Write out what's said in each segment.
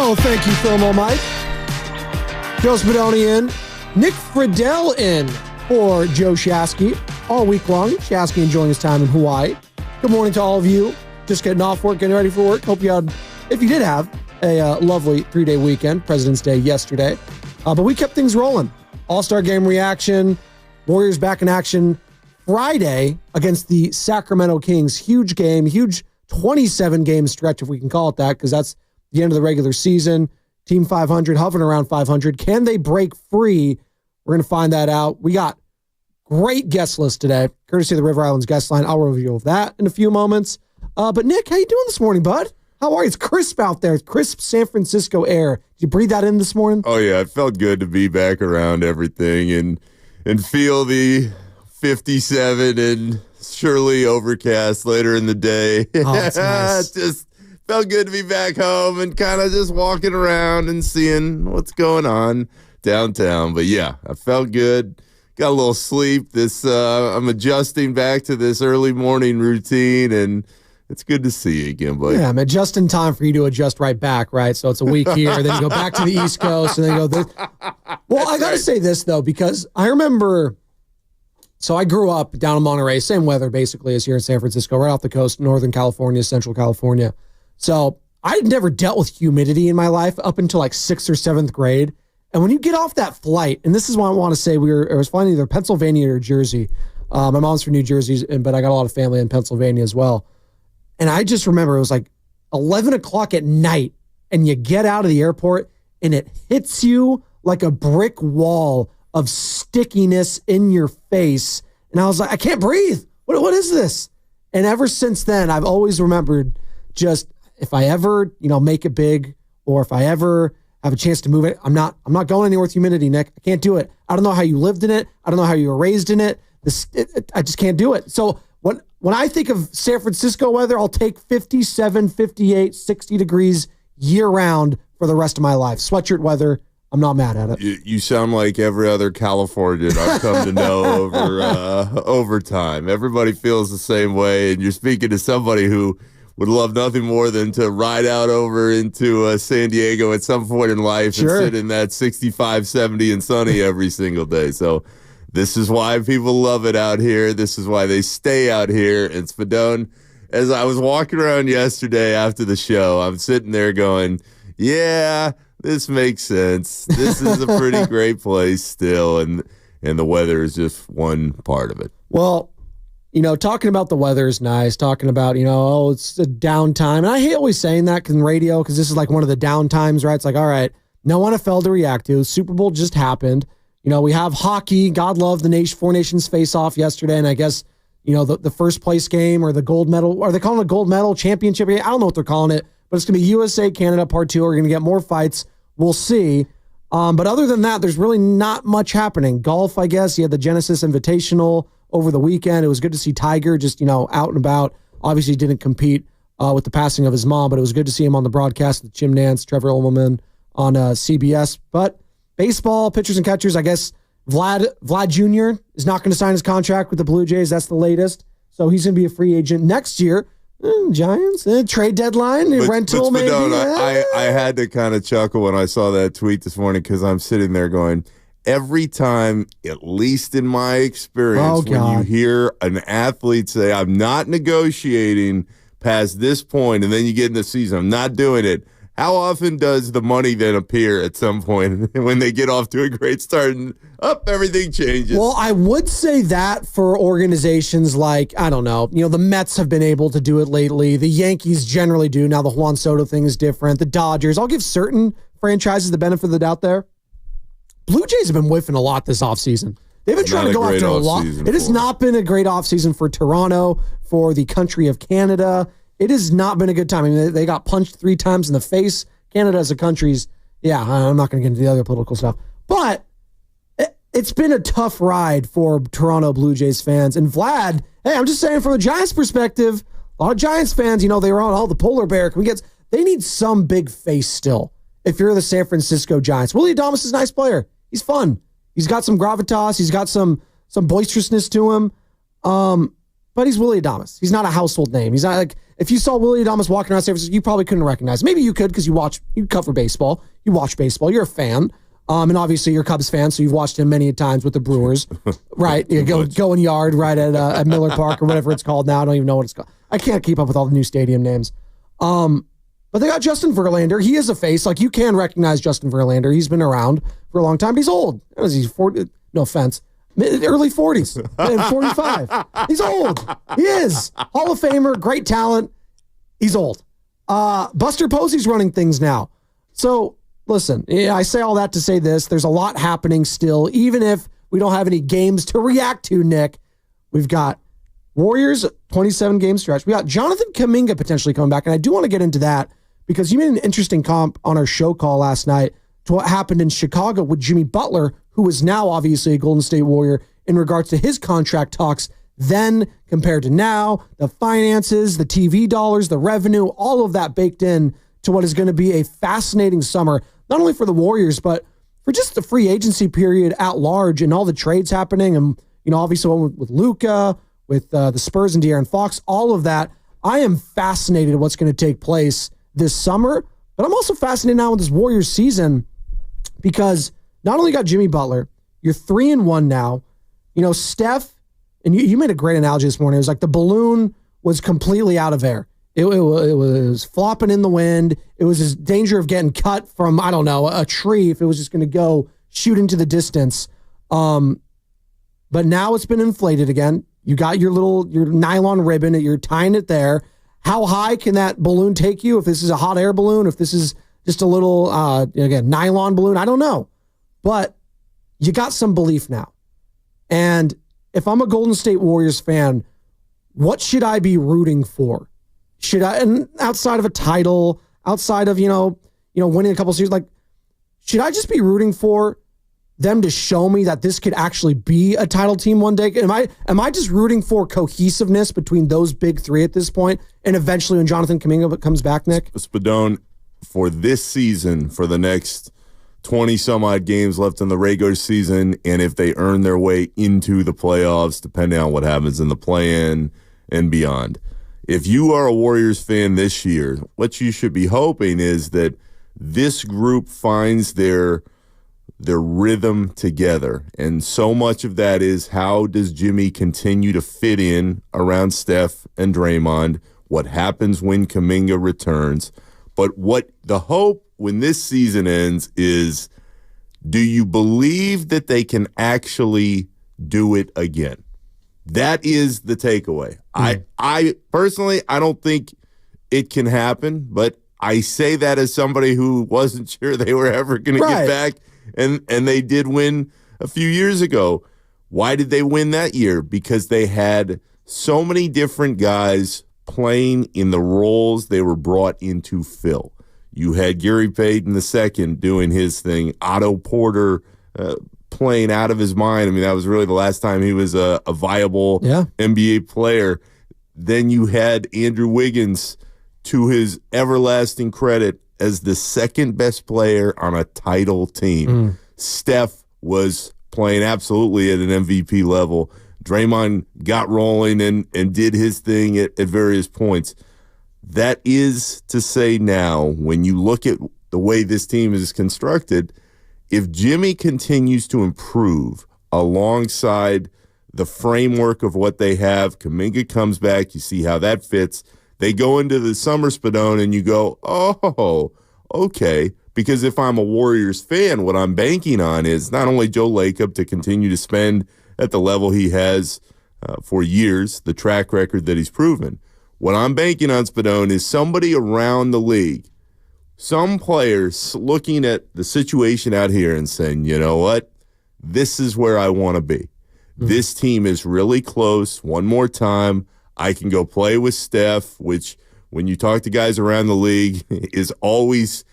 Oh, thank you, Thermal Mike. Joe Spadoni in. Nick Fridell in for Joe Shasky all week long. Shasky enjoying his time in Hawaii. Good morning to all of you. Just getting off work, getting ready for work. Hope you had, if you did have, a lovely 3-day weekend. President's Day yesterday. But we kept things rolling. All-Star Game reaction. Warriors back in action Friday against the Sacramento Kings. Huge game, huge 27-game stretch, if we can call it that, because that's the end of the regular season. Team 500, hovering around 500. Can they break free? We're going to find that out. We got great guest list today, courtesy of the River Islands guest line. I'll review that in a few moments. But Nick, how you doing this morning, bud? How are you? It's crisp out there. It's crisp San Francisco air. Did you breathe that in this morning? Oh, yeah. It felt good to be back around everything and feel the 57 and surely overcast later in the day. Oh, that's nice. Just felt good to be back home and kind of just walking around and seeing what's going on downtown. But, yeah, I felt good. Got a little sleep. I'm adjusting back to this early morning routine, and it's good to see you again, buddy. Yeah, man, just in time for you to adjust right back, right? So it's a week here, then you go back to the East Coast, and then you go this. Well, I got to say this, though, because I remember, so I grew up down in Monterey, same weather basically as here in San Francisco, right off the coast, Northern California, Central California. So I'd never dealt with humidity in my life up until like 6th or 7th grade. And when you get off that flight, and this is what I want to say, I was flying either Pennsylvania or Jersey. My mom's from New Jersey, but I got a lot of family in Pennsylvania as well. And I just remember it was like 11 o'clock at night, and you get out of the airport, and it hits you like a brick wall of stickiness in your face. And I was like, I can't breathe. What is this? And ever since then, I've always remembered, just if I ever, make it big, or if I ever have a chance to move it, I'm not going anywhere with humidity, Nick. I can't do it. I don't know how you lived in it. I don't know how you were raised in it. I just can't do it. So when I think of San Francisco weather, I'll take 57, 58, 60 degrees year-round for the rest of my life. Sweatshirt weather, I'm not mad at it. You sound like every other Californian I've come to know over time. Everybody feels the same way, and you're speaking to somebody who would love nothing more than to ride out over into San Diego at some point in life. Sure. And sit in that 65, 70, and sunny every single day. So this is why people love it out here. This is why they stay out here. And Spadone, as I was walking around yesterday after the show, I'm sitting there going, yeah, this makes sense. This is a pretty great place still, and the weather is just one part of it. Well, talking about the weather is nice. Talking about, it's a downtime. And I hate always saying that in radio, because this is like one of the downtimes, right? It's like, all right, no NFL to react to. Super Bowl just happened. We have hockey. God love the Four Nations face-off yesterday, and I guess, the first place game or the gold medal. Are they calling it a gold medal championship? I don't know what they're calling it, but it's going to be USA, Canada, part 2. We're going to get more fights. We'll see. But other than that, there's really not much happening. Golf, I guess. You had the Genesis Invitational over the weekend. It was good to see Tiger just, out and about. Obviously didn't compete with the passing of his mom, but it was good to see him on the broadcast with Jim Nantz, Trevor Immelman on CBS. But baseball, pitchers and catchers, I guess Vlad Jr. is not going to sign his contract with the Blue Jays. That's the latest. So he's going to be a free agent next year. Giants, trade deadline, rental maybe. I had to kind of chuckle when I saw that tweet this morning, because I'm sitting there going, every time, at least in my experience, when you hear an athlete say, I'm not negotiating past this point, and then you get in the season, I'm not doing it, how often does the money then appear at some point when they get off to a great start and everything changes? Well, I would say that for organizations like, I don't know, the Mets have been able to do it lately. The Yankees generally do. Now the Juan Soto thing is different. The Dodgers, I'll give certain franchises the benefit of the doubt there. Blue Jays have been whiffing a lot this offseason. They've been trying to go after a lot. It has not been a great offseason for Toronto, for the country of Canada. It has not been a good time. I mean, they got punched 3 times in the face. Canada as a country's, I'm not going to get into the other political stuff. But it's been a tough ride for Toronto Blue Jays fans. And Vlad, hey, I'm just saying from the Giants perspective, a lot of Giants fans, they were on, the polar bear. They need some big face still if you're the San Francisco Giants. Willie Adames is a nice player. He's fun. He's got some gravitas. He's got some boisterousness to him. But he's Willie Adames. He's not a household name. He's not like, if you saw Willie Adames walking around San Francisco, you probably couldn't recognize him. Maybe you could because you cover baseball, you watch baseball, you're a fan. And obviously you're a Cubs fan, so you've watched him many times with the Brewers, right? You going yard right at Miller Park or whatever it's called now. I don't even know what it's called. I can't keep up with all the new stadium names. But they got Justin Verlander. He is a face. Like, you can recognize Justin Verlander. He's been around for a long time. But he's old. He's 40. No offense. Early 40s. 45. He's old. He is. Hall of Famer, great talent. He's old. Buster Posey's running things now. So, listen, I say all that to say this. There's a lot happening still. Even if we don't have any games to react to, Nick, we've got Warriors, 27-game stretch. We got Jonathan Kuminga potentially coming back, and I do want to get into that because you made an interesting comp on our show call last night to what happened in Chicago with Jimmy Butler, who is now obviously a Golden State Warrior, in regards to his contract talks then compared to now, the finances, the TV dollars, the revenue, all of that baked in to what is going to be a fascinating summer, not only for the Warriors, but for just the free agency period at large and all the trades happening. And, obviously with Luka, with the Spurs and De'Aaron Fox, all of that. I am fascinated at what's going to take place this summer, but I'm also fascinated now with this Warriors season because not only got Jimmy Butler, you're 3-1 now. Steph, and you made a great analogy this morning. It was like the balloon was completely out of air. It was flopping in the wind. It was this danger of getting cut from, I don't know, a tree if it was just going to go shoot into the distance. But now it's been inflated again. You got your nylon ribbon, you're tying it there. How high can that balloon take you? If this is a hot air balloon, if this is just a little, nylon balloon, I don't know. But you got some belief now. And if I'm a Golden State Warriors fan, what should I be rooting for? Should I, and outside of a title, outside of, winning a couple series, should I just be rooting for them to show me that this could actually be a title team one day? Am I just rooting for cohesiveness between those big three at this point, and eventually when Jonathan Kuminga comes back, Nick? Spadone, for this season, for the next 20-some-odd games left in the regular season, and if they earn their way into the playoffs, depending on what happens in the play-in and beyond, if you are a Warriors fan this year, what you should be hoping is that this group finds their rhythm together. And so much of that is, how does Jimmy continue to fit in around Steph and Draymond? What happens when Kuminga returns? But what the hope when this season ends is, do you believe that they can actually do it again? That is the takeaway. I personally, I don't think it can happen, but I say that as somebody who wasn't sure they were ever going to get back. And they did win a few years ago. Why did they win that year? Because they had so many different guys playing in the roles they were brought in to fill. You had Gary Payton II doing his thing, Otto Porter playing out of his mind. I mean, that was really the last time he was a viable NBA player. Then you had Andrew Wiggins, to his everlasting credit, as the second best player on a title team. Steph was playing absolutely at an MVP level. Draymond got rolling and did his thing at various points. That is to say, now, when you look at the way this team is constructed, if Jimmy continues to improve alongside the framework of what they have, Kuminga comes back, you see how that fits. They go into the summer, Spadone, and you go, oh, okay. Because if I'm a Warriors fan, what I'm banking on is not only Joe Lacob to continue to spend at the level he has for years, the track record that he's proven. What I'm banking on, Spadone, is somebody around the league, some players looking at the situation out here and saying, you know what, this is where I want to be. This team is really close. One more time, I can go play with Steph, which when you talk to guys around the league is always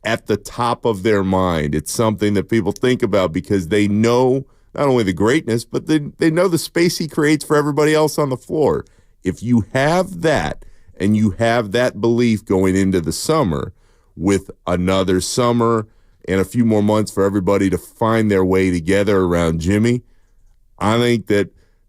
at the top of their mind. It's something that people think about because they know not only the greatness, but they know the space he creates for everybody else on the floor. If you have that and you have that belief going into the summer, with another summer and a few more months for everybody to find their way together around Jimmy, I think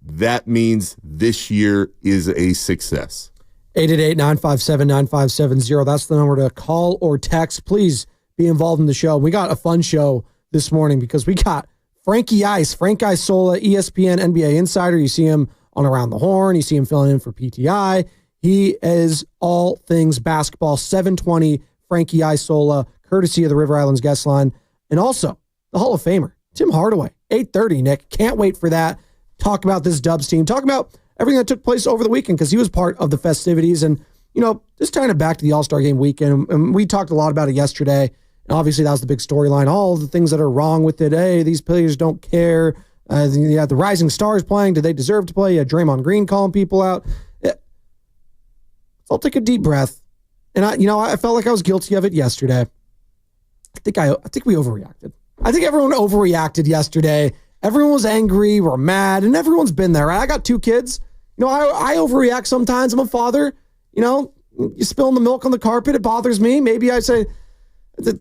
that means this year is a success. 888-957-9570. That's the number to call or text. Please be involved in the show. We got a fun show this morning because we got Frank Isola, ESPN NBA insider. You see him on Around the Horn. You see him filling in for PTI. He is all things basketball. 720 Frankie Isola, courtesy of the River Islands guest line. And also the Hall of Famer, Tim Hardaway, 8:30, Nick. Can't wait for that. Talk about this Dubs team. Talk about everything that took place over the weekend because he was part of the festivities. And, just tying it back to the All-Star Game weekend. And we talked a lot about it yesterday. And obviously, that was the big storyline. All the things that are wrong with it. Hey, these players don't care. You had the Rising Stars playing. Did they deserve to play? You had Draymond Green calling people out. I'll take a deep breath. And I felt like I was guilty of it yesterday. I think we overreacted. I think everyone overreacted yesterday. Everyone was angry, we're mad, and everyone's been there. Right? I got 2 kids. I overreact sometimes. I'm a father. You spilling the milk on the carpet, it bothers me. Maybe I say the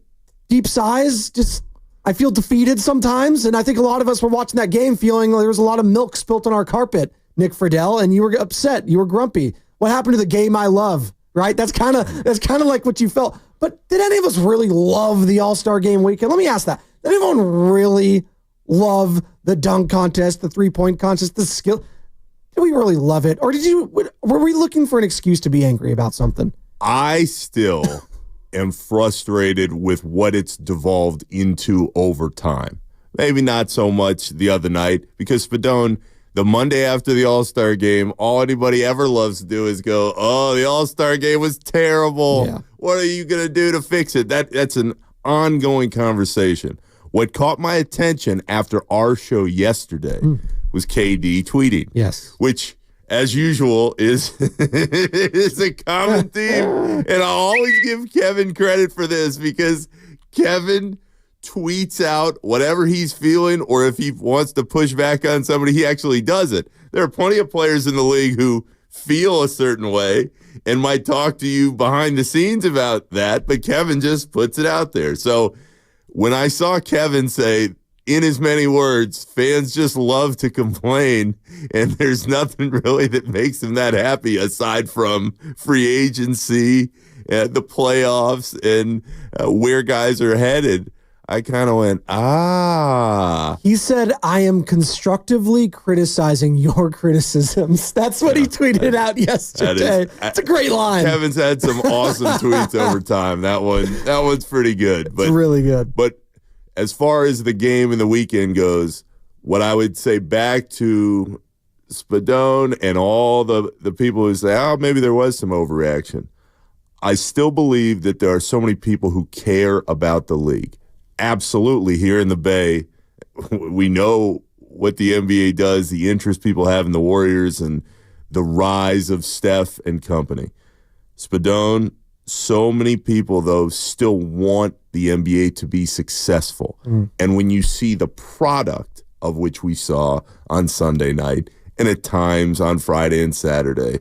deep sighs, just I feel defeated sometimes. And I think a lot of us were watching that game feeling like there was a lot of milk spilt on our carpet, Nick Fridell, and you were upset. You were grumpy. What happened to the game I love, right? That's kind of like what you felt. But did any of us really love the All-Star Game weekend? Let me ask that. Did anyone really love the dunk contest, the three-point contest, the skill? Did we really love it? Or were we looking for an excuse to be angry about something? I still am frustrated with what it's devolved into over time. Maybe not so much the other night because Spadone, the Monday after the All-Star Game, all anybody ever loves to do is go, oh, the All-Star Game was terrible. Yeah. What are you going to do to fix it? That's an ongoing conversation. What caught my attention after our show yesterday was KD tweeting. Yes. Which, as usual, is a common theme. And I always give Kevin credit for this because Kevin tweets out whatever he's feeling, or if he wants to push back on somebody, he actually does it. There are plenty of players in the league who feel a certain way and might talk to you behind the scenes about that, but Kevin just puts it out there. So when I saw Kevin say, in as many words, fans just love to complain, and there's nothing really that makes them that happy aside from free agency, the playoffs, and where guys are headed, I kind of went, He said, I am constructively criticizing your criticisms. That's what he tweeted out yesterday. It's a great line. Kevin's had some awesome tweets over time. That one's pretty good. It's really good. But as far as the game and the weekend goes, what I would say back to Spadone and all the people who say, maybe there was some overreaction. I still believe that there are so many people who care about the league. Absolutely, here in the Bay, we know what the NBA does, the interest people have in the Warriors, and the rise of Steph and company. Spadone, so many people, though, still want the NBA to be successful. And when you see the product of which we saw on Sunday night, and at times on Friday and Saturday,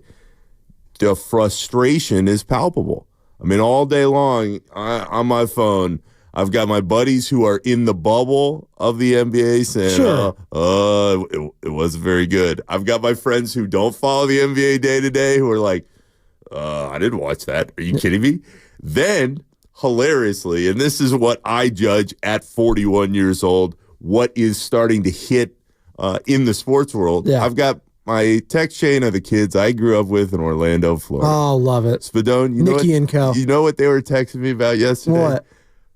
the frustration is palpable. I mean, all day long on my phone, I've got my buddies who are in the bubble of the NBA saying, it wasn't very good. I've got my friends who don't follow the NBA day to day who are like, I didn't watch that. Are you kidding me? Then, hilariously, and this is what I judge at 41 years old, what is starting to hit in the sports world. Yeah. I've got my text chain of the kids I grew up with in Orlando, Florida. Oh, love it. Spadone, Nikki and Co. You know what they were texting me about yesterday? What?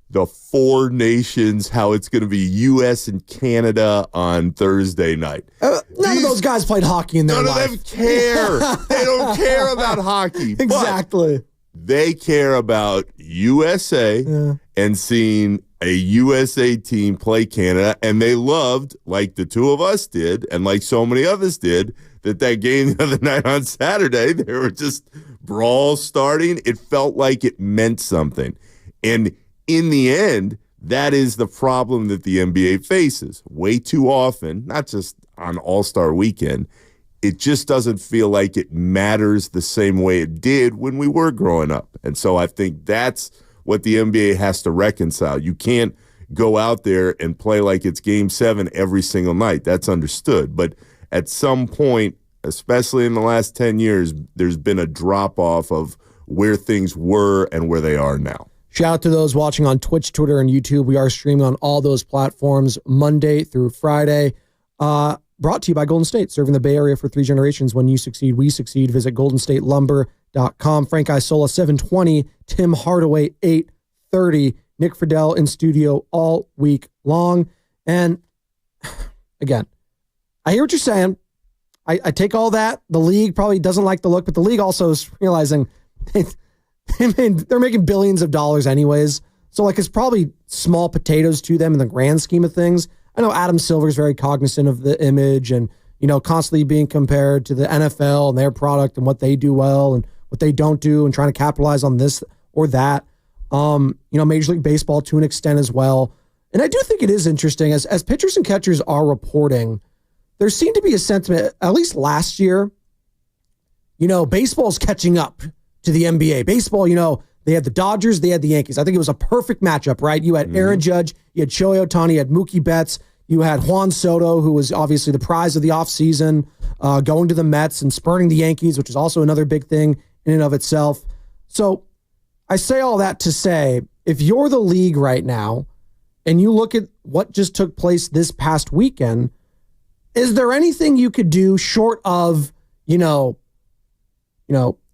The 4 nations, how it's going to be U.S. and Canada on Thursday night. None of those guys played hockey in their life. None of them care. They don't care about hockey. Exactly. They care about USA and seeing a USA team play Canada, and they loved, like the two of us did, and like so many others did, that game the other night on Saturday, there were just brawls starting. It felt like it meant something. And in the end, that is the problem that the NBA faces. Way too often, not just on All-Star Weekend, it just doesn't feel like it matters the same way it did when we were growing up. And so I think that's what the NBA has to reconcile. You can't go out there and play like it's Game 7 every single night. That's understood. But at some point, especially in the last 10 years, there's been a drop-off of where things were and where they are now. Shout out to those watching on Twitch, Twitter, and YouTube. We are streaming on all those platforms Monday through Friday. Brought to you by Golden State, serving the Bay Area for 3 generations. When you succeed, we succeed. Visit goldenstatelumber.com. Frank Isola, 720. Tim Hardaway, 830. Nick Fridell in studio all week long. And again, I hear what you're saying. I take all that. The league probably doesn't like the look, but the league also is realizing they're making billions of dollars anyways. So like it's probably small potatoes to them in the grand scheme of things. I know Adam Silver's very cognizant of the image and, constantly being compared to the NFL and their product and what they do well and what they don't do and trying to capitalize on this or that. Major League Baseball to an extent as well. And I do think it is interesting as pitchers and catchers are reporting, there seemed to be a sentiment, at least last year, baseball's catching up to the NBA. Baseball, they had the Dodgers, they had the Yankees. I think it was a perfect matchup, right? You had Aaron Judge, you had Shohei Ohtani, you had Mookie Betts, you had Juan Soto, who was obviously the prize of the offseason, going to the Mets and spurning the Yankees, which is also another big thing in and of itself. So I say all that to say, if you're the league right now and you look at what just took place this past weekend, is there anything you could do short of,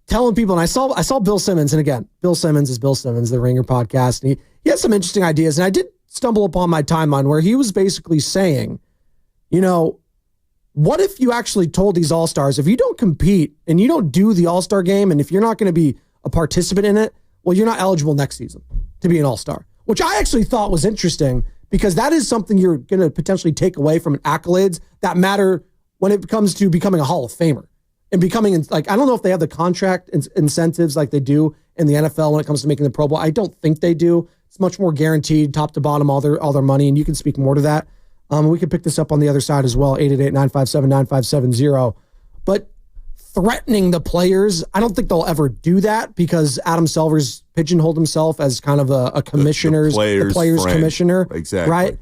telling people, and I saw Bill Simmons, and again, Bill Simmons is Bill Simmons, the Ringer podcast, and he has some interesting ideas, and I did stumble upon my timeline where he was basically saying, what if you actually told these All-Stars, if you don't compete and you don't do the All-Star game, and if you're not going to be a participant in it, well, you're not eligible next season to be an All-Star, which I actually thought was interesting because that is something you're going to potentially take away from accolades that matter when it comes to becoming a Hall of Famer and becoming, I don't know if they have the contract incentives like they do in the NFL when it comes to making the Pro Bowl. I don't think they do. It's much more guaranteed, top to bottom, all their money, and you can speak more to that. We can pick this up on the other side as well, 888-957-9570. But threatening the players, I don't think they'll ever do that because Adam Silver's pigeonholed himself as kind of a commissioner's, the players commissioner. Exactly. Right?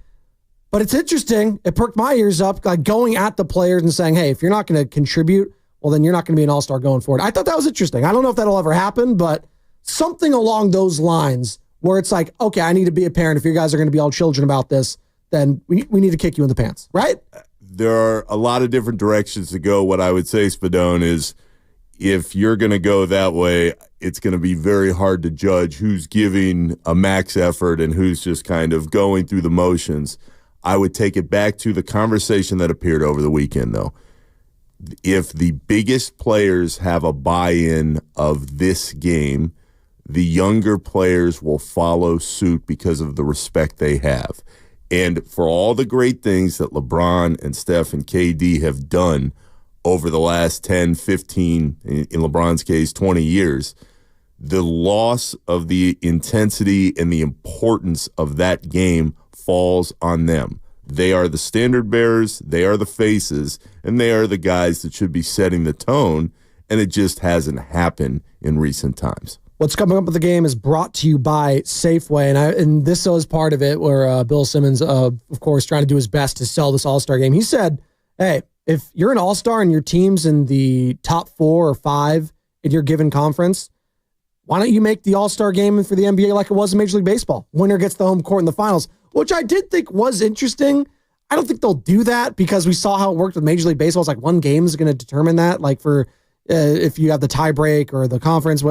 But it's interesting. It perked my ears up, like going at the players and saying, hey, if you're not going to contribute, well, then you're not going to be an all-star going forward. I thought that was interesting. I don't know if that'll ever happen, but something along those lines where it's like, okay, I need to be a parent. If you guys are going to be all children about this, then we need to kick you in the pants, right? There are a lot of different directions to go. What I would say, Spadone, is if you're going to go that way, it's going to be very hard to judge who's giving a max effort and who's just kind of going through the motions. I would take it back to the conversation that appeared over the weekend, though. If the biggest players have a buy-in of this game, the younger players will follow suit because of the respect they have. And for all the great things that LeBron and Steph and KD have done over the last 10, 15, in LeBron's case, 20 years, the loss of the intensity and the importance of that game falls on them. They are the standard bearers, they are the faces, and they are the guys that should be setting the tone, and it just hasn't happened in recent times. What's coming up with the game is brought to you by Safeway, and this is part of it where Bill Simmons, of course, trying to do his best to sell this All-Star game. He said, hey, if you're an All-Star and your team's in the top 4 or 5 in your given conference, why don't you make the All-Star game for the NBA like it was in Major League Baseball? Winner gets the home court in the finals, which I did think was interesting. I don't think they'll do that because we saw how it worked with Major League Baseball. It's like one game is going to determine that, like for if you have the tie break or the conference.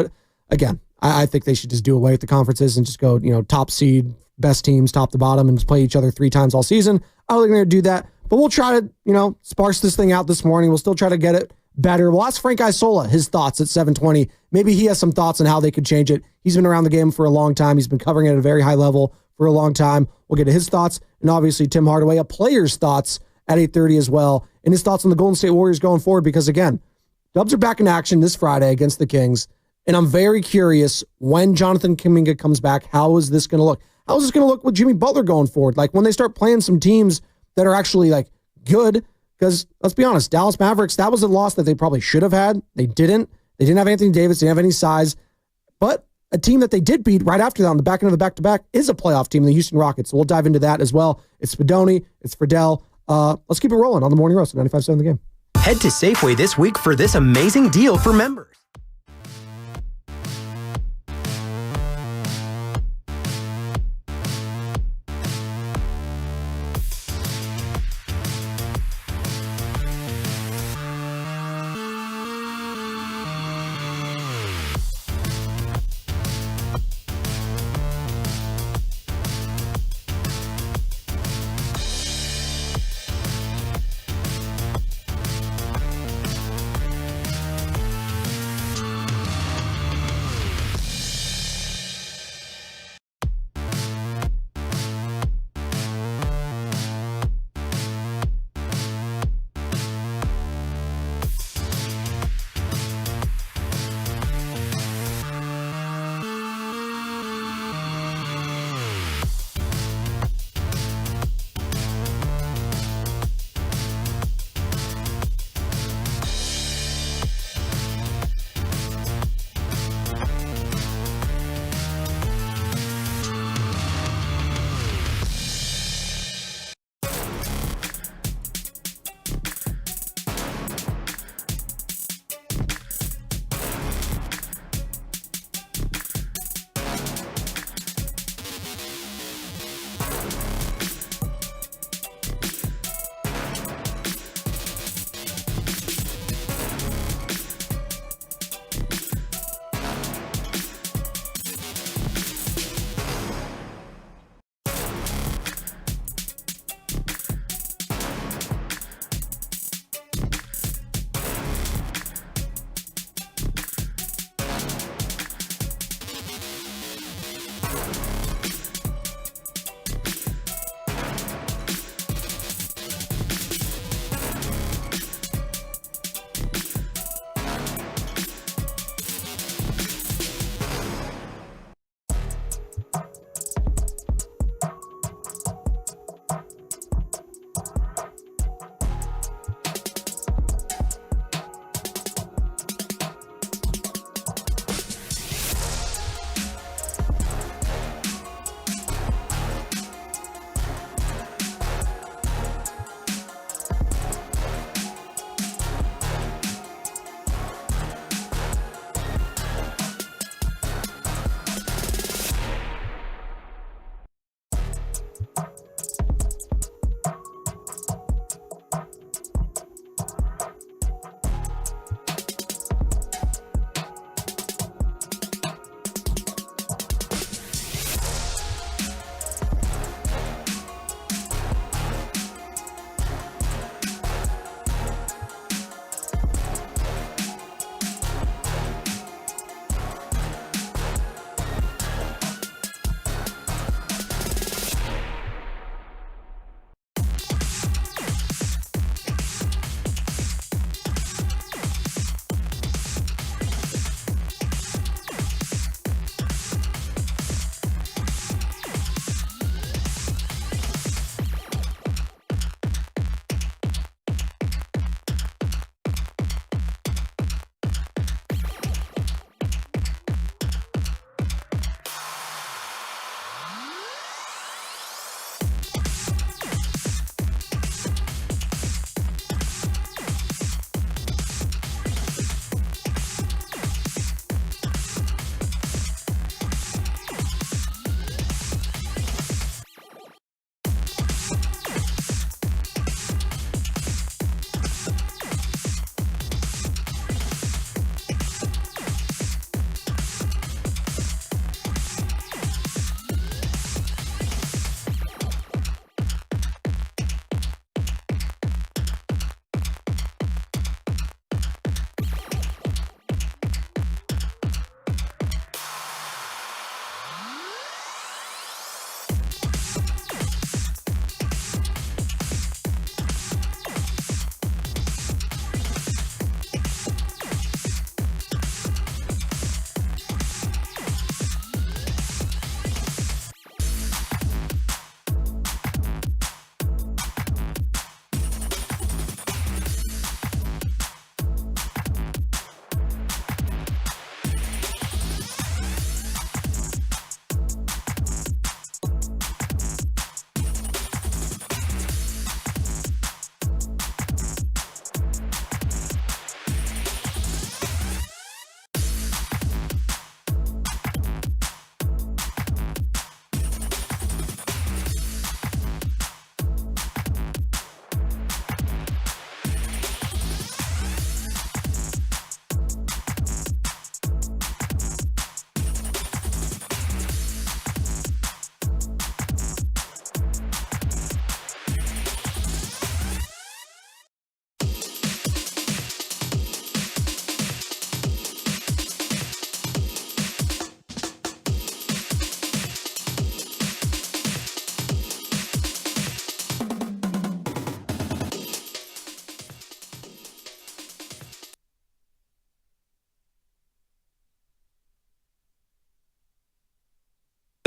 Again, I think they should just do away with the conferences and just go, top seed, best teams, top to bottom, and just play each other 3 times all season. I don't think they're going to do that, but we'll try to, sparse this thing out this morning. We'll still try to get it better. We'll ask Frank Isola his thoughts at 7:20. Maybe he has some thoughts on how they could change it. He's been around the game for a long time. He's been covering it at a very high level for a long time. We'll get to his thoughts, and obviously Tim Hardaway, a player's thoughts at 8:30 as well, and his thoughts on the Golden State Warriors going forward, because again, Dubs are back in action this Friday against the Kings. And I'm very curious when Jonathan Kuminga comes back, how is this going to look? How is this going to look with Jimmy Butler going forward? Like when they start playing some teams that are actually like good, because let's be honest, Dallas Mavericks, that was a loss that they probably should have had. They didn't. They didn't have Anthony Davis. They didn't have any size. But a team that they did beat right after that on the back end of the back-to-back is a playoff team, the Houston Rockets. So we'll dive into that as well. It's Spadoni. It's Fridell. Let's keep it rolling on the Morning Roast at 95.7 The Game. Head to Safeway this week for this amazing deal for members.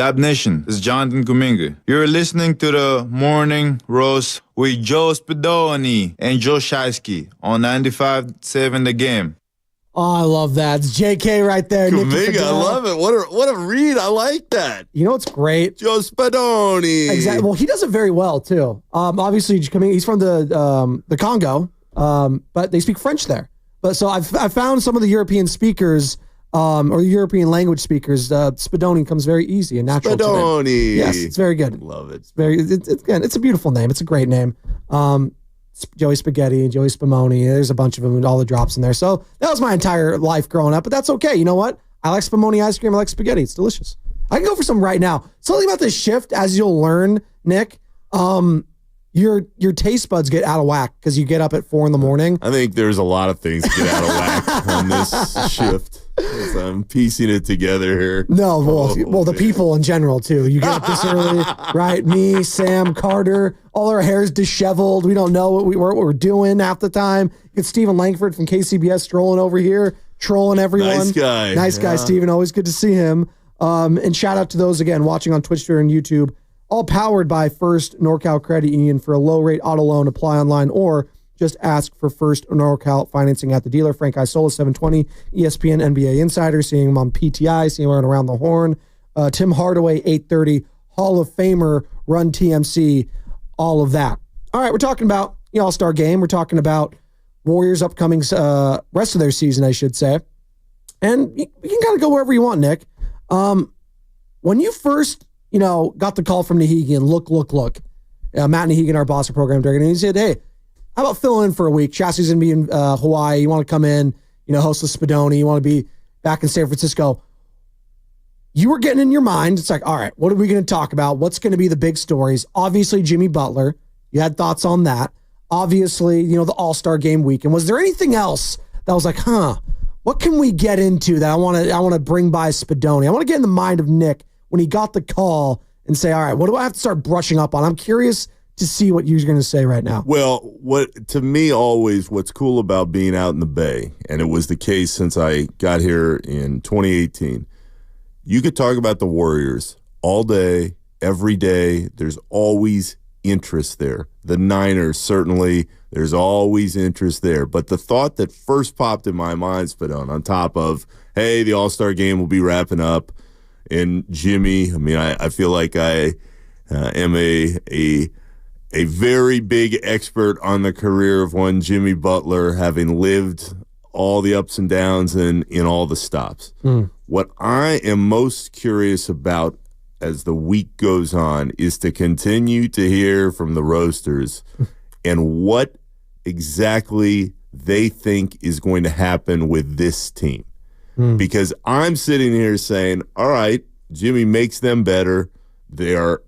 Dab Nation, this is Jonathan Kuminga. You're listening to the Morning Roast with Joe Spadoni and Joe Shasky on 95.7 The Game. Oh, I love that. It's JK right there. Kuminga, I love it. What a read. I like that. You know what's great? Joe Spadoni. Exactly. Well, he does it very well, too. Obviously, he's from the Congo, but they speak French there. But so I've found some of the European speakers or the European language speakers, Spadoni comes very easy and natural to them. Spadoni. Yes, it's very good. Love it. It's a beautiful name. It's a great name. Joey Spaghetti, Joey Spumoni. There's a bunch of them and all the drops in there. So that was my entire life growing up, but that's okay. You know what? I like Spumoni ice cream. I like spaghetti. It's delicious. I can go for some right now. Something about this shift, as you'll learn, Nick, your taste buds get out of whack because you get up at 4 a.m. I think there's a lot of things that get out of whack on this shift. As I'm piecing it together here. No, well, the people in general too. You get up this early, right? Me, Sam, Carter, all our hair's disheveled. We don't know what we're doing half the time. You get Stephen Langford from KCBS strolling over here, trolling everyone. Nice guy, Stephen. Always good to see him. And shout out to those again watching on Twitch, Twitter, and YouTube. All powered by First NorCal Credit Union. For a low rate auto loan, apply online or just ask for First NorCal financing at the dealer. Frank Isola, 720, ESPN NBA Insider, seeing him on PTI, seeing him around the horn. Tim Hardaway, 830, Hall of Famer, Run TMC, all of that. All right, we're talking about the All-Star Game. We're talking about Warriors' upcoming rest of their season, I should say. And you can kind of go wherever you want, Nick. When you first, got the call from Nahigian, look. Matt Nahigian, our boss of program director, and he said, hey, how about filling in for a week? Chassie's going to be in Hawaii. You want to come in, host with Spadoni. You want to be back in San Francisco. You were getting in your mind. It's like, all right, what are we going to talk about? What's going to be the big stories? Obviously, Jimmy Butler. You had thoughts on that. Obviously, the All-Star Game weekend. Was there anything else that was like, what can we get into that I want to bring by Spadoni? I want to get in the mind of Nick when he got the call and say, all right, what do I have to start brushing up on? I'm curious to see what you're going to say right now. Well, to me what's cool about being out in the Bay, and it was the case since I got here in 2018, you could talk about the Warriors all day, every day. There's always interest there. The Niners, certainly, there's always interest there. But the thought that first popped in my mind, Spadon, on top of, hey, the All-Star Game will be wrapping up, and Jimmy, I feel like I am a very big expert on the career of one Jimmy Butler, having lived all the ups and downs and in all the stops. What I am most curious about as the week goes on is to continue to hear from the roasters and what exactly they think is going to happen with this team. Because I'm sitting here saying, all right, Jimmy makes them better. They are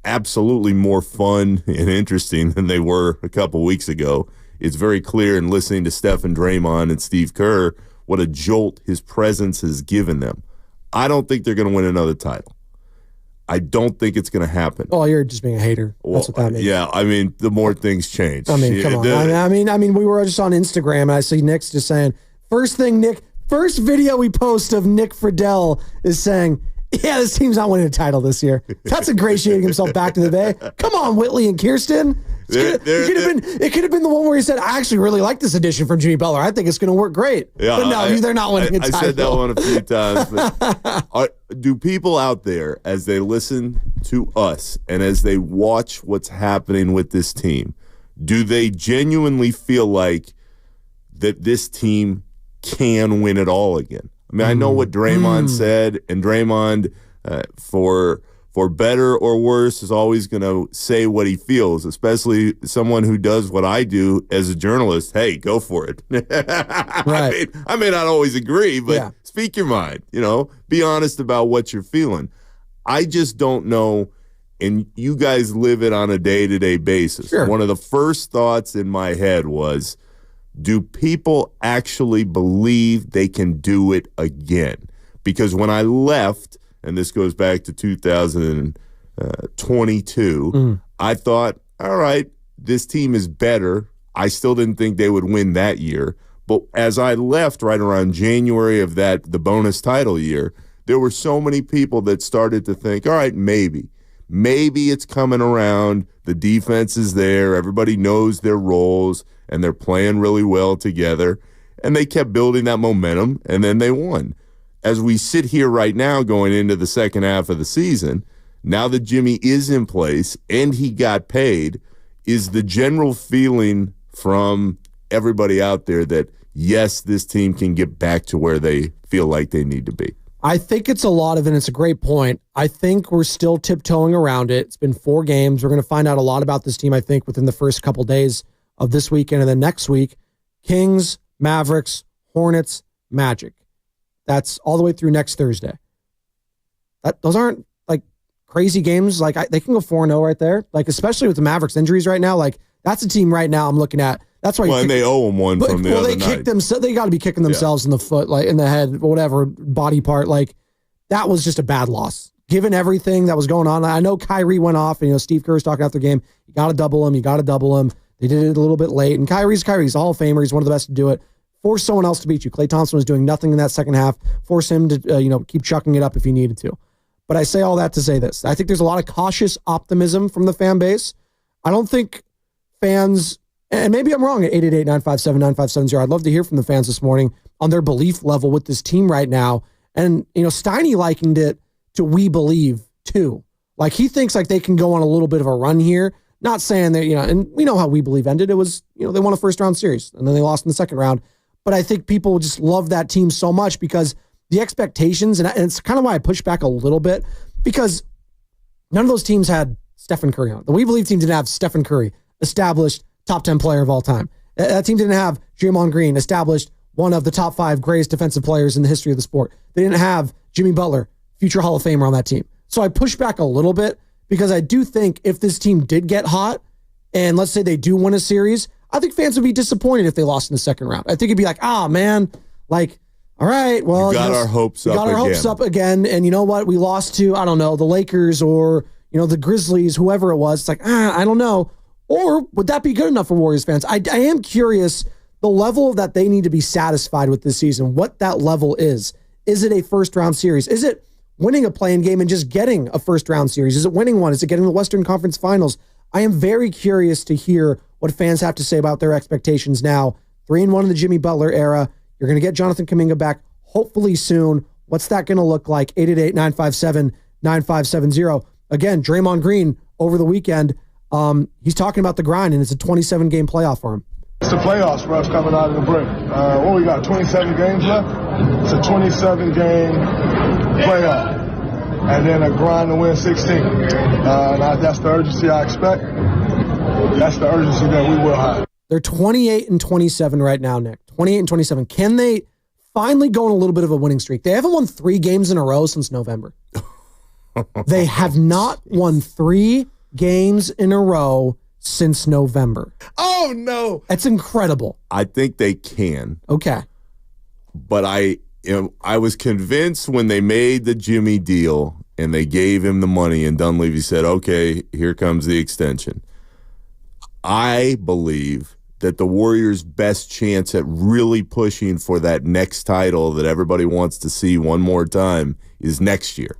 absolutely more fun and interesting than they were a couple weeks ago. It's very clear in listening to Steph and Draymond and Steve Kerr what a jolt his presence has given them. I don't think they're going to win another title. I don't think it's going to happen. Oh, you're just being a hater. That's what that means. Yeah, the more things change. Come on. We were just on Instagram, and I see Nick's just saying, first video we post of Nick Fridell is saying, yeah, this team's not winning a title this year. That's ingratiating himself back to the Bay. Come on, Whitley and Kirsten. It could have been the one where he said, I actually really like this addition from Jimmy Butler. I think it's going to work great. Yeah, but no, they're not winning a title. I said that one a few times. But do people out there, as they listen to us and as they watch what's happening with this team, do they genuinely feel like that this team can win it all again? I know what Draymond said, and Draymond, for better or worse, is always going to say what he feels, especially someone who does what I do as a journalist. Hey, go for it. Right. I may not always agree, but speak your mind. Be honest about what you're feeling. I just don't know, and you guys live it on a day-to-day basis. Sure. One of the first thoughts in my head was, do people actually believe they can do it again? Because when I left, and this goes back to 2022, I thought, all right, this team is better. I still didn't think they would win that year. But as I left right around January of the bonus title year, there were so many people that started to think, all right, maybe it's coming around. The defense is there. Everybody knows their roles, and they're playing really well together. And they kept building that momentum, and then they won. As we sit here right now going into the second half of the season, now that Jimmy is in place and he got paid, is the general feeling from everybody out there that, yes, this team can get back to where they feel like they need to be? I think it's a lot of it, and it's a great point. I think we're still tiptoeing around it. It's been 4 games. We're going to find out a lot about this team, I think, within the first couple days of this weekend and then next week. Kings, Mavericks, Hornets, Magic. That's all the way through next Thursday. Those aren't like crazy games. Like they can go 4-0 right there. Like especially with the Mavericks injuries right now. Like that's a team right now I'm looking at. That's why. Well, and they owe them one from the other they night. kicked them. So they got to be kicking themselves in the foot, like in the head, whatever body part. Like that was just a bad loss. Given everything that was going on, I know Kyrie went off, and Steve Kerr was talking after the game. You got to double him. You got to double him. They did it a little bit late, and Kyrie's a Hall of Famer. He's one of the best to do it. Force someone else to beat you. Klay Thompson was doing nothing in that second half. Force him to keep chucking it up if he needed to. But I say all that to say this. I think there's a lot of cautious optimism from the fan base. I don't think fans, and maybe I'm wrong at 888-957-9570. I'd love to hear from the fans this morning on their belief level with this team right now. And, Steiny likened it to we believe too. Like he thinks like they can go on a little bit of a run here. Not saying that, and we know how we believe ended. It was, they won a first round series and then they lost in the second round. But I think people just love that team so much because the expectations, and it's kind of why I push back a little bit, because none of those teams had Stephen Curry on. The We Believe team didn't have Stephen Curry, established top 10 player of all time. That team didn't have Draymond Green, established one of the top 5 greatest defensive players in the history of the sport. They didn't have Jimmy Butler, future Hall of Famer on that team. So I push back a little bit because I do think if this team did get hot and let's say they do win a series, I think fans would be disappointed if they lost in the second round. I think it'd be like, man, like, all right, well, we got our hopes up again. And you know what? We lost to, I don't know, the Lakers or, the Grizzlies, whoever it was. It's like, I don't know. Or would that be good enough for Warriors fans? I am curious the level that they need to be satisfied with this season, what that level is. Is it a first round series? Is it winning a play-in game and just getting a first round series? Is it winning one? Is it getting the Western Conference Finals? I am very curious to hear what fans have to say about their expectations now. 3-1 in the Jimmy Butler era. You're going to get Jonathan Kuminga back hopefully soon. What's that going to look like? 888-957-9570. Again, Draymond Green over the weekend, he's talking about the grind, and it's a 27-game playoff for him. It's the playoffs for us coming out of the break. What we got, 27 games left? It's a 27-game playoff. And then a grind to win 16. That's the urgency I expect. That's the urgency that we will have. They're 28-27 right now, Nick. 28-27. Can they finally go on a little bit of a winning streak? They haven't won 3 games in a row since November. They have not won 3 games in a row since November. Oh, no. That's incredible. I think they can. Okay. But I was convinced when they made the Jimmy deal and they gave him the money and Dunleavy said, okay, here comes the extension. I believe that the Warriors' best chance at really pushing for that next title that everybody wants to see one more time is next year.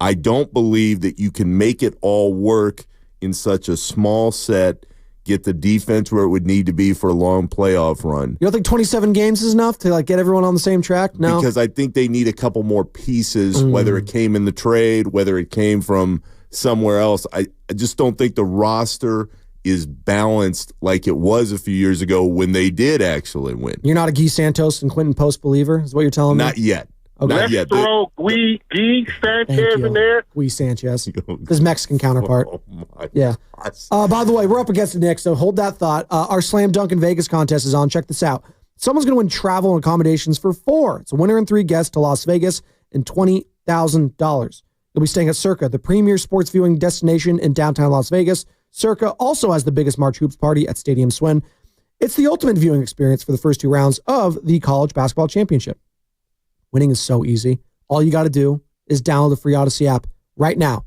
I don't believe that you can make it all work in such a small set, get the defense where it would need to be for a long playoff run. You don't think 27 games is enough to get everyone on the same track? No. Because I think they need a couple more pieces, whether it came in the trade, whether it came from somewhere else. I just don't think the roster is balanced like it was a few years ago when they did actually win. You're not a Guy Santos and Quentin Post believer, is what you're telling me? Not yet. Okay. Not yet. Throw Guy Sanchez in there. Guy Sanchez, his Mexican counterpart. Oh my yeah. By the way, we're up against the Knicks, so hold that thought. Our Slam Dunk in Vegas contest is on. Check this out. Someone's going to win travel and accommodations for 4. It's a winner and 3 guests to Las Vegas and $20,000. You'll be staying at Circa, the premier sports viewing destination in downtown Las Vegas. Circa also has the biggest March Hoops party at Stadium Swin. It's the ultimate viewing experience for the first 2 rounds of the College Basketball Championship. Winning is so easy. All you got to do is download the free Odyssey app right now.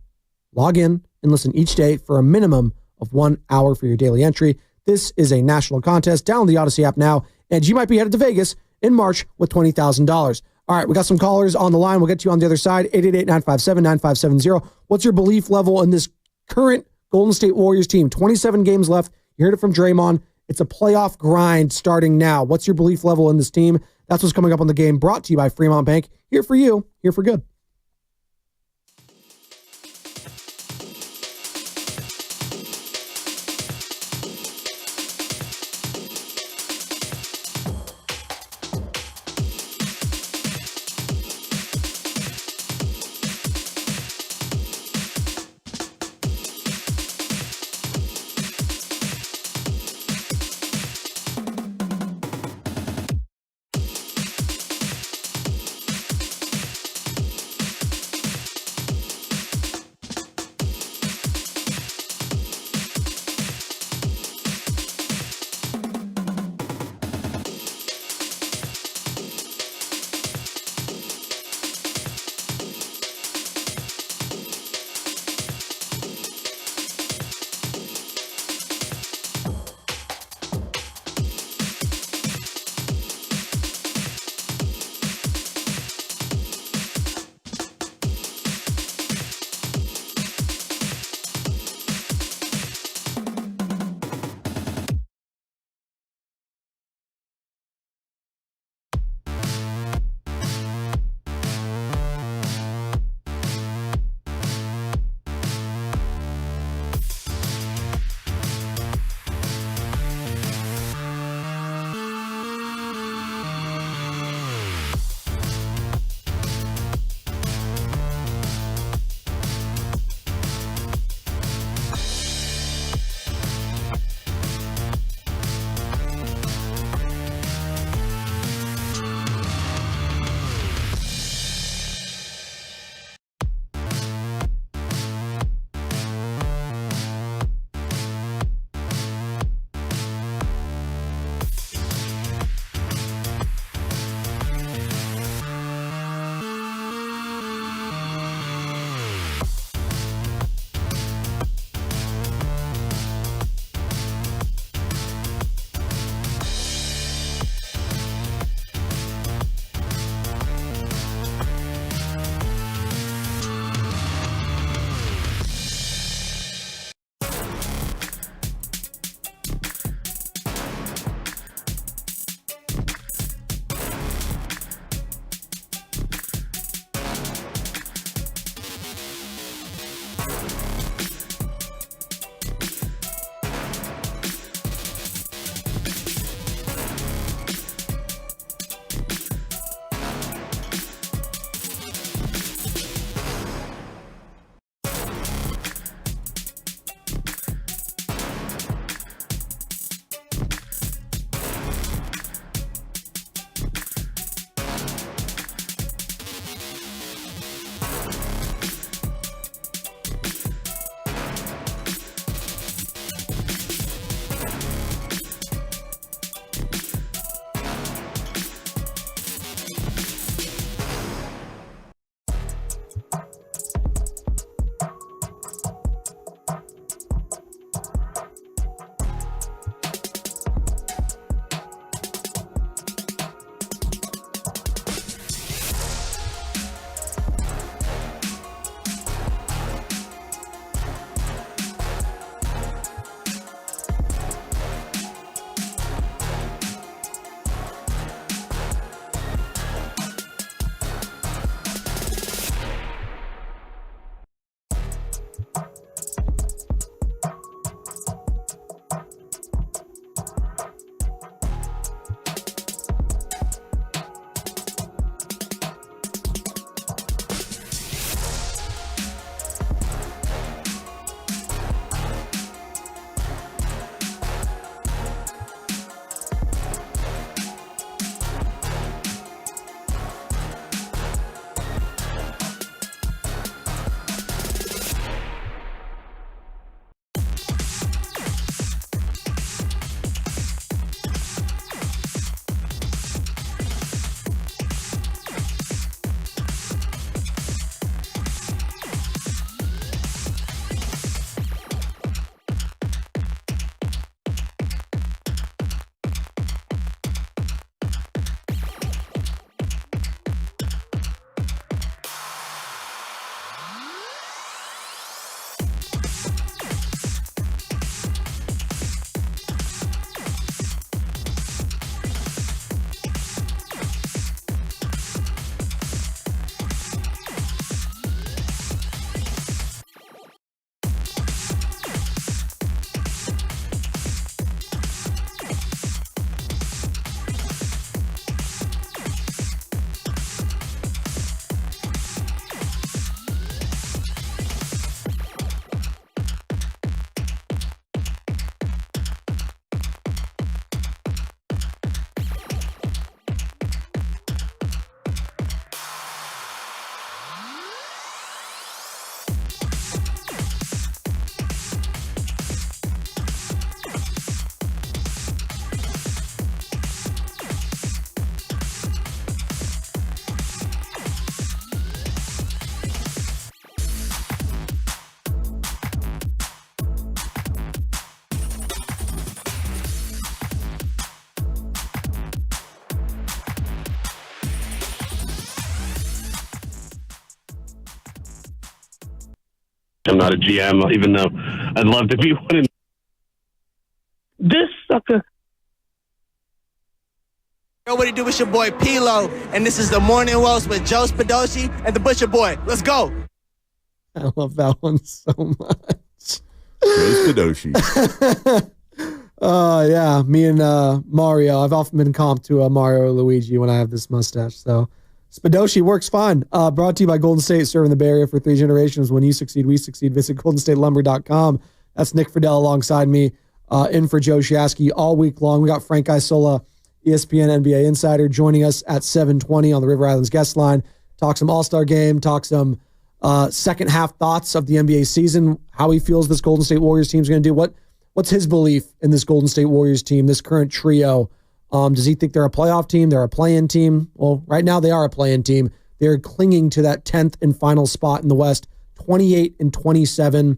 Log in and listen each day for a minimum of 1 hour for your daily entry. This is a national contest. Download the Odyssey app now, and you might be headed to Vegas in March with $20,000. All right, we got some callers on the line. We'll get to you on the other side. 888-957-9570. What's your belief level in this current Golden State Warriors team? 27 games left. You heard it from Draymond. It's a playoff grind starting now. What's your belief level in this team? That's what's coming up on the game, brought to you by Fremont Bank. Here for you, here for good. I'm not a GM, even though I'd love to be one. This sucker. Yo, what it do? It's your boy Pilo, and this is the Morning Roast with Joe Spadoshi and the Butcher Boy. Let's go. I love that one so much. Joe Spadoshi. Yeah, me and Mario. I've often been comped to Mario or Luigi when I have this mustache. So Spadoshi works fine. Brought to you by Golden State, serving the Bay Area for 3 generations. When you succeed, we succeed. Visit goldenstatelumber.com. That's Nick Fridell alongside me, in for Joe Shasky all week long. We got Frank Isola, ESPN NBA Insider, joining us at 7:20 on the River Islands guest line. Talk some All-Star game, talk some second half thoughts of the NBA season, how he feels this Golden State Warriors team is going to do. What's his belief in this Golden State Warriors team, this current trio? Does he think they're a playoff team? They're a play-in team? Well, right now they are a play-in team. They're clinging to that 10th and final spot in the West, 28-27.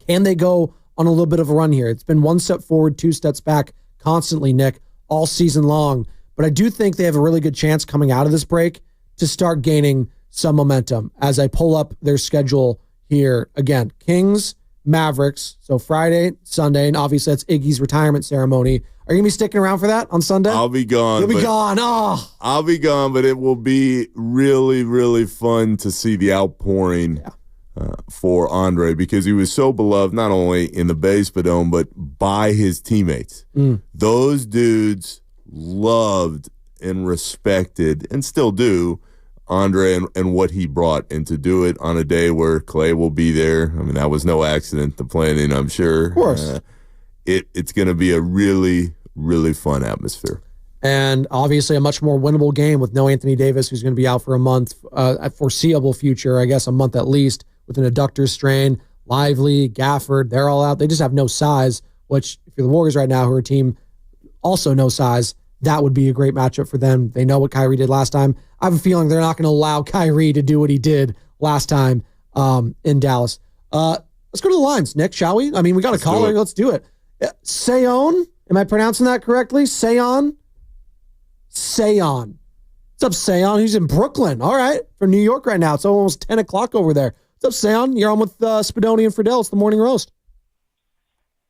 Can they go on a little bit of a run here? It's been 1 step forward, 2 steps back constantly, Nick, all season long. But I do think they have a really good chance coming out of this break to start gaining some momentum as I pull up their schedule here. Again, Kings, Mavericks, so Friday, Sunday, and obviously that's Iggy's retirement ceremony. Are you going to be sticking around for that on Sunday? I'll be gone. You'll be gone. Oh. I'll be gone, but it will be really, really fun to see the outpouring for Andre, because he was so beloved not only in the Bay Spadone, but by his teammates. Those dudes loved and respected, and still do, Andre and what he brought, and to do it on a day where Clay will be there. I mean, that was no accident, the planning, I'm sure. Of course. It's going to be a really, really fun atmosphere. And obviously a much more winnable game with no Anthony Davis, who's going to be out for a month, at foreseeable future, I guess a month at least, with an adductor strain. Lively, Gafford, they're all out. They just have no size, which if you're the Warriors right now, who are a team also no size, that would be a great matchup for them. They know what Kyrie did last time. I have a feeling they're not going to allow Kyrie to do what he did last time in Dallas. Let's go to the lines, Nick, shall we? I mean, we got a caller. Let's do it. Sayon, am I pronouncing that correctly? Sayon? Sayon. What's up, Sayon? He's in Brooklyn. All right. From New York right now. It's almost 10 o'clock over there. What's up, Sayon? You're on with Spadoni and Fridell. It's the Morning Roast.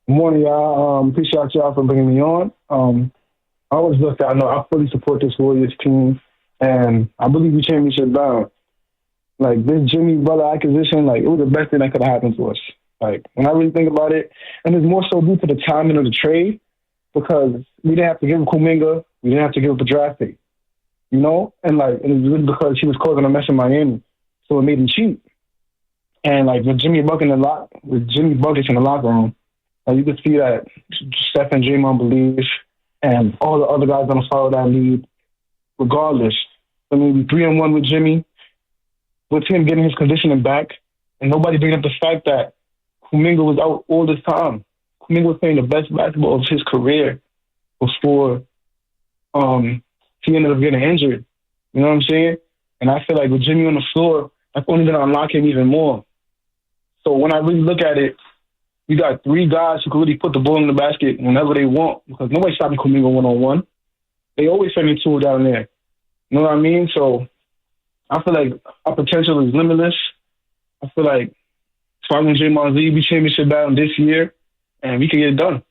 Good morning, y'all. Appreciate y'all for bringing me on. I always look at, I know I fully support this Warriors team, and I believe we championship bound. Like, this Jimmy Butler acquisition, like, it was the best thing that could have happened to us. Like, when I really think about it, and it's more so due to the timing of the trade, because we didn't have to give up Kuminga, we didn't have to give up a draft pick, you know? And, like, it was really because he was causing a mess in Miami, so it made him cheap. And, like, with Jimmy Buckets in the locker room, like, you could see that Steph and Draymond believe, and all the other guys going to follow that lead regardless. I mean, we 3-1 with Jimmy, with him getting his conditioning back, and nobody bringing up the fact that Kuminga was out all this time. Kuminga was playing the best basketball of his career before he ended up getting injured. You know what I'm saying? And I feel like with Jimmy on the floor, that's only going to unlock him even more. So when I really look at it, you got 3 guys who can really put the ball in the basket whenever they want, because nobody's stopping Kuminga one-on-one. They always send me 2 down there. You know what I mean? So I feel like our potential is limitless. I feel like following Draymond Green, we championship bound this year, and we can get it done.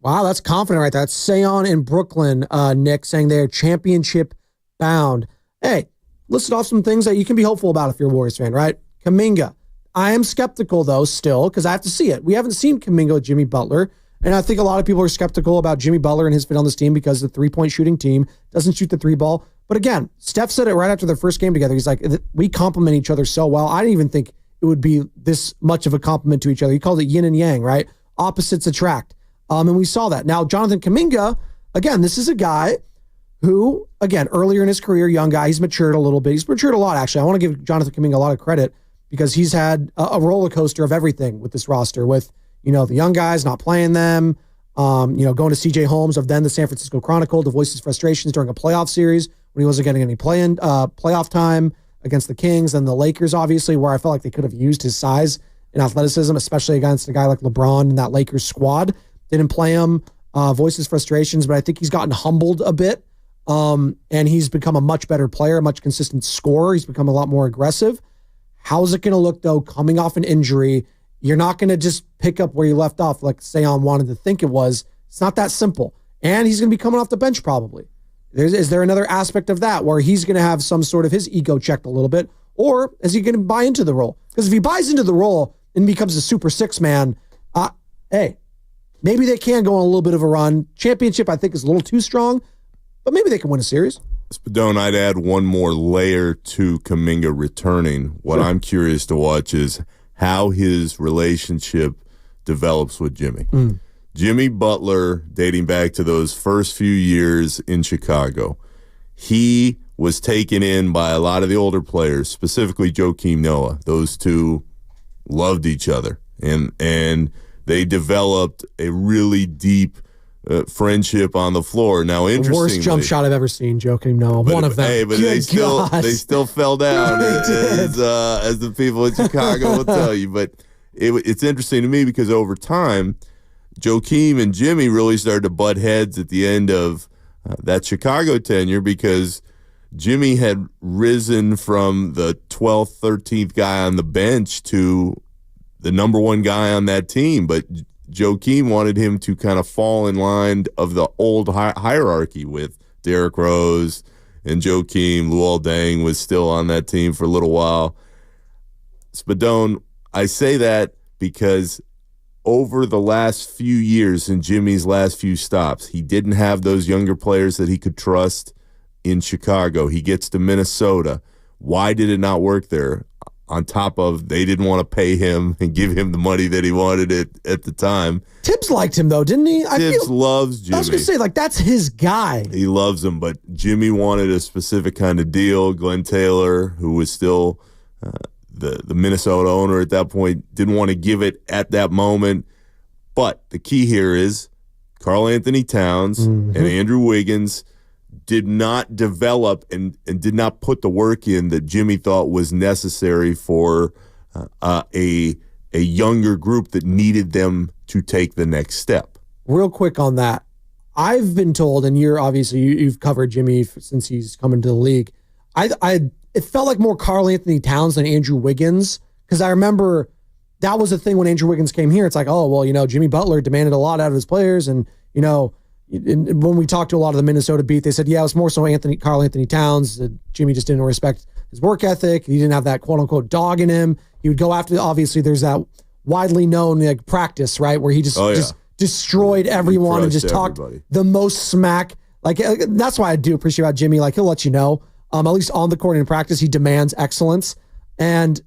Wow, that's confident right there. That's Sayon in Brooklyn, Nick, saying they're championship bound. Hey, listed off some things that you can be hopeful about if you're a Warriors fan, right? Kuminga. I am skeptical, though, still, because I have to see it. We haven't seen Kuminga with Jimmy Butler, and I think a lot of people are skeptical about Jimmy Butler and his fit on this team because the three-point shooting team doesn't shoot the 3 ball. But again, Steph said it right after their first game together. He's like, we complement each other so well. I didn't even think it would be this much of a compliment to each other. He called it yin and yang, right? Opposites attract. And we saw that. Now, Jonathan Kuminga, again, this is a guy who, again, earlier in his career, young guy, he's matured a little bit. He's matured a lot, actually. I want to give Jonathan Kuminga a lot of credit because he's had a roller coaster of everything with this roster, with, you know, the young guys not playing them, going to CJ Holmes of then the San Francisco Chronicle to voice his frustrations during a playoff series when he wasn't getting any playoff time against the Kings and the Lakers, obviously, where I felt like they could have used his size and athleticism, especially against a guy like LeBron and that Lakers squad. Didn't play him, voice his frustrations, but I think he's gotten humbled a bit, and he's become a much better player, a much consistent scorer. He's become a lot more aggressive. How's it going to look, though, coming off an injury? You're not going to just pick up where you left off like Seon wanted to think it was. It's not that simple. And he's going to be coming off the bench probably. Is there another aspect of that where he's going to have some sort of his ego checked a little bit? Or is he going to buy into the role? Because if he buys into the role and becomes a super six man, hey, maybe they can go on a little bit of a run. Championship, I think, is a little too strong, but maybe they can win a series. Spadone, I'd add one more layer to Kuminga returning. What I'm curious to watch is how his relationship develops with Jimmy. Jimmy Butler, dating back to those first few years in Chicago, he was taken in by a lot of the older players, specifically Joakim Noah. Those two loved each other, and they developed a really deep friendship on the floor. Now, interestingly, worst jump shot I've ever seen, Joakim Noah. One of them. Hey, but they still fell down, as the people in Chicago will tell you. But it's interesting to me because over time, Joakim and Jimmy really started to butt heads at the end of that Chicago tenure because Jimmy had risen from the 12th, 13th guy on the bench to the number one guy on that team. But Joakim wanted him to kind of fall in line of the old hierarchy with Derrick Rose and Joakim. Luol Deng was still on that team for a little while. Spadone, I say that because over the last few years in Jimmy's last few stops, he didn't have those younger players that he could trust in Chicago. He gets to Minnesota. Why did it not work there? On top of they didn't want to pay him and give him the money that he wanted at the time. Tibbs liked him, though, didn't he? Tibbs loves Jimmy. I was going to say, that's his guy. He loves him, but Jimmy wanted a specific kind of deal. Glenn Taylor, who was still the Minnesota owner at that point, didn't want to give it at that moment. But the key here is Karl Anthony Towns and Andrew Wiggins did not develop and did not put the work in that Jimmy thought was necessary for a younger group that needed them to take the next step. Real quick on that. I've been told, and you've covered Jimmy since he's come into the league. It felt like more Karl Anthony Towns than Andrew Wiggins, because I remember that was the thing when Andrew Wiggins came here. It's like, oh, well, Jimmy Butler demanded a lot out of his players, and when we talked to a lot of the Minnesota beat, they said, yeah, it was more so Karl Anthony Towns. Jimmy just didn't respect his work ethic. He didn't have that quote unquote dog in him. He would go after, obviously there's that widely known practice, right? Where he just destroyed everyone and just talked the most smack. That's why I do appreciate about Jimmy. He'll let you know, at least on the court in practice, he demands excellence. And,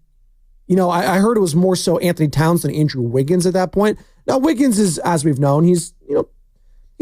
I heard it was more so Anthony Towns than Andrew Wiggins at that point. Now, Wiggins is, as we've known, he's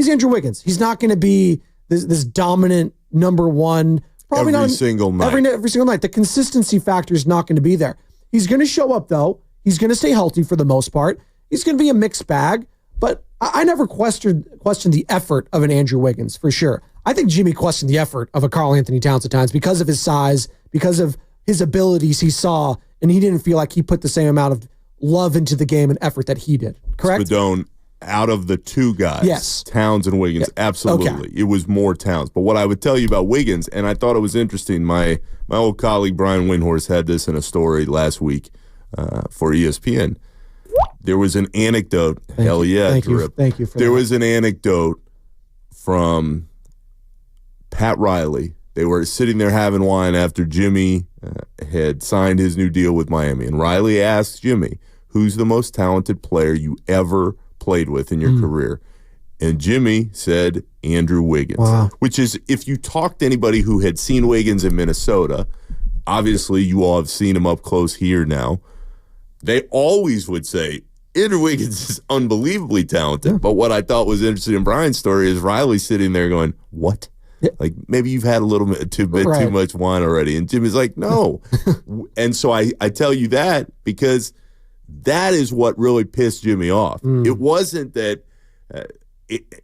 Andrew Wiggins. He's not going to be this dominant number one. Probably every single night. Every single night. The consistency factor is not going to be there. He's going to show up, though. He's going to stay healthy for the most part. He's going to be a mixed bag. But I never questioned the effort of an Andrew Wiggins, for sure. I think Jimmy questioned the effort of a Karl Anthony Towns at times because of his size, because of his abilities he saw, and he didn't feel like he put the same amount of love into the game and effort that he did. Correct? Spadone, out of the two guys, yes, Towns and Wiggins, absolutely. Okay. It was more Towns. But what I would tell you about Wiggins, and I thought it was interesting, my old colleague Brian Windhorst had this in a story last week for ESPN. There was an anecdote. Thank you for that. Was an anecdote from Pat Riley. They were sitting there having wine after Jimmy had signed his new deal with Miami. And Riley asked Jimmy, who's the most talented player you ever played with in your career? And Jimmy said Andrew Wiggins. Wow. Which is, if you talk to anybody who had seen Wiggins in Minnesota, obviously you all have seen him up close here now, they always would say, Andrew Wiggins is unbelievably talented. Yeah. But what I thought was interesting in Brian's story is Riley sitting there going, what? Yeah. Maybe you've had a little bit too much wine already. And Jimmy's like, no. And so I tell you that because that is what really pissed Jimmy off. It wasn't that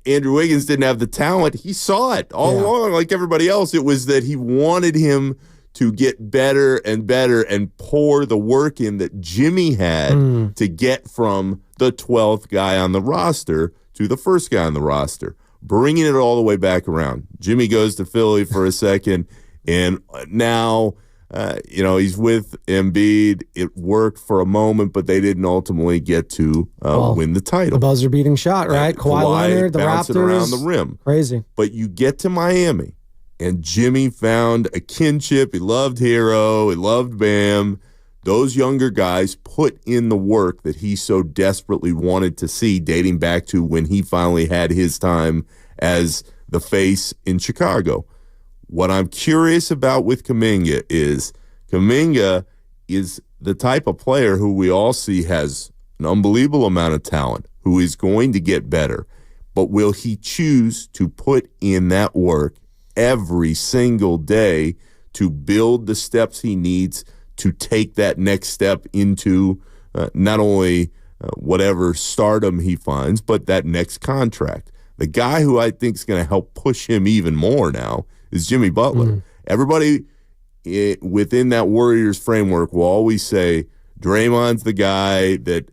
Andrew Wiggins didn't have the talent. He saw it all along like everybody else. It was that he wanted him to get better and better and pour the work in that Jimmy had to get from the 12th guy on the roster to the first guy on the roster, bringing it all the way back around. Jimmy goes to Philly for a second, and now he's with Embiid. It worked for a moment, but they didn't ultimately get to win the title. The buzzer-beating shot, right? Kawhi Leonard, the bouncing Raptors. around the rim. Crazy. But you get to Miami, and Jimmy found a kinship. He loved Hero. He loved Bam. Those younger guys put in the work that he so desperately wanted to see, dating back to when he finally had his time as the face in Chicago. What I'm curious about with Kuminga is the type of player who we all see has an unbelievable amount of talent, who is going to get better. But will he choose to put in that work every single day to build the steps he needs to take that next step into not only whatever stardom he finds, but that next contract? The guy who I think is going to help push him even more now is Jimmy Butler. Everybody within that Warriors framework will always say Draymond's the guy that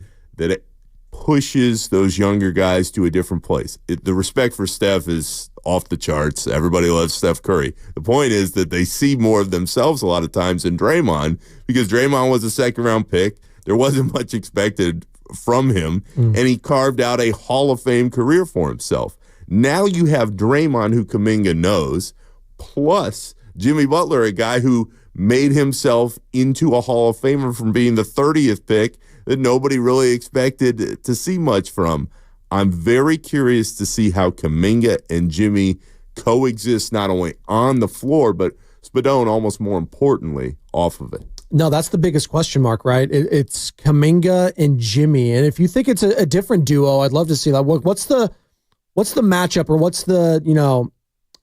pushes those younger guys to a different place. The respect for Steph is off the charts. Everybody loves Steph Curry. The point is that they see more of themselves a lot of times in Draymond, because Draymond was a second-round pick. There wasn't much expected from him, and he carved out a Hall of Fame career for himself. Now you have Draymond, who Kuminga knows, plus Jimmy Butler, a guy who made himself into a Hall of Famer from being the 30th pick that nobody really expected to see much from. I'm very curious to see how Kuminga and Jimmy coexist, not only on the floor, but Spadone, almost more importantly, off of it. No, that's the biggest question mark, right? It's Kuminga and Jimmy. And if you think it's a different duo, I'd love to see that. What's the matchup, or what's the,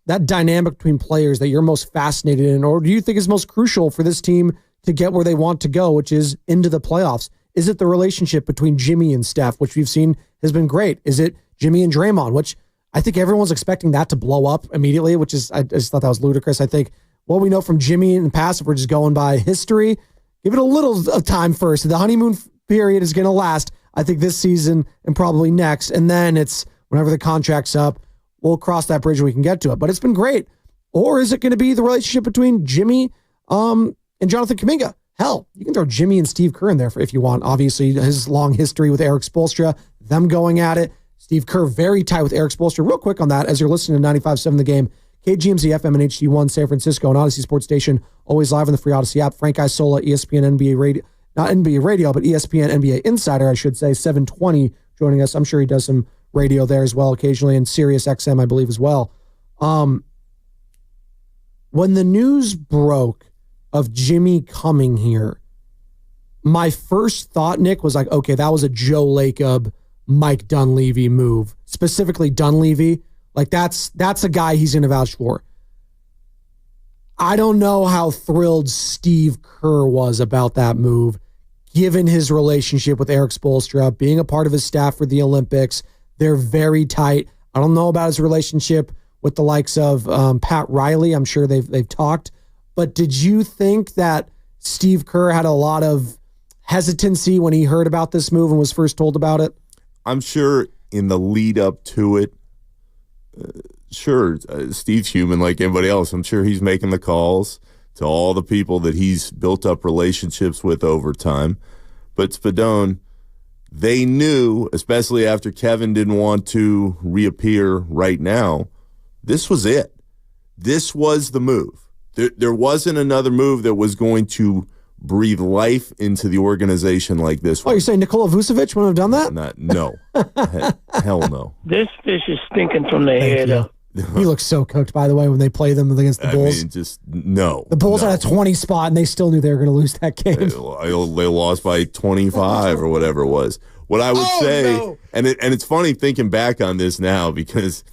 that dynamic between players that you're most fascinated in, or do you think is most crucial for this team to get where they want to go, which is into the playoffs? Is it the relationship between Jimmy and Steph, which we've seen has been great? Is it Jimmy and Draymond, which I think everyone's expecting that to blow up immediately, which is, I just thought that was ludicrous. I think what we know from Jimmy in the past, if we're just going by history, give it a little of time first. The honeymoon period is going to last, I think, this season and probably next. And then it's whenever the contract's up, we'll cross that bridge when we can get to it. But it's been great. Or is it going to be the relationship between Jimmy and Jonathan Kuminga? Hell, you can throw Jimmy and Steve Kerr in there if you want. Obviously, his long history with Eric Spoelstra, them going at it. Steve Kerr very tight with Eric Spoelstra. Real quick on that, as you're listening to 95.7 The Game, KGMZ FM and HD1 San Francisco and Odyssey Sports Station, always live on the free Odyssey app. Frank Isola, ESPN NBA radio, not NBA radio, but ESPN NBA Insider, I should say, 720 joining us. I'm sure he does some radio there as well occasionally, and Sirius XM, I believe, as well. When the news broke of Jimmy coming here, my first thought, Nick, was like, okay, that was a Joe Lacob, Mike Dunleavy move. Specifically Dunleavy. Like, that's a guy he's going to vouch for. I don't know how thrilled Steve Kerr was about that move, given his relationship with Eric Spoelstra, being a part of his staff for the Olympics. They're very tight. I don't know about his relationship with the likes of Pat Riley. I'm sure they've talked. But did you think that Steve Kerr had a lot of hesitancy when he heard about this move and was first told about it? I'm sure in the lead up to it, Steve's human like anybody else. I'm sure he's making the calls to all the people that he's built up relationships with over time. But Spadone, they knew, especially after Kevin didn't want to reappear right now, this was it. This was the move. There wasn't another move that was going to breathe life into the organization like this one. Oh, you're saying Nikola Vucevic wouldn't have done that? No. Hell no. This fish is stinking from the head up. He looks so cooked, by the way, when they play them against the Bulls. No. The Bulls had a 20 spot, and they still knew they were going to lose that game. They lost by 25 or whatever it was. What I would say, and it's funny thinking back on this now, because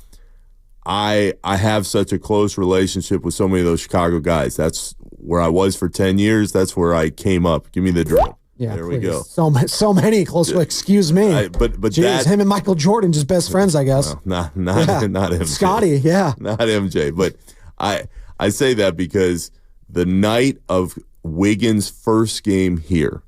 I have such a close relationship with so many of those Chicago guys. That's where I was for 10 years. That's where I came up. Give me the drill. Yeah, there please. we go. So many close. Excuse me. But Jeez, him and Michael Jordan just best friends, I guess. Well, not MJ. Scotty, yeah, not MJ. But I say that because the night of Wiggins' first game here,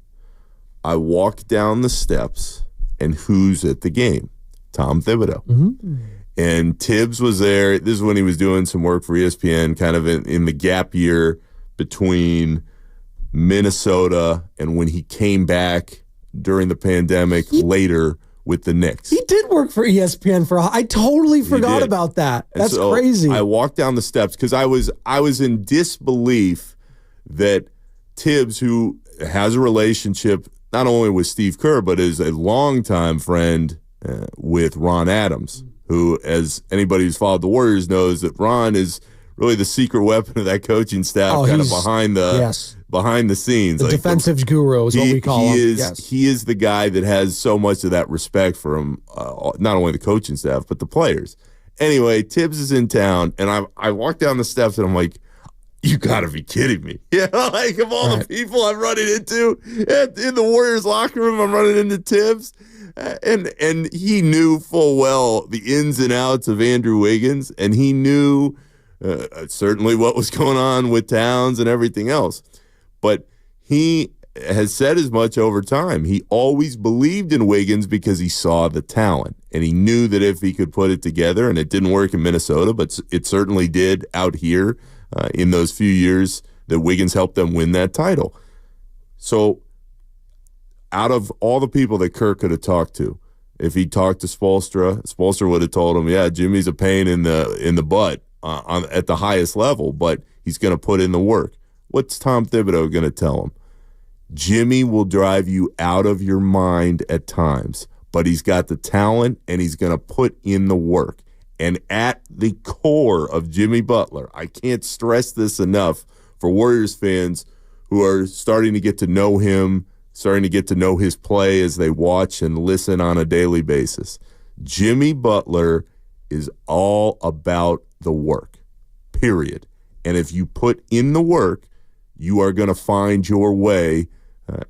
I walked down the steps, and who's at the game? Tom Thibodeau. Mm-hmm. And Tibbs was there. This is when he was doing some work for ESPN, kind of in the gap year between Minnesota, and when he came back during the pandemic later with the Knicks. He did work for ESPN I totally forgot about that. And That's so crazy. I walked down the steps because I was in disbelief that Tibbs, who has a relationship not only with Steve Kerr, but is a longtime friend with Ron Adams, who, as anybody who's followed the Warriors knows, that Ron is really the secret weapon of that coaching staff, kind of behind the scenes. The defensive guru is what we call him. He is the guy that has so much of that respect for him, not only the coaching staff, but the players. Anyway, Tibbs is in town, and I walk down the steps, and I'm like, you got to be kidding me. Yeah, like of all the people I'm running into in the Warriors locker room, I'm running into Tibbs. And he knew full well the ins and outs of Andrew Wiggins, and he knew certainly what was going on with Towns and everything else. But he has said as much over time. He always believed in Wiggins because he saw the talent, and he knew that if he could put it together, and it didn't work in Minnesota, but it certainly did out here in those few years that Wiggins helped them win that title. So out of all the people that Kirk could have talked to, if he talked to Spoelstra would have told him, yeah, Jimmy's a pain in the butt at the highest level, but he's going to put in the work. What's Tom Thibodeau going to tell him? Jimmy will drive you out of your mind at times, but he's got the talent and he's going to put in the work. And at the core of Jimmy Butler, I can't stress this enough for Warriors fans who are starting to get to know him, starting to get to know his play as they watch and listen on a daily basis. Jimmy Butler is all about the work, period. And if you put in the work, you are going to find your way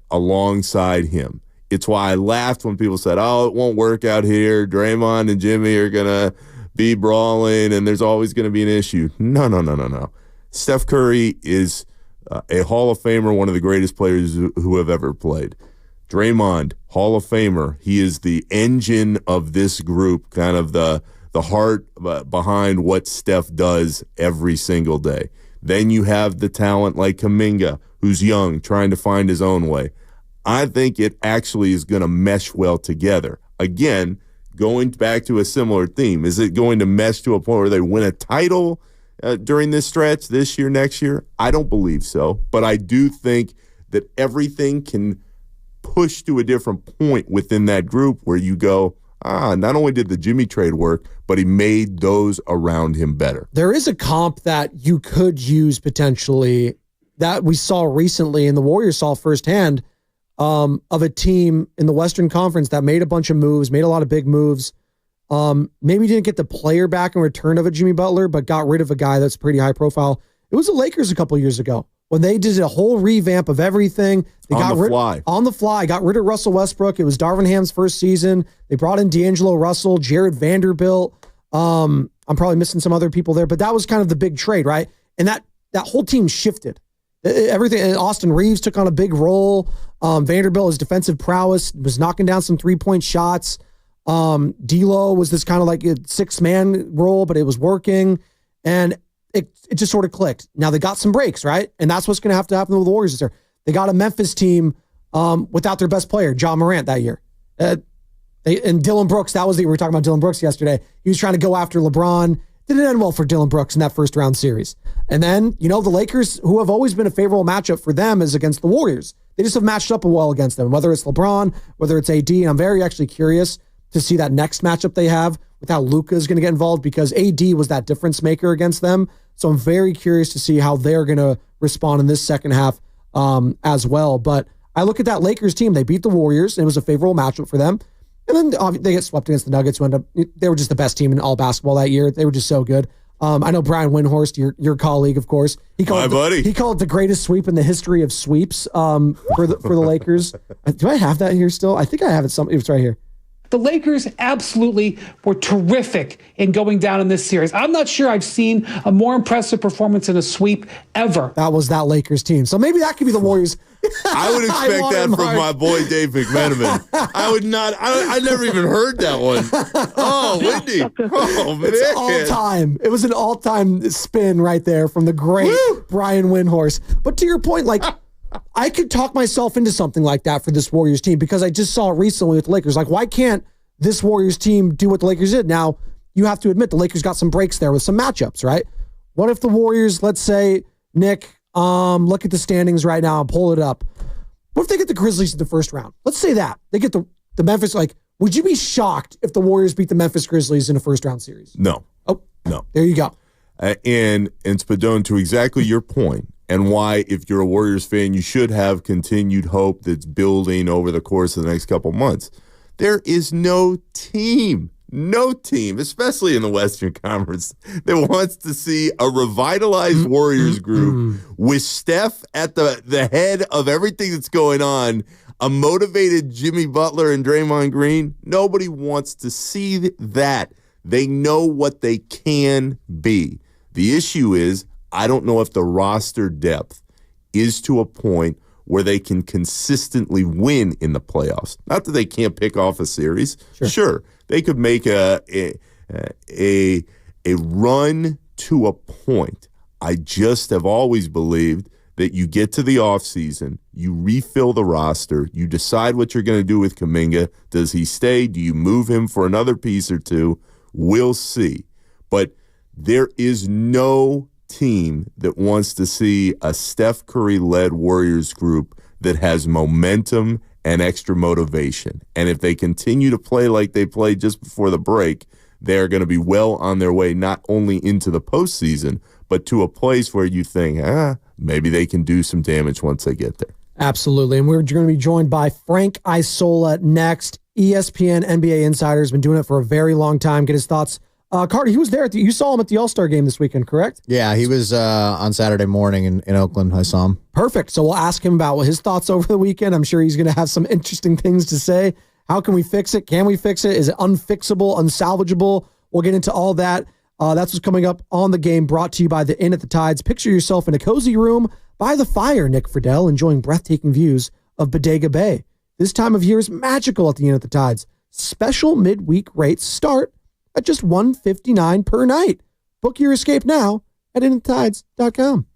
alongside him. It's why I laughed when people said, oh, it won't work out here. Draymond and Jimmy are going to be brawling, and there's always going to be an issue. No. Steph Curry is a Hall of Famer, one of the greatest players who have ever played. Draymond, Hall of Famer. He is the engine of this group, kind of the heart behind what Steph does every single day. Then you have the talent like Kuminga, who's young, trying to find his own way. I think it actually is going to mesh well together. Again, going back to a similar theme, is it going to mesh to a point where they win a title during this stretch this year, next year? I don't believe so, but I do think that everything can push to a different point within that group where you go, not only did the Jimmy trade work, but he made those around him better. There is a comp that you could use potentially that we saw recently, and the Warriors saw firsthand, of a team in the Western Conference that made a bunch of moves, made a lot of big moves. Maybe didn't get the player back in return of a Jimmy Butler, but got rid of a guy that's pretty high profile. It was the Lakers a couple years ago when they did a whole revamp of everything. They got on the fly, got rid of Russell Westbrook. It was Darvin Ham's first season. They brought in D'Angelo Russell, Jared Vanderbilt. I'm probably missing some other people there, but that was kind of the big trade, right? And that whole team shifted. Everything. And Austin Reeves took on a big role. Vanderbilt, his defensive prowess, was knocking down some 3-point shots. D'Lo was this kind of like a 6-man role, but it was working. And it just sort of clicked. Now they got some breaks, right? And that's what's going to happen with the Warriors this year. They got a Memphis team without their best player, Ja Morant, that year. And Dylan Brooks, we were talking about Dylan Brooks yesterday. He was trying to go after LeBron. Didn't end well for Dylan Brooks in that first round series. And then, the Lakers, who have always been a favorable matchup for them, is against the Warriors. They just have matched up well against them, whether it's LeBron, whether it's AD. And I'm very actually curious to see that next matchup they have with how Luka is going to get involved, because AD was that difference maker against them. So I'm very curious to see how they're going to respond in this second half as well. But I look at that Lakers team. They beat the Warriors, and it was a favorable matchup for them. And then they get swept against the Nuggets, who they were just the best team in all basketball that year. They were just so good. I know Brian Windhorst, your colleague, of course. He called it the greatest sweep in the history of sweeps for the Lakers. Do I have that here still? I think I have it. It's right here. The Lakers absolutely were terrific in going down in this series. I'm not sure I've seen a more impressive performance in a sweep ever. That was that Lakers team. So maybe that could be the Warriors. I would expect that from my boy Dave McMenamin. I would not. I never even heard that one. Oh, Wendy. Oh, man. It's all time. It was an all-time spin right there from the great Brian Windhorst. But to your point, I could talk myself into something like that for this Warriors team because I just saw it recently with the Lakers. Like, why can't this Warriors team do what the Lakers did? Now, you have to admit the Lakers got some breaks there with some matchups, right? What if the Warriors, let's say, Nick, look at the standings right now and pull it up. What if they get the Grizzlies in the first round? Let's say that. They get the Memphis, like, would you be shocked if the Warriors beat the Memphis Grizzlies in a first-round series? No. Oh, no. There you go. And Spadone, to exactly your point, and why, if you're a Warriors fan, you should have continued hope that's building over the course of the next couple months. There is no team, especially in the Western Conference, that wants to see a revitalized Warriors group with Steph at the head of everything that's going on, a motivated Jimmy Butler and Draymond Green. Nobody wants to see that. They know what they can be. The issue is, I don't know if the roster depth is to a point where they can consistently win in the playoffs. Not that they can't pick off a series. Sure. They could make a run to a point. I just have always believed that you get to the offseason, you refill the roster, you decide what you're going to do with Kuminga. Does he stay? Do you move him for another piece or two? We'll see. But there is no team that wants to see a Steph Curry-led Warriors group that has momentum and extra motivation. And if they continue to play like they played just before the break, they're going to be well on their way not only into the postseason, but to a place where you think, maybe they can do some damage once they get there. Absolutely. And we're going to be joined by Frank Isola next. ESPN NBA insider, has been doing it for a very long time. Get his thoughts. Carter, he was there. You saw him at the All-Star game this weekend, correct? Yeah, he was on Saturday morning in Oakland. I saw him. Perfect. So we'll ask him about his thoughts over the weekend. I'm sure he's going to have some interesting things to say. How can we fix it? Can we fix it? Is it unfixable, unsalvageable? We'll get into all that. That's what's coming up on The Game, brought to you by the Inn at the Tides. Picture yourself in a cozy room by the fire, Nick Fridell, enjoying breathtaking views of Bodega Bay. This time of year is magical at the Inn at the Tides. Special midweek rates start at just $159 per night. Book your escape now at innatthetides.com.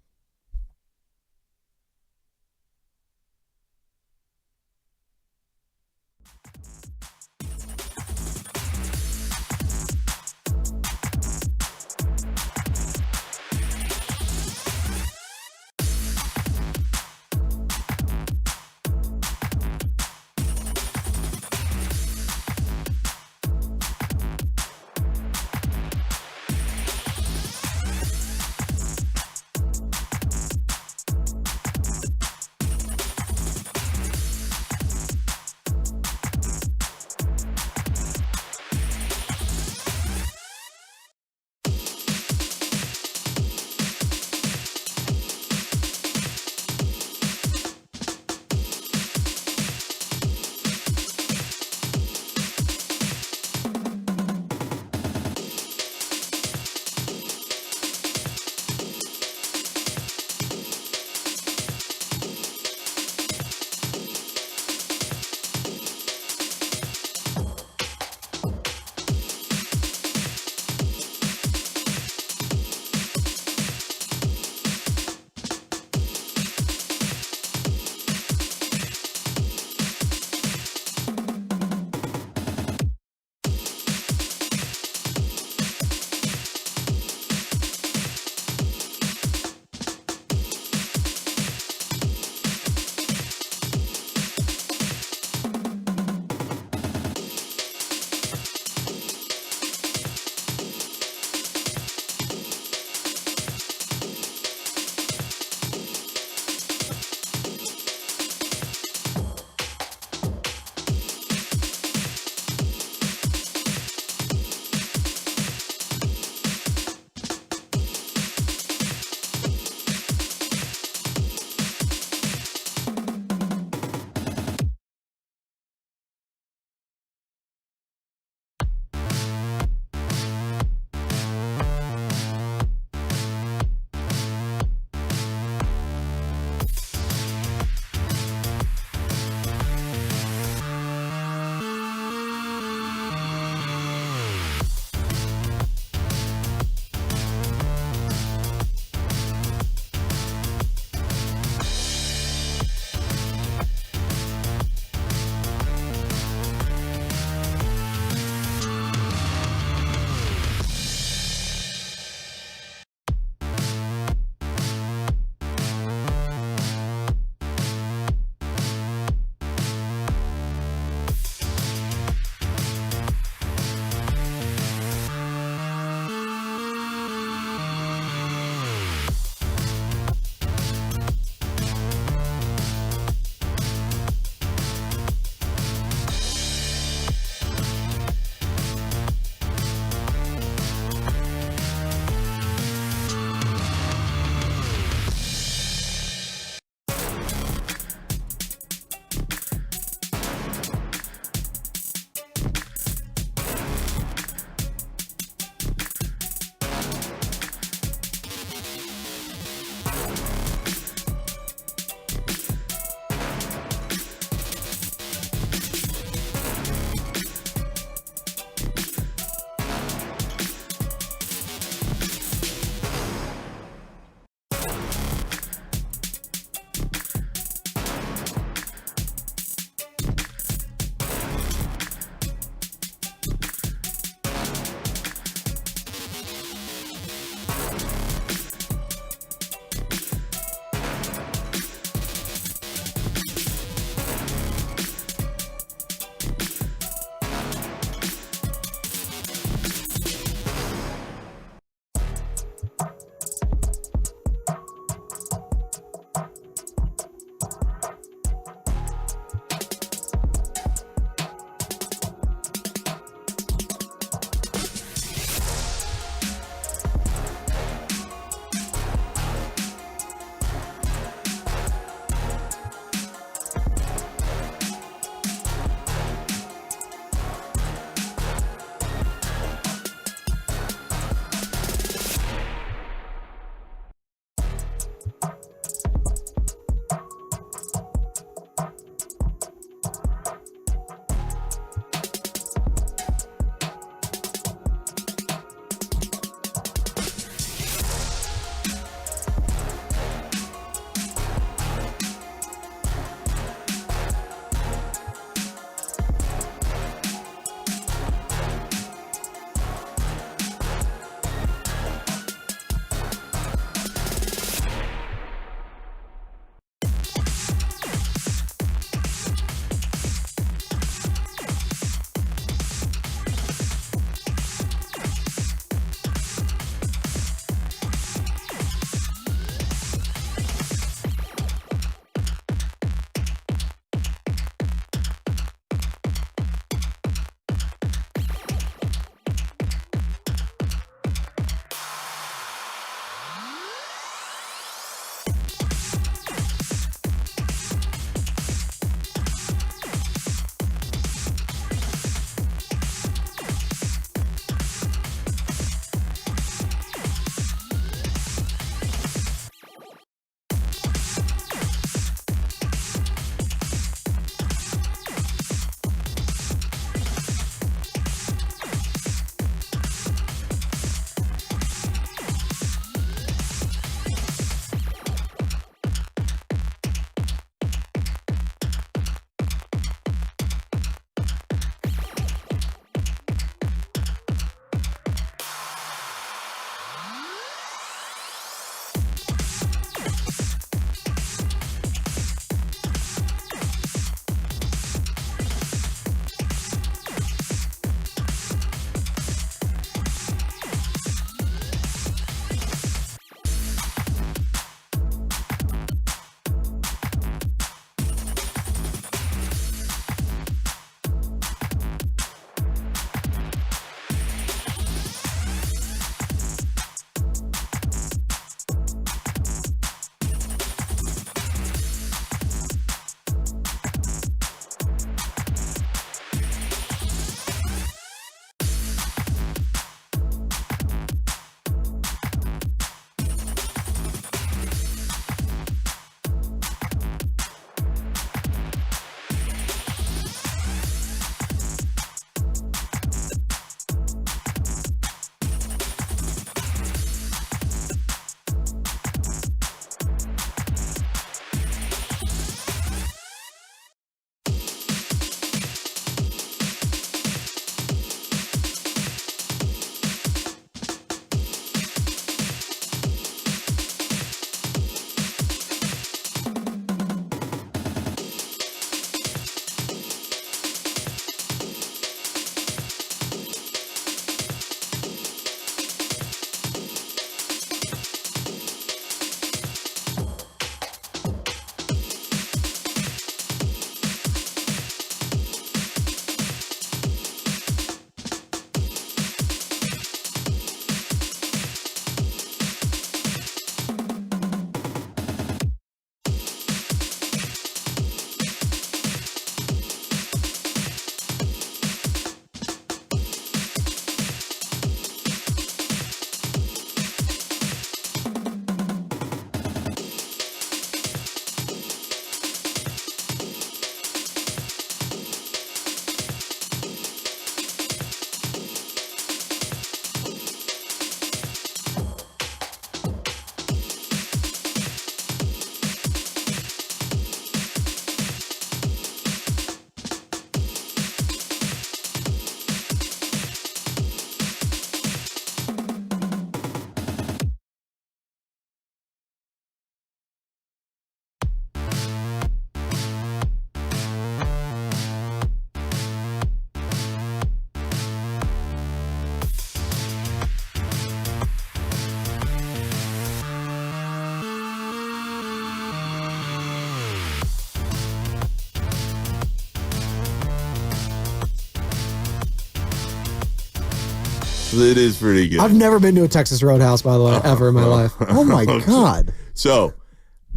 It is pretty good. I've never been to a Texas Roadhouse, by the way, ever in my life. Oh, my God. So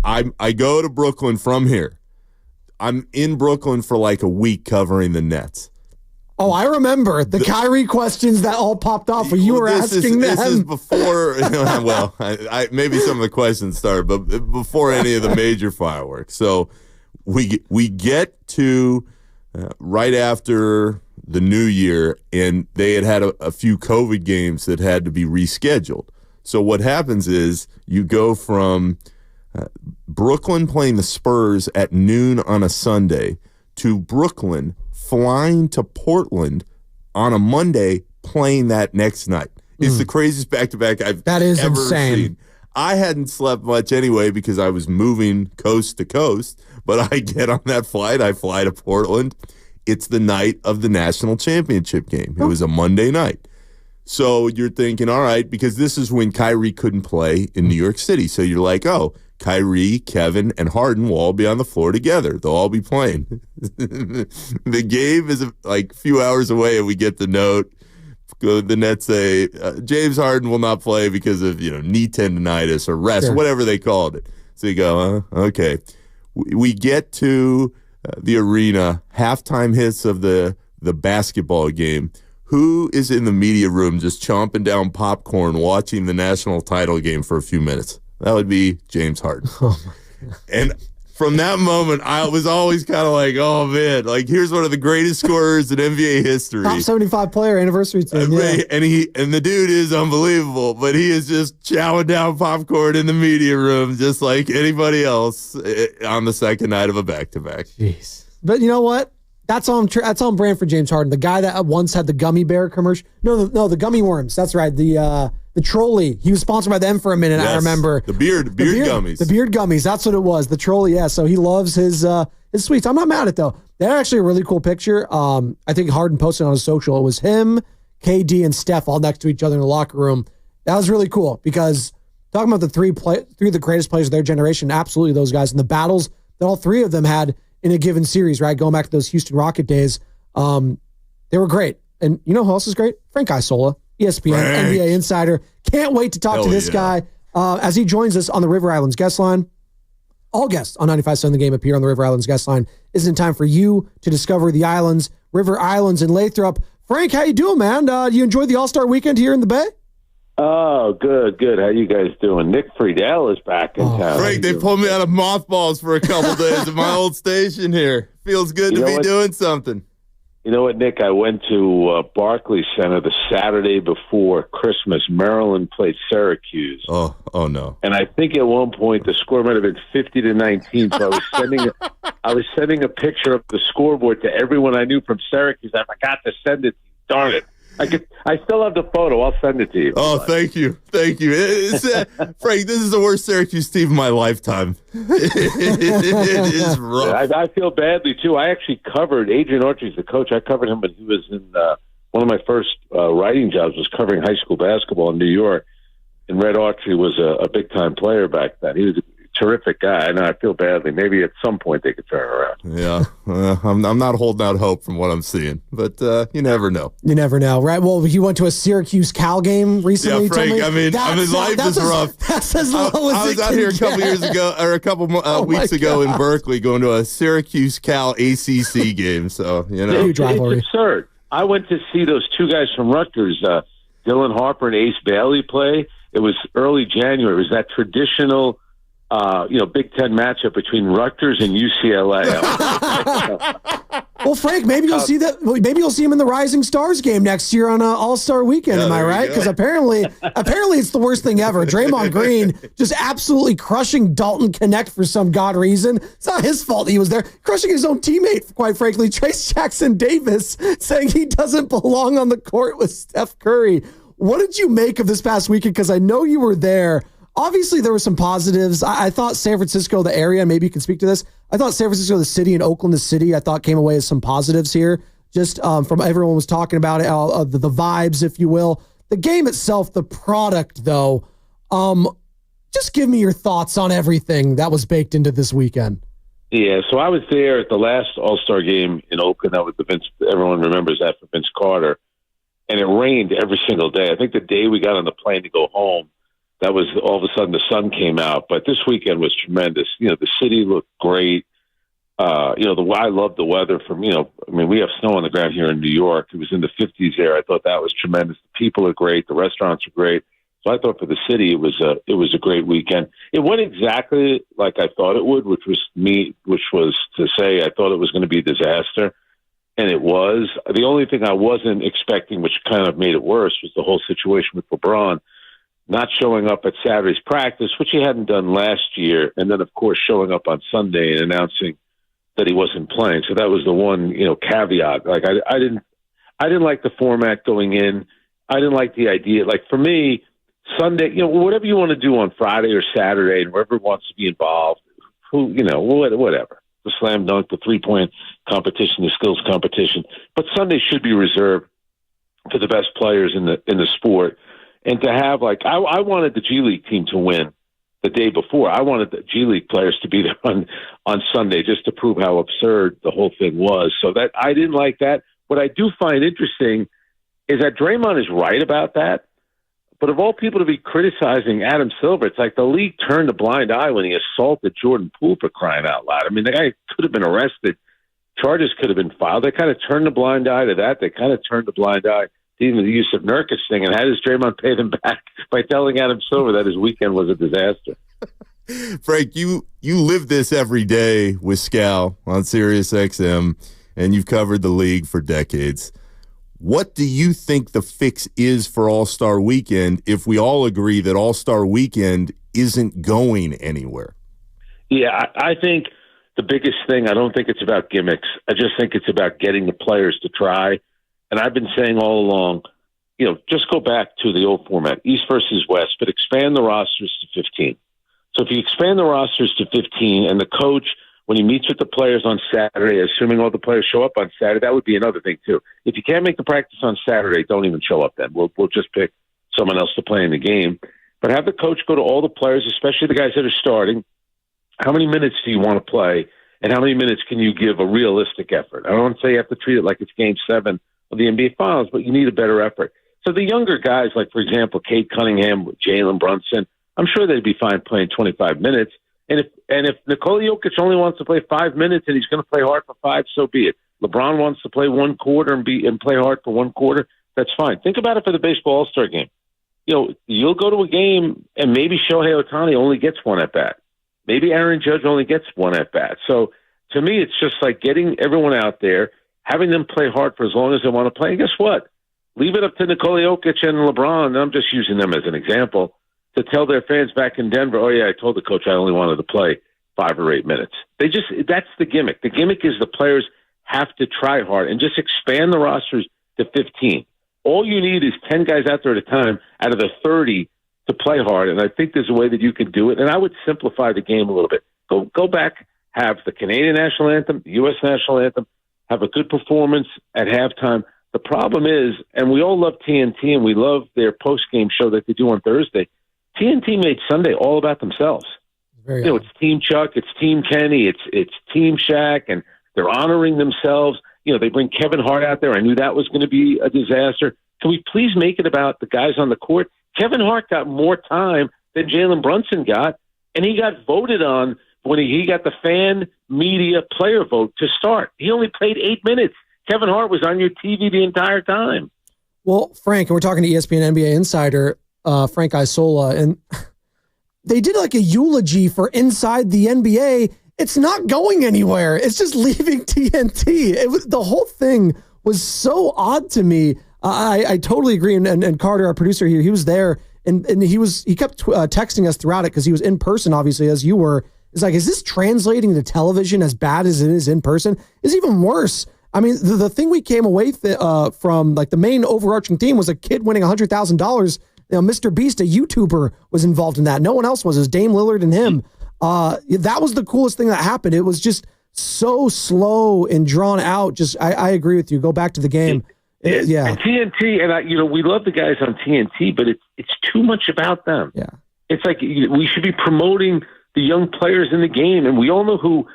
I go to Brooklyn from here. I'm in Brooklyn for like a week covering the Nets. Oh, I remember the Kyrie questions that all popped off when you were asking them. This is before, well, maybe some of the questions started, but before any of the major fireworks. So we get to right after the new year, and they had a few COVID games that had to be rescheduled. So what happens is you go from Brooklyn playing the Spurs at noon on a Sunday to Brooklyn flying to Portland on a Monday, playing that next night. It's the craziest back-to-back I've ever insane. seen. I hadn't slept much anyway because I was moving coast to coast, but I get on that flight. I fly to Portland. It's the night of the national championship game. It was a Monday night. So you're thinking, all right, because this is when Kyrie couldn't play in New York City. So you're like, oh, Kyrie, Kevin, and Harden will all be on the floor together. They'll all be playing. The game is like a few hours away, and we get the note. The Nets say James Harden will not play because of knee tendonitis or rest, whatever they called it. So you go, okay. We get to the arena, halftime hits of the basketball game. Who is in the media room just chomping down popcorn watching the national title game for a few minutes? That would be James Harden. Oh my God. And from that moment, I was always kind of like, oh, man, like here's one of the greatest scorers in NBA history. Top 75 player anniversary team. Yeah. And the dude is unbelievable, but he is just chowing down popcorn in the media room just like anybody else on the second night of a back-to-back. Jeez. But you know what? That's on brand for James Harden. The guy that once had the gummy bear commercial. No, the gummy worms. That's right. The trolley. He was sponsored by them for a minute. Yes, I remember the beard gummies. The beard gummies. That's what it was. The trolley. Yeah. So he loves his sweets. I'm not mad at it though. They had actually a really cool picture. I think Harden posted on his social. It was him, KD, and Steph all next to each other in the locker room. That was really cool because talking about the three of the greatest players of their generation. Absolutely, those guys and the battles that all three of them had in a given series. Right, going back to those Houston Rocket days. They were great. And you know who else is great? Frank Isola. ESPN, NBA insider. Can't wait to talk to this guy as he joins us on the River Islands guest line. All guests on 95.7 The Game appear on the River Islands guest line. Isn't it time for you to discover the islands, River Islands in Lathrop? Frank, how you doing, man? You enjoyed the All-Star weekend here in the Bay? Oh, good. How you guys doing? Nick Fridell is back in town. Frank, they pulled me out of mothballs for a couple days at my old station here. Feels good to be doing something. You know what, Nick? I went to Barclays Center the Saturday before Christmas. Maryland played Syracuse. Oh no! And I think at one point the score might have been 50-19. So I was sending a picture of the scoreboard to everyone I knew from Syracuse. I forgot to send it. Darn it! I still have the photo. I'll send it to you. Oh, thank you. Frank, this is the worst Syracuse team of my lifetime. It is rough. I feel badly, too. I actually covered Adrian Autry's the coach. I covered him when he was in one of my first writing jobs was covering high school basketball in New York. And Red Autry was a big-time player back then. He was a terrific guy, and I feel badly. Maybe at some point they could turn around. Yeah, I'm not holding out hope from what I'm seeing, but you never know. You never know, right? Well, he went to a Syracuse-Cal game recently. Yeah, Frank. I mean, life is rough. That's as low as I was out here a couple years ago, or a couple weeks ago in Berkeley, going to a Syracuse-Cal ACC game. So huge rivalry. It's absurd. I went to see those two guys from Rutgers, Dylan Harper and Ace Bailey, play. It was early January. It was that traditional. Big Ten matchup between Rutgers and UCLA. Well, Frank, maybe you'll see that. Maybe you'll see him in the Rising Stars game next year on All-Star Weekend. Am I right? Because apparently it's the worst thing ever. Draymond Green just absolutely crushing Dalton Connect for some god reason. It's not his fault he was there. Crushing his own teammate, quite frankly. Trace Jackson Davis saying he doesn't belong on the court with Steph Curry. What did you make of this past weekend? Because I know you were there. Obviously, there were some positives. I thought San Francisco, the area, maybe you can speak to this. I thought San Francisco, the city, and Oakland, the city, I thought came away as some positives here. Just from everyone was talking about it, the vibes, if you will. The game itself, the product, though, just give me your thoughts on everything that was baked into this weekend. Yeah, so I was there at the last All-Star game in Oakland. That was everyone remembers that for Vince Carter. and it rained every single day. I think the day we got on the plane to go home, that was all of a sudden the sun came out. But this weekend was tremendous. The city looked great. I love the weather we have snow on the ground here in New York. It was in the 50s there. I thought that was tremendous. The people are great. The restaurants are great. So I thought for the city, it was a great weekend. It went exactly like I thought it would, which was to say I thought it was going to be a disaster. And it was. The only thing I wasn't expecting, which kind of made it worse, was the whole situation with LeBron not showing up at Saturday's practice, which he hadn't done last year. And then, of course, showing up on Sunday and announcing that he wasn't playing. So that was the one, caveat. Like I didn't like the format going in. I didn't like the idea. Like for me, Sunday, whatever you want to do on Friday or Saturday, and whoever wants to be involved, whatever. The slam dunk, the 3-point competition, the skills competition. But Sunday should be reserved for the best players in the sport. And to have I wanted the G League team to win the day before. I wanted the G League players to be there on Sunday just to prove how absurd the whole thing was. So that I didn't like that. What I do find interesting is that Draymond is right about that. But of all people to be criticizing Adam Silver, it's like the league turned a blind eye when he assaulted Jordan Poole, for crying out loud. I mean, the guy could have been arrested. Charges could have been filed. They kind of turned a blind eye to that. They kind of turned a blind eye to even the use of Nurkic thing. And how does Draymond pay them back? By telling Adam Silver that his weekend was a disaster. Frank, you live this every day with Scal on Sirius XM, and you've covered the league for decades. What do you think the fix is for All-Star Weekend if we all agree that All-Star Weekend isn't going anywhere? Yeah, I think the biggest thing, I don't think it's about gimmicks. I just think it's about getting the players to try. And I've been saying all along, just go back to the old format, East versus West, but expand the rosters to 15. So if you expand the rosters to 15 and the coach, when he meets with the players on Saturday, assuming all the players show up on Saturday, that would be another thing too. If you can't make the practice on Saturday, don't even show up then. We'll just pick someone else to play in the game. But have the coach go to all the players, especially the guys that are starting. How many minutes do you want to play, and how many minutes can you give a realistic effort? I don't want to say you have to treat it like it's Game 7 of the NBA Finals, but you need a better effort. So the younger guys, like, for example, Cade Cunningham, Jalen Brunson, I'm sure they'd be fine playing 25 minutes. And if Nikola Jokic only wants to play 5 minutes and he's going to play hard for 5, so be it. LeBron wants to play 1 quarter and play hard for 1 quarter, that's fine. Think about it for the baseball All-Star game. You'll go to a game and maybe Shohei Ohtani only gets 1 at bat. Maybe Aaron Judge only gets 1 at bat. So to me, it's just like getting everyone out there, having them play hard for as long as they want to play. And guess what? Leave it up to Nikola Jokic and LeBron, and I'm just using them as an example, to tell their fans back in Denver, oh, yeah, I told the coach I only wanted to play 5 or 8 minutes. That's the gimmick. The gimmick is the players have to try hard and just expand the rosters to 15. All you need is 10 guys out there at a time out of the 30 to play hard, and I think there's a way that you can do it. And I would simplify the game a little bit. Go back, have the Canadian national anthem, the U.S. national anthem, have a good performance at halftime. The problem is, and we all love TNT, and we love their post-game show that they do on Thursday, TNT made Sunday all about themselves. It's Team Chuck, it's Team Kenny, it's Team Shaq, and they're honoring themselves. They bring Kevin Hart out there. I knew that was going to be a disaster. Can we please make it about the guys on the court? Kevin Hart got more time than Jalen Brunson got, and he got voted on when he got the fan media player vote to start. He only played 8 minutes. Kevin Hart was on your TV the entire time. Well, Frank, and we're talking to ESPN NBA insider Frank Isola, and they did like a eulogy for Inside the NBA. It's not going anywhere. It's just leaving TNT. The whole thing was so odd to me. I totally agree. And Carter, our producer here, he was there, and he kept texting us throughout it because he was in person, obviously, as you were. It's like, is this translating to television as bad as it is in person? It's even worse. I mean, the thing we came away from, like the main overarching theme was a kid winning $100,000. Mr. Beast, a YouTuber, was involved in that. No one else was. It was Dame Lillard and him. That was the coolest thing that happened. It was just so slow and drawn out. Just, I agree with you. Go back to the game. Yeah. And TNT, and we love the guys on TNT, but it's too much about them. Yeah. It's like we should be promoting the young players in the game, and we all know who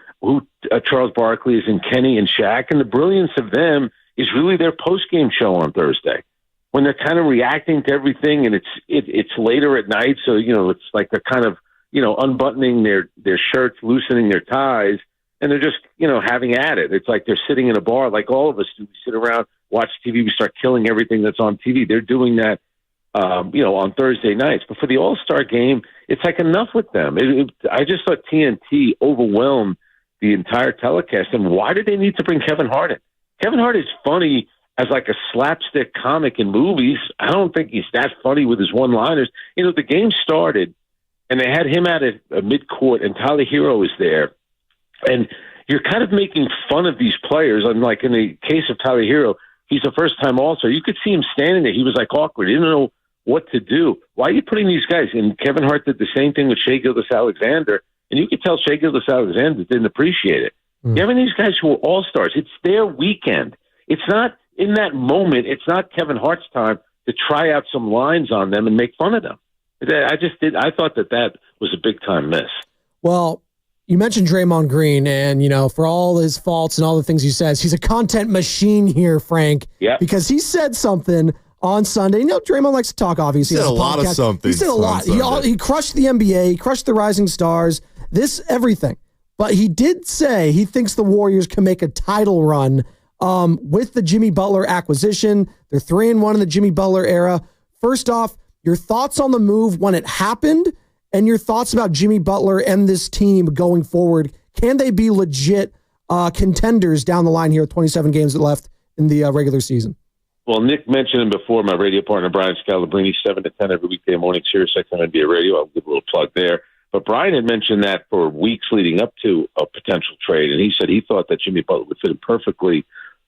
Charles Barkley is and Kenny and Shaq, and the brilliance of them is really their post-game show on Thursday. when they're kind of reacting to everything, and it's later at night, so it's like they're kind of unbuttoning their shirts, loosening their ties, and they're just having at it. It's like they're sitting in a bar, like all of us do. We sit around, watch TV, we start killing everything that's on TV. They're doing that, on Thursday nights. But for the All-Star game, it's like enough with them. I just thought TNT overwhelmed the entire telecast. And why did they need to bring Kevin Hart in? Kevin Hart is funny as like a slapstick comic in movies. I don't think he's that funny with his one-liners. The game started, and they had him at a mid-court, and Tyler Hero is there. And you're kind of making fun of these players. Unlike in the case of Tyler Hero, he's a first-time All-Star. You could see him standing there. He was like awkward. He didn't know what to do. Why are you putting these guys? And Kevin Hart did the same thing with Shai Gilgeous-Alexander, and you could tell Shai Gilgeous-Alexander didn't appreciate it. You're having these guys who are All-Stars. It's their weekend. It's not in that moment. It's not Kevin Hart's time to try out some lines on them and make fun of them. I thought that was a big-time miss. Well, you mentioned Draymond Green, and, for all his faults and all the things he says, he's a content machine here, Frank. Yeah. Because he said something on Sunday. Draymond likes to talk, obviously. He said a lot of something. He said a lot. He crushed the NBA. He crushed the Rising Stars. Everything. But he did say he thinks the Warriors can make a title run with the Jimmy Butler acquisition. They're 3-1 in the Jimmy Butler era. First off, your thoughts on the move when it happened, and your thoughts about Jimmy Butler and this team going forward. Can they be legit contenders down the line here with 27 games left in the regular season? Well, Nick mentioned him before, my radio partner, Brian Scalabrine, 7 to 10 every weekday morning, Sirius XM NBA Radio. I'll give a little plug there. But Brian had mentioned that for weeks leading up to a potential trade, and he said he thought that Jimmy Butler would fit in perfectly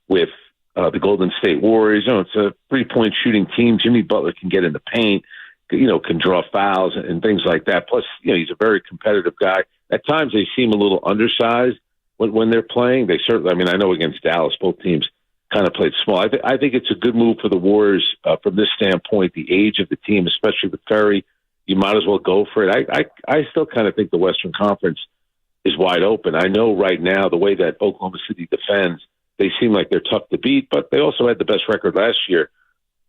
with the Golden State Warriors. It's a three-point shooting team. Jimmy Butler can get in the paint, can draw fouls and things like that. Plus, he's a very competitive guy. At times, they seem a little undersized when they're playing. They certainly, I know against Dallas, both teams kind of played small. I think it's a good move for the Warriors from this standpoint, the age of the team, especially with Curry. You might as well go for it. I still kind of think the Western Conference is wide open. I know right now the way that Oklahoma City defends, they seem like they're tough to beat, but they also had the best record last year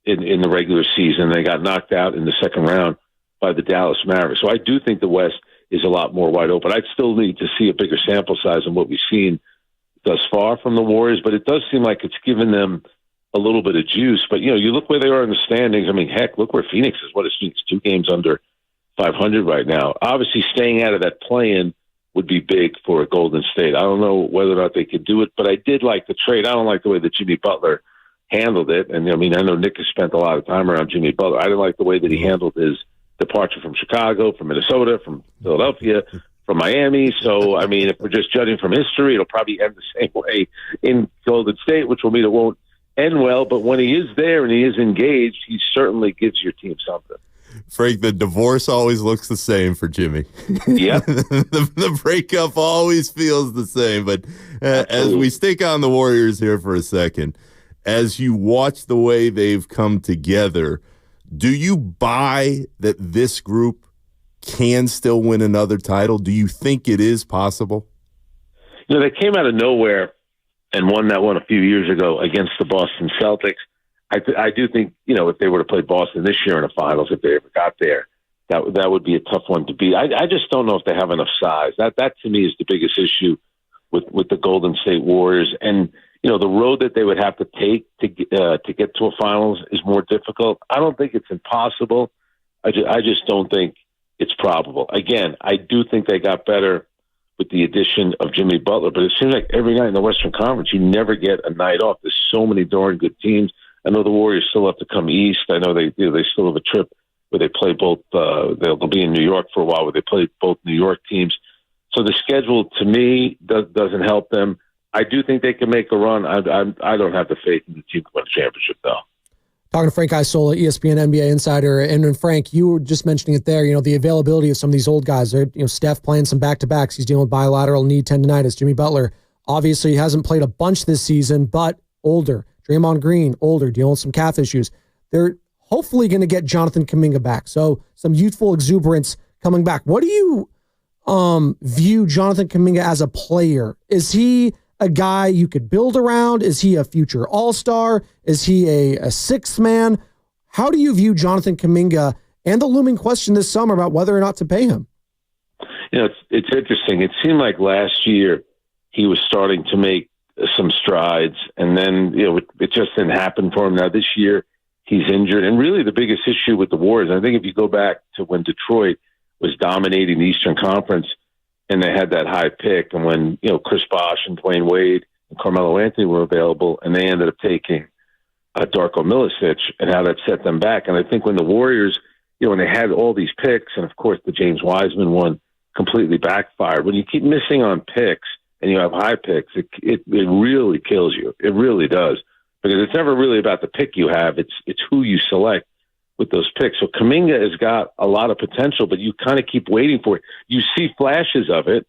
in the regular season. They got knocked out in the second round by the Dallas Mavericks. So I do think the West is a lot more wide open. I'd still need to see a bigger sample size than what we've seen thus far from the Warriors, but it does seem like it's given them a little bit of juice. But, you look where they are in the standings. Heck, look where Phoenix is. What is Phoenix? 2 games under 500 right now. Obviously, staying out of that play-in would be big for Golden State. I don't know whether or not they could do it, but I did like the trade. I don't like the way that Jimmy Butler handled it. And, I know Nick has spent a lot of time around Jimmy Butler. I didn't like the way that he handled his departure from Chicago, from Minnesota, from Philadelphia, from Miami. So, if we're just judging from history, it'll probably end the same way in Golden State, which will mean it won't end well. But when he is there and he is engaged, he certainly gives your team something. Frank, the divorce always looks the same for Jimmy. Yep. the breakup always feels the same. But as we stick on the Warriors here for a second, as you watch the way they've come together, do you buy that this group can still win another title? Do you think it is possible? They came out of nowhere and won that one a few years ago against the Boston Celtics. I do think, if they were to play Boston this year in the finals, if they ever got there, that would be a tough one to beat. I just don't know if they have enough size. That to me is the biggest issue with the Golden State Warriors. And, the road that they would have to take to get to a finals is more difficult. I don't think it's impossible. I just don't think it's probable. Again, I do think they got better with the addition of Jimmy Butler, but it seems like every night in the Western Conference, you never get a night off. There's so many darn good teams. I know the Warriors still have to come east. I know they still have a trip where they play both. They'll be in New York for a while where they play both New York teams. So the schedule, to me, doesn't help them. I do think they can make a run. I don't have the faith in the team to win the championship, though. Talking to Frank Isola, ESPN NBA insider, and Frank, you were just mentioning it there. The availability of some of these old guys. Steph playing some back-to-backs. He's dealing with bilateral knee tendonitis. Jimmy Butler obviously hasn't played a bunch this season, but older. Draymond Green, older, dealing with some calf issues. They're hopefully going to get Jonathan Kuminga back. So some youthful exuberance coming back. What do you view Jonathan Kuminga as a player? Is he a guy you could build around? Is he a future all-star? Is he a sixth man? How do you view Jonathan Kuminga and the looming question this summer about whether or not to pay him? It's interesting. It seemed like last year he was starting to make some strides, and then it just didn't happen for him. Now this year he's injured, and really the biggest issue with the Warriors, I think if you go back to when Detroit was dominating the Eastern Conference and they had that high pick, and when Chris Bosh and Dwayne Wade and Carmelo Anthony were available, and they ended up taking Darko Milicic, and how that set them back. And I think when the Warriors, when they had all these picks, and of course the James Wiseman one completely backfired. When you keep missing on picks and you have high picks, it really kills you. It really does, because it's never really about the pick you have. It's who you select with those picks. So Kuminga has got a lot of potential, but you kind of keep waiting for it. You see flashes of it,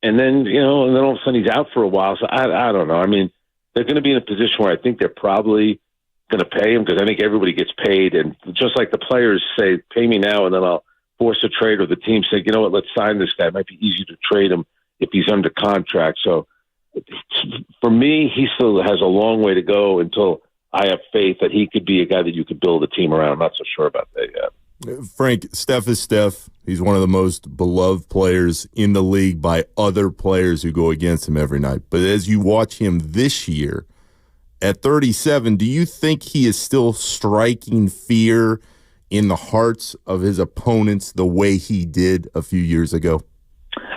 and then and then all of a sudden he's out for a while. So I don't know. I mean, they're going to be in a position where I think they're probably going to pay him, because I think everybody gets paid, and just like the players say, pay me now and then I'll force a trade, or the team say, you know what, let's sign this guy. It might be easier to trade him if he's under contract. So for me, he still has a long way to go until I have faith that he could be a guy that you could build a team around. I'm not so sure about that yet. Frank, Steph is Steph. He's one of the most beloved players in the league by other players who go against him every night. But as you watch him this year, at 37, do you think he is still striking fear in the hearts of his opponents the way he did a few years ago?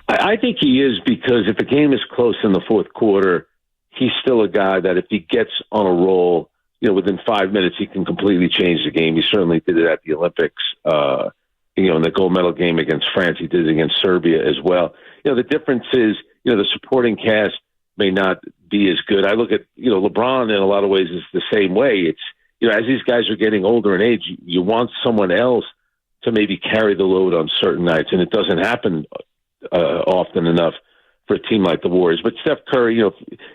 I think he is, because if a game is close in the fourth quarter, he's still a guy that if he gets on a roll, within 5 minutes, he can completely change the game. He certainly did it at the Olympics, in the gold medal game against France. He did it against Serbia as well. The difference is, the supporting cast may not be as good. I look at, LeBron in a lot of ways is the same way. It's, as these guys are getting older in age, you want someone else to maybe carry the load on certain nights, and it doesn't happen often enough for a team like the Warriors. But Steph Curry,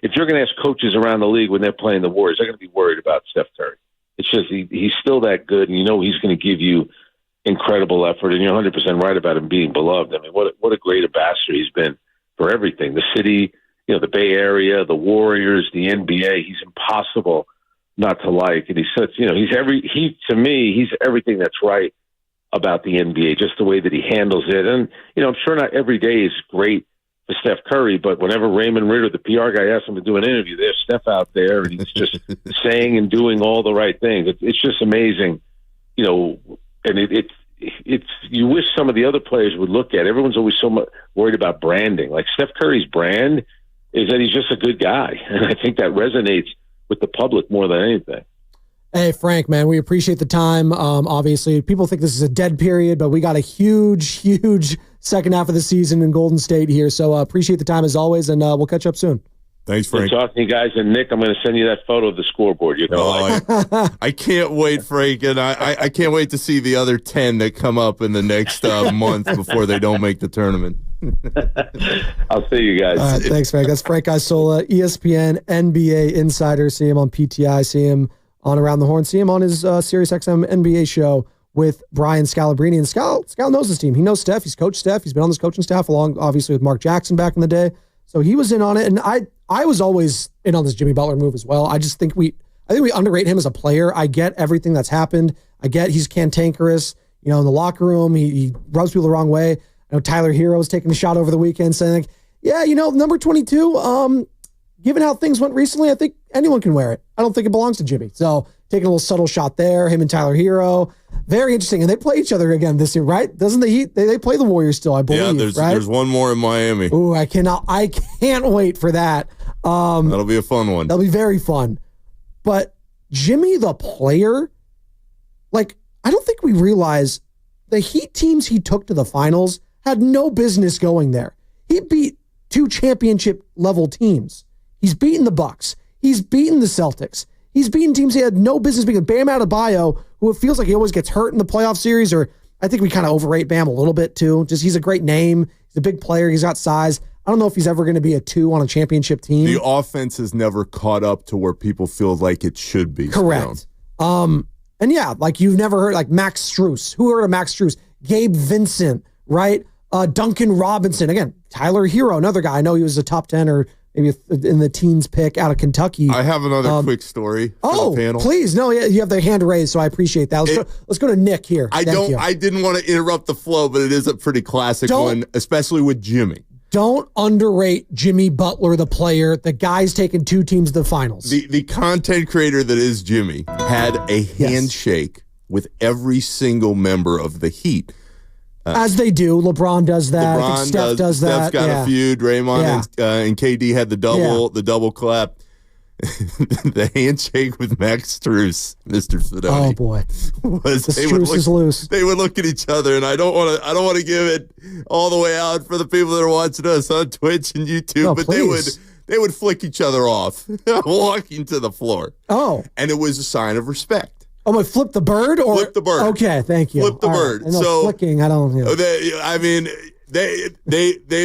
if you're going to ask coaches around the league when they're playing the Warriors, they're going to be worried about Steph Curry. It's just he's still that good, and he's going to give you incredible effort, and you're 100% right about him being beloved. I mean, what a great ambassador he's been for everything. The city, the Bay Area, the Warriors, the NBA. He's impossible not to like, and he's such, to me, he's everything that's right about the NBA, just the way that he handles it. And, I'm sure not every day is great for Steph Curry, but whenever Raymond Ritter, the PR guy, asks him to do an interview, there's Steph out there, and he's just saying and doing all the right things. It's just amazing, and it's you wish some of the other players would look at. Everyone's always so much worried about branding. Like Steph Curry's brand is that he's just a good guy, and I think that resonates with the public more than anything. Hey, Frank, man, we appreciate the time. Obviously, people think this is a dead period, but we got a huge second half of the season in Golden State here. So appreciate the time as always, and we'll catch up soon. Thanks, Frank. Good talking to you guys. And Nick, I'm going to send you that photo of the scoreboard. I can't wait, Frank, and I can't wait to see the other 10 that come up in the next month before they don't make the tournament. I'll see you guys. All right, thanks, Frank. That's Frank Isola, ESPN NBA insider. See him on PTI. See him on Around the Horn. See him on his SiriusXM NBA show with Brian Scalabrine. And Scal knows his team. He knows Steph. He's coached Steph. He's been on this coaching staff along, obviously, with Mark Jackson back in the day. So he was in on it. And I was always in on this Jimmy Butler move as well. I think we underrate him as a player. I get everything that's happened. I get he's cantankerous. In the locker room, he rubs people the wrong way. I know Tyler Hero was taking a shot over the weekend saying, number 22, given how things went recently, I think anyone can wear it. I don't think it belongs to Jimmy. So taking a little subtle shot there, him and Tyler Hero. Very interesting. And they play each other again this year, right? Doesn't the Heat, they play the Warriors still, I believe, there's one more in Miami. Ooh, I can't wait for that. That'll be a fun one. That'll be very fun. But Jimmy, the player, I don't think we realize the Heat teams he took to the finals had no business going there. He beat 2 championship level teams. He's beaten the Bucks. He's beaten the Celtics. He's beaten teams he had no business beating. Bam Adebayo, who it feels like he always gets hurt in the playoff series, or I think we kind of overrate Bam a little bit too. Just he's a great name. He's a big player. He's got size. I don't know if he's ever going to be a 2 on a championship team. The offense has never caught up to where people feel like it should be. Correct. And yeah, you've never heard Max Strus. Who heard of Max Strus? Gabe Vincent, right? Duncan Robinson. Again, Tyler Hero, another guy. I know he was a top 10 or maybe in the teens pick out of Kentucky. I have another quick story for the panel. Please. No, you have their hand raised, so I appreciate that. Let's go to Nick here. I didn't want to interrupt the flow, but it is a pretty classic one, especially with Jimmy. Don't underrate Jimmy Butler, the player. The guy's taken 2 teams to the finals. The content creator that is Jimmy had a handshake with every single member of the Heat. As they do. LeBron does that. I think Steph does that. Steph's got a few. Draymond and KD had the double clap. The handshake with Max Strus, Mr. Fidone. Oh boy, Strus is loose. They would look at each other, and I don't want to give it all the way out for the people that are watching us on Twitch and YouTube, no, but please. they would flick each other off walking to the floor. Oh, and it was a sign of respect. Oh, my flip the bird or flip the bird? Okay, thank you. Flip the bird. Right. So flicking, I don't. You know. They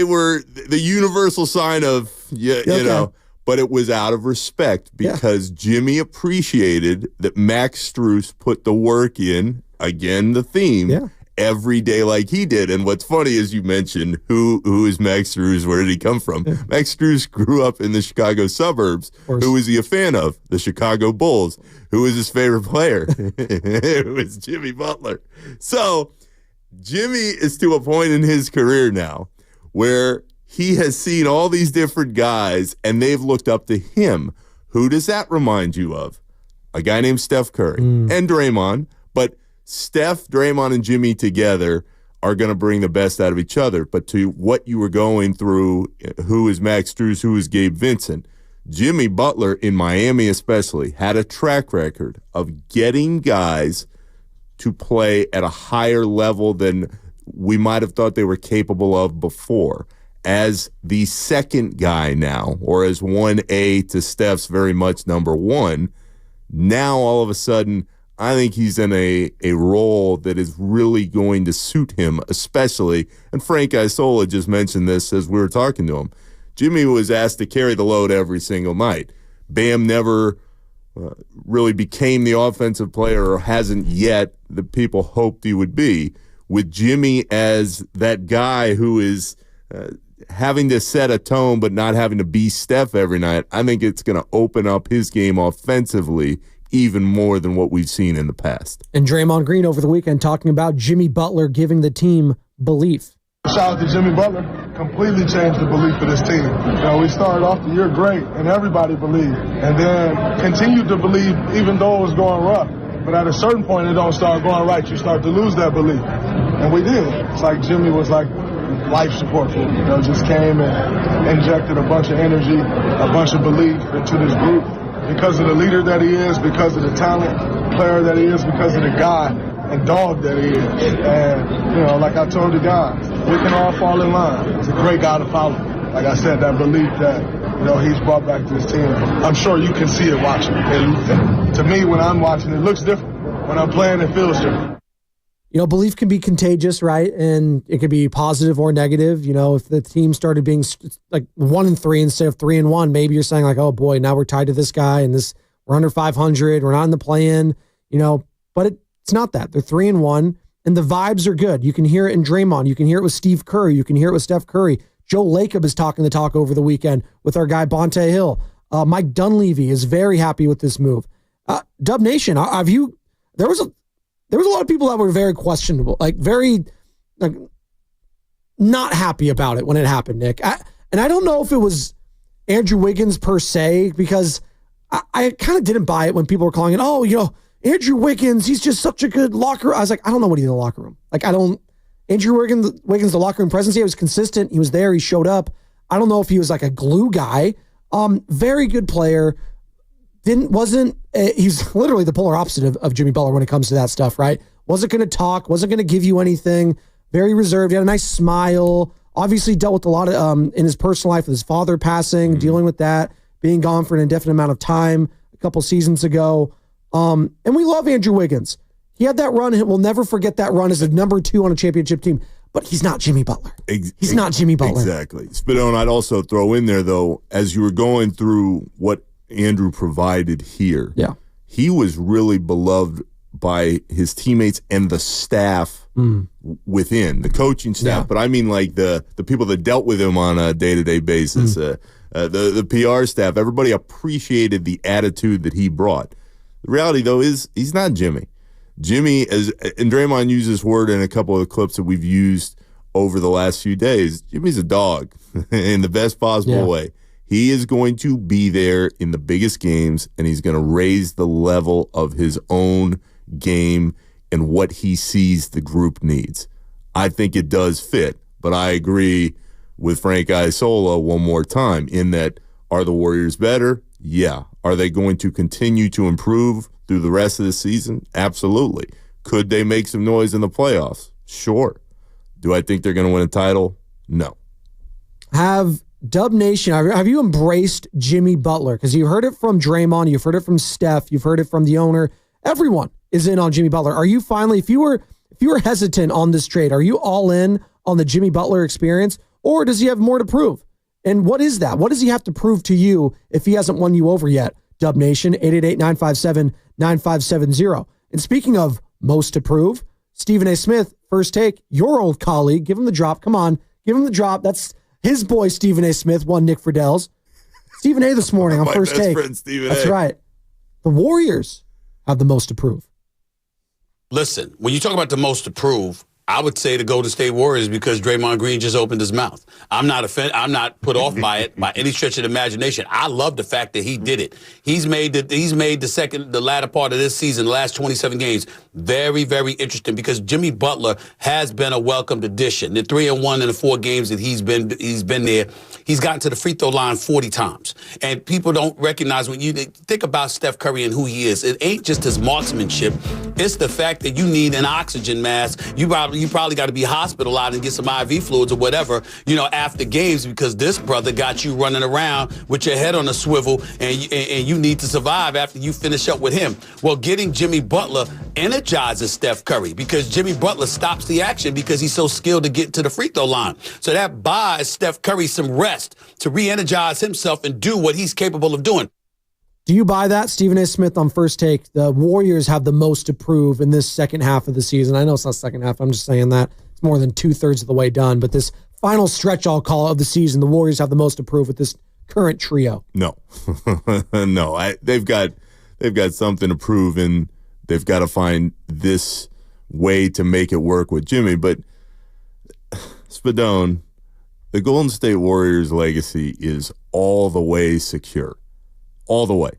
were the universal sign of you know. But it was out of respect because Jimmy appreciated that Max Strus put the work in, again, the theme, every day like he did. And what's funny is you mentioned who is Max Strus, where did he come from? Yeah. Max Strus grew up in the Chicago suburbs. Who was he a fan of? The Chicago Bulls. Who was his favorite player? It was Jimmy Butler. So Jimmy is to a point in his career now where he has seen all these different guys, and they've looked up to him. Who does that remind you of? A guy named Steph Curry and Draymond. But Steph, Draymond, and Jimmy together are going to bring the best out of each other. But to what you were going through, who is Max Strus, who is Gabe Vincent, Jimmy Butler, in Miami especially, had a track record of getting guys to play at a higher level than we might have thought they were capable of before. As the second guy now, or as 1A to Steph's very much number 1, now all of a sudden, I think he's in a role that is really going to suit him, especially, and Frank Isola just mentioned this as we were talking to him, Jimmy was asked to carry the load every single night. Bam never really became the offensive player, or hasn't yet, that people hoped he would be. With Jimmy as that guy who is having to set a tone but not having to be Steph every night, I think it's going to open up his game offensively even more than what we've seen in the past. And Draymond Green over the weekend talking about Jimmy Butler giving the team belief. Shout out to Jimmy Butler. Completely changed the belief of this team. You know, we started off the year great, and everybody believed. And then continued to believe even though it was going rough. But at a certain point, it don't start going right. You start to lose that belief. And we did. It's like Jimmy was like life support for me. You know, just came and injected a bunch of energy, a bunch of belief into this group. Because of the leader that he is, because of the talent player that he is, because of the guy and dog that he is. And, you know, like I told the guys, we can all fall in line. He's a great guy to follow. Like I said, that belief that, you know, he's brought back to his team. I'm sure you can see it watching. And to me, when I'm watching, it looks different. When I'm playing, it feels different. You know, belief can be contagious, right? And it could be positive or negative. You know, if the team started being like 1-3 instead of 3-1, maybe you're saying like, oh boy, now we're tied to this guy and this, we're under 500. We're not in the play-in, you know, but it's not that. They're 3-1 and the vibes are good. You can hear it in Draymond. You can hear it with Steve Curry. You can hear it with Steph Curry. Joe Lacob is talking the talk over the weekend with our guy Bonte Hill. Mike Dunleavy is very happy with this move. Dub Nation, there was a lot of people that were very questionable, very not happy about it when it happened, Nick. And I don't know if it was Andrew Wiggins per se, because I kind of didn't buy it when people were calling it, oh, you know, Andrew Wiggins, he's just such a good locker. I was like, I don't know what he did in the locker room. Andrew Wiggins, the locker room presence, he was consistent. He was there. He showed up. I don't know if he was like a glue guy. Very good player. He's literally the polar opposite of Jimmy Butler when it comes to that stuff, right? Wasn't going to talk, wasn't going to give you anything, very reserved. He had a nice smile, obviously dealt with a lot of, in his personal life with his father passing, dealing with that, being gone for an indefinite amount of time a couple seasons ago. And we love Andrew Wiggins. He had that run, and we'll never forget that run as the number 2 on a championship team, but he's not Jimmy Butler. He's not Jimmy Butler. Exactly. Spadone, I'd also throw in there, though, as you were going through what Andrew provided here. Yeah. He was really beloved by his teammates and the staff within, the coaching staff. Yeah. But I mean like the people that dealt with him on a day-to-day basis. the PR staff, everybody appreciated the attitude that he brought. The reality, though, is he's not Jimmy. Jimmy, and Draymond used this word in a couple of the clips that we've used over the last few days. Jimmy's a dog in the best possible way. He is going to be there in the biggest games, and he's going to raise the level of his own game and what he sees the group needs. I think it does fit, but I agree with Frank Isola one more time in that, are the Warriors better? Yeah. Are they going to continue to improve through the rest of the season? Absolutely. Could they make some noise in the playoffs? Sure. Do I think they're going to win a title? No. Have Dub Nation, have you embraced Jimmy Butler? Because you heard it from Draymond, you've heard it from Steph, you've heard it from the owner. Everyone is in on Jimmy Butler. Are you finally, if you were hesitant on this trade, are you all in on the Jimmy Butler experience, or does he have more to prove? And what is that? What does he have to prove to you if he hasn't won you over yet? Dub Nation, 888-957-9570. And speaking of most to prove, Stephen A. Smith, First Take, your old colleague, give him the drop. Come on, give him the drop. That's his boy, Stephen A. Smith, won Nick Fridell's. Stephen A. this morning on First Take. That's right. The Warriors have the most to prove. Listen, when you talk about the most to prove, I would say the Golden State Warriors because Draymond Green just opened his mouth. I'm not put off by it by any stretch of the imagination. I love the fact that he did it. He's made the latter part of this season, the last 27 games, very, very interesting because Jimmy Butler has been a welcomed addition. The 3-1 in the 4 games that he's been there, he's gotten to the free throw line 40 times. And people don't recognize when you think about Steph Curry and who he is. It ain't just his marksmanship. It's the fact that you need an oxygen mask. You probably got to be hospitalized and get some IV fluids or whatever, after games because this brother got you running around with your head on a swivel and you need to survive after you finish up with him. Well, getting Jimmy Butler energizes Steph Curry because Jimmy Butler stops the action because he's so skilled to get to the free throw line. So that buys Steph Curry some rest to re-energize himself and do what he's capable of doing. Do you buy that? Stephen A. Smith on First Take. The Warriors have the most to prove in this second half of the season. I know it's not second half. I'm just saying that. It's more than 2/3 of the way done. But this final stretch, I'll call it, of the season, the Warriors have the most to prove with this current trio. No. No. They've got something to prove, and they've got to find this way to make it work with Jimmy. But Spadone, the Golden State Warriors legacy is all the way secure. All the way.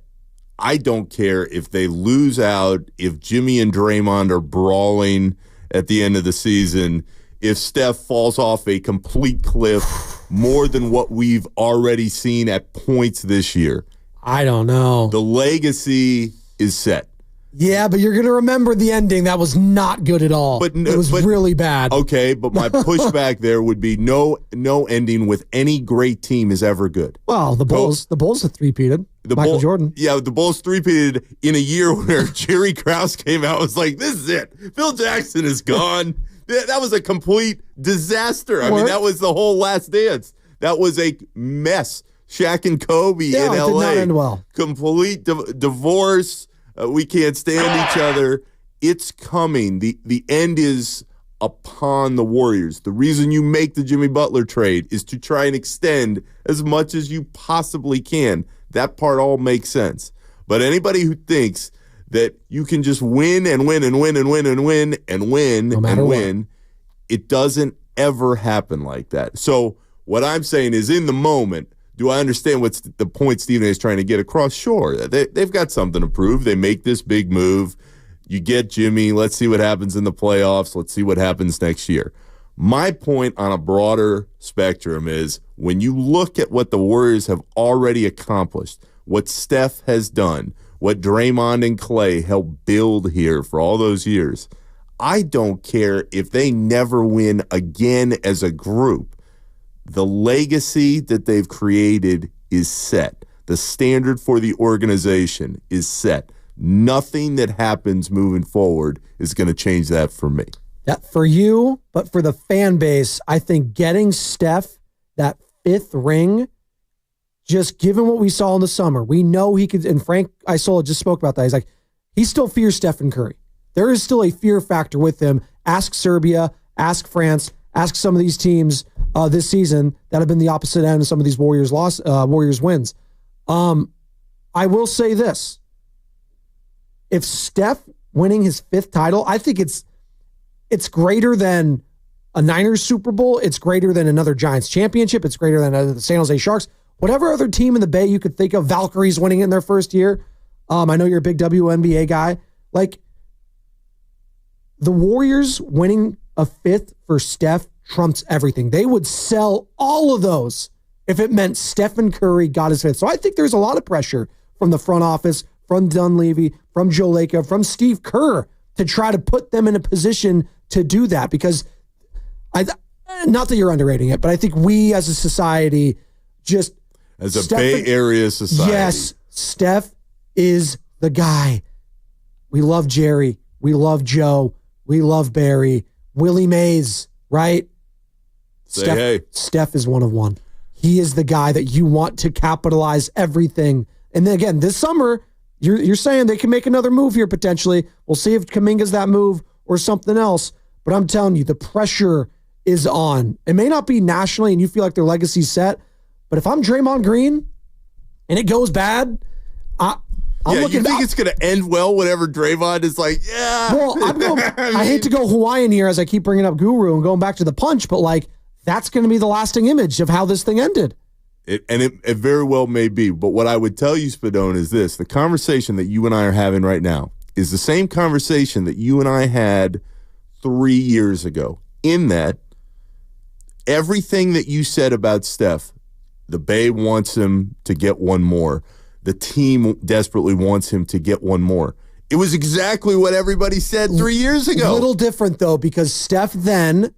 I don't care if they lose out, if Jimmy and Draymond are brawling at the end of the season, if Steph falls off a complete cliff more than what we've already seen at points this year. I don't know. The legacy is set. Yeah, but you're going to remember the ending. That was not good at all. It was really bad. Okay, but my pushback there would be no ending with any great team is ever good. Well, the Bulls have three-peated. Michael Jordan. Yeah, the Bulls three-peated in a year where Jerry Krause came out and was like, this is it. Phil Jackson is gone. That was a complete disaster. I mean, that was the whole Last Dance. That was a mess. Shaq and Kobe in L.A. It did not end well. Complete divorce. We can't stand each other. It's coming. The end is upon the Warriors. The reason you make the Jimmy Butler trade is to try and extend as much as you possibly can. That part all makes sense. But anybody who thinks that you can just win and win and win and win and win and win and win, it doesn't ever happen like that. So what I'm saying is in the moment, do I understand what's the point Stephen A. is trying to get across? Sure. They've got something to prove. They make this big move. You get Jimmy. Let's see what happens in the playoffs. Let's see what happens next year. My point on a broader spectrum is when you look at what the Warriors have already accomplished, what Steph has done, what Draymond and Clay helped build here for all those years, I don't care if they never win again as a group. The legacy that they've created is set. The standard for the organization is set. Nothing that happens moving forward is going to change that for me. That for you, but for the fan base, I think getting Steph that 5th ring, just given what we saw in the summer, we know he could, and Frank Isola just spoke about that. He's like, he still fears Stephen Curry. There is still a fear factor with him. Ask Serbia, ask France, Ask some of these teams this season that have been the opposite end of some of these Warriors wins. I will say this. If Steph winning his 5th title, I think it's greater than a Niners Super Bowl. It's greater than another Giants championship. It's greater than the San Jose Sharks. Whatever other team in the Bay you could think of, Valkyries winning in their first year. I know you're a big WNBA guy. Like, the Warriors winning a 5th for Steph trumps everything. They would sell all of those if it meant Stephen Curry got his 5th. So I think there's a lot of pressure from the front office, from Dunleavy, from Joe Lacob, from Steve Kerr to try to put them in a position to do that, because not that you're underrating it, but I think we as a society just... As a Bay Area society. Yes, Steph is the guy. We love Jerry. We love Joe. We love Barry. Willie Mays, right? Steph is one of one. He is the guy that you want to capitalize everything. And then again, this summer, you're saying they can make another move here potentially. We'll see if Kuminga's that move or something else. But I'm telling you, the pressure is on. It may not be nationally and you feel like their legacy's set, but if I'm Draymond Green and it goes bad, I'm looking. You think it's going to end well whenever Draymond is like, yeah. Well, I hate to go Hawaiian here as I keep bringing up Guru and going back to the punch, but like that's going to be the lasting image of how this thing ended. It very well may be. But what I would tell you, Spadone, is this. The conversation that you and I are having right now is the same conversation that you and I had 3 years ago, in that everything that you said about Steph, the Bay wants him to get one more. The team desperately wants him to get one more. It was exactly what everybody said 3 years ago. A little different, though, because Steph then,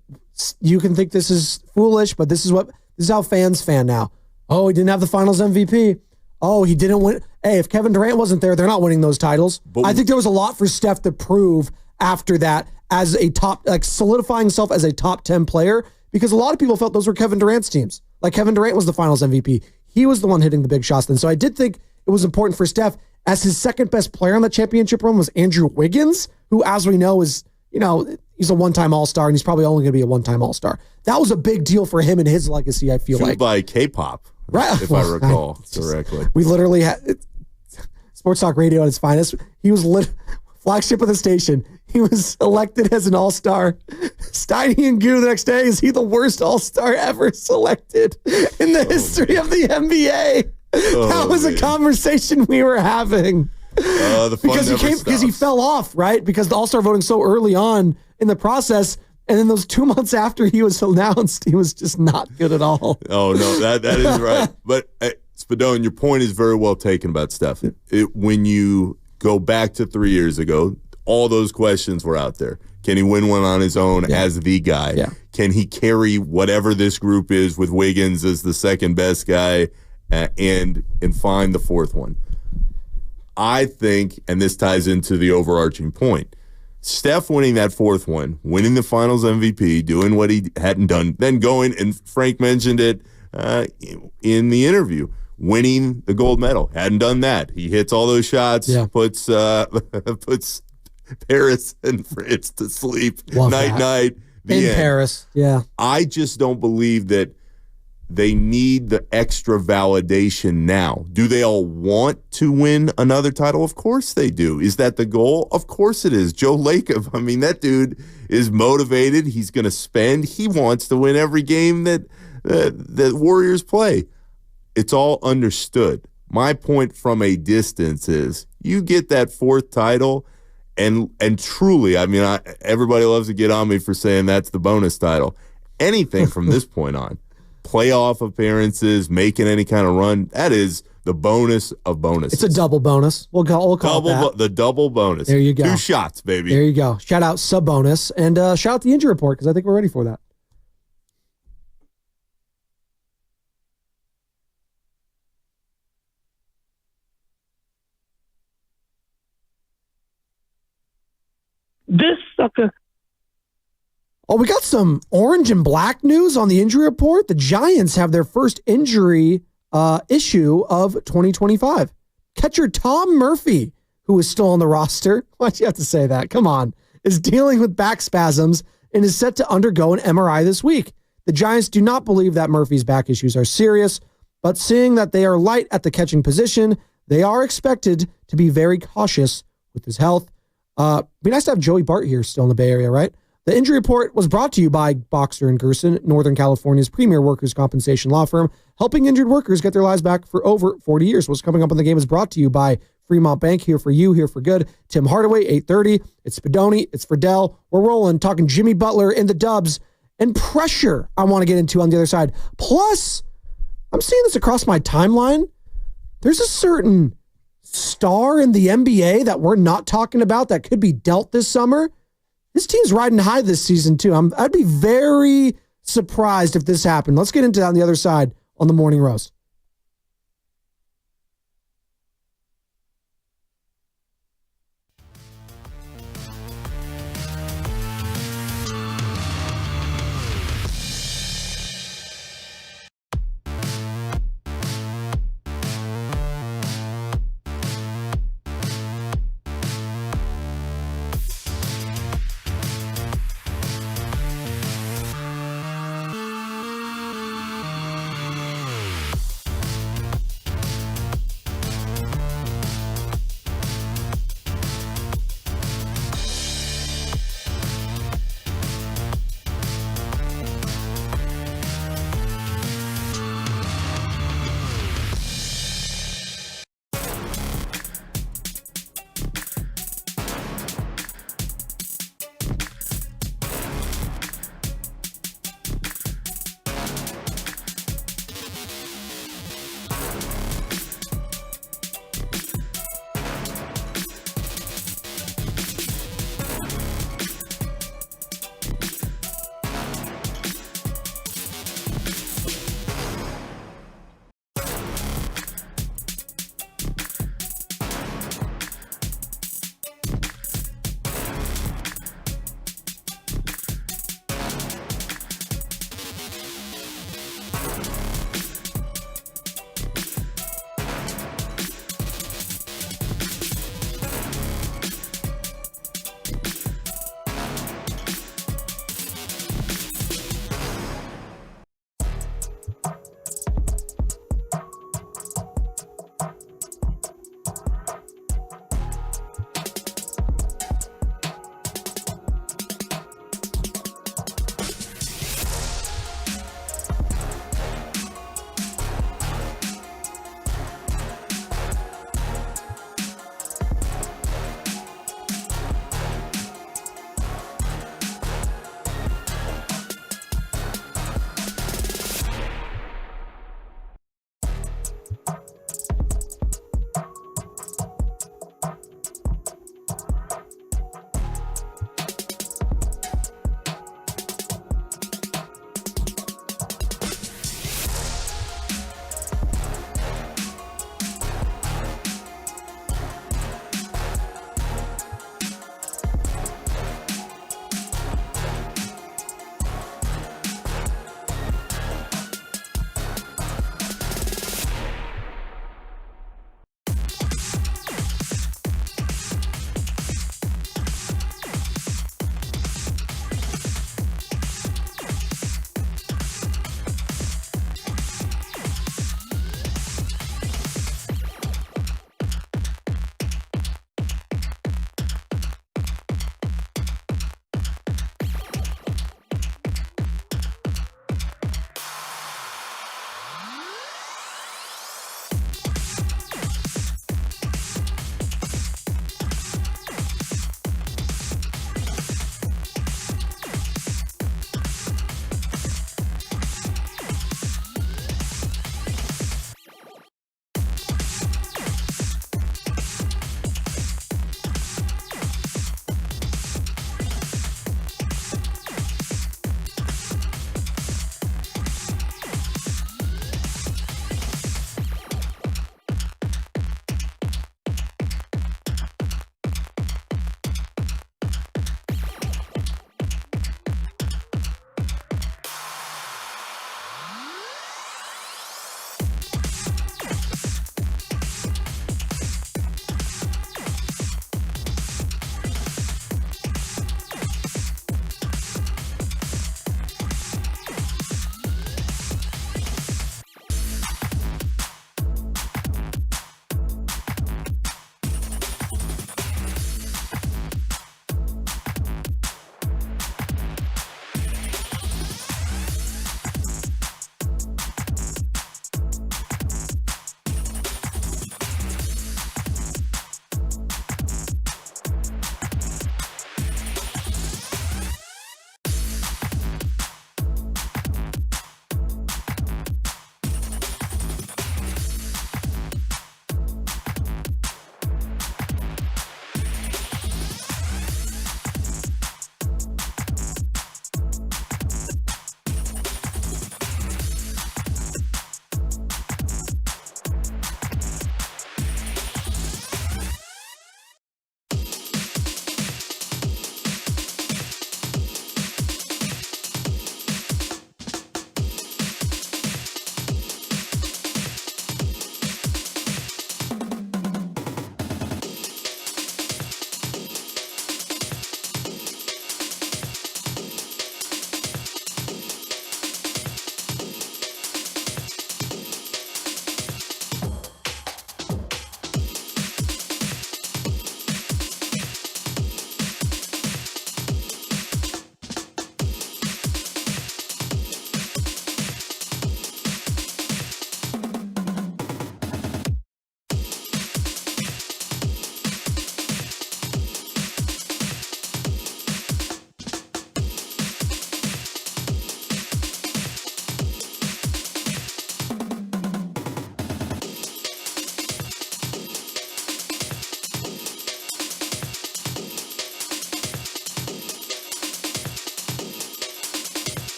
you can think this is foolish, but this is how fans fan now. Oh, he didn't have the finals MVP. Oh, he didn't win. Hey, if Kevin Durant wasn't there, they're not winning those titles. But I think there was a lot for Steph to prove after that as a top, like solidifying himself as a top 10 player, because a lot of people felt those were Kevin Durant's teams. Like Kevin Durant was the finals MVP. He was the one hitting the big shots then. So I did think it was important for Steph, as his second best player on the championship run was Andrew Wiggins, who, as we know, is, he's a one-time All-Star, and he's probably only going to be a one-time All-Star. That was a big deal for him and his legacy, I feel Fueled like. by K-pop, right? If I recall correctly. We literally had Sports Talk Radio at its finest. He was flagship of the station. He was elected as an All-Star. Steiny and Goo the next day, is he the worst All-Star ever selected in the history of the NBA? That was a conversation we were having. Because he fell off, right? Because the All-Star voting so early on in the process, and then those 2 months after he was announced, he was just not good at all. Oh, no, that is right. But Spadone, your point is very well taken about Steph. When you go back to 3 years ago, all those questions were out there. Can he win one on his own as the guy? Yeah. Can he carry whatever this group is with Wiggins as the second best guy and find the fourth one? I think, and this ties into the overarching point, Steph winning that fourth one, winning the finals MVP, doing what he hadn't done, then going, and Frank mentioned it in the interview, winning the gold medal. Hadn't done that. He hits all those shots, puts Paris and Fritz to sleep. Night. In Paris, yeah. I just don't believe that they need the extra validation now. Do they all want to win another title? Of course they do. Is that the goal? Of course it is. Joe Lacob, I mean, that dude is motivated. He's going to spend. He wants to win every game that Warriors play. It's all understood. My point from a distance is you get that fourth title, and truly, I mean, everybody loves to get on me for saying that's the bonus title. Anything from this point on, playoff appearances, making any kind of run, that is the bonus of bonuses. It's a double bonus. We'll call it that. The double bonus. There you go. 2 shots, baby. There you go. Shout out sub bonus, and shout out the injury report, because I think we're ready for that. This sucker. Oh, we got some orange and black news on the injury report. The Giants have their first injury issue of 2025. Catcher Tom Murphy, who is still on the roster, why'd you have to say that? Come on, is dealing with back spasms and is set to undergo an MRI this week. The Giants do not believe that Murphy's back issues are serious, but seeing that they are light at the catching position, they are expected to be very cautious with his health. Be nice to have Joey Bart here still in the Bay Area, right? The injury report was brought to you by Boxer & Gerson, Northern California's premier workers' compensation law firm, helping injured workers get their lives back for over 40 years. What's coming up on the game is brought to you by Fremont Bank, here for you, here for good. Tim Hardaway, 8:30. It's Spadoni, it's Fridell. We're rolling, talking Jimmy Butler in the Dubs and pressure I want to get into on the other side. Plus, I'm seeing this across my timeline. There's a certain star in the NBA that we're not talking about that could be dealt this summer. This team's riding high this season, too. I'd be very surprised if this happened. Let's get into that on the other side on the Morning Roast.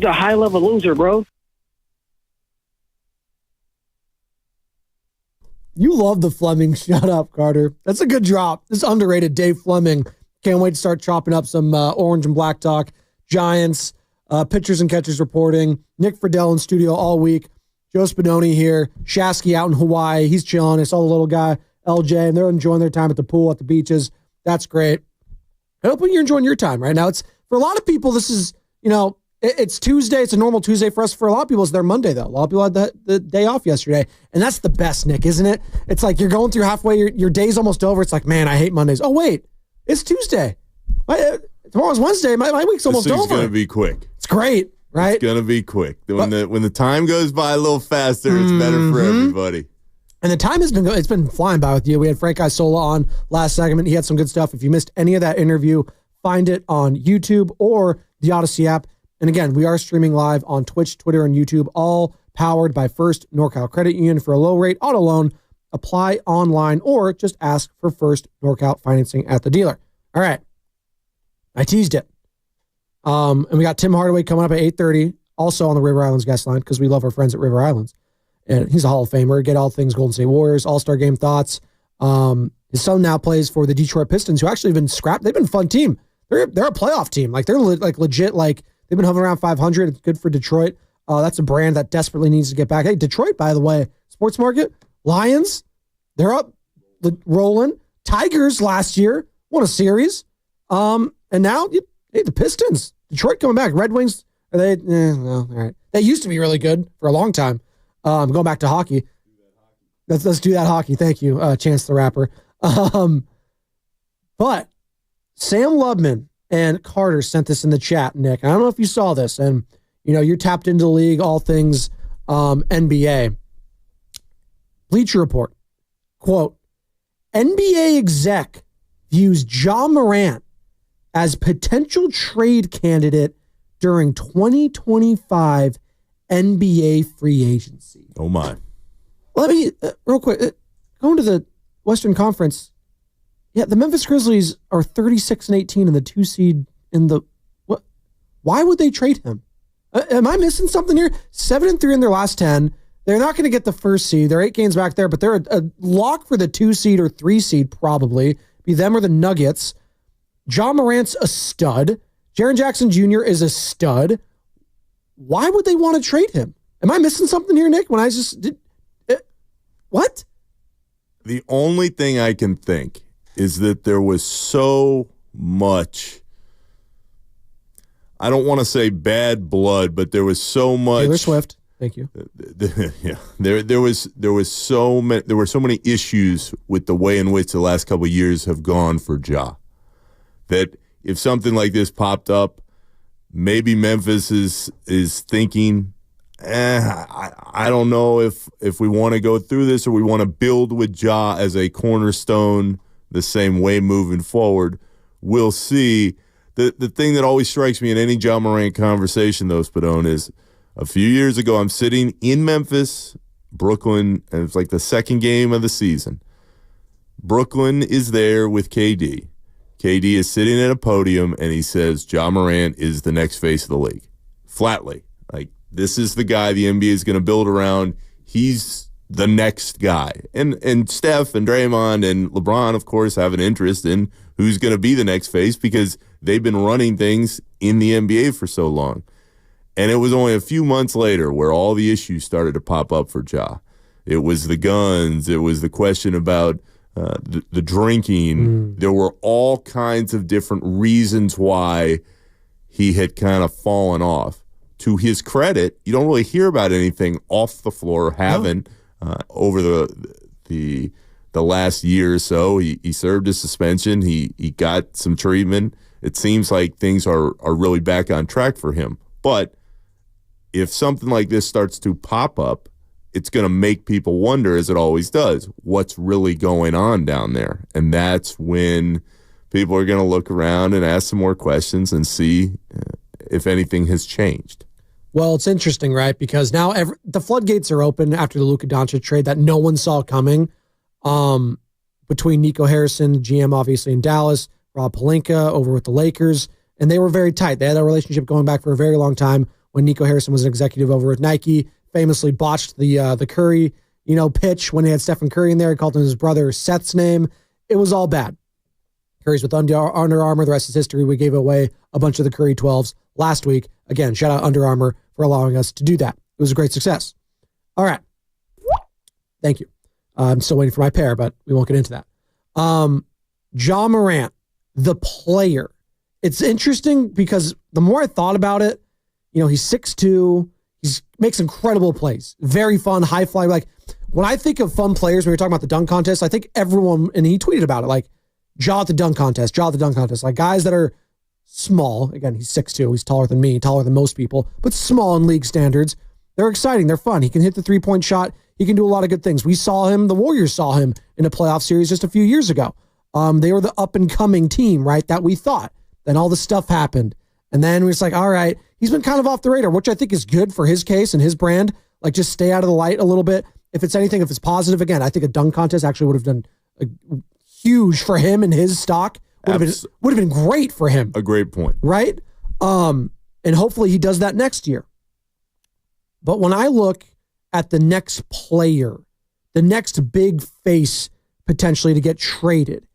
You're a high-level loser, bro. You love the Fleming. Shut up, Carter. That's a good drop. This is underrated Dave Fleming. Can't wait to start chopping up some orange and black talk. Giants, pitchers and catchers reporting. Nick Fridell in studio all week. Joe Spadoni here. Shasky out in Hawaii. He's chilling. I saw the little guy, LJ, and they're enjoying their time at the pool, at the beaches. That's great. I hope you're enjoying your time right now. It's for a lot of people, this is, it's Tuesday. It's a normal Tuesday for us. For a lot of people, it's their Monday, though. A lot of people had the day off yesterday. And that's the best, Nick, isn't it? It's like you're going through halfway. Your day's almost over. It's like, man, I hate Mondays. Oh, wait. It's Tuesday. Tomorrow's Wednesday. My week's almost over. It's going to be quick. It's great, right? It's going to be quick. When the time goes by a little faster, it's better for everybody. And the time has been flying by with you. We had Frank Isola on last segment. He had some good stuff. If you missed any of that interview, find it on YouTube or the Odyssey app. And again, we are streaming live on Twitch, Twitter, and YouTube, all powered by First NorCal Credit Union. For a low-rate auto loan, apply online or just ask for First NorCal financing at the dealer. All right. I teased it. And we got Tim Hardaway coming up at 8:30, also on the River Islands guest line, because we love our friends at River Islands. And he's a Hall of Famer. Get all things Golden State Warriors, All-Star Game thoughts. His son now plays for the Detroit Pistons, who actually have been scrapped. They've been a fun team. They're a playoff team. Like, they're legit, like, they've been hovering around 500. It's good for Detroit. That's a brand that desperately needs to get back. Hey, Detroit, by the way, sports market, Lions, they're up, rolling. Tigers last year won a series. And now, the Pistons, Detroit coming back. Red Wings, are they? All right. They used to be really good for a long time. Going back to hockey. Let's do that hockey. Thank you, Chance the Rapper. But Sam Lubman and Carter sent this in the chat, Nick. I don't know if you saw this, and you're tapped into the league, all things NBA. Bleacher Report, quote, NBA exec views Ja Morant as potential trade candidate during 2025 NBA free agency. Oh, my. Let me, real quick, going to the Western Conference. Yeah, the Memphis Grizzlies are 36-18 in the 2 seed in the, what? Why would they trade him? Am I missing something here? 7-3 in their last 10. They're not going to get the first seed. They're 8 games back there, but they're a lock for the 2 seed or 3 seed probably. Be them or the Nuggets. Ja Morant's a stud. Jaren Jackson Jr. is a stud. Why would they want to trade him? Am I missing something here, Nick? When I just did, what? The only thing I can think is that there was so much, I don't want to say bad blood, but there was so much. Taylor Swift. Thank you. Yeah, there were so many issues with the way in which the last couple of years have gone for Ja, that if something like this popped up, maybe Memphis is thinking, I don't know if we want to go through this or we want to build with Ja as a cornerstone the same way moving forward. We'll see. The thing that always strikes me in any Ja Morant conversation, though, Spadone, is a few years ago, I'm sitting in Memphis, Brooklyn, and it's like the second game of the season. Brooklyn is there with KD. KD is sitting at a podium, and he says, Ja Morant is the next face of the league. Flatly. Like, this is the guy the NBA is going to build around. He's the next guy. And Steph and Draymond and LeBron, of course, have an interest in who's going to be the next face because they've been running things in the NBA for so long. And it was only a few months later where all the issues started to pop up for Ja. It was the guns. It was the question about the drinking. There were all kinds of different reasons why he had kind of fallen off. To his credit, you don't really hear about anything off the floor, haven't over the last year or so. He served his suspension. He got some treatment. It seems like things are really back on track for him. But if something like this starts to pop up, it's going to make people wonder, as it always does, what's really going on down there. And that's when people are going to look around and ask some more questions and see if anything has changed. Well, it's interesting, right? Because now the floodgates are open after the Luka Doncic trade that no one saw coming. Between Nico Harrison, GM obviously in Dallas, Rob Pelinka over with the Lakers, and they were very tight. They had that relationship going back for a very long time. when Nico Harrison was an executive over at Nike, famously botched the Curry, pitch when he had Stephen Curry in there. He called him his brother Seth's name. It was all bad. Curry's with Under Armour. The rest is history. We gave away a bunch of the Curry 12s last week. Again, shout out Under Armour for allowing us to do that. It was a great success. All right. Thank you. I'm still waiting for my pair, but we won't get into that. Ja Morant, the player. It's interesting because the more I thought about it, he's 6'2", he makes incredible plays. Very fun, high fly. Like, when I think of fun players, when we're talking about the dunk contest, I think everyone, and he tweeted about it, like, Ja at the dunk contest. Like, guys that are small. Again, he's 6'2", he's taller than me, taller than most people, but small in league standards. They're exciting. They're fun. He can hit the three-point shot. He can do a lot of good things. We saw him, the Warriors saw him in a playoff series just a few years ago. They were the up-and-coming team, right, that we thought. Then all this stuff happened. And then we're just like, all right, he's been kind of off the radar, which I think is good for his case and his brand. Like, just stay out of the light a little bit. If it's anything, if it's positive, again, I think a dunk contest actually would have done huge for him and his stock. Would have been great for him. A great point. Right? And hopefully he does that next year. But when I look at the next player, the next big face potentially to get traded,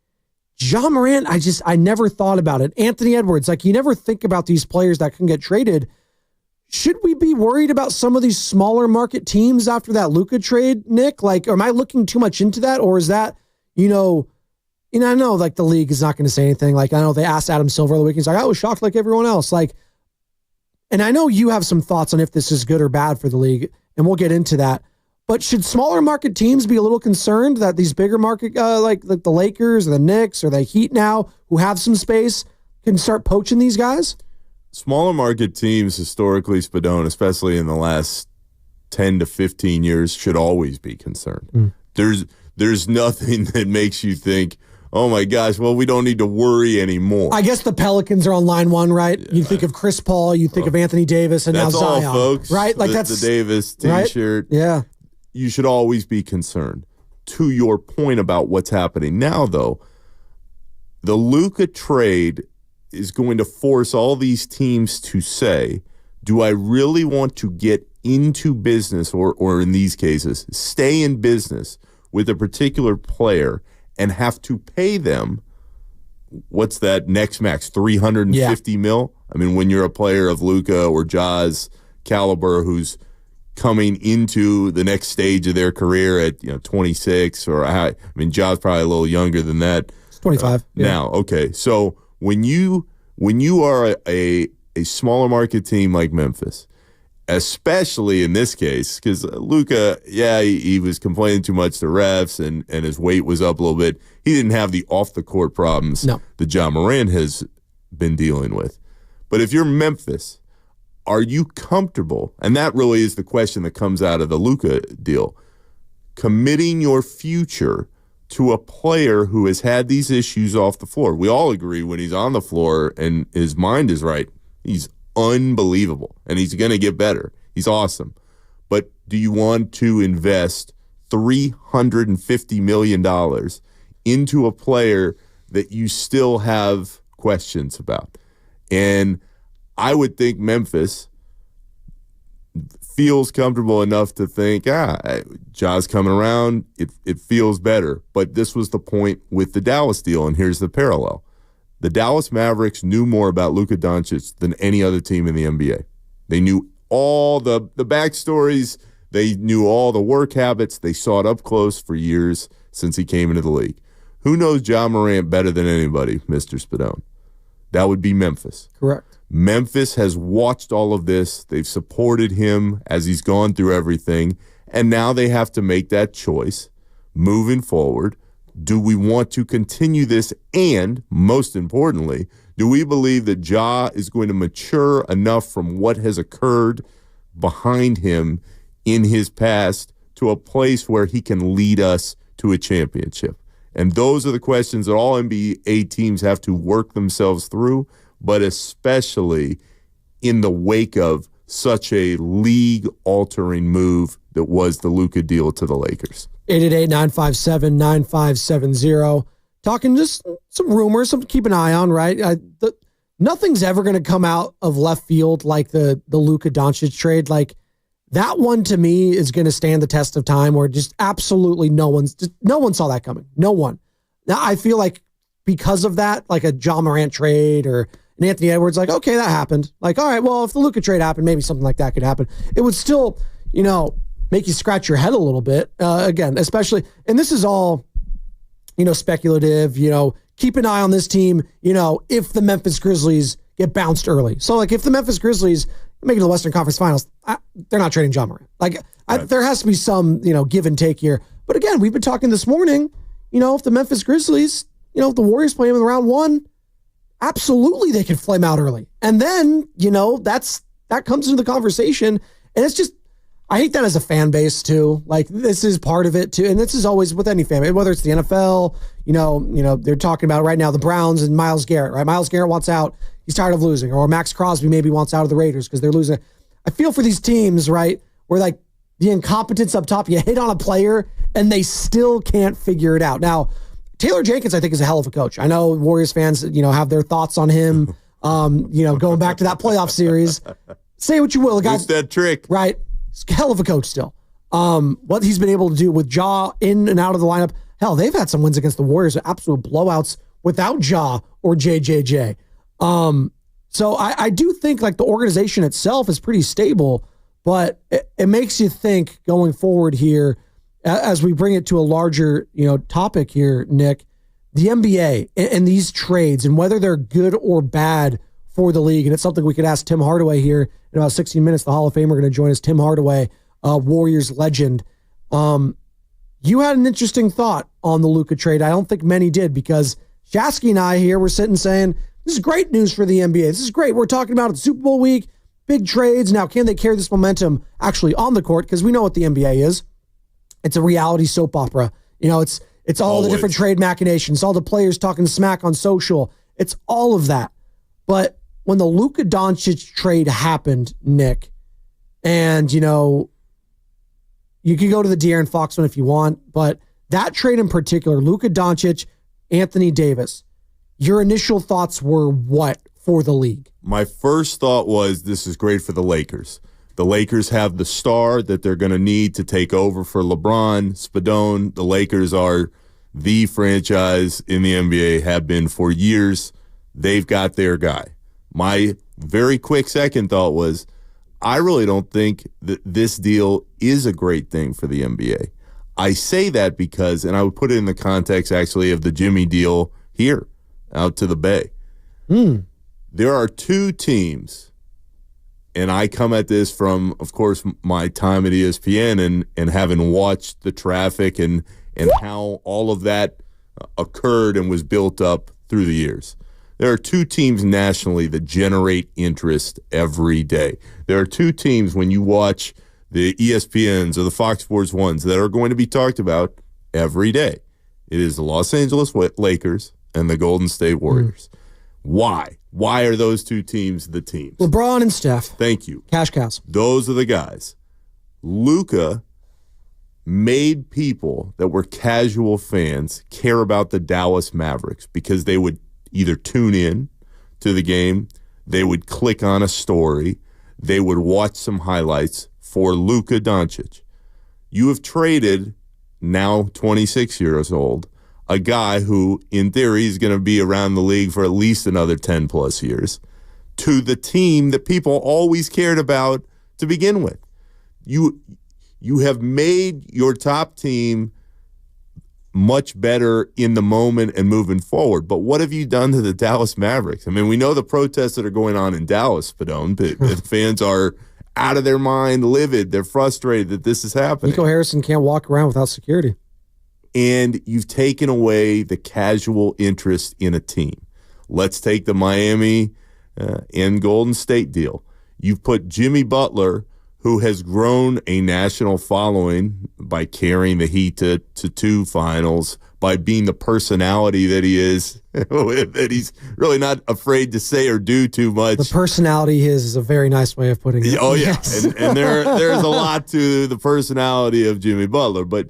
Ja Morant, I never thought about it. Anthony Edwards, like, you never think about these players that can get traded. Should we be worried about some of these smaller market teams after that Luka trade, Nick? Like, am I looking too much into that? Or is that, I know like the league is not going to say anything. Like, I know they asked Adam Silver the week. He's like, I was shocked like everyone else. Like, and I know you have some thoughts on if this is good or bad for the league, and we'll get into that. But should smaller market teams be a little concerned that these bigger market, like the Lakers or the Knicks or the Heat now, who have some space, can start poaching these guys? Smaller market teams, historically, Spadone, especially in the last 10 to 15 years, should always be concerned. There's nothing that makes you think, oh my gosh, well, we don't need to worry anymore. I guess the Pelicans are on line one, right? You think of Chris Paul, you think of Anthony Davis, and now Zion. That's all, folks. Right? Like, that's the Davis T-shirt. Right? Yeah. You should always be concerned. To your point about what's happening now, though, the Luka trade is going to force all these teams to say, do I really want to get into business or in these cases, stay in business with a particular player and have to pay them, what's that next max, $350 mil? I mean, when you're a player of Luka or Ja's caliber who's coming into the next stage of their career at 26, or I mean, Ja's probably a little younger than that. It's 25 now. Okay, so when you are a smaller market team like Memphis, especially in this case, because Luka, he was complaining too much to refs and his weight was up a little bit. He didn't have the off-the-court problems that Ja Morant has been dealing with. But if you're Memphis, are you comfortable, and that really is the question that comes out of the Luka deal, committing your future to a player who has had these issues off the floor? We all agree when he's on the floor and his mind is right, he's unbelievable, and he's going to get better. He's awesome. But do you want to invest $350 million into a player that you still have questions about? And I would think Memphis feels comfortable enough to think, Ja's coming around, it feels better. But this was the point with the Dallas deal, and here's the parallel. The Dallas Mavericks knew more about Luka Doncic than any other team in the NBA. They knew all the backstories. They knew all the work habits. They saw it up close for years since he came into the league. Who knows Ja Morant better than anybody, Mr. Spadone? That would be Memphis. Correct. Memphis has watched all of this. They've supported him as he's gone through everything, and now they have to make that choice moving forward. Do we want to continue this? And most importantly, do we believe that Ja is going to mature enough from what has occurred behind him in his past to a place where he can lead us to a championship? And those are the questions that all NBA teams have to work themselves through, but especially in the wake of such a league-altering move that was the Luka deal to the Lakers. 888-957-9570. Talking just some rumors, something to keep an eye on, right? nothing's ever going to come out of left field like the Luka Doncic trade. Like that one to me is going to stand the test of time, where just absolutely no one saw that coming. No one. Now I feel like because of that, like a John Morant trade or an Anthony Edwards, like, okay, that happened. Like, all right, well, if the Luka trade happened, maybe something like that could happen. It would still, make you scratch your head a little bit. Again, especially, and this is all, speculative, keep an eye on this team, if the Memphis Grizzlies get bounced early. So, like, if the Memphis Grizzlies make it to the Western Conference Finals, they're not trading John Morant. Like, there has to be some, give and take here. But again, we've been talking this morning, if the Memphis Grizzlies, if the Warriors play them in round one, absolutely they can flame out early. And then, that comes into the conversation. And it's just, I hate that as a fan base too. Like, this is part of it too. And this is always with any fan base, whether it's the NFL, they're talking about right now the Browns and Myles Garrett, right? Myles Garrett wants out. He's tired of losing. Or Max Crosby maybe wants out of the Raiders because they're losing. I feel for these teams, right, where like the incompetence up top, you hit on a player and they still can't figure it out. Now, Taylor Jenkins, I think, is a hell of a coach. I know Warriors fans, have their thoughts on him, going back to that playoff series. Say what you will. The guy's that trick. Right. He's a hell of a coach still. What he's been able to do with Ja in and out of the lineup. Hell, they've had some wins against the Warriors, absolute blowouts without Ja or JJJ. So I do think like the organization itself is pretty stable, but it makes you think going forward here as we bring it to a larger, topic here, Nick, the NBA and these trades and whether they're good or bad for the league. And it's something we could ask Tim Hardaway here in about 16 minutes. The Hall of Famer going to join us, Tim Hardaway, Warriors legend. You had an interesting thought on the Luka trade. I don't think many did, because Shasky and I here were sitting saying, this is great news for the NBA. This is great. We're talking about it, Super Bowl week, big trades. Now, can they carry this momentum actually on the court? Because we know what the NBA is. It's a reality soap opera. It's all the different trade machinations, all the players talking smack on social. It's all of that. But when the Luka Doncic trade happened, Nick, and, you can go to the De'Aaron Fox one if you want, but that trade in particular, Luka Doncic, Anthony Davis, your initial thoughts were what for the league? My first thought was this is great for the Lakers. The Lakers have the star that they're going to need to take over for LeBron, Spadone. The Lakers are the franchise in the NBA, have been for years. They've got their guy. My very quick second thought was, I really don't think that this deal is a great thing for the NBA. I say that because, and I would put it in the context actually of the Jimmy deal here out to the Bay. There are two teams, and I come at this from, of course, my time at ESPN and having watched the traffic and how all of that occurred and was built up through the years. There are two teams nationally that generate interest every day. There are two teams when you watch the ESPNs or the Fox Sports ones that are going to be talked about every day. It is the Los Angeles Lakers and the Golden State Warriors. Why? Why are those two teams the teams? LeBron and Steph. Thank you. Cash cows. Those are the guys. Luka made people that were casual fans care about the Dallas Mavericks because they would either tune in to the game, they would click on a story, they would watch some highlights for Luka Doncic. You have traded, now 26 years old, a guy who, in theory, is going to be around the league for at least another 10 plus years, to the team that people always cared about to begin with. You have made your top team much better in the moment and moving forward. But what have you done to the Dallas Mavericks? I mean, we know the protests that are going on in Dallas, Spadone. The fans are out of their mind, livid. They're frustrated that this is happening. Nico Harrison can't walk around without security. And you've taken away the casual interest in a team. Let's take the Miami and Golden State deal. You've put Jimmy Butler, who has grown a national following by carrying the Heat to two finals, by being the personality that he is, that he's really not afraid to say or do too much. The personality is a very nice way of putting it. Oh, yeah. Yes. And there's a lot to the personality of Jimmy Butler, but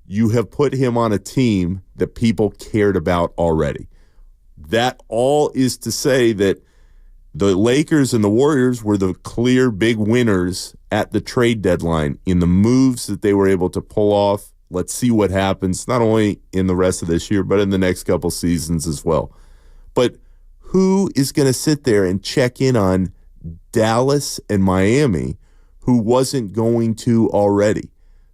you have put him on a team that people cared about already. That all is to say that the Lakers and the Warriors were the clear big winners at the trade deadline in the moves that they were able to pull off. Let's see what happens, not only in the rest of this year, but in the next couple seasons as well. But who is going to sit there and check in on Dallas and Miami, who wasn't going to already?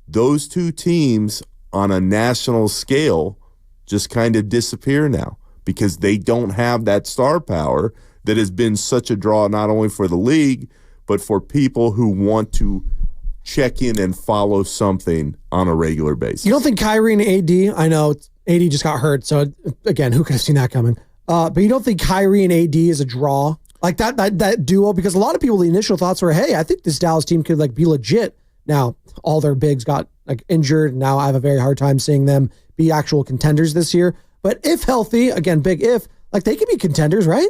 Those two teams on a national scale just kind of disappear now because they don't have that star power that has been such a draw not only for the league, but for people who want to check in and follow something on a regular basis. You don't think Kyrie and AD, I know AD just got hurt, so again, who could have seen that coming? But you don't think Kyrie and AD is a draw? Like that duo? Because a lot of people, the initial thoughts were, hey, I think this Dallas team could like be legit. Now, all their bigs got like injured, and now I have a very hard time seeing them be actual contenders this year. But if healthy, again, big if, like they could be contenders, right?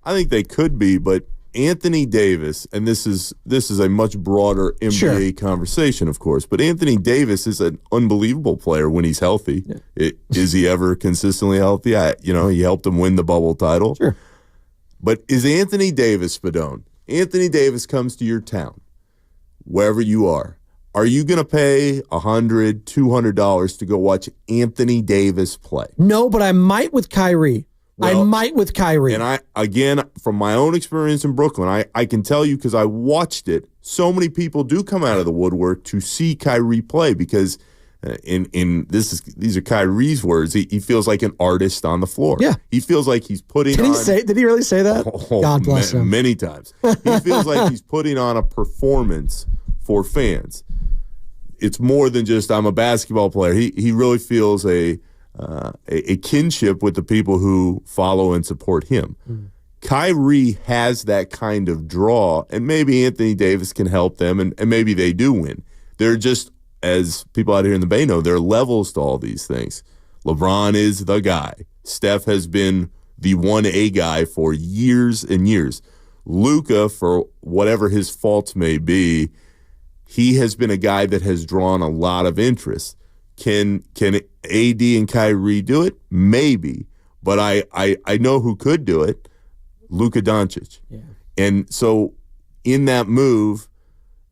I think they could be, but Anthony Davis, and this is a much broader NBA conversation, of course, but Anthony Davis is an unbelievable player when he's healthy. Yeah. Is he ever consistently healthy? He helped him win the bubble title. Sure. But is Anthony Davis, Spadone? Anthony Davis comes to your town, wherever you are. Are you going to pay $100, $200 to go watch Anthony Davis play? No, but I might with Kyrie. Well, I might with Kyrie. And again, from my own experience in Brooklyn, I can tell you because I watched it, so many people do come out of the woodwork to see Kyrie play because these are Kyrie's words. He feels like an artist on the floor. Yeah. He feels like he's putting on. Did he really say that? God bless him. Many times. He feels like he's putting on a performance for fans. It's more than just I'm a basketball player. He really feels a kinship with the people who follow and support him. Mm. Kyrie has that kind of draw, and maybe Anthony Davis can help them, and maybe they do win. They're just, as people out here in the Bay know, there are levels to all these things. LeBron is the guy. Steph has been the 1A guy for years and years. Luka, for whatever his faults may be, he has been a guy that has drawn a lot of interest. Can AD and Kyrie do it? Maybe. But I know who could do it. Luka Doncic. Yeah. And so in that move,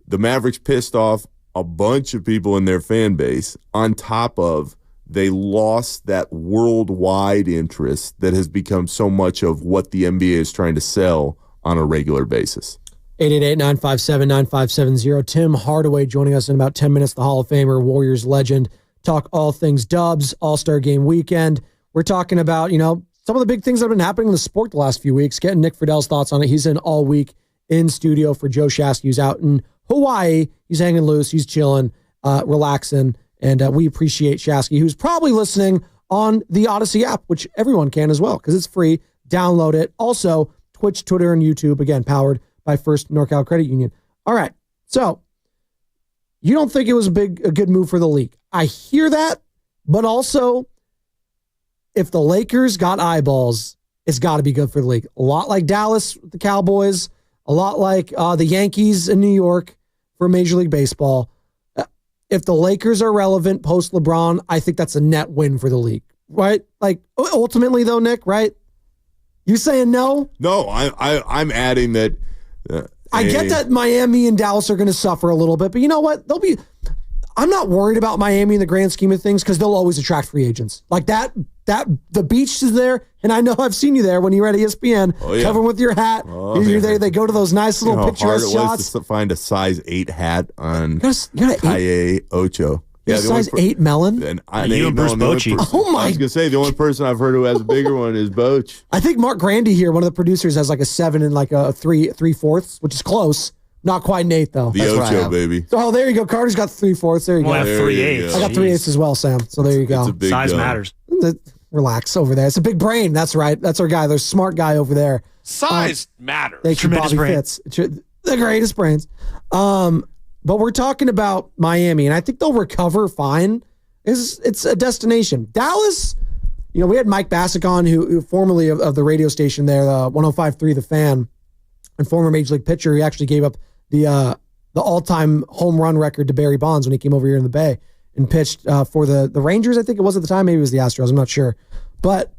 the Mavericks pissed off a bunch of people in their fan base on top of they lost that worldwide interest that has become so much of what the NBA is trying to sell on a regular basis. 888-957-9570. Tim Hardaway joining us in about 10 minutes, the Hall of Famer, Warriors legend. Talk all things Dubs, All-Star Game weekend. We're talking about, some of the big things that have been happening in the sport the last few weeks. Getting Nick Fridell's thoughts on it. He's in all week in studio for Joe Shasky, who's out in Hawaii. He's hanging loose. He's chilling, relaxing. And we appreciate Shasky, who's probably listening on the Odyssey app, which everyone can as well because it's free. Download it. Also, Twitch, Twitter, and YouTube, again, powered by First NorCal Credit Union. All right. So you don't think it was a good move for the league. I hear that, but also if the Lakers got eyeballs, it's got to be good for the league. A lot like Dallas with the Cowboys, a lot like the Yankees in New York for Major League Baseball. If the Lakers are relevant post LeBron, I think that's a net win for the league, right? Like ultimately though, Nick, right? You saying no? No, I'm adding that. I get that Miami and Dallas are going to suffer a little bit, but you know what? I'm not worried about Miami in the grand scheme of things because they'll always attract free agents. Like that the beach is there, and I know I've seen you there when you were at ESPN, covering with your hat. You're there. They go to those nice little picturesque shots. Was to find a size 8 hat on Calle Ocho. Yeah, size 8 melon? And you and Bruce Bochy. Oh my! I was going to say, the only person I've heard who has a bigger one is Boch. I think Mark Grandy here, one of the producers, has like a 7 and like a 3/4, which is close. Not quite an 8, though. The Ocho, baby. Oh, there you go. Carter's got 3/4. There you go. I have 3/8. I got 3/8 as well, Sam. So there you go. Size matters. Relax over there. It's a big brain. That's right. That's our guy. There's a smart guy over there. Size matters. Thank you, Bobby Fitz. The greatest brains. But we're talking about Miami, and I think they'll recover fine. It's a destination. Dallas, we had Mike Bassick on, who formerly of the radio station there, 105.3 The Fan, and former Major League pitcher. He actually gave up the all-time home run record to Barry Bonds when he came over here in the Bay and pitched for the Rangers, I think it was at the time. Maybe it was the Astros. I'm not sure. But,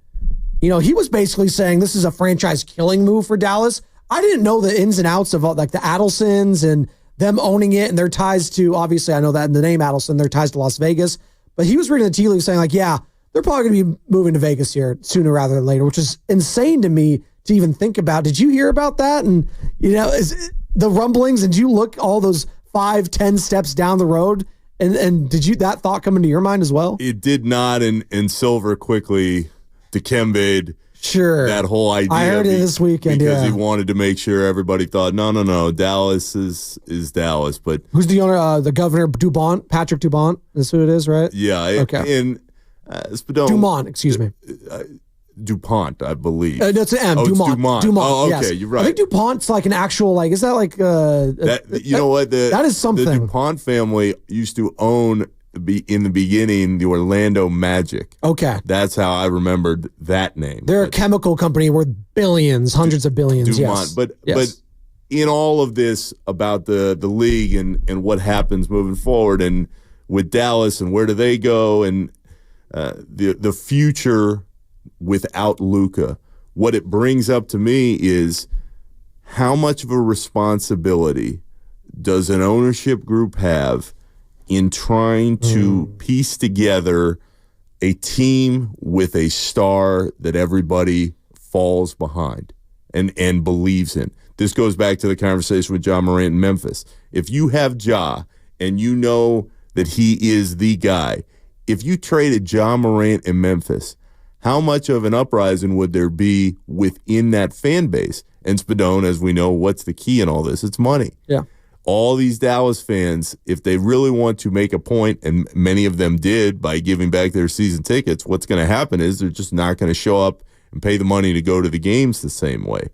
he was basically saying this is a franchise-killing move for Dallas. I didn't know the ins and outs of all, like the Adelsons and them owning it and their ties to, obviously I know that in the name Adelson, their ties to Las Vegas, but he was reading the tea leaves saying like, yeah, they're probably going to be moving to Vegas here sooner rather than later, which is insane to me to even think about. Did you hear about that? And, is the rumblings, and did you look all those 5-10 steps down the road? And did that thought come into your mind as well? It did not, and Silver quickly Dikembe'd sure that whole idea. I heard it this weekend because he wanted to make sure everybody thought, no, Dallas is Dallas. But who's the owner? The governor, Dubon, Patrick Dubon is who it is, right? Yeah. Okay. And Spadone, Dumont, excuse me. DuPont, I believe. That's an M. Oh, Dumont. Dumont. Dumont. Oh, okay, yes. you're right. I think DuPont's like an actual, like, is that like know what? That is something. The DuPont family used to own in the beginning the Orlando Magic. Okay. That's how I remembered that name. They're a chemical company worth billions, hundreds of billions. Dumont. Yes. But in all of this about the league and what happens moving forward, and with Dallas and where do they go, and the future without Luka, what it brings up to me is how much of a responsibility does an ownership group have in trying to piece together a team with a star that everybody falls behind and believes in. This goes back to the conversation with Ja Morant in Memphis. If you have Ja and you know that he is the guy, if you traded Ja Morant in Memphis, how much of an uprising would there be within that fan base? And Spadone, as we know, what's the key in all this? It's money. Yeah. All these Dallas fans, if they really want to make a point, and many of them did by giving back their season tickets, what's going to happen is they're just not going to show up and pay the money to go to the games the same way.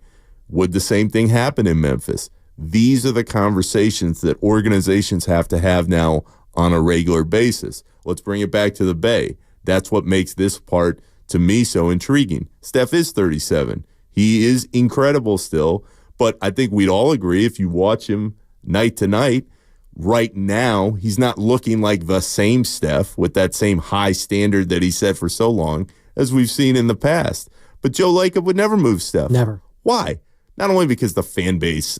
Would the same thing happen in Memphis? These are the conversations that organizations have to have now on a regular basis. Let's bring it back to the Bay. That's what makes this part, to me, so intriguing. Steph is 37. He is incredible still, but I think we'd all agree if you watch him night to night, right now, he's not looking like the same Steph with that same high standard that he set for so long as we've seen in the past. But Joe Lacob would never move Steph. Never. Why? Not only because the fan base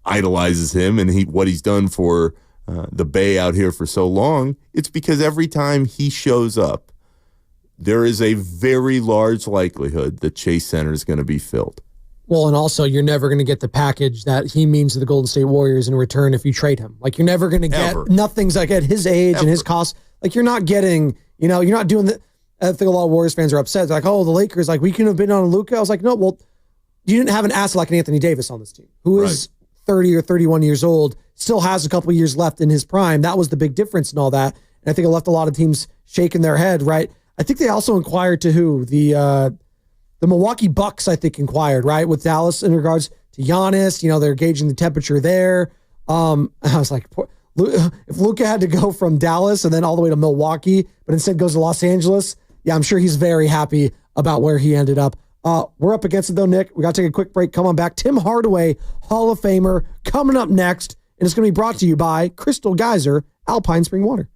idolizes him and what he's done for the Bay out here for so long, it's because every time he shows up, there is a very large likelihood that Chase Center is going to be filled. Well, and also you're never going to get the package that he means to the Golden State Warriors in return if you trade him. Like you're never going to get nothing's like at his age and his cost. Like you're not getting, you're not doing the. I think a lot of Warriors fans are upset. They're like, oh, the Lakers, like we couldn't have been on Luka. I was like, no, well, you didn't have an asset like an Anthony Davis on this team, who is 30 or 31 years old, still has a couple of years left in his prime. That was the big difference and all that. And I think it left a lot of teams shaking their head, right? I think they also inquired to who? The Milwaukee Bucks, I think, inquired, right, with Dallas in regards to Giannis. They're gauging the temperature there. I was like, if Luka had to go from Dallas and then all the way to Milwaukee, but instead goes to Los Angeles, yeah, I'm sure he's very happy about where he ended up. We're up against it, though, Nick. We got to take a quick break. Come on back. Tim Hardaway, Hall of Famer, coming up next, and it's going to be brought to you by Crystal Geyser, Alpine Spring Water.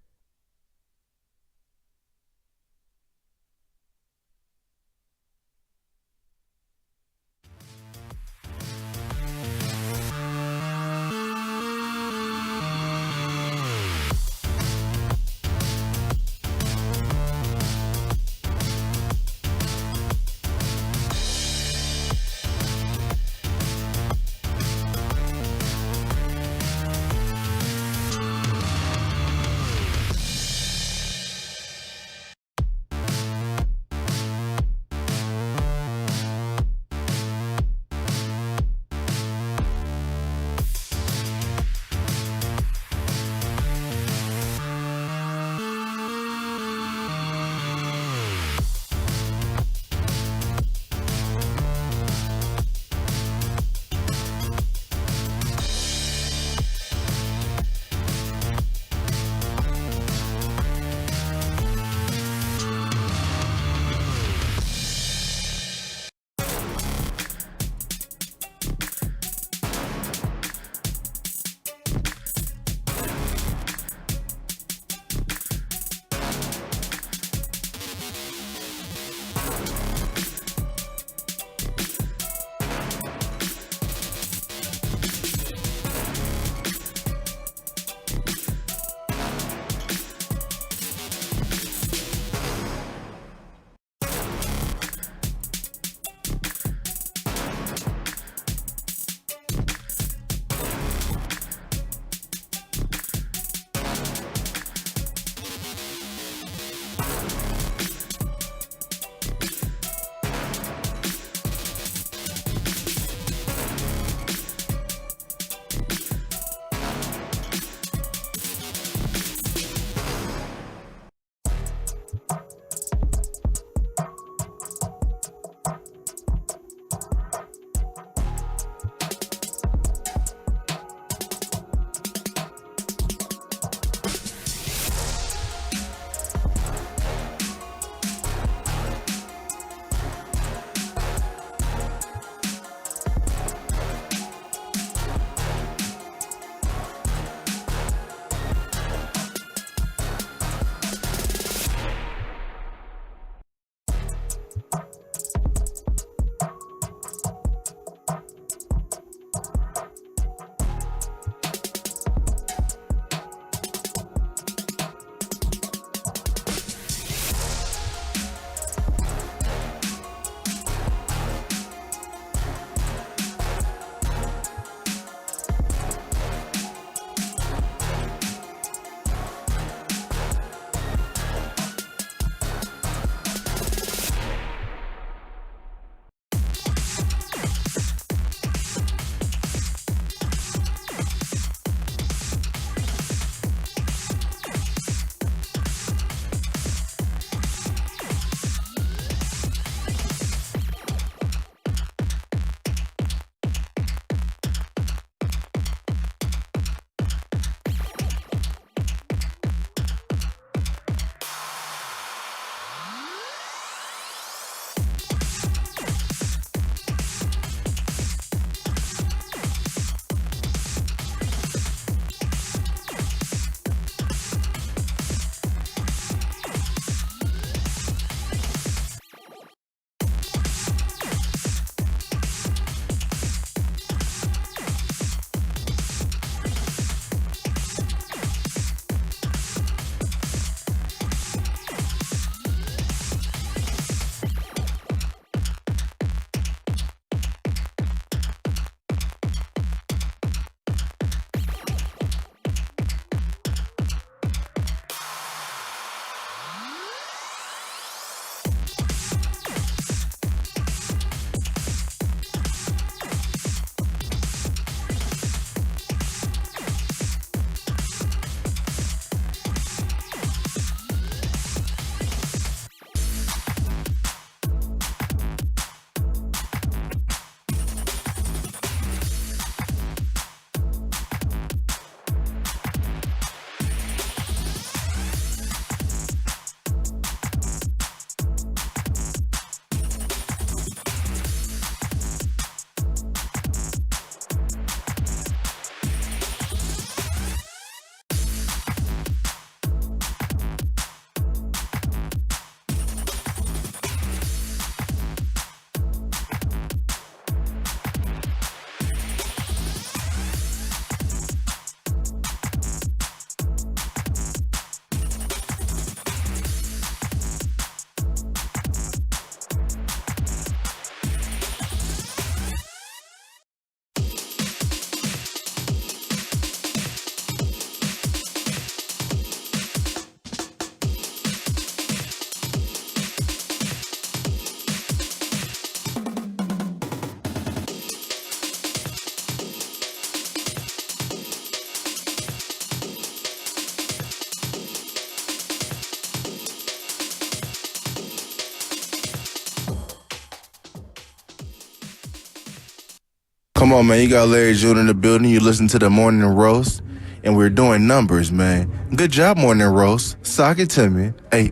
Come on, man. You got Larry June in the building. You listen to the Morning Roast, and we're doing numbers, man. Good job, Morning Roast. Sock it to me. Hey.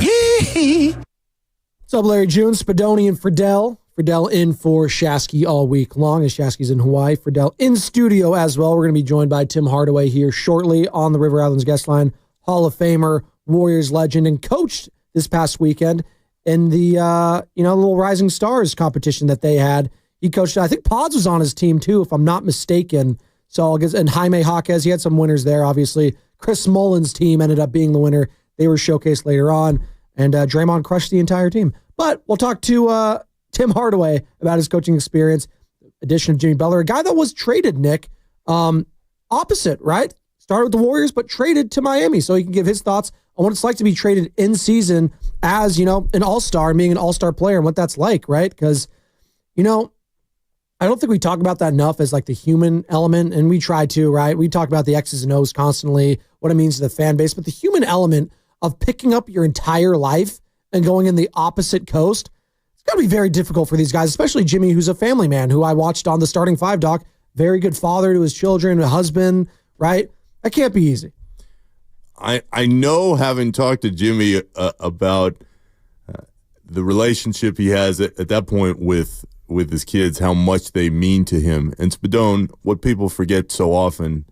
Yee! What's up, Larry June, Spadoni, and Fridell? Fridell in for Shasky all week long, as Shasky's in Hawaii. Fridell in studio as well. We're going to be joined by Tim Hardaway here shortly on the River Islands guest line. Hall of Famer, Warriors legend, and coached this past weekend in the little Rising Stars competition that they had. He coached, I think Pods was on his team too, if I'm not mistaken. So I guess, and Jaime Jaquez, he had some winners there, obviously. Chris Mullin's team ended up being the winner. They were showcased later on, and Draymond crushed the entire team. But we'll talk to Tim Hardaway about his coaching experience. Addition of Jimmy Butler, a guy that was traded, Nick, opposite, right? Started with the Warriors, but traded to Miami, so he can give his thoughts on what it's like to be traded in season as, an all-star, being an all-star player, and what that's like, right? Because, I don't think we talk about that enough as like the human element, and we try to, right? We talk about the X's and O's constantly, what it means to the fan base, but the human element of picking up your entire life and going in the opposite coast, it's got to be very difficult for these guys, especially Jimmy, who's a family man, who I watched on the Starting Five doc, very good father to his children, a husband, right? That can't be easy. I know, having talked to Jimmy about the relationship he has at that point with his kids, how much they mean to him. And Spadone, what people forget so often,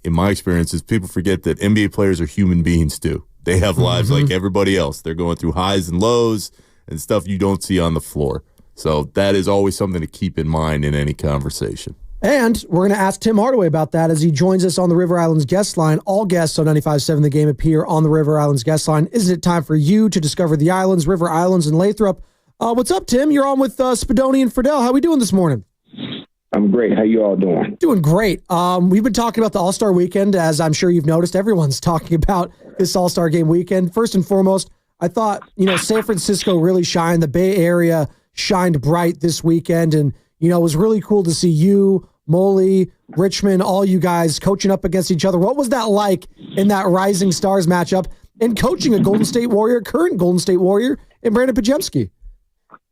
in my experience, is people forget that NBA players are human beings too. They have lives like everybody else. They're going through highs and lows and stuff you don't see on the floor. So that is always something to keep in mind in any conversation. And we're going to ask Tim Hardaway about that as he joins us on the River Islands guest line. All guests on 95.7 The Game appear on the River Islands guest line. Isn't it time for you to discover the islands, River Islands, and Lathrop? What's up, Tim? You're on with Spadoni and Fridell. How we doing this morning? I'm great. How you all doing? Doing great. We've been talking about the All-Star Weekend, as I'm sure you've noticed. Everyone's talking about this All-Star Game weekend. First and foremost, I thought, San Francisco really shined. The Bay Area shined bright this weekend. And, it was really cool to see you, Molly, Richmond, all you guys coaching up against each other. What was that like in that Rising Stars matchup and coaching a Golden State Warrior, current Golden State Warrior, and Brandon Pajemski?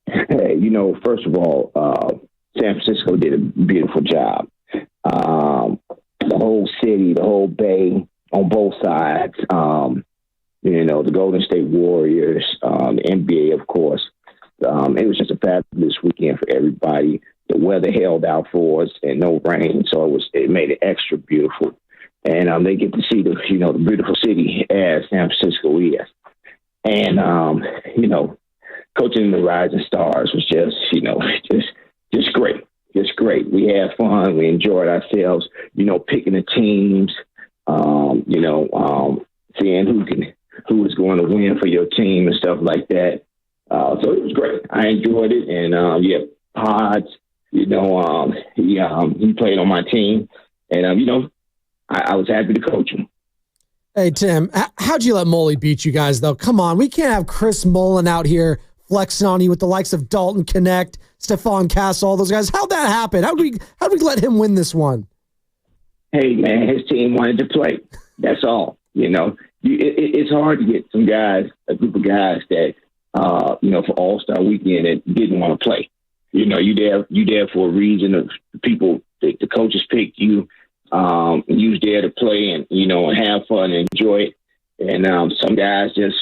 Hey, first of all, San Francisco did a beautiful job. The whole city, the whole Bay, on both sides, the Golden State Warriors, the NBA, of course. It was just a fabulous weekend for everybody. The weather held out for us and no rain, so it made it extra beautiful. And they get to see the beautiful city as San Francisco is. And coaching the Rising Stars was just great. Just great. We had fun. We enjoyed ourselves, picking the teams, seeing who was going to win for your team and stuff like that. So it was great. I enjoyed it. And Pods, he played on my team. And, I was happy to coach him. Hey, Tim, how'd you let Molly beat you guys, though? Come on. We can't have Chris Mullin out here flexing on you with the likes of Dalton Connect, Stephon Castle, all those guys. How'd that happen? How'd we let him win this one? Hey, man, his team wanted to play. That's all. It's hard to get some guys, a group of guys that, for All-Star Weekend that didn't want to play. You there for a reason. Of people, the coaches picked you. You was there to play and have fun and enjoy it. And some guys just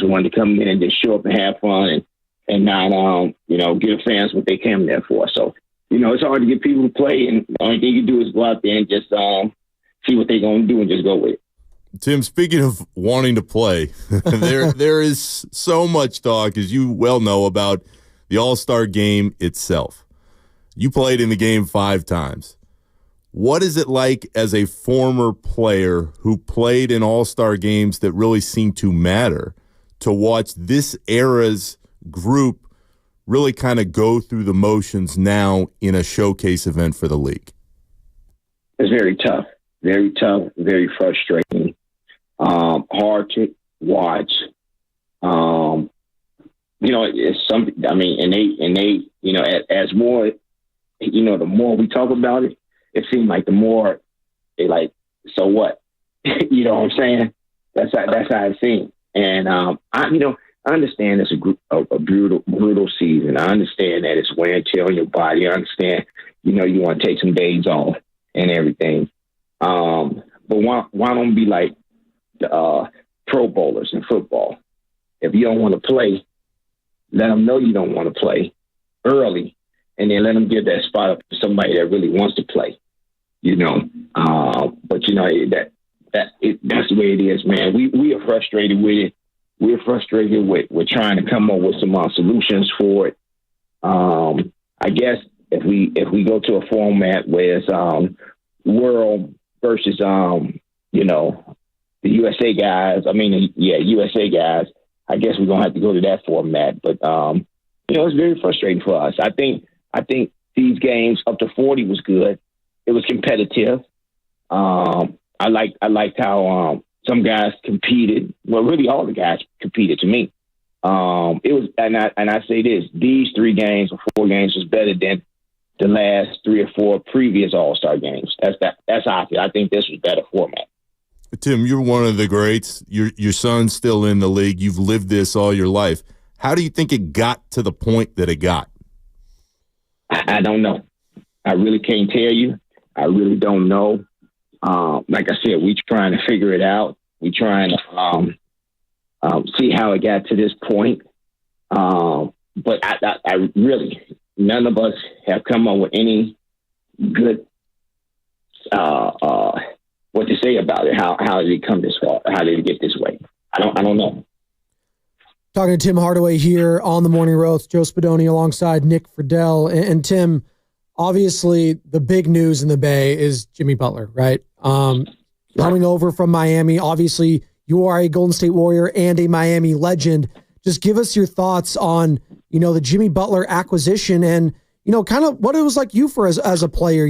wanted to come in and just show up and have fun and not give fans what they came there for. So it's hard to get people to play, and the only thing you do is go out there and just see what they're going to do and just go with it. Tim, speaking of wanting to play, there is so much talk, as you well know, about the All-Star Game itself. You played in the game 5 times. What is it like as a former player who played in All-Star games that really seem to matter to watch this era's group really kind of go through the motions now in a showcase event for the league? It's very tough, very frustrating, hard to watch. It's something, and they, as more, the more we talk about it, it seemed like the more they like, so what? You know what I'm saying? That's how it seemed. And, understand it's a brutal season. I understand that it's wear and tear on your body. I understand, you want to take some days off and everything. But why don't be like the Pro Bowlers in football? If you don't want to play, let them know you don't want to play early, and then let them give that spot up to somebody that really wants to play. But that's the way it is, man. We are frustrated with it. We're frustrated with trying to come up with some solutions for it. I guess if we go to a format where it's world versus the USA guys. USA guys. I guess we're gonna have to go to that format. But it's very frustrating for us. I think these games up to 40 was good. It was competitive. I liked how some guys competed. Well, really all the guys competed to me. It was, and I say this: these 3 games or 4 games was better than the last 3 or 4 previous All-Star games. That's how I feel. I think this was better format. Tim, you're one of the greats. Your son's still in the league. You've lived this all your life. How do you think it got to the point that it got? I don't know. I really can't tell you. I really don't know. Like I said, we trying to figure it out. We trying to see how it got to this point. But I really, none of us have come up with any good what to say about it. How did it come this far? How did it get this way? I don't know. Talking to Tim Hardaway here on the Morning Roast, Joe Spadoni alongside Nick Fridell. And Tim, obviously the big news in the Bay is Jimmy Butler, right? Coming over from Miami. Obviously, you are a Golden State Warrior and a Miami legend. Just give us your thoughts on, the Jimmy Butler acquisition and, kind of what it was like you for as a player,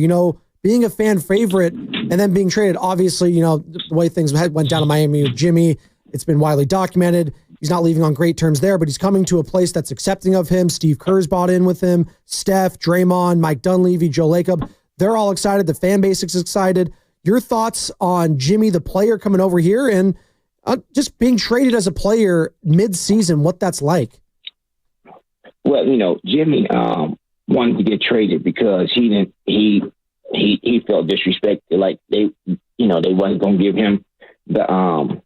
being a fan favorite and then being traded. Obviously, the way things went down in Miami with Jimmy, it's been widely documented. He's not leaving on great terms there, but he's coming to a place that's accepting of him. Steve Kerr's bought in with him. Steph, Draymond, Mike Dunleavy, Joe Lacob. They're all excited. The fan base is excited. Your thoughts on Jimmy, the player coming over here and just being traded as a player mid-season, what that's like? Well, Jimmy wanted to get traded because he felt disrespected. Like they wasn't going to give him the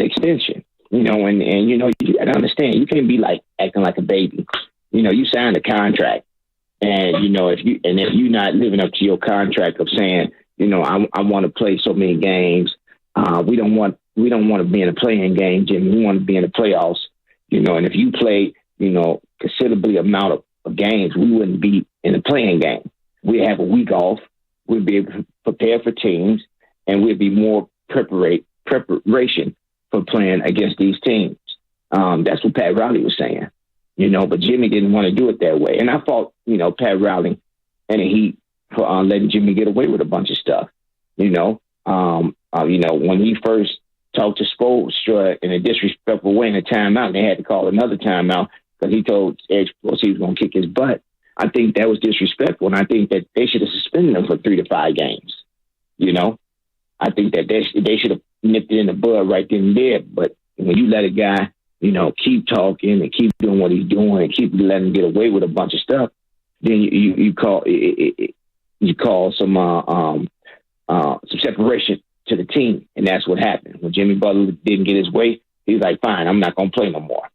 extension. You got to understand, you can't be like acting like a baby. You signed a contract, and if you're not living up to your contract of saying, I want to play so many games. We don't want to be in a playing game, Jimmy. We want to be in the playoffs. And if you play, considerably amount of games, we wouldn't be in the playing game. We'd have a week off. We'd be able to prepare for teams, and we'd be more preparation for playing against these teams. That's what Pat Riley was saying, but Jimmy didn't want to do it that way. And I fault, Pat Riley and the Heat for letting Jimmy get away with a bunch of stuff. When he first talked to Spoelstra in a disrespectful way in a timeout, and they had to call another timeout because he told Edge he was going to kick his butt. I think that was disrespectful, and I think that they should have suspended him for 3 to 5 games. I think that they should have nipped it in the bud right then and there. But when you let a guy, keep talking and keep doing what he's doing and keep letting him get away with a bunch of stuff, then you call some separation to the team, and that's what happened. When Jimmy Butler didn't get his way, he's like, "Fine, I'm not going to play no more,"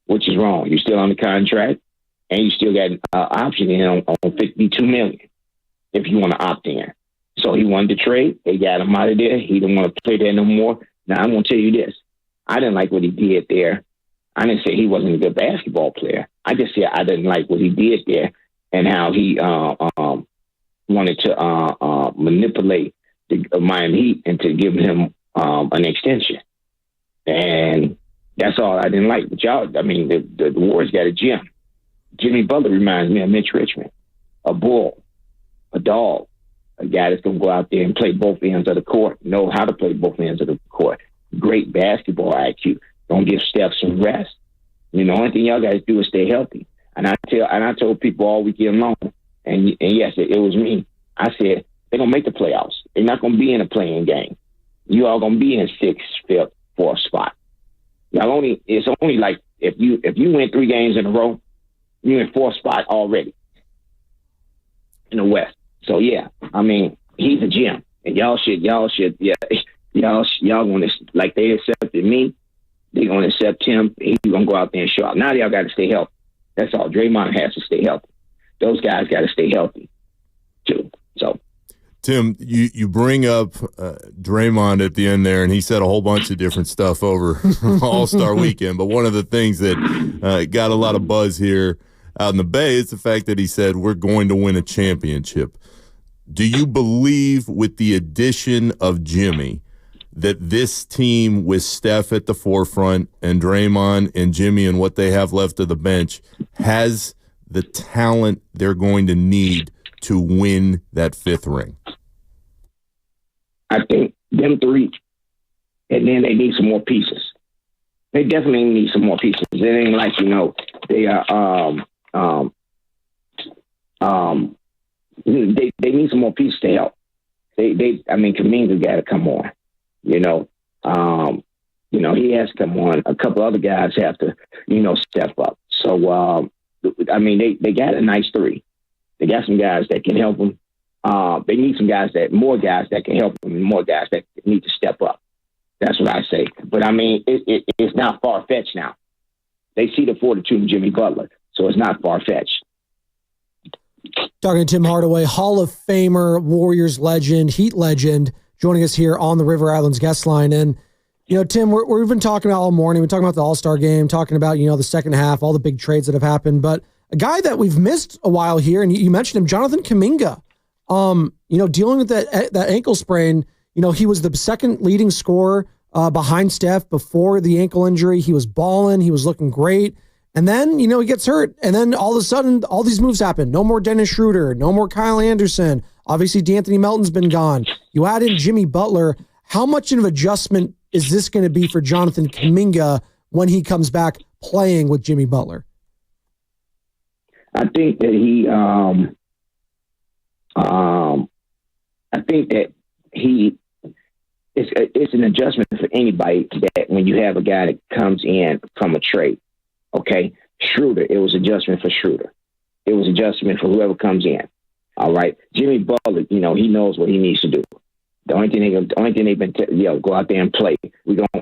which is wrong. You're still on the contract, and you still got an option in on $52 million if you want to opt in. So he wanted to trade. They got him out of there. He didn't want to play there no more. Now I'm going to tell you this: I didn't like what he did there. I didn't say he wasn't a good basketball player. I just said I didn't like what he did there and how he wanted to manipulate the Miami Heat into giving him an extension. And that's all I didn't like. But the Warriors got a gem. Jimmy Butler reminds me of Mitch Richmond, a bull, a dog, a guy that's going to go out there and play both ends of the court, know how to play both ends of the court. Great basketball IQ. Don't give Steph some rest. Only thing y'all guys do is stay healthy. And I told people all weekend long, and yes, it was me. I said, they're going to make the playoffs. They're not going to be in a playing game. You all going to be in 6th, 5th, 4th spot. It's only like If you win 3 games in a row, you're in 4th spot already in the West. So yeah, I mean, he's a gem, and y'all should y'all going to, like they accepted me, they're going to accept him. He's going to go out there and show out. Now y'all got to stay healthy. That's all. Draymond has to stay healthy. Those guys got to stay healthy too. So. Tim, you bring up Draymond at the end there, and he said a whole bunch of different stuff over All-Star Weekend. But one of the things that got a lot of buzz here out in the Bay is the fact that he said, we're going to win a championship. Do you believe with the addition of Jimmy that this team with Steph at the forefront and Draymond and Jimmy and what they have left of the bench has the talent they're going to need to win that 5th ring? I think them 3, and then they need some more pieces. They definitely need some more pieces. It ain't like, they are they need some more pieces to help. Kuminga got to come on. He has to come on. A couple other guys have to, step up. So they got a nice 3. They got some guys that can help them. They need more guys that can help them, and more guys that need to step up. That's what I say. But it's not far-fetched now. They see the fortitude of Jimmy Butler, so it's not far-fetched. Talking to Tim Hardaway, Hall of Famer, Warriors legend, Heat legend, joining us here on the River Islands guest line. And, Tim, we've been talking about all morning. We're talking about the All-Star game, talking about, the second half, all the big trades that have happened. But a guy that we've missed a while here, and you mentioned him, Jonathan Kuminga, dealing with that ankle sprain. He was the second leading scorer behind Steph before the ankle injury. He was balling. He was looking great. And then, he gets hurt. And then all of a sudden, all these moves happen. No more Dennis Schroeder. No more Kyle Anderson. Obviously, D'Anthony Melton's been gone. You add in Jimmy Butler. How much of an adjustment is this going to be for Jonathan Kuminga when he comes back playing with Jimmy Butler? I think that it's an adjustment for anybody that when you have a guy that comes in from a trade. Okay, Schroeder, it was adjustment for Schroeder. It was adjustment for whoever comes in. All right, Jimmy Butler, he knows what he needs to do. The only thing they've been go out there and play.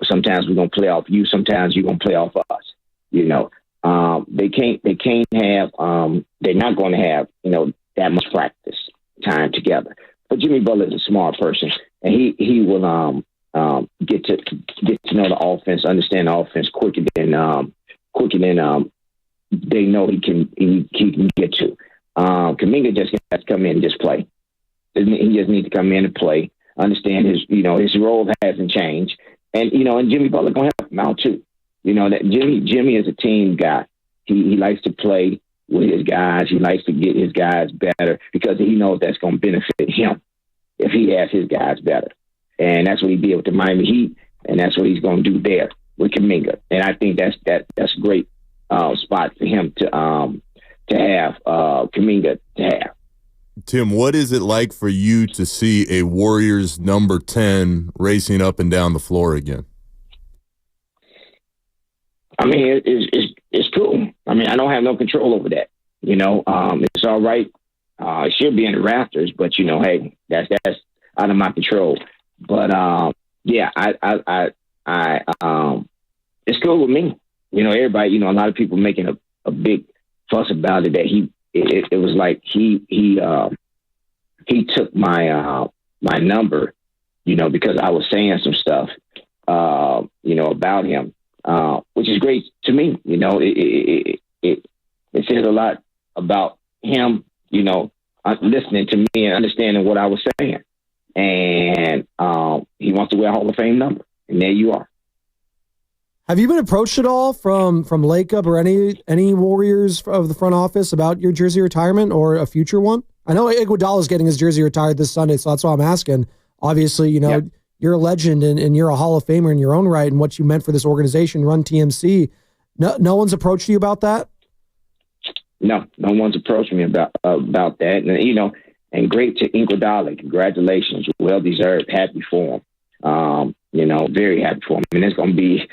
Sometimes we're gonna play off you. Sometimes you're gonna play off us. They can't have. They're not going to have that much practice time together. But Jimmy Butler is a smart person, and he will get to know the offense, understand the offense quicker than they know he can get to. Kuminga just has to come in and just play. He just needs to come in and play. Understand his role hasn't changed, and Jimmy Butler gonna help him out too. That Jimmy is a team guy. He likes to play with his guys. He likes to get his guys better because he knows that's going to benefit him if he has his guys better. And that's what he did with the Miami Heat, and that's what he's going to do there with Kuminga. And I think that's a great spot for him to have Kuminga to have. Tim, what is it like for you to see a Warriors number 10 racing up and down the floor again? It's cool. I don't have no control over that. It's all right. It should be in the rafters, but hey, that's out of my control. But it's cool with me. Everybody. A lot of people making a big fuss about it. That it was like he took my number, because I was saying some stuff, about him. Which is great to me. It says a lot about him, listening to me and understanding what I was saying. And he wants to wear a Hall of Fame number. And there you are. Have you been approached at all from Lakeup or any Warriors of the front office about your jersey retirement or a future one? I know Iguodala is getting his jersey retired this Sunday, so that's why I'm asking. Obviously, yep. You're a legend and you're a Hall of Famer in your own right and what you meant for this organization, Run TMC. No one's approached you about that? No one's approached me about that. And great to Iguodala. Congratulations. Well deserved. Happy for him. Very happy for him. It's going to be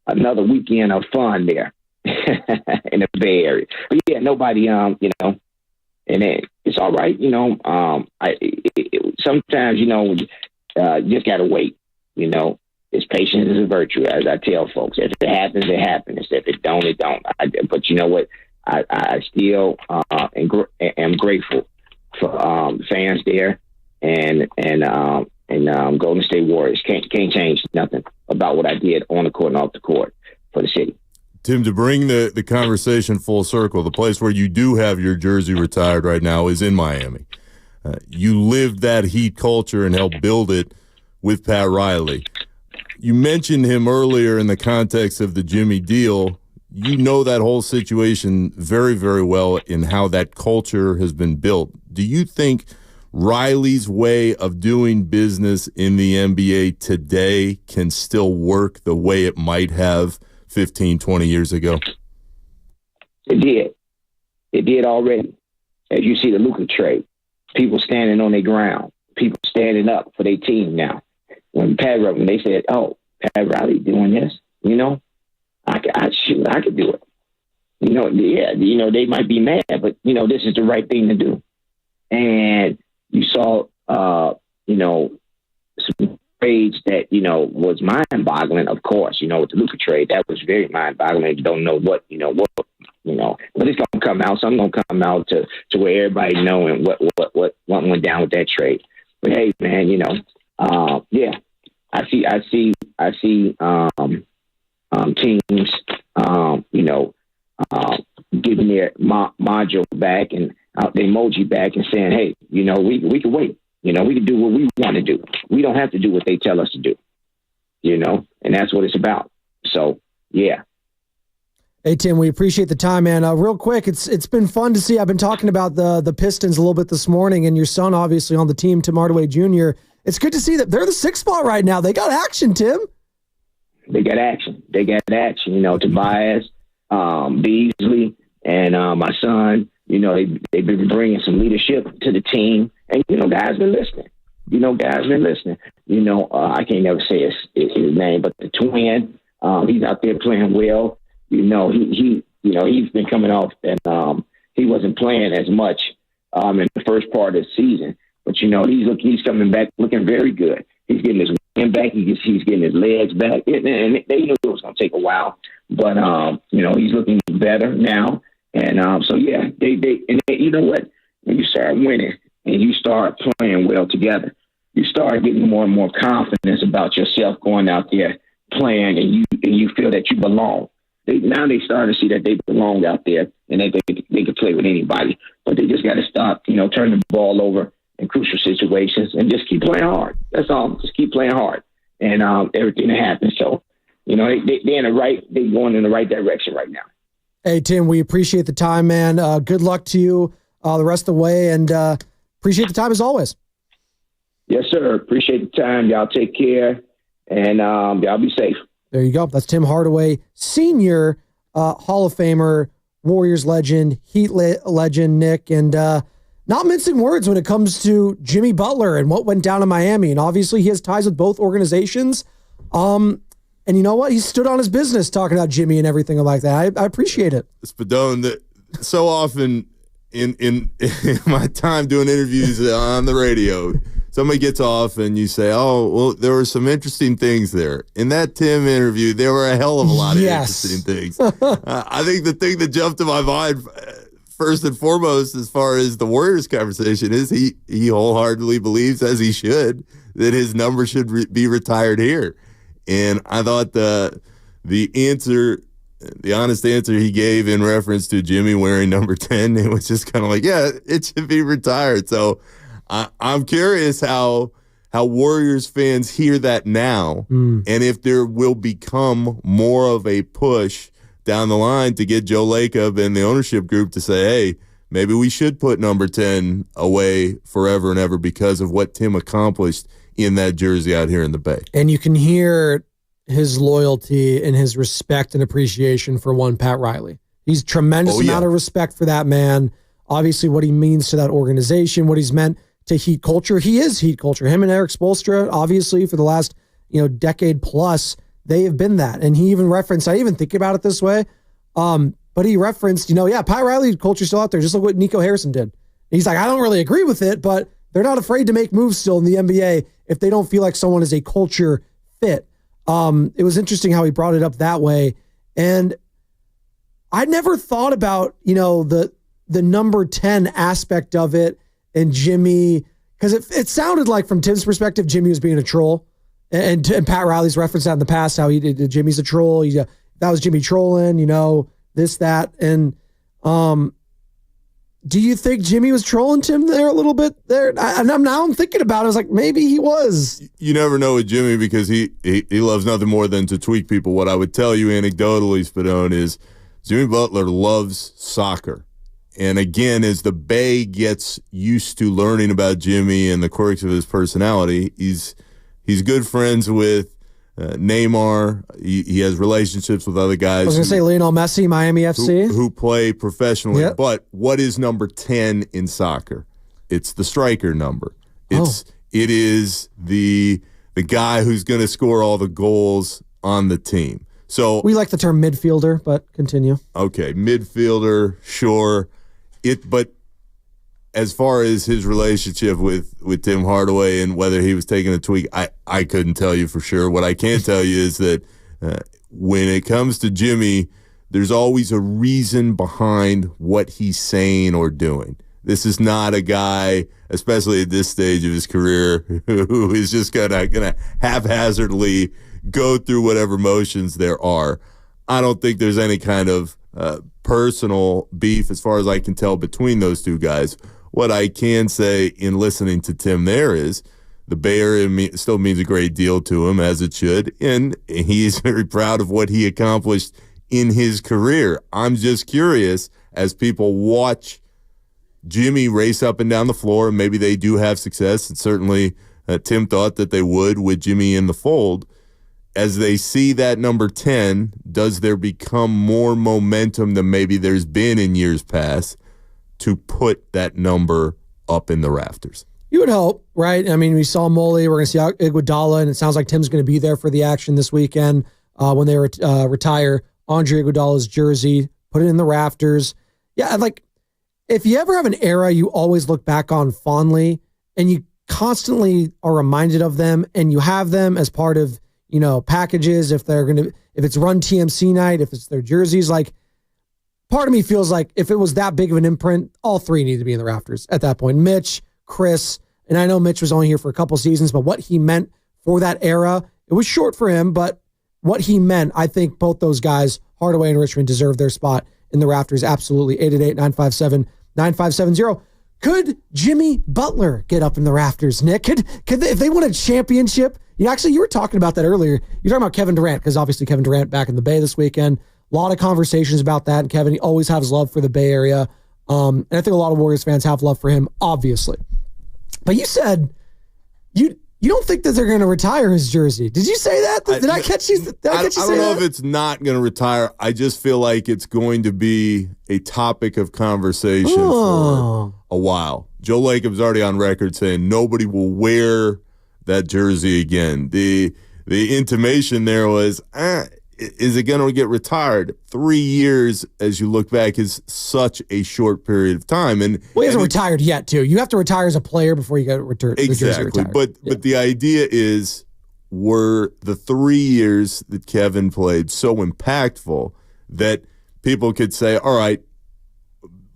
another weekend of fun there in the Bay Area. But yeah, nobody, and it's all right. Sometimes, you just got to wait. It's patience is a virtue, as I tell folks. If it happens, it happens. If it don't, it don't. But you know what? I still am grateful for fans there and Golden State Warriors. Can't change nothing about what I did on the court and off the court for the city. Tim, to bring the conversation full circle, the place where you do have your jersey retired right now is in Miami. You lived that Heat culture and helped build it with Pat Riley. You mentioned him earlier in the context of the Jimmy deal. You know that whole situation very, very well in how that culture has been built. Do you think Riley's way of doing business in the NBA today can still work the way it might have 15, 20 years ago? It did. It did already. As you see the Luka trade, people standing on their ground, people standing up for their team now. When they said, "Oh, Pat Riley doing this," I could do it. They might be mad, but this is the right thing to do. And you saw, some trades that was mind-boggling. Of course, with the Luka trade, that was very mind-boggling. You don't know what, but it's gonna come out. Something gonna come out to where everybody knowing what went down with that trade. But hey, man, yeah, I see teams, giving their module back and the emoji back and saying, hey, we can wait. We can do what we want to do. We don't have to do what they tell us to do, and that's what it's about. So, yeah. Hey, Tim, we appreciate the time, man. Real quick, it's been fun to see. I've been talking about the Pistons a little bit this morning, and your son, obviously, on the team, Tim Hardaway Jr. It's good to see that they're the 6th spot right now. They got action, Tim. They got action. Tobias, Beasley, and my son. They've been bringing some leadership to the team, and guys been listening. I can't never say his name, but the twin, he's out there playing well. He's been coming off and he wasn't playing as much in the first part of the season, but he's coming back looking very good. He's getting his wind back. He's getting his legs back, and they knew it was going to take a while, but he's looking better now. And so yeah, they you know what? When you start winning and you start playing well together, you start getting more and more confidence about yourself going out there playing, and you feel that you belong. Now they start to see that they belong out there and they can play with anybody, but they just got to stop, turning the ball over in crucial situations and just keep playing hard. That's all. Just keep playing hard, and everything that happens. So, they're going in the right direction right now. Hey, Tim, we appreciate the time, man. Good luck to you the rest of the way, and appreciate the time as always. Yes, sir. Appreciate the time. Y'all take care, and y'all be safe. There you go. That's Tim Hardaway, Senior, Hall of Famer, Warriors legend, Heat legend, Nick, and not mincing words when it comes to Jimmy Butler and what went down in Miami. And obviously he has ties with both organizations. And you know what? He stood on his business talking about Jimmy and everything like that. I appreciate it. Spadone, so often in my time doing interviews on the radio, somebody gets off and you say, oh, well, there were some interesting things there. In that Tim interview, there were a hell of a lot of interesting things. I think the thing that jumped to my mind first and foremost as far as the Warriors conversation is he wholeheartedly believes, as he should, that his number should be retired here. And I thought the honest answer he gave in reference to Jimmy wearing number 10, it was just kind of like, yeah, it should be retired. So I'm curious how Warriors fans hear that now, and if there will become more of a push down the line to get Joe Lacob and the ownership group to say, hey, maybe we should put number 10 away forever and ever because of what Tim accomplished in that jersey out here in the Bay. And you can hear his loyalty and his respect and appreciation for one Pat Riley. He's tremendous amount of respect for that man. Obviously what he means to that organization, what he's meant to Heat culture. He is Heat culture. Him and Eric Spoelstra, obviously for the last, decade plus, they have been that. And he even referenced, I even think about it this way, but he referenced, Pat Riley's culture still out there. Just look what Nico Harrison did. And he's like, I don't really agree with it, but they're not afraid to make moves still in the NBA if they don't feel like someone is a culture fit. It was interesting how he brought it up that way. And I never thought about, the number 10 aspect of it and Jimmy, because it sounded like from Tim's perspective, Jimmy was being a troll. And Pat Riley's referenced that in the past, how he did Jimmy's a troll. That was Jimmy trolling, this, that. And do you think Jimmy was trolling Tim there a little bit there? I'm thinking about it. I was like, maybe he was. You never know with Jimmy because he loves nothing more than to tweak people. What I would tell you anecdotally, Spadone, is Jimmy Butler loves soccer. And again, as the Bay gets used to learning about Jimmy and the quirks of his personality, he's good friends with Neymar. He has relationships with other guys. I was going to say Lionel Messi, Miami FC. Who play professionally. Yep. But what is number 10 in soccer? It's the striker number. It is the guy who's going to score all the goals on the team. So we like the term midfielder, but continue. Okay, midfielder, sure. But as far as his relationship with Tim Hardaway and whether he was taking a tweak, I couldn't tell you for sure. What I can tell you is that when it comes to Jimmy, there's always a reason behind what he's saying or doing. This is not a guy, especially at this stage of his career, who is just gonna haphazardly go through whatever motions there are. I don't think there's any kind of personal beef, as far as I can tell, between those two guys. What I can say in listening to Tim there is the Bay Area still means a great deal to him, as it should, and he's very proud of what he accomplished in his career. I'm just curious, as people watch Jimmy race up and down the floor, and maybe they do have success, and certainly Tim thought that they would with Jimmy in the fold. As they see that number 10, does there become more momentum than maybe there's been in years past to put that number up in the rafters? You would hope, right? I mean, we saw Molly. We're going to see Iguodala, and it sounds like Tim's going to be there for the action this weekend when they retire Andre Iguodala's jersey, put it in the rafters. Yeah, like if you ever have an era you always look back on fondly and you constantly are reminded of them and you have them as part of packages, if it's Run TMC night, if it's their jerseys, like part of me feels like if it was that big of an imprint, all three need to be in the rafters at that point. Mitch, Chris, and I know Mitch was only here for a couple seasons, but what he meant for that era, it was short for him, but what he meant, I think both those guys, Hardaway and Richmond, deserve their spot in the rafters. Absolutely. 888-957-9570. Could Jimmy Butler get up in the rafters, Nick? Could they, if they won a championship? Actually, you were talking about that earlier. You're talking about Kevin Durant, because obviously Kevin Durant back in the Bay this weekend. A lot of conversations about that. And Kevin, he always has love for the Bay Area. And I think a lot of Warriors fans have love for him, obviously. But you said you don't think that they're going to retire his jersey. Did you say that? Did I catch you? I don't know if it's not going to retire. I just feel like it's going to be a topic of conversation for a while. Joe Lacob's already on record saying nobody will wear that jersey again. The intimation there was, is it going to get retired? 3 years, as you look back, is such a short period of time. And he hasn't retired yet, too. You have to retire as a player before you get returned. Exactly. But the idea is, were the 3 years that Kevin played so impactful that people could say, all right,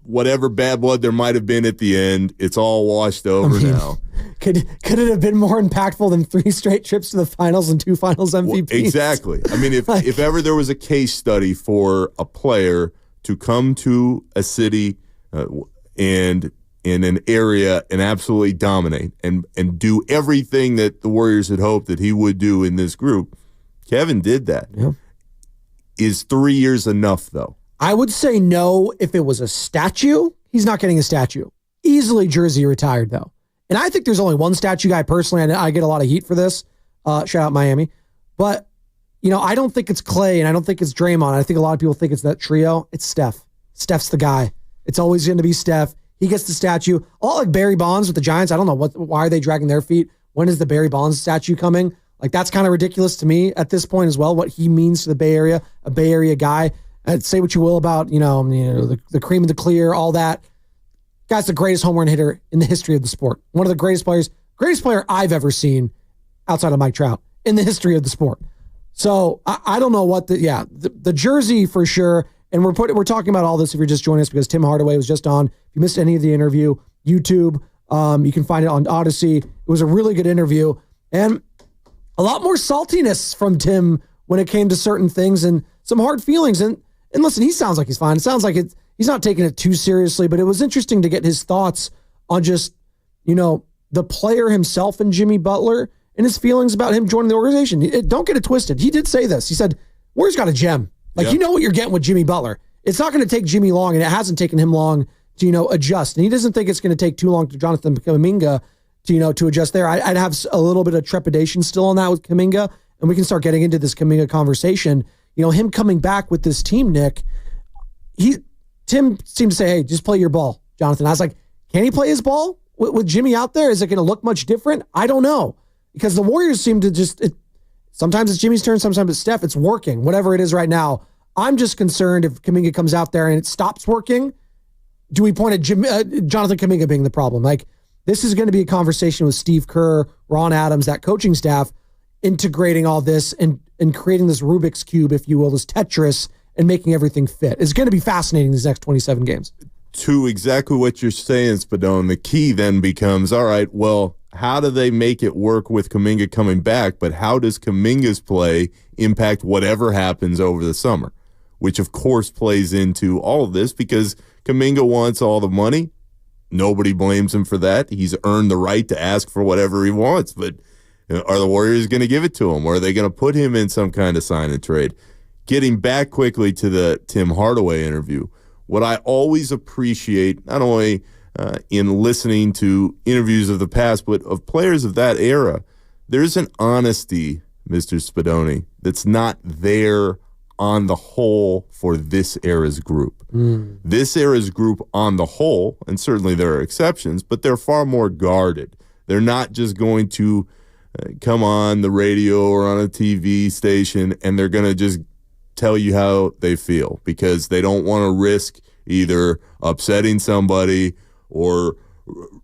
whatever bad blood there might have been at the end, it's all washed over now. Could it have been more impactful than 3 straight trips to the finals and 2 finals MVPs? Well, exactly. I mean, if ever there was a case study for a player to come to a city and in an area and absolutely dominate and do everything that the Warriors had hoped that he would do in this group, Kevin did that. Yeah. Is 3 years enough, though? I would say no if it was a statue. He's not getting a statue. Easily jersey retired, though. And I think there's only one statue guy personally. I get a lot of heat for this. Shout out Miami. But, I don't think it's Clay and I don't think it's Draymond. I think a lot of people think it's that trio. It's Steph. Steph's the guy. It's always going to be Steph. He gets the statue. All like Barry Bonds with the Giants. I don't know why are they dragging their feet? When is the Barry Bonds statue coming? Like, that's kind of ridiculous to me at this point as well, what he means to the Bay Area, a Bay Area guy. Say what you will about, the cream of the clear, all that. Guy's the greatest home run hitter in the history of the sport. One of the greatest player I've ever seen outside of Mike Trout in the history of the sport. So I don't know what the jersey for sure. And we're talking about all this if you're just joining us because Tim Hardaway was just on. If you missed any of the interview, YouTube, you can find it on Odyssey. It was a really good interview and a lot more saltiness from Tim when it came to certain things and some hard feelings. And listen, he sounds like he's fine. It sounds like he's not taking it too seriously, but it was interesting to get his thoughts on just, the player himself and Jimmy Butler and his feelings about him joining the organization. Don't get it twisted. He did say this. He said, Warriors got a gem. Like, you know what you're getting with Jimmy Butler. It's not going to take Jimmy long, and it hasn't taken him long to, adjust. And he doesn't think it's going to take too long to Jonathan Kuminga to adjust there. I'd have a little bit of trepidation still on that with Kuminga, and we can start getting into this Kuminga conversation. Him coming back with this team, Nick, Tim seemed to say, hey, just play your ball, Jonathan. I was like, can he play his ball with Jimmy out there? Is it going to look much different? I don't know. Because the Warriors seem to sometimes it's Jimmy's turn, sometimes it's Steph. It's working, whatever it is right now. I'm just concerned if Kuminga comes out there and it stops working, do we point at Jonathan Kuminga being the problem? Like, this is going to be a conversation with Steve Kerr, Ron Adams, that coaching staff, integrating all this and creating this Rubik's Cube, if you will, this Tetris, and making everything fit. It's going to be fascinating these next 27 games. To exactly what you're saying, Spadone, the key then becomes, all right, well, how do they make it work with Kuminga coming back, but how does Kuminga's play impact whatever happens over the summer? Which, of course, plays into all of this because Kuminga wants all the money. Nobody blames him for that. He's earned the right to ask for whatever he wants, but are the Warriors going to give it to him, or are they going to put him in some kind of sign and trade? Getting back quickly to the Tim Hardaway interview, what I always appreciate, not only in listening to interviews of the past, but of players of that era, there's an honesty, Mr. Spadoni, that's not there on the whole for this era's group. This era's group on the whole, and certainly there are exceptions, but they're far more guarded. They're not just going to come on the radio or on a TV station and they're going to just tell you how they feel because they don't want to risk either upsetting somebody or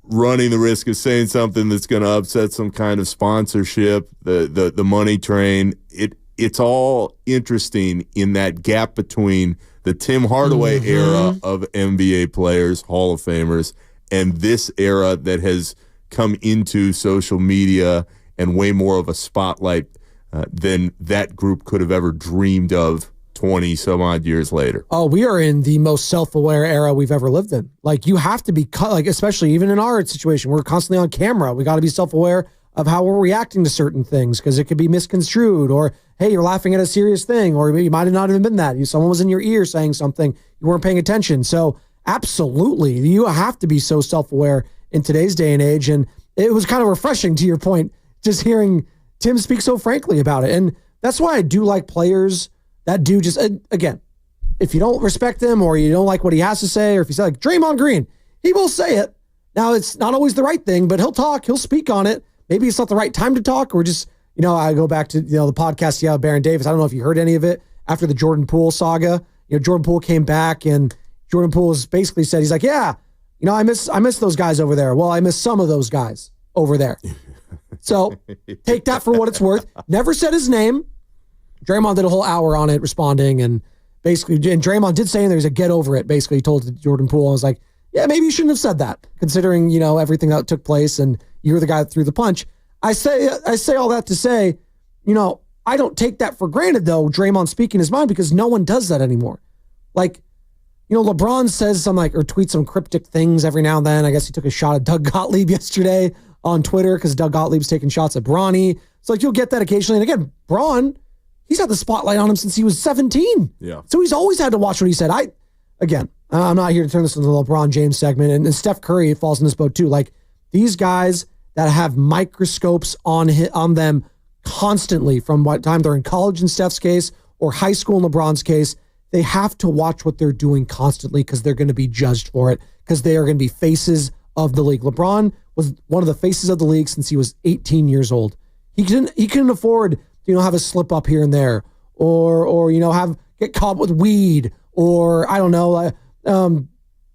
running the risk of saying something that's going to upset some kind of sponsorship, the money train. It's all interesting in that gap between the Tim Hardaway era of NBA players, Hall of Famers, and this era that has come into social media and way more of a spotlight than that group could have ever dreamed of 20 some odd years later. Oh, we are in the most self-aware era we've ever lived in. Like, you have to be, like, especially even in our situation, we're constantly on camera. We got to be self-aware of how we're reacting to certain things because it could be misconstrued, or, hey, you're laughing at a serious thing, or you might have not even been that. Someone was in your ear saying something, you weren't paying attention. So absolutely, you have to be so self-aware in today's day and age. And it was kind of refreshing, to your point, just hearing Tim speak so frankly about it. And that's why I do like players that do just, again, if you don't respect him or you don't like what he has to say, or if you say like Draymond Green, he will say it. Now, it's not always the right thing, but he'll talk, he'll speak on it. Maybe it's not the right time to talk, or just, I go back to, the podcast, Baron Davis. I don't know if you heard any of it after the Jordan Poole saga. Jordan Poole came back and Jordan Poole basically said, he's like, yeah, I miss those guys over there. Well, I miss some of those guys over there. So take that for what it's worth. Never said his name. Draymond did a whole hour on it responding, and basically, and Draymond did say in there, he's like, get over it. Basically, he told Jordan Poole, I was like, yeah, maybe you shouldn't have said that, considering, everything that took place, and you were the guy that threw the punch. I say all that to say, I don't take that for granted, though, Draymond speaking his mind, because no one does that anymore. Like, LeBron says some or tweets some cryptic things every now and then. I guess he took a shot at Doug Gottlieb yesterday on Twitter because Doug Gottlieb's taking shots at Bronny. So you'll get that occasionally. And again, Bron, he's had the spotlight on him since he was 17. Yeah. So he's always had to watch what he said. I'm not here to turn this into the LeBron James segment, and Steph Curry falls in this boat too. Like, these guys that have microscopes on them constantly from what time they're in college in Steph's case or high school in LeBron's case, they have to watch what they're doing constantly because they're going to be judged for it, because they are going to be faces of the league. LeBron was one of the faces of the league since he was 18 years old. He couldn't afford to, have a slip up here and there, or get caught with weed, or I don't know,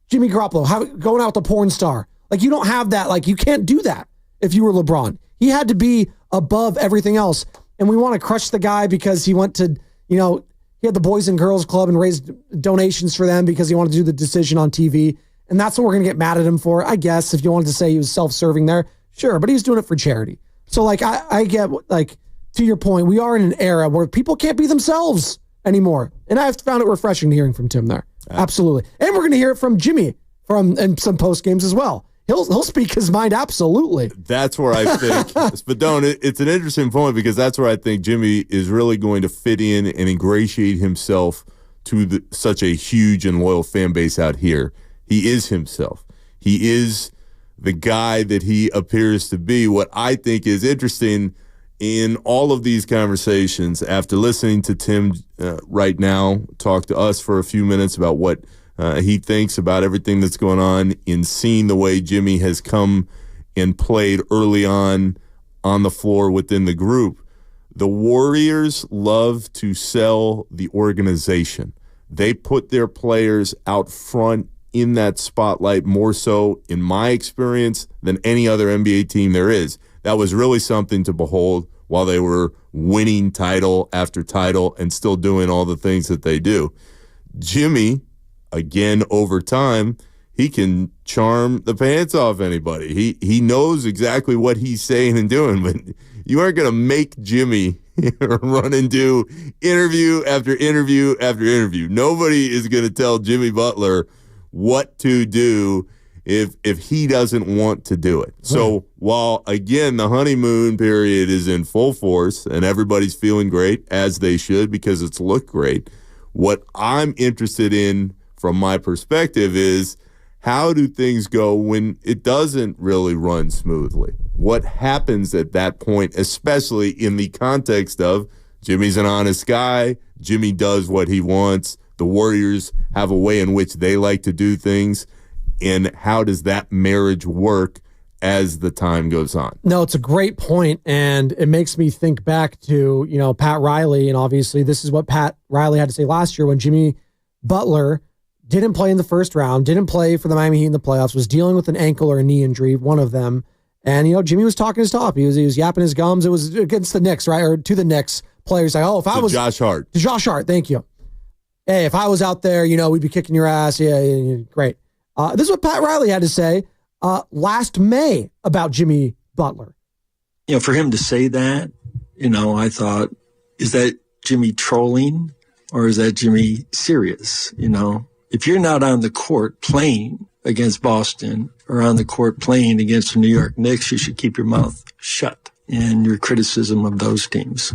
Jimmy Garoppolo going out with a porn star. Like, you don't have that. Like, you can't do that if you were LeBron. He had to be above everything else. And we want to crush the guy because he went to, he had the Boys and Girls Club and raised donations for them because he wanted to do the decision on TV. And that's what we're going to get mad at him for, I guess, if you wanted to say he was self-serving there. Sure, but he was doing it for charity. So, like, I get, like, to your point, we are in an era where people can't be themselves anymore. And I've found it refreshing hearing from Tim there. Absolutely. And we're going to hear it from Jimmy and some post games as well. He'll speak his mind. Absolutely. That's where I think, Spadone, it's an interesting point because that's where I think Jimmy is really going to fit in and ingratiate himself to such a huge and loyal fan base out here. He is himself. He is the guy that he appears to be. What I think is interesting in all of these conversations, after listening to Tim right now talk to us for a few minutes about what he thinks about everything that's going on, in seeing the way Jimmy has come and played early on the floor within the group, the Warriors love to sell the organization. They put their players out front in that spotlight more so, in my experience, than any other NBA team there is. That was really something to behold while they were winning title after title and still doing all the things that they do. Jimmy, again, over time, he can charm the pants off anybody. He knows exactly what he's saying and doing, but you aren't going to make Jimmy run and do interview after interview after interview. Nobody is going to tell Jimmy Butler what to do if he doesn't want to do it. So while, again, the honeymoon period is in full force and everybody's feeling great, as they should because it's looked great, what I'm interested in from my perspective is, how do things go when it doesn't really run smoothly? What happens at that point, especially in the context of Jimmy's an honest guy, Jimmy does what he wants, the Warriors have a way in which they like to do things, and how does that marriage work as the time goes on? No, it's a great point, and it makes me think back to, Pat Riley, and obviously this is what Pat Riley had to say last year when Jimmy Butler didn't play in the first round, didn't play for the Miami Heat in the playoffs, was dealing with an ankle or a knee injury, one of them, and, Jimmy was talking his talk. He was yapping his gums. It was against the Knicks, right, or to the Knicks players. Like, if I was Josh Hart. To Josh Hart, thank you. Hey, if I was out there, we'd be kicking your ass. Yeah, great. This is what Pat Riley had to say last May about Jimmy Butler. For him to say that, I thought, is that Jimmy trolling or is that Jimmy serious? If you're not on the court playing against Boston or on the court playing against the New York Knicks, you should keep your mouth shut in your criticism of those teams.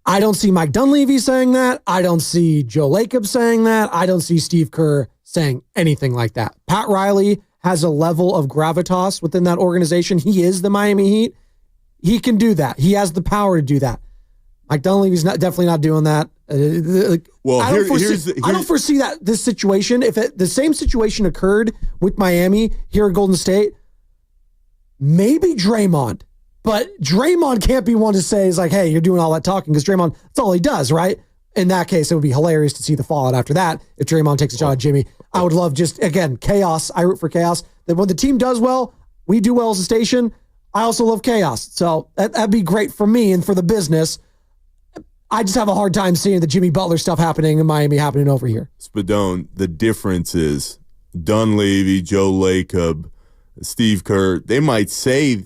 I don't see Mike Dunleavy saying that. I don't see Joe Lacob saying that. I don't see Steve Kerr saying anything like that. Pat Riley has a level of gravitas within that organization. He is the Miami Heat. He can do that. He has the power to do that. Mike Dunleavy's definitely not doing that. Well, I don't foresee that this situation, if the same situation occurred with Miami here at Golden State, maybe Draymond. But Draymond can't be one to say, is like, hey, you're doing all that talking, because Draymond, that's all he does, right? In that case, it would be hilarious to see the fallout after that. If Draymond takes a shot at Jimmy, I would love again, chaos. I root for chaos. That when the team does well, we do well as a station. I also love chaos. So that'd be great for me and for the business. I just have a hard time seeing the Jimmy Butler stuff happening in Miami happening over here. Spadone, the difference is Dunleavy, Joe Lacob, Steve Kerr, they might say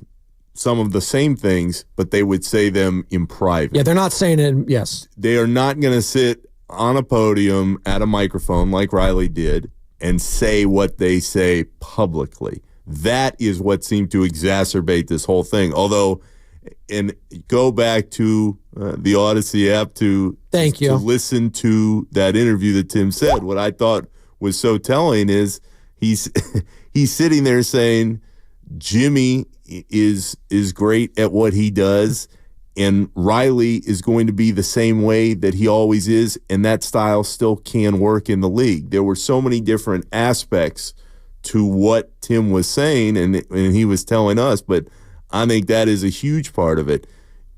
some of the same things, but they would say them in private. Yeah, they're not saying it. Yes. They are not going to sit on a podium at a microphone like Riley did and say what they say publicly. That is what seemed to exacerbate this whole thing. Although, and go back to the Odyssey app to listen to that interview that Tim said. What I thought was so telling is he's sitting there saying Jimmy is great at what he does, and Riley is going to be the same way that he always is, and that style still can work in the league. There were so many different aspects to what Tim was saying and he was telling us, but I think that is a huge part of it.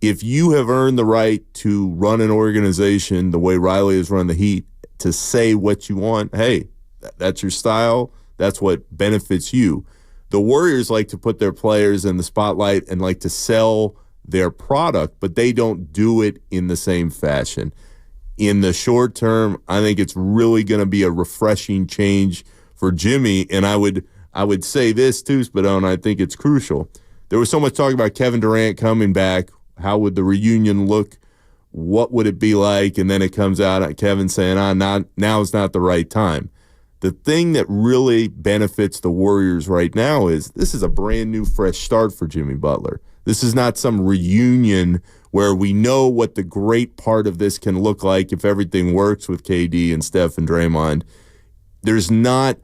if you have earned the right to run an organization the way Riley has run the Heat, to say what you want, hey, that's your style, that's what benefits you. The Warriors like to put their players in the spotlight and like to sell their product, but they don't do it in the same fashion. In the short term, I think it's really going to be a refreshing change for Jimmy, and I would say this too, Spadone, I think it's crucial. There was so much talk about Kevin Durant coming back. How would the reunion look? What would it be like? And then it comes out, Kevin saying, now is not the right time. The thing that really benefits the Warriors right now is this is a brand new, fresh start for Jimmy Butler. This is not some reunion where we know what the great part of this can look like if everything works with KD and Steph and Draymond. There's not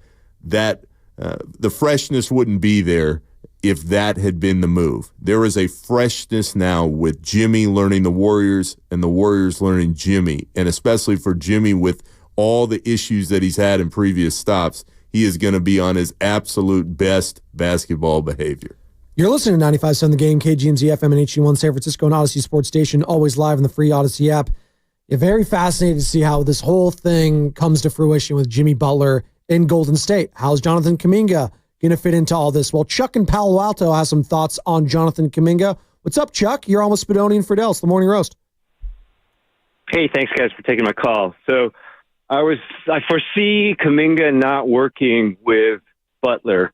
that, the freshness wouldn't be there if that had been the move. There is a freshness now with Jimmy learning the Warriors and the Warriors learning Jimmy, and especially for Jimmy with all the issues that he's had in previous stops, he is going to be on his absolute best basketball behavior. You're listening to 95.7 The Game, KGMZ FM and HD1 San Francisco and Odyssey Sports Station, always live in the free Odyssey app. You're very fascinated to see how this whole thing comes to fruition with Jimmy Butler in Golden State. How's Jonathan Kuminga going to fit into all this? Well, Chuck in Palo Alto has some thoughts on Jonathan Kuminga. What's up, Chuck? You're almost Spadoni and Fridell. It's the Morning Roast. Hey, thanks, guys, for taking my call. So I foresee Kuminga not working with Butler.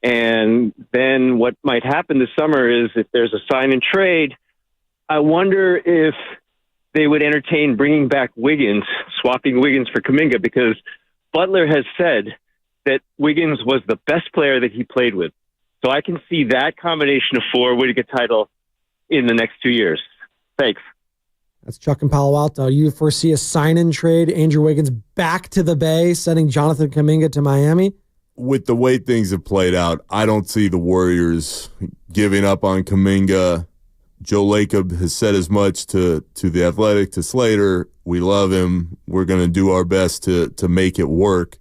And then what might happen this summer is if there's a sign and trade, I wonder if they would entertain bringing back Wiggins, swapping Wiggins for Kuminga, because Butler has said that Wiggins was the best player that he played with. So I can see that combination of four winning a title in the next 2 years. Thanks. That's Chuck in Palo Alto. You foresee a sign-in trade, Andrew Wiggins back to the Bay, sending Jonathan Kuminga to Miami? With the way things have played out, I don't see the Warriors giving up on Kuminga. Joe Lacob has said as much to The Athletic, to Slater. We love him. We're going to do our best to make it work.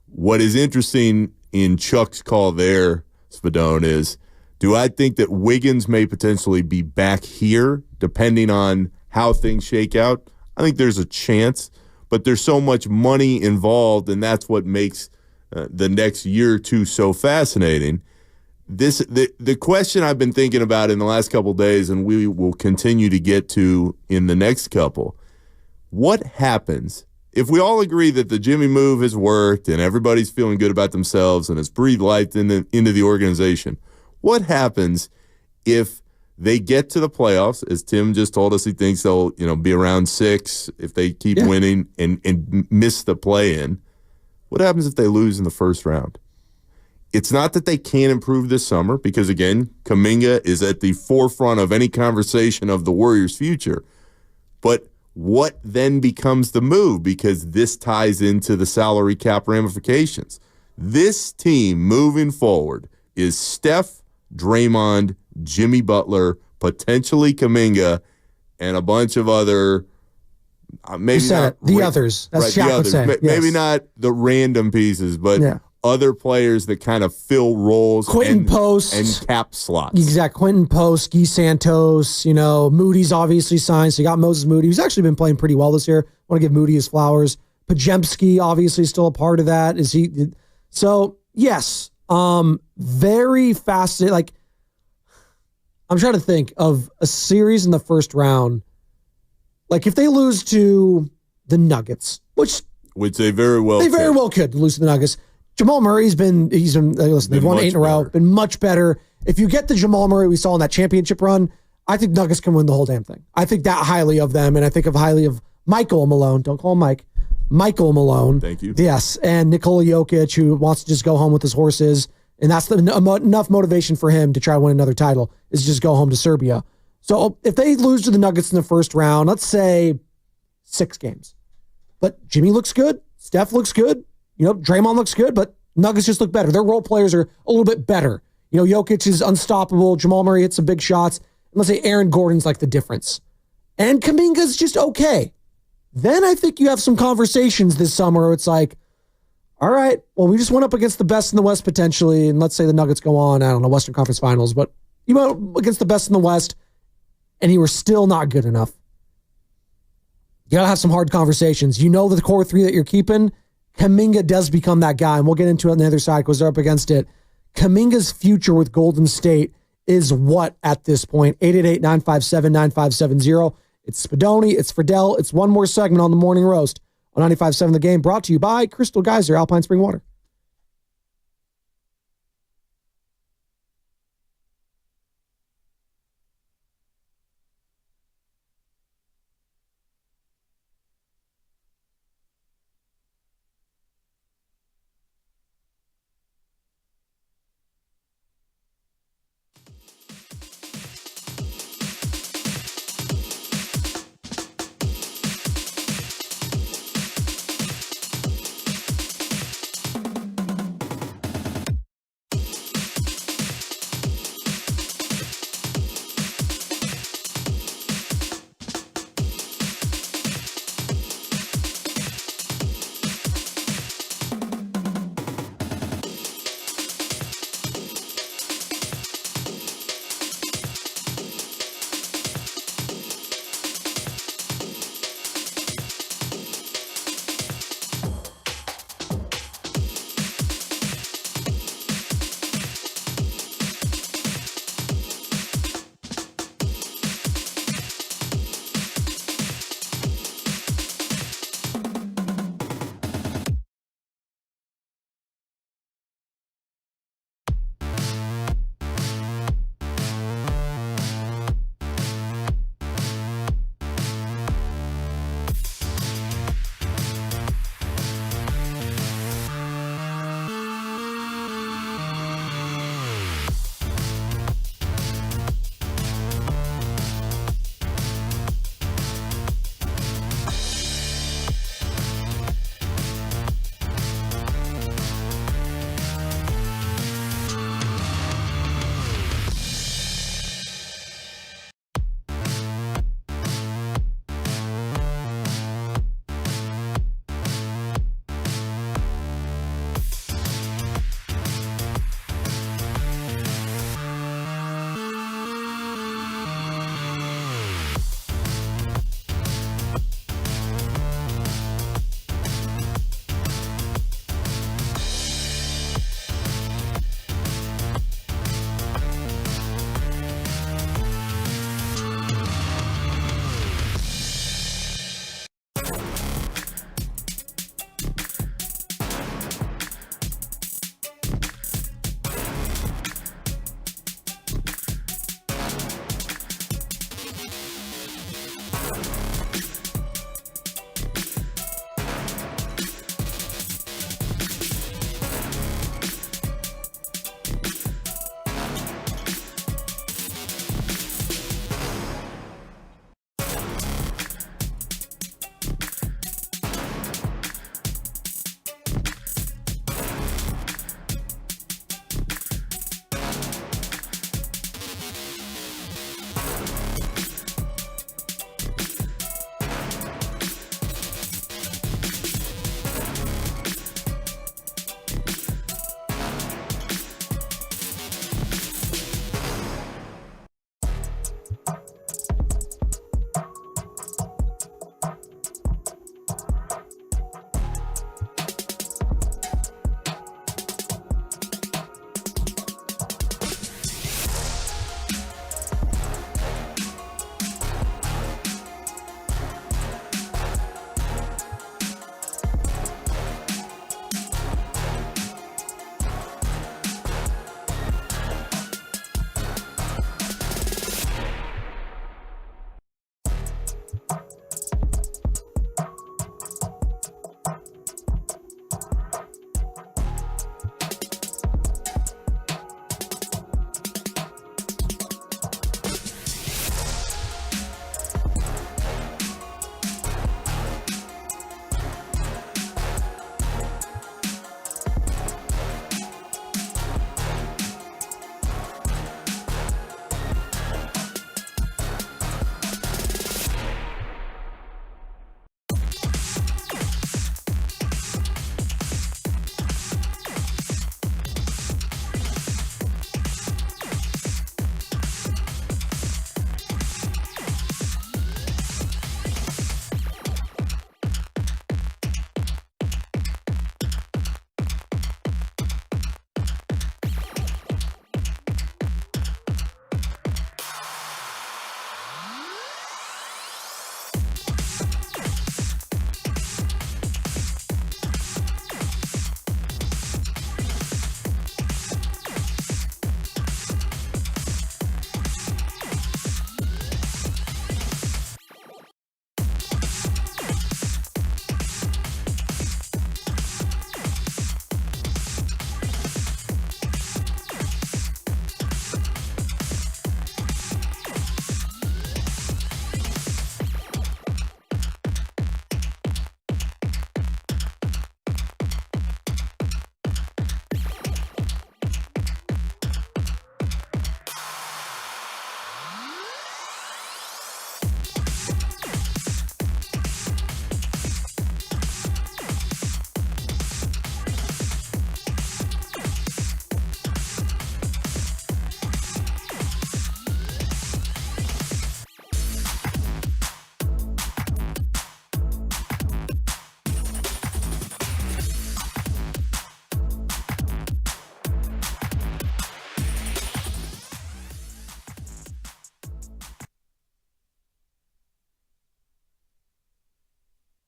What is interesting in Chuck's call there, Spadone, is do I think that Wiggins may potentially be back here depending on how things shake out? I think there's a chance, but there's so much money involved, and that's what makes the next year or two so fascinating. The question I've been thinking about in the last couple of days, and we will continue to get to in the next couple, what happens if we all agree that the Jimmy move has worked and everybody's feeling good about themselves and has breathed life into the organization? What happens if they get to the playoffs, as Tim just told us he thinks they'll be around 6 if they keep winning and miss the play-in? What happens if they lose in the first round? It's not that they can't improve this summer because, again, Kuminga is at the forefront of any conversation of the Warriors' future. But what then becomes the move? Because this ties into the salary cap ramifications. This team moving forward is Steph, Draymond, Jimmy Butler, potentially Kuminga, and a bunch of other maybe not the others. That's right, Shaq would say. Maybe not the random pieces, but other players that kind of fill roles Quentin Post and cap slots. Exactly. Quentin Post, Guy Santos, Moody's obviously signed. So you got Moses Moody, who's actually been playing pretty well this year. I want to give Moody his flowers. Pajemski obviously still a part of that. Is he? So yes, very fascinating. Like, I'm trying to think of a series in the first round. Like if they lose to the Nuggets, which they very well could lose to the Nuggets. Jamal Murray's been they've won 8 in a row, been much better. If you get the Jamal Murray we saw in that championship run, I think Nuggets can win the whole damn thing. I think that highly of them, and I think highly of Michael Malone. Don't call him Mike. Michael Malone. Thank you. Yes, and Nikola Jokic, who wants to just go home with his horses, and that's enough motivation for him to try to win another title, is just go home to Serbia. So if they lose to the Nuggets in the first round, let's say 6 games. But Jimmy looks good. Steph looks good. Draymond looks good, but Nuggets just look better. Their role players are a little bit better. Jokic is unstoppable. Jamal Murray hits some big shots. And let's say Aaron Gordon's like the difference. And Kuminga's just okay. Then I think you have some conversations this summer where it's like, all right, well, we just went up against the best in the West potentially, and let's say the Nuggets go on, I don't know, Western Conference Finals, but you went against the best in the West. and you were still not good enough. You got to have some hard conversations. You know that the core three that you're keeping, Kuminga does become that guy, and we'll get into it on the other side because they're up against it. Kuminga's future with Golden State is what at this point? 888-957-9570. It's Spadoni, it's Fridell, it's one more segment on the Morning Roast on 95.7 The Game, brought to you by Crystal Geyser, Alpine Spring Water.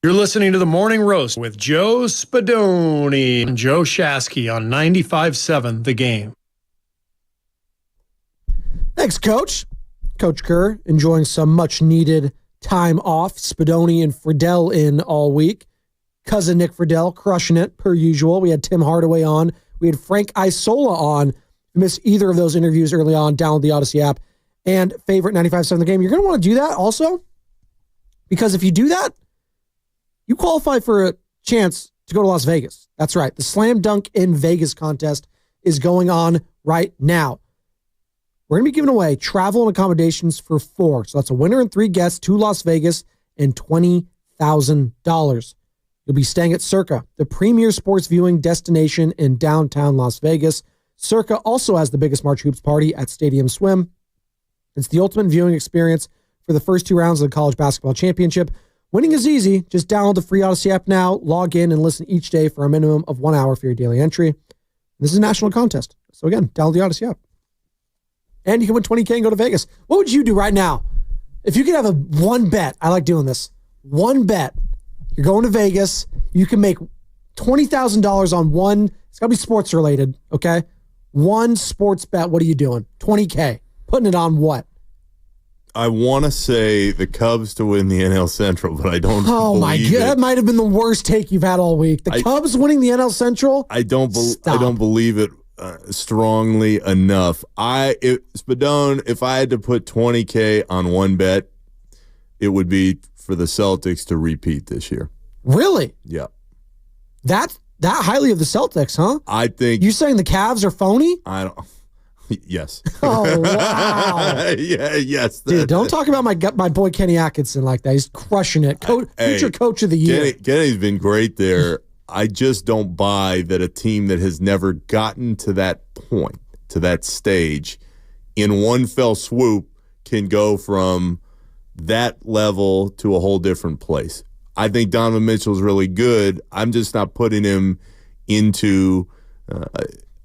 You're listening to The Morning Roast with Joe Spadoni and Joe Shasky on 95.7 The Game. Thanks, Coach. Coach Kerr enjoying some much-needed time off. Spadoni and Fridell in all week. Cousin Nick Fridell crushing it, per usual. We had Tim Hardaway on. We had Frank Isola on. If you missed either of those interviews early on, download the Odyssey app. And favorite 95.7 The Game. You're going to want to do that also, because if you do that, you qualify for a chance to go to Las Vegas. That's right. The Slam Dunk in Vegas contest is going on right now. We're going to be giving away travel and accommodations for 4. So that's a winner and 3 guests to Las Vegas and $20,000. You'll be staying at Circa, the premier sports viewing destination in downtown Las Vegas. Circa also has the biggest March Hoops party at Stadium Swim. It's the ultimate viewing experience for the first 2 rounds of the College Basketball Championship. Winning is easy. Just download the free Odyssey app now, log in, and listen each day for a minimum of 1 hour for your daily entry. This is a national contest. So again, download the Odyssey app. And you can win $20K and go to Vegas. What would you do right now? If you could have one bet, I like doing this. One bet. You're going to Vegas. You can make $20,000 on one. It's got to be sports related, okay? One sports bet. What are you doing? $20K. Putting it on what? I want to say the Cubs to win the NL Central, but I don't Oh, my God. That might have been the worst take you've had all week. The Cubs winning the NL Central? I don't believe it strongly enough. Spadone, if I had to put $20K on one bet, it would be for the Celtics to repeat this year. Really? Yeah. That highly of the Celtics, huh? I think. You saying the Cavs are phony? I don't. Yes. Oh, wow. Yeah, yes. Dude, don't talk about my boy Kenny Atkinson like that. He's crushing it. Future coach of the year. Kenny's been great there. I just don't buy that a team that has never gotten to that point, to that stage, in one fell swoop can go from that level to a whole different place. I think Donovan Mitchell's really good. I'm just not putting him into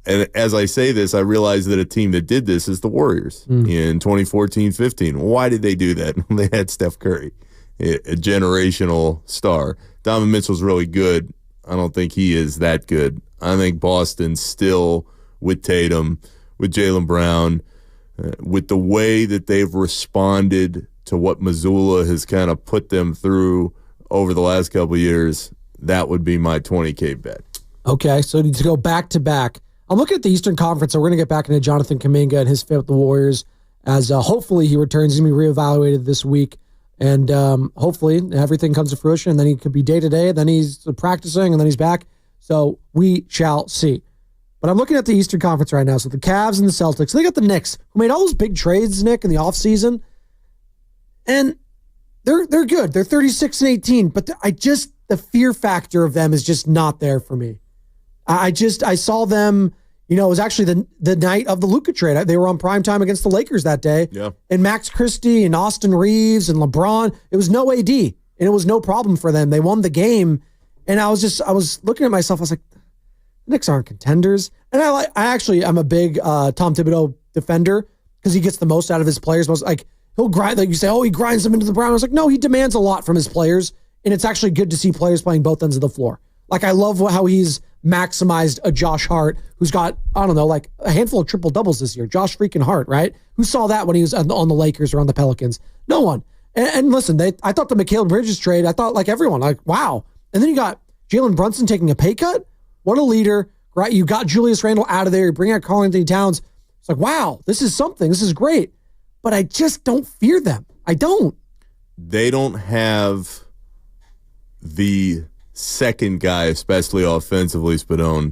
and as I say this, I realize that a team that did this is the Warriors in 2014-15. Why did they do that? They had Steph Curry, a generational star. Donovan Mitchell's really good. I don't think he is that good. I think Boston still, with Tatum, with Jaylen Brown, with the way that they've responded to what Missoula has kind of put them through over the last couple of years, that would be my $20K bet. Okay, so to go back to back. I'm looking at the Eastern Conference, so we're going to get back into Jonathan Kuminga and his fit with the Warriors as hopefully he returns. He's going to be reevaluated this week, and hopefully everything comes to fruition, and then he could be day-to-day, then he's practicing, and then he's back. So we shall see. But I'm looking at the Eastern Conference right now, so the Cavs and the Celtics. They got the Knicks, who made all those big trades, Nick, in the offseason, and they're good. They're 36-18, but the fear factor of them is just not there for me. I saw them, it was actually the night of the Luka trade. They were on primetime against the Lakers that day. Yeah. And Max Christie and Austin Reeves and LeBron, it was no AD, and it was no problem for them. They won the game. And I was looking at myself, I was like, the Knicks aren't contenders. And I'm a big Tom Thibodeau defender because he gets the most out of his players. He'll grind, like you say, he grinds them into the ground. I was like, no, he demands a lot from his players. And it's actually good to see players playing both ends of the floor. Like, I love how he's maximized a Josh Hart who's got, a handful of triple doubles this year. Josh freaking Hart, right? Who saw that when he was on the Lakers or on the Pelicans? No one. And listen, I thought the Mikal Bridges trade, I thought like everyone, wow. And then you got Jalen Brunson taking a pay cut. What a leader, right? You got Julius Randle out of there. You bring out Karl-Anthony Towns. It's like, wow, this is something. This is great. But I just don't fear them. I don't. They don't have the second guy, especially offensively, Spadone.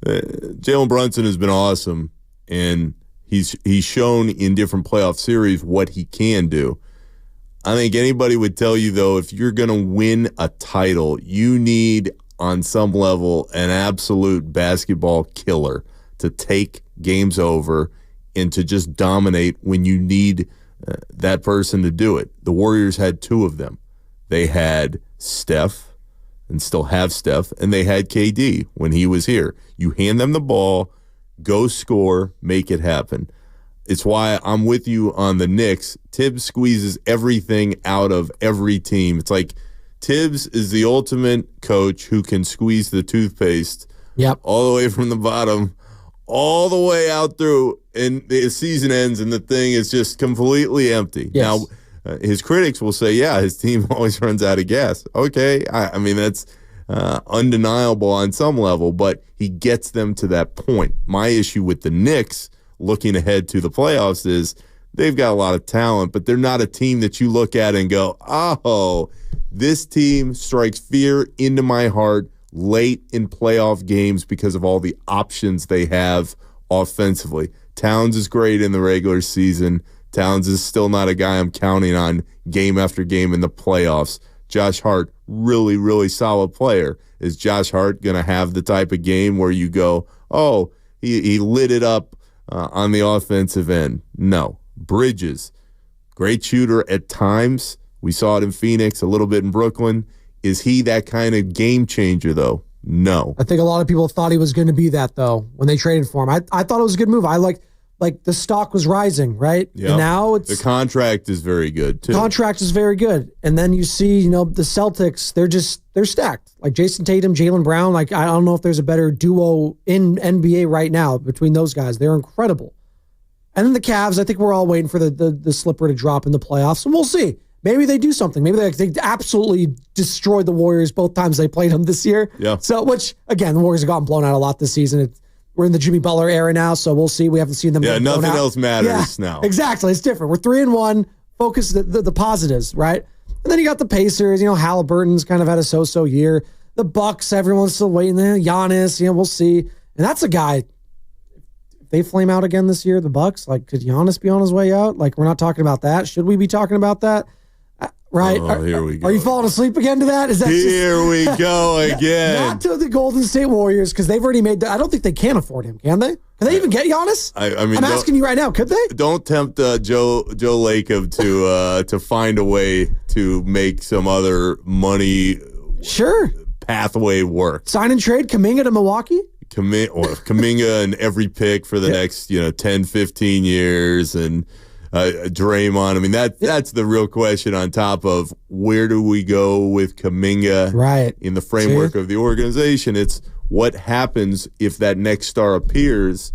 Jalen Brunson has been awesome, and he's shown in different playoff series what he can do. I think anybody would tell you, though, if you're going to win a title, you need, on some level, an absolute basketball killer to take games over and to just dominate when you need that person to do it. The Warriors had 2 of them. They had Steph, and still have Steph, and they had KD when he was here. You hand them the ball, go score, make it happen. It's why I'm with you on the Knicks. Tibbs squeezes everything out of every team. It's like Tibbs is the ultimate coach who can squeeze the toothpaste all the way from the bottom, all the way out through, and the season ends, and the thing is just completely empty. Yes. Now, his critics will say, yeah, his team always runs out of gas. Okay, I mean, that's undeniable on some level, but he gets them to that point. My issue with the Knicks, looking ahead to the playoffs, is they've got a lot of talent, but they're not a team that you look at and go, oh, this team strikes fear into my heart late in playoff games because of all the options they have offensively. Towns is great in the regular season. Towns is still not a guy I'm counting on game after game in the playoffs. Josh Hart, really, really solid player. Is Josh Hart going to have the type of game where you go, oh, he lit it up on the offensive end? No. Bridges, great shooter at times. We saw it in Phoenix, a little bit in Brooklyn. Is he that kind of game changer, though? No. I think a lot of people thought he was going to be that, though, when they traded for him. I thought it was a good move. I like the stock was rising, right? Yep. And now the contract is very good, too. Contract is very good. And then you see, the Celtics, they're stacked. Like Jason Tatum, Jaylen Brown, I don't know if there's a better duo in NBA right now between those guys. They're incredible. And then the Cavs, I think we're all waiting for the slipper to drop in the playoffs, and we'll see. Maybe they do something. Maybe they absolutely destroyed the Warriors both times they played them this year. Yeah. So, which, again, the Warriors have gotten blown out a lot this season. We're in the Jimmy Butler era now, so we'll see. We haven't seen them. Yeah, nothing else matters Yeah, now. Exactly. It's different. We're 3-1. Focus the positives, right? And then you got the Pacers. Halliburton's kind of had a so-so year. The Bucks, everyone's still waiting there. Giannis, we'll see. And that's a guy. They flame out again this year, the Bucks. Could Giannis be on his way out? We're not talking about that. Should we be talking about that? Right? Oh, here we go. Are you falling asleep again to that? Is that here we go again? Not to the Golden State Warriors, because they've already made. I don't think they can afford him. Can they? Can they even get Giannis? I mean, I'm asking you right now. Could they? Don't tempt Joe Lacob to find a way to make some other money pathway work. Sign and trade Kuminga to Milwaukee. Kuminga and every pick for the next 10, 15 years, and Draymond. I mean, that's the real question on top of where do we go with Kuminga in the framework of the organization. It's what happens if that next star appears.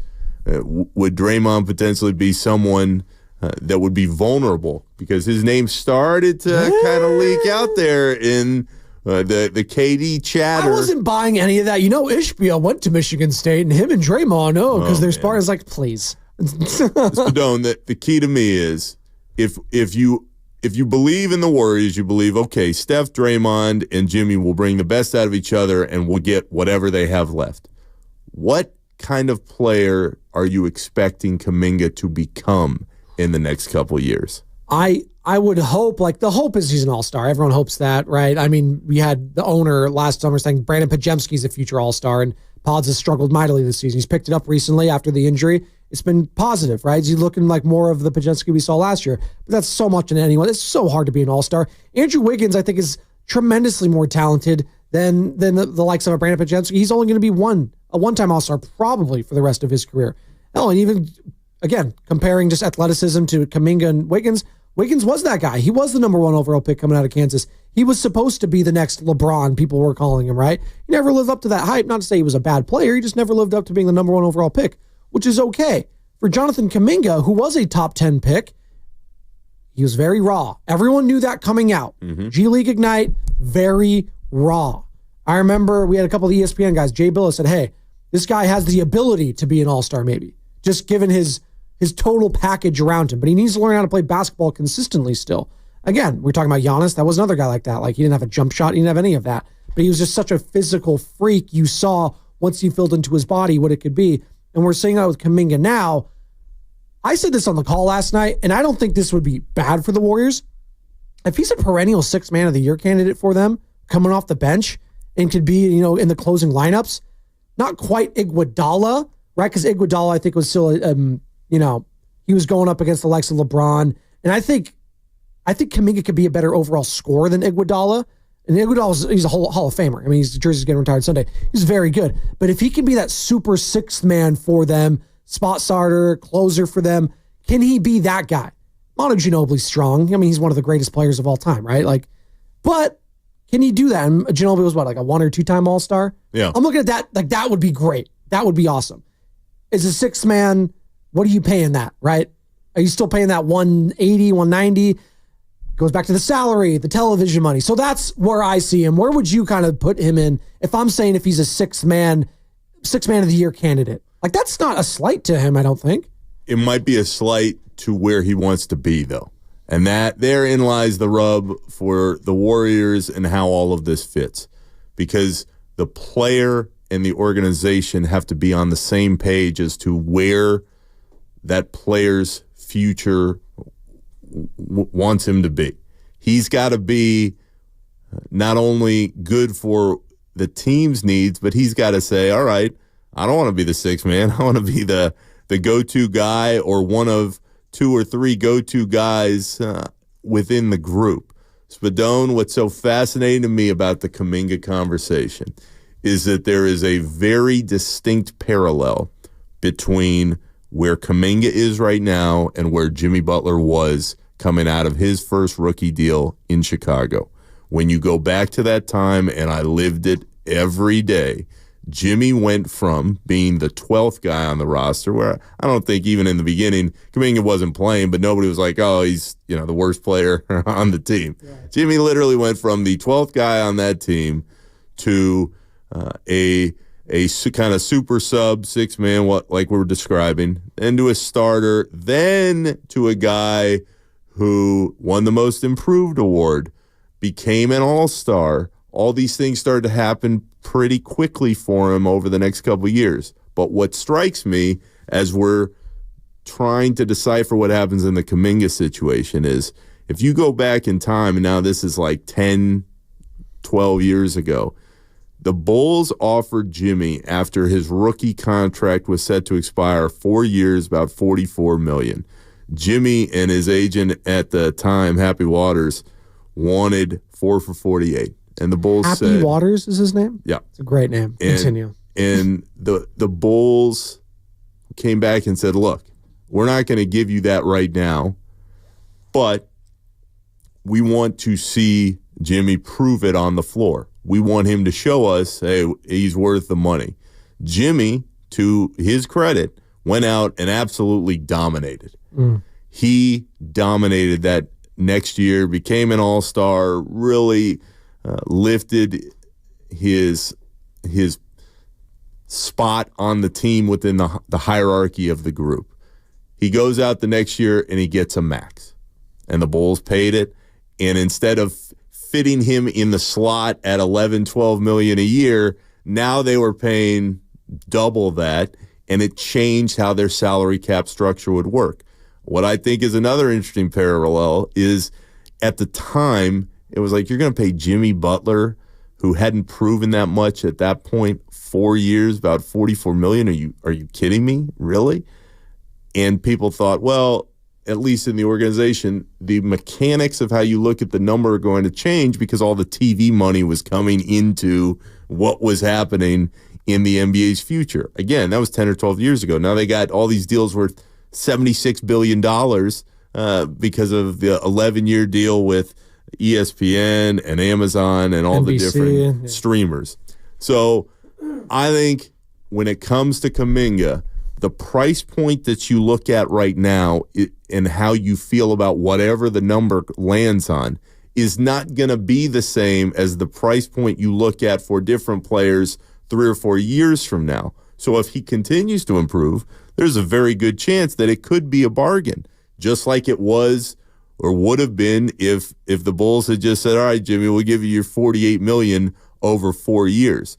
Would Draymond potentially be someone that would be vulnerable? Because his name started to kind of leak out there in the KD chatter. I wasn't buying any of that. Ishbia went to Michigan State, and him and Draymond, because they're Spartans. Please. Spadone, the key to me is if you believe in the Warriors, you believe, okay, Steph, Draymond, and Jimmy will bring the best out of each other and will get whatever they have left. What kind of player are you expecting Kuminga to become in the next couple of years? I would hope, the hope is he's an all-star. Everyone hopes that, right? I mean, we had the owner last summer saying Brandon Pajemski's a future all-star, and Pods has struggled mightily this season. He's picked it up recently after the injury. It's been positive, right? He's looking like more of the Pajemski we saw last year. But that's so much in anyone. It's so hard to be an all-star. Andrew Wiggins, I think, is tremendously more talented than the likes of a Brandon Pajemski. He's only going to be a one-time all-star probably for the rest of his career. Hell, and even, again, comparing just athleticism to Kuminga and Wiggins was that guy. He was the number 1 overall pick coming out of Kansas. He was supposed to be the next LeBron, people were calling him, right? He never lived up to that hype. Not to say he was a bad player. He just never lived up to being the number 1 overall pick, which is okay. For Jonathan Kuminga, who was a top 10 pick, he was very raw. Everyone knew that coming out. G League Ignite, very raw. I remember we had a couple of ESPN guys. Jay Billis said, hey, this guy has the ability to be an all-star maybe, just given his total package around him. But he needs to learn how to play basketball consistently still. Again, we're talking about Giannis. That was another guy like that. He didn't have a jump shot. He didn't have any of that. But he was just such a physical freak. You saw once he filled into his body what it could be. And we're seeing that with Kuminga now. I said this on the call last night, and I don't think this would be bad for the Warriors. If he's a perennial 6th man of the year candidate for them, coming off the bench, and could be, in the closing lineups, not quite Iguodala, right? Because Iguodala, I think, was still, he was going up against the likes of LeBron. And I think Kuminga could be a better overall scorer than Iguodala. And Iguodala, he's a Hall of Famer. I mean, his jersey's getting retired Sunday. He's very good. But if he can be that super 6th man for them, spot starter, closer for them, can he be that guy? Manu Ginobili's strong. I mean, he's one of the greatest players of all time, right? But Can he do that? And Ginobili was what, like a 1 or 2-time All-Star? Yeah. I'm looking at that, like that would be great. That would be awesome. As a sixth man, what are you paying that, right? Are you still paying that 180, 190? Goes back to the salary, the television money. So that's where I see him. Where would you kind of put him in if I'm saying if he's a sixth man of the year candidate? Like, that's not a slight to him, I don't think. It might be a slight to where he wants to be, though. And that therein lies the rub for the Warriors and how all of this fits. Because the player and the organization have to be on the same page as to where that player's future wants him to be. He's got to be not only good for the team's needs, but he's got to say, all right, I don't want to be the sixth man. I want to be the go-to guy or one of 2 or 3 go-to guys within the group. Spadone, what's so fascinating to me about the Kuminga conversation is that there is a very distinct parallel between where Kuminga is right now and where Jimmy Butler was coming out of his first rookie deal in Chicago. When you go back to that time, and I lived it every day, Jimmy went from being the 12th guy on the roster, where I don't think even in the beginning, Kuminga wasn't playing, but nobody was like, oh, he's the worst player on the team. Right. Jimmy literally went from the 12th guy on that team to a kind of super sub 6-man, like we were describing, then to a starter, then to a guy who won the Most Improved award, became an all-star. All these things started to happen pretty quickly for him over the next couple of years. But what strikes me as we're trying to decipher what happens in the Kuminga situation is if you go back in time, and now this is like 10, 12 years ago, the Bulls offered Jimmy, after his rookie contract was set to expire, 4 years, about $44 million. Jimmy and his agent at the time, Happy Waters, wanted 4 for $48. And the Bulls said... Happy Waters is his name? Yeah. It's a great name. Continue. And the Bulls came back and said, look, we're not going to give you that right now, but we want to see Jimmy prove it on the floor. We want him to show us, hey, he's worth the money. Jimmy, to his credit, went out and absolutely dominated. He dominated that next year, became an all-star, really lifted his spot on the team within the hierarchy of the group. He goes out the next year and he gets a max. And the Bulls paid it. And instead of fitting him in the slot at $11, $12 million a year, now they were paying double that, and it changed how their salary cap structure would work. What I think is another interesting parallel is at the time, it was like, you're going to pay Jimmy Butler, who hadn't proven that much at that point, 4 years, about $44 million. Are you kidding me? Really? And people thought, well, at least in the organization, the mechanics of how you look at the number are going to change because all the TV money was coming into what was happening in the NBA's future. Again, that was 10 or 12 years ago. Now they got all these deals worth $76 billion because of the 11-year deal with ESPN and Amazon and all NBC, the different streamers. So I think when it comes to Kuminga, the price point that you look at right now and how you feel about whatever the number lands on is not going to be the same as the price point you look at for different players 3 or 4 years from now. So if he continues to improve, there's a very good chance that it could be a bargain, just like it was or would have been if the Bulls had just said, all right, Jimmy, we'll give you your $48 million over 4 years.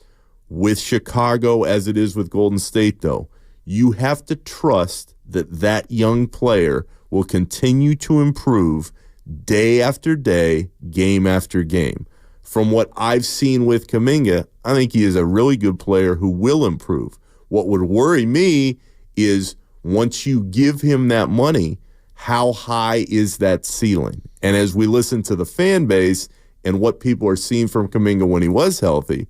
With Chicago, as it is with Golden State, though, you have to trust that young player will continue to improve day after day, game after game. From what I've seen with Kuminga, I think he is a really good player who will improve. What would worry me is once you give him that money, how high is that ceiling? And as we listen to the fan base and what people are seeing from Kuminga when he was healthy,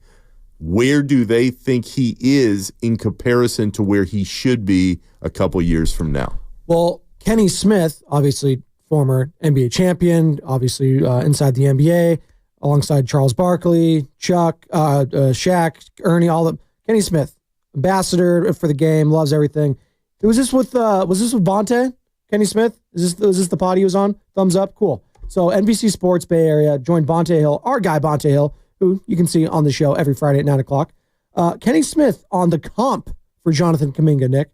where do they think he is in comparison to where he should be a couple years from now? Well, Kenny Smith, obviously former NBA champion, obviously inside the NBA, alongside Charles Barkley, Chuck, Shaq, Ernie, all the Kenny Smith, ambassador for the game, loves everything. Was this with Bonte? Kenny Smith? Was this the pod he was on? Thumbs up, cool. So NBC Sports Bay Area joined Bonte Hill, our guy Bonte Hill, who you can see on the show every Friday at 9:00. Kenny Smith on the comp for Jonathan Kuminga, Nick.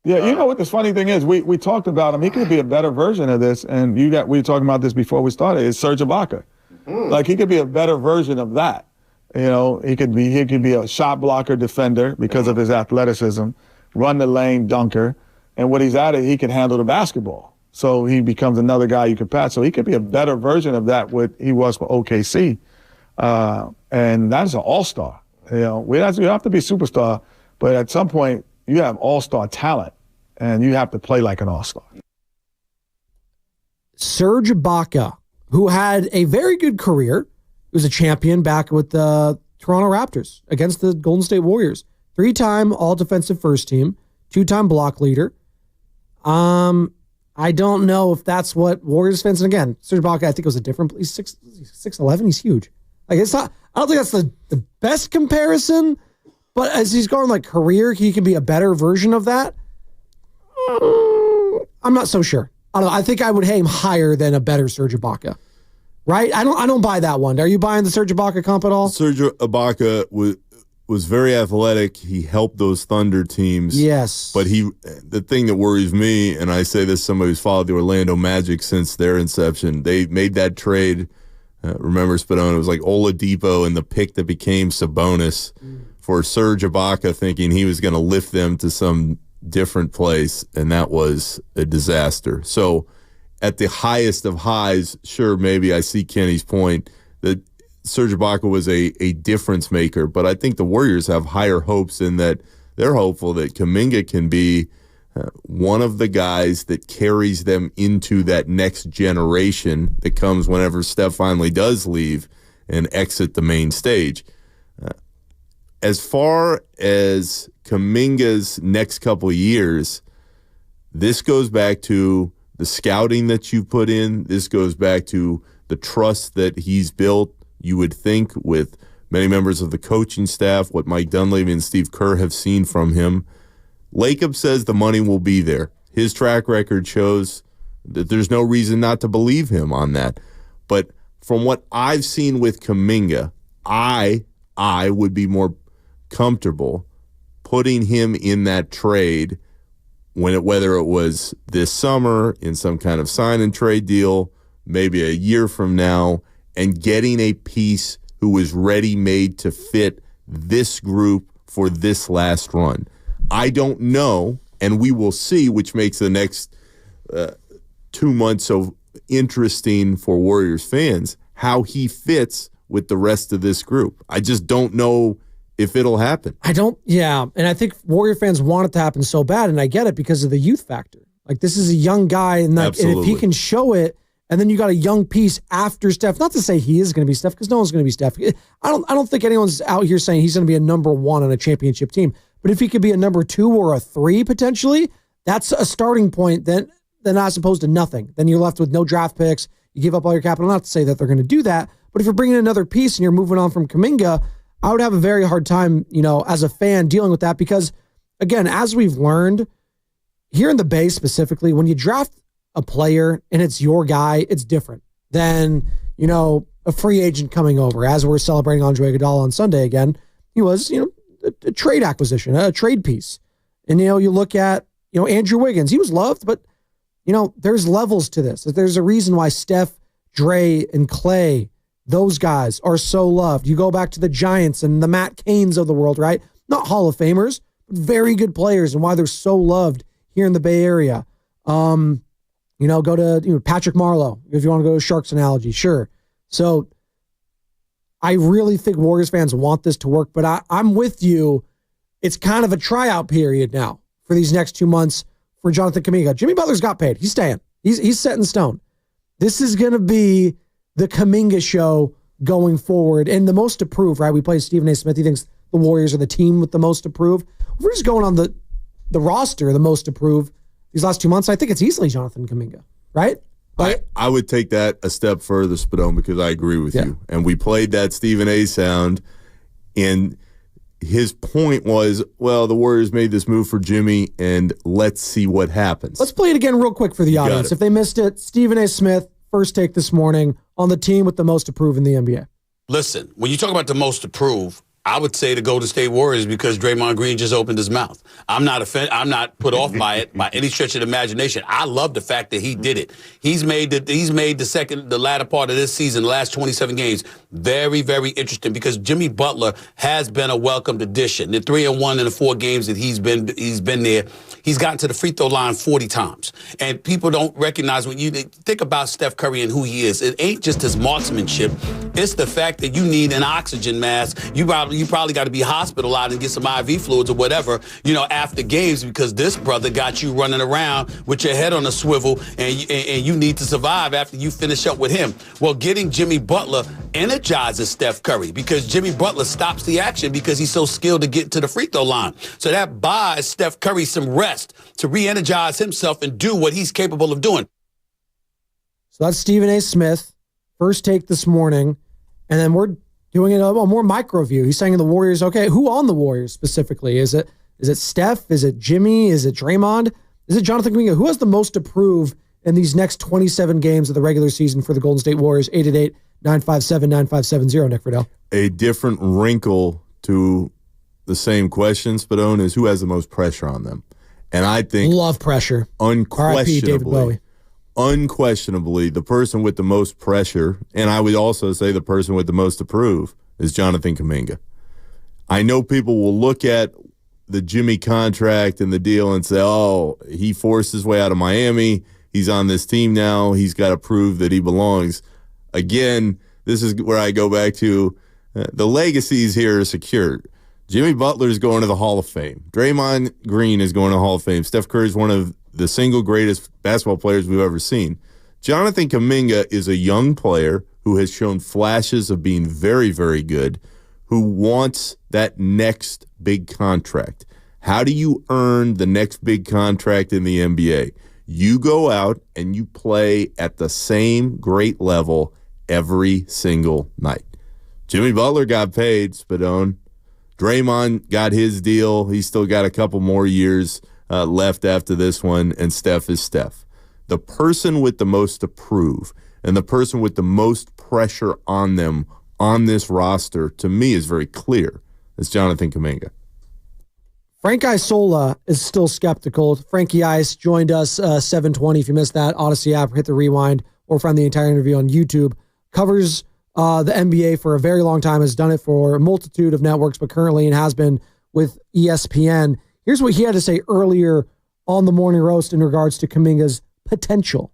Yeah, you know what the funny thing is? We talked about him. He could be a better version of this, and we were talking about this before we started. It's Serge Ibaka. Like, he could be a better version of that. You know, he could be a shot blocker defender because of his athleticism, run the lane dunker, and when he's at it, he can handle the basketball. So he becomes another guy you can pass. So he could be a better version of that what he was for OKC. And that's an all-star. You know, you have to be a superstar, but at some point you have all-star talent, and you have to play like an all-star. Serge Ibaka, who had a very good career, was a champion back with the Toronto Raptors against the Golden State Warriors. 3-time all-defensive first team, 2-time block leader. I don't know if that's what Warriors fans, and again, Serge Ibaka, I think it was a different, he's 6'11", he's huge. Like, it's not, I don't think that's the best comparison, but as he's going like career, he can be a better version of that. I'm not so sure. I don't know. I think I would aim higher than a better Serge Ibaka. Right? I don't buy that one. Are you buying the Serge Ibaka comp at all? Serge Ibaka was very athletic. He helped those Thunder teams. Yes. But the thing that worries me, and I say this somebody who's followed the Orlando Magic since their inception, they made that trade. Remember Spadone? It was like Oladipo and the pick that became Sabonis for Serge Ibaka, thinking he was going to lift them to some different place, and that was a disaster. So at the highest of highs, sure, maybe I see Kenny's point that Serge Ibaka was a difference maker, but I think the Warriors have higher hopes in that they're hopeful that Kuminga can be one of the guys that carries them into that next generation that comes whenever Steph finally does leave and exit the main stage. As far as Kuminga's next couple of years, this goes back to the scouting that you put in. This goes back to the trust that he's built, you would think, with many members of the coaching staff, what Mike Dunleavy and Steve Kerr have seen from him. Lacob says the money will be there. His track record shows that there's no reason not to believe him on that. But from what I've seen with Kuminga, I would be more comfortable putting him in that trade whether it was this summer in some kind of sign and trade deal, maybe a year from now, and getting a piece who is ready-made to fit this group for this last run. I don't know, and we will see, which makes the next 2 months so interesting for Warriors fans, how he fits with the rest of this group. I just don't know if it'll happen. And I think Warrior fans want it to happen so bad, and I get it because of the youth factor. Like, this is a young guy, and if he can show it, and then you got a young piece after Steph. Not to say he is going to be Steph, because no one's going to be Steph. I don't think anyone's out here saying he's going to be a number one on a championship team. But if he could be a number 2 or a 3 potentially, that's a starting point. Then as opposed to nothing. Then you're left with no draft picks. You give up all your capital. Not to say that they're going to do that, but if you're bringing another piece and you're moving on from Kuminga, I would have a very hard time, as a fan dealing with that because, again, as we've learned here in the Bay specifically, when you draft a player and it's your guy, it's different than, a free agent coming over. As we're celebrating Andre Iguodala on Sunday again, he was, a trade acquisition, a trade piece. And, you look at, Andrew Wiggins, he was loved, but, there's levels to this. There's a reason why Steph, Dre, and Clay, those guys are so loved. You go back to the Giants and the Matt Canes of the world, right? Not Hall of Famers, but very good players and why they're so loved here in the Bay Area. Go to Patrick Marlowe, if you want to go to Sharks analogy, sure. So I really think Warriors fans want this to work, but I'm with you. It's kind of a tryout period now for these next 2 months for Jonathan Kuminga. Jimmy Butler's got paid. He's staying. He's set in stone. This is going to be the Kuminga show going forward. And the most to prove, right? We played Stephen A. Smith. He thinks the Warriors are the team with the most to prove. We're just going on the roster, the most to prove these last 2 months. I think it's easily Jonathan Kuminga, right? I would take that a step further, Spadone, because I agree with you. And we played that Stephen A. sound, and his point was, well, the Warriors made this move for Jimmy, and let's see what happens. Let's play it again real quick for the audience. If they missed it, Stephen A. Smith, first take this morning on the team with the most to prove in the NBA. Listen, when you talk about the most to prove, I would say the Golden State Warriors because Draymond Green just opened his mouth. I'm not put off by it by any stretch of the imagination. I love the fact that he did it. He's made the latter part of this season, the last 27 games, very, very interesting because Jimmy Butler has been a welcomed addition. The 3-1 in the 4 games that he's been there, he's gotten to the free throw line 40 times. And people don't recognize when you think about Steph Curry and who he is. It ain't just his marksmanship. It's the fact that you need an oxygen mask. You probably got to be hospitalized and get some IV fluids or whatever, after games because this brother got you running around with your head on a swivel and you need to survive after you finish up with him. Well, getting Jimmy Butler energizes Steph Curry because Jimmy Butler stops the action because he's so skilled to get to the free throw line. So that buys Steph Curry some rest to re-energize himself and do what he's capable of doing. So that's Stephen A. Smith, first take this morning, and then we're doing it a more micro view. He's saying the Warriors, okay, who on the Warriors specifically? Is it Steph? Is it Jimmy? Is it Draymond? Is it Jonathan Kuminga? Who has the most to prove in these next 27 games of the regular season for the Golden State Warriors? 888-957-9570, Nick Fridell. A different wrinkle to the same question, Spadone, is who has the most pressure on them. And I think love pressure. Unquestionably, David Bowie. Unquestionably, the person with the most pressure, and I would also say the person with the most to prove, is Jonathan Kuminga. I know people will look at the Jimmy contract and the deal and say, oh, he forced his way out of Miami. He's on this team now. He's got to prove that he belongs. Again, this is where I go back to the legacies here are secured. Jimmy Butler is going to the Hall of Fame. Draymond Green is going to the Hall of Fame. Steph Curry is one of the single greatest basketball players we've ever seen. Jonathan Kuminga is a young player who has shown flashes of being very, very good, who wants that next big contract. How do you earn the next big contract in the NBA? You go out and you play at the same great level every single night. Jimmy Butler got paid, Spadone. Draymond got his deal. He's still got a couple more years left after this one, and Steph is Steph. The person with the most to prove and the person with the most pressure on them on this roster, to me, is very clear. It's Jonathan Kuminga. Frank Isola is still skeptical. Frankie Ice joined us 7:20. If you missed that, Odyssey app, hit the rewind or find the entire interview on YouTube. Covers the NBA for a very long time, has done it for a multitude of networks, but currently and has been with ESPN. Here's what he had to say earlier on the Morning Roast in regards to Kuminga's potential.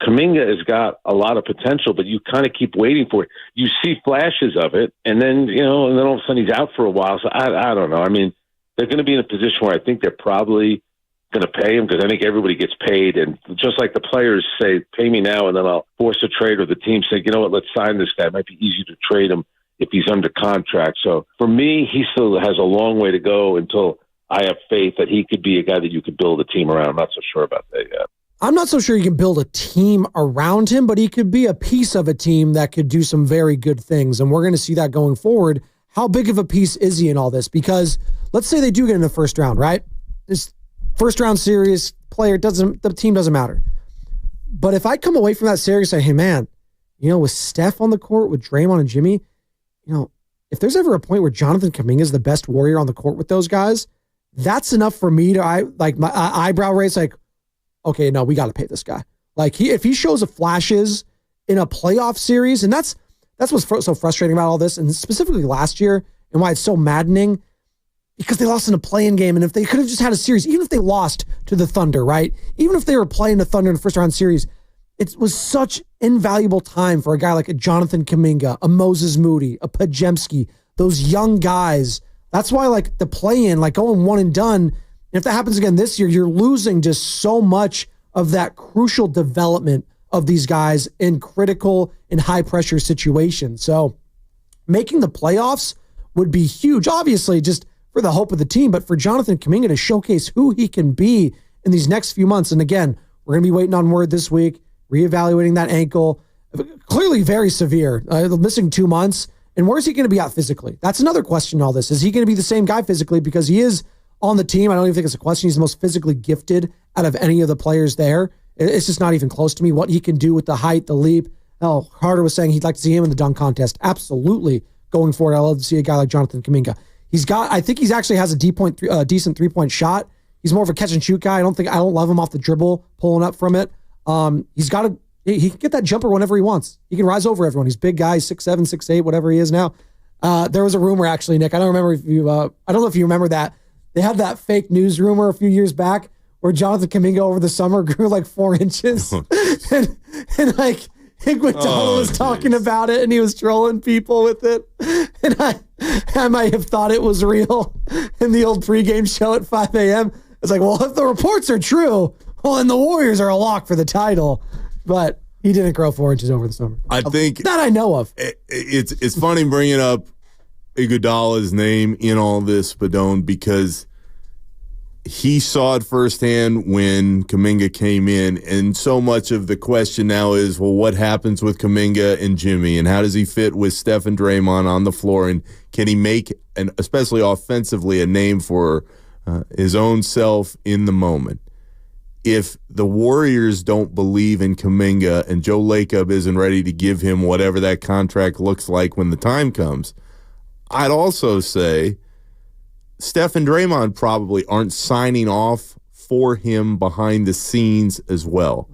Kuminga has got a lot of potential, but you kind of keep waiting for it. You see flashes of it, and then, and then all of a sudden he's out for a while. So I don't know. I mean, they're going to be in a position where I think they're probably going to pay him because I think everybody gets paid. And just like the players say, pay me now, and then I'll force a trade, or the team say, you know what, let's sign this guy. It might be easy to trade him if he's under contract. So for me, he still has a long way to go until I have faith that he could be a guy that you could build a team around. I'm not so sure about that yet. I'm not so sure you can build a team around him, but he could be a piece of a team that could do some very good things. And we're going to see that going forward. How big of a piece is he in all this? Because let's say they do get in the first round, right? This first round series player the team doesn't matter. But if I come away from that series and say, hey man, with Steph on the court, with Draymond and Jimmy, if there's ever a point where Jonathan Kuminga is the best Warrior on the court with those guys, that's enough for me to my eyebrow raise like, okay, no, we got to pay this guy. Like if he shows flashes in a playoff series, and that's what's so frustrating about all this, and specifically last year, and why it's so maddening, because they lost in a play-in game, and if they could have just had a series, even if they lost to the Thunder, right? Even if they were playing the Thunder in the first round series, it was such invaluable time for a guy like a Jonathan Kuminga, a Moses Moody, a Pajemski, those young guys. That's why the play-in, going one and done, and if that happens again this year, you're losing just so much of that crucial development of these guys in critical and high-pressure situations. So making the playoffs would be huge, obviously, just for the hope of the team, but for Jonathan Kuminga to showcase who he can be in these next few months. And again, we're going to be waiting on word this week. reevaluating that ankle. Clearly very severe, missing 2 months. And where's he going to be at physically? That's another question in all this. Is he going to be the same guy physically? Because he is on the team. I don't even think it's a question. He's the most physically gifted out of any of the players there. It's just not even close to me what he can do with the height, the leap. Oh, Carter was saying he'd like to see him in the dunk contest. Absolutely. Going forward, I love to see a guy like Jonathan Kuminga. I think he's actually has a decent 3-point shot. He's more of a catch and shoot guy. I don't love him off the dribble, pulling up from it. He can get that jumper whenever he wants. He can rise over everyone. He's a big guy, 6'7", 6'8", whatever he is now. There was a rumor actually, Nick. I don't know if you remember that. They had that fake news rumor a few years back where Jonathan Kuminga over the summer grew like 4 inches. and like Iguodala was talking about it and he was trolling people with it. And I might have thought it was real in the old pregame show at 5 a.m. It's like, well, if the reports are true, well, then the Warriors are a lock for the title. But he didn't grow 4 inches over the summer. I think that I know of. It's funny bringing up Iguodala's name in all this, Spadone, because he saw it firsthand when Kuminga came in, and so much of the question now is, well, what happens with Kuminga and Jimmy, and how does he fit with Steph and Draymond on the floor, and can he make, and especially offensively, a name for his own self in the moment? If the Warriors don't believe in Kuminga and Joe Lacob isn't ready to give him whatever that contract looks like when the time comes, I'd also say Steph and Draymond probably aren't signing off for him behind the scenes as well.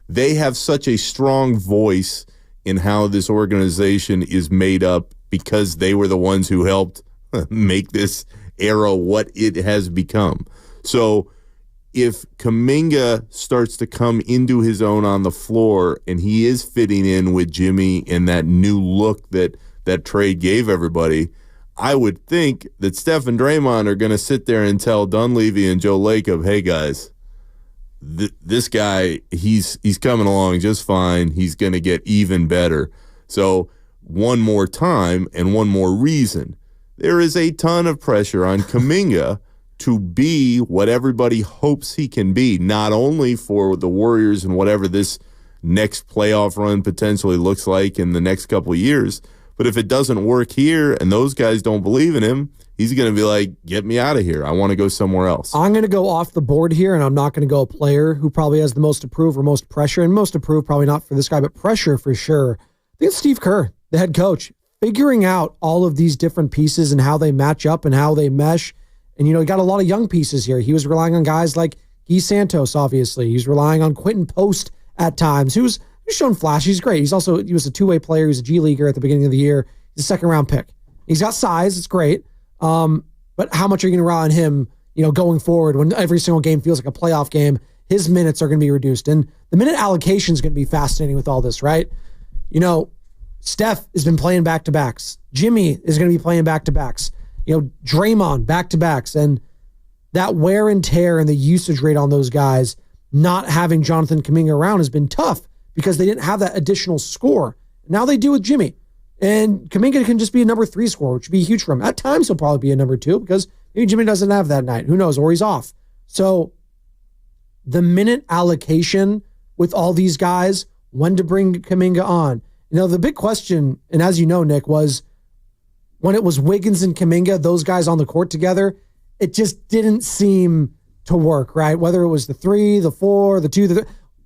They have such a strong voice in how this organization is made up because they were the ones who helped make this era what it has become. So if Kuminga starts to come into his own on the floor and he is fitting in with Jimmy and that new look that trade gave everybody, I would think that Steph and Draymond are going to sit there and tell Dunleavy and Joe Lacob, hey, guys, this guy, he's coming along just fine. He's going to get even better. So one more time and one more reason. There is a ton of pressure on Kuminga to be what everybody hopes he can be, not only for the Warriors and whatever this next playoff run potentially looks like in the next couple of years, but if it doesn't work here and those guys don't believe in him, he's going to be like, get me out of here. I want to go somewhere else. I'm going to go off the board here, and I'm not going to go a player who probably has the most approved or most pressure, and most approved probably not for this guy, but pressure for sure. I think it's Steve Kerr, the head coach, figuring out all of these different pieces and how they match up and how they mesh. And, he got a lot of young pieces here. He was relying on guys like Guy Santos, obviously. He's relying on Quentin Post at times, who's shown flash. He's great. He was a two-way player. He was a G Leaguer at the beginning of the year. He's a second-round pick. He's got size. It's great. But how much are you going to rely on him, going forward when every single game feels like a playoff game? His minutes are going to be reduced. And the minute allocation is going to be fascinating with all this, right? Steph has been playing back-to-backs. Jimmy is going to be playing back-to-backs. Draymond back-to-backs. And that wear and tear and the usage rate on those guys, not having Jonathan Kuminga around has been tough because they didn't have that additional score. Now they do with Jimmy. And Kuminga can just be a number 3 scorer, which would be huge for him. At times, he'll probably be a number 2 because maybe Jimmy doesn't have that night. Who knows? Or he's off. So the minute allocation with all these guys, when to bring Kuminga on. The big question, and as you know, Nick, was when it was Wiggins and Kuminga, those guys on the court together, it just didn't seem to work, right? Whether it was the 3, the 4, the 2, the 3,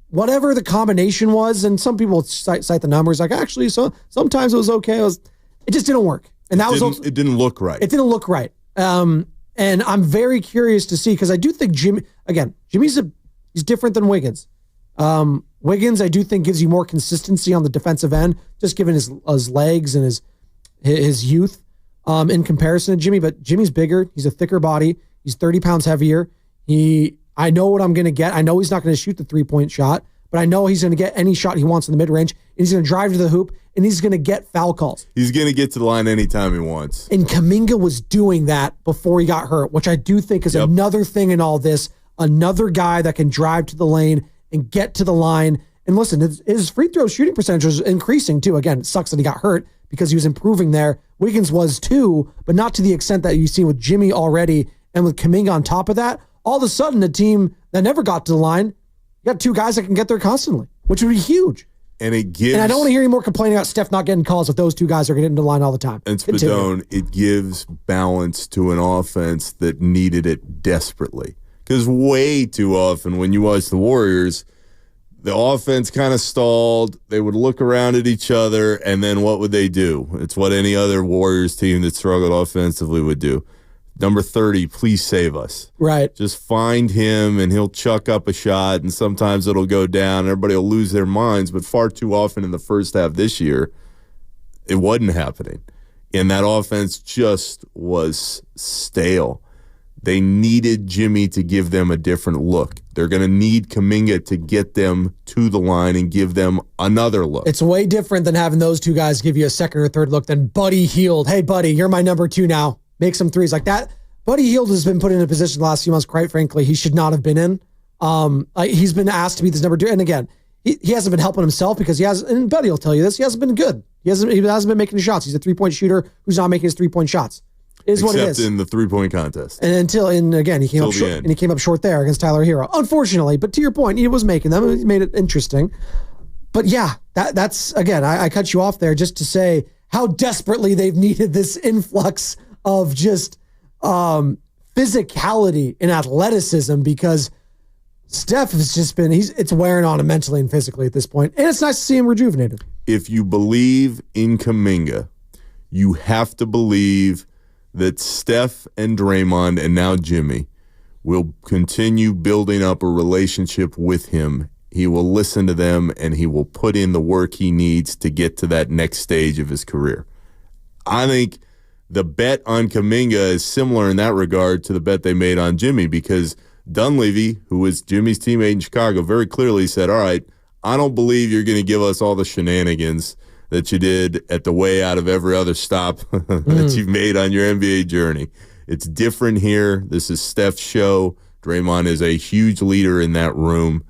whatever the combination was, and some people cite the numbers like, actually, so sometimes it was okay. It just didn't work. And it didn't look right. It didn't look right. And I'm very curious to see, because I do think Jimmy's different than Wiggins. Wiggins, I do think, gives you more consistency on the defensive end, just given his legs and his youth in comparison to Jimmy. But Jimmy's bigger. He's a thicker body. He's 30 pounds heavier. I know what I'm going to get. I know he's not going to shoot the 3-point shot, but I know he's going to get any shot he wants in the mid-range, and he's going to drive to the hoop, and he's going to get foul calls. He's going to get to the line anytime he wants. And Kuminga was doing that before he got hurt, which I do think is another thing in all this, another guy that can drive to the lane and get to the line. And listen, his free throw shooting percentage is increasing too. Again, it sucks that he got hurt because he was improving there. Wiggins was too, but not to the extent that you've seen with Jimmy already and with Kuminga on top of that. All of a sudden, a team that never got to the line, you got 2 guys that can get there constantly. which would be huge. And it gives. And I don't want to hear any more complaining about Steph not getting calls if those two guys are getting into the line all the time. And Spadone, it gives balance to an offense that needed it desperately. Because way too often when you watch the Warriors, the offense kind of stalled. They would look around at each other, and then what would they do? It's what any other Warriors team that struggled offensively would do. Number 30, please save us. Right. Just find him, and he'll chuck up a shot, and sometimes it'll go down. Everybody will lose their minds, but far too often in the first half this year, it wasn't happening. And that offense just was stale. They needed Jimmy to give them a different look. They're going to need Kuminga to get them to the line and give them another look. It's way different than having those two guys give you a second or third look than Buddy Hield. Hey, Buddy, you're my number 2 now. Make some threes like that. Buddy Hield has been put in a position the last few months, quite frankly, he should not have been in. He's been asked to be this number 2. And again, he hasn't been helping himself because he has, and Buddy will tell you this, he hasn't been good. He hasn't been making the shots. He's a 3-point shooter who's not making his 3-point shots. Is what it is. Except in the 3-point contest. And again, he came up short, and he came up short there against Tyler Hero. Unfortunately, but to your point, he was making them. He made it interesting. But yeah, that's again, I cut you off there just to say how desperately they've needed this influx of just physicality and athleticism, because Steph has just been, it's wearing on him mentally and physically at this point. And it's nice to see him rejuvenated. If you believe in Kuminga, you have to believe that Steph and Draymond and now Jimmy will continue building up a relationship with him. He will listen to them, and he will put in the work he needs to get to that next stage of his career. I think the bet on Kuminga is similar in that regard to the bet they made on Jimmy, because Dunleavy, who was Jimmy's teammate in Chicago, very clearly said, all right, I don't believe you're going to give us all the shenanigans that you did at the way out of every other stop that you've made on your NBA journey. It's different here. This is Steph's show. Draymond is a huge leader in that room.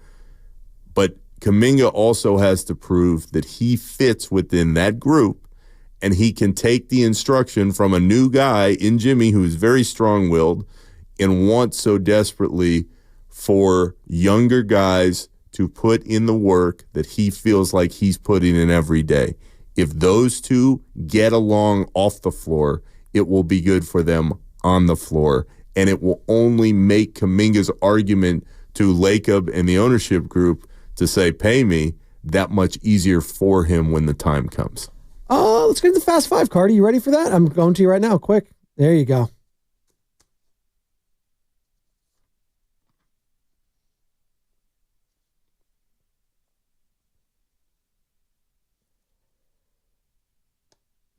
But Kuminga also has to prove that he fits within that group, and he can take the instruction from a new guy in Jimmy who is very strong-willed and wants so desperately for younger guys to put in the work that he feels like he's putting in every day. If those two get along off the floor, it will be good for them on the floor, and it will only make Kuminga's argument to Lacob and the ownership group to say, pay me, that much easier for him when the time comes. Let's get to the Fast Five, Cardi. You ready for that? I'm going to you right now, quick. There you go.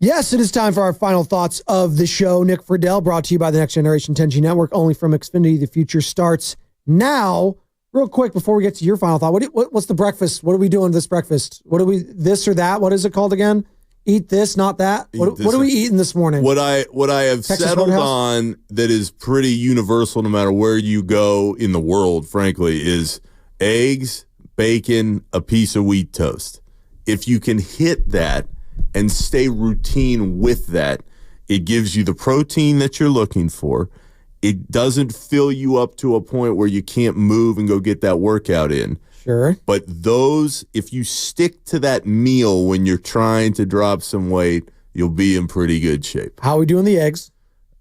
Yes, it is time for our final thoughts of the show. Nick Fridell, brought to you by the Next Generation 10G Network, only from Xfinity. The future starts now. Real quick, before we get to your final thought, what's the breakfast? What are we doing this breakfast? This or that? What is it called again? Eat this, not that? What are we eating this morning? What I have Texas settled Roadhouse? on that is pretty universal no matter where you go in the world, frankly, is eggs, bacon, a piece of wheat toast. If you can hit that and stay routine with that, it gives you the protein that you're looking for. It doesn't fill you up to a point where you can't move and go get that workout in. Sure. But if you stick to that meal when you're trying to drop some weight, you'll be in pretty good shape. How are we doing the eggs?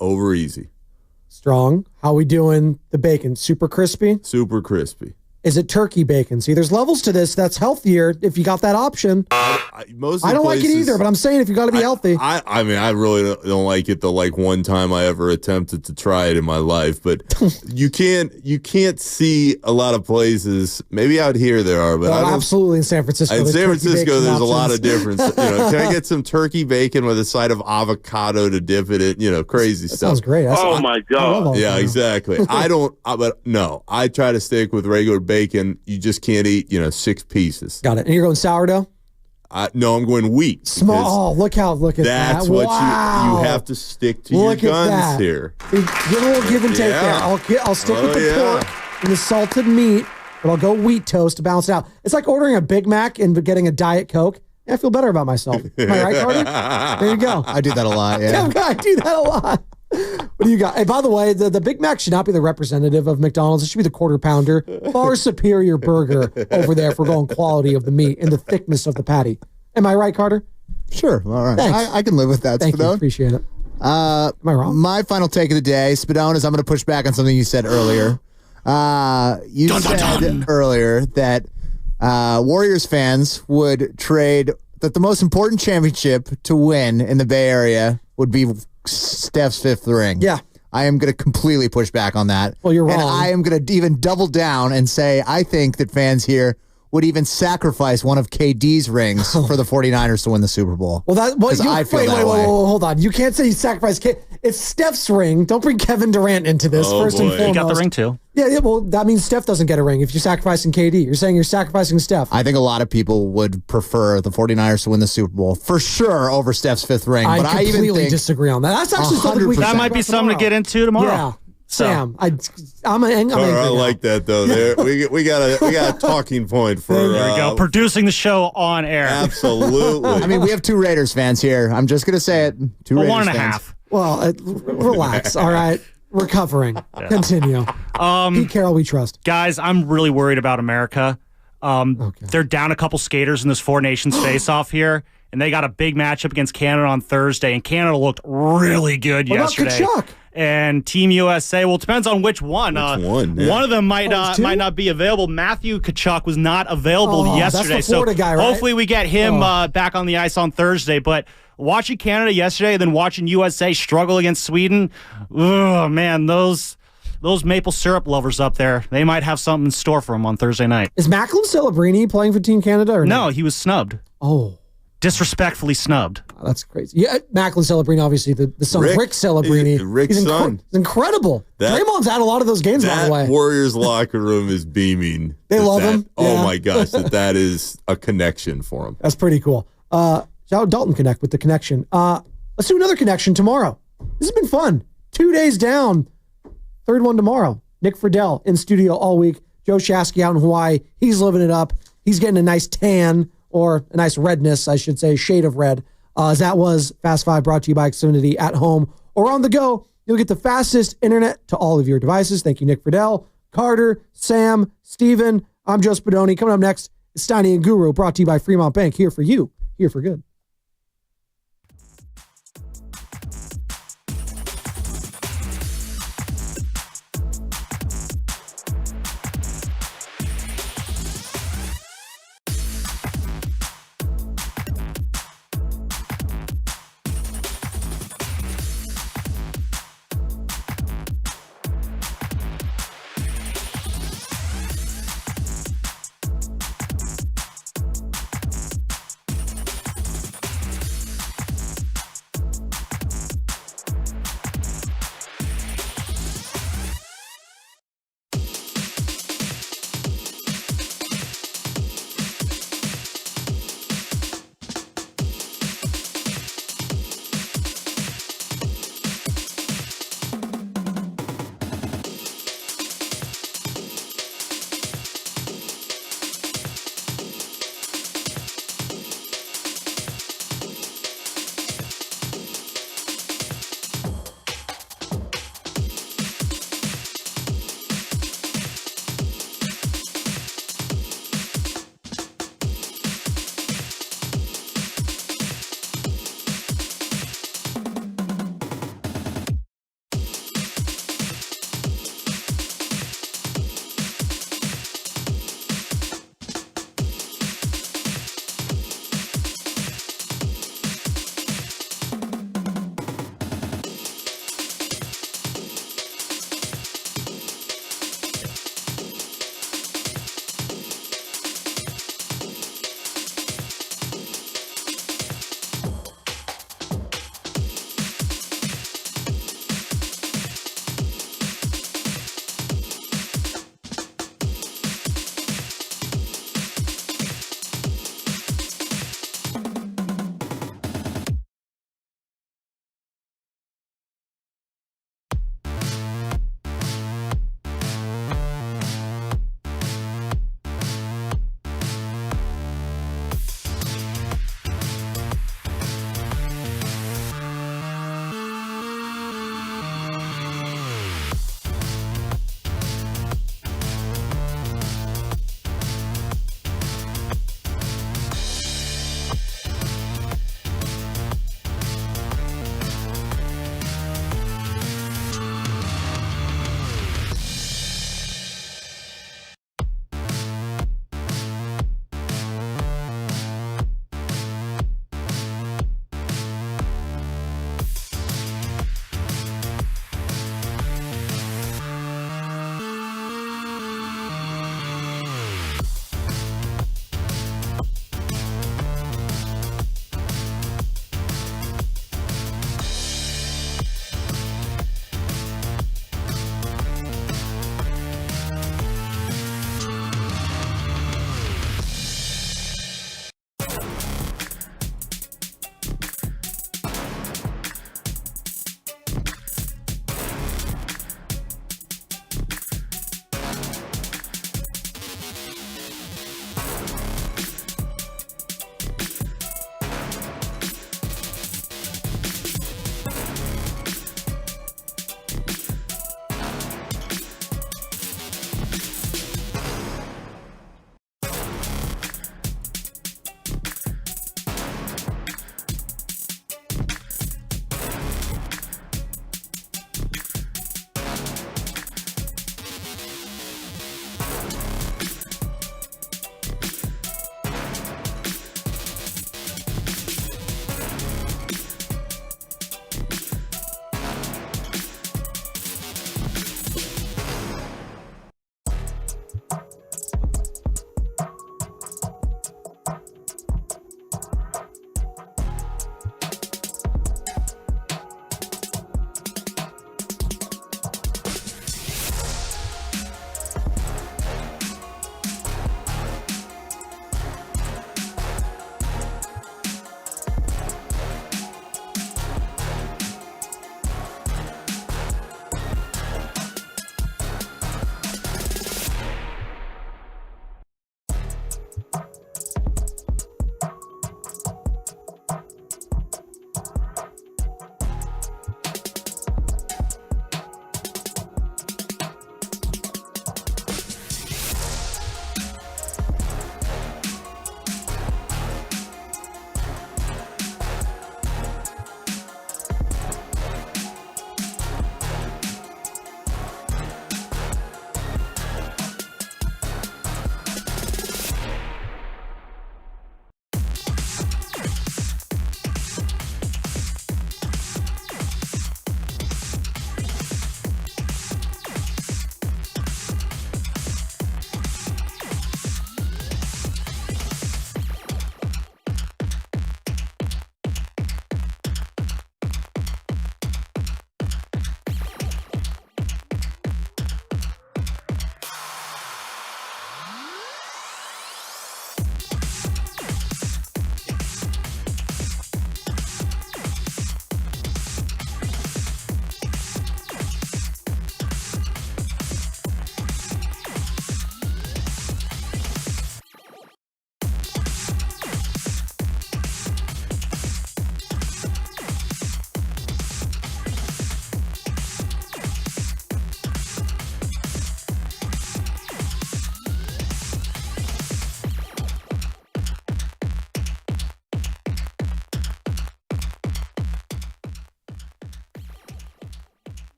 Over easy. Strong. How are we doing the bacon? Super crispy? Super crispy. Is it turkey bacon? See, there's levels to this. That's healthier if you got that option. I don't like it either, but I'm saying if you got to be healthy. I mean, I really don't like it the one time I ever attempted to try it in my life. But you can't see a lot of places. Maybe out here there are, but absolutely in San Francisco. In San Francisco, there's a lot of difference. Can I get some turkey bacon with a side of avocado to dip it in? Crazy stuff. Sounds great. My God. Yeah, exactly. I try to stick with regular bacon. You just can't eat 6 pieces. Got it. And you're going sourdough? No, I'm going wheat. Small. Look at that. That's what you have to stick to your guns here. Get a little give and take there. I'll stick with the pork and the salted meat, but I'll go wheat toast to balance it out. It's like ordering a Big Mac and getting a Diet Coke. I feel better about myself. Am I right, Cardi? There you go. I do that a lot, yeah. I do that a lot. What do you got? Hey, by the way, the Big Mac should not be the representative of McDonald's. It should be the quarter pounder. Far superior burger over there for going quality of the meat and the thickness of the patty. Am I right, Carter? Sure. All right. Thanks. I can live with that, Thank you. Spadone. Appreciate it. Am I wrong? My final take of the day, Spadone, is I'm going to push back on something you said earlier. You said earlier that Warriors fans would trade that the most important championship to win in the Bay Area would be Steph's 5th ring. Yeah. I am going to completely push back on that. Well, you're wrong. And I am going to even double down and say I think that fans here would even sacrifice one of KD's rings for the 49ers to win the Super Bowl. Well, I feel that way. Wait, hold on. You can't say you sacrifice. It's Steph's ring. Don't bring Kevin Durant into this. First and foremost, He got the ring too. Yeah. Well, that means Steph doesn't get a ring if you're sacrificing KD. You're saying you're sacrificing Steph. I think a lot of people would prefer the 49ers to win the Super Bowl for sure over Steph's 5th ring. I But I even completely think disagree on that. That's actually something we That might be something to get into tomorrow. Yeah. So. Sam, I'm angry I now. like that though. There, we got a talking point for. There we go. Producing the show on air. Absolutely. I mean, we have 2 Raiders fans here. I'm just going to say it. 2 Raiders 1.5. fans. Well, relax. All right. Recovering. Continue. Pete Carroll, we trust. Guys, I'm really worried about America. They're down a couple skaters in this Four Nations face-off here, and they got a big matchup against Canada on Thursday, and Canada looked really good yesterday. What about Kachuk? And Team USA, well, it depends on which one. One of them might not be available. Matthew Kachuk was not available yesterday. That's the Florida guy, right? Hopefully we get him back on the ice on Thursday. But watching Canada yesterday and then watching USA struggle against Sweden, oh man, those maple syrup lovers up there, they might have something in store for them on Thursday night. Is Macklin Celebrini playing for Team Canada or no? He was snubbed. Oh. Disrespectfully snubbed. Oh, that's crazy. Yeah, Macklin Celebrini, obviously the son of Rick Celebrini. Rick's son. He's incredible. Draymond's had a lot of those games, by the way. That Warriors locker room is beaming. They love him. Oh Yeah. my gosh, that is a connection for him. That's pretty cool. How Dalton connect with the connection. Let's do another connection tomorrow. This has been fun. 2 days down. Third one tomorrow. Nick Fridell in studio all week. Joe Shasky out in Hawaii. He's living it up. He's getting a nice tan, or a nice redness, I should say, shade of red. As that was Fast 5 brought to you by Xfinity at home or on the go. You'll get the fastest internet to all of your devices. Thank you, Nick Fridell, Carter, Sam, Steven. I'm Joe Spadoni. Coming up next, it's Steiny and Guru, brought to you by Fremont Bank. Here for you, here for good.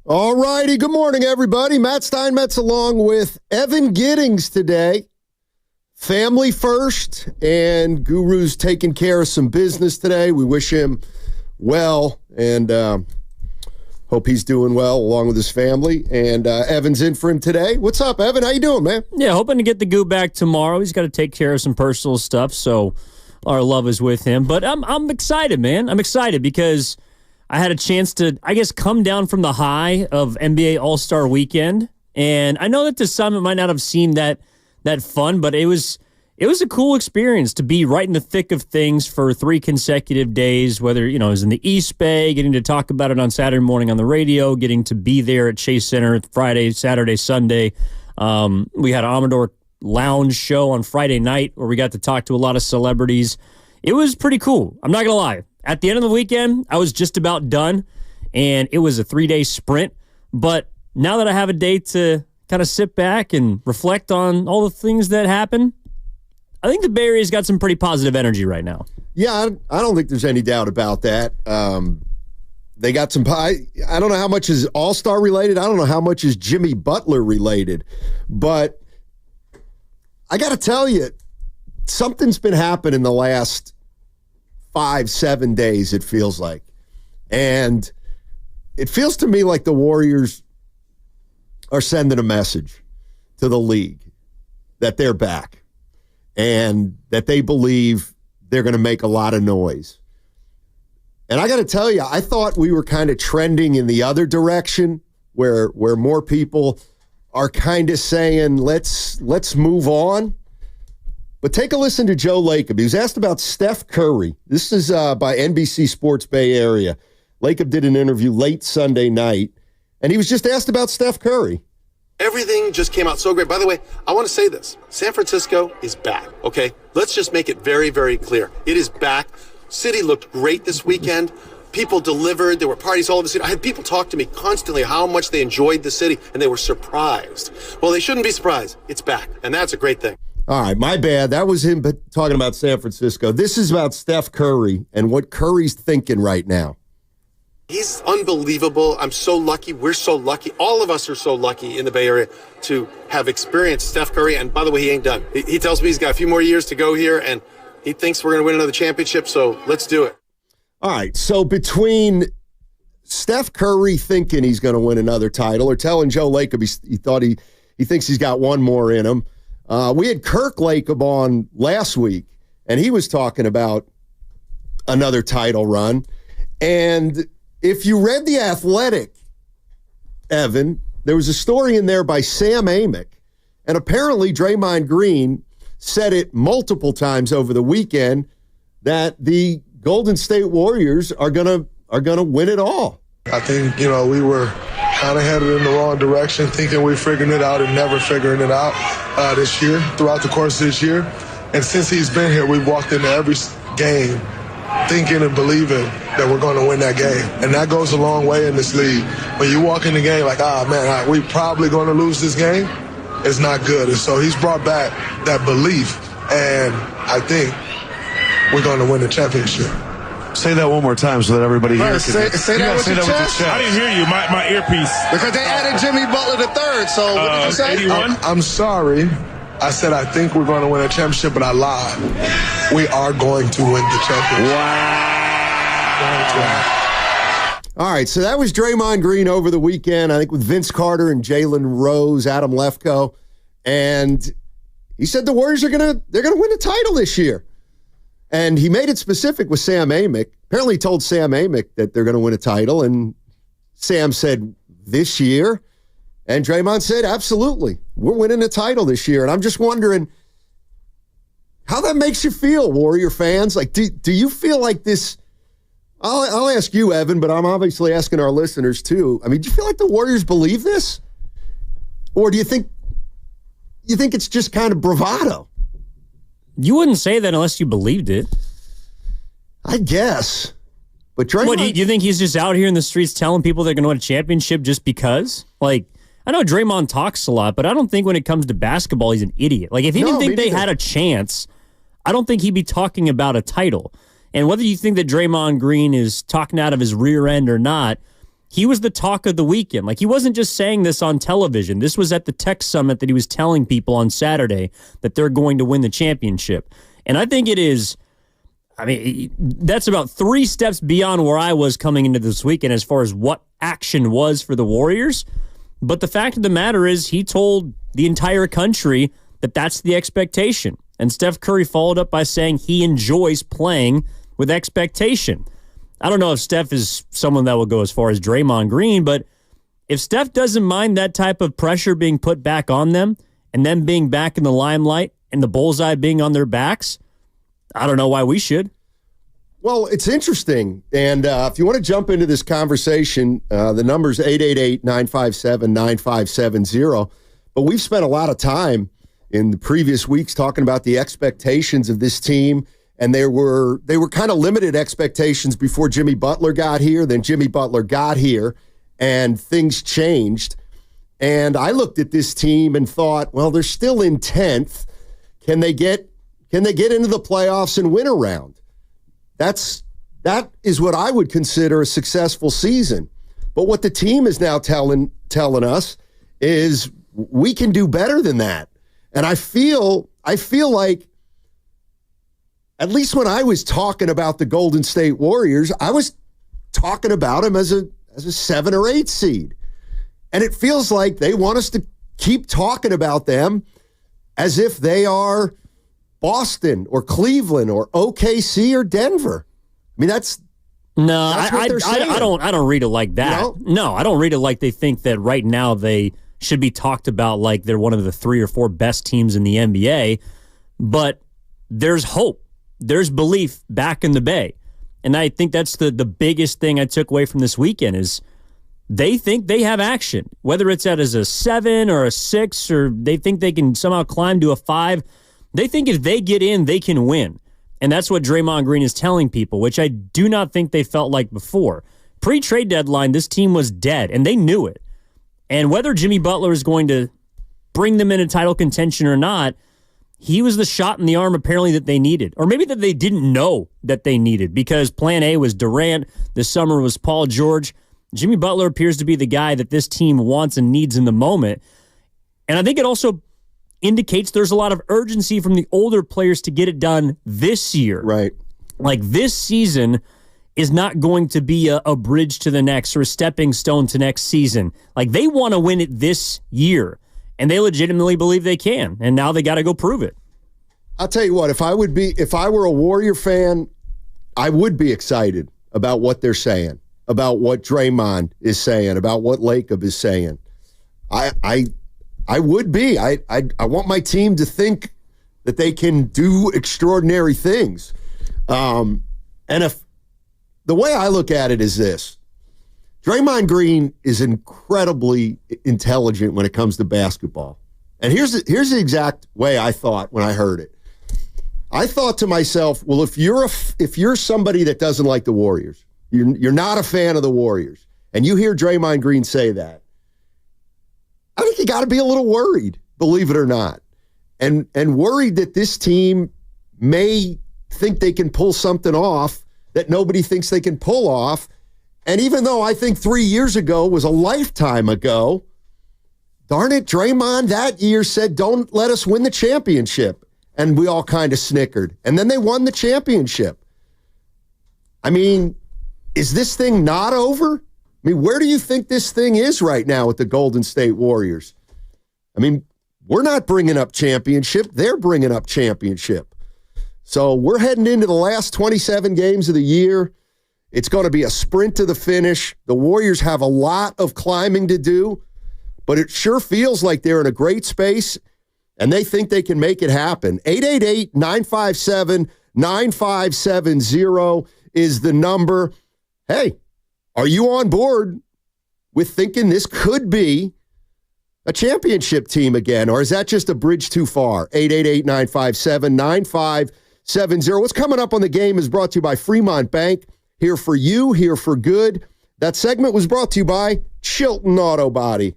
All righty. Good morning, everybody. Matt Steinmetz along with Evan Giddings today. Family first, and Guru's taking care of some business today. We wish him well, and hope he's doing well along with his family. And Evan's in for him today. What's up, Evan? How you doing, man? Yeah, hoping to get the Goo back tomorrow. He's got to take care of some personal stuff, so our love is with him. But I'm excited, man. I'm excited because I had a chance to, I guess, come down from the high of NBA All-Star Weekend. And I know that to some it might not have seemed that fun, but it was a cool experience to be right in the thick of things for 3 consecutive days, whether, it was in the East Bay, getting to talk about it on Saturday morning on the radio, getting to be there at Chase Center Friday, Saturday, Sunday. We had an Amador Lounge show on Friday night where we got to talk to a lot of celebrities. It was pretty cool. I'm not going to lie. At the end of the weekend, I was just about done, and it was a 3-day sprint. But now that I have a day to kind of sit back and reflect on all the things that happened, I think the Bay Area's got some pretty positive energy right now. Yeah, I don't think there's any doubt about that. They got some pie. I don't know how much is All-Star related. I don't know how much is Jimmy Butler related. But I got to tell you, something's been happening the last 5-7 days, it feels like. And it feels to me like the Warriors are sending a message to the league that they're back and that they believe they're going to make a lot of noise. And I got to tell you, I thought we were kind of trending in the other direction where more people are kind of saying, let's move on. But take a listen to Joe Lacob. He was asked about Steph Curry. This is by NBC Sports Bay Area. Lacob did an interview late Sunday night, and he was just asked about Steph Curry. Everything just came out so great. By the way, I want to say this. San Francisco is back, okay? Let's just make it very, very clear. It is back. City looked great this weekend. People delivered. There were parties all over the city. I had people talk to me constantly how much they enjoyed the city, and they were surprised. Well, they shouldn't be surprised. It's back, and that's a great thing. All right, my bad. That was him talking about San Francisco. This is about Steph Curry and what Curry's thinking right now. He's unbelievable. I'm so lucky. We're so lucky. All of us are so lucky in the Bay Area to have experienced Steph Curry. And by the way, he ain't done. He tells me he's got a few more years to go here, and he thinks we're going to win another championship, so let's do it. All right, so between Steph Curry thinking he's going to win another title or telling Joe Lacob he thinks he's got one more in him, we had Kirk Lacob on last week, and he was talking about another title run. And if you read The Athletic, Evan, there was a story in there by Sam Amick, and apparently Draymond Green said it multiple times over the weekend that the Golden State Warriors are gonna win it all. I think, we were kind of headed in the wrong direction, thinking we figured it out and never figuring it out this year, throughout the course of this year. And since he's been here, we've walked into every game thinking and believing that we're going to win that game. And that goes a long way in this league. When you walk in the game like, we probably going to lose this game, it's not good. And so he's brought back that belief, and I think we're going to win the championship. Say that one more time so that everybody hears. Say that with your chest. I didn't hear you. My earpiece. Because they added Jimmy Butler the third. So what did you say? 81? I'm sorry. I said I think we're going to win a championship, but I lied. We are going to win the championship. Wow. All right, so that was Draymond Green over the weekend, I think with Vince Carter and Jalen Rose, Adam Lefkoe, and he said the Warriors they're gonna win a title this year. And he made it specific with Sam Amick. Apparently he told Sam Amick that they're going to win a title, and Sam said this year, and Draymond said, absolutely, we're winning a title this year. And I'm just wondering how that makes you feel, Warrior fans. Like, do you feel like this? I'll ask you, Evan, but I'm obviously asking our listeners too. I mean, do you feel like the Warriors believe this? Or do you think it's just kind of bravado? You wouldn't say that unless you believed it. I guess. But Draymond... What, do you think he's just out here in the streets telling people they're going to win a championship just because? Like, I know Draymond talks a lot, but I don't think when it comes to basketball, he's an idiot. Like, if he didn't think they had a chance, I don't think he'd be talking about a title. And whether you think that Draymond Green is talking out of his rear end or not, he was the talk of the weekend. Like, he wasn't just saying this on television. This was at the tech summit that he was telling people on Saturday that they're going to win the championship. And I think it is, that's about 3 steps beyond where I was coming into this weekend as far as what action was for the Warriors. But the fact of the matter is, he told the entire country that that's the expectation. And Steph Curry followed up by saying he enjoys playing with expectation. I don't know if Steph is someone that will go as far as Draymond Green, but if Steph doesn't mind that type of pressure being put back on them and them being back in the limelight and the bullseye being on their backs, I don't know why we should. Well, it's interesting. And if you want to jump into this conversation, the number's 888-957-9570. But we've spent a lot of time in the previous weeks talking about the expectations of this team. And they were kind of limited expectations before Jimmy Butler got here. Then Jimmy Butler got here and things changed. And I looked at this team and thought, well, they're still in 10th. Can they get into the playoffs and win a round? That is what I would consider a successful season. But what the team is now telling us is we can do better than that. And I feel like, at least when I was talking about the Golden State Warriors, I was talking about them as a 7 or 8 seed. And it feels like they want us to keep talking about them as if they are Boston or Cleveland or OKC or Denver. I mean, that's what they're saying. I don't read it like that. You know? No, I don't read it like they think that right now they should be talked about like they're one of the 3 or 4 best teams in the NBA. But there's hope. There's belief back in the Bay. And I think that's the biggest thing I took away from this weekend is they think they have action. Whether it's as a 7 or a 6 or they think they can somehow climb to a 5, they think if they get in, they can win. And that's what Draymond Green is telling people, which I do not think they felt like before. Pre-trade deadline, this team was dead, and they knew it. And whether Jimmy Butler is going to bring them into title contention or not, he was the shot in the arm apparently that they needed. Or maybe that they didn't know that they needed because plan A was Durant, this summer was Paul George. Jimmy Butler appears to be the guy that this team wants and needs in the moment. And I think it also indicates there's a lot of urgency from the older players to get it done this year. Right. Like this season is not going to be a bridge to the next or a stepping stone to next season. Like they want to win it this year. And they legitimately believe they can. And now they got to go prove it. I'll tell you what, if I were a Warrior fan, I would be excited about what they're saying, about what Draymond is saying, about what Lacob is saying. I would be. I want my team to think that they can do extraordinary things. And if the way I look at it is this, Draymond Green is incredibly intelligent when it comes to basketball. And here's the exact way I thought when I heard it. I thought to myself, well, if you're somebody that doesn't like the Warriors, you're not a fan of the Warriors, and you hear Draymond Green say that, I think you got to be a little worried, believe it or not, and worried that this team may think they can pull something off that nobody thinks they can pull off. And even though I think 3 years ago was a lifetime ago, darn it, Draymond that year said, don't let us win the championship. And we all kind of snickered. And then they won the championship. I mean, is this thing not over? I mean, where do you think this thing is right now with the Golden State Warriors? I mean, we're not bringing up championship. They're bringing up championship. So we're heading into the last 27 games of the year. It's going to be a sprint to the finish. The Warriors have a lot of climbing to do, but it sure feels like they're in a great space, and they think they can make it happen. 888-957-9570 is the number. Hey, are you on board with thinking this could be a championship team again, or is that just a bridge too far? 888-957-9570. What's coming up on the game is brought to you by Fremont Bank. Here for you, here for good. That segment was brought to you by Chilton Auto Body.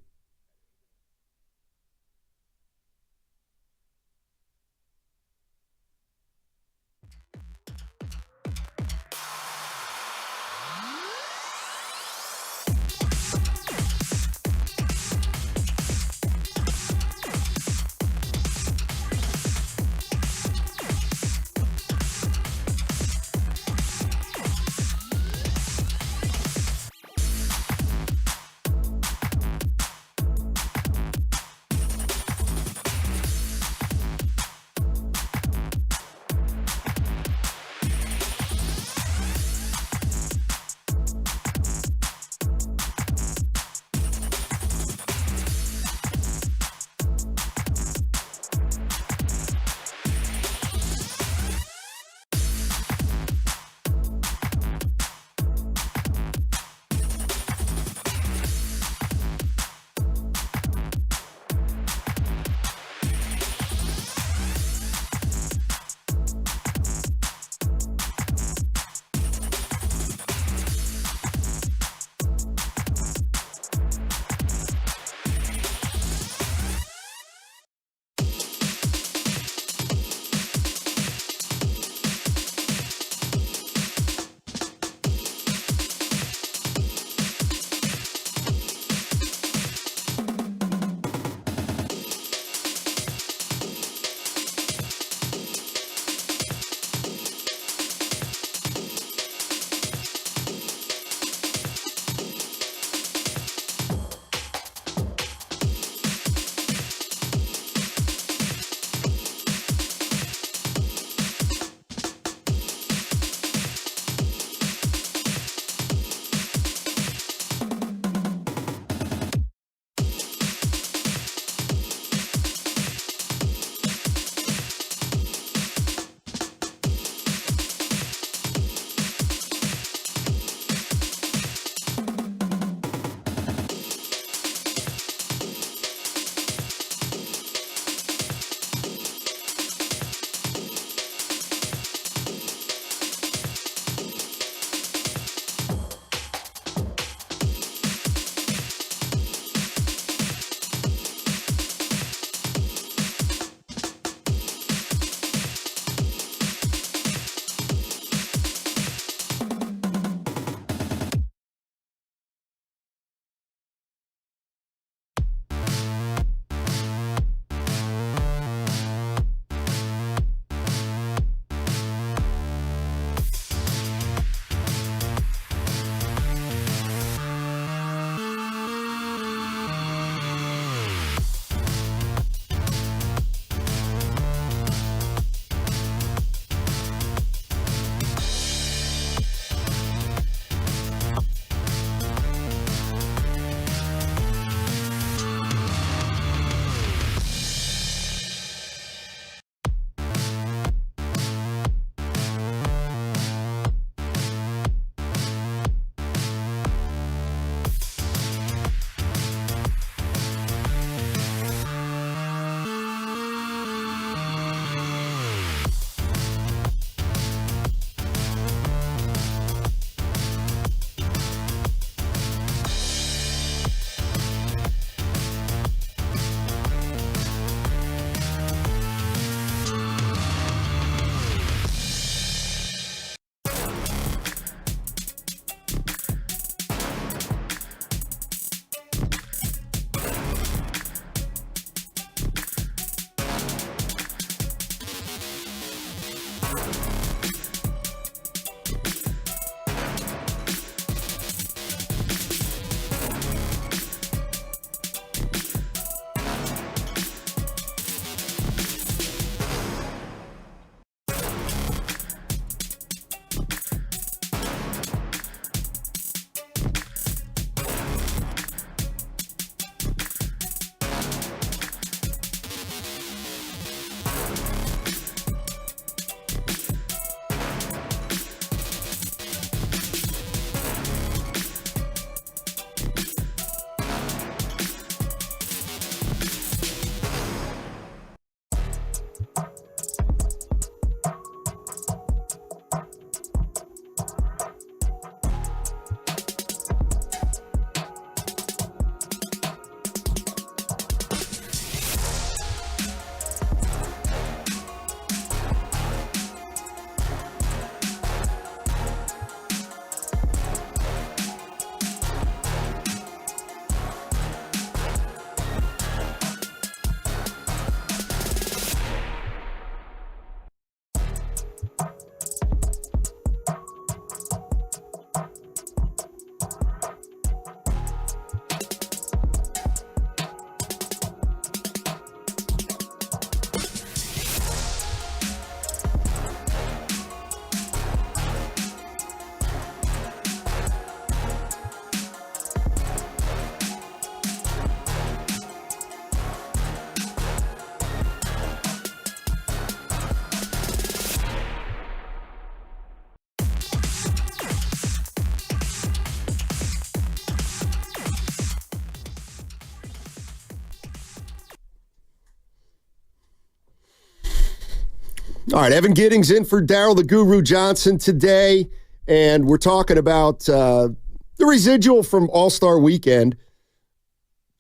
All right, Evan Giddings in for Daryl the Guru Johnson today, and we're talking about the residual from All-Star Weekend.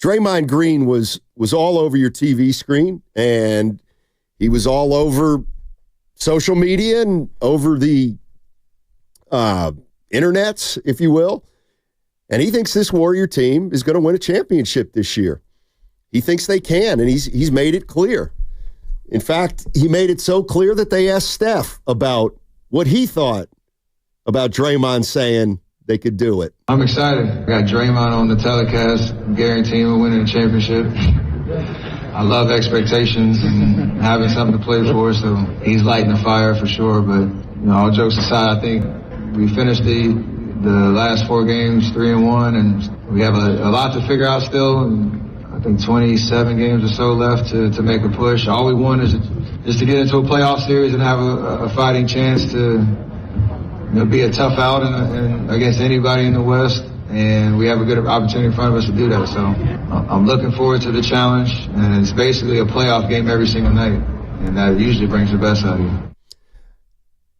Draymond Green was all over your TV screen, and he was all over social media and over the internets, if you will. And he thinks this Warrior team is going to win a championship this year. He thinks they can, and he's made it clear. In fact, he made it so clear that they asked Steph about what he thought about Draymond saying they could do it. I'm excited. I got Draymond on the telecast, guaranteeing we're winning a championship. I love expectations and having something to play for, so he's lighting the fire for sure. But all jokes aside, I think we finished the last 4 games 3-1, and we have a lot to figure out still. And I think 27 games or so left to make a push. All we want is just to get into a playoff series and have a fighting chance to be a tough out against anybody in the West. And we have a good opportunity in front of us to do that. So I'm looking forward to the challenge. And it's basically a playoff game every single night. And that usually brings the best out of you.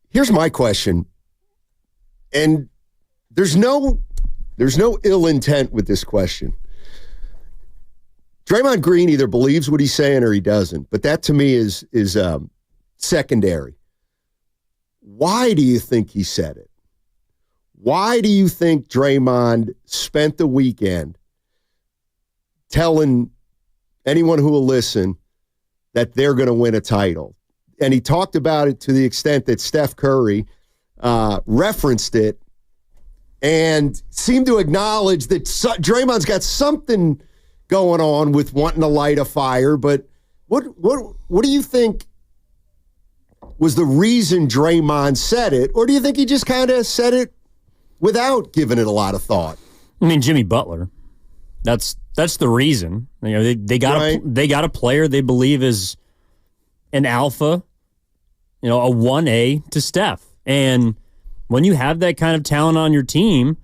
Here's my question. And there's no ill intent with this question. Draymond Green either believes what he's saying or he doesn't. But that to me is secondary. Why do you think he said it? Why do you think Draymond spent the weekend telling anyone who will listen that they're going to win a title? And he talked about it to the extent that Steph Curry referenced it and seemed to acknowledge that Draymond's got something going on with wanting to light a fire. But what do you think was the reason Draymond said it? Or do you think he just kind of said it without giving it a lot of thought? I mean, Jimmy Butler. That's the reason. They got a player they believe is an alpha, a 1A to Steph. And when you have that kind of talent on your team,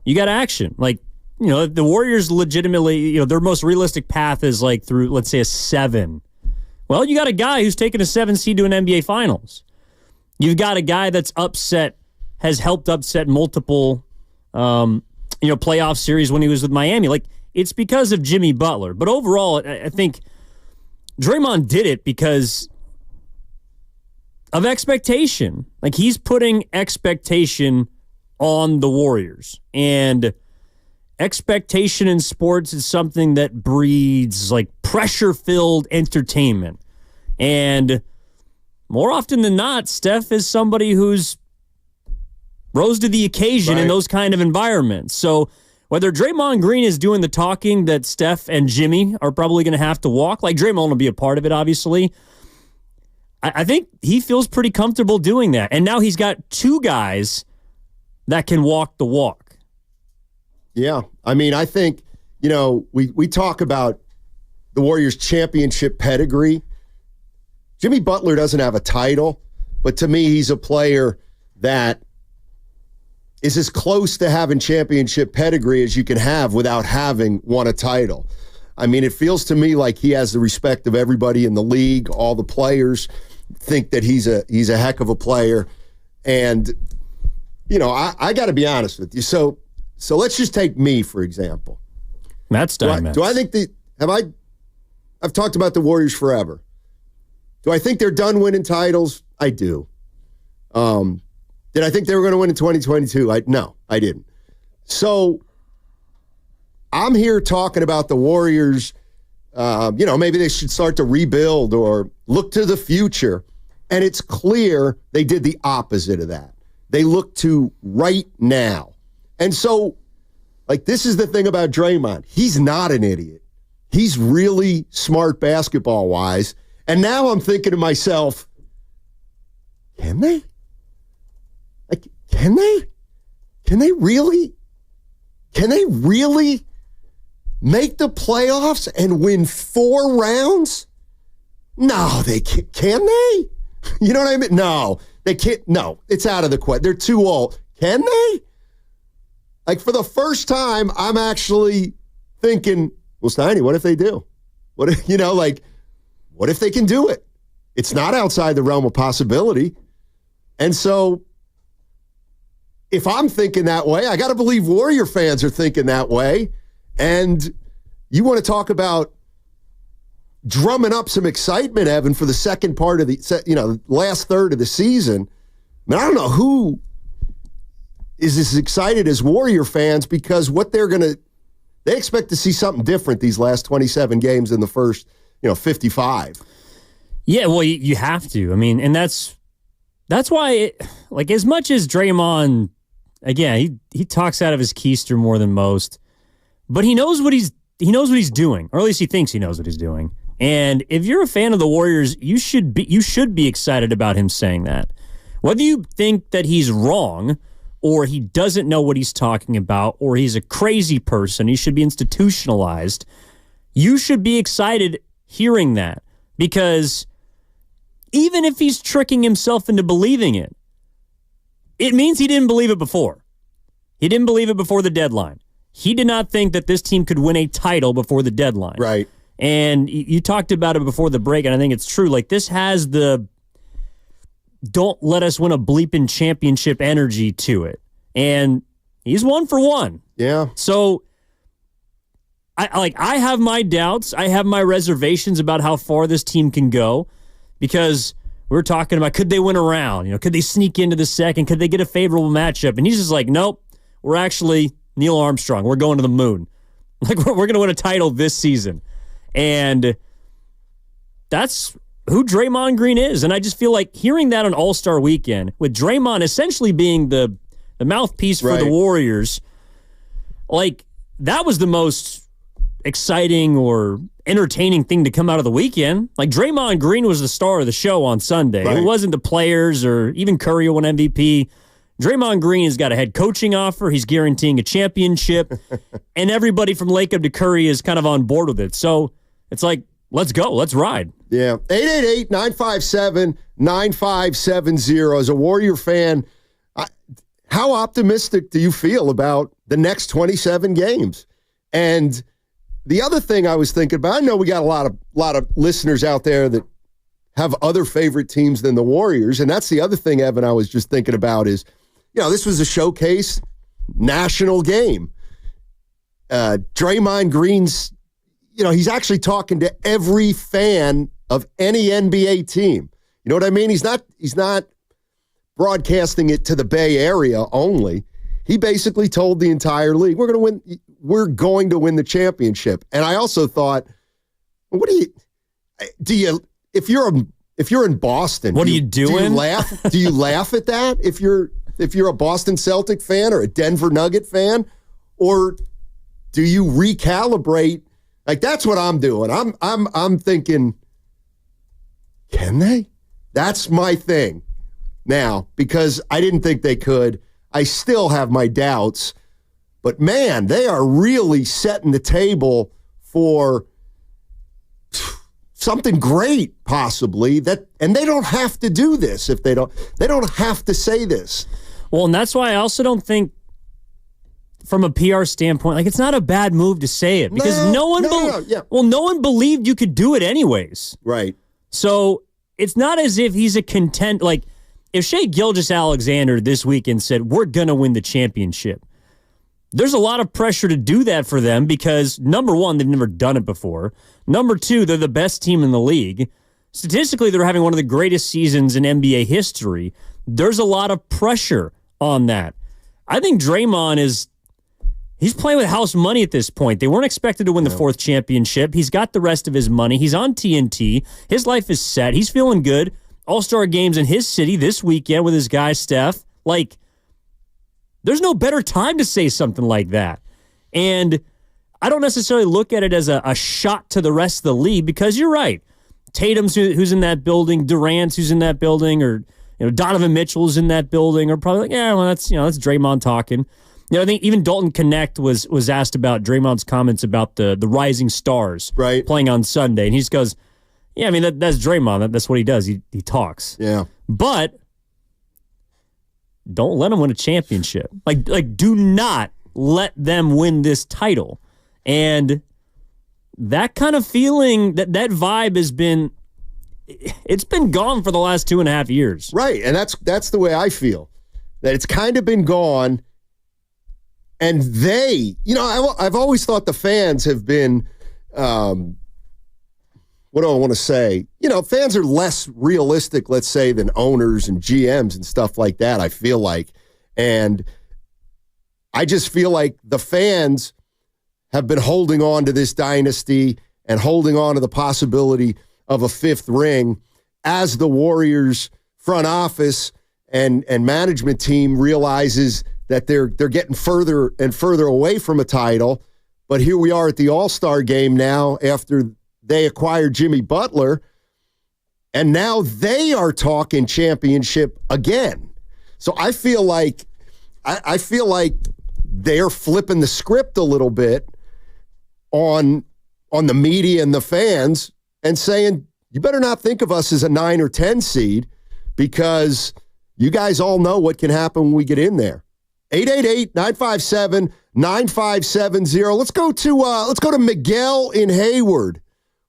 you got action. Like, the Warriors legitimately, their most realistic path is like through, let's say, a 7. Well, you got a guy who's taken a 7 seed to an NBA Finals. You've got a guy that's has helped upset multiple, playoff series when he was with Miami. Like, it's because of Jimmy Butler. But overall, I think Draymond did it because of expectation. Like, he's putting expectation on the Warriors. And expectation in sports is something that breeds like pressure-filled entertainment. And more often than not, Steph is somebody who's rose to the occasion in those kind of environments. So whether Draymond Green is doing the talking that Steph and Jimmy are probably going to have to walk, like Draymond will be a part of it, obviously, I think he feels pretty comfortable doing that. And now he's got 2 guys that can walk the walk. Yeah. I mean, I think, we talk about the Warriors' championship pedigree. Jimmy Butler doesn't have a title, but to me, he's a player that is as close to having championship pedigree as you can have without having won a title. I mean, it feels to me like he has the respect of everybody in the league. All the players think that he's a heck of a player. And, I got to be honest with you. So let's just take me, for example. Matt Steinmetz. Do I think I've talked about the Warriors forever. Do I think they're done winning titles? I do. Did I think they were going to win in 2022? No, I didn't. So I'm here talking about the Warriors. Maybe they should start to rebuild or look to the future. And it's clear they did the opposite of that. They look to right now. And so, this is the thing about Draymond. He's not an idiot. He's really smart basketball-wise. And now I'm thinking to myself, can they? Can they really make the playoffs and win 4 rounds? No, they can't. Can they? You know what I mean? No, they can't. No, it's out of the question. They're too old. Can they? For the first time, I'm actually thinking, well, Steiny, what if they do? What if they can do it? It's not outside the realm of possibility. And so if I'm thinking that way, I got to believe Warrior fans are thinking that way. And you want to talk about drumming up some excitement, Evan, for the second part of the last third of the season. I mean, I don't know who is as excited as Warrior fans, because what they expect to see something different these last 27 games in the first, 55. Yeah, well, you have to. I mean, and that's why, as much as Draymond, again, he talks out of his keister more than most, but he knows what he's doing, or at least he thinks he knows what he's doing. And if you're a fan of the Warriors, you should be excited about him saying that. Whether you think that he's wrong, or he doesn't know what he's talking about, or he's a crazy person, he should be institutionalized, you should be excited hearing that, because even if he's tricking himself into believing it, it means he didn't believe it before. He didn't believe it before the deadline. He did not think that this team could win a title before the deadline. Right. And you talked about it before the break, and I think it's true. This has the don't let us win a bleeping championship energy to it. And he's 1 for 1. Yeah. So I have my doubts. I have my reservations about how far this team can go, because we're talking about, could they win a round? Could they sneak into the second? Could they get a favorable matchup? And he's just like, nope, we're actually Neil Armstrong. We're going to the moon. We're going to win a title this season. And that's who Draymond Green is. And I just feel like hearing that on All-Star Weekend, with Draymond essentially being the mouthpiece for the Warriors, that was the most exciting or entertaining thing to come out of the weekend. Draymond Green was the star of the show on Sunday. Right. It wasn't the players or even Curry won MVP. Draymond Green has got a head coaching offer. He's guaranteeing a championship. And everybody from Lacob to Curry is kind of on board with it. So it's let's go. Let's ride. Yeah. 888-957-9570. As a Warrior fan, how optimistic do you feel about the next 27 games? And the other thing I was thinking about, I know we got a lot of listeners out there that have other favorite teams than the Warriors. And that's the other thing, Evan, I was just thinking about is, this was a showcase national game. Draymond Green's, he's actually talking to every fan of any NBA team. You know what I mean? He's not broadcasting it to the Bay Area only. He basically told the entire league, we're going to win the championship. And I also thought, if you're in Boston, what are you doing? Do you laugh? Do you laugh at that? If you're a Boston Celtic fan or a Denver Nugget fan, or do you recalibrate? That's what I'm doing. I'm thinking, can they? That's my thing now, because I didn't think they could. I still have my doubts, but man, they are really setting the table for something great, possibly, and they don't have to do this if they don't have to say this. Well, and that's why I also don't think, from a PR standpoint, it's not a bad move to say it, because no one believed you could do it anyways. Right. So it's not as if he's a if Shai Gilgeous-Alexander this weekend said, we're going to win the championship, there's a lot of pressure to do that for them, because, number one, they've never done it before. Number two, they're the best team in the league. Statistically, they're having one of the greatest seasons in NBA history. There's a lot of pressure on that. I think Draymond he's playing with house money at this point. They weren't expected to win the fourth championship. He's got the rest of his money. He's on TNT. His life is set. He's feeling good. All-Star games in his city this weekend with his guy, Steph. There's no better time to say something like that. And I don't necessarily look at it as a shot to the rest of the league, because you're right. Tatum's who's in that building, Durant's who's in that building, or Donovan Mitchell's in that building, are probably that's Draymond talking. I think even Dalton Connect was asked about Draymond's comments about the rising stars playing on Sunday, and he just goes, yeah, I mean, that's Draymond. That's what he does. He talks. Yeah. But don't let him win a championship. Do not let them win this title. And that kind of feeling, that vibe has been it's been gone for the last 2.5 years. Right, and that's the way I feel. That it's kind of been gone, and they, I've always thought the fans have been, what do I want to say? Fans are less realistic, let's say, than owners and GMs and stuff like that, I feel like. And I just feel like the fans have been holding on to this dynasty and holding on to the possibility of a 5th ring as the Warriors front office and management team realizes that they're getting further and further away from a title. But here we are at the All-Star game now after they acquired Jimmy Butler, and now they are talking championship again. So I feel like they're flipping the script a little bit on the media and the fans and saying, you better not think of us as a 9 or 10 seed because you guys all know what can happen when we get in there. 888-957-9570. Let's go to Miguel in Hayward.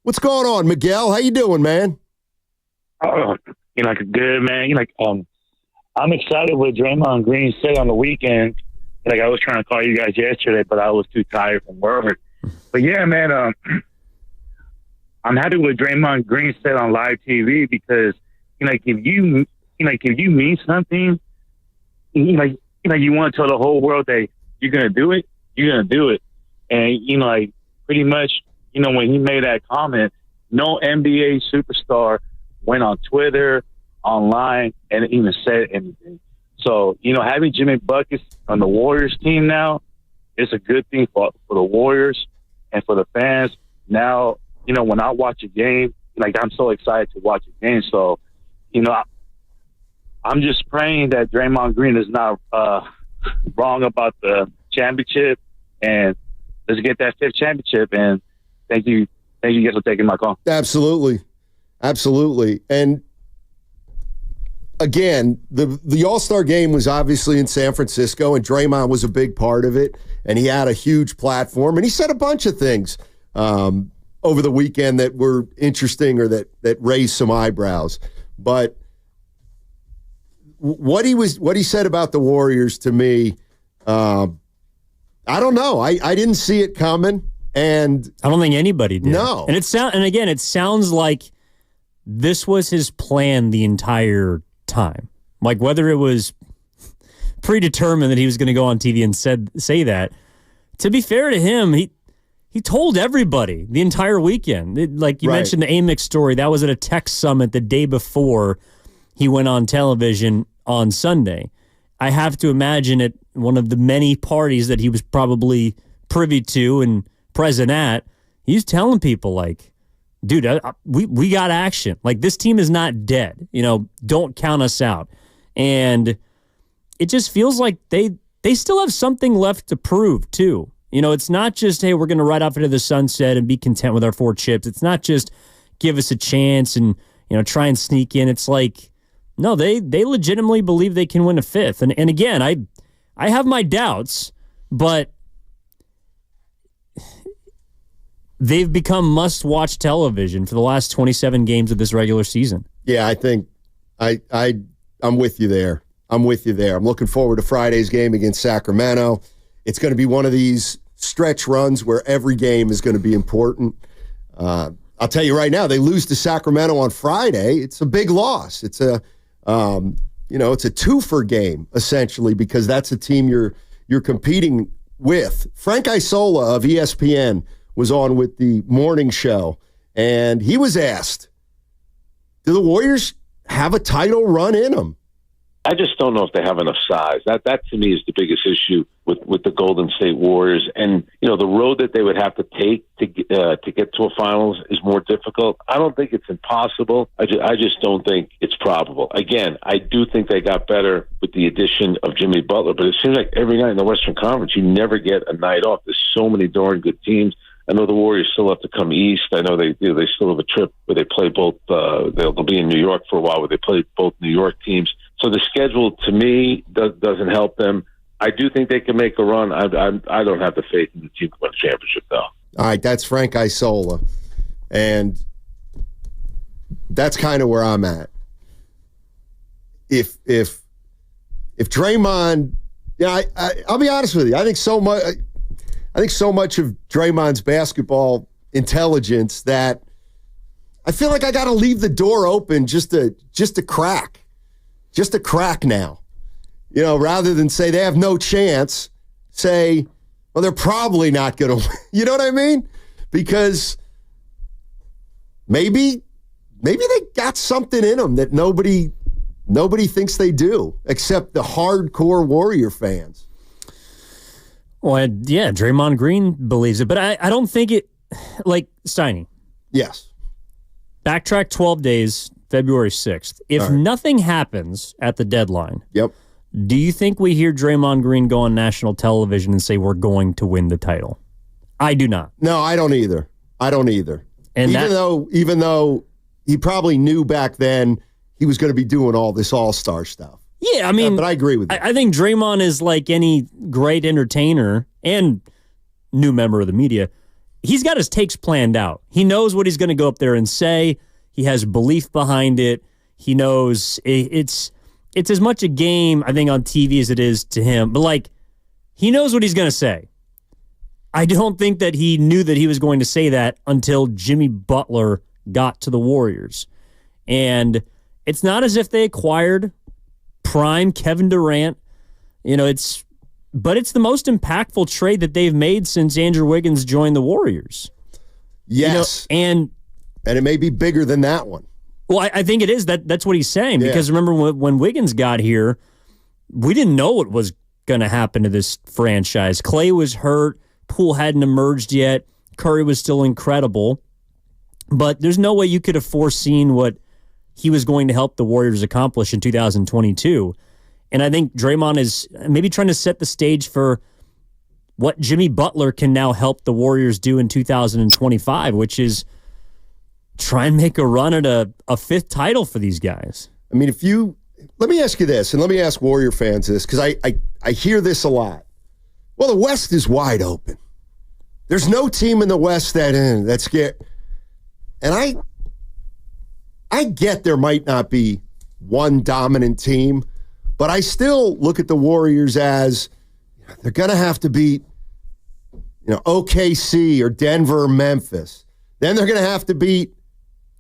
What's going on, Miguel? How you doing, man? Oh, good, man. I'm excited what Draymond Green said on the weekend. I was trying to call you guys yesterday, but I was too tired from work. But yeah, man, I'm happy what Draymond Green said on live TV because, if you mean something, you want to tell the whole world that you're gonna do it, you're gonna do it. And pretty much, when he made that comment, no NBA superstar went on Twitter, online, and even said anything. So, having Jimmy Buckets on the Warriors team now is a good thing for the Warriors and for the fans. Now, when I watch a game, I'm so excited to watch a game. So, I'm just praying that Draymond Green is not wrong about the championship, and let's get that 5th championship. And thank you guys for taking my call. Absolutely. And again, the All-Star game was obviously in San Francisco, and Draymond was a big part of it, and he had a huge platform, and he said a bunch of things over the weekend that were interesting or that raised some eyebrows. But what he said about the Warriors to me, I don't know. I didn't see it coming, and I don't think anybody did. No. And it sounds like this was his plan the entire time. Like whether it was predetermined that he was going to go on TV and say that. To be fair to him, he told everybody the entire weekend. Like you mentioned the Amex story, that was at a tech summit the day before he went on television on Sunday. I have to imagine at one of the many parties that he was probably privy to and present at, he's telling people like, dude, we got action. Like, this team is not dead. Don't count us out. And it just feels like they still have something left to prove, too. It's not just, hey, we're going to ride off into the sunset and be content with our 4 chips. It's not just give us a chance and, try and sneak in. It's like, no, they legitimately believe they can win a 5th. And again, I have my doubts, but they've become must-watch television for the last 27 games of this regular season. Yeah, I think I'm with you there. I'm looking forward to Friday's game against Sacramento. It's going to be one of these stretch runs where every game is going to be important. I'll tell you right now, they lose to Sacramento on Friday. It's a big loss. It's a it's a twofer game essentially because that's a team you're competing with. Frank Isola of ESPN was on with the morning show, and he was asked, do the Warriors have a title run in them? I just don't know if they have enough size. That to me is the biggest issue with the Golden State Warriors. And, the road that they would have to take to get to a finals is more difficult. I don't think it's impossible. I just don't think it's probable. Again, I do think they got better with the addition of Jimmy Butler, but it seems like every night in the Western Conference, you never get a night off. There's so many darn good teams. I know the Warriors still have to come east. I know they still have a trip where they play both. They'll be in New York for a while where they play both New York teams. So the schedule, to me, doesn't help them. I do think they can make a run. I don't have the faith in the team to win the championship, though. All right, that's Frank Isola. And That's kind of where I'm at. If Draymond, I'll be honest with you. I think so much of Draymond's basketball intelligence that I feel like I got to leave the door open just a crack now. Rather than say they have no chance, say, well, they're probably not going to win. You know what I mean? Because maybe they got something in them that nobody thinks they do, except the hardcore Warrior fans. Well, yeah, Draymond Green believes it, but I don't think it, like Steiny. Yes. Backtrack 12 days, February 6th. If nothing happens at the deadline, do you think we hear Draymond Green go on national television and say we're going to win the title? I do not. No, I don't either. And even though he probably knew back then he was going to be doing all this all-star stuff. Yeah, I mean, but I agree with you. I think Draymond is like any great entertainer and new member of the media. He's got his takes planned out. He knows what he's going to go up there and say. He has belief behind it. He knows it's as much a game, I think, on TV as it is to him. But, like, he knows what he's going to say. I don't think that he knew that he was going to say that until Jimmy Butler got to the Warriors. And it's not as if they acquired prime Kevin Durant. But it's the most impactful trade that they've made since Andrew Wiggins joined the Warriors. Yes. And it may be bigger than that one. Well, I think it is. That's what he's saying. Yeah. Because remember when Wiggins got here, we didn't know what was going to happen to this franchise. Clay was hurt. Poole hadn't emerged yet. Curry was still incredible. But there's no way you could have foreseen what he was going to help the Warriors accomplish in 2022. And I think Draymond is maybe trying to set the stage for what Jimmy Butler can now help the Warriors do in 2025, which is try and make a run at a fifth title for these guys. I mean, let me ask you this, and let me ask Warrior fans this, because I hear this a lot. Well, the West is wide open. There's no team in the West that's scared. And I get there might not be one dominant team, but I still look at the Warriors as they're going to have to beat, OKC or Denver or Memphis. Then they're going to have to beat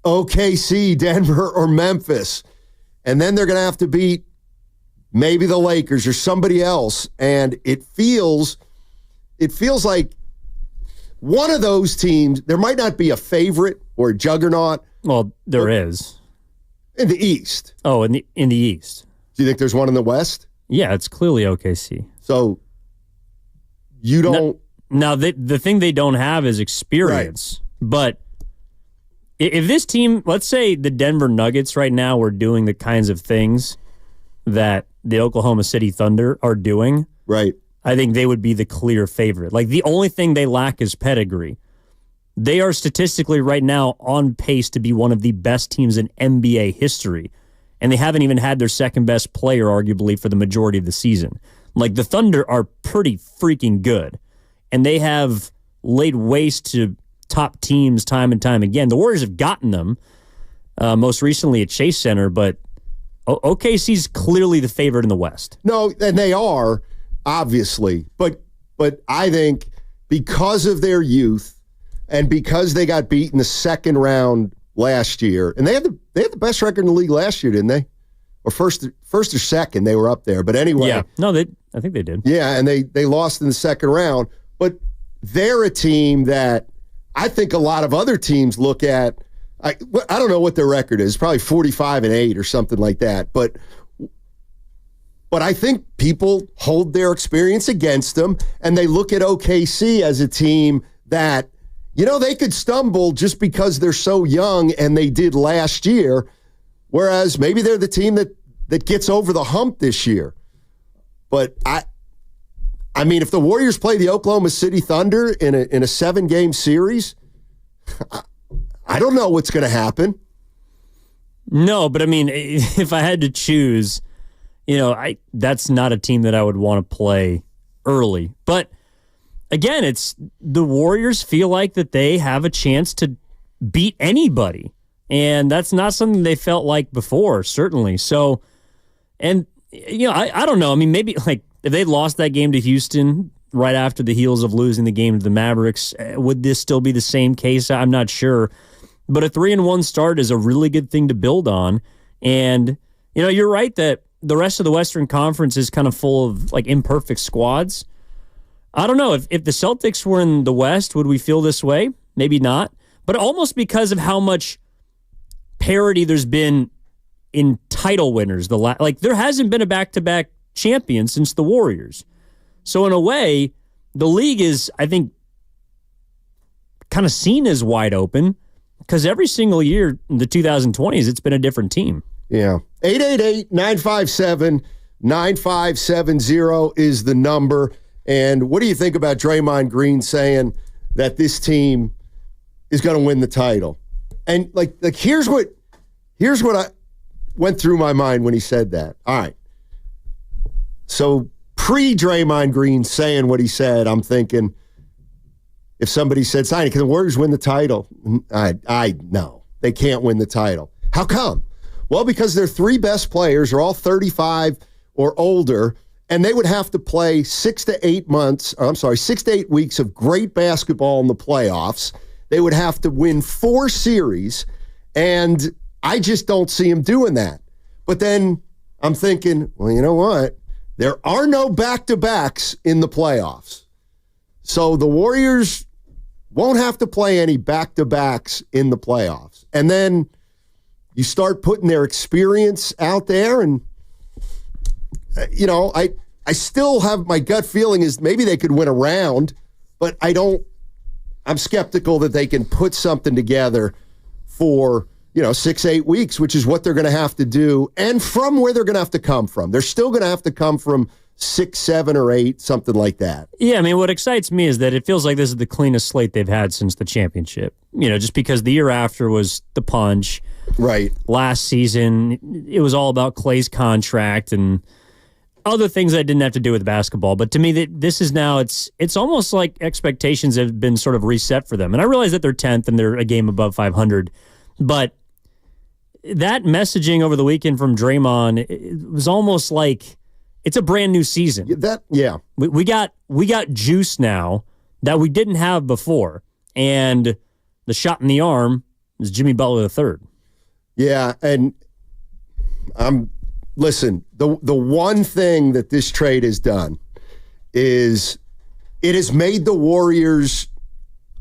OKC, Denver, or Memphis. And then they're going to have to beat maybe the Lakers or somebody else. And it feels like one of those teams, there might not be a favorite or a juggernaut. Well, there is. In the East. Oh, in the East. Do you think there's one in the West? Yeah, it's clearly OKC. So you don't... Now, the thing they don't have is experience. Right. But if this team, let's say the Denver Nuggets right now were doing the kinds of things that the Oklahoma City Thunder are doing, right? I think they would be the clear favorite. Like, the only thing they lack is pedigree. They are statistically right now on pace to be one of the best teams in NBA history. And they haven't even had their second best player, arguably, for the majority of the season. Like, the Thunder are pretty freaking good. And they have laid waste to top teams time and time again. The Warriors have gotten them, most recently at Chase Center, but OKC's clearly the favorite in the West. No, and they are, obviously. But I think because of their youth and because they got beat in the second round last year, and they had the best record in the league last year, didn't they? Or first or second, they were up there. But anyway. Yeah, no, I think they did. Yeah, and they lost in the second round. But they're a team that I think a lot of other teams look at. I don't know what their record is. Probably 45-8 or something like that. But I think people hold their experience against them, and they look at OKC as a team that, they could stumble just because they're so young, and they did last year, whereas maybe they're the team that gets over the hump this year. But I mean, if the Warriors play the Oklahoma City Thunder in a 7-game series, I don't know what's going to happen. No, but I mean, if I had to choose, that's not a team that I would want to play early. But again, it's the Warriors feel like that they have a chance to beat anybody. And that's not something they felt like before, certainly. So, and, I don't know. I mean, maybe like if they lost that game to Houston right after the heels of losing the game to the Mavericks, would this still be the same case? I'm not sure. But a 3-1 start is a really good thing to build on. And, you're right that the rest of the Western Conference is kind of full of like imperfect squads. I don't know. If the Celtics were in the West, would we feel this way? Maybe not. But almost because of how much parity there's been in title winners. There hasn't been a back-to-back champion since the Warriors. So in a way, the league is, I think, kind of seen as wide open because every single year in the 2020s, it's been a different team. Yeah. 888-957-9570 is the number. And what do you think about Draymond Green saying that this team is going to win the title? And like here's what I went through my mind when he said that. All right. So pre-Draymond Green saying what he said, I'm thinking if somebody said, "Sign it, can the Warriors win the title?" I no, they can't win the title. How come? Well, because their three best players are all 35 or older, and they would have to play 6 to 8 weeks of great basketball in the playoffs. They would have to win 4 series, and I just don't see them doing that. But then I'm thinking, well, you know what? There are no back-to-backs in the playoffs. So the Warriors won't have to play any back-to-backs in the playoffs. And then you start putting their experience out there, and, I still have my gut feeling is maybe they could win a round, but I'm skeptical that they can put something together for, 6-8 weeks, which is what they're going to have to do, and from where they're going to have to come from. They're still going to have to come from 6, 7, or 8, something like that. Yeah, I mean, what excites me is that it feels like this is the cleanest slate they've had since the championship. Just because the year after was the punch. Right. Last season, it was all about Klay's contract and other things that didn't have to do with basketball. But to me, this is now, it's almost like expectations have been sort of reset for them. And I realize that they're 10th and they're a game above 500. But that messaging over the weekend from Draymond, it was almost like it's a brand new season. Yeah. We got juice now that we didn't have before. And the shot in the arm is Jimmy Butler III. Yeah, and listen, the one thing that this trade has done is it has made the Warriors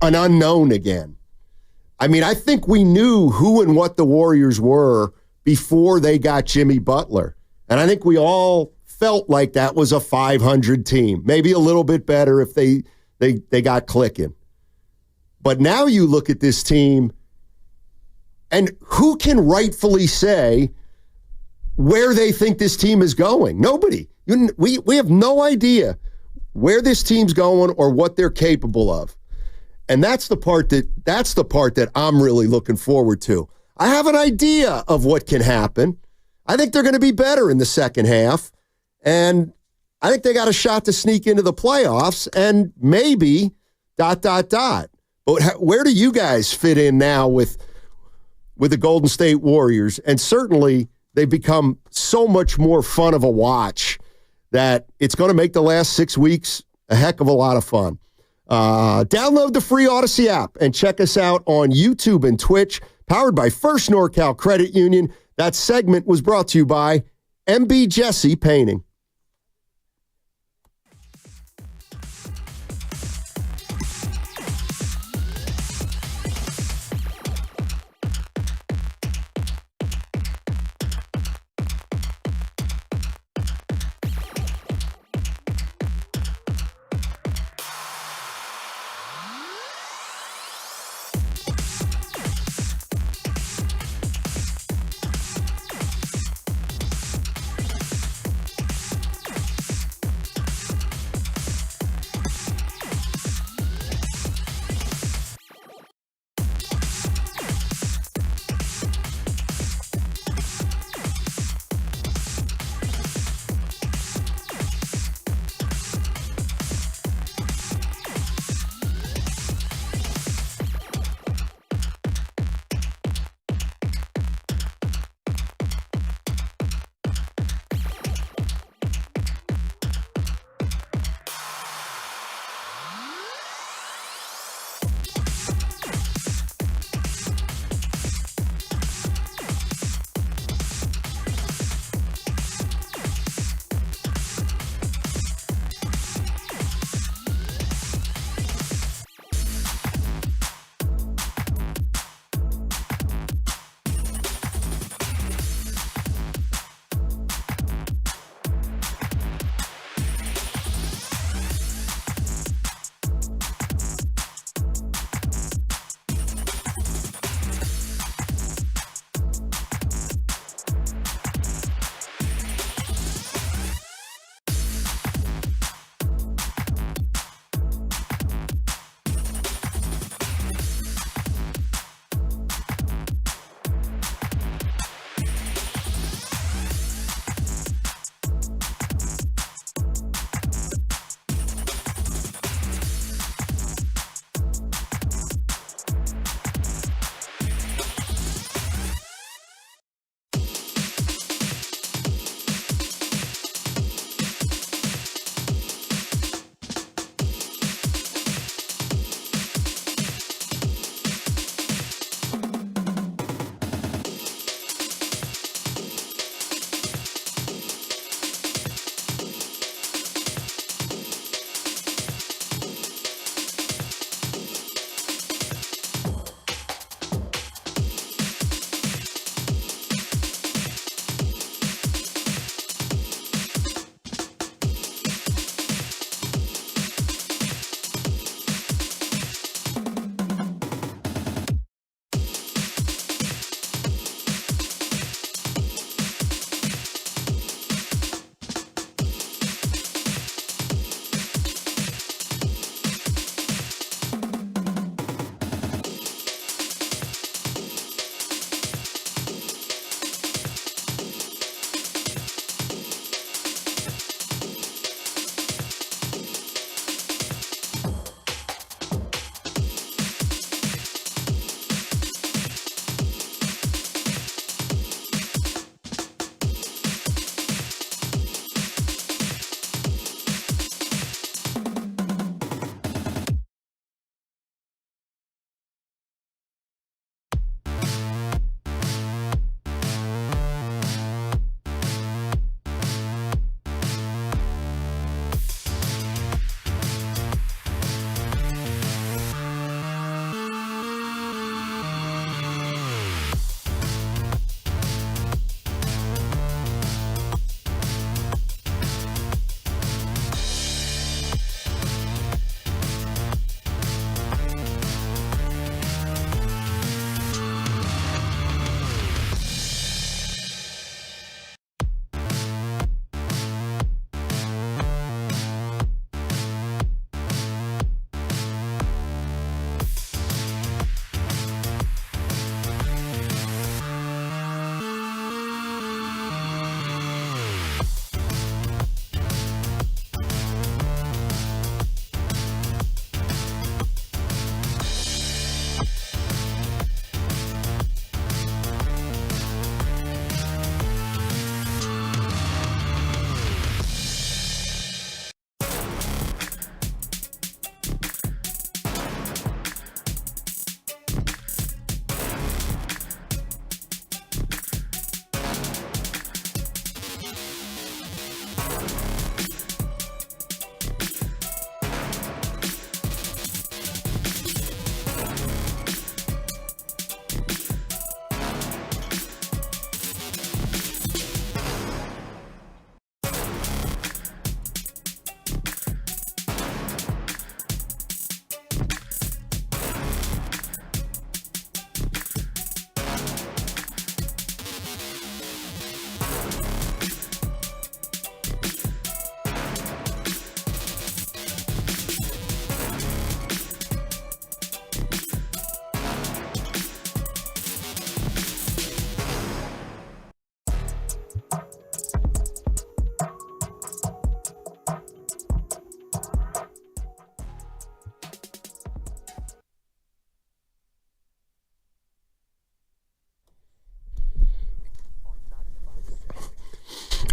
an unknown again. I mean, I think we knew who and what the Warriors were before they got Jimmy Butler. And I think we all felt like that was a 500 team, maybe a little bit better if they got clicking. But now you look at this team, and who can rightfully say where they think this team is going? Nobody. We have no idea where this team's going or what they're capable of. And that's the part that I'm really looking forward to. I have an idea of what can happen. I think they're going to be better in the second half. And I think they got a shot to sneak into the playoffs and maybe ... But where do you guys fit in now with the Golden State Warriors? And certainly they've become so much more fun of a watch that it's going to make the last 6 weeks a heck of a lot of fun. Download the free Odyssey app and check us out on YouTube and Twitch, powered by First NorCal Credit Union. That segment was brought to you by MB Jesse Painting.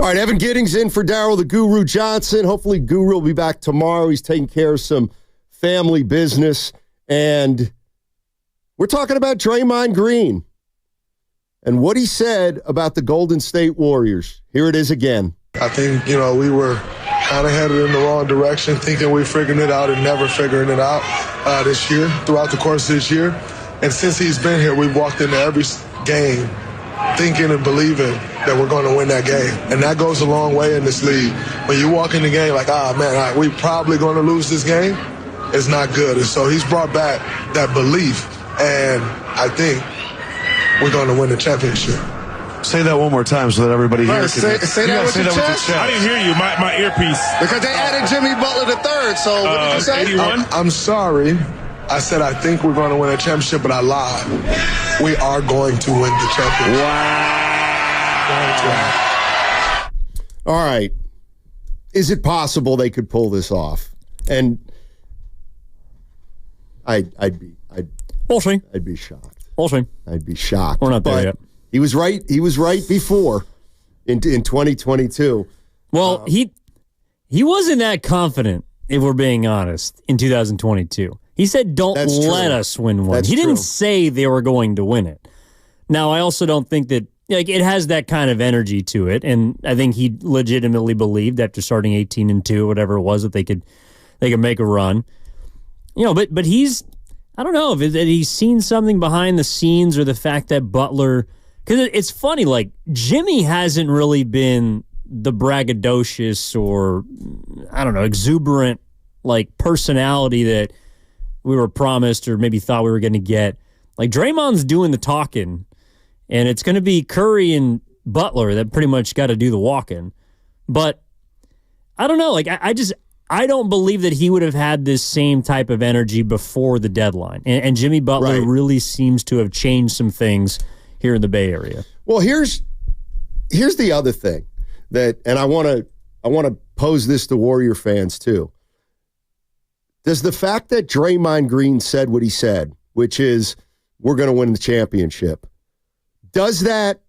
All right, Evan Giddings in for Daryl the Guru Johnson. Hopefully Guru will be back tomorrow. He's taking care of some family business. And we're talking about Draymond Green and what he said about the Golden State Warriors. Here it is again. I think, we were kind of headed in the wrong direction, thinking we figured it out and never figuring it out this year, throughout the course of this year. And since he's been here, we've walked into every game thinking and believing that we're going to win that game. And that goes a long way in this league. When you walk in the game like, we probably going to lose this game, it's not good. And so he's brought back that belief, and I think we're going to win the championship. Say that one more time so that everybody here can say that with your chest. I didn't hear you. My earpiece. Because they added Jimmy Butler the third. So what did you say? 81? I'm sorry. I said I think we're going to win a championship, but I lied. We are going to win the championship. Wow. All right. Is it possible they could pull this off? And I'd be shocked. We'll see. I'd be shocked. We're not there yet. He was right. He was right before in 2022. Well, he wasn't that confident, if we're being honest, in 2022. He said, don't let us win one. He didn't say they were going to win it. Now, I also don't think that it has that kind of energy to it, and I think he legitimately believed after starting 18-2, whatever it was, that they could make a run. But he's, I don't know, if he's seen something behind the scenes or the fact that Butler, because it's funny, Jimmy hasn't really been the braggadocious or, I don't know, exuberant, personality that we were promised or maybe thought we were going to get. Draymond's doing the talking, and it's going to be Curry and Butler that pretty much got to do the walking. But I don't know. I don't believe that he would have had this same type of energy before the deadline. And Jimmy Butler really seems to have changed some things here in the Bay Area. Well, here's the other thing and I want to pose this to Warrior fans too. Does the fact that Draymond Green said what he said, which is we're going to win the championship, does that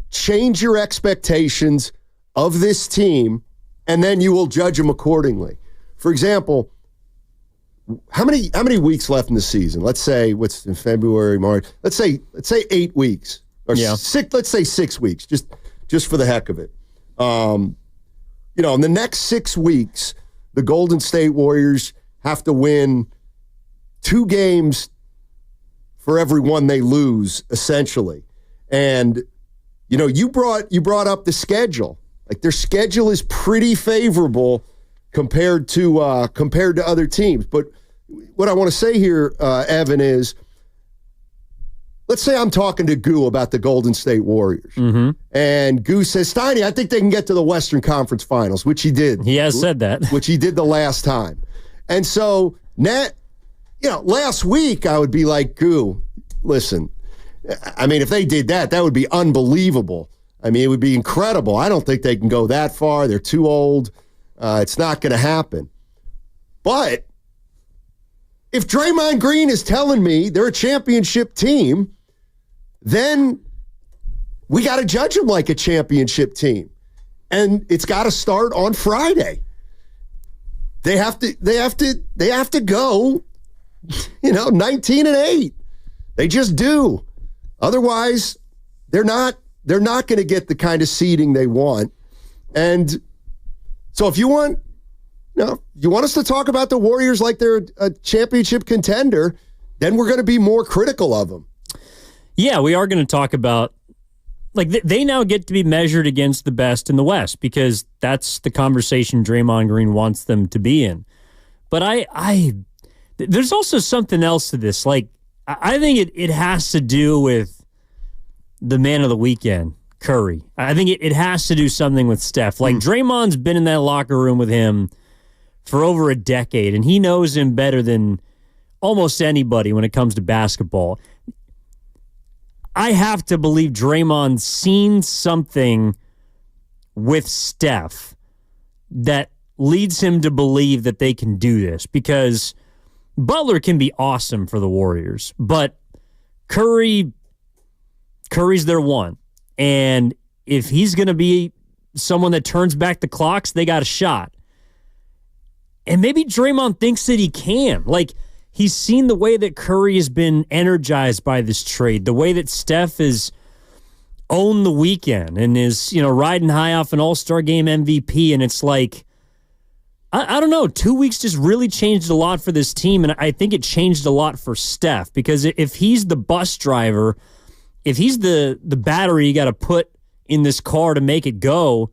change your expectations of this team, and then you will judge them accordingly? For example, how many weeks left in the season? Let's say what's in February, March. Let's say 8 weeks or 6. Let's say 6 weeks, just for the heck of it. In the next 6 weeks, the Golden State Warriors have to win 2 games for every one they lose, essentially. And you brought up the schedule. Their schedule is pretty favorable compared to other teams. But what I want to say here, Evan, is let's say I'm talking to Goo about the Golden State Warriors. Mm-hmm. And Goo says, Steiny, I think they can get to the Western Conference Finals, which he did. He has said that. Which he did the last time. And so, last week I would be like, Goo, listen, if they did that would be unbelievable. It would be incredible. I don't think they can go that far. They're too old. It's not going to happen. But if Draymond Green is telling me they're a championship team, then we got to judge them like a championship team. And it's got to start on Friday. They have to go, 19-8. They just do. Otherwise, they're not going to get the kind of seeding they want. And so if you want us to talk about the Warriors like they're a championship contender, then we're going to be more critical of them. Yeah, we are going to talk about, they now get to be measured against the best in the West because that's the conversation Draymond Green wants them to be in. But there's also something else to this. I think it has to do with the man of the weekend, Curry. I think it has to do something with Steph. Draymond's been in that locker room with him for over a decade, and he knows him better than almost anybody when it comes to basketball. I have to believe Draymond's seen something with Steph that leads him to believe that they can do this, because Butler can be awesome for the Warriors, but Curry's their one. And if he's going to be someone that turns back the clocks, they got a shot. And maybe Draymond thinks that he can. Like, he's seen the way that Curry has been energized by this trade, the way that Steph has owned the weekend and is, riding high off an All-Star Game MVP. And it's like, I don't know, 2 weeks just really changed a lot for this team. And I think it changed a lot for Steph, because if he's the bus driver, if he's the battery you got to put in this car to make it go,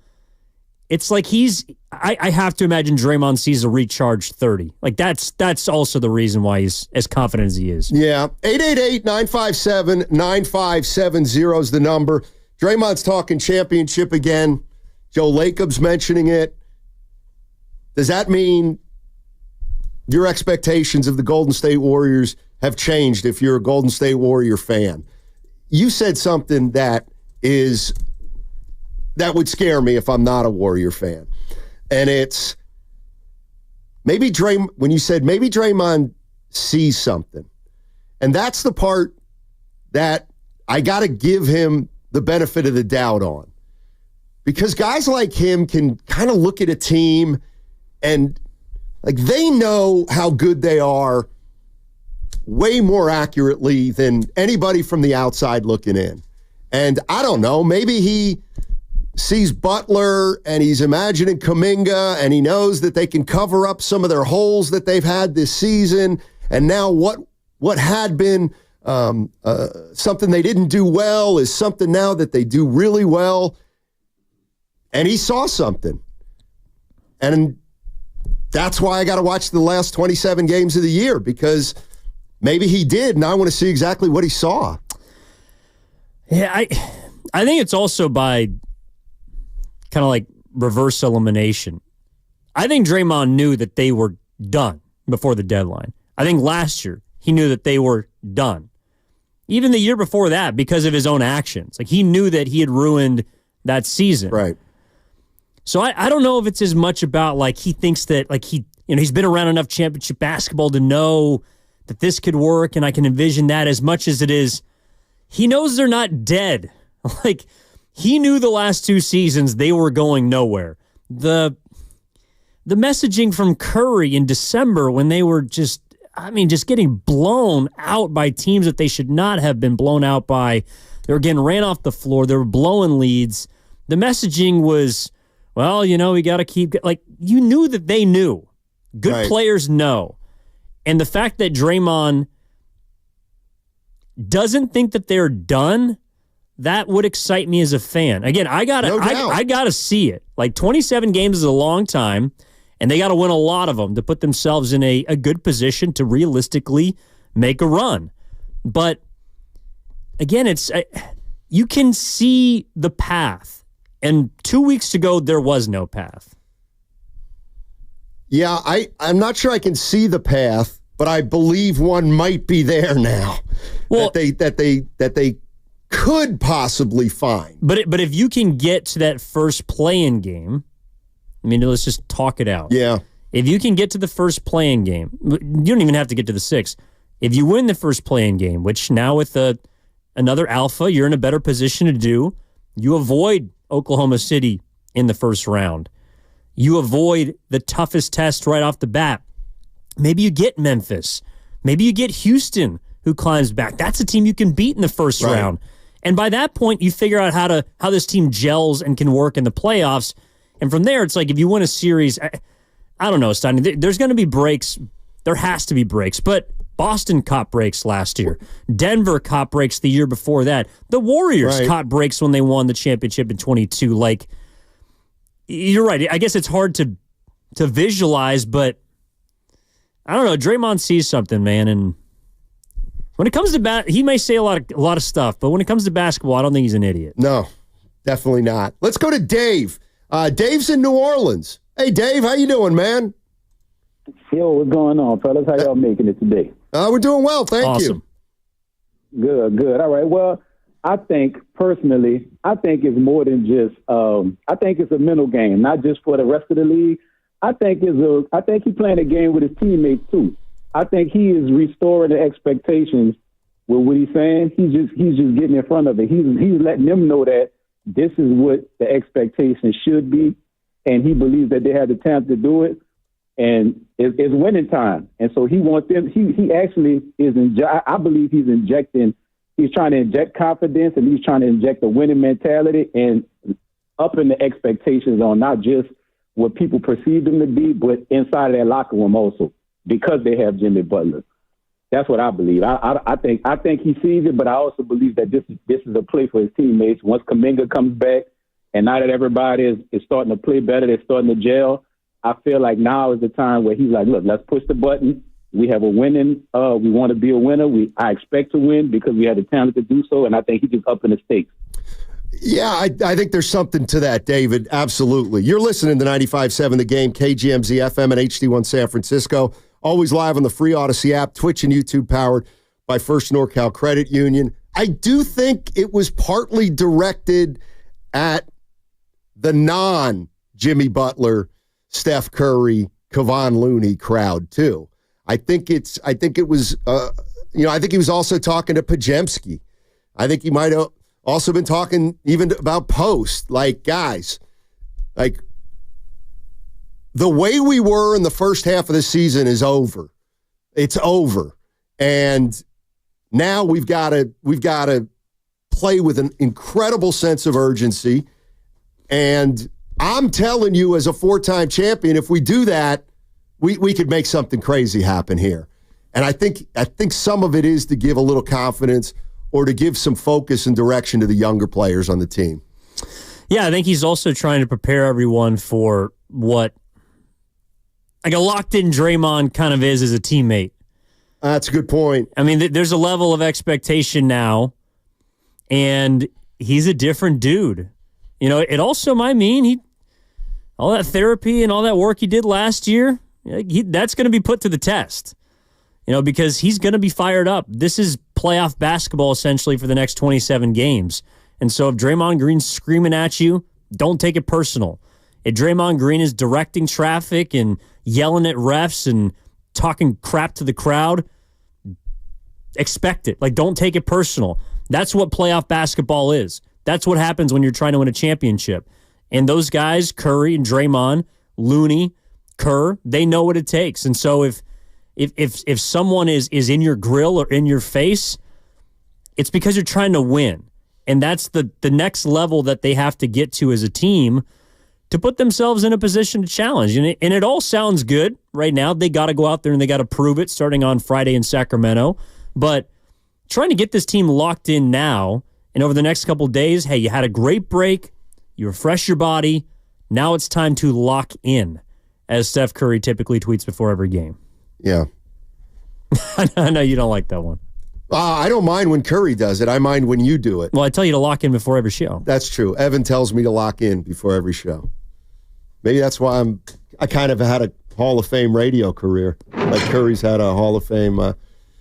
it's like I have to imagine Draymond sees a recharged 30. Like, that's also the reason why he's as confident as he is. Yeah. 888-957-9570 is the number. Draymond's talking championship again. Joe Lacob's mentioning it. Does that mean your expectations of the Golden State Warriors have changed if you're a Golden State Warrior fan? You said something that would scare me if I'm not a Warrior fan. And it's when you said maybe Draymond sees something. And that's the part that I got to give him the benefit of the doubt on. Because guys like him can kind of look at a team and like they know how good they are way more accurately than anybody from the outside looking in. And I don't know, maybe he sees Butler and he's imagining Kuminga and he knows that they can cover up some of their holes that they've had this season. And now what had been something they didn't do well is something now that they do really well. And he saw something. And that's why I got to watch the last 27 games of the year, because maybe he did, and I want to see exactly what he saw. Yeah, I think it's also by kind of like reverse elimination. I think Draymond knew that they were done before the deadline. I think last year he knew that they were done. Even the year before that, because of his own actions. Like, he knew that he had ruined that season. Right. So I don't know if it's as much about like he thinks that like he's been around enough championship basketball to know that this could work and I can envision that, as much as it is he knows they're not dead. Like, he knew the last two seasons they were going nowhere. The messaging from Curry in December when they were just getting blown out by teams that they should not have been blown out by. They were getting ran off the floor. They were blowing leads. The messaging was, well, we got to keep... Like, you knew that they knew. Good players know. And the fact that Draymond doesn't think that they're done, that would excite me as a fan. Again, I gotta see it. Like, 27 games is a long time, and they got to win a lot of them to put themselves in a good position to realistically make a run. But again, you can see the path. And 2 weeks ago, there was no path. Yeah, I'm not sure I can see the path, but I believe one might be there now. Well, that they could possibly find. But if you can get to that first play-in game, let's just talk it out. Yeah. If you can get to the first play-in game, you don't even have to get to the 6th. If you win the first play-in game, which now with another alpha, you're in a better position to do, you avoid Oklahoma City in the first round. You avoid the toughest test right off the bat. Maybe you get Memphis. Maybe you get Houston, who climbs back. That's a team you can beat in the first round. And by that point, you figure out how this team gels and can work in the playoffs. And from there, it's like if you win a series, I don't know, Stein, there's going to be breaks. There has to be breaks. But Boston caught breaks last year. Denver caught breaks the year before that. The Warriors caught breaks when they won the championship in 22. Like, you're right. I guess it's hard to visualize, but I don't know. Draymond sees something, man, and when it comes to he may say a lot of stuff, but when it comes to basketball, I don't think he's an idiot. No, definitely not. Let's go to Dave. Dave's in New Orleans. Hey, Dave, how you doing, man? Yo, what's going on, fellas? How y'all making it today? We're doing well, thank you. Good. All right. Well, I think personally, it's more than just. I think it's a mental game, not just for the rest of the league. I think he's playing a game with his teammates too. I think he is restoring the expectations with what he's saying. He's just getting in front of it. He's letting them know that this is what the expectation should be, and he believes that they have the talent to do it, and it's winning time. And so he wants them. He actually is. I believe he's injecting. He's trying to inject confidence, and he's trying to inject a winning mentality and upping the expectations on not just what people perceive them to be, but inside of their locker room also, because they have Jimmy Butler. That's what I believe. I think he sees it, but I also believe that this is a play for his teammates. Once Kuminga comes back, and now that everybody is starting to play better, they're starting to gel, I feel like now is the time where he's like, look, let's push the button. We have a winning. We want to be a winner. I expect to win because we have the talent to do so, and I think he's just upping the stakes. Yeah, I think there's something to that, David. Absolutely. You're listening to 95.7 The Game, KGMZ FM and HD1 San Francisco. Always live on the free Odyssey app, Twitch and YouTube, powered by First NorCal Credit Union. I do think it was partly directed at the non-Jimmy Butler, Steph Curry, Kevon Looney crowd too. I think he was also talking to Pajemski. I think he might have also been talking even about Post. Like, guys, like, the way we were in the first half of the season is over. It's over. And now we've got to play with an incredible sense of urgency. And I'm telling you, as a 4-time champion, if we do that, we could make something crazy happen here. And I think some of it is to give a little confidence or to give some focus and direction to the younger players on the team. Yeah, I think he's also trying to prepare everyone for what like a locked-in Draymond kind of is as a teammate. That's a good point. I mean, there's a level of expectation now, and he's a different dude. You know, it also might mean all that therapy and all that work he did last year, that's going to be put to the test. You know, because he's going to be fired up. This is playoff basketball essentially for the next 27 games. And so if Draymond Green's screaming at you, don't take it personal. If Draymond Green is directing traffic and yelling at refs and talking crap to the crowd, expect it. Like, don't take it personal. That's what playoff basketball is. That's what happens when you're trying to win a championship. And those guys, Curry and Draymond, Looney, Kerr, they know what it takes. And so if someone is in your grill or in your face, it's because you're trying to win. And that's the next level that they have to get to as a team to put themselves in a position to challenge. And it all sounds good right now. They got to go out there and they got to prove it starting on Friday in Sacramento. But trying to get this team locked in now and over the next couple of days, hey, you had a great break. You refresh your body. Now it's time to lock in, as Steph Curry typically tweets before every game. Yeah. I know you don't like that one. I don't mind when Curry does it. I mind when you do it. Well, I tell you to lock in before every show. That's true. Evan tells me to lock in before every show. Maybe that's why I kind of had a Hall of Fame radio career. Like Curry's had a Hall of Fame.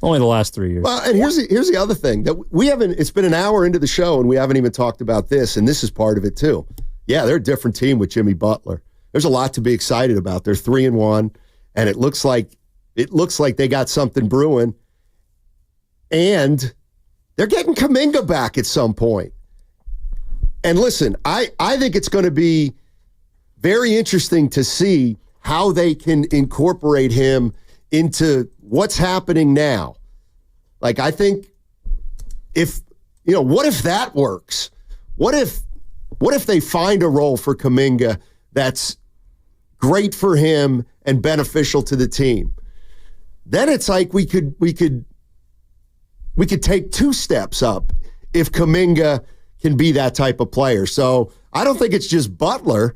Only the last 3 years. Well, and here's the other thing that we haven't. It's been an hour into the show and we haven't even talked about this, and this is part of it too. Yeah, they're a different team with Jimmy Butler. There's a lot to be excited about. They're 3-1, and it looks like they got something brewing. And they're getting Kuminga back at some point. And listen, I think it's going to be very interesting to see how they can incorporate him into what's happening now. Like, I think what if that works? What if they find a role for Kuminga that's great for him and beneficial to the team? Then it's like we could take 2 steps up if Kuminga can be that type of player. So I don't think it's just Butler.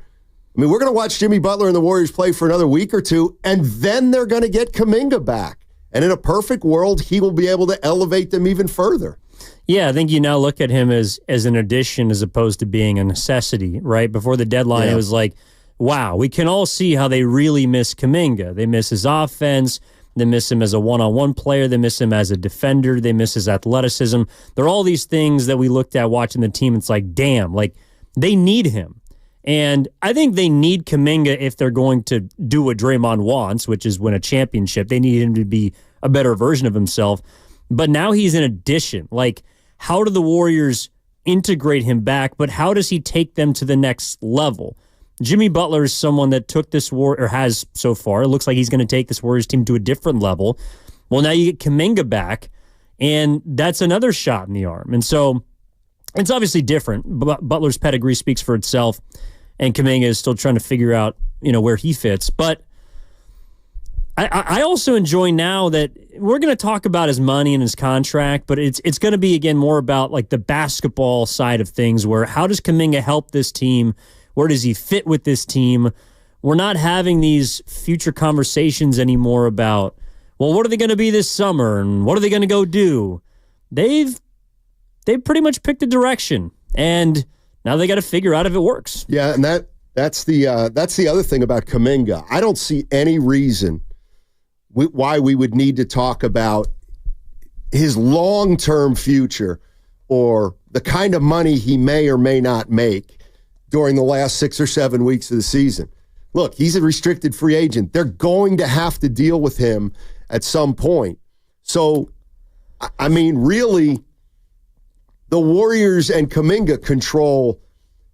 I mean, we're going to watch Jimmy Butler and the Warriors play for another week or two, and then they're going to get Kuminga back. And in a perfect world, he will be able to elevate them even further. Yeah, I think you now look at him as an addition as opposed to being a necessity, right? Before the deadline, It was like, wow, we can all see how they really miss Kuminga. They miss his offense. They miss him as a one-on-one player. They miss him as a defender. They miss his athleticism. There are all these things that we looked at watching the team. It's like, damn, like they need him. And I think they need Kuminga if they're going to do what Draymond wants, which is win a championship. They need him to be a better version of himself. But now he's an addition. Like, how do the Warriors integrate him back, but how does he take them to the next level? Jimmy Butler is someone that took this or has so far. It looks like he's going to take this Warriors team to a different level. Well, now you get Kuminga back, and that's another shot in the arm. And so it's obviously different. Butler's pedigree speaks for itself, and Kuminga is still trying to figure out, where he fits. But I also enjoy now that we're going to talk about his money and his contract, but it's going to be, again, more about like the basketball side of things, where how does Kuminga help this team? Where does he fit with this team? We're not having these future conversations anymore about, well, what are they going to be this summer and what are they going to go do? They've pretty much picked a direction, and now they got to figure out if it works. Yeah, and that's the other thing about Kuminga. I don't see any reason why we would need to talk about his long-term future or the kind of money he may or may not make during the last 6 or 7 weeks of the season. Look, he's a restricted free agent. They're going to have to deal with him at some point. So, I mean, really, the Warriors and Kuminga control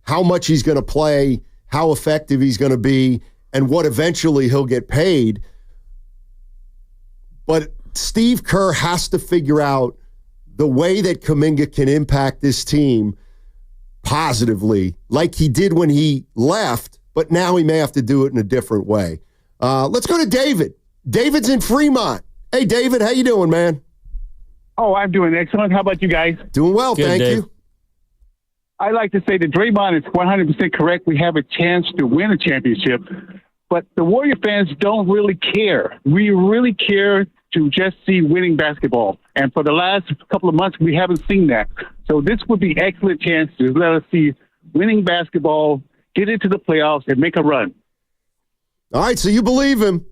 how much he's going to play, how effective he's going to be, and what eventually he'll get paid. But Steve Kerr has to figure out the way that Kuminga can impact this team positively, like he did when he left, but now he may have to do it in a different way. Let's go to David. David's in Fremont. Hey, David, how you doing, man? Oh, I'm doing excellent. How about you guys? Doing well, Good, thank Dave. you. I like to say that Draymond is 100% correct. We have a chance to win a championship, but the Warrior fans don't really care. We really care to just see winning basketball. And for the last couple of months, we haven't seen that. So this would be excellent chance to let us see winning basketball, get into the playoffs, and make a run. All right, so you believe him.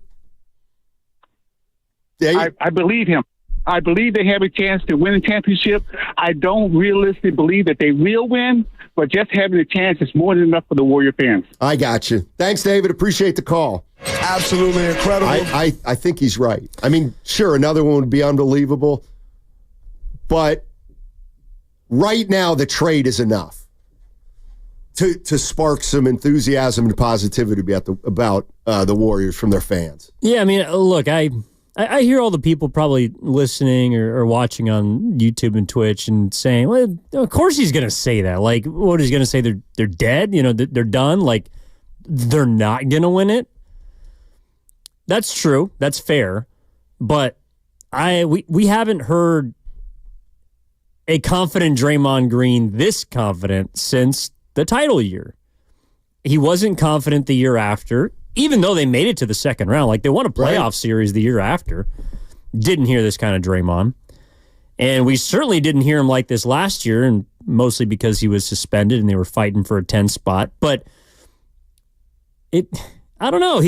I believe him. I believe they have a chance to win a championship. I don't realistically believe that they will win, but just having a chance is more than enough for the Warrior fans. I got you. Thanks, David. Appreciate the call. Absolutely incredible. I think he's right. I mean, sure, another one would be unbelievable, but right now the trade is enough to spark some enthusiasm and positivity about the Warriors from their fans. Yeah, I mean, look, I hear all the people probably listening or watching on YouTube and Twitch and saying, well, of course he's going to say that. Like, what is he going to say? They're dead? They're done? Like, they're not going to win it? That's true. That's fair. But we haven't heard a confident Draymond Green this confident since the title year. He wasn't confident the year after, even though they made it to the second round. Like, they won a playoff series the year after. Didn't hear this kind of Draymond. And we certainly didn't hear him like this last year, and mostly because he was suspended and they were fighting for a 10 spot. But I don't know.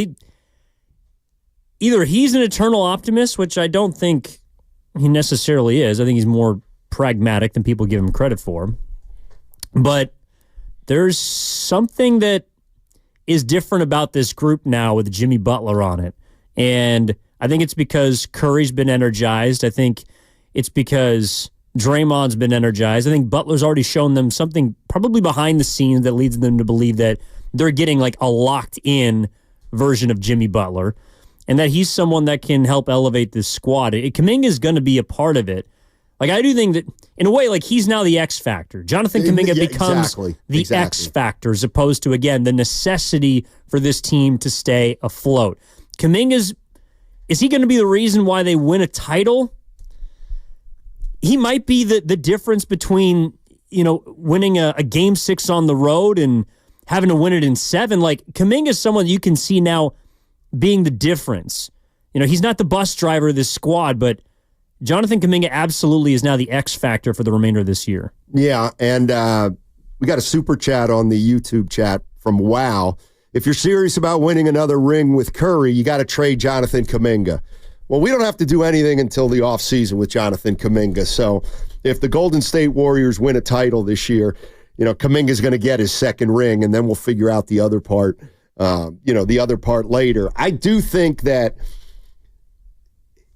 Either he's an eternal optimist, which I don't think he necessarily is. I think he's more pragmatic than people give him credit for. But there's something that is different about this group now with Jimmy Butler on it. And I think it's because Curry's been energized. I think it's because Draymond's been energized. I think Butler's already shown them something probably behind the scenes that leads them to believe that they're getting like a locked-in version of Jimmy Butler and that he's someone that can help elevate this squad. Kuminga is going to be a part of it. Like, I do think that, in a way, like, he's now the X factor. Jonathan Kuminga becomes the X factor as opposed to, again, the necessity for this team to stay afloat. Kuminga's, is he going to be the reason why they win a title? He might be the difference between, winning a Game 6 on the road and having to win it in 7. Like, Kuminga's someone you can see now being the difference. He's not the bus driver of this squad, but Jonathan Kuminga absolutely is now the X factor for the remainder of this year. Yeah, and we got a super chat on the YouTube chat from Wow. If you're serious about winning another ring with Curry, you got to trade Jonathan Kuminga. Well, we don't have to do anything until the offseason with Jonathan Kuminga. So if the Golden State Warriors win a title this year, Kuminga's going to get his second ring, and then we'll figure out the other part, later. I do think that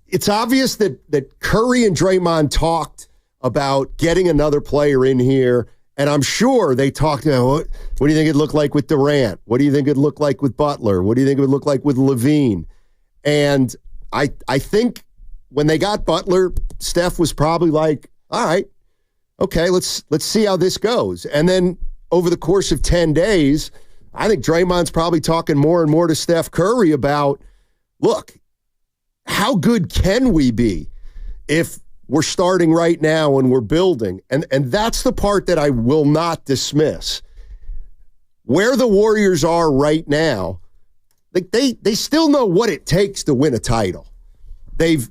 it's obvious that Curry and Draymond talked about getting another player in here And I'm sure they talked about what do you think it'd look like with Durant? What do you think it'd look like with Butler? What do you think it would look like with Levine? And I think when they got Butler, Steph was probably like, all right, okay, let's see how this goes. And then over the course of 10 days, I think Draymond's probably talking more and more to Steph Curry about, look, how good can we be if we're starting right now and we're building? And that's the part that I will not dismiss. Where the Warriors are right now, like they still know what it takes to win a title. They've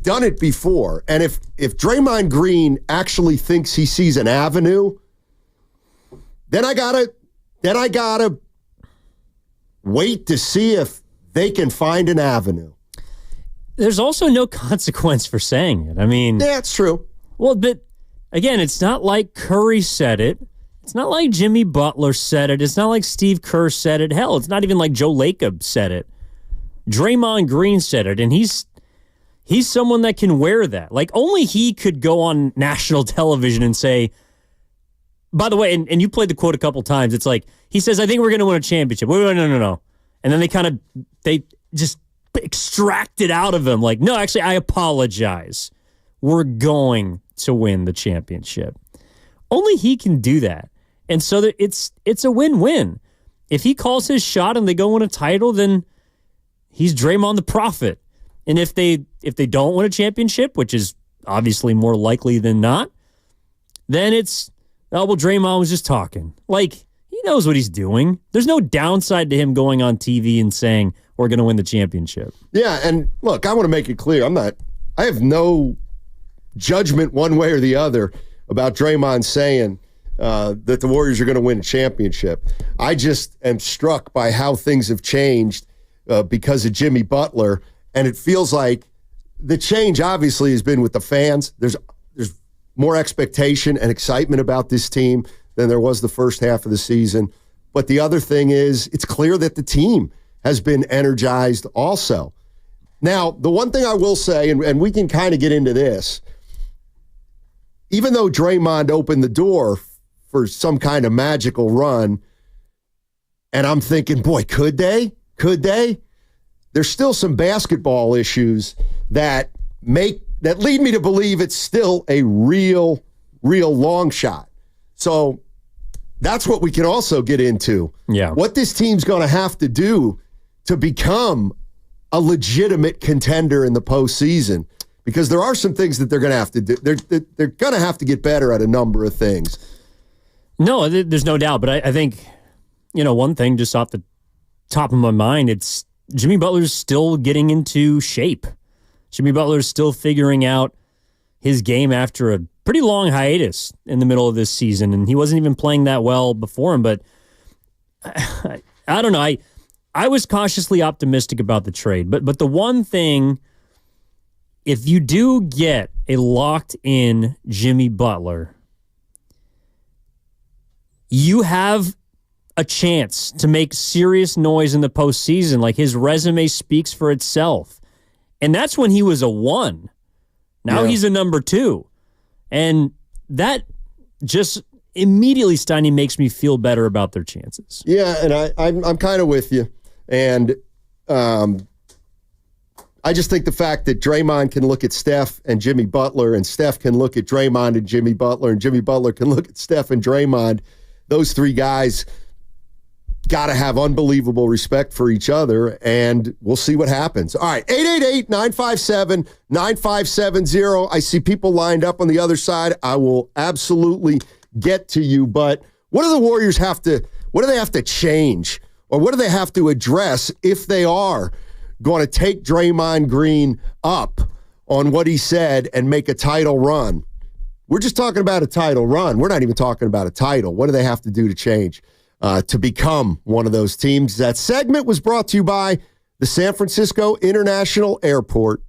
done it before. And if Draymond Green actually thinks he sees an avenue, then I gotta wait to see if they can find an avenue. There's also no consequence for saying it. I mean, yeah, it's true. Well, but again, it's not like Curry said it. It's not like Jimmy Butler said it. It's not like Steve Kerr said it. Hell, it's not even like Joe Lacob said it. Draymond Green said it, and he's someone that can wear that. Like, only he could go on national television and say, by the way, and you played the quote a couple times, it's like, he says, I think we're going to win a championship. Wait, no. And then they just extract it out of him. Like, no, actually, I apologize. We're going to win the championship. Only he can do that. And so it's a win-win. If he calls his shot and they go win a title, then he's Draymond the Prophet. And if they don't win a championship, which is obviously more likely than not, then it's, oh, well, Draymond was just talking. Like, he knows what he's doing. There's no downside to him going on TV and saying, we're going to win the championship. Yeah, and look, I want to make it clear, I have no judgment one way or the other about Draymond saying that the Warriors are going to win a championship. I just am struck by how things have changed because of Jimmy Butler, and it feels like the change obviously has been with the fans. There's more expectation and excitement about this team than there was the first half of the season. But the other thing is, it's clear that the team has been energized also. Now, the one thing I will say, and we can kind of get into this, even though Draymond opened the door for some kind of magical run, and I'm thinking, boy, could they? Could they? There's still some basketball issues that lead me to believe it's still a real long shot. So that's what we can also get into. Yeah. What this team's going to have to do to become a legitimate contender in the postseason, because there are some things that they're going to have to do. They're going to have to get better at a number of things. No, there's no doubt. But I think, one thing just off the top of my mind, it's Jimmy Butler's still getting into shape. Jimmy Butler's still figuring out his game after a pretty long hiatus in the middle of this season, and he wasn't even playing that well before him. But I don't know. I was cautiously optimistic about the trade. But the one thing, if you do get a locked-in Jimmy Butler, you have a chance to make serious noise in the postseason. Like, his resume speaks for itself. And that's when he was a 1. Now he's a number 2. And that just immediately, Steiny, makes me feel better about their chances. Yeah, and I'm kind of with you. And I just think the fact that Draymond can look at Steph and Jimmy Butler, and Steph can look at Draymond and Jimmy Butler, and Jimmy Butler can look at Steph and Draymond, those three guys got to have unbelievable respect for each other, and we'll see what happens. All right, 888-957-9570. I see people lined up on the other side. I will absolutely get to you, but what do the Warriors have to change, or what do they have to address if they are going to take Draymond Green up on what he said and make a title run? We're just talking about a title run. We're not even talking about a title. What do they have to do to change to become one of those teams? That segment was brought to you by the San Francisco International Airport.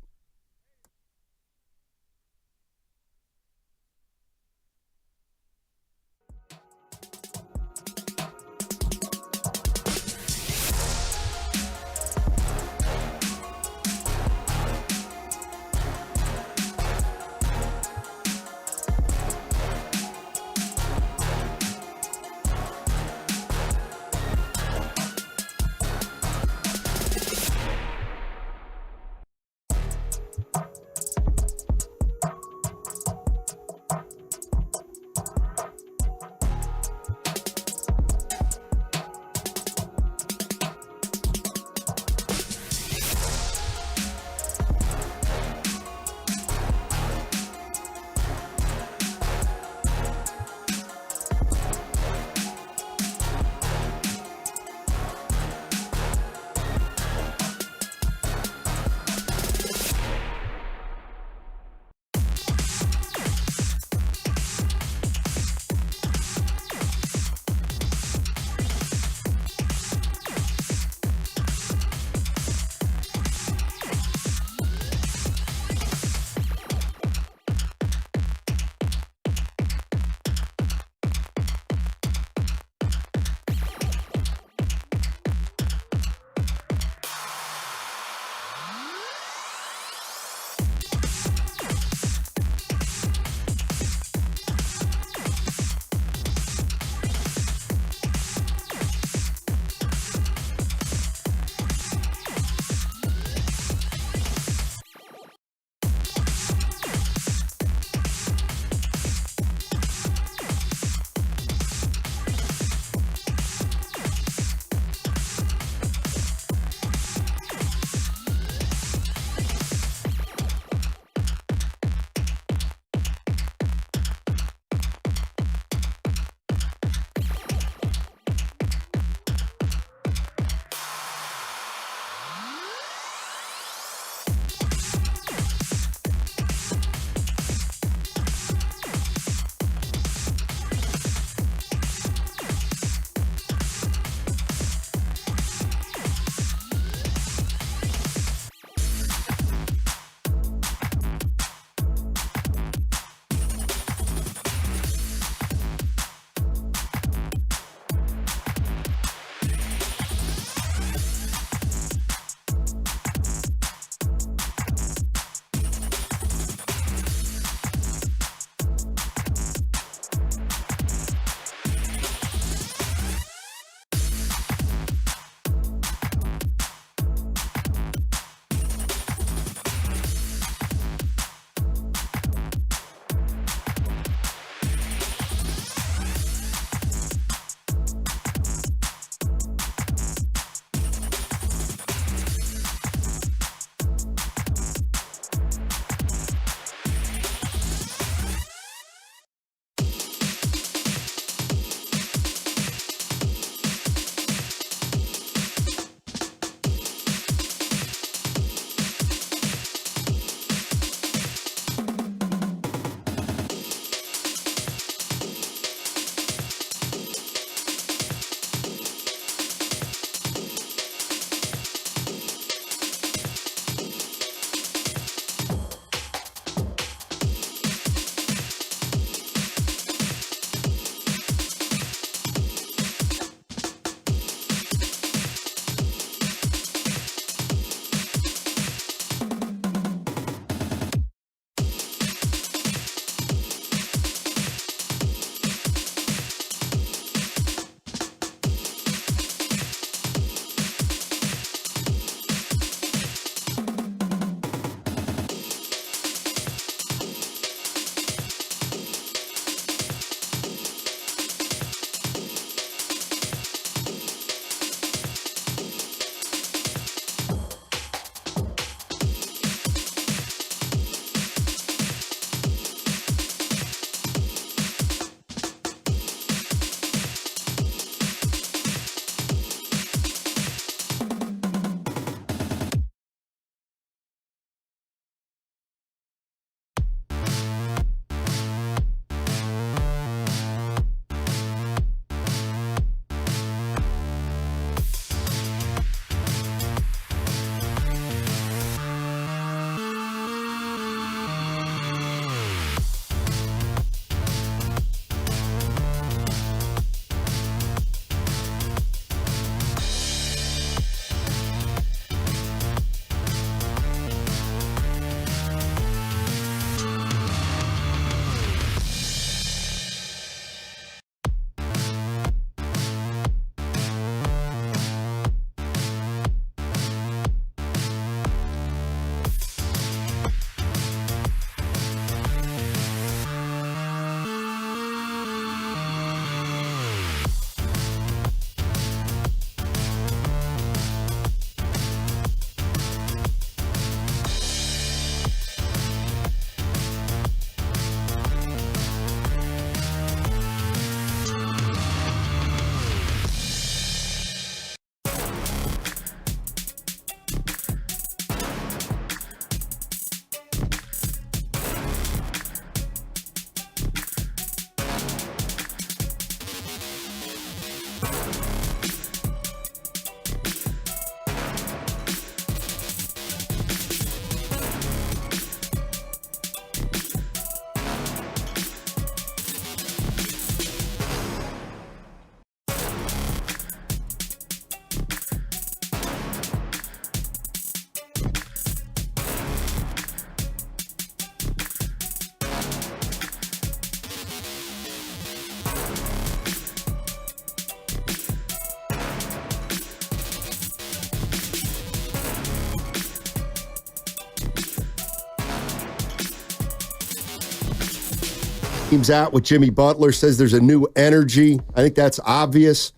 team's at with Jimmy Butler, says there's a new energy. I think that's obvious.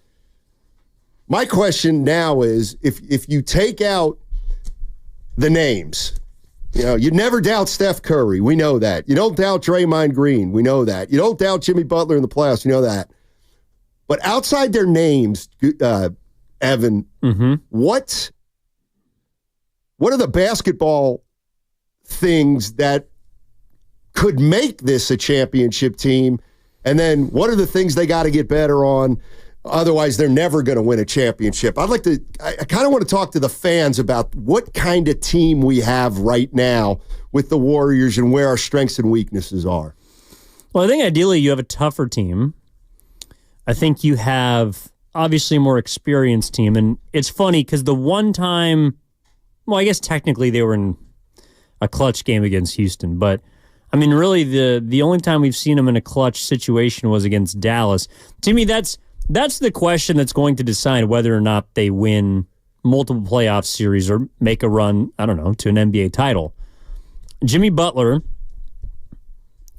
My question now is, if you take out the names, you never doubt Steph Curry. We know that. You don't doubt Draymond Green. We know that. You don't doubt Jimmy Butler in the playoffs. You know that. But outside their names, Evan, what are the basketball things that could make this a championship team? And then what are the things they got to get better on? Otherwise, they're never going to win a championship. I kind of want to talk to the fans about what kind of team we have right now with the Warriors and where our strengths and weaknesses are. Well, I think ideally you have a tougher team. I think you have obviously a more experienced team. And it's funny because the one time, well, I guess technically they were in a clutch game against Houston. But, I mean, really the only time we've seen them in a clutch situation was against Dallas. To me, that's the question that's going to decide whether or not they win multiple playoff series or make a run, I don't know, to an NBA title. Jimmy Butler,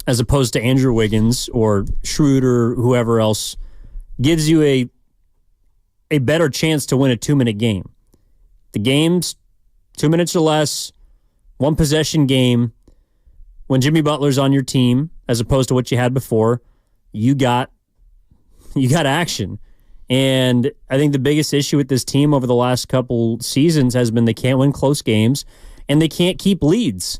as opposed to Andrew Wiggins or Schroeder, whoever else, gives you a better chance to win a 2-minute game. The game's 2 minutes or less, one possession game. When Jimmy Butler's on your team, as opposed to what you had before, you got action. And I think the biggest issue with this team over the last couple seasons has been they can't win close games and they can't keep leads.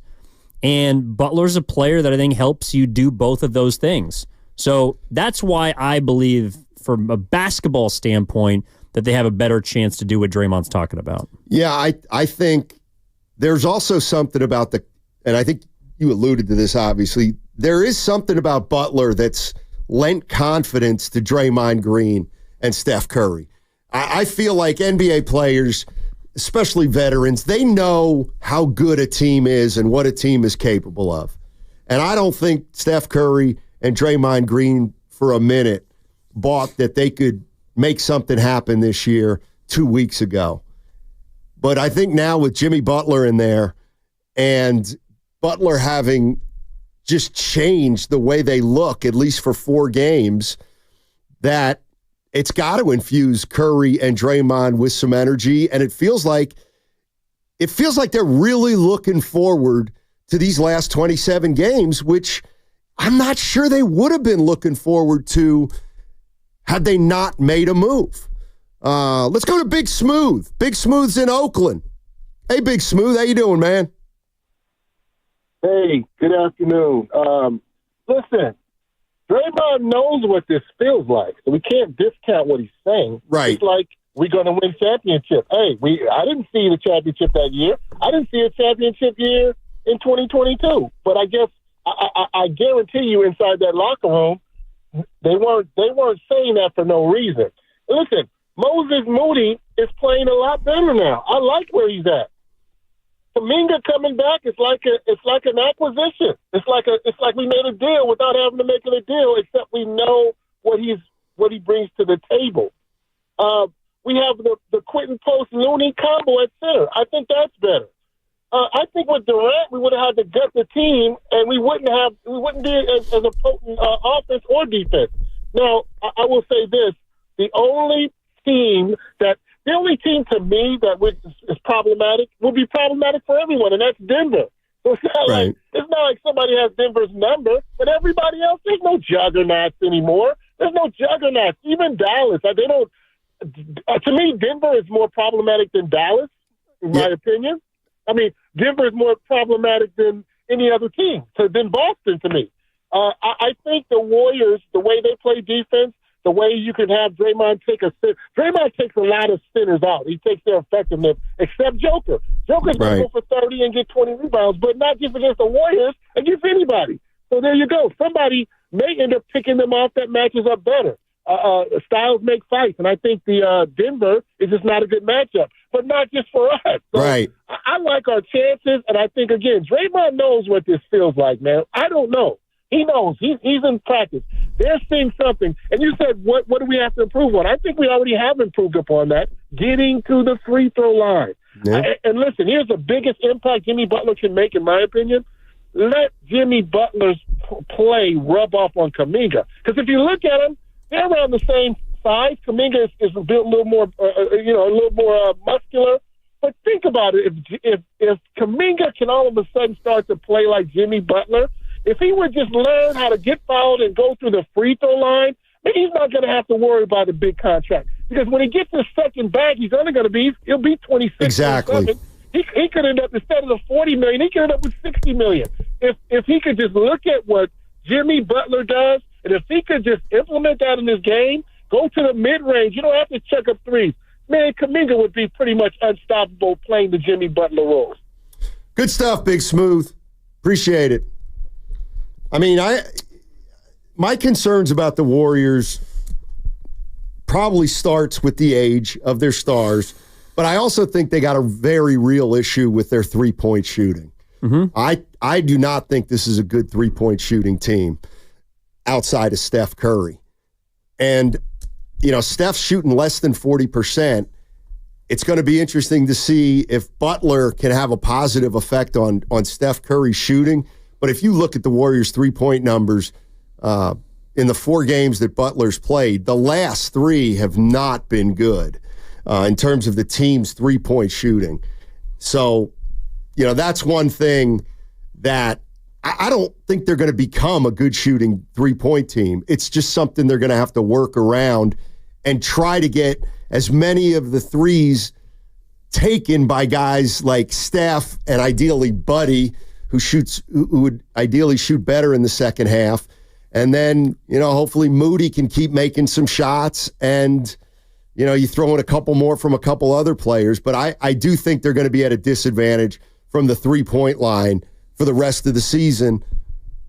And Butler's a player that I think helps you do both of those things. So that's why I believe, from a basketball standpoint, that they have a better chance to do what Draymond's talking about. Yeah, I think there's also something about and I think you alluded to this, obviously, there is something about Butler that's lent confidence to Draymond Green and Steph Curry. I feel like NBA players, especially veterans, they know how good a team is and what a team is capable of. And I don't think Steph Curry and Draymond Green for a minute bought that they could make something happen this year 2 weeks ago. But I think now with Jimmy Butler in there and Butler having just changed the way they look, at least for 4 games, that it's got to infuse Curry and Draymond with some energy. And it feels like they're really looking forward to these last 27 games, which I'm not sure they would have been looking forward to had they not made a move. Let's go to Big Smooth. Big Smooth's in Oakland. Hey, Big Smooth, how you doing, man? Hey, good afternoon. Listen, Draymond knows what this feels like, so we can't discount what he's saying. Right. It's like we're going to win championship. Hey, I didn't see the championship that year. I didn't see a championship year in 2022. But I guess I guarantee you, inside that locker room, they weren't saying that for no reason. Listen, Moses Moody is playing a lot better now. I like where he's at. Kuminga coming back is like an acquisition. It's like we made a deal without having to make it a deal, except we know what he brings to the table. We have the Quentin Post Looney combo at center. I think that's better. I think with Durant we would have had to gut the team, and we wouldn't be as a potent offense or defense. Now I will say this: the only team to me that is problematic will be problematic for everyone, and that's Denver. So it's not like somebody has Denver's number, but everybody else, there's no juggernauts anymore. There's no juggernauts. Even Dallas, they don't. To me, Denver is more problematic than Dallas, in my opinion. I mean, Denver is more problematic than any other team, than Boston to me. I think the Warriors, the way they play defense, the way you can have Draymond take Draymond takes a lot of centers out. He takes their effectiveness, except Joker. Joker's going to go for 30 and get 20 rebounds, but not just against the Warriors, against anybody. So there you go. Somebody may end up picking them off that matches up better. Styles make fights, and I think the Denver is just not a good matchup, but not just for us. So right. I like our chances, and I think, again, Draymond knows what this feels like, man. I don't know. He knows. He's in practice. They're seeing something. And you said, what do we have to improve on? I think we already have improved upon that, getting to the free throw line. Yeah. And listen, here's the biggest impact Jimmy Butler can make, in my opinion. Let Jimmy Butler's play rub off on Kuminga. Because if you look at them, they're around the same size. Kuminga is built a little more, muscular. But think about it. If Kuminga can all of a sudden start to play like Jimmy Butler, if he would just learn how to get fouled and go through the free throw line, maybe he's not going to have to worry about a big contract. Because when he gets his second bag, he'll be 26. Exactly. 27. He could end up, instead of the $40 million, he could end up with $60 million. If he could just look at what Jimmy Butler does, and if he could just implement that in his game, go to the mid-range, you don't have to check up threes. Man, Kuminga would be pretty much unstoppable playing the Jimmy Butler role. Good stuff, Big Smooth. Appreciate it. I mean, my concerns about the Warriors probably starts with the age of their stars, but I also think they got a very real issue with their three-point shooting. Mm-hmm. I do not think this is a good three-point shooting team outside of Steph Curry. And, Steph's shooting less than 40%. It's going to be interesting to see if Butler can have a positive effect on Steph Curry's shooting. But if you look at the Warriors' three-point numbers in the 4 games that Butler's played, the last 3 have not been good in terms of the team's three-point shooting. So, that's one thing that I don't think they're going to become a good shooting three-point team. It's just something they're going to have to work around and try to get as many of the threes taken by guys like Steph and ideally Buddy, who would ideally shoot better in the second half. And then, hopefully Moody can keep making some shots and, you throw in a couple more from a couple other players. But I do think they're going to be at a disadvantage from the three-point line for the rest of the season.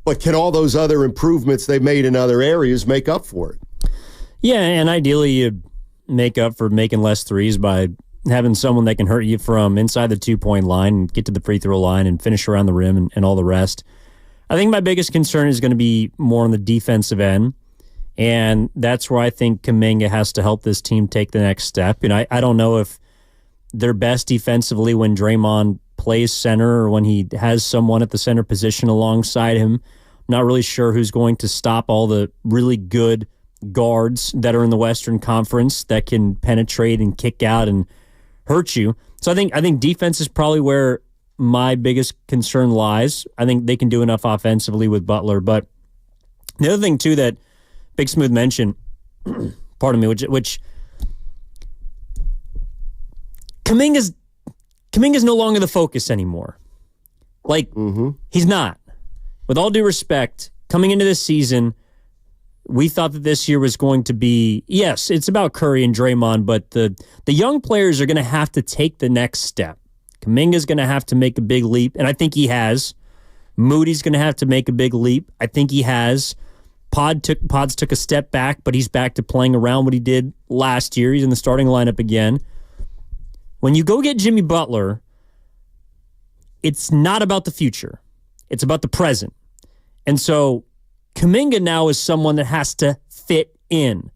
But can all those other improvements they made in other areas make up for it? Yeah, and ideally you make up for making less threes by having someone that can hurt you from inside the 2-point line and get to the free throw line and finish around the rim and all the rest. I think my biggest concern is going to be more on the defensive end, and that's where I think Kuminga has to help this team take the next step. I don't know if they're best defensively when Draymond plays center or when he has someone at the center position alongside him. I'm not really sure who's going to stop all the really good guards that are in the Western Conference that can penetrate and kick out and hurt you. So I think defense is probably where my biggest concern lies. I think they can do enough offensively with Butler. But the other thing, too, that Big Smooth mentioned, pardon me, which Kuminga's no longer the focus anymore. He's not. With all due respect, coming into this season, we thought that this year was going to be, yes, it's about Curry and Draymond, but the young players are going to have to take the next step. Kuminga's going to have to make a big leap, and I think he has. Moody's going to have to make a big leap. I think he has. Pods took a step back, but he's back to playing around what he did last year. He's in the starting lineup again. When you go get Jimmy Butler, it's not about the future. It's about the present. And so Kuminga now is someone that has to fit in.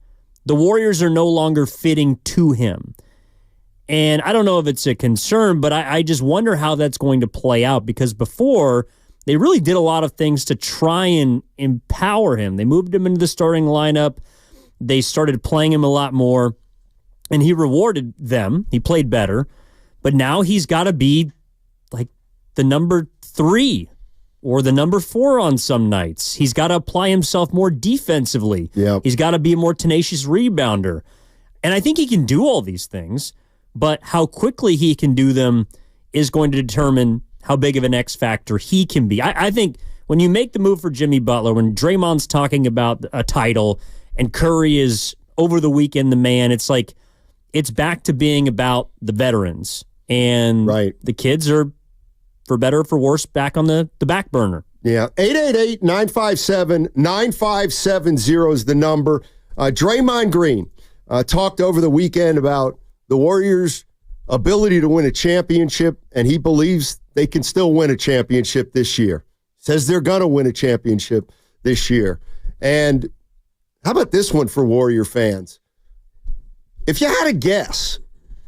The Warriors are no longer fitting to him. And I don't know if it's a concern, but I just wonder how that's going to play out, because before they really did a lot of things to try and empower him. They moved him into the starting lineup. They started playing him a lot more, and he rewarded them. He played better. But now he's got to be like the number 3 or the number 4 on some nights. He's got to apply himself more defensively. Yep. He's got to be a more tenacious rebounder. And I think he can do all these things, but how quickly he can do them is going to determine how big of an X factor he can be. I think when you make the move for Jimmy Butler, when Draymond's talking about a title and Curry is over the weekend the man, it's like it's back to being about the veterans. And the kids are, for better or for worse, back on the back burner. Yeah, 888-957-9570 is the number. Draymond Green talked over the weekend about the Warriors' ability to win a championship, and he believes they can still win a championship this year. Says they're going to win a championship this year. And how about this one for Warrior fans? If you had a guess,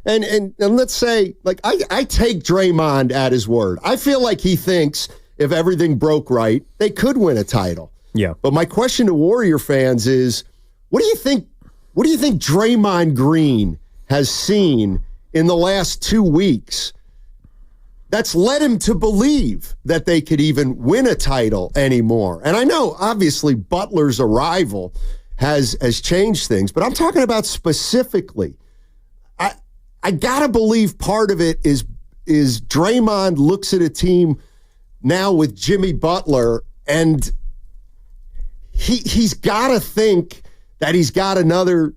and let's say, like, I take Draymond at his word. I feel like he thinks if everything broke right, they could win a title. Yeah. But my question to Warrior fans is, what do you think Draymond Green has seen in the last 2 weeks that's led him to believe that they could even win a title anymore? And I know, obviously, Butler's arrival has changed things, but I'm talking about specifically. I gotta believe part of it is Draymond looks at a team now with Jimmy Butler, and he's got to think that he's got another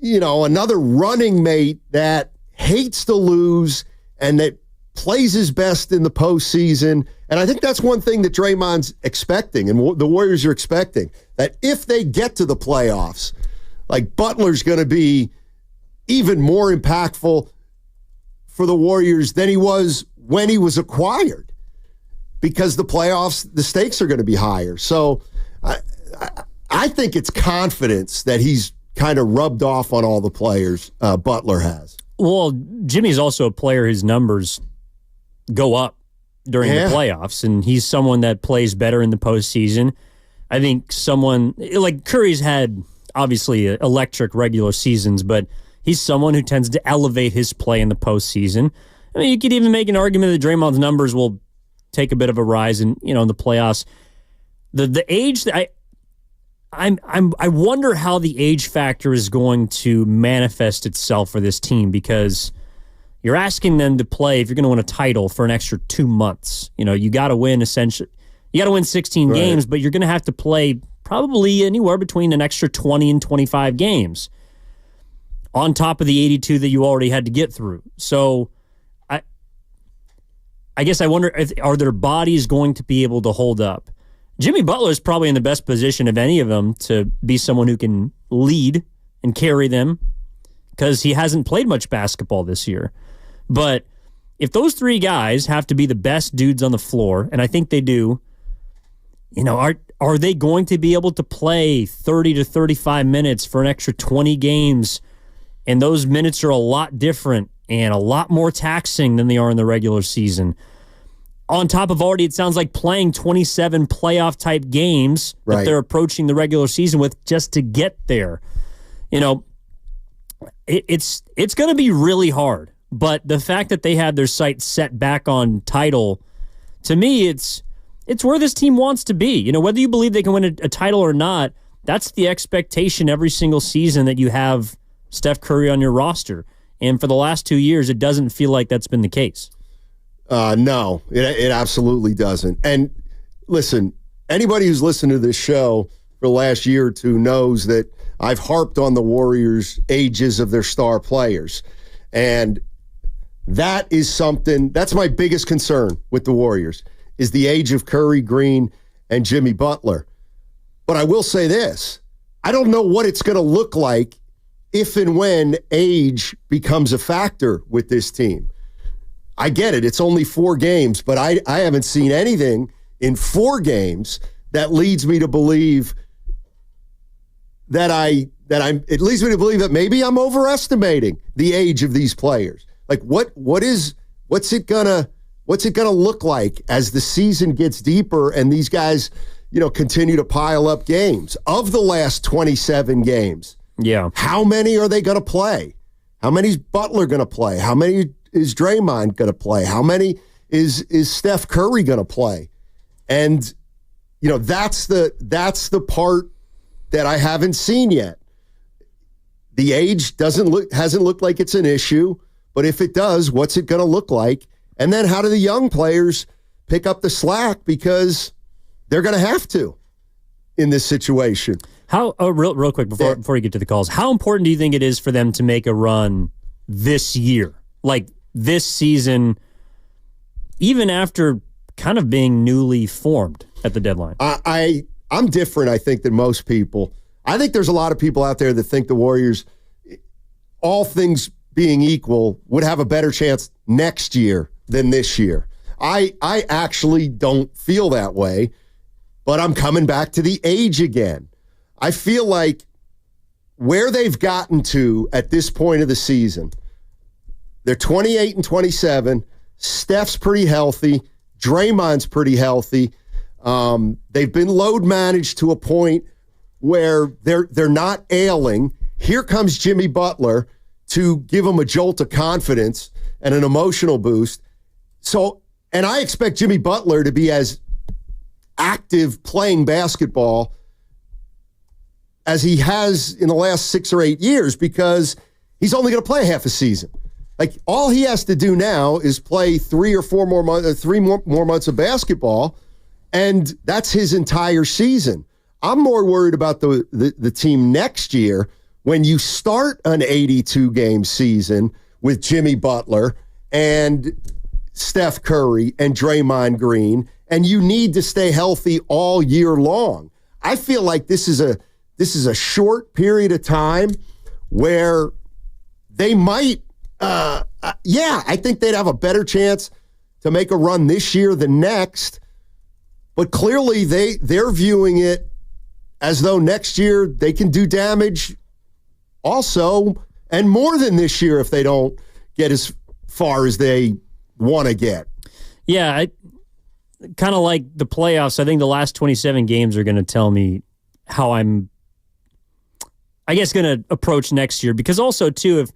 running mate that hates to lose and that plays his best in the postseason. And I think that's one thing that Draymond's expecting and the Warriors are expecting, that if they get to the playoffs, like, Butler's going to be even more impactful for the Warriors than he was when he was acquired, because the playoffs, the stakes are going to be higher. So I think it's confidence that he's kind of rubbed off on all the players Butler has. Well, Jimmy's also a player whose numbers go up during the playoffs, and he's someone that plays better in the postseason. I think someone like Curry's had obviously electric regular seasons, but he's someone who tends to elevate his play in the postseason. I mean, you could even make an argument that Draymond's numbers will take a bit of a rise in the playoffs. The age that I wonder how the age factor is going to manifest itself for this team, because you're asking them to play, if you're going to win a title, for an extra 2 months. You got to win essentially. You got to win 16 games, but you're going to have to play probably anywhere between an extra 20 and 25 games on top of the 82 that you already had to get through. So I guess I wonder, are their bodies going to be able to hold up? Jimmy Butler is probably in the best position of any of them to be someone who can lead and carry them, because he hasn't played much basketball this year. But if those three guys have to be the best dudes on the floor, and I think they do, are they going to be able to play 30 to 35 minutes for an extra 20 games? And those minutes are a lot different and a lot more taxing than they are in the regular season. On top of already, it sounds like playing 27 playoff-type games that they're approaching the regular season with just to get there. It's going to be really hard. But the fact that they have their sights set back on title, to me, it's where this team wants to be. Whether you believe they can win a title or not, that's the expectation every single season, that you have Steph Curry on your roster. And for the last 2 years, it doesn't feel like that's been the case. No, it absolutely doesn't. And listen, anybody who's listened to this show for the last year or two knows that I've harped on the Warriors' ages of their star players. And that is something, that's my biggest concern with the Warriors, is the age of Curry, Green, and Jimmy Butler. But I will say this, I don't know what it's going to look like if and when age becomes a factor with this team. I get it, it's only 4 games, but I haven't seen anything in 4 games that leads me to believe that it leads me to believe that maybe I'm overestimating the age of these players. Like what's it gonna look like as the season gets deeper and these guys, continue to pile up games? Of the last 27 games, how many are they gonna play? How many is Butler gonna play? How many is Draymond gonna play? How many is Steph Curry gonna play? And that's the part that I haven't seen yet. The age hasn't looked like it's an issue, but if it does, what's it going to look like? And then how do the young players pick up the slack, because they're going to have to in this situation? How real quick before you get to the calls, how important do you think it is for them to make a run this year, like this season, even after kind of being newly formed at the deadline? I'm different, I think, than most people. I think there's a lot of people out there that think the Warriors, all things being equal, would have a better chance next year than this year. I actually don't feel that way, but I'm coming back to the age again. I feel like where they've gotten to at this point of the season, they're 28 and 27. Steph's pretty healthy. Draymond's pretty healthy. They've been load managed to a point where they're not ailing. Here comes Jimmy Butler to give them a jolt of confidence and an emotional boost. So, and I expect Jimmy Butler to be as active playing basketball as he has in the last 6 or 8 years, because he's only going to play half a season. Like, all he has to do now is play 3 more months of basketball, and that's his entire season. I'm more worried about the team next year when you start an 82-game season with Jimmy Butler and Steph Curry and Draymond Green, and you need to stay healthy all year long. I feel like this is a short period of time where they might, I think they'd have a better chance to make a run this year than next. But clearly they're viewing it as though next year they can do damage also, and more than this year if they don't get as far as they want to get. Yeah, kind of like the playoffs. I think the last 27 games are going to tell me how I'm, I guess, going to approach next year. Because also, too,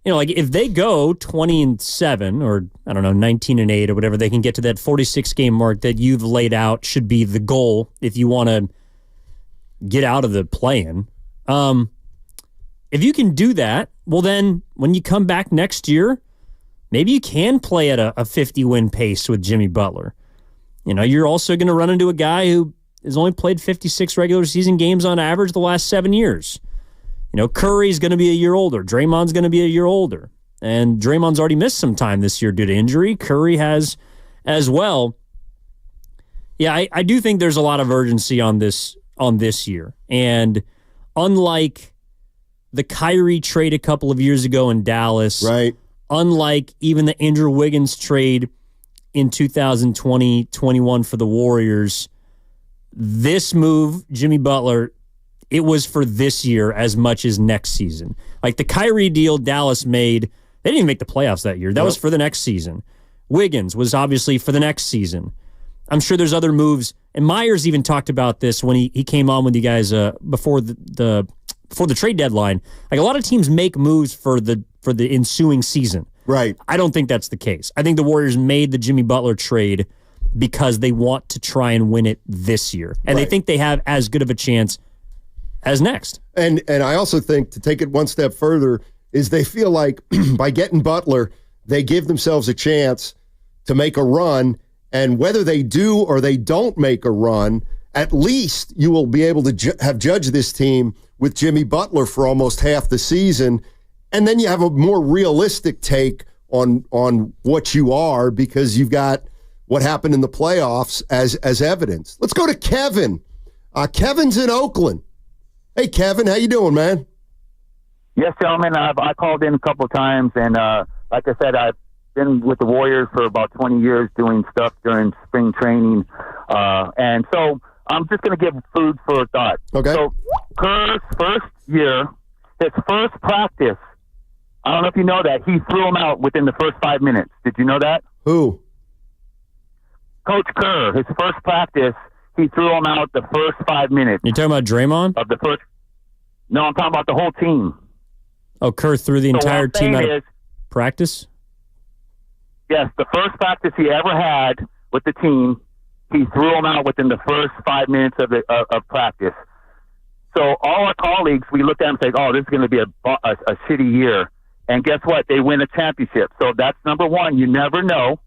if they go 20-7 or, 19-8 or whatever, they can get to that 46-game mark that you've laid out should be the goal if you want to get out of the play-in. If you can do that, well, then when you come back next year, maybe you can play at a 50-win pace with Jimmy Butler. You're also going to run into a guy who has only played 56 regular season games on average the last 7 years. Curry's going to be a year older. Draymond's going to be a year older. And Draymond's already missed some time this year due to injury. Curry has as well. Yeah, I do think there's a lot of urgency on this year. And unlike the Kyrie trade a couple of years ago in Dallas, right? Unlike even the Andrew Wiggins trade in 2020-21 for the Warriors, this move, Jimmy Butler, it was for this year as much as next season. Like the Kyrie deal Dallas made, they didn't even make the playoffs that year. That was for the next season. Wiggins was obviously for the next season. I'm sure there's other moves, and Myers even talked about this when he came on with you guys before the trade deadline. Like, a lot of teams make moves for the ensuing season. Right. I don't think that's the case. I think the Warriors made the Jimmy Butler trade because they want to try and win it this year. And they think they have as good of a chance as next. And I also think, to take it one step further, is they feel like by getting Butler, they give themselves a chance to make a run. And whether they do or they don't make a run, at least you will be able to have judged this team with Jimmy Butler for almost half the season. And then you have a more realistic take on what you are, because you've got what happened in the playoffs as evidence. Let's go to Kevin. Kevin's in Oakland. Hey, Kevin, how you doing, man? Yes, gentlemen. I called in a couple of times, and like I said, I've been with the Warriors for about 20 years doing stuff during spring training. And so I'm just going to give food for thought. Okay. So Kerr's first year, his first practice, I don't know if you know that, he threw him out within the first 5 minutes. Did you know that? Who? Coach Kerr, his first practice, he threw him out the first 5 minutes. You talking about Draymond? Of the first? No, I'm talking about the whole team. Oh, Kerr threw the entire team out of practice? Yes, the first practice he ever had with the team, he threw him out within the first 5 minutes of practice. So all our colleagues, we looked at him and said, oh, this is going to be a shitty year. And guess what? They win a championship. So that's number one. You never know.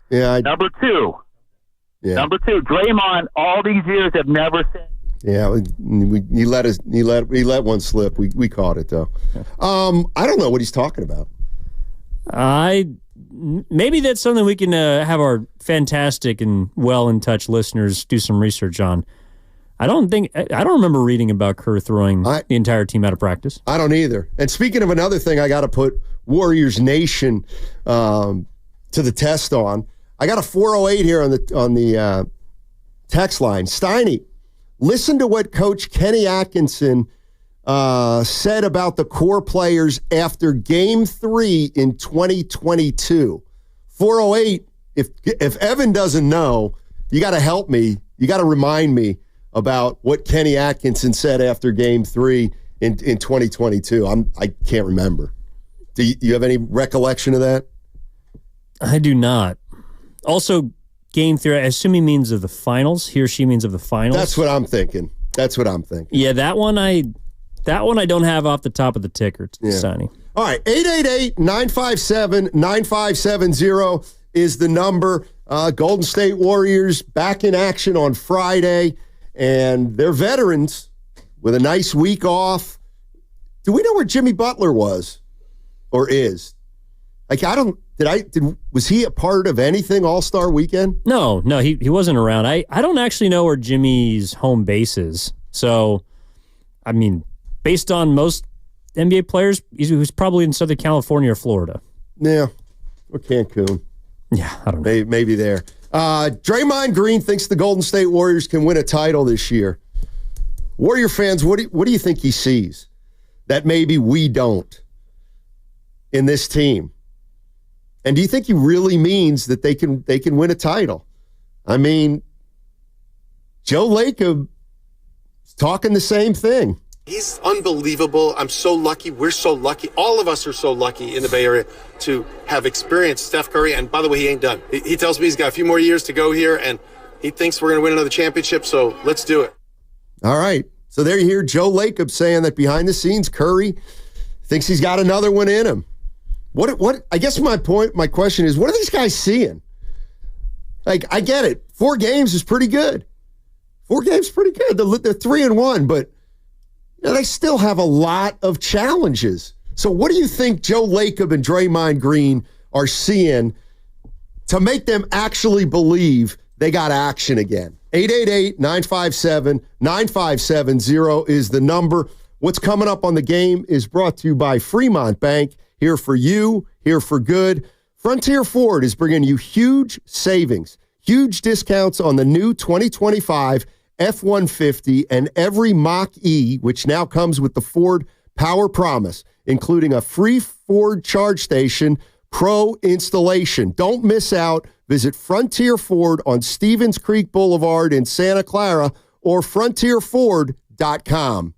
Yeah. Number two. Yeah. Number two, Draymond, all these years have never said. Yeah, he let one slip. We caught it though. I don't know what he's talking about. Maybe that's something we can have our fantastic and well in touch listeners do some research on. I don't remember reading about Kerr throwing the entire team out of practice. I don't either. And speaking of another thing, I got to put Warriors Nation to the test on. I got a 408 here on the text line. Steiny, listen to what Coach Kenny Atkinson said about the core players after Game 3 in 2022. 408 if Evan doesn't know, you got to help me. You got to remind me about what Kenny Atkinson said after Game 3 in 2022. I can't remember. Do you have any recollection of that? I do not. Also, Game 3, I assume he means of the finals. He or she means of the finals. That's what I'm thinking. Yeah, that one I don't have off the top of the ticker, Sonny. All right, 888-957-9570 is the number. Golden State Warriors back in action on Friday, and they're veterans with a nice week off. Do we know where Jimmy Butler was or is? Like, was he a part of anything All-Star Weekend? No, he wasn't around. I don't actually know where Jimmy's home base is. So, I mean, based on most NBA players, he was probably in Southern California or Florida. Yeah, or Cancun. Yeah, I don't know. Maybe there. Draymond Green thinks the Golden State Warriors can win a title this year. Warrior fans, what do you think he sees that maybe we don't in this team? And do you think he really means that they can win a title? I mean, Joe Lacob is talking the same thing. He's unbelievable. I'm so lucky. We're so lucky. All of us are so lucky in the Bay Area to have experienced Steph Curry. And by the way, he ain't done. He tells me he's got a few more years to go here, and he thinks we're going to win another championship, so let's do it. All right. So there you hear Joe Lacob saying that behind the scenes, Curry thinks he's got another one in him. What? I guess my question is, what are these guys seeing? Like, I get it. 4 games is pretty good. 4 games is pretty good. They're 3-1, but they still have a lot of challenges. So what do you think Joe Lacob and Draymond Green are seeing to make them actually believe they got action again? 888-957-9570 is the number. What's coming up on the game is brought to you by Fremont Bank. Here for you, here for good. Frontier Ford is bringing you huge savings, huge discounts on the new 2025 F-150 and every Mach-E, which now comes with the Ford Power Promise, including a free Ford charge station, pro installation. Don't miss out. Visit Frontier Ford on Stevens Creek Boulevard in Santa Clara or frontierford.com.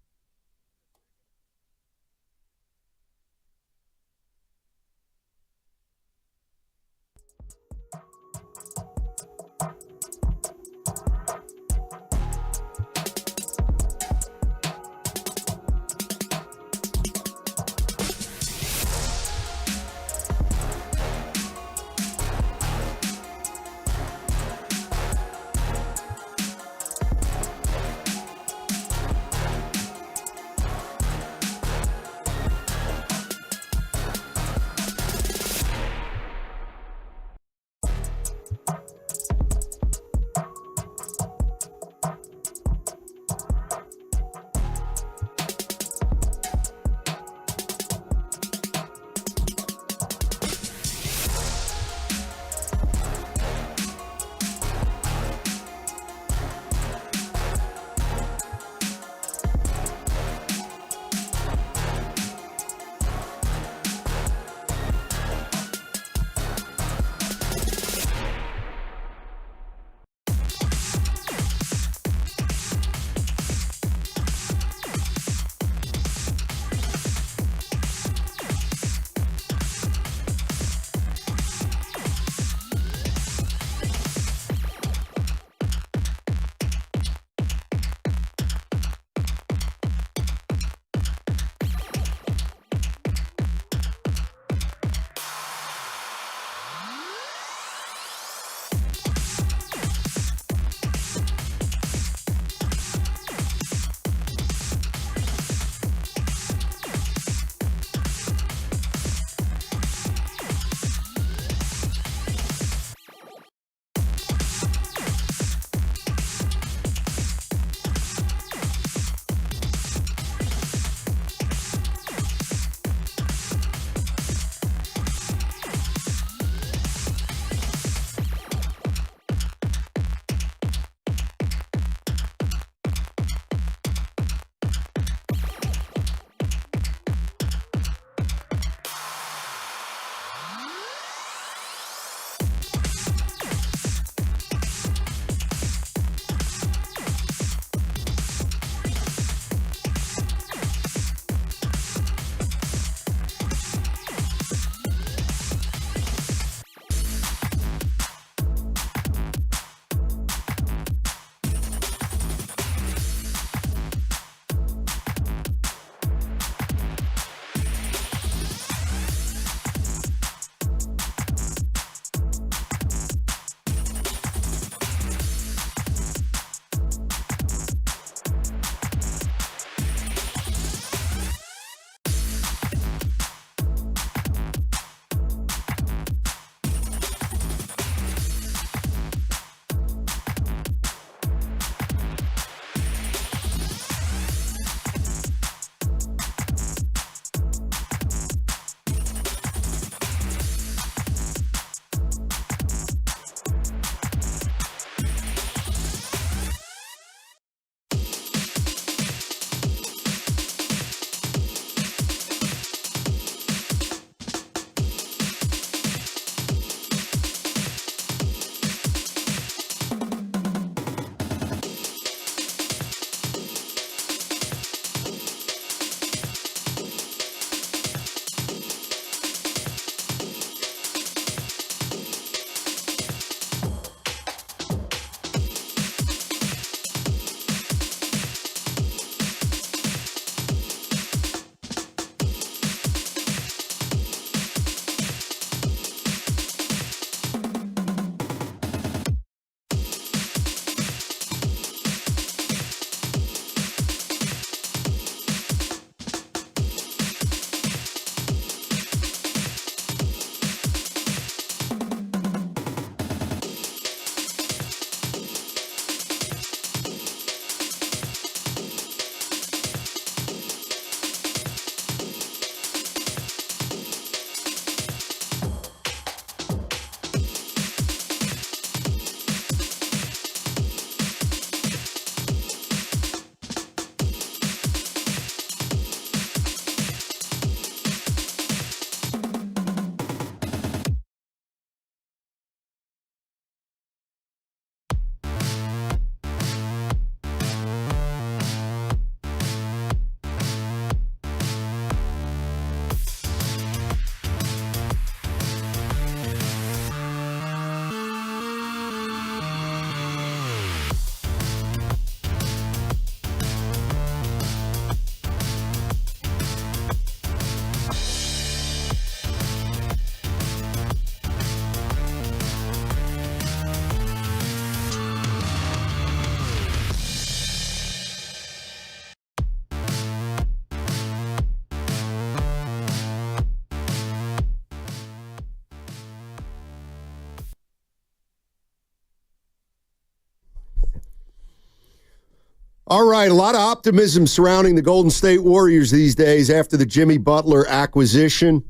All right, a lot of optimism surrounding the Golden State Warriors these days after the Jimmy Butler acquisition.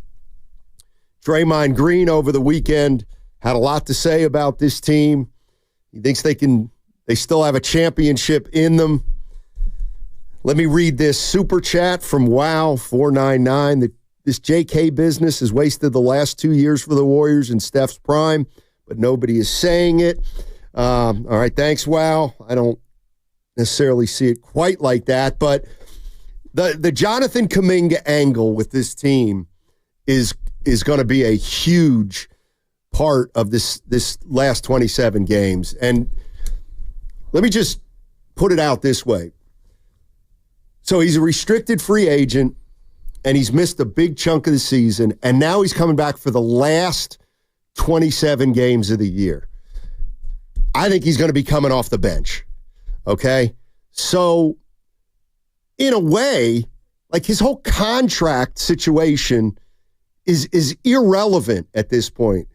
Draymond Green over the weekend had a lot to say about this team. He thinks they still have a championship in them. Let me read this super chat from Wow499. This JK business has wasted the last 2 years for the Warriors in Steph's prime, but nobody is saying it. All right, thanks, Wow. I don't necessarily see it quite like that, but the Jonathan Kuminga angle with this team is going to be a huge part of this last 27 games. And let me just put it out this way. So he's a restricted free agent, and he's missed a big chunk of the season, and now he's coming back for the last 27 games of the year. I think he's going to be coming off the bench, okay? So in a way, like his whole contract situation is irrelevant at this point.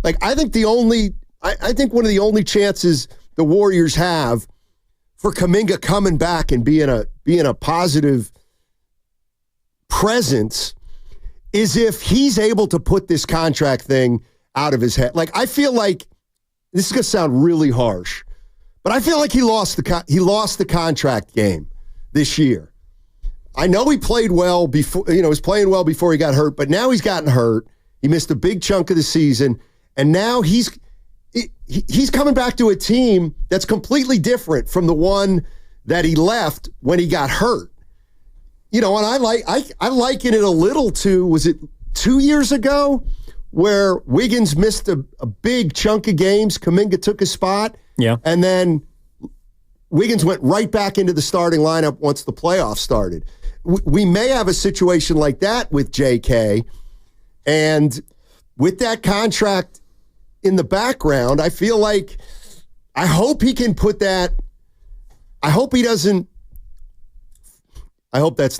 Like I think one of the only chances the Warriors have for Kuminga coming back and being a positive presence is if he's able to put this contract thing out of his head. Like I feel like this is going to sound really harsh, but I feel like he lost the contract game this year. I know he played well before, was playing well before he got hurt, but now he's gotten hurt. He missed a big chunk of the season, and now he's coming back to a team that's completely different from the one that he left when he got hurt. And I liken it a little to, was it 2 years ago where Wiggins missed a big chunk of games, Kuminga took his spot, and then Wiggins went right back into the starting lineup once the playoffs started. We may have a situation like that with JK, and with that contract in the background, I feel like I hope he can put that. I hope that's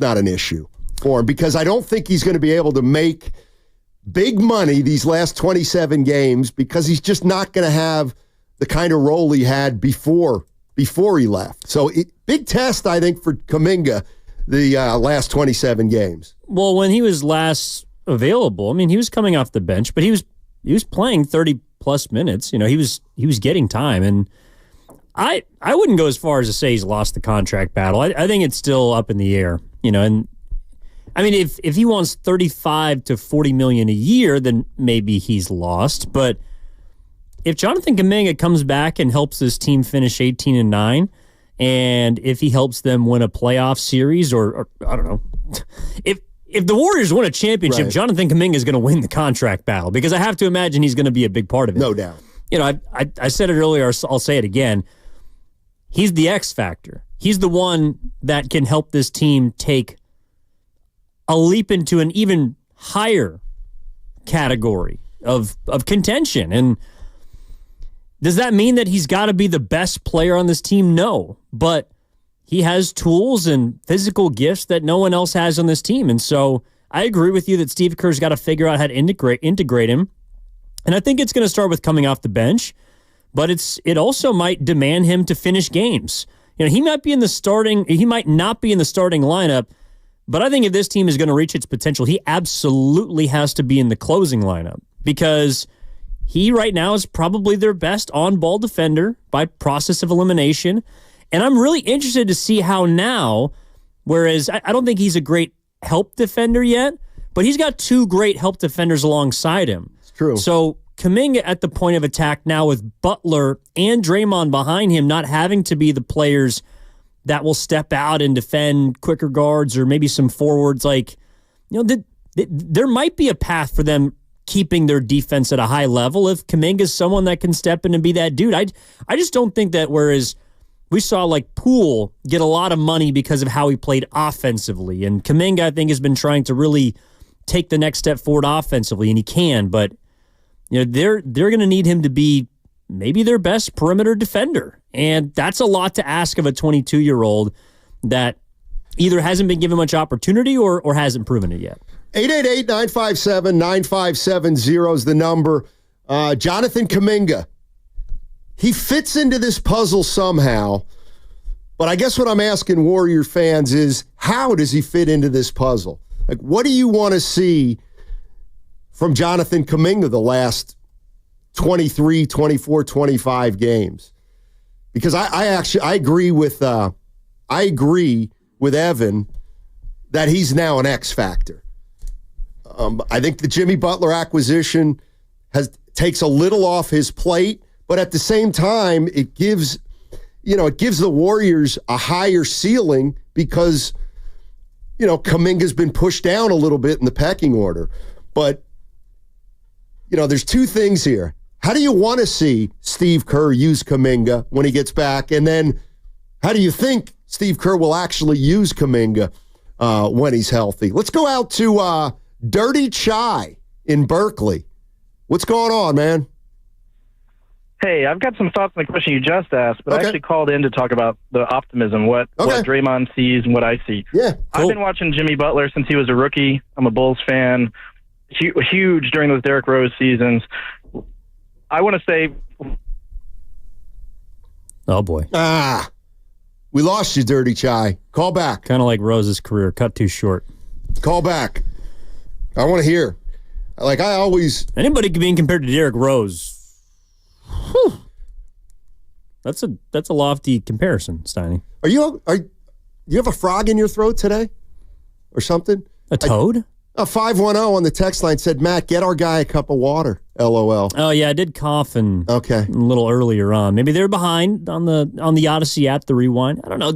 not an issue for him, because I don't think he's going to be able to make big money these last 27 games, because he's just not going to have the kind of role he had before he left. So big test, I think, for Kuminga the last 27 games. Well, when he was last available, I mean, he was coming off the bench, but he was playing 30-plus minutes. He was getting time, and I wouldn't go as far as to say he's lost the contract battle. I think it's still up in the air, and I mean, if he wants $35 to $40 million a year, then maybe he's lost. But if Jonathan Kuminga comes back and helps this team finish 18-9, and if he helps them win a playoff series, or I don't know, if the Warriors win a championship, right, Jonathan Kuminga is going to win the contract battle, because I have to imagine he's going to be a big part of it. No doubt. I said it earlier, I'll say it again. He's the X factor. He's the one that can help this team take a leap into an even higher category of contention. And does that mean that he's got to be the best player on this team? No, but he has tools and physical gifts that no one else has on this team. And so I agree with you that Steve Kerr's got to figure out how to integrate him. And I think it's going to start with coming off the bench, but it also might demand him to finish games. He might not be in the starting lineup, but I think if this team is going to reach its potential, he absolutely has to be in the closing lineup, because he right now is probably their best on-ball defender by process of elimination. And I'm really interested to see how now, whereas I don't think he's a great help defender yet, but he's got two great help defenders alongside him. It's true. So Kuminga at the point of attack now with Butler and Draymond behind him, not having to be the players that will step out and defend quicker guards or maybe some forwards. There might be a path for them keeping their defense at a high level if Kuminga's someone that can step in and be that dude. I just don't think that, whereas we saw Poole get a lot of money because of how he played offensively, and Kuminga, I think, has been trying to really take the next step forward offensively, and he can, but they're going to need him to be maybe their best perimeter defender. And that's a lot to ask of a 22-year-old that either hasn't been given much opportunity or hasn't proven it yet. 888-957-9570 is the number. Jonathan Kuminga, he fits into this puzzle somehow, But I guess what I'm asking Warrior fans is, how does he fit into this puzzle? Like, what do you want to see from Jonathan Kuminga the last 23, 24, 25 games? Because I agree with Evan that he's now an X factor. I think the Jimmy Butler acquisition takes a little off his plate, but at the same time, it gives the Warriors a higher ceiling because, Kuminga's been pushed down a little bit in the pecking order. But, there's two things here. How do you want to see Steve Kerr use Kuminga when he gets back? And then how do you think Steve Kerr will actually use Kuminga when he's healthy? Let's go out to Dirty Chai in Berkeley. What's going on, man? Hey, I've got some thoughts on the question you just asked, but I actually called in to talk about the optimism, what Draymond sees and what I see. Yeah, cool. I've been watching Jimmy Butler since he was a rookie. I'm a Bulls fan. Huge during those Derrick Rose seasons. I want to say... Oh, boy. We lost you, Dirty Chai. Call back. Kind of like Rose's career, cut too short. Call back. I want to hear. Like, I always... Anybody being compared to Derrick Rose... Whew. That's a lofty comparison, Steiny. You have a frog in your throat today? Or something? A toad? 510 on the text line said, Matt, get our guy a cup of water. LOL. Oh, yeah, I did cough a little earlier on. Maybe they're behind on the Odyssey app, the rewind. I don't know.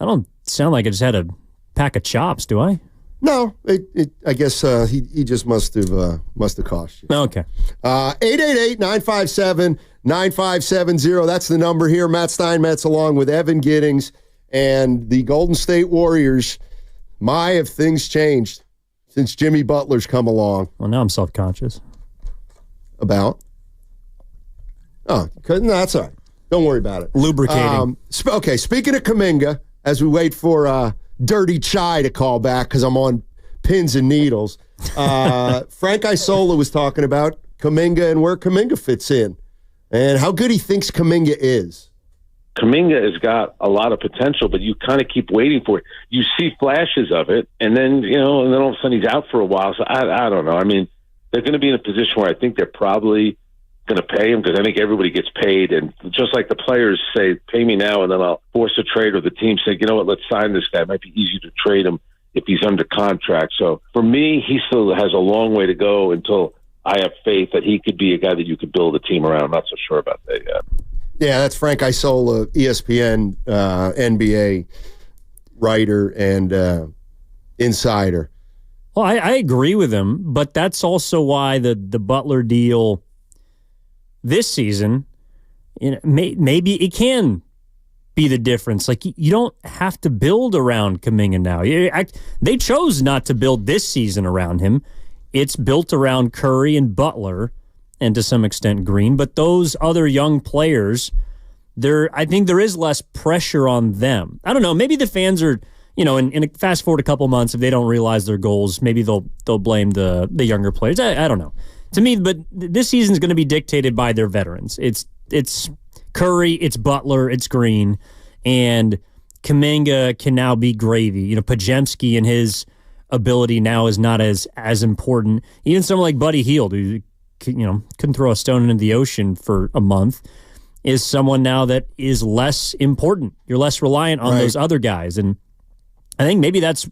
I don't sound like I just had a pack of chops, do I? No, I guess he just must have cost you. Okay. 888-957-9570. That's the number here. Matt Steinmetz along with Evan Giddings and the Golden State Warriors. My, have things changed since Jimmy Butler's come along. Well, now I'm self-conscious. About? Oh, no, that's all right. Don't worry about it. Lubricating. Okay, speaking of Kuminga, as we wait for Dirty Chai to call back because I'm on pins and needles, Frank Isola was talking about Kuminga and where Kuminga fits in and how good he thinks Kuminga is. Kuminga has got a lot of potential, but you kind of keep waiting for it. You see flashes of it, and then all of a sudden he's out for a while. So I don't know. I mean, they're going to be in a position where I think they're probably going to pay him because I think everybody gets paid. And just like the players say, pay me now, and then I'll force a trade, or the team say, you know what, let's sign this guy. It might be easier to trade him if he's under contract. So for me, he still has a long way to go until I have faith that he could be a guy that you could build a team around. I'm not so sure about that yet. Yeah, that's Frank Isola, ESPN NBA writer and insider. Well, I agree with him, but that's also why the Butler deal this season, maybe it can be the difference. Like, you don't have to build around Kuminga now. They chose not to build this season around him. It's built around Curry and Butler, and to some extent Green, but those other young players, I think there is less pressure on them. I don't know, maybe the fans are, in fast forward a couple months, if they don't realize their goals, maybe they'll blame the younger players. I don't know. To me, but this season is going to be dictated by their veterans. It's Curry, it's Butler, it's Green, and Kuminga can now be gravy. Podziemski and his ability now is not as important. Even someone like Buddy Hield, who couldn't throw a stone into the ocean for a month, is someone now that is less important. You're less reliant on those other guys, and I think maybe that's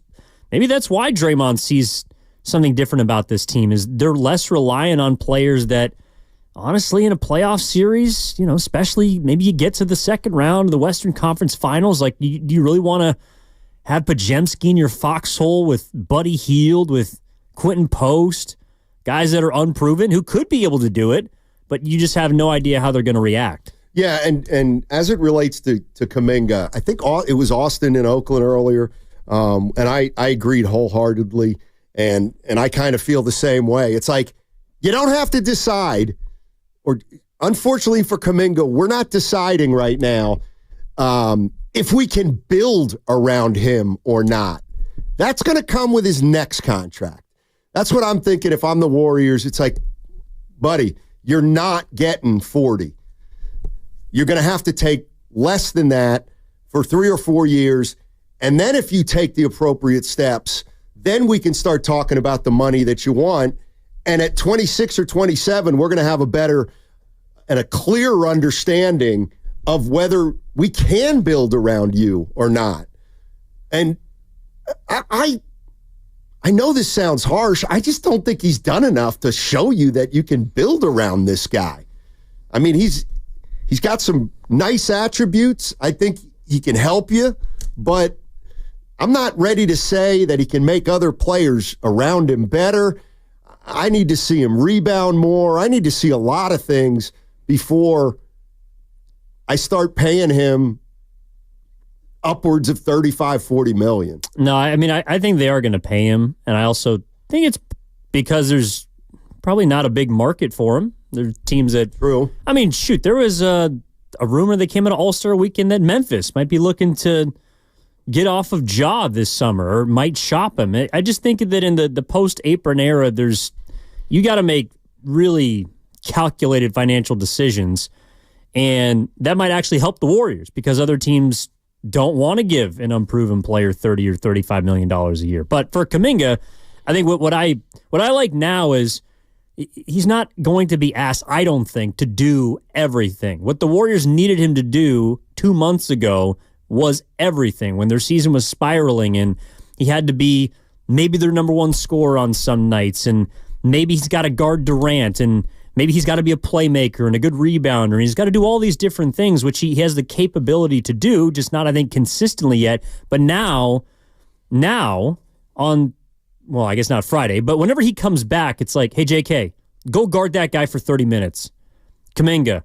why Draymond sees something different about this team. Is they're less reliant on players that, honestly, in a playoff series, especially maybe you get to the second round of the Western Conference Finals, like, do you really want to have Podziemski in your foxhole with Buddy Hield, with Quentin Post? Guys that are unproven who could be able to do it, but you just have no idea how they're going to react. Yeah, and as it relates to Kuminga, I think it was Austin in Oakland earlier, and I agreed wholeheartedly, and I kind of feel the same way. It's like, you don't have to decide, or unfortunately for Kuminga, we're not deciding right now if we can build around him or not. That's going to come with his next contract. That's what I'm thinking. If I'm the Warriors, it's like, buddy, you're not getting 40. You're going to have to take less than that for 3 or 4 years. And then if you take the appropriate steps, then we can start talking about the money that you want. And at 26 or 27, we're going to have a better and a clearer understanding of whether we can build around you or not. And I know this sounds harsh. I just don't think he's done enough to show you that you can build around this guy. I mean, he's got some nice attributes. I think he can help you, but I'm not ready to say that he can make other players around him better. I need to see him rebound more. I need to see a lot of things before I start paying him upwards of 35, 40 million. No, I mean, I think they are going to pay him. And I also think it's because there's probably not a big market for him. There's teams that... True. I mean, shoot, there was a rumor that came out of All-Star Weekend that Memphis might be looking to get off of Ja this summer or might shop him. I just think that in the post-apron era, you got to make really calculated financial decisions. And that might actually help the Warriors because other teams don't want to give an unproven player $30 or $35 million a year. But for Kuminga, I think what I like now is he's not going to be asked, I don't think, to do everything. What the Warriors needed him to do 2 months ago was everything when their season was spiraling and he had to be maybe their number one scorer on some nights and maybe he's got to guard Durant and maybe he's got to be a playmaker and a good rebounder and he's got to do all these different things, which he has the capability to do, just not, I think, consistently yet. But now on, well, I guess not Friday, but whenever he comes back, it's like, hey, JK, go guard that guy for 30 minutes. Kuminga,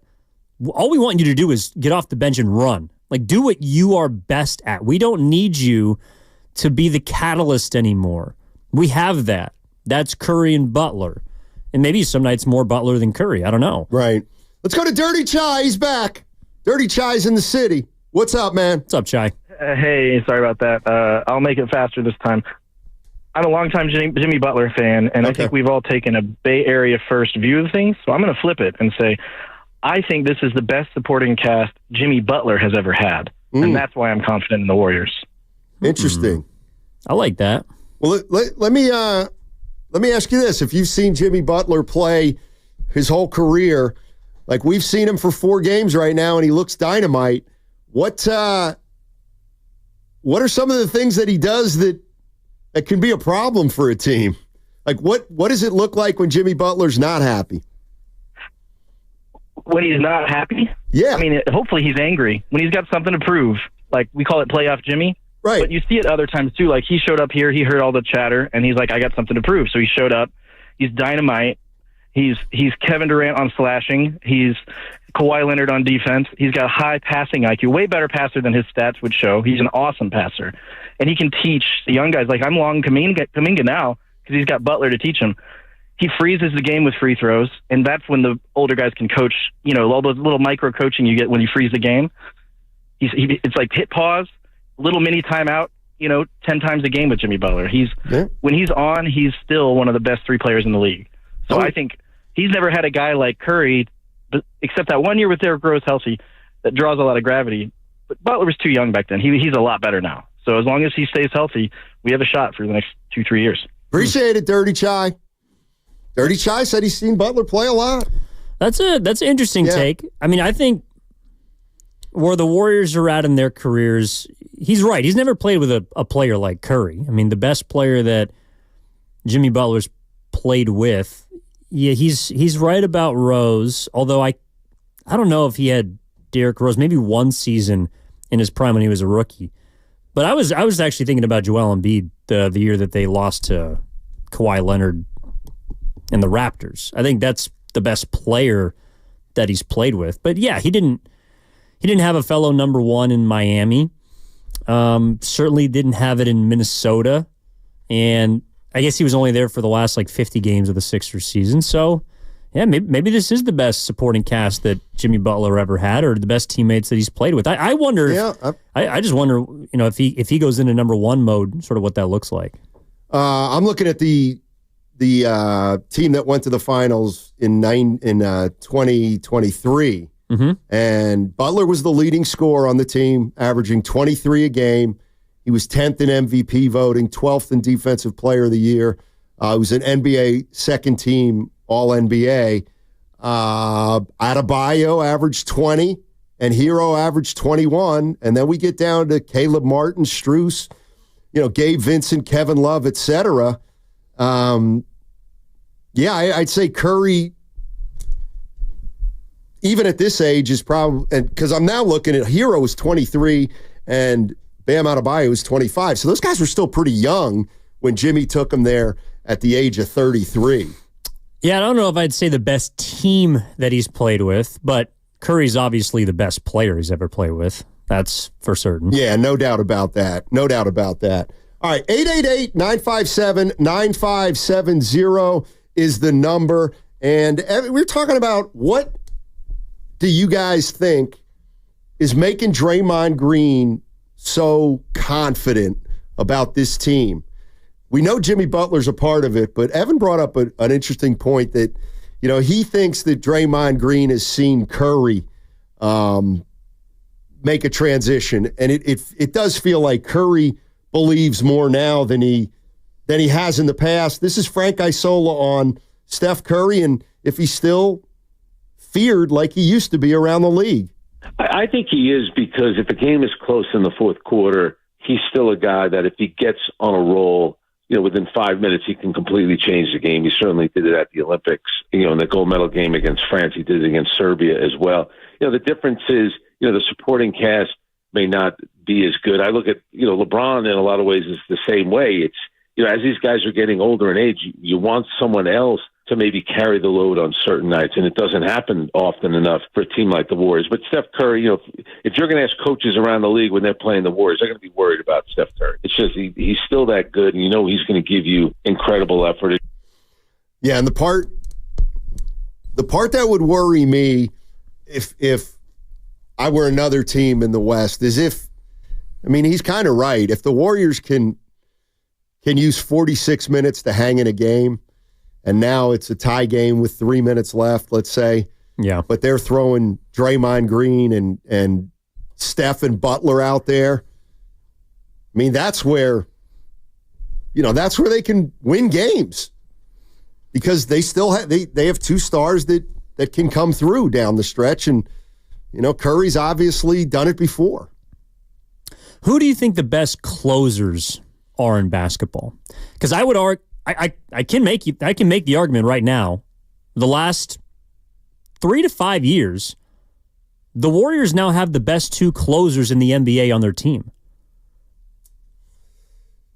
all we want you to do is get off the bench and run. Like, do what you are best at. We don't need you to be the catalyst anymore. We have that. That's Curry and Butler. And maybe some nights more Butler than Curry. I don't know. Right. Let's go to Dirty Chai. He's back. Dirty Chai's in the city. What's up, man? What's up, Chai? Hey, sorry about that. I'll make it faster this time. I'm a longtime Jimmy Butler fan, and I think we've all taken a Bay Area first view of things. So I'm going to flip it and say, I think this is the best supporting cast Jimmy Butler has ever had. And that's why I'm confident in the Warriors. Interesting. I like that. Well, let me ask you this. If you've seen Jimmy Butler play his whole career, like we've seen him for 4 games right now and he looks dynamite, what are some of the things that he does that can be a problem for a team? Like what does it look like when Jimmy Butler's not happy? When he's not happy? Yeah. I mean, hopefully he's angry. When he's got something to prove, like we call it playoff Jimmy. Right. But you see it other times too. Like he showed up here, he heard all the chatter, and he's like, I got something to prove. So he showed up. He's dynamite. He's Kevin Durant on slashing. He's Kawhi Leonard on defense. He's got high passing IQ, way better passer than his stats would show. He's an awesome passer. And he can teach the young guys. Like I'm long Kuminga now because he's got Butler to teach him. He freezes the game with free throws, and that's when the older guys can coach, all those little micro coaching you get when you freeze the game. It's like hit pause, little mini timeout, 10 times a game with Jimmy Butler. When he's on, he's still one of the best 3 players in the league. So I think he's never had a guy like Curry, except that 1 year with Derrick Rose healthy, that draws a lot of gravity. But Butler was too young back then. He's a lot better now. So as long as he stays healthy, we have a shot for the next 2-3 years. Appreciate it, Dirty Chai. Dirty Chai said he's seen Butler play a lot. That's an interesting take. I mean, I think where the Warriors are at in their careers, he's right. He's never played with a player like Curry. I mean, the best player that Jimmy Butler's played with, yeah, he's right about Rose, although I don't know if he had Derrick Rose, maybe one season in his prime when he was a rookie. But I was actually thinking about Joel Embiid the year that they lost to Kawhi Leonard and the Raptors. I think that's the best player that he's played with. But yeah, he didn't have a fellow number one in Miami. Certainly didn't have it in Minnesota. And I guess he was only there for the last 50 games of the Sixers season. So yeah, maybe this is the best supporting cast that Jimmy Butler ever had, or the best teammates that he's played with. I wonder. Yeah, I just wonder, if he goes into number one mode, sort of what that looks like. I'm looking at the team that went to the finals in 2023. And Butler was the leading scorer on the team, averaging 23 a game. He was 10th in MVP voting, 12th in Defensive Player of the Year. He was an NBA second-team All-NBA. Adebayo averaged 20, and Hero averaged 21. And then we get down to Caleb Martin, Strus, Gabe Vincent, Kevin Love, etc. I'd say Curry, even at this age, is probably, and because I'm now looking at Hero was 23 and Bam Adebayo was 25. So those guys were still pretty young when Jimmy took them there at the age of 33. Yeah, I don't know if I'd say the best team that he's played with, but Curry's obviously the best player he's ever played with. That's for certain. Yeah, no doubt about that. No doubt about that. All right, 888-957-9570 is the number. And we're talking about what do you guys think is making Draymond Green so confident about this team? We know Jimmy Butler's a part of it, but Evan brought up an interesting point that, he thinks that Draymond Green has seen Curry make a transition. And it does feel like Curry believes more now than he has in the past. This is Frank Isola on Steph Curry, and if he's still feared like he used to be around the league. I think he is, because if a game is close in the fourth quarter, he's still a guy that if he gets on a roll, within 5 minutes, he can completely change the game. He certainly did it at the Olympics, in the gold medal game against France. He did it against Serbia as well. The difference is, the supporting cast may not be as good. I look at, LeBron in a lot of ways is the same way. It's, as these guys are getting older in age, you want someone else to maybe carry the load on certain nights, and it doesn't happen often enough for a team like the Warriors. But Steph Curry, if you're going to ask coaches around the league when they're playing the Warriors, they're going to be worried about Steph Curry. It's just he's still that good, and he's going to give you incredible effort. Yeah, and the part that would worry me if I were another team in the West is he's kind of right. If the Warriors can use 46 minutes to hang in a game, and now it's a tie game with 3 minutes left, let's say. Yeah. But they're throwing Draymond Green and Steph and Butler out there. That's where they can win games, because they still have they have two stars that can come through down the stretch, and Curry's obviously done it before. Who do you think the best closers are in basketball? Because I would argue, I can make the argument right now. The last 3 to 5 years, the Warriors now have the best two closers in the NBA on their team.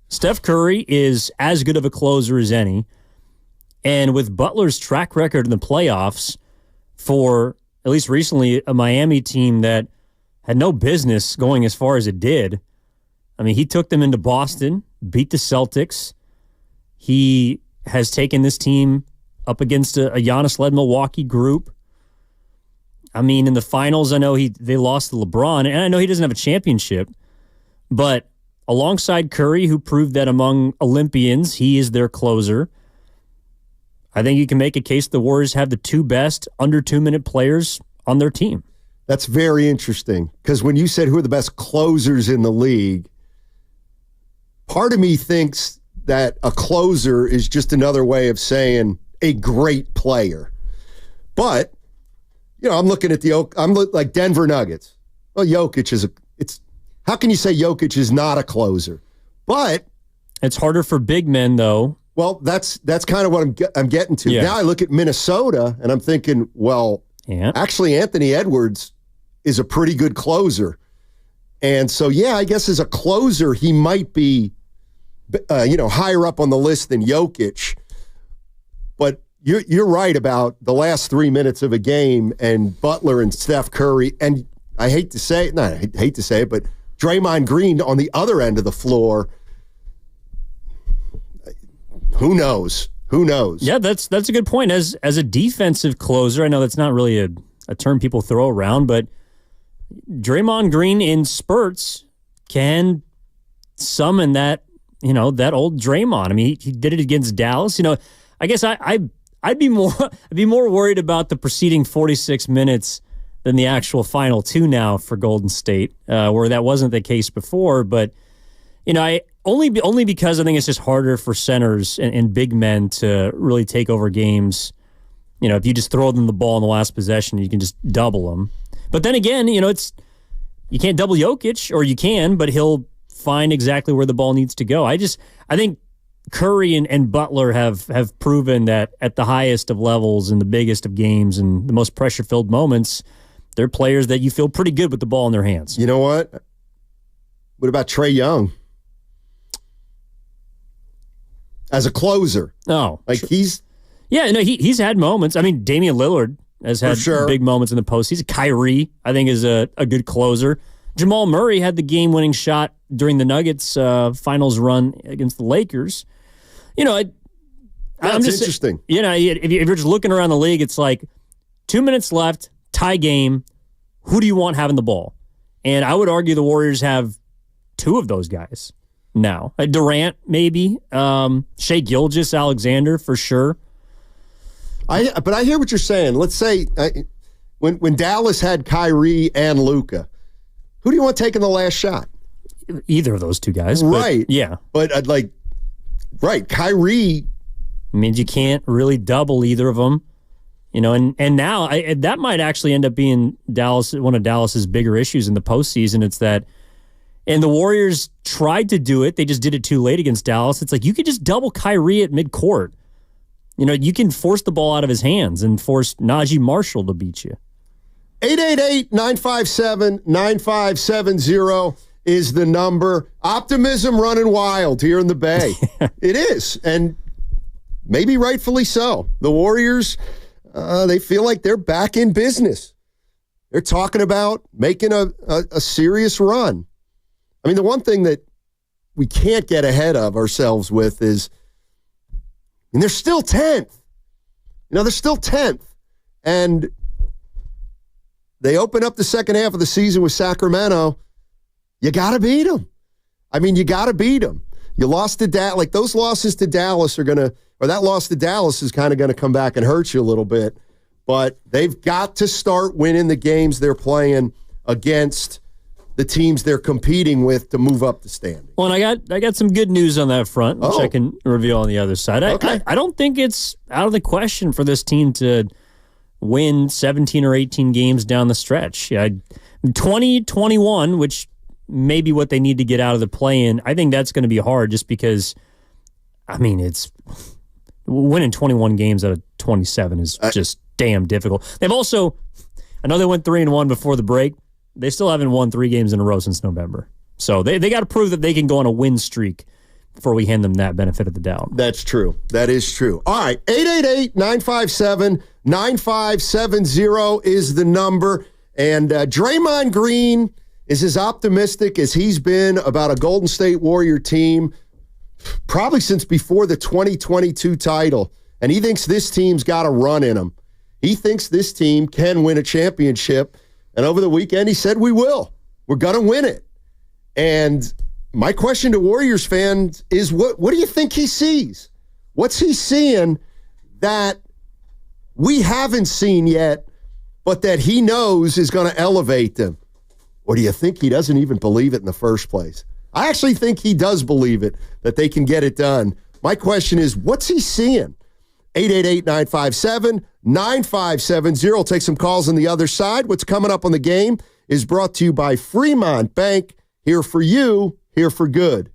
Steph Curry is as good of a closer as any, and with Butler's track record in the playoffs for, at least recently, a Miami team that had no business going as far as it did. He took them into Boston, beat the Celtics. He has taken this team up against a Giannis-led Milwaukee group. In the finals, I know they lost to LeBron, and I know he doesn't have a championship, but alongside Curry, who proved that among Olympians, he is their closer, I think you can make a case the Warriors have the two best under 2-minute players on their team. That's very interesting, because when you said who are the best closers in the league, part of me thinks that a closer is just another way of saying a great player. But, I'm looking at like Denver Nuggets. Well, Jokic how can you say Jokic is not a closer? But it's harder for big men, though. Well, that's kind of what I'm getting to. Yeah. Now I look at Minnesota and I'm thinking, actually Anthony Edwards is a pretty good closer. And so, I guess as a closer, he might be higher up on the list than Jokic. But you're right about the last 3 minutes of a game and Butler and Steph Curry, and I hate to say it, but Draymond Green on the other end of the floor. Who knows? Yeah, that's a good point. As a defensive closer, I know that's not really a term people throw around, but Draymond Green in spurts can summon that old Draymond. He did it against Dallas. I guess I'd be more worried about the preceding 46 minutes than the actual final two now for Golden State, where that wasn't the case before. But, only because I think it's just harder for centers and big men to really take over games. If you just throw them the ball in the last possession, you can just double them. But then again, you can't double Jokic, or you can, but he'll find exactly where the ball needs to go. I think Curry and Butler have proven that at the highest of levels and the biggest of games and the most pressure-filled moments, they're players that you feel pretty good with the ball in their hands. You know what? What about Trae Young? As a closer. Oh. He's had moments. I mean, Damian Lillard has had big moments in the postseason. Kyrie, I think, is a good closer. Jamal Murray had the game-winning shot during the Nuggets finals run against the Lakers. That's interesting. If you're just looking around the league, it's like 2 minutes left, tie game. Who do you want having the ball? And I would argue the Warriors have two of those guys now. Durant, maybe. Shai Gilgeous-Alexander, for sure. But I hear what you're saying. Let's say when Dallas had Kyrie and Luka, who do you want taking the last shot? Either of those two guys. Right. Yeah. But Kyrie means you can't really double either of them. And now that might actually end up being one of Dallas's bigger issues in the postseason. It's that, and the Warriors tried to do it. They just did it too late against Dallas. It's like you could just double Kyrie at midcourt. You can force the ball out of his hands and force Najee Marshall to beat you. 888-957-9570 is the number. Optimism running wild here in the Bay. It is, and maybe rightfully so. The Warriors, they feel like they're back in business. They're talking about making a serious run. I mean, the one thing that we can't get ahead of ourselves with is, and they're still 10th. They're still 10th. And they open up the second half of the season with Sacramento. You got to beat them. I mean, you got to beat them. You lost to Dallas. Those losses to Dallas that loss to Dallas is kind of going to come back and hurt you a little bit. But they've got to start winning the games they're playing against the teams they're competing with to move up the standing. Well, and I got some good news on that front, which I can reveal on the other side. I don't think it's out of the question for this team to win 17 or 18 games down the stretch. 2021, which may be what they need to get out of the play-in, I think that's going to be hard just because, it's winning 21 games out of 27 is just damn difficult. They've also, I know they went 3-1 before the break. They still haven't won 3 games in a row since November. So they got to prove that they can go on a win streak before we hand them that benefit of the doubt. That's true. That is true. All right, 888-957-9570 is the number. And Draymond Green is as optimistic as he's been about a Golden State Warrior team probably since before the 2022 title. And he thinks this team's got a run in them. He thinks this team can win a championship. And over the weekend, he said, we will. We're going to win it. And my question to Warriors fans is, what do you think he sees? What's he seeing that we haven't seen yet, but that he knows is going to elevate them? Or do you think he doesn't even believe it in the first place? I actually think he does believe it, that they can get it done. My question is, what's he seeing? 888-957-9570. We'll take some calls on the other side. What's coming up on the game is brought to you by Fremont Bank. Here for you, here for good.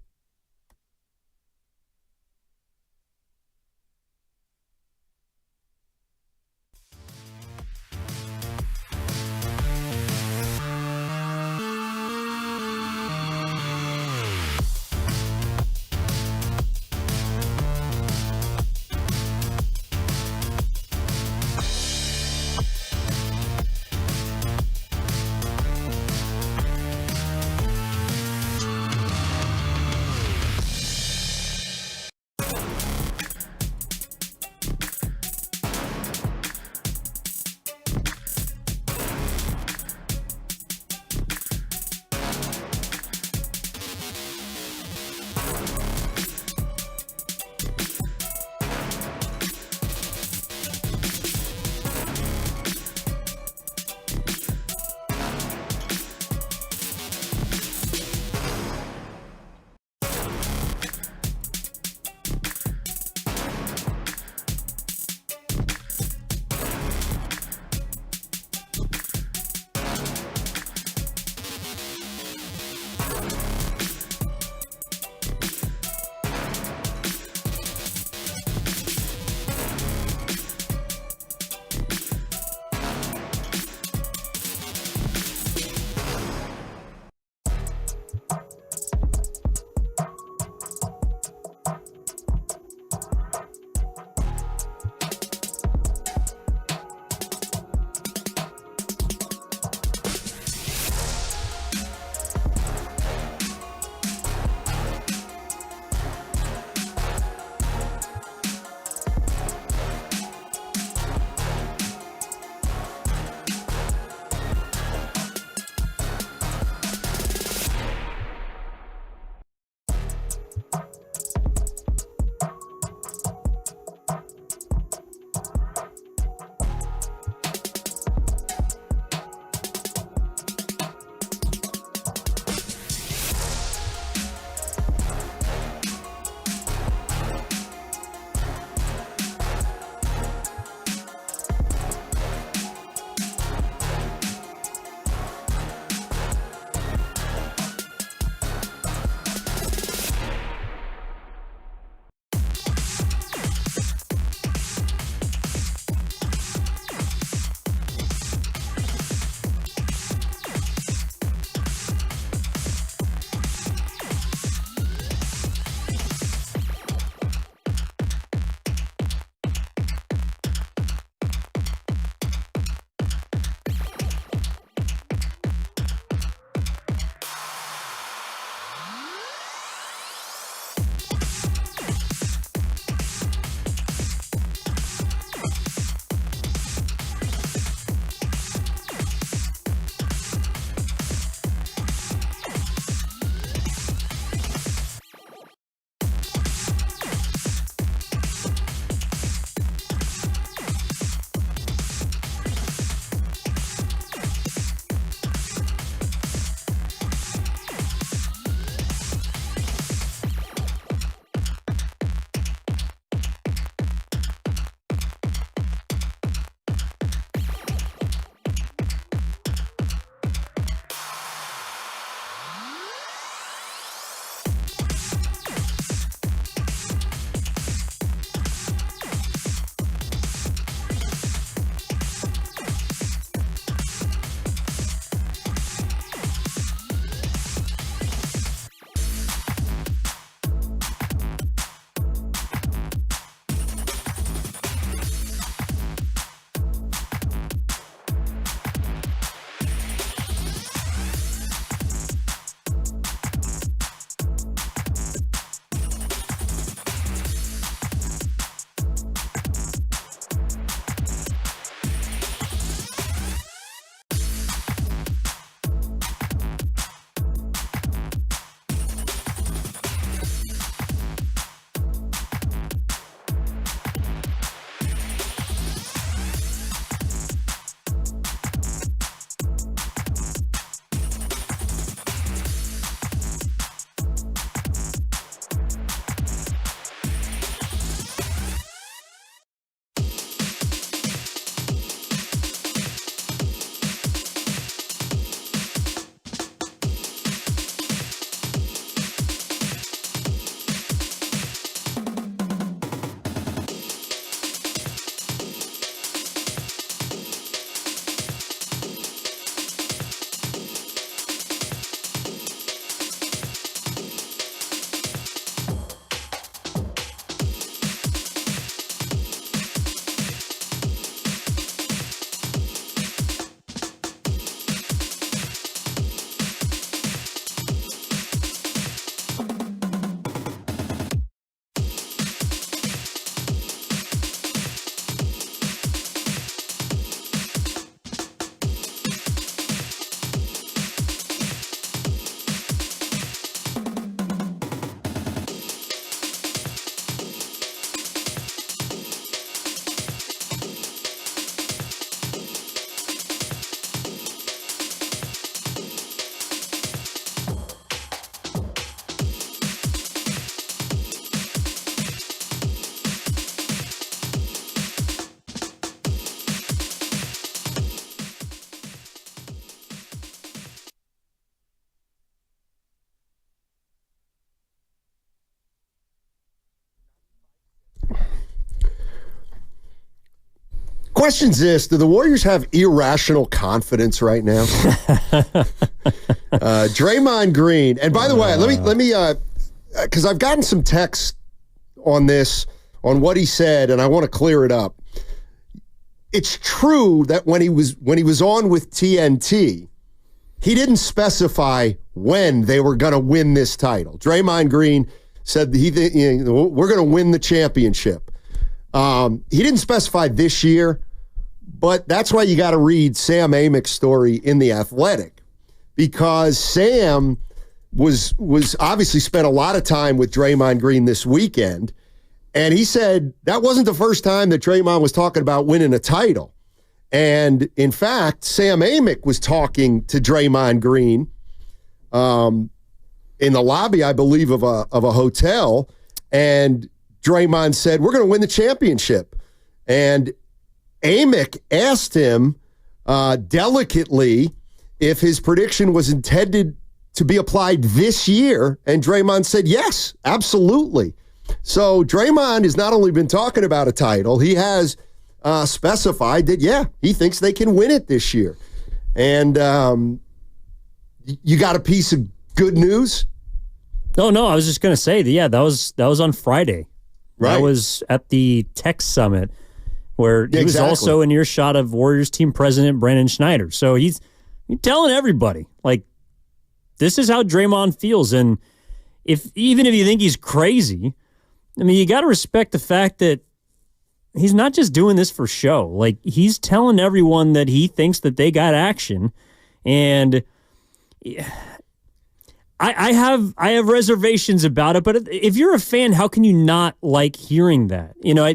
question's this: do the Warriors have irrational confidence right now? Draymond Green, and by the way, let me because I've gotten some texts on this, on what he said, and I want to clear it up. It's true that when he was on with TNT, he didn't specify when they were going to win this title. Draymond Green said we're going to win the championship. He didn't specify this year, but that's why you got to read Sam Amick's story in The Athletic, because Sam was obviously spent a lot of time with Draymond Green this weekend, and he said that wasn't the first time that Draymond was talking about winning a title. And in fact, Sam Amick was talking to Draymond Green in the lobby, I believe, of a hotel, and Draymond said, "We're going to win the championship." And Amick asked him delicately if his prediction was intended to be applied this year, and Draymond said, "Yes, absolutely." So Draymond has not only been talking about a title, he has specified that, yeah, he thinks they can win it this year. And you got a piece of good news? No, I was just going to say that, that was on Friday. Right. That was at the Tech Summit, where he was also in earshot of Warriors team president Brandon Schneider. So he's telling everybody, like, this is how Draymond feels. And even if you think he's crazy, I mean, you got to respect the fact that he's not just doing this for show. Like, he's telling everyone that he thinks that they got action. And I have reservations about it, but if you're a fan, how can you not like hearing that? You know,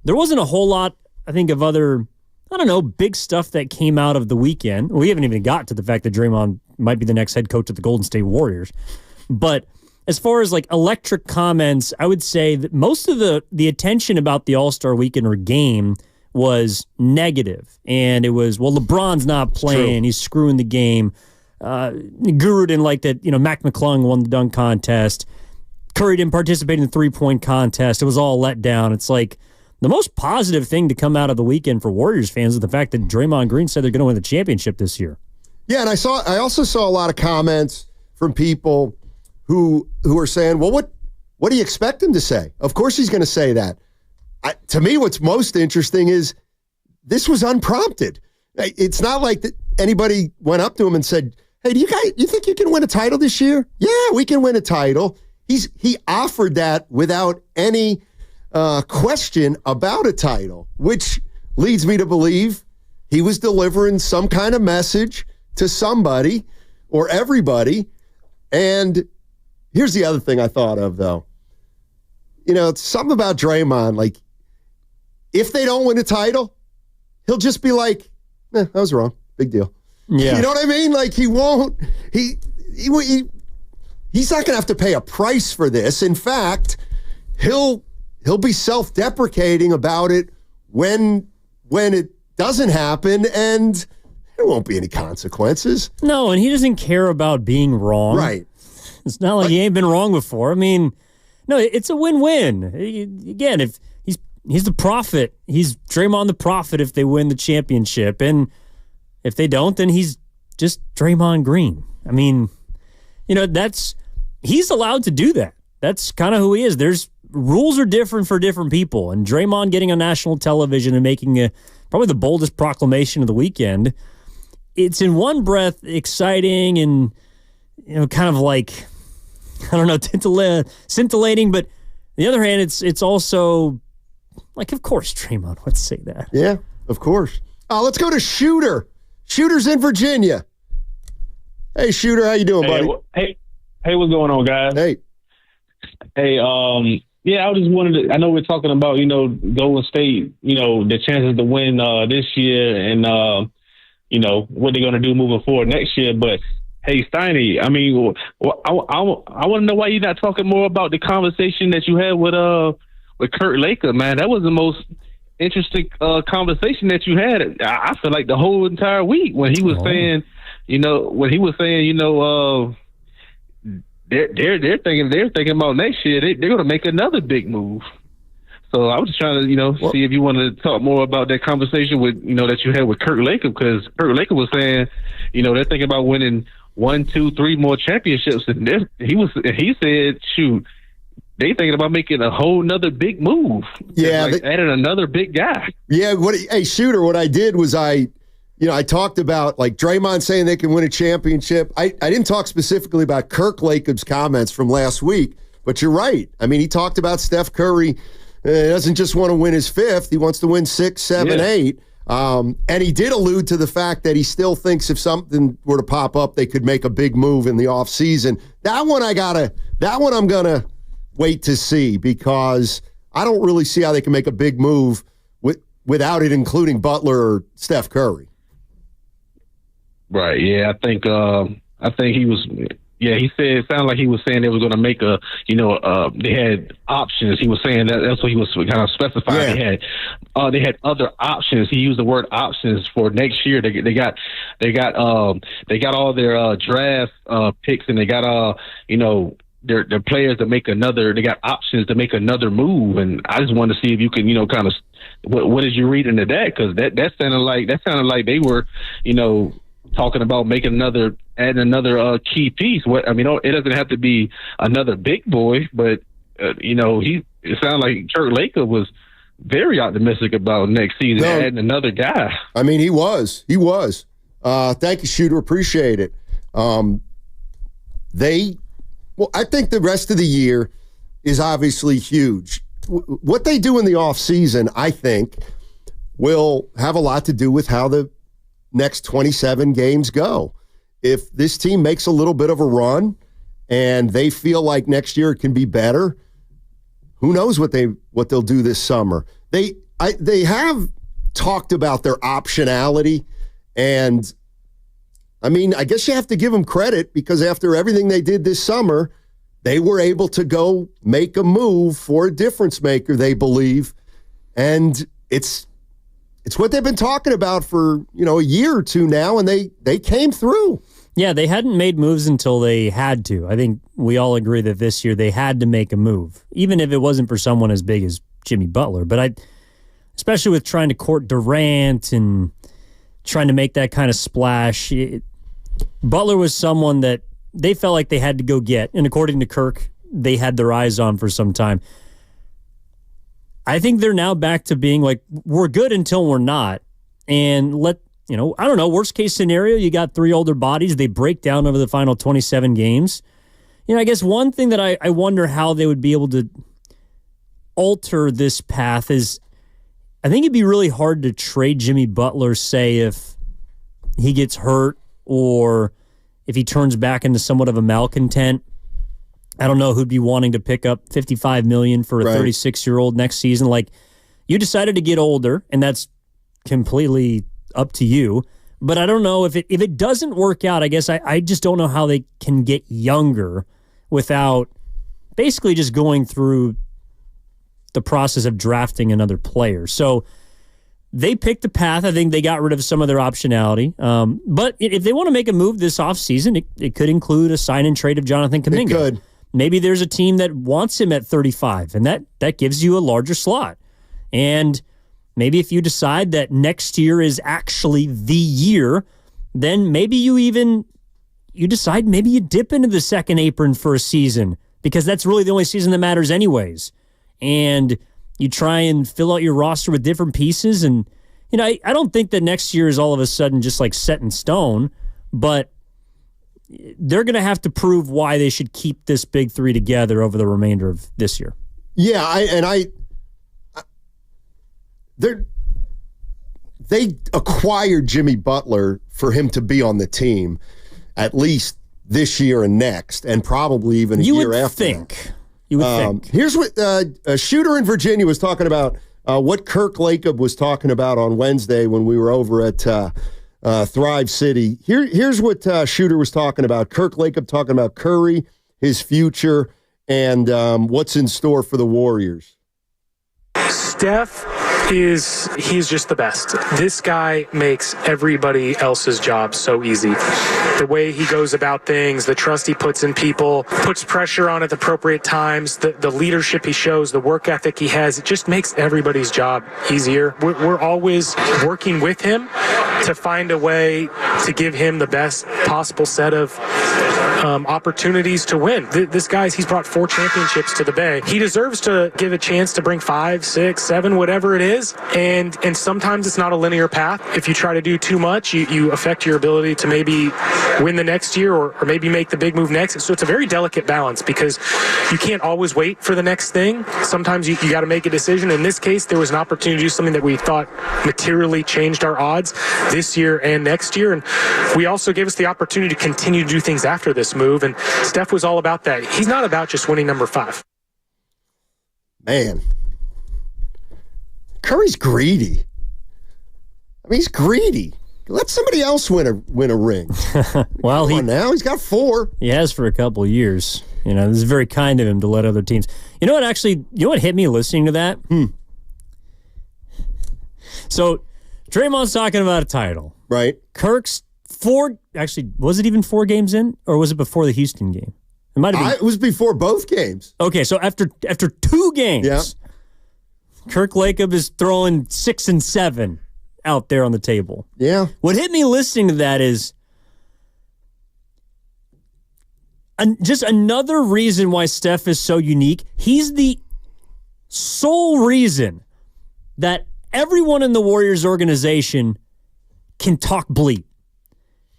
there wasn't a whole lot, I think, of other, I don't know, big stuff that came out of the weekend. We haven't even got to the fact that Draymond might be the next head coach of the Golden State Warriors. But as far as like electric comments, I would say that most of the attention about the All-Star Weekend or game was negative. And it was, well, LeBron's not playing. He's screwing the game. Guru didn't like that, Mac McClung won the dunk contest. Curry didn't participate in the three-point contest. It was all let down. It's like the most positive thing to come out of the weekend for Warriors fans is the fact that Draymond Green said they're going to win the championship this year. Yeah, and I also saw a lot of comments from people who are saying, well, what do you expect him to say? Of course he's going to say that. To me, what's most interesting is this was unprompted. It's not like anybody went up to him and said, "Hey, you think you can win a title this year?" Yeah, we can win a title. He offered that without any question about a title, which leads me to believe he was delivering some kind of message to somebody or everybody. And here's the other thing I thought of, though. It's something about Draymond. Like, if they don't win a title, he'll just be like, I was wrong. Big deal. Yeah. You know what I mean? Like, he won't. He's not going to have to pay a price for this. In fact, he'll be self-deprecating about it when it doesn't happen, and there won't be any consequences. No, and he doesn't care about being wrong. Right. It's not like he ain't been wrong before. I mean, no, it's a win-win. Again, if he's the prophet, he's Draymond the prophet if they win the championship, and if they don't, then he's just Draymond Green. I mean, he's allowed to do that. That's kind of who he is. Rules are different for different people, and Draymond getting on national television and making probably the boldest proclamation of the weekend, it's in one breath exciting and kind of like, I don't know, scintillating, but on the other hand, it's also like, of course Draymond would say that. Yeah, of course. Let's go to Shooter. Shooter's in Virginia. Hey, Shooter, how you doing, buddy? Hey, what's going on, guys? Hey, yeah, I just wanted to. I know we're talking about Golden State, the chances to win this year, and what they're going to do moving forward next year. But hey, Steiny, I mean, I want to know why you're not talking more about the conversation that you had with Kurt Laker, man. That was the most interesting conversation that you had. I feel like the whole entire week when he was saying, they're thinking about next year they're going to make another big move. So I was just trying to, see if you wanted to talk more about that conversation with, that you had with Kirk Lacob, because Kirk Lacob was saying, they're thinking about winning 1, 2, 3 more championships, and he said, shoot, they thinking about making a whole nother big move. Yeah, adding another big guy. Yeah, Shooter, what I did was I talked about like Draymond saying they can win a championship. I didn't talk specifically about Kirk Lacob's comments from last week, but you're right. I mean, he talked about Steph Curry doesn't just want to win his 5th. He wants to win 6, 7, 8. And he did allude to the fact that he still thinks if something were to pop up, they could make a big move in the offseason. That one I'm going to wait to see, because I don't really see how they can make a big move without it including Butler or Steph Curry. Right. Yeah, I think he was. Yeah, he said it sounded like he was saying they were going to make they had options. He was saying that's what he was kind of specifying. Yeah. They had other options. He used the word options for next year. They got all their draft picks, and they got their players to make another. They got options to make another move, and I just wanted to see if you can kind of what did you read into that, because that sounded like they were talking about adding another key piece. It doesn't have to be another big boy, but it sounded like Kirk Lacob was very optimistic about next season, adding another guy. I mean, he was. Thank you, Shooter. Appreciate it. I think the rest of the year is obviously huge. What they do in the offseason, I think, will have a lot to do with how the next 27 games go. If this team makes a little bit of a run and they feel like next year it can be better, who knows what they'll do this summer. They have talked about their optionality, and I mean, I guess you have to give them credit, because after everything they did this summer, they were able to go make a move for a difference maker, they believe, and it's what they've been talking about for, a year or two now, and they came through. Yeah, they hadn't made moves until they had to. I think we all agree that this year they had to make a move, even if it wasn't for someone as big as Jimmy Butler. But especially with trying to court Durant and trying to make that kind of splash, Butler was someone that they felt like they had to go get. And according to Kirk, they had their eyes on for some time. I think they're now back to being like, we're good until we're not. And I don't know, worst case scenario, you got 3 older bodies. They break down over the final 27 games. I guess one thing that I wonder how they would be able to alter this path is, I think it'd be really hard to trade Jimmy Butler, say, if he gets hurt or if he turns back into somewhat of a malcontent. I don't know who'd be wanting to pick up $55 million for a 36-year-old next season. Like, you decided to get older, and that's completely up to you. But I don't know if it doesn't work out. I guess I just don't know how they can get younger without basically just going through the process of drafting another player. So they picked the path. I think they got rid of some of their optionality. But if they want to make a move this offseason, it could include a sign and trade of Jonathan Kuminga. It could. Maybe there's a team that wants him at 35, and that gives you a larger slot. And maybe if you decide that next year is actually the year, then maybe you decide maybe you dip into the second apron for a season, because that's really the only season that matters anyways. And you try and fill out your roster with different pieces. And, I don't think that next year is all of a sudden just like set in stone, but they're going to have to prove why they should keep this big 3 together over the remainder of this year. Yeah, they acquired Jimmy Butler for him to be on the team at least this year and next, and probably even a year after. You would think. Here's what a Shooter in Virginia was talking about, what Kirk Lacob was talking about on Wednesday when we were over at Thrive City. Here's what Shooter was talking about. Kirk Lacob talking about Curry, his future, and what's in store for the Warriors. Steph is he's just the best. This guy makes everybody else's job so easy. The way he goes about things, the trust he puts in people, puts pressure on at the appropriate times, the leadership he shows, the work ethic he has, it just makes everybody's job easier. We're always working with him to find a way to give him the best possible set of opportunities to win. This guy's, he's brought 4 championships to the Bay. He deserves to give a chance to bring 5, 6, 7, whatever it is. And sometimes it's not a linear path. If you try to do too much, you affect your ability to maybe win the next year or maybe make the big move next. So it's a very delicate balance because you can't always wait for the next thing. Sometimes you got to make a decision. In this case, there was an opportunity to do something that we thought materially changed our odds this year and next year. And we also gave us the opportunity to continue to do things after this move. And Steph was all about that. He's not about just winning number 5. Man. Curry's greedy. I mean, he's greedy. Let somebody else win a ring. Well, now he's got 4. He has for a couple of years. You know, this is very kind of him to let other teams. You know what hit me listening to that? So, Draymond's talking about a title. Right. Kirk's 4, actually, was it even 4 games in? Or was it before the Houston game? It might have been. It was before both games. Okay, so after 2 games, Kirk Lacob is throwing 6 and 7 out there on the table. Yeah. What hit me listening to that is just another reason why Steph is so unique. He's the sole reason that everyone in the Warriors organization can talk bleep,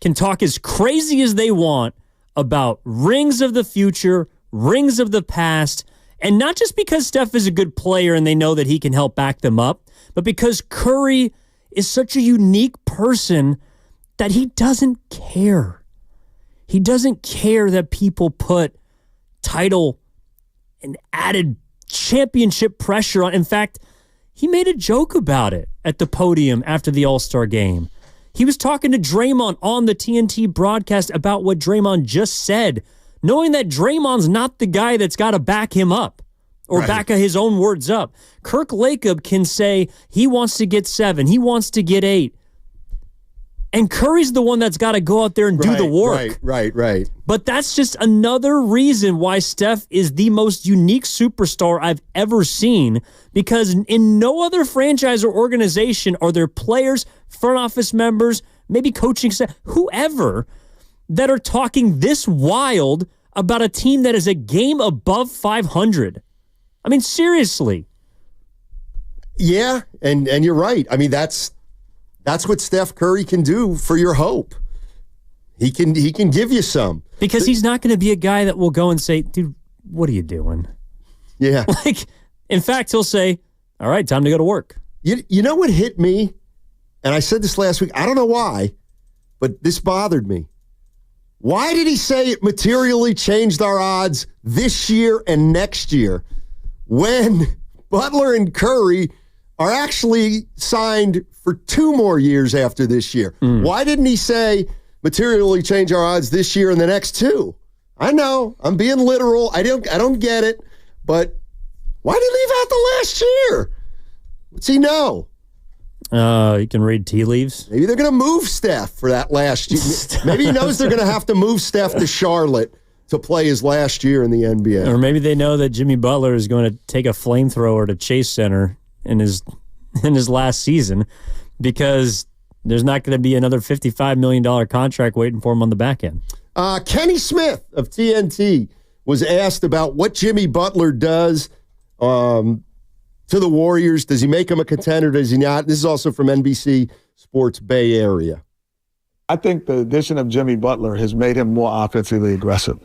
can talk as crazy as they want about rings of the future, rings of the past, and not just because Steph is a good player and they know that he can help back them up, but because Curry is such a unique person that he doesn't care. He doesn't care that people put title and added championship pressure on. In fact, he made a joke about it at the podium after the All-Star game. He was talking to Draymond on the TNT broadcast about what Draymond just said, knowing that Draymond's not the guy that's got to back him up or back his own words up. Kirk Lacob can say he wants to get 7, he wants to get 8. And Curry's the one that's got to go out there and do the work. Right. But that's just another reason why Steph is the most unique superstar I've ever seen, because in no other franchise or organization are there players, front office members, maybe coaching staff, whoever, that are talking this wild about a team that is a game above 500. I mean, seriously. Yeah, and you're right. I mean, that's what Steph Curry can do for your hope. He can give you some. Because he's not going to be a guy that will go and say, dude, what are you doing? Yeah. In fact, he'll say, all right, time to go to work. You know what hit me? And I said this last week. I don't know why, but this bothered me. Why did he say it materially changed our odds this year and next year when Butler and Curry are actually signed for 2 more years after this year? Why didn't he say materially change our odds this year and the next 2? I know, I'm being literal. I don't get it, but why did he leave out the last year? What's he know? You can read tea leaves. Maybe they're going to move Steph for that last year. Maybe he knows they're going to have to move Steph to Charlotte to play his last year in the NBA. Or maybe they know that Jimmy Butler is going to take a flamethrower to Chase Center in his last season because there's not going to be another $55 million contract waiting for him on the back end. Kenny Smith of TNT was asked about what Jimmy Butler does to the Warriors. Does he make him a contender? Does he not? This is also from NBC Sports Bay Area. I think the addition of Jimmy Butler has made him more offensively aggressive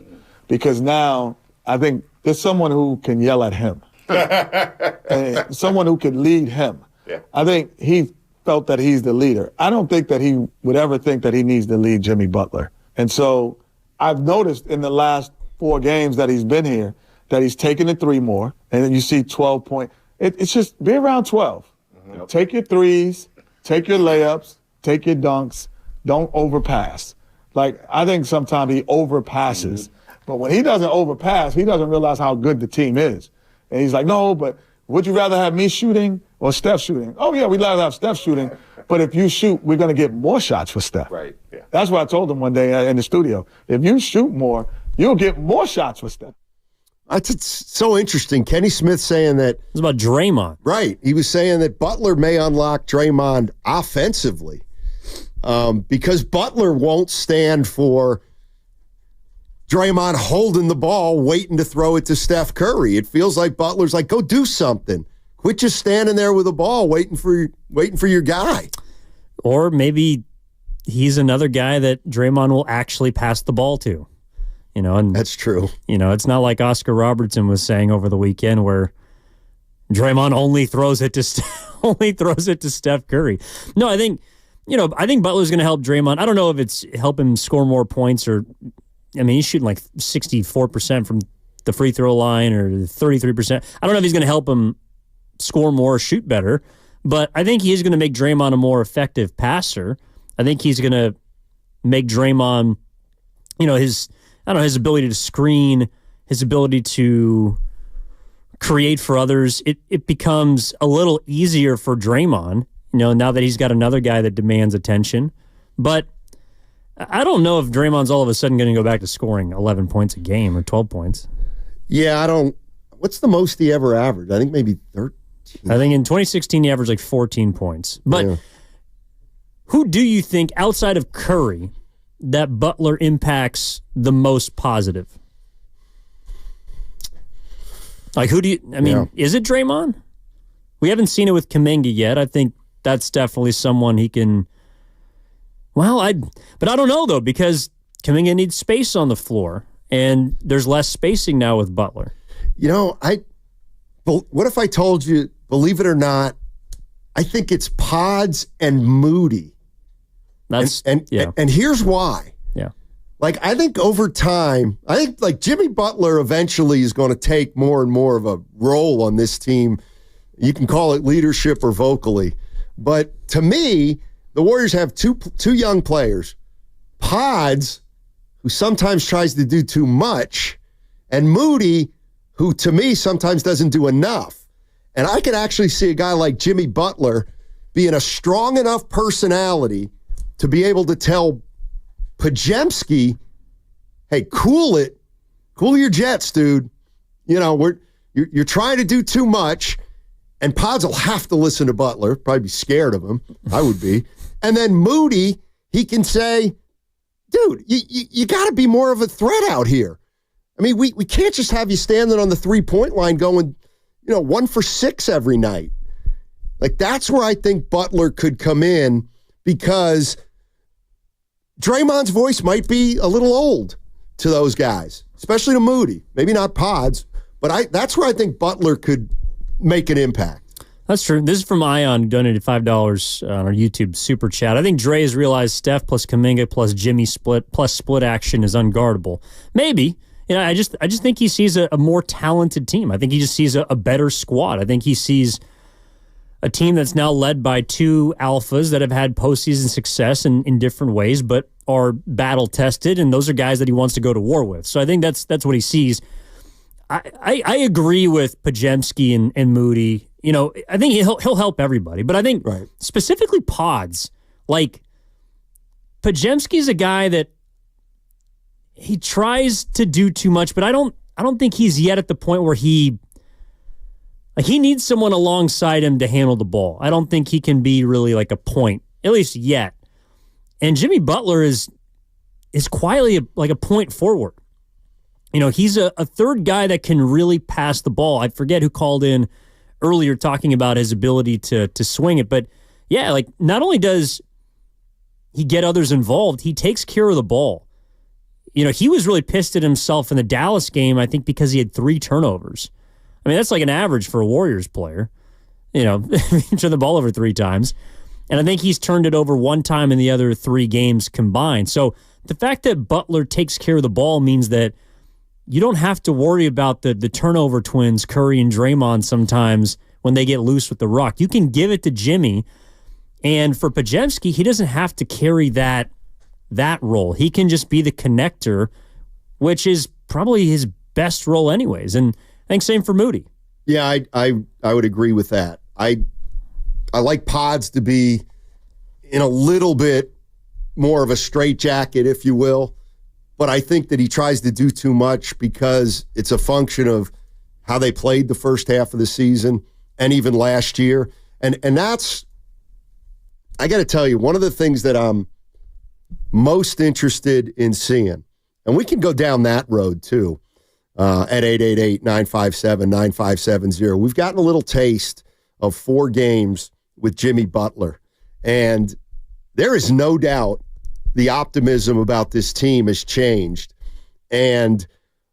because now I think there's someone who can yell at him. And someone who can lead him. Yeah. I think he felt that he's the leader. I don't think that he would ever think that he needs to lead Jimmy Butler. And so I've noticed in the last 4 games that he's been here that he's taken the 3 more, and then you see 12 points. It's just be around 12. Mm-hmm. Take your threes, take your layups, take your dunks. Don't overpass. Like, I think sometimes he overpasses. Mm-hmm. But when he doesn't overpass, he doesn't realize how good the team is. And he's like, no, but would you rather have me shooting or Steph shooting? Oh, yeah, we'd rather have Steph shooting. But if you shoot, we're going to get more shots for Steph. Right. Yeah. That's what I told him one day in the studio. If you shoot more, you'll get more shots for Steph. It's so interesting. Kenny Smith saying that. It's about Draymond. Right. He was saying that Butler may unlock Draymond offensively because Butler won't stand for Draymond holding the ball, waiting to throw it to Steph Curry. It feels like Butler's like, go do something. Quit just standing there with the ball, waiting for your guy. Or maybe he's another guy that Draymond will actually pass the ball to. And that's true. It's not like Oscar Robertson was saying over the weekend, where Draymond only throws it to Steph Curry. No, I think Butler's going to help Draymond. I don't know if it's help him score more points or. I mean, he's shooting like 64% from the free throw line or 33%. I don't know if he's going to help him score more or shoot better, but I think he's going to make Draymond a more effective passer. I think he's going to make Draymond, his ability to screen, his ability to create for others. It becomes a little easier for Draymond, now that he's got another guy that demands attention. But I don't know if Draymond's all of a sudden going to go back to scoring 11 points a game or 12 points. Yeah, I don't. What's the most he ever averaged? I think maybe 13. I think in 2016 he averaged like 14 points. But who do you think, outside of Curry, that Butler impacts the most positive? Like, who do you, is it Draymond? We haven't seen it with Kuminga yet. I think that's definitely someone he can. But I don't know, though, because Kuminga needs space on the floor, and there's less spacing now with Butler. What if I told you, believe it or not, I think it's Pods and Moody. And here's why. Yeah. Like, I think over time, like Jimmy Butler eventually is going to take more and more of a role on this team. You can call it leadership or vocally. But to me, the Warriors have two young players, Pods, who sometimes tries to do too much, and Moody, who to me sometimes doesn't do enough. And I could actually see a guy like Jimmy Butler being a strong enough personality to be able to tell Podziemski, hey, cool your jets, dude. You're trying to do too much, and Pods will have to listen to Butler, probably be scared of him. I would be. And then Moody, he can say, dude, you got to be more of a threat out here. I mean, we can't just have you standing on the 3-point line going, 1 for 6 every night. Like, that's where I think Butler could come in, because Draymond's voice might be a little old to those guys, especially to Moody. Maybe not Pods, but that's where I think Butler could make an impact. That's true. This is from Ion, who donated $5 on our YouTube super chat. I think Dre has realized Steph plus Kuminga plus Jimmy plus split action is unguardable. Maybe. I just think he sees a more talented team. I think he just sees a better squad. I think he sees a team that's now led by two alphas that have had postseason success in different ways, but are battle tested, and those are guys that he wants to go to war with. So I think that's what he sees. I agree with Podziemski and Moody. I think he'll help everybody, but I think specifically Pods, like Podziemski's a guy that he tries to do too much, but I don't think he's yet at the point where he needs someone alongside him to handle the ball. I don't think he can be really like a point, at least yet. And Jimmy Butler is quietly like a point forward. He's a third guy that can really pass the ball. I forget who called in earlier talking about his ability to swing it, but yeah, like not only does he get others involved, he takes care of the ball. He was really pissed at himself in the Dallas game, I think, because he had 3 turnovers. I mean, that's like an average for a Warriors player. Turn the ball over 3 times. And I think he's turned it over 1 time in the other 3 games combined. So the fact that Butler takes care of the ball means that you don't have to worry about the turnover twins, Curry and Draymond, sometimes when they get loose with the rock. You can give it to Jimmy. And for Podziemski, he doesn't have to carry that role. He can just be the connector, which is probably his best role anyways. And I think same for Moody. Yeah, I would agree with that. I like Pods to be in a little bit more of a straitjacket, if you will. But I think that he tries to do too much because it's a function of how they played the first half of the season and even last year. And that's, I got to tell you, one of the things that I'm most interested in seeing, and we can go down that road too, at 888-957-9570. We've gotten a little taste of 4 games with Jimmy Butler. And there is no doubt the optimism about this team has changed. And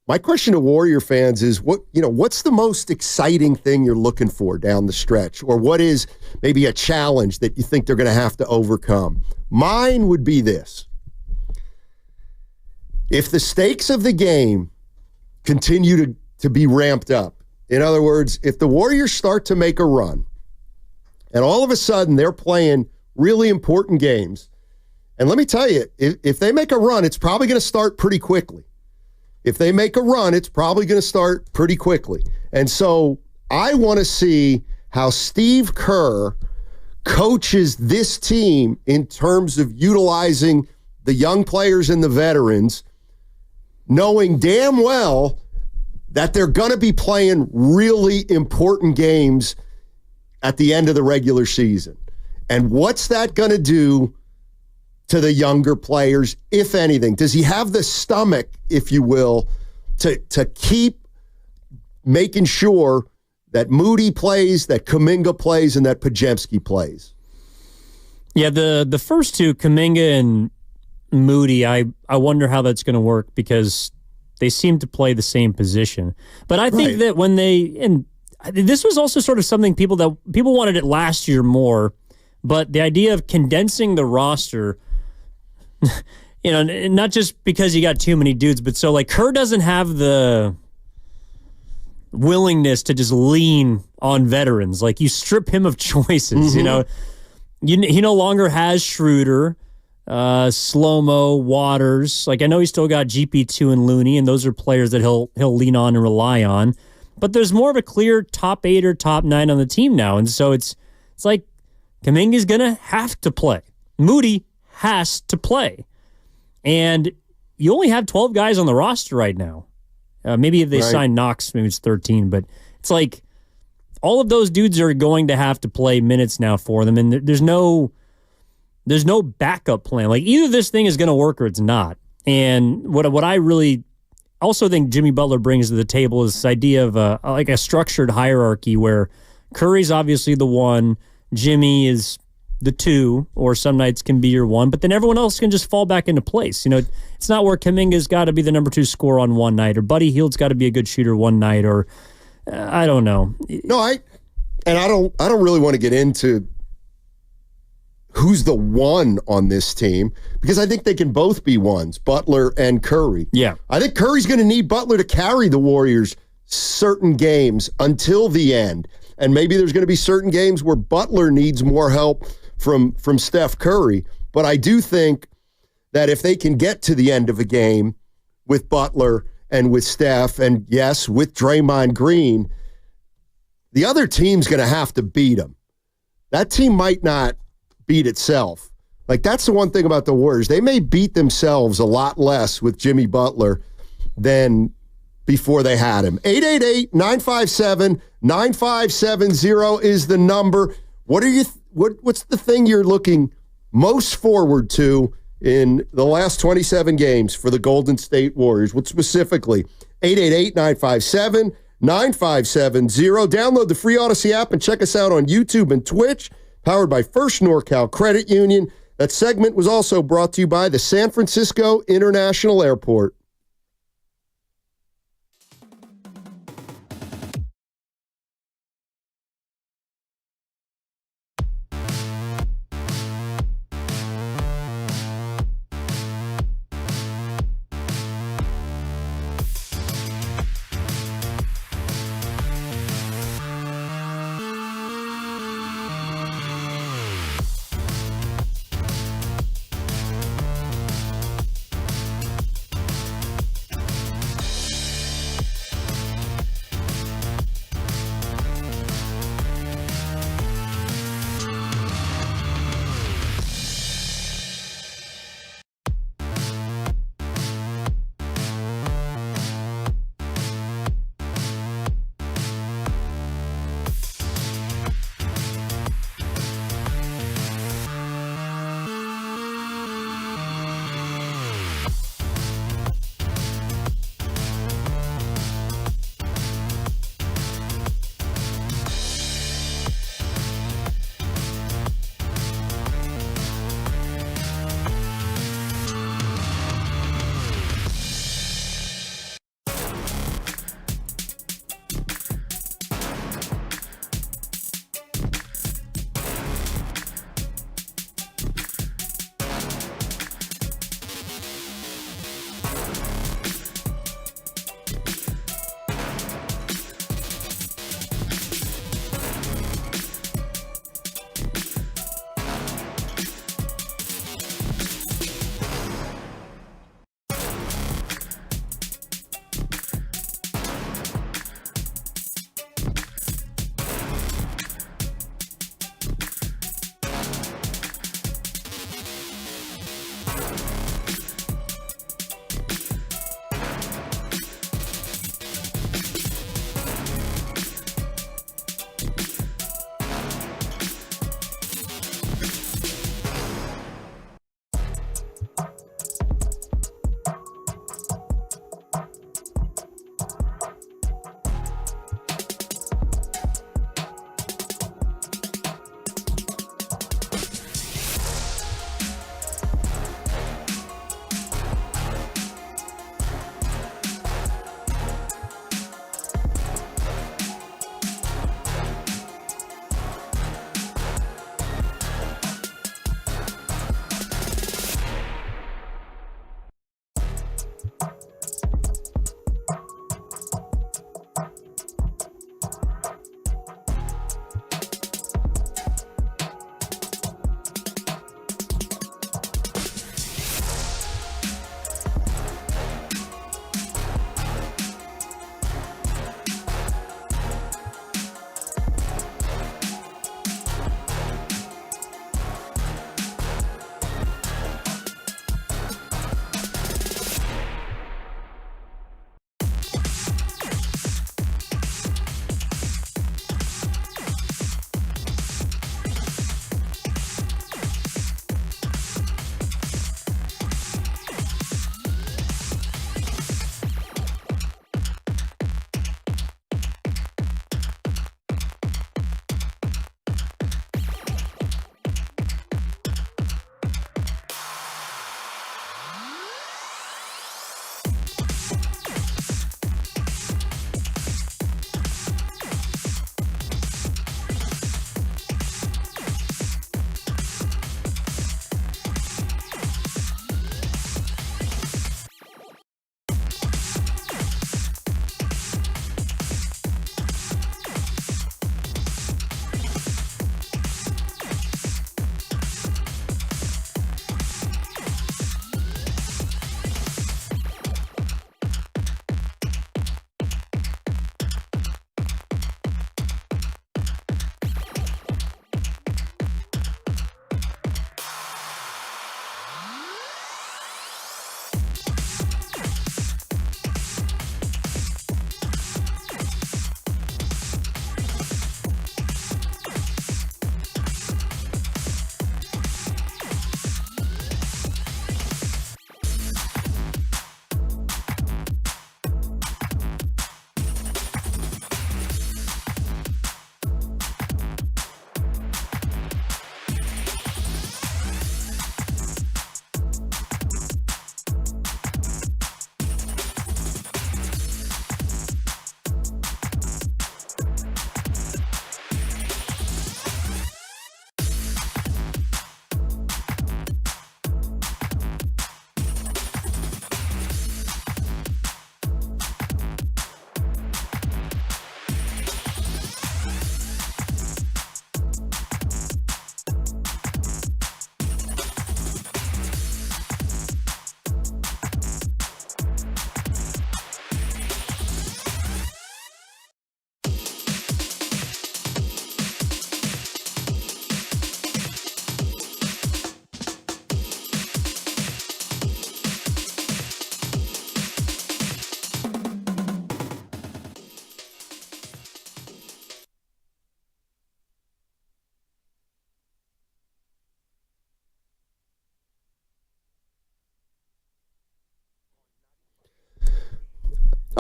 my question to Warrior fans is, what's the most exciting thing you're looking for down the stretch? Or what is maybe a challenge that you think they're going to have to overcome? Mine would be this. If the stakes of the game continue to be ramped up, in other words, if the Warriors start to make a run, and all of a sudden they're playing really important games, and let me tell you, if they make a run, it's probably going to start pretty quickly. If they make a run, it's probably going to start pretty quickly. And so I want to see how Steve Kerr coaches this team in terms of utilizing the young players and the veterans, knowing damn well that they're going to be playing really important games at the end of the regular season. And what's that going to do to the younger players, if anything? Does he have the stomach, if you will, to keep making sure that Moody plays, that Kuminga plays, and that Podziemski plays? Yeah, the first two, Kuminga and Moody, I wonder how that's going to work because they seem to play the same position. But I think that when and this was also sort of something people wanted it last year more, but the idea of condensing the roster, not just because you got too many dudes, but so like Kerr doesn't have the willingness to just lean on veterans. Like you strip him of choices, he no longer has Schroeder, Slow-Mo, Waters. Like I know he's still got GP2 and Looney, and those are players that he'll lean on and rely on. But there's more of a clear top 8 or top 9 on the team now, and so it's like Kuminga's gonna have to play. Moody has to play, and you only have 12 guys on the roster right now. Maybe if they sign Knox, maybe it's 13. But it's like all of those dudes are going to have to play minutes now for them, and there's no backup plan. Like either this thing is going to work or it's not. And what I really also think Jimmy Butler brings to the table is this idea of a structured hierarchy where Curry's obviously the 1, Jimmy is the 2, or some nights can be your 1, but then everyone else can just fall back into place. It's not where Kuminga's got to be the number 2 scorer on one night, or Buddy Hield's got to be a good shooter one night, or I don't know. No, I don't really want to get into who's the 1 on this team, because I think they can both be 1s, Butler and Curry. Yeah. I think Curry's going to need Butler to carry the Warriors certain games until the end. And maybe there's going to be certain games where Butler needs more help from Steph Curry. But I do think that if they can get to the end of a game with Butler and with Steph, and yes, with Draymond Green, the other team's going to have to beat them. That team might not beat itself. Like, that's the one thing about the Warriors. They may beat themselves a lot less with Jimmy Butler than before they had him. 888-957-9570 is the number. What's the thing you're looking most forward to in the last 27 games for the Golden State Warriors? What specifically? 888-957-9570. Download the free Odyssey app and check us out on YouTube and Twitch. Powered by First NorCal Credit Union. That segment was also brought to you by the San Francisco International Airport.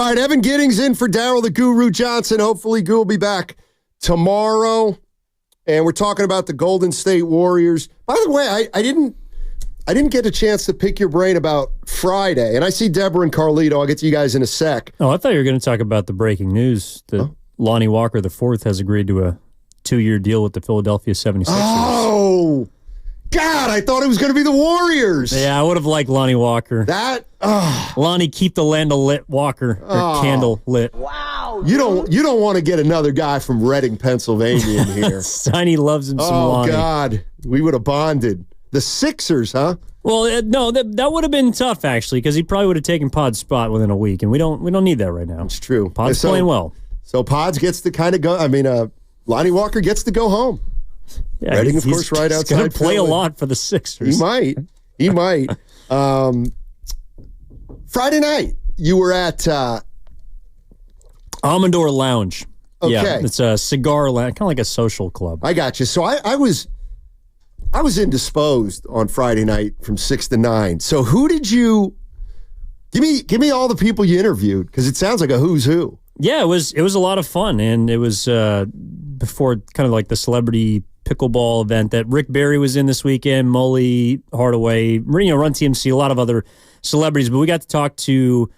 All right, Evan Giddings in for Daryl the Guru Johnson. Hopefully, Goo will be back tomorrow. And we're talking about the Golden State Warriors. By the way, I didn't get a chance to pick your brain about Friday. And I see Deborah and Carlito. I'll get to you guys in a sec. Oh, I thought you were going to talk about the breaking news that Lonnie Walker IV has agreed to a 2-year deal with the Philadelphia 76ers. Oh, God, I thought it was going to be the Warriors. Yeah, I would have liked Lonnie Walker. Lonnie, keep the landle lit, Walker, or candle lit. Wow. You don't want to get another guy from Reading, Pennsylvania in here. Steiny loves him some Lonnie. Oh, God. We would have bonded. The Sixers, huh? Well, no, that would have been tough, actually, because he probably would have taken Pod's spot within a week, and we don't need that right now. It's true. Pod's playing well. So Pods gets to kind of go, Lonnie Walker gets to go home. Yeah, Reading, of course, right outside. He's going to play a lot for the Sixers. He might. Friday night, you were at Amador Lounge. Okay. Yeah, it's a cigar lounge, kind of like a social club. I got you. So I was indisposed on Friday night from 6 to 9. So who did you give me all the people you interviewed, because it sounds like a who's who. Yeah, it was a lot of fun, and it was before kind of like the celebrity pickleball event that Rick Barry was in this weekend, Molly Hardaway, Run TMC, a lot of other celebrities, but we got to talk to.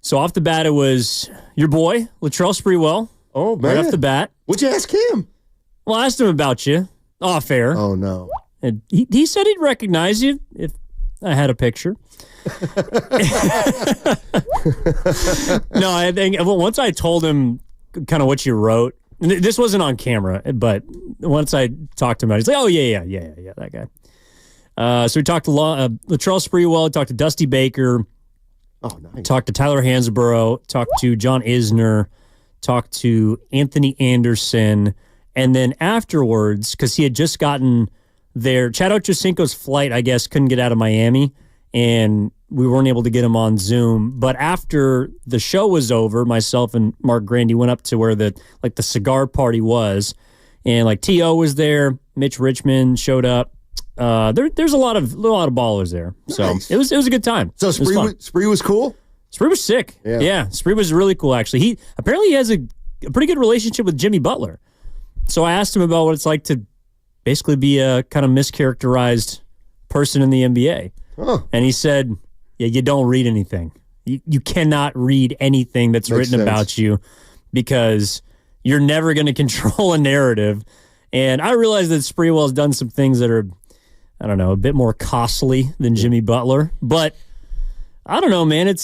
So off the bat, it was your boy Latrell Sprewell. Oh man! Right off the bat, what'd you ask him? Well, I asked him about you off air. Oh no! And he said he'd recognize you if I had a picture. No, I think once I told him kind of what you wrote. This wasn't on camera, but once I talked to him about it, he's like, "Oh yeah, that guy." So we talked to Latrell Sprewell, talked to Dusty Baker, talked to Tyler Hansborough, talked to John Isner, talked to Anthony Anderson, and then afterwards, because he had just gotten there, Chad Ochocinco's flight, I guess, couldn't get out of Miami, and we weren't able to get him on Zoom. But after the show was over, myself and Mark Grandy went up to where the cigar party was, and like T.O. was there, Mitch Richmond showed up. There's a lot of ballers there, so nice. it was a good time. So Spree was cool. Spree was sick. Yeah, Spree was really cool. Actually, he has a pretty good relationship with Jimmy Butler. So I asked him about what it's like to basically be a kind of mischaracterized person in the NBA, and he said, "Yeah, you don't read anything. You cannot read anything that's written about you because you're never going to control a narrative." And I realize that Sprewell's done some things that are, I don't know, a bit more costly than Jimmy Butler. But I don't know, man.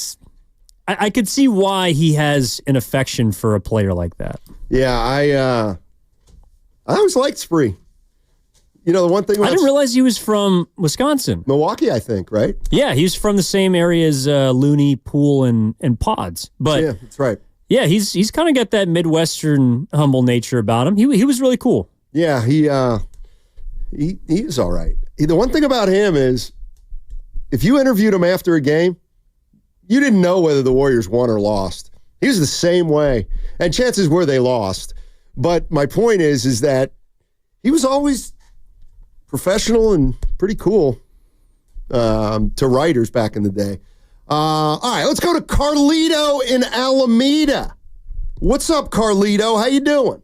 I could see why he has an affection for a player like that. Yeah, I always liked Spree. You know, the one thing I didn't realize he was from Wisconsin. Milwaukee, I think, right? Yeah, he's from the same area as Looney, Poole, and Pods. But yeah, that's right. Yeah, he's kind of got that Midwestern humble nature about him. He was really cool. Yeah, he is all right. The one thing about him is, if you interviewed him after a game, you didn't know whether the Warriors won or lost. He was the same way, and chances were they lost. But my point is that he was always professional and pretty cool to writers back in the day. All right, let's go to Carlito in Alameda. What's up, Carlito? How you doing?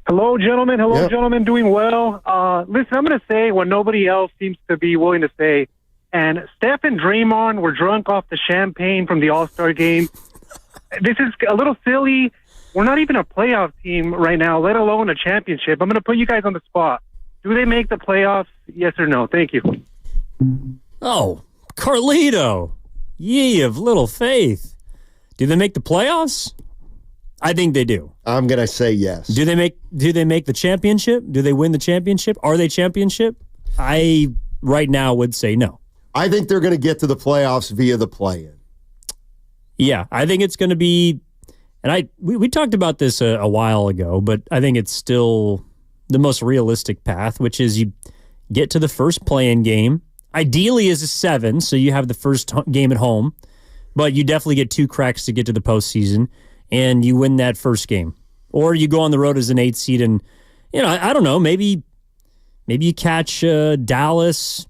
Hello, gentlemen. Gentlemen. Doing well. Listen, I'm going to say what nobody else seems to be willing to say. And Steph and Draymond were drunk off the champagne from the All-Star game. This is a little silly. We're not even a playoff team right now, let alone a championship. I'm going to put you guys on the spot. Do they make the playoffs? Yes or no? Thank you. Oh, Carlito. Ye of little faith. Do they make the playoffs? I think they do. I'm going to say yes. Do they make the championship? Do they win the championship? Are they championship? I right now would say no. I think they're going to get to the playoffs via the play-in. Yeah, I think it's going to be, and we talked about this a while ago, but I think it's still the most realistic path, which is you get to the first play-in game. Ideally is a 7, so you have the first game at home, but you definitely get 2 cracks to get to the postseason, and you win that first game. Or you go on the road as an 8 seed, and I don't know, maybe you catch Dallas,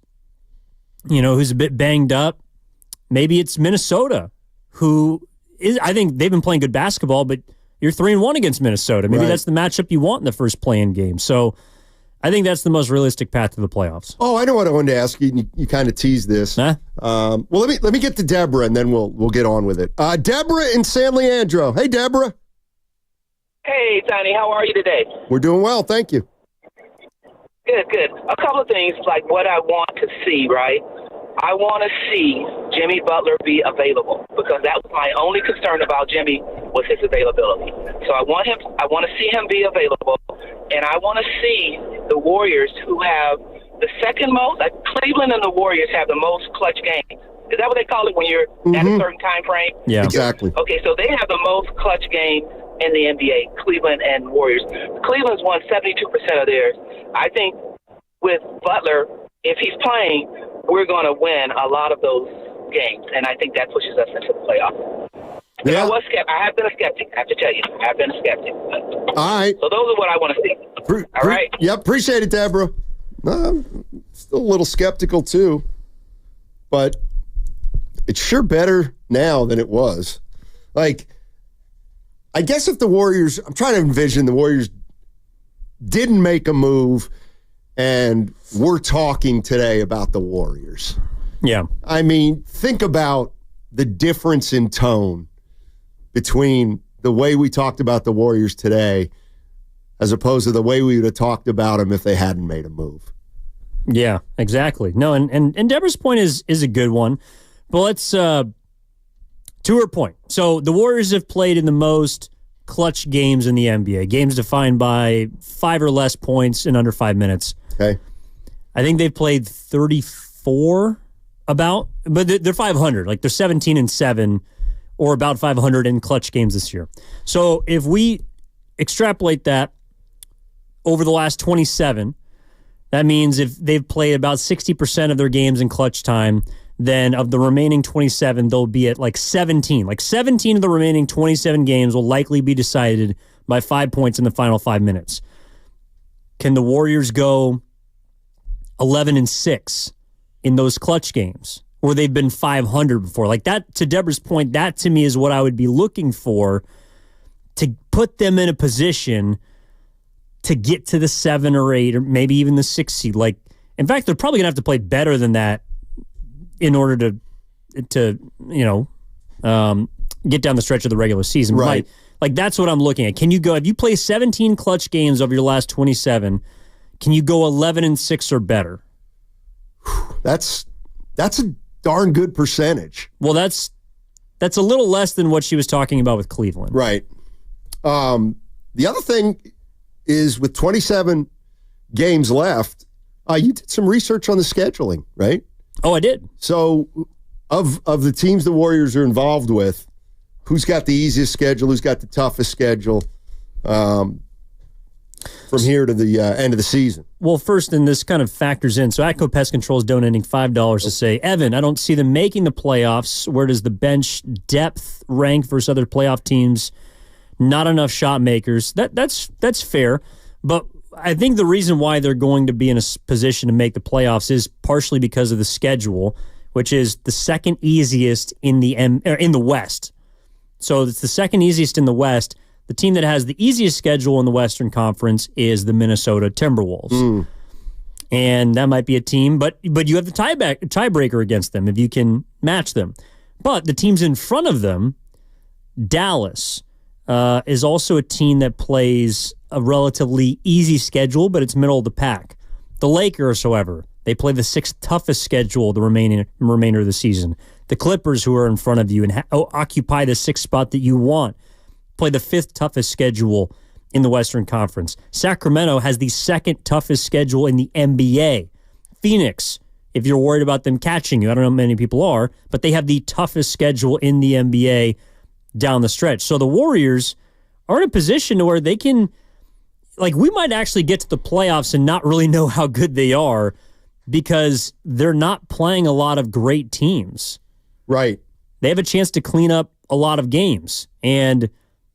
who's a bit banged up. Maybe it's Minnesota, who is, I think they've been playing good basketball, but you're 3-1 against Minnesota. Maybe that's the matchup you want in the first play-in game. So I think that's the most realistic path to the playoffs. Oh, I know what I wanted to ask you. And you kind of teased this. Huh? Well, let me get to Deborah, and then we'll get on with it. Deborah in San Leandro. Hey, Deborah. Hey, Tiny. How are you today? We're doing well, thank you. Good. A couple of things, like what I want to see, right? I want to see Jimmy Butler be available, because that was my only concern about Jimmy was his availability. So I want to see him be available, and I want to see the Warriors, who have the second most, like Cleveland and the Warriors have the most clutch games. Is that what they call it when you're at a certain time frame? Yeah, exactly. Okay, so they have the most clutch games in the NBA, Cleveland and Warriors. Cleveland's won 72% of theirs. I think with Butler, if he's playing, we're going to win a lot of those games, and I think that pushes us into the playoffs. Yeah. I have been a skeptic. I have to tell you, I have been a skeptic. All right. So those are what I want to see. All right. Yep, appreciate it, Deborah. Still a little skeptical, too. But it's sure better now than it was. Like, I guess if the Warriors, I'm trying to envision the Warriors didn't make a move, and we're talking today about the Warriors. Yeah. I mean, think about the difference in tone between the way we talked about the Warriors today as opposed to the way we would have talked about them if they hadn't made a move. Yeah, exactly. No, and Deborah's point is a good one. But let's, to her point. So the Warriors have played in the most clutch games in the NBA, games defined by 5 or less points in under 5 minutes. Okay. I think they've played 34 but they're 500. Like they're 17-7 or about 500 in clutch games this year. So if we extrapolate that over the last 27, that means if they've played about 60% of their games in clutch time, then of the remaining 27, they'll be at like 17. Like 17 of the remaining 27 games will likely be decided by 5 points in the final 5 minutes. Can the Warriors go 11-6 in those clutch games, where they've been 500 before? Like that, to Deborah's point, that to me is what I would be looking for to put them in a position to get to the 7 or 8 or maybe even the 6 seed. Like, in fact, they're probably gonna have to play better than that in order to get down the stretch of the regular season. Right. Like that's what I'm looking at. Can you go, if you play 17 clutch games over your last 27, can you go 11-6 or better? That's a darn good percentage. Well, that's a little less than what she was talking about with Cleveland. Right. The other thing is, with 27 games left, you did some research on the scheduling, right? Oh, I did. So of the teams the Warriors are involved with, who's got the easiest schedule, who's got the toughest schedule from here to the end of the season? Well, first, and this kind of factors in. So Atco Pest Control is donating $5 to say, Evan, I don't see them making the playoffs. Where does the bench depth rank versus other playoff teams? Not enough shot makers. That's fair. But I think the reason why they're going to be in a position to make the playoffs is partially because of the schedule, which is the second easiest in the West. So it's the second easiest in the West. The team that has the easiest schedule in the Western Conference is the Minnesota Timberwolves. And that might be a team, but you have the tiebreaker against them if you can match them. But the teams in front of them, Dallas, is also a team that plays a relatively easy schedule, but it's middle of the pack. The Lakers, however, they play the 6th toughest schedule the remainder of the season. The Clippers, who are in front of you and occupy the 6th spot that you want, play the 5th toughest schedule in the Western Conference. Sacramento has the 2nd toughest schedule in the NBA. Phoenix, if you're worried about them catching you, I don't know how many people are, but they have the toughest schedule in the NBA down the stretch. So the Warriors are in a position where they can, like, we might actually get to the playoffs and not really know how good they are because they're not playing a lot of great teams. Right. They have a chance to clean up a lot of games, and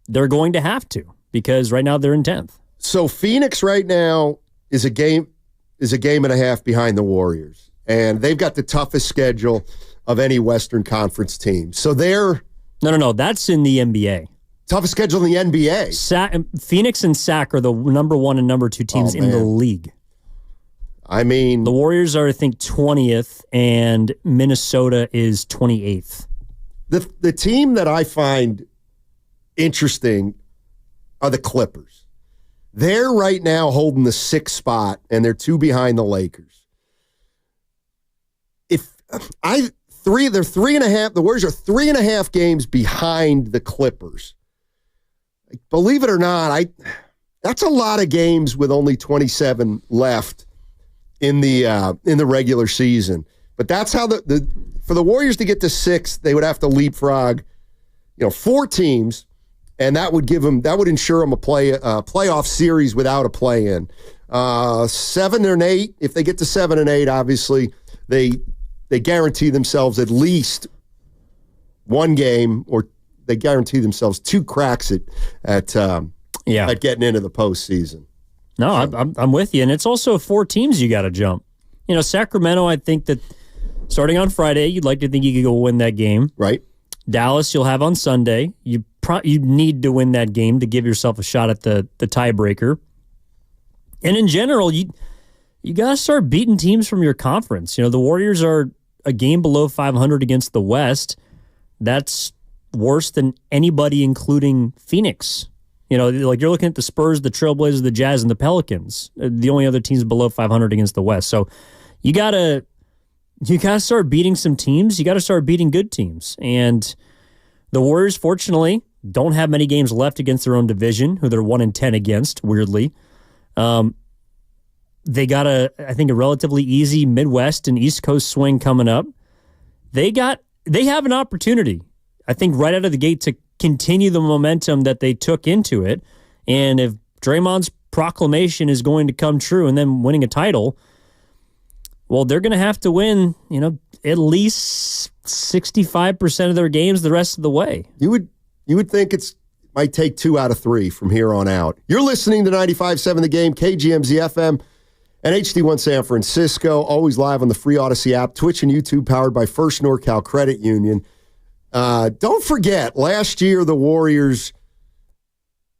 they're going to have to because right now they're in 10th. So Phoenix right now is a game and a half behind the Warriors, and they've got the toughest schedule of any Western Conference team. So they're No. That's in the NBA. Toughest schedule in the NBA. Phoenix and Sac are the number 1 and number 2 teams in the league. I mean, the Warriors are, I think, 20th, and Minnesota is 28th. The team that I find interesting are the Clippers. They're right now holding the 6th spot, and they're 2 behind the Lakers. They're 3.5. The Warriors are 3.5 games behind the Clippers. Believe it or not, that's a lot of games with only 27 left in the regular season. But that's how for the Warriors to get to 6, they would have to leapfrog, 4 teams, and that would ensure them a playoff series without a play-in. 7 and 8, if they get to 7 and 8, obviously they guarantee themselves at least 1 game, or they guarantee themselves 2 cracks at getting into the postseason. No, I'm with you, and it's also 4 teams you got to jump. Sacramento, I think that starting on Friday, you'd like to think you could go win that game. Right. Dallas, you'll have on Sunday. You need to win that game to give yourself a shot at the tiebreaker. And in general, you got to start beating teams from your conference. The Warriors are a game below 500 against the West. That's worse than anybody, including Phoenix. You're looking at the Spurs, the Trailblazers, the Jazz, and the Pelicans. The only other teams below 500 against the West. So you gotta start beating some teams. You got to start beating good teams. And the Warriors, fortunately, don't have many games left against their own division, who they're 1-10 against, weirdly. They got a relatively easy Midwest and East Coast swing coming up. They have an opportunity, I think, right out of the gate to continue the momentum that they took into it. And if Draymond's proclamation is going to come true and then winning a title, well, they're going to have to win, at least 65% of their games the rest of the way. You would think might take 2 out of 3 from here on out. You're listening to 95.7 The Game, KGMZ FM, and HD1 San Francisco, always live on the free Odyssey app, Twitch and YouTube, powered by First NorCal Credit Union. Don't forget, last year the Warriors,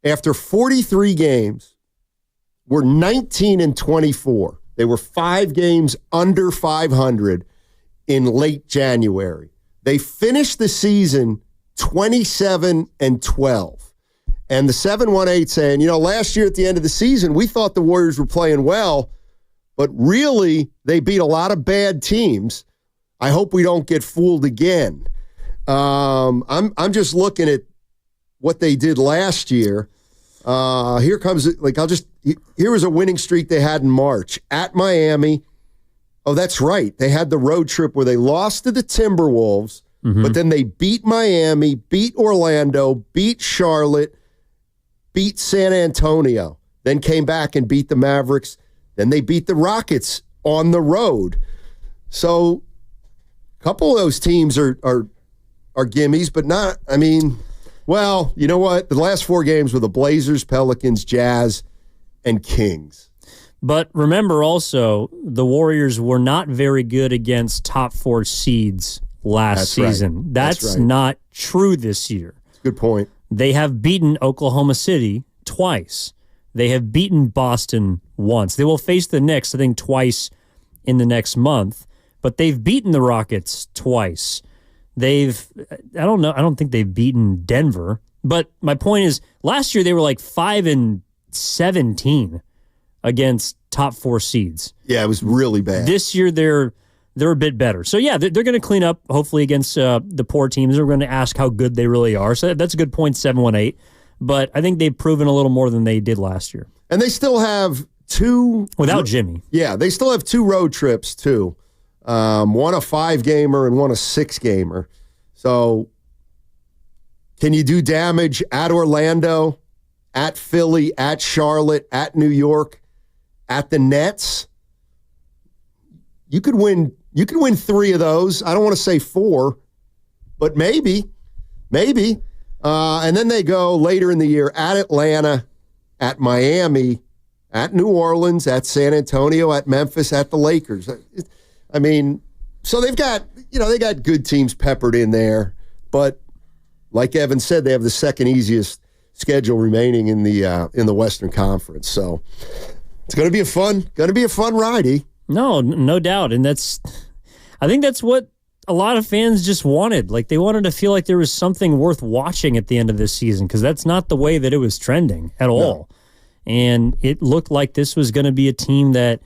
after 43 games, were 19-24. They were 5 games under 500 in late January. They finished the season 27-12. And the 718 saying, last year at the end of the season, we thought the Warriors were playing well, but really they beat a lot of bad teams. I hope we don't get fooled again. I'm just looking at what they did last year. Here was a winning streak they had in March at Miami. Oh, that's right. They had the road trip where they lost to the Timberwolves, but then they beat Miami, beat Orlando, beat Charlotte, beat San Antonio, then came back and beat the Mavericks. Then they beat the Rockets on the road. So a couple of those teams are gimmies, but not, well, you know what? The last 4 games were the Blazers, Pelicans, Jazz, and Kings. But remember also, the Warriors were not very good against top 4 seeds last season. Right. That's not true this year. Good point. They have beaten Oklahoma City twice. They have beaten Boston once. They will face the Knicks, I think, twice in the next month. But they've beaten the Rockets twice. I don't think they've beaten Denver. But my point is, last year they were like 5-17 against top 4 seeds. Yeah, it was really bad. This year they're a bit better. So yeah, they're going to clean up hopefully against the poor teams. We're going to ask how good they really are. So that's a good point, 718. But I think they've proven a little more than they did last year. And they still have 2 without Jimmy. Yeah, they still have 2 road trips too. One a 5-gamer and one a 6-gamer. So can you do damage at Orlando, at Philly, at Charlotte, at New York, at the Nets? You could win 3 of those. I don't want to say 4, but maybe. And then they go later in the year at Atlanta, at Miami, at New Orleans, at San Antonio, at Memphis, at the Lakers. So they've got, they got good teams peppered in there, but like Evan said, they have the second easiest schedule remaining in the Western Conference. So it's going to be a fun ride. No doubt. And I think that's what a lot of fans just wanted. Like, they wanted to feel like there was something worth watching at the end of this season, because that's not the way that it was trending at all. And it looked like this was going to be a team that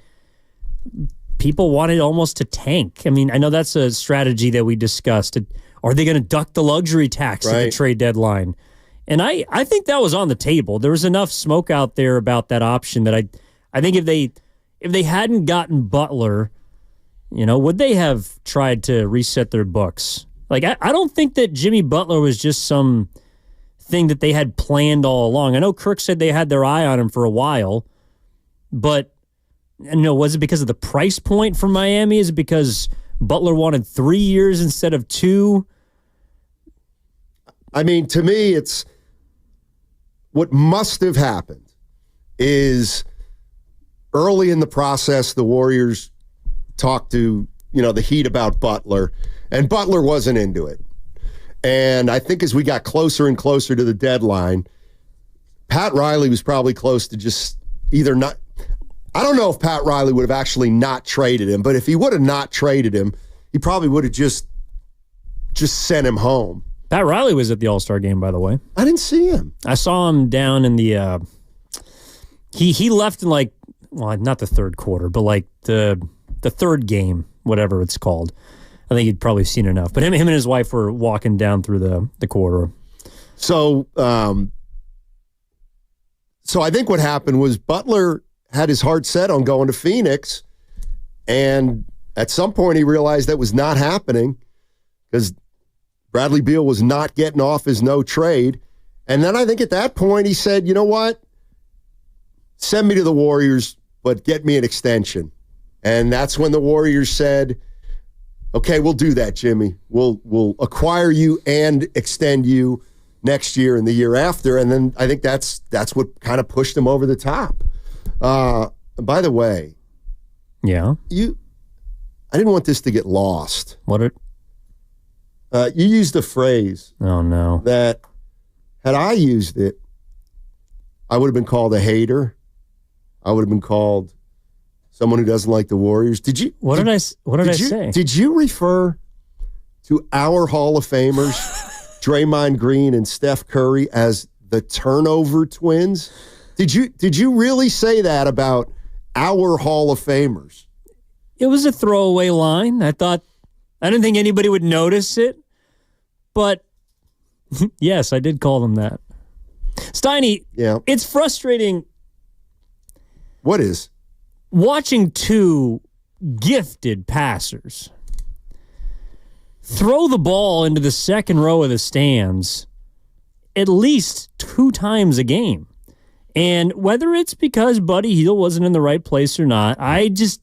people wanted almost to tank. I mean, I know that's a strategy that we discussed. Are they going to duck the luxury tax at the trade deadline? And I think that was on the table. There was enough smoke out there about that option that I think if they hadn't gotten Butler, would they have tried to reset their books? Like, I don't think that Jimmy Butler was just some thing that they had planned all along. I know Kirk said they had their eye on him for a while, but was it because of the price point for Miami? Is it because Butler wanted 3 years instead of 2? I mean, to me, it's what must have happened is early in the process, the Warriors talked to, the Heat about Butler, and Butler wasn't into it. And I think as we got closer and closer to the deadline, Pat Riley was probably close to just either not. I don't know if Pat Riley would have actually not traded him, but if he would have not traded him, he probably would have just sent him home. Pat Riley was at the All-Star game, by the way. I didn't see him. I saw him down in the he left in not the third quarter, but the third game, whatever it's called. I think you'd probably seen enough. But him and his wife were walking down through the corridor. So I think what happened was Butler had his heart set on going to Phoenix, and at some point he realized that was not happening because Bradley Beal was not getting off his no trade. And then I think at that point he said, you know what? Send me to the Warriors, but get me an extension. And that's when the Warriors said, okay, we'll do that, Jimmy. We'll acquire you and extend you next year and the year after. And then I think that's what kind of pushed him over the top. By the way, I didn't want this to get lost. You used a phrase. Oh no. That had I used it, I would have been called a hater. I would have been called someone who doesn't like the Warriors. Did you? What did I say? Did you refer to our Hall of Famers, Draymond Green and Steph Curry, as the turnover twins? Did you really say that about our Hall of Famers? It was a throwaway line. I didn't think anybody would notice it, but yes, I did call them that. Steiny, it's frustrating. What is? Watching two gifted passers throw the ball into the second row of the stands at least 2 times a game. And whether it's because Buddy Hield wasn't in the right place or not, that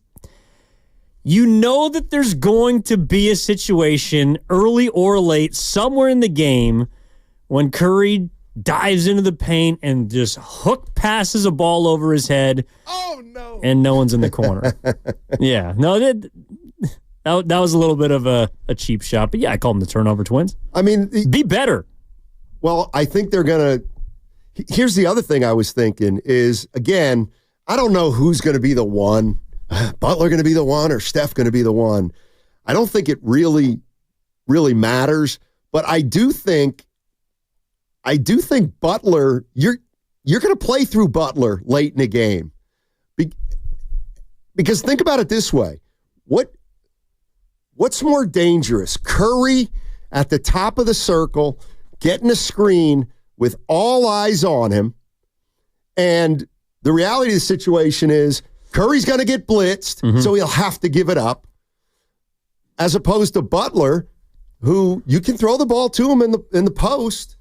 there's going to be a situation early or late somewhere in the game when Curry dives into the paint and just hook passes a ball over his head. Oh, no. And no one's in the corner. Yeah. No, that was a little bit of a cheap shot. But, yeah, I call them the turnover twins. I mean, be better. Well, I think they're going to – here's the other thing I was thinking is, again, I don't know who's going to be the one. Butler going to be the one or Steph going to be the one. I don't think it really, really matters. But I do think Butler, you're going to play through Butler late in the game. Because think about it this way. What's more dangerous? Curry at the top of the circle, getting a screen with all eyes on him. And the reality of the situation is Curry's going to get blitzed, so he'll have to give it up. As opposed to Butler, who you can throw the ball to him in the post.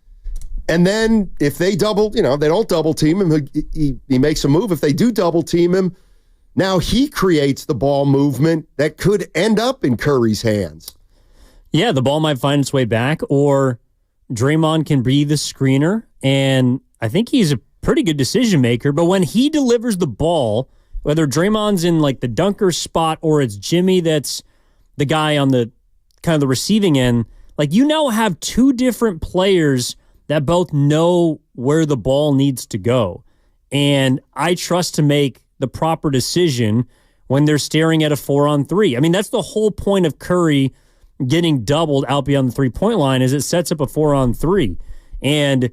And then if they double, they don't double team him, he makes a move. If they do double team him, now he creates the ball movement that could end up in Curry's hands. Yeah, the ball might find its way back, or Draymond can be the screener, and I think he's a pretty good decision maker. But when he delivers the ball, whether Draymond's in like the dunker spot or it's Jimmy that's the guy on the kind of the receiving end, Like, you now have two different players that both know where the ball needs to go. And I trust to make the proper decision when they're staring at a 4-on-3. I mean, that's the whole point of Curry getting doubled out beyond the three-point line, is it sets up a 4-on-3. And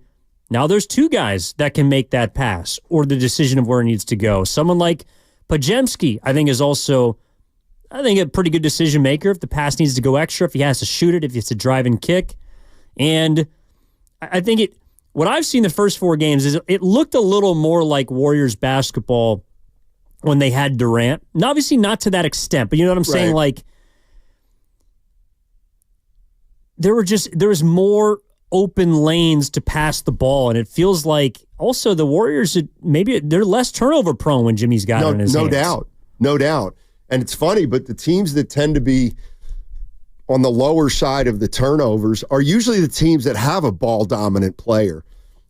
now there's two guys that can make that pass or the decision of where it needs to go. Someone like Pajemski, I think, is also, a pretty good decision maker if the pass needs to go extra, if he has to shoot it, if it's a drive and kick. And I think what I've seen the first 4 games is it looked a little more like Warriors basketball when they had Durant. And obviously not to that extent, but you know what I'm saying? Right. Like, there was more open lanes to pass the ball, and it feels like also the Warriors, maybe they're less turnover prone when Jimmy's got it in his hands. No doubt. And it's funny, but the teams that tend to be on the lower side of the turnovers are usually the teams that have a ball-dominant player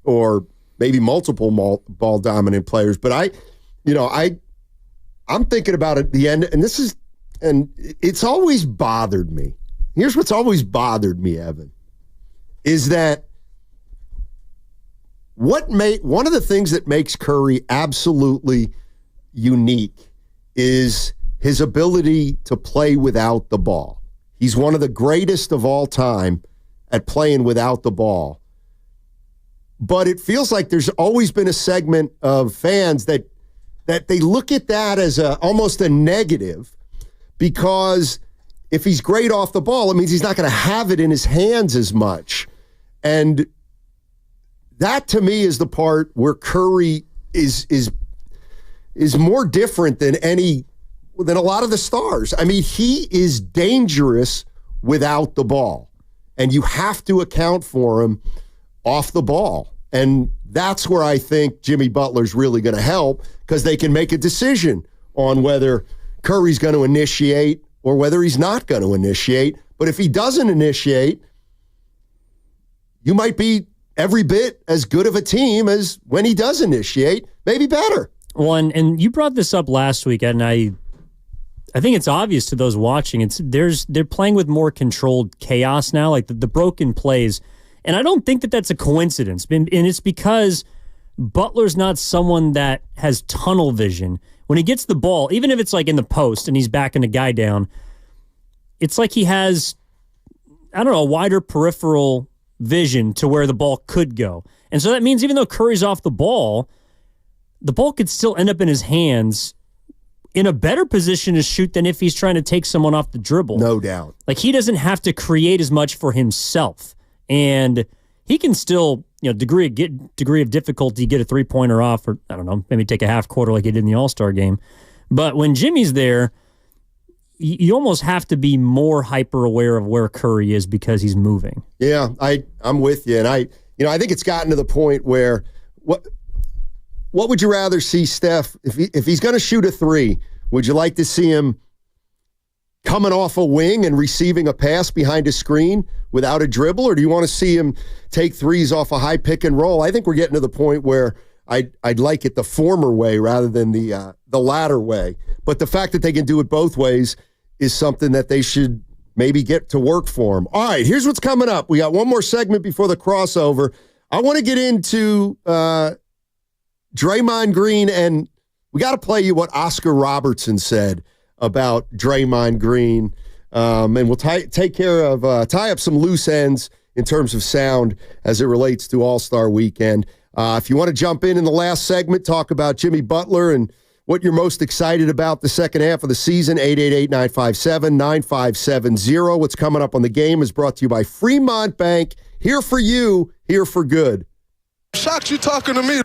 or maybe multiple ball-dominant players. But I'm thinking about it at the end, and it's always bothered me. Here's what's always bothered me, Evan, is that one of the things that makes Curry absolutely unique is his ability to play without the ball. He's one of the greatest of all time at playing without the ball. But it feels like there's always been a segment of fans that they look at that as almost a negative, because if he's great off the ball, it means he's not going to have it in his hands as much. And that, to me, is the part where Curry is more different than a lot of the stars. I mean, he is dangerous without the ball, and you have to account for him off the ball. And that's where I think Jimmy Butler's really going to help, because they can make a decision on whether Curry's going to initiate or whether he's not going to initiate. But if he doesn't initiate, you might be every bit as good of a team as when he does initiate, maybe better. Well, and you brought this up last week, and I think it's obvious to those watching. They're playing with more controlled chaos now, like the broken plays. And I don't think that that's a coincidence. And it's because Butler's not someone that has tunnel vision. When he gets the ball, even if it's like in the post and he's backing a guy down, it's like he has, a wider peripheral vision to where the ball could go. And so that means even though Curry's off the ball could still end up in his hands in a better position to shoot than if he's trying to take someone off the dribble. No doubt. Like, he doesn't have to create as much for himself. And he can still, degree of difficulty, get a three-pointer off, or maybe take a half quarter like he did in the All-Star game. But when Jimmy's there, you almost have to be more hyper-aware of where Curry is because he's moving. Yeah, I'm with you. And I think it's gotten to the point where what would you rather see, Steph? If he's going to shoot a three, would you like to see him coming off a wing and receiving a pass behind a screen without a dribble, or do you want to see him take threes off a high pick and roll? I think we're getting to the point where I'd like it the former way rather than the latter way. But the fact that they can do it both ways is something that they should maybe get to work for him. All right, here's what's coming up. We got one more segment before the crossover. I want to get into Draymond Green, and we got to play you what Oscar Robertson said about Draymond Green. And we'll tie up some loose ends in terms of sound as it relates to All-Star Weekend. If you want to jump in the last segment, talk about Jimmy Butler and what you're most excited about the second half of the season, 888-957-9570. What's coming up on the game is brought to you by Fremont Bank. Here for you, here for good. Shocked you talking to me.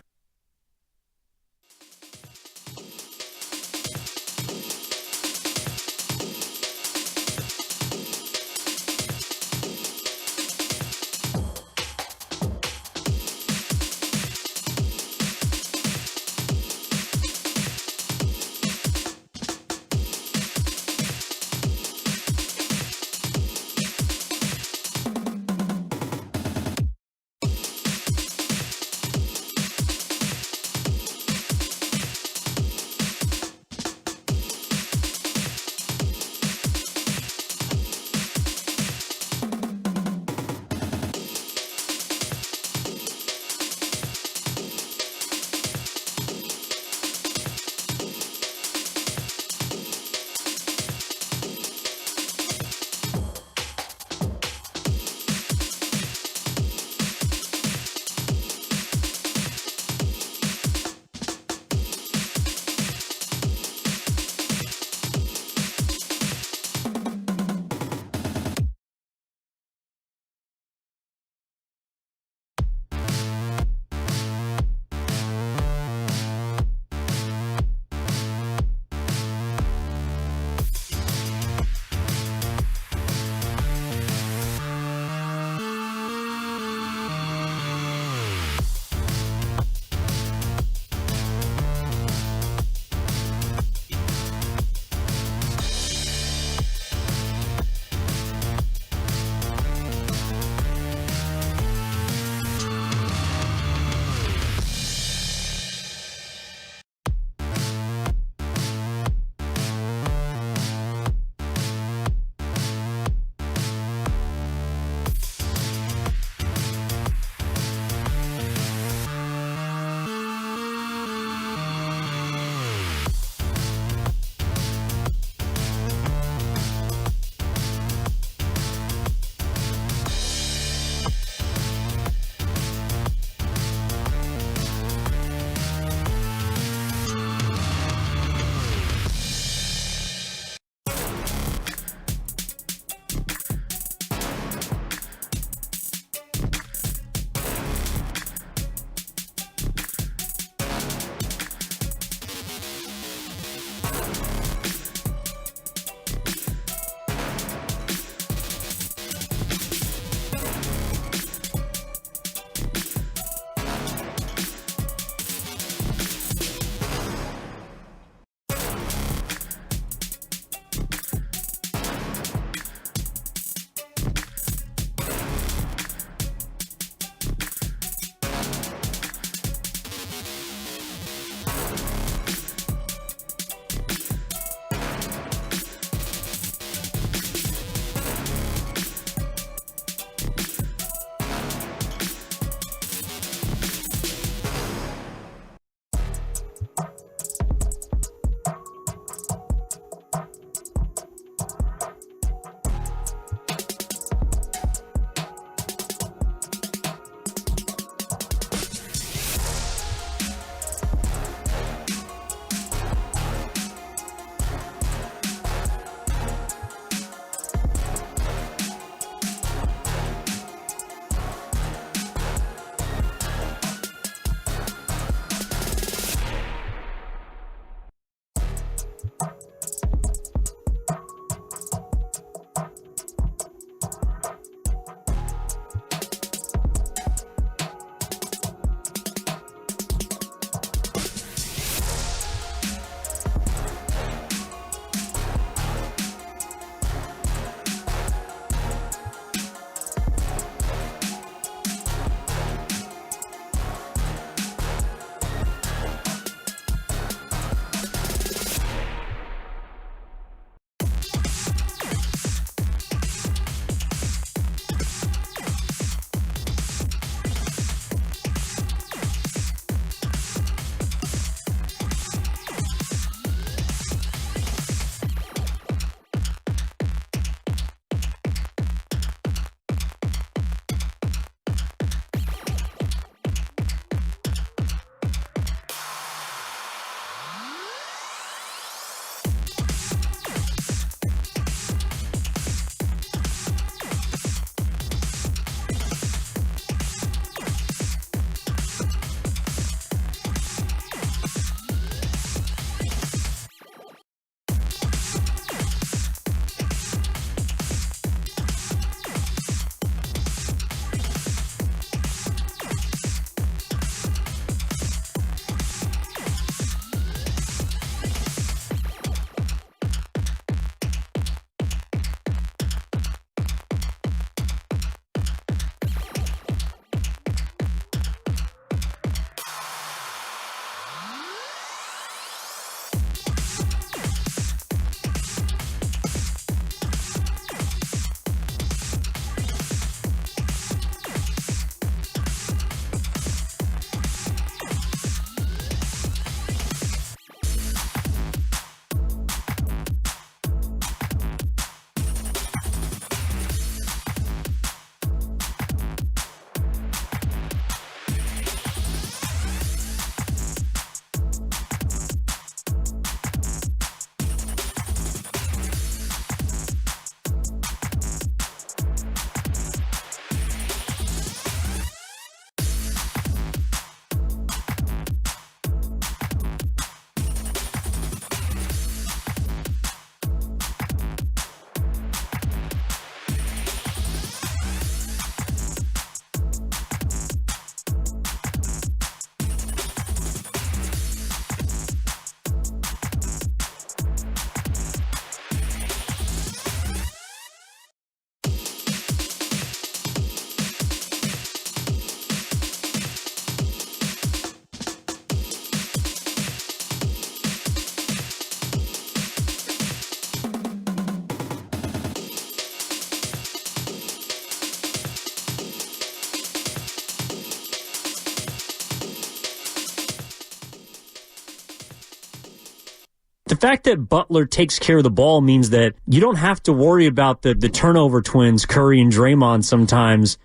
The fact that Butler takes care of the ball means that you don't have to worry about the turnover twins, Curry and Draymond, sometimes.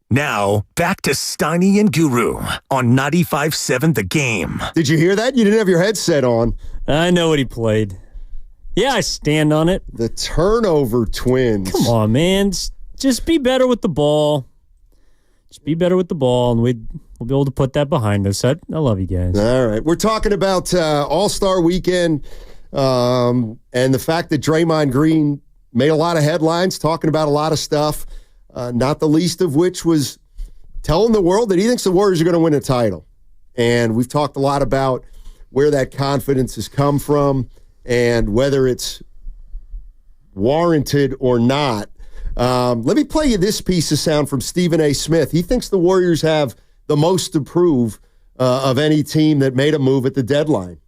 Now, back to Steiny and Guru on 95.7 The Game. Did you hear that? You didn't have your headset on. I know what he played. Yeah, I stand on it. The turnover twins. Come on, man. Just be better with the ball. Just be better with the ball, and we'll be able to put that behind us. I love you guys. All right. We're talking about All-Star Weekend and the fact that Draymond Green made a lot of headlines, talking about a lot of stuff, not the least of which was telling the world that he thinks the Warriors are going to win a title. And we've talked a lot about where that confidence has come from and whether it's warranted or not. Let me play you this piece of sound from Stephen A. Smith. He thinks the Warriors have the most to prove of any team that made a move at the deadline.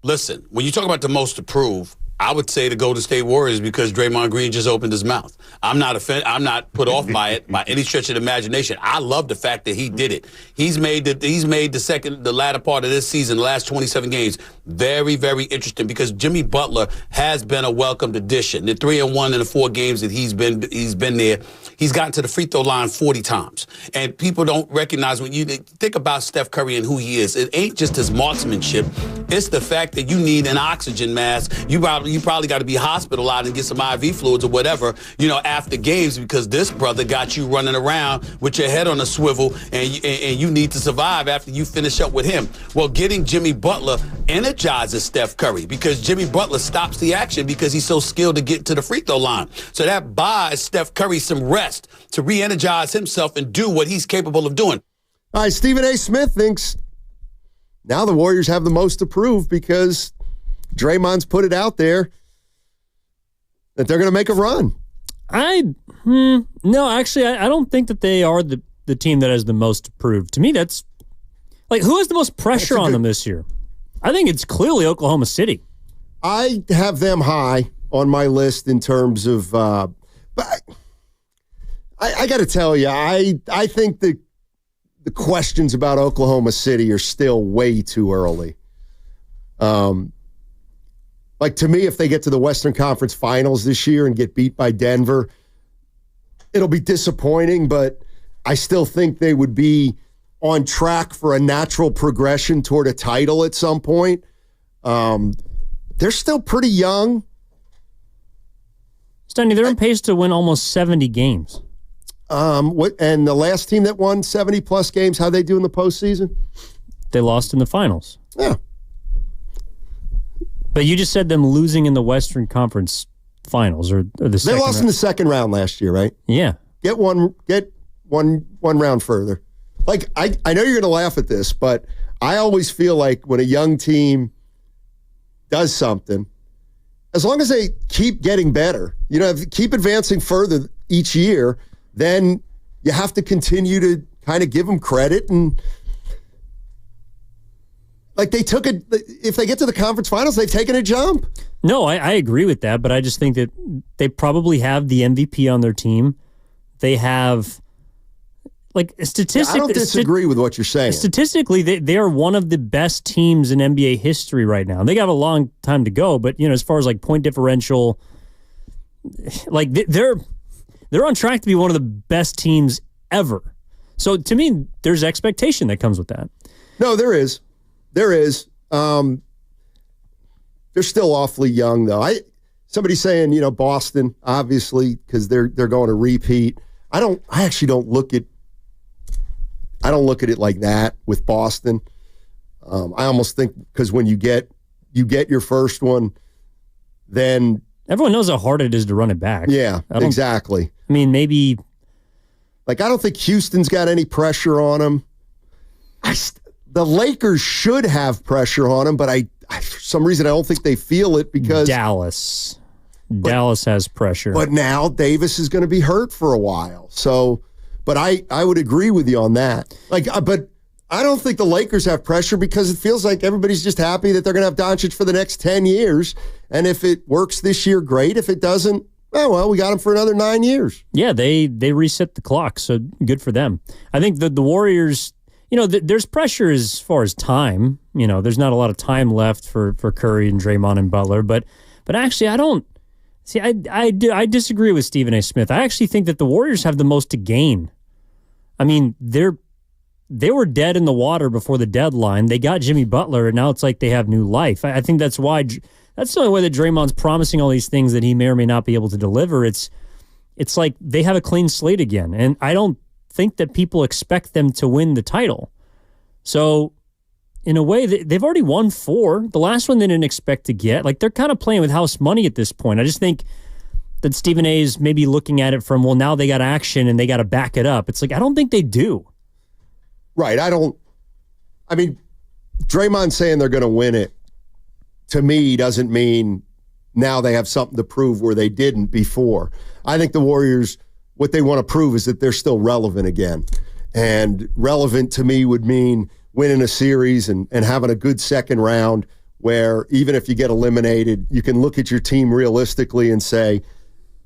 Listen, when you talk about the most to prove, I would say the Golden State Warriors because Draymond Green just opened his mouth. I'm not put off by it by any stretch of the imagination. I love the fact that he did it. He's made the latter part of this season, the last 27 games, very, very interesting because Jimmy Butler has been a welcomed addition. The 3-1 in the 4 games that he's been there, he's gotten to the free throw line 40 times. And people don't recognize when you think about Steph Curry and who he is. It ain't just his marksmanship. It's the fact that you need an oxygen mask. You probably got to be hospitalized and get some IV fluids or whatever, after games because this brother got you running around with your head on a swivel and you need to survive after you finish up with him. Well, getting Jimmy Butler energizes Steph Curry because Jimmy Butler stops the action because he's so skilled to get to the free throw line. So that buys Steph Curry some rest to re-energize himself and do what he's capable of doing. All right, Stephen A. Smith thinks now the Warriors have the most to prove because Draymond's put it out there that they're going to make a run. No, actually, I don't think that they are the team that has the most to prove. To me, that's like, who has the most pressure on them this year? I think it's clearly Oklahoma City. I have them high on my list in terms of, but I got to tell you, I think the questions about Oklahoma City are still way too early. Like, to me, if they get to the Western Conference Finals this year and get beat by Denver, it'll be disappointing, but I still think they would be on track for a natural progression toward a title at some point. They're still pretty young. Stanley, they're on pace to win almost 70 games. And the last team that won 70-plus games, how'd they do in the postseason? They lost in the finals. Yeah. But you just said them losing in the Western Conference Finals or the second. They lost in the second round last year, right? Yeah. Get one round further. Like, I know you're going to laugh at this, but I always feel like when a young team does something, as long as they keep getting better, keep advancing further each year, then you have to continue to kind of give them credit. And like, if they get to the conference finals, they've taken a jump. No, I agree with that, but I just think that they probably have the MVP on their team. They have, like, statistically. I don't disagree with what you're saying. Statistically, they are one of the best teams in NBA history right now. They got a long time to go, but as far as like point differential, like they're on track to be one of the best teams ever. So to me, there's expectation that comes with that. No, there is. There is. They're still awfully young, though. Somebody's saying, Boston, obviously, because they're going to repeat. I actually don't look at it like that with Boston. I almost think because when you get your first one, then everyone knows how hard it is to run it back. Yeah, exactly. I mean, maybe like, I don't think Houston's got any pressure on them. The Lakers should have pressure on them, but for some reason I don't think they feel it because Dallas has pressure. But now Davis is going to be hurt for a while. So, but I would agree with you on that. Like, but I don't think the Lakers have pressure because it feels like everybody's just happy that they're going to have Doncic for the next 10 years. And if it works this year, great. If it doesn't, oh, well, we got him for another 9 years. Yeah, they reset the clock, so good for them. I think the Warriors, there's pressure as far as time. There's not a lot of time left for Curry and Draymond and Butler, but actually I don't see. I disagree with Stephen A. Smith. I actually think that the Warriors have the most to gain. I mean, they were dead in the water before the deadline. They got Jimmy Butler, and now it's like they have new life. I think that's why. That's the only way that Draymond's promising all these things that he may or may not be able to deliver. It's like they have a clean slate again, and I don't think that people expect them to win the title. So, in a way, they've already won 4. The last one they didn't expect to get. Like, they're kind of playing with house money at this point. I just think that Stephen A. is maybe looking at it from, well, now they got action and they got to back it up. It's like, I don't think they do. Right. I mean, Draymond saying they're going to win it, to me, doesn't mean now they have something to prove where they didn't before. I think the Warriors, what they want to prove is that they're still relevant again. And relevant to me would mean winning a series and having a good second round where even if you get eliminated, you can look at your team realistically and say,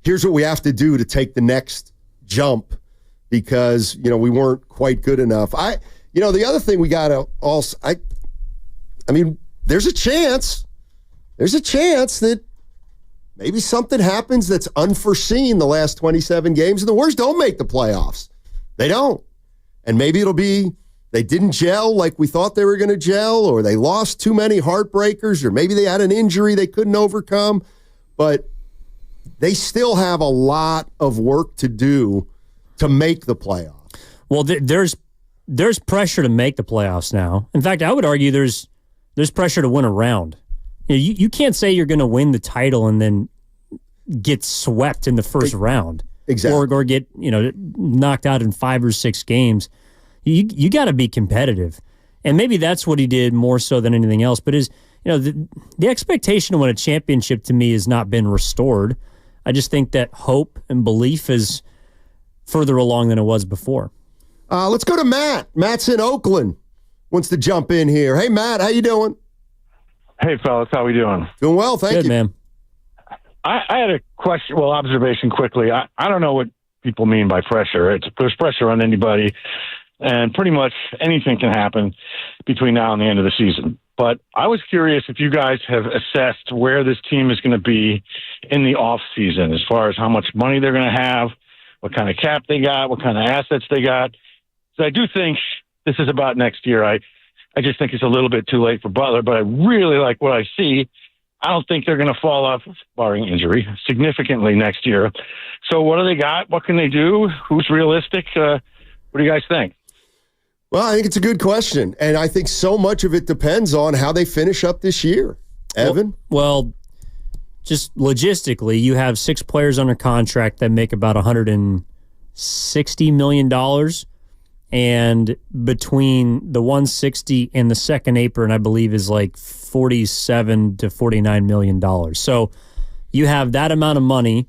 here's what we have to do to take the next jump because, we weren't quite good enough. The other thing we got to also, I mean, there's a chance that maybe something happens that's unforeseen the last 27 games, and the Warriors don't make the playoffs. They don't. And maybe it'll be they didn't gel like we thought they were going to gel, or they lost too many heartbreakers, or maybe they had an injury they couldn't overcome. But they still have a lot of work to do to make the playoffs. Well, there's pressure to make the playoffs now. In fact, I would argue there's pressure to win a round. You can't say you're going to win the title and then get swept in the first round. Exactly. Or get knocked out in 5 or 6 games. You got to be competitive. And maybe that's what he did more so than anything else. But the expectation to win a championship to me has not been restored. I just think that hope and belief is further along than it was before. Let's go to Matt. Matt's in Oakland. Wants to jump in here. Hey, Matt, how you doing? Hey, fellas, how we doing? Doing well, thank you. Man. I had a question, observation quickly. I don't know what people mean by pressure. There's pressure on anybody, and pretty much anything can happen between now and the end of the season. But I was curious if you guys have assessed where this team is going to be in the off season, as far as how much money they're going to have, what kind of cap they got, what kind of assets they got. So I do think this is about next year. I just think it's a little bit too late for Butler, but I really like what I see. I don't think they're going to fall off, barring injury, significantly next year. So what do they got? What can they do? Who's realistic? What do you guys think? Well, I think it's a good question. And I think so much of it depends on how they finish up this year. Evan? Well, just logistically, you have 6 players under contract that make about $160 million. And between the 160 and the second apron, I believe, is like $47 to $49 million. So you have that amount of money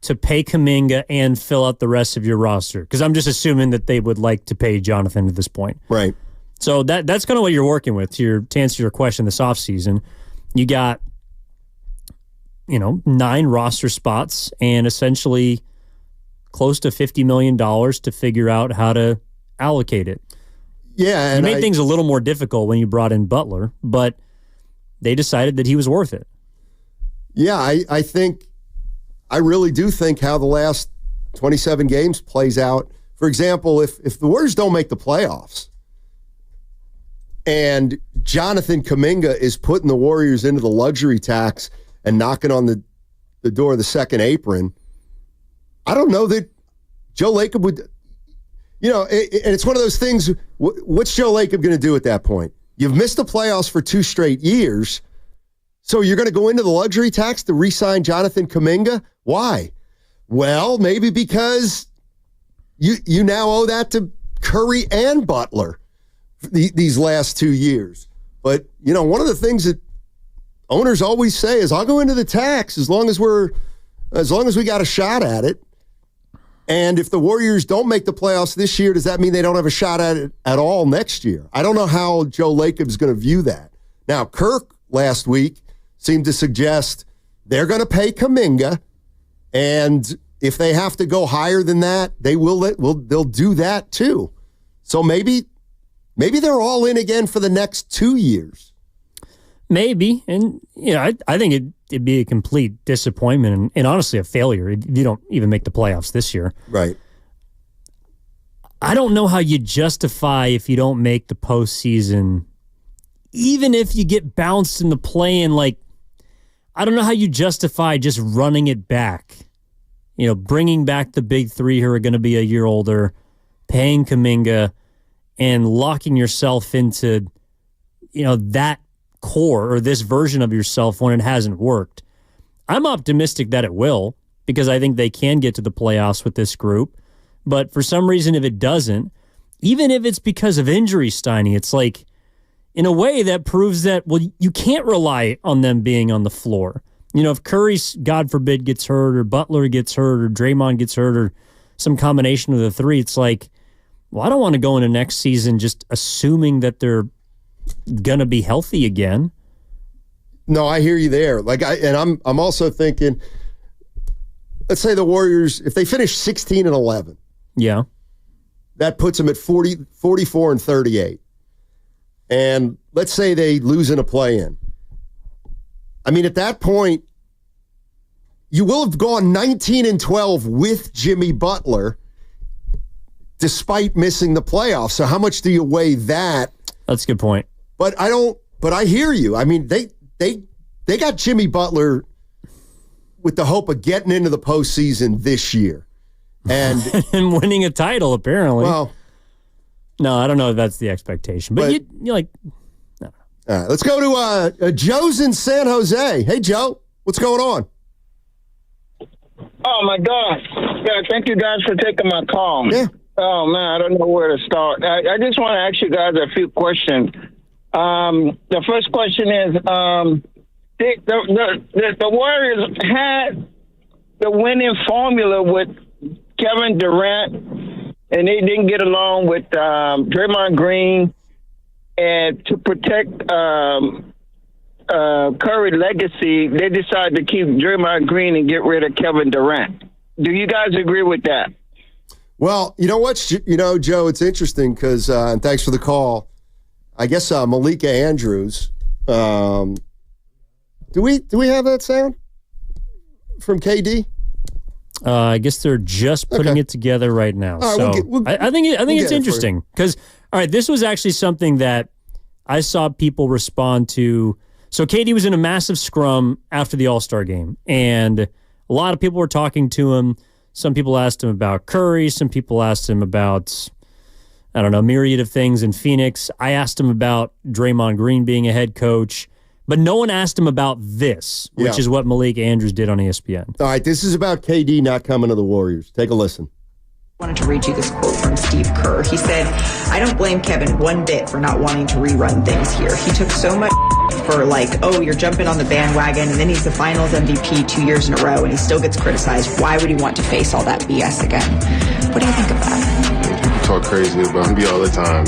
to pay Kuminga and fill out the rest of your roster. Because I'm just assuming that they would like to pay Jonathan at this point. Right. So that's kind of what you're working with to answer your question this offseason. You got, 9 roster spots and essentially close to $50 million to figure out how to allocate it. Yeah. And you made things a little more difficult when you brought in Butler, but they decided that he was worth it. Yeah, I really do think how the last 27 games plays out. For example, if the Warriors don't make the playoffs and Jonathan Kuminga is putting the Warriors into the luxury tax and knocking on the door of the second apron, I don't know that Joe Lacob would, and it's one of those things, what's Joe Lacob going to do at that point? You've missed the playoffs for 2 straight years, so you're going to go into the luxury tax to re-sign Jonathan Kuminga? Why? Well, maybe because you now owe that to Curry and Butler these last 2 years. But, one of the things that owners always say is, I'll go into the tax as long as we got a shot at it. And if the Warriors don't make the playoffs this year, does that mean they don't have a shot at it at all next year? I don't know how Joe Lacob's going to view that. Now, Kirk last week seemed to suggest they're going to pay Kuminga, and if they have to go higher than that, they'll do that too. So maybe Maybe they're all in again for the next 2 years. Maybe. And, I think it'd be a complete disappointment and honestly a failure if you don't even make the playoffs this year. Right. I don't know how you justify if you don't make the postseason, even if you get bounced in the play-in. I don't know how you justify just running it back. Bringing back the big three who are going to be a year older, paying Kuminga, and locking yourself into, that core or this version of yourself when it hasn't worked. I'm optimistic that it will because I think they can get to the playoffs with this group. But for some reason, if it doesn't, even if it's because of injury, Steiny, it's like, in a way that proves that, well, you can't rely on them being on the floor. If Curry, God forbid, gets hurt or Butler gets hurt or Draymond gets hurt or some combination of the three, it's like, well, I don't want to go into next season just assuming that they're going to be healthy again. No, I hear you there. I'm also thinking, let's say the Warriors, if they finish 16-11. Yeah. That puts them at 44-38. And let's say they lose in a play-in. I mean, at that point, you will have gone 19-12 with Jimmy Butler despite missing the playoffs. So how much do you weigh that? That's a good point. But I hear you. I mean, they got Jimmy Butler with the hope of getting into the postseason this year. And winning a title, apparently. Well, no, I don't know if that's the expectation. But you're like, no. All right, let's go to Joe's in San Jose. Hey, Joe, what's going on? Oh, my God. Yeah, thank you guys for taking my call. Yeah. Oh, man, I don't know where to start. I just want to ask you guys a few questions. The first question is, the Warriors had the winning formula with Kevin Durant, and they didn't get along with Draymond Green. And to protect Curry's legacy, they decided to keep Draymond Green and get rid of Kevin Durant. Do you guys agree with that? Well, you know what? Joe, it's interesting because, and thanks for the call, I guess Malika Andrews, do we have that sound from KD? I guess they're just putting it together right now. Right, so I think it's interesting because, all right, this was actually something that I saw people respond to. So KD was in a massive scrum after the All-Star game, and a lot of people were talking to him. Some people asked him about Curry. Some people asked him about, I don't know, a myriad of things in Phoenix. I asked him about Draymond Green being a head coach. But no one asked him about this, which is what Malik Andrews did on ESPN. All right, this is about KD not coming to the Warriors. Take a listen. I wanted to read you this quote from Steve Kerr. He said, "I don't blame Kevin one bit for not wanting to rerun things here. He took so much for you're jumping on the bandwagon, and then he's the finals MVP 2 years in a row, and he still gets criticized. Why would he want to face all that BS again?" What do you think of that? Talk crazy about me all the time,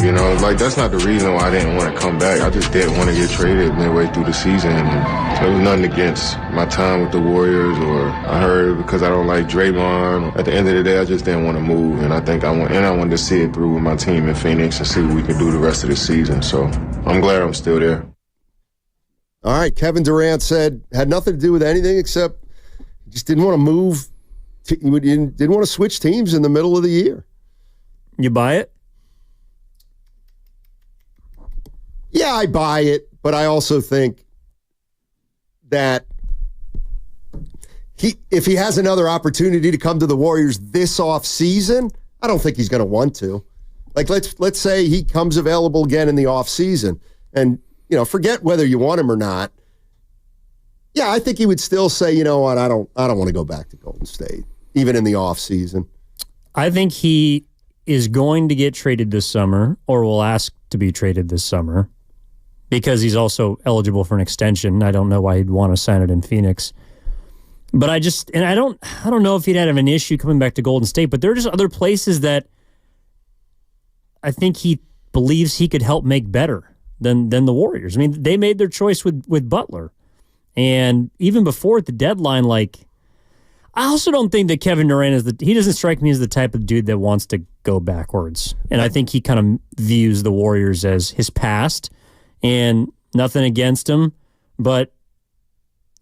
that's not the reason why I didn't want to come back. I just didn't want to get traded midway through the season. And there was nothing against my time with the Warriors, or I heard because I don't like Draymond. At the end of the day, I just didn't want to move, and I wanted to see it through with my team in Phoenix and see what we could do the rest of the season. So I'm glad I'm still there. All right, Kevin Durant had nothing to do with anything except he just didn't want to move. He didn't want to switch teams in the middle of the year. You buy it? Yeah, I buy it, but I also think that if he has another opportunity to come to the Warriors this offseason, I don't think he's going to want to. Let's say he comes available again in the offseason, and forget whether you want him or not. Yeah, I think he would still say, you know what, I don't want to go back to Golden State, even in the offseason. I think he is going to get traded this summer, or will ask to be traded this summer, because he's also eligible for an extension. I don't know why he'd want to sign it in Phoenix. But I don't know if he'd have an issue coming back to Golden State, but there are just other places that I think he believes he could help make better than the Warriors. I mean, they made their choice with Butler. And even before at the deadline, I also don't think that Kevin Durant he doesn't strike me as the type of dude that wants to go backwards. And I think he kind of views the Warriors as his past, and nothing against him, but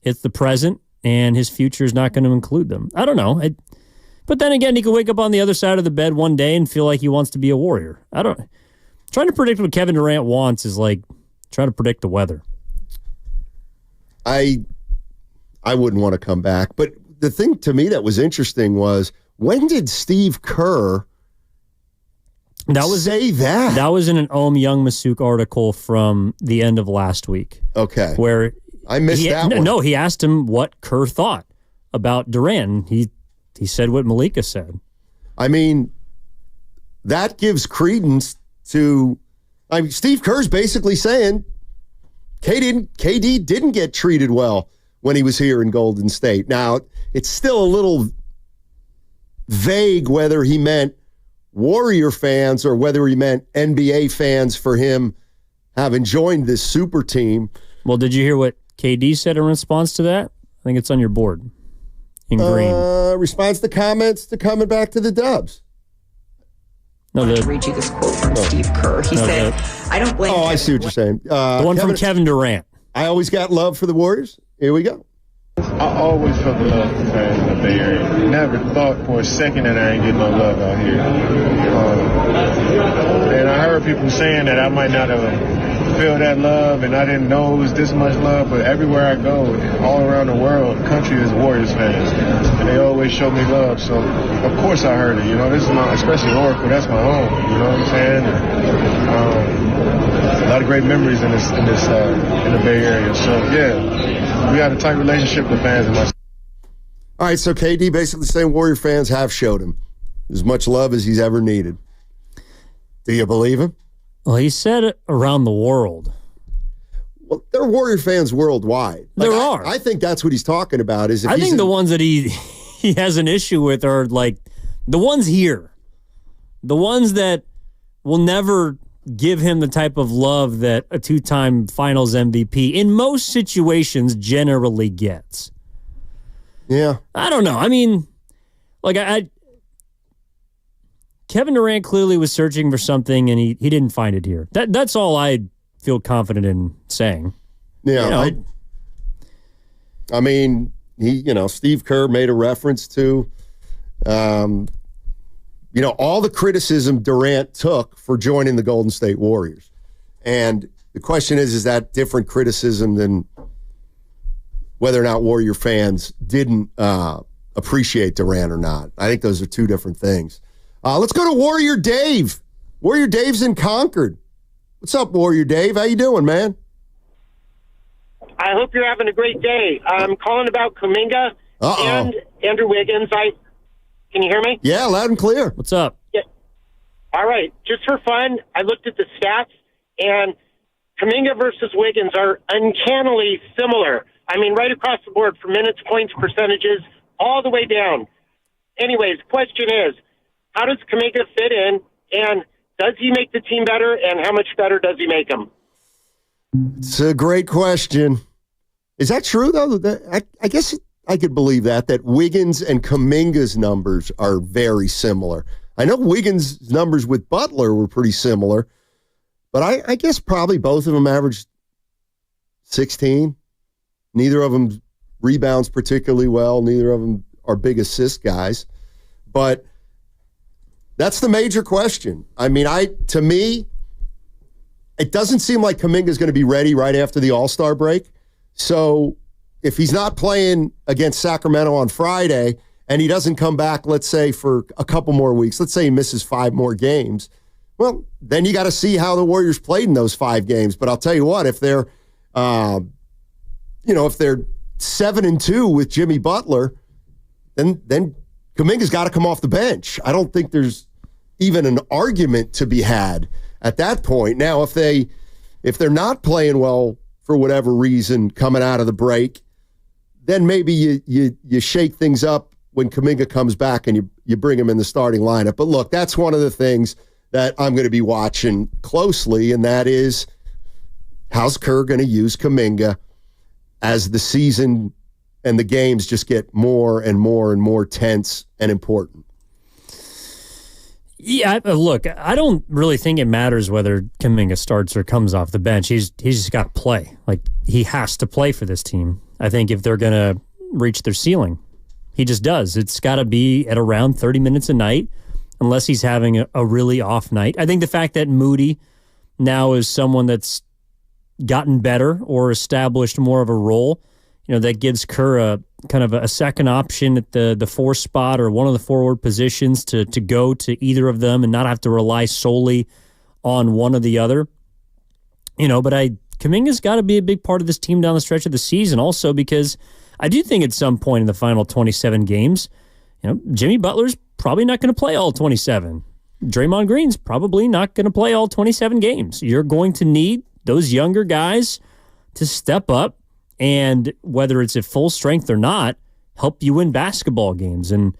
it's the present, and his future is not going to include them. I don't know. But then again, he could wake up on the other side of the bed one day and feel like he wants to be a Warrior. Trying to predict what Kevin Durant wants is like trying to predict the weather. I wouldn't want to come back, but the thing to me that was interesting was, when did Steve Kerr say that? That was in an Young Masuk article from the end of last week. Okay. Where I missed that one. No, he asked him what Kerr thought about Durant. He said what Malika said. I mean, that gives credence to, Steve Kerr's basically saying KD didn't get treated well when he was here in Golden State. Now, it's still a little vague whether he meant Warrior fans or whether he meant NBA fans for him having joined this super team. Well, did you hear what KD said in response to that? I think it's on your board in green. Response to comments to coming back to the Dubs. I want to read you this quote from Steve Kerr. He said, I don't blame I see what you're saying. The one from Kevin Durant. I always got love for the Warriors. Here we go. I always felt the love for fans in the Bay Area. Never thought for a second that I ain't getting no love out here. And I heard people saying that I might not have felt that love, and I didn't know it was this much love. But everywhere I go, all around the world, the country is Warriors fans, and they always show me love. So of course I heard it. You know, this is especially Oracle. That's my home. You know what I'm saying? And, a lot of great memories in the Bay Area. So yeah, we had a tight relationship with fans in my. All right, so KD basically saying Warrior fans have showed him as much love as he's ever needed. Do you believe him? Well, he said it around the world. Well, there are Warrior fans worldwide. There are. I think that's what he's talking about. I think the ones that he has an issue with are like the ones here, the ones that will never give him the type of love that a two-time Finals MVP in most situations generally gets. Yeah. I don't know. I mean, like Kevin Durant clearly was searching for something, and he didn't find it here. That's all I feel confident in saying. Yeah. I mean, Steve Kerr made a reference to, all the criticism Durant took for joining the Golden State Warriors. And the question is that different criticism than whether or not Warrior fans didn't appreciate Durant or not? I think those are two different things. Let's go to Warrior Dave. Warrior Dave's in Concord. What's up, Warrior Dave? How you doing, man? I hope you're having a great day. I'm calling about Kuminga and Andrew Wiggins. Can you hear me? Yeah, loud and clear. What's up? Yeah. All right. Just for fun, I looked at the stats, and Kuminga versus Wiggins are uncannily similar. I mean, right across the board, for minutes, points, percentages, all the way down. Anyways, question is, how does Kuminga fit in, and does he make the team better, and how much better does he make them? It's a great question. Is that true, though? I guess I could believe that Wiggins and Kuminga's numbers are very similar. I know Wiggins' numbers with Butler were pretty similar, but I guess probably both of them averaged 16. Neither of them rebounds particularly well. Neither of them are big assist guys. But that's the major question. I mean, to me, it doesn't seem like Kuminga's going to be ready right after the All-Star break. So if he's not playing against Sacramento on Friday and he doesn't come back, let's say, for a couple more weeks, let's say he misses 5 more games, well, then you got to see how the Warriors played in those 5 games. But I'll tell you what, if they're, if they're 7-2 with Jimmy Butler, then Kuminga's got to come off the bench. I don't think there's even an argument to be had at that point. Now, if they're not playing well for whatever reason coming out of the break, then maybe you shake things up when Kuminga comes back and you bring him in the starting lineup. But look, that's one of the things that I'm going to be watching closely, and that is how's Kerr going to use Kuminga as the season and the games just get more and more and more tense and important. Yeah, look, I don't really think it matters whether Kuminga starts or comes off the bench. He's just got to play. Like, he has to play for this team. I think if they're going to reach their ceiling, he just does. It's got to be at around 30 minutes a night, unless he's having a really off night. I think the fact that Moody now is someone that's gotten better or established more of a role, that gives Kerr a kind of a second option at the 4 spot or one of the forward positions to go to either of them and not have to rely solely on one or the other. But Kuminga's got to be a big part of this team down the stretch of the season also, because I do think at some point in the final 27 games, Jimmy Butler's probably not going to play all 27. Draymond Green's probably not going to play all 27 games. You're going to need those younger guys to step up, and whether it's at full strength or not, help you win basketball games. And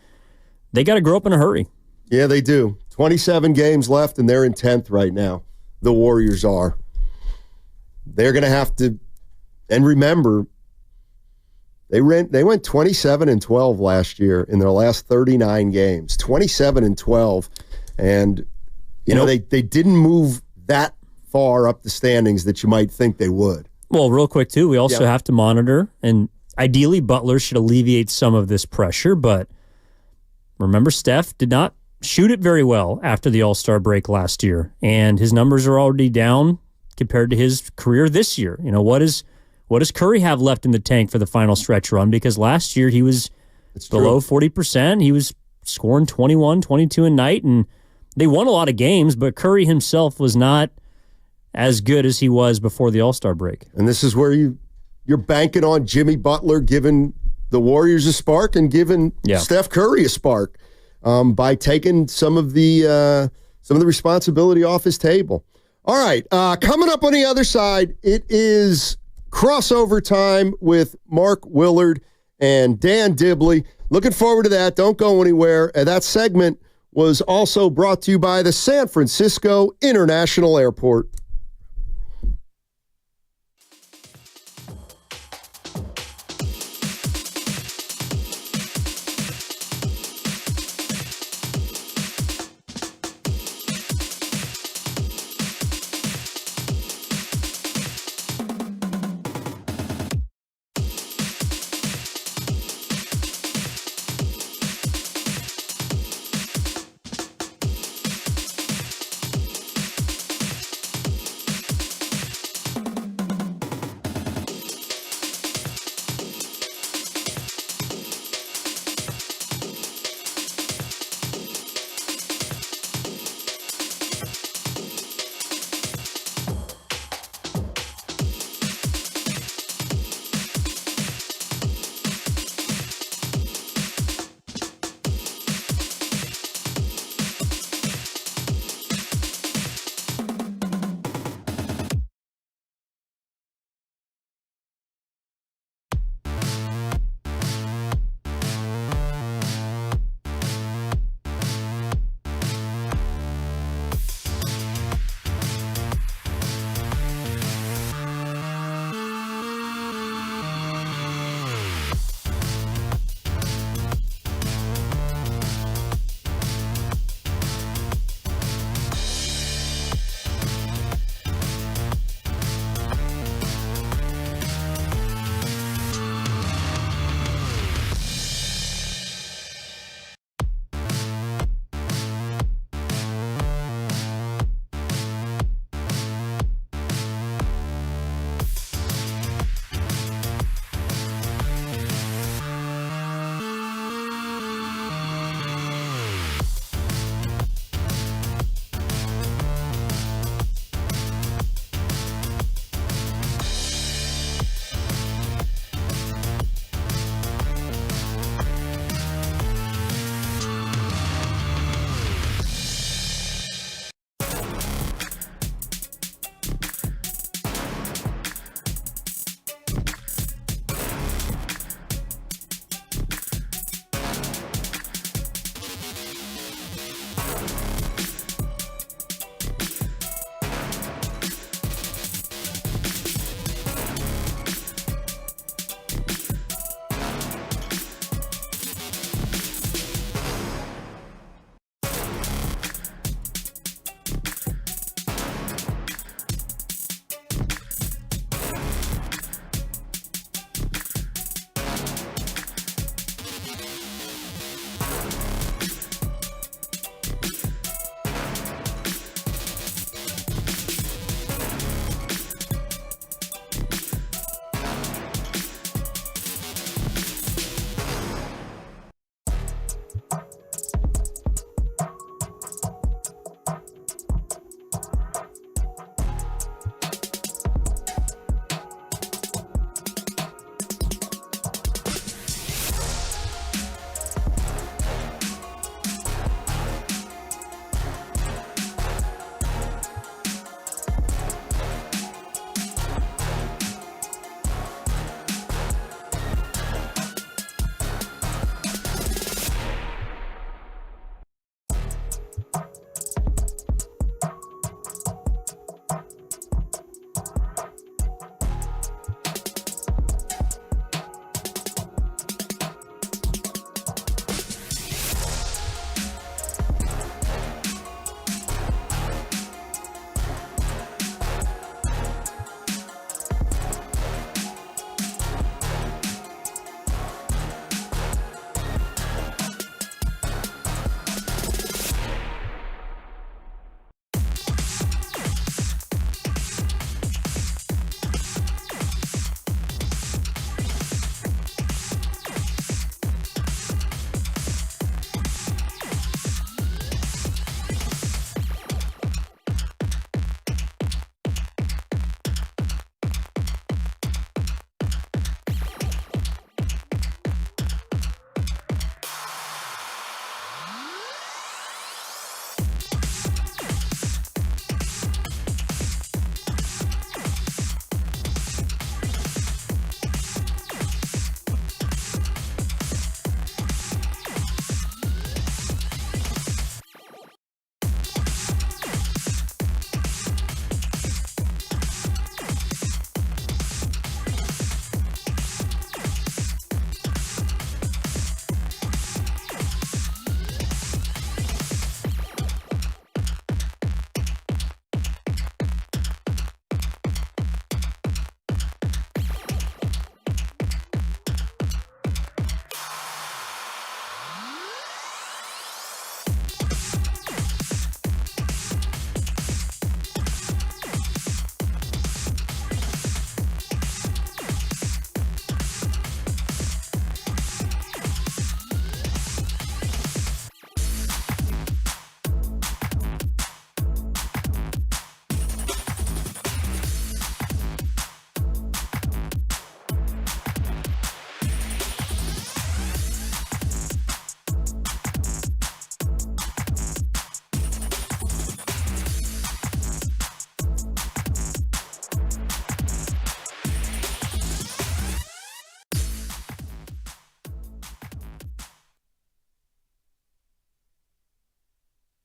they got to grow up in a hurry. Yeah, they do. 27 games left, and they're in 10th right now. The Warriors are. They're going to have to, and remember, they went 27-12 last year in their last 39 games. 27-12, and they didn't move that far up the standings that you might think they would. Well, real quick, too, we also have to monitor, and ideally Butler should alleviate some of this pressure, but remember, Steph did not shoot it very well after the All-Star break last year, and his numbers are already down compared to his career this year. What does Curry have left in the tank for the final stretch run? Because last year he was below 40%. He was scoring 21, 22 a night, and they won a lot of games, but Curry himself was not as good as he was before the All-Star break. And this is where you're banking on Jimmy Butler giving the Warriors a spark and giving Steph Curry a spark by taking some of the responsibility off his table. All right, coming up on the other side, it is crossover time with Mark Willard and Dan Dibley. Looking forward to that. Don't go anywhere. That segment was also brought to you by the San Francisco International Airport.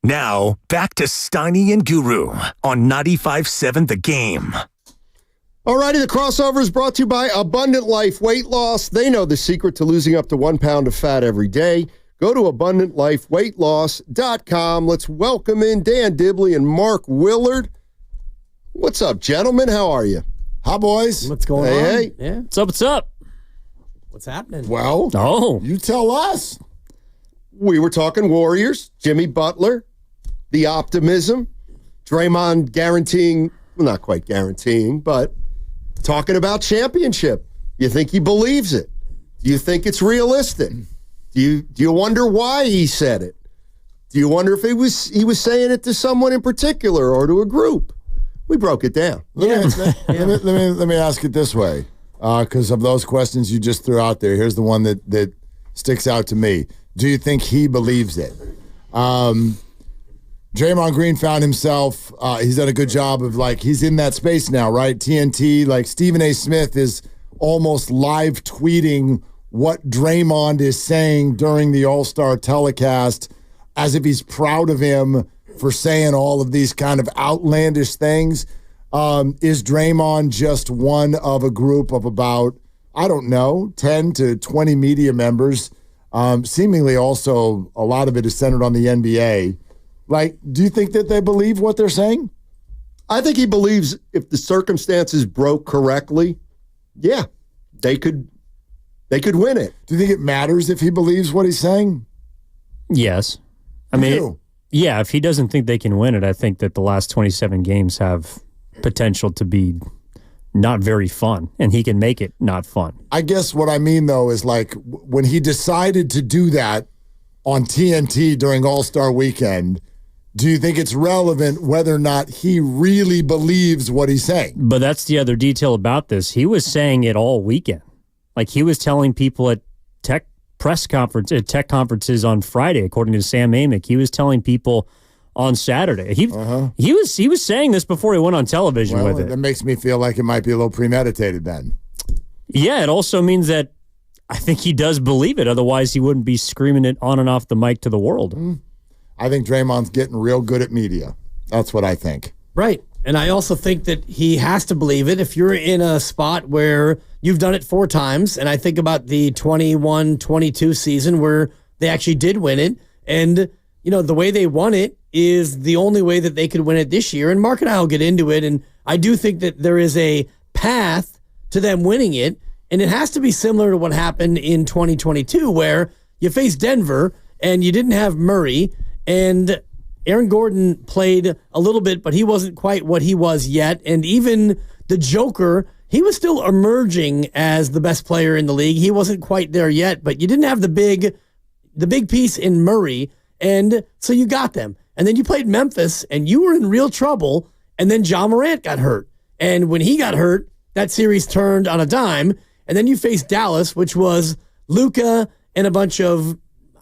Now, back to Steiny and Guru on 95.7 The Game. Alrighty, the crossover is brought to you by Abundant Life Weight Loss. They know the secret to losing up to 1 pound of fat every day. Go to AbundantLifeWeightLoss.com. Let's welcome in Dan Dibley and Mark Willard. What's up, gentlemen? How are you? Hi, boys. What's going on? Hey. Yeah. What's up? What's happening? Well, you tell us. We were talking Warriors, Jimmy Butler, the optimism, Draymond guaranteeing, well, not quite guaranteeing, but talking about championship. You think he believes it? Do you think it's realistic? Do you wonder why he said it? Do you wonder if he was saying it to someone in particular or to a group? We broke it down. Let me ask it this way, because of those questions you just threw out there. Here's the one that sticks out to me. Do you think he believes it? Draymond Green found himself, he's done a good job of, he's in that space now, right? TNT, Stephen A. Smith is almost live tweeting what Draymond is saying during the All-Star telecast as if he's proud of him for saying all of these kind of outlandish things. Is Draymond just one of a group of about, 10 to 20 media members? Seemingly also a lot of it is centered on the NBA. Do you think that they believe what they're saying? I think he believes if the circumstances broke correctly, yeah, they could win it. Do you think it matters if he believes what he's saying? Yes. Yeah, if he doesn't think they can win it, I think that the last 27 games have potential to be not very fun, and he can make it not fun. I guess what I mean, though, is when he decided to do that on TNT during All-Star Weekend, do you think it's relevant whether or not he really believes what he's saying? But that's the other detail about this. He was saying it all weekend. He was telling people at tech conferences on Friday, according to Sam Amick. He was telling people on Saturday. He was saying this before he went on television with it. That makes me feel like it might be a little premeditated then. Yeah, it also means that I think he does believe it. Otherwise, he wouldn't be screaming it on and off the mic to the world. I think Draymond's getting real good at media. That's what I think. Right. And I also think that he has to believe it. If you're in a spot where you've done it 4 times, and I think about the 21-22 season where they actually did win it, and the way they won it is the only way that they could win it this year. And Mark and I will get into it, and I do think that there is a path to them winning it, and it has to be similar to what happened in 2022 where you faced Denver and you didn't have Murray, and Aaron Gordon played a little bit, but he wasn't quite what he was yet. And even the Joker, he was still emerging as the best player in the league. He wasn't quite there yet, but you didn't have the big piece in Murray. And so you got them. And then you played Memphis, and you were in real trouble. And then Ja Morant got hurt. And when he got hurt, that series turned on a dime. And then you faced Dallas, which was Luka and a bunch of,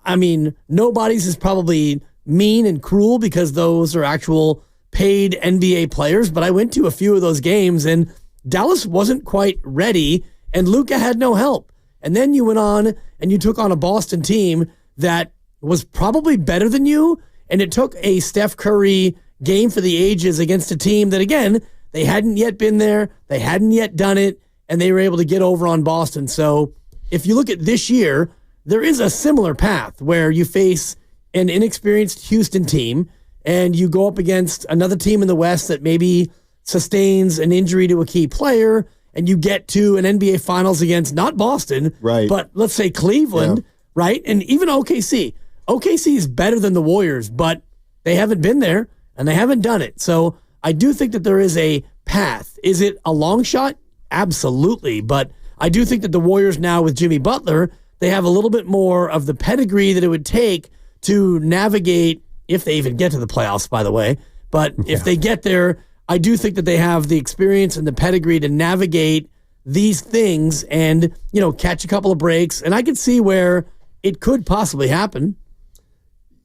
nobodies is probably mean and cruel because those are actual paid NBA players. But I went to a few of those games, and Dallas wasn't quite ready, and Luka had no help. And then you went on and you took on a Boston team that was probably better than you, and it took a Steph Curry game for the ages against a team that, again, they hadn't yet been there, they hadn't yet done it, and they were able to get over on Boston. So if you look at this year, there is a similar path where you face an inexperienced Houston team, and you go up against another team in the West that maybe sustains an injury to a key player, and you get to an NBA Finals against not Boston, right, but let's say Cleveland, right? And even OKC. OKC is better than the Warriors, but they haven't been there, and they haven't done it. So I do think that there is a path. Is it a long shot? Absolutely. But I do think that the Warriors now with Jimmy Butler, they have a little bit more of the pedigree that it would take to navigate, if they even get to the playoffs, by the way. But if they get there, I do think that they have the experience and the pedigree to navigate these things and, catch a couple of breaks. And I can see where it could possibly happen.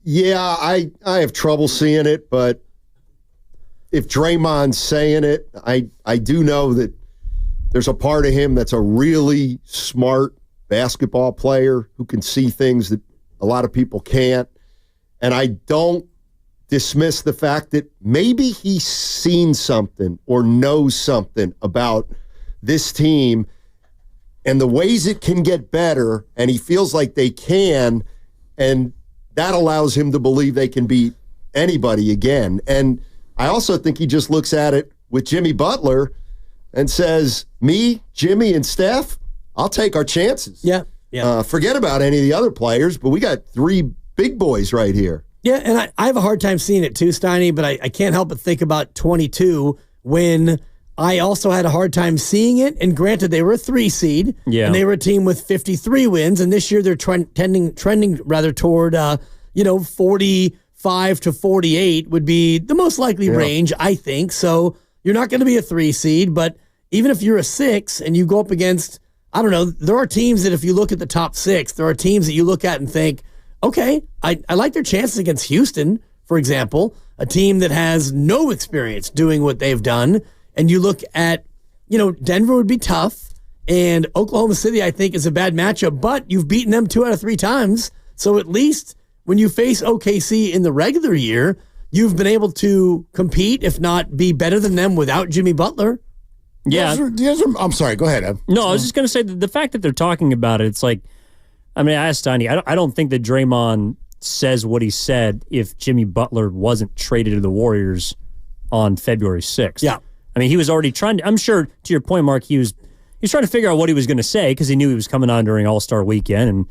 Yeah, I have trouble seeing it, but if Draymond's saying it, I do know that there's a part of him that's a really smart basketball player who can see things that a lot of people can't. And I don't dismiss the fact that maybe he's seen something or knows something about this team and the ways it can get better, and he feels like they can, and that allows him to believe they can beat anybody again. And I also think he just looks at it with Jimmy Butler and says, me, Jimmy, and Steph, I'll take our chances. Yeah. Forget about any of the other players, but we got 3 big boys right here. Yeah, and I have a hard time seeing it too, Steiny, but I can't help but think about 22 when I also had a hard time seeing it. And granted, they were a 3 seed, and they were a team with 53 wins, and this year they're trending rather toward 45 to 48 would be the most likely range, I think. So you're not going to be a 3 seed, but even if you're a 6 and you go up against, I don't know, there are teams that if you look at the top 6, there are teams that you look at and think, okay, I like their chances against Houston, for example, a team that has no experience doing what they've done. And you look at, Denver would be tough, and Oklahoma City, I think, is a bad matchup, but you've beaten them 2 out of 3 times. So at least when you face OKC in the regular year, you've been able to compete, if not be better than them without Jimmy Butler. Yeah. I'm sorry. Go ahead, Ev. No, I was just going to say the fact that they're talking about it, it's like, I asked Steiny, I don't think that Draymond says what he said if Jimmy Butler wasn't traded to the Warriors on February 6th. Yeah. He was already trying to, I'm sure, to your point, Mark, he was trying to figure out what he was going to say because he knew he was coming on during All-Star Weekend and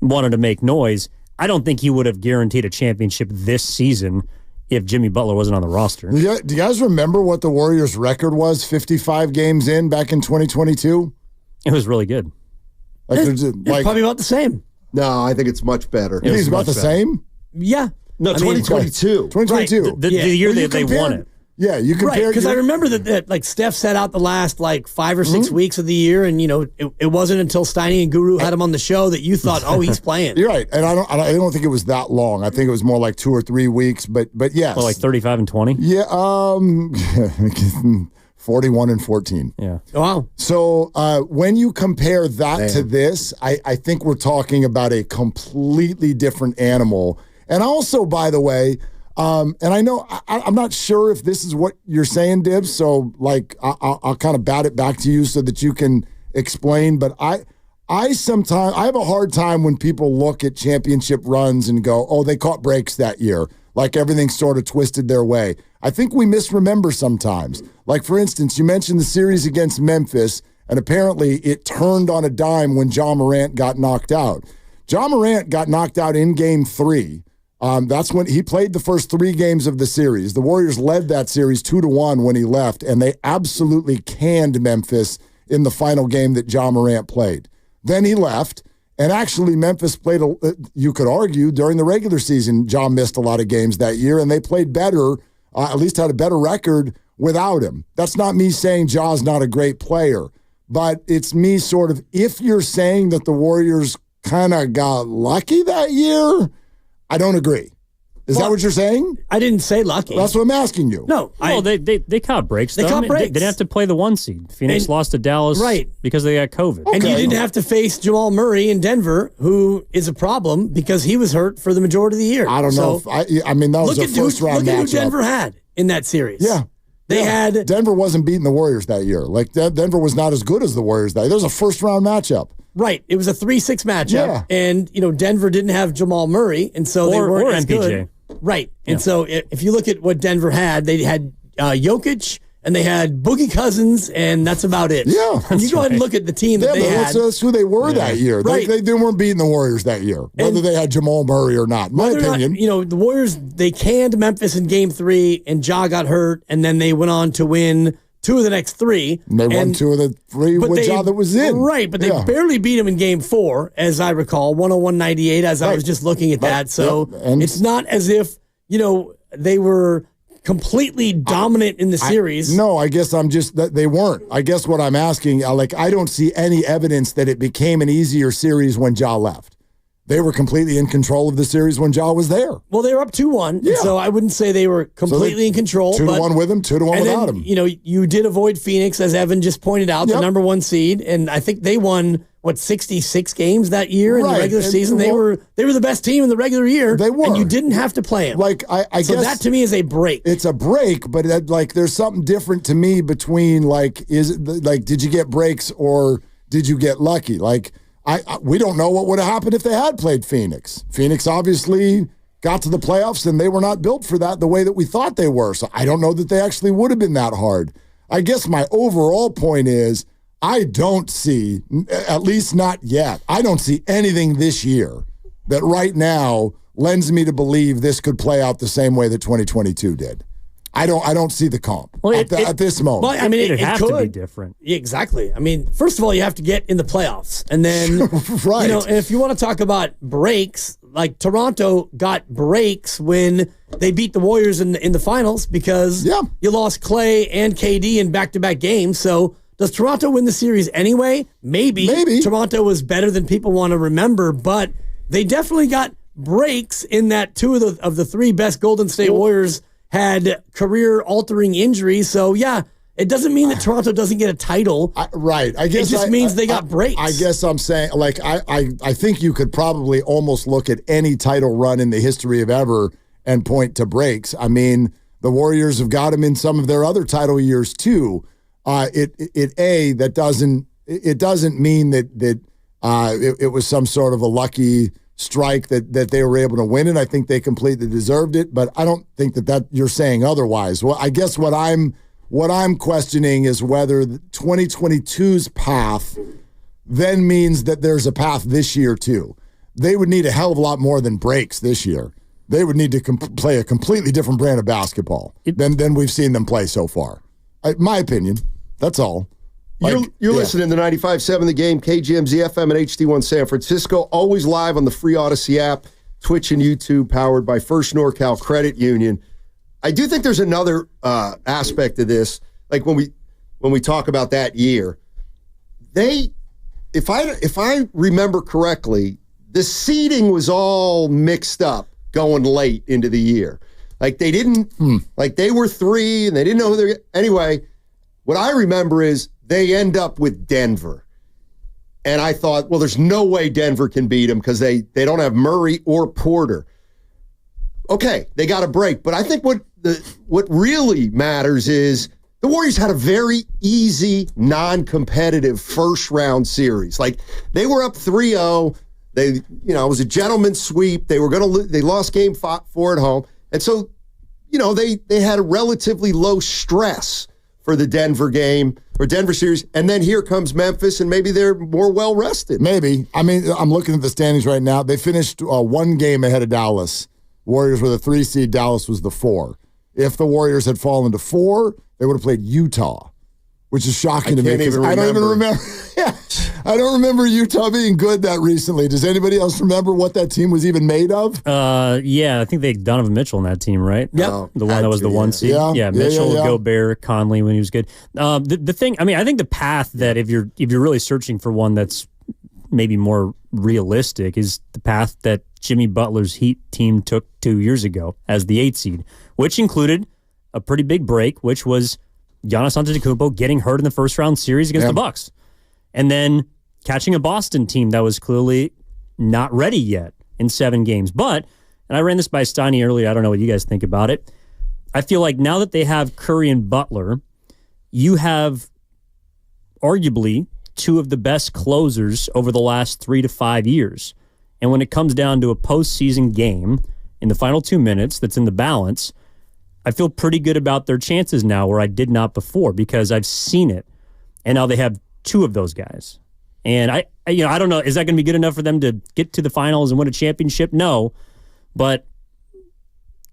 wanted to make noise. I don't think he would have guaranteed a championship this season if Jimmy Butler wasn't on the roster. Do you guys remember what the Warriors' record was 55 games in back in 2022? It was really good. It's probably about the same. No, I think it's much better. You think it's about the same? Yeah. No, 2022. 2022. Right. The year that they won it. Yeah, you compare. Right, because I remember that like Steph sat out the last 5 or 6 weeks of the year, and it wasn't until Steiny and Guru had him on the show that you thought, oh, he's playing. You're right, and I don't think it was that long. I think it was more like 2 or 3 weeks, but yes, like 35 and 20. Yeah, 41 and 14. Yeah. Wow. So when you compare that to this, I think we're talking about a completely different animal. And also, by the way. And I know I'm not sure if this is what you're saying, Dibs. So I'll kind of bat it back to you so that you can explain. But I sometimes have a hard time when people look at championship runs and go, "Oh, they caught breaks that year." Like everything sort of twisted their way. I think we misremember sometimes. Like for instance, you mentioned the series against Memphis, and apparently it turned on a dime when Ja Morant got knocked out. Ja Morant got knocked out in Game 3. That's when he played the first 3 games of the series. The Warriors led that series 2-1 when he left, and they absolutely canned Memphis in the final game that Ja Morant played. Then he left, and actually Memphis played, you could argue, during the regular season, Ja missed a lot of games that year, and they played better, at least had a better record without him. That's not me saying Ja's not a great player, but it's me sort of, if you're saying that the Warriors kind of got lucky that year, I don't agree. Is that what you're saying? I didn't say lucky. That's what I'm asking you. No. They caught breaks. They caught breaks. They didn't have to play the 1 seed. Phoenix lost to Dallas because they got COVID. Okay. And you didn't have to face Jamal Murray in Denver, who is a problem because he was hurt for the majority of the year. I don't know. That was a first-round matchup. Look at who Denver had in that series. Yeah. Denver wasn't beating the Warriors that year. Denver was not as good as the Warriors that year. There was a first-round matchup. Right. It was a 3-6 matchup. Yeah. And, Denver didn't have Jamal Murray, and so they weren't as good. Right. And so if you look at what Denver had, they had Jokic, and they had Boogie Cousins, and that's about it. Yeah. And you go ahead and look at the team that they had. That's who they were that year. Right. They weren't beating the Warriors that year, whether they had Jamal Murray or not. My opinion. The Warriors, they canned Memphis in Game 3, and Ja got hurt, and then they went on to win 2 of the next 3. And they won 2 of the 3 with Ja that was in. Right, but they barely beat him in Game 4, as I recall, 101-98, as I was just looking at that. So it's not as if, they were completely dominant in the series. No, I guess they weren't. I guess what I'm asking, I don't see any evidence that it became an easier series when Ja left. they were completely in control of the series when Ja was there. Well, they were up 2-1, Yeah. so I wouldn't say they were completely in control. 2-1 with him, 2-1 without him. You know, you did avoid Phoenix, as Evan just pointed out, the number 1 seed, and I think they won 66 games that year in the regular season. They were the best team in the regular year. They were, and you didn't have to play them. Like I so guess that to me is a break. It's a break, but there's something different to me between did you get breaks or did you get lucky? Like we don't know what would have happened if they had played Phoenix. Phoenix obviously got to the playoffs and they were not built for that the way that we thought they were. So I don't know that they actually would have been that hard. I guess my overall point is I don't see, at least not yet, I don't see anything this year that right now lends me to believe this could play out the same way that 2022 did. I don't see the comp at this moment. Well, I mean, it'd it have could to be different. Exactly. I mean, first of all, you have to get in the playoffs, and then right. And if you want to talk about breaks, like Toronto got breaks when they beat the Warriors in the finals because you lost Clay and KD in back-to-back games. So does Toronto win the series anyway? Maybe. Toronto was better than people want to remember, but they definitely got breaks in that 2 of the 3 best Golden State Warriors had career-altering injuries. So, yeah, it doesn't mean that Toronto doesn't get a title. Right. I guess it just means they got breaks. I guess I'm saying, I think you could probably almost look at any title run in the history of ever and point to breaks. I mean, the Warriors have got them in some of their other title years, too. That doesn't mean that it was some sort of a lucky strike that they were able to win it. I think they completely deserved it, but I don't think that you're saying otherwise. Well, I guess what I'm questioning is whether 2022's path then means that there's a path this year too. They would need a hell of a lot more than breaks this year. They would need to play a completely different brand of basketball than we've seen them play so far. My opinion. That's all. You're listening to 95.7 The Game, KGMZ FM and HD1 San Francisco. Always live on the free Odyssey app, Twitch and YouTube, powered by First NorCal Credit Union. I do think there's another aspect of this. Like when we talk about that year, if I remember correctly, the seeding was all mixed up going late into the year. Like they didn't, like they were 3 and they didn't know who they're. Anyway, what I remember is they end up with Denver. And I thought, well, there's no way Denver can beat them because they don't have Murray or Porter. Okay, they got a break. But I think what really matters is the Warriors had a very easy, non-competitive first-round series. Like, they were up 3-0. It was a gentleman's sweep. They lost game 4 at home. And so, they had a relatively low stress for the Denver game or Denver series. And then here comes Memphis, and maybe they're more well-rested. Maybe. I mean, I'm looking at the standings right now. They finished 1 game ahead of Dallas. Warriors were the 3 seed. Dallas was the 4. If the Warriors had fallen to 4, they would have played Utah, which is shocking to me because I don't even remember. I don't remember Utah being good that recently. Does anybody else remember what that team was even made of? Yeah, I think they had Donovan Mitchell in that team, right? Yep. The one that was the 1 seed. Yeah, Mitchell, Gobert, Conley when he was good. The thing, I mean, I think the path that if you're really searching for one that's maybe more realistic is the path that Jimmy Butler's Heat team took 2 years ago as the 8 seed, which included a pretty big break, which was Giannis Antetokounmpo getting hurt in the first round series against the Bucks, and then catching a Boston team that was clearly not ready yet in 7 games. But, and I ran this by Steiny earlier, I don't know what you guys think about it. I feel like now that they have Curry and Butler, you have arguably 2 of the best closers over the last 3 to 5 years. And when it comes down to a postseason game in the final 2 minutes that's in the balance, I feel pretty good about their chances now where I did not before because I've seen it. And now they have 2 of those guys. And I don't know, is that going to be good enough for them to get to the finals and win a championship? No. But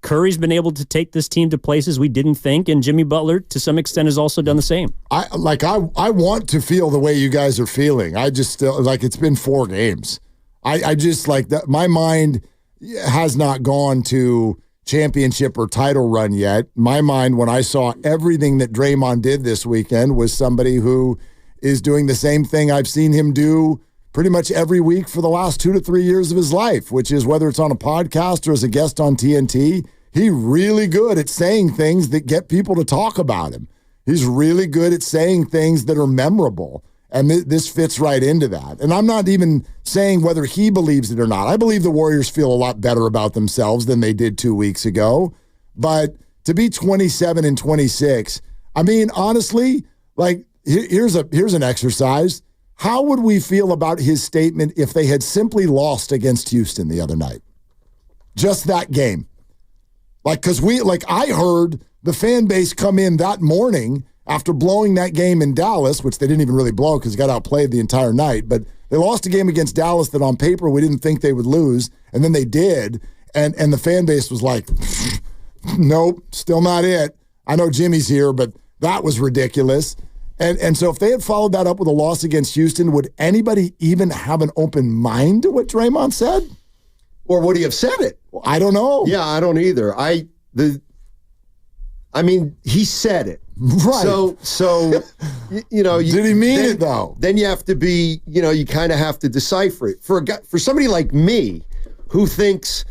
Curry's been able to take this team to places we didn't think, and Jimmy Butler, to some extent, has also done the same. I want to feel the way you guys are feeling. I just it's been 4 games. I just like that. My mind has not gone to championship or title run yet. My mind, when I saw everything that Draymond did this weekend, was somebody who is doing the same thing I've seen him do pretty much every week for the last 2 to 3 years of his life, which is whether it's on a podcast or as a guest on TNT. He's really good at saying things that get people to talk about him. He's really good at saying things that are memorable. And this fits right into that. And I'm not even saying whether he believes it or not. I believe the Warriors feel a lot better about themselves than they did 2 weeks ago. But to be 27-26, I mean, honestly, like here's an exercise. How would we feel about his statement if they had simply lost against Houston the other night? Just that game. Because I heard the fan base come in that morning after blowing that game in Dallas, which they didn't even really blow because they got outplayed the entire night. But they lost a game against Dallas that on paper we didn't think they would lose, and then they did. And the fan base was like, nope, still not it. I know Jimmy's here, but that was ridiculous. And so if they had followed that up with a loss against Houston, would anybody even have an open mind to what Draymond said? Or would he have said it? I don't know. Yeah, I don't either. I mean, he said it. Right. So you know. Did he mean it, though? Then you have to be, you kind of have to decipher it. For somebody like me who thinks,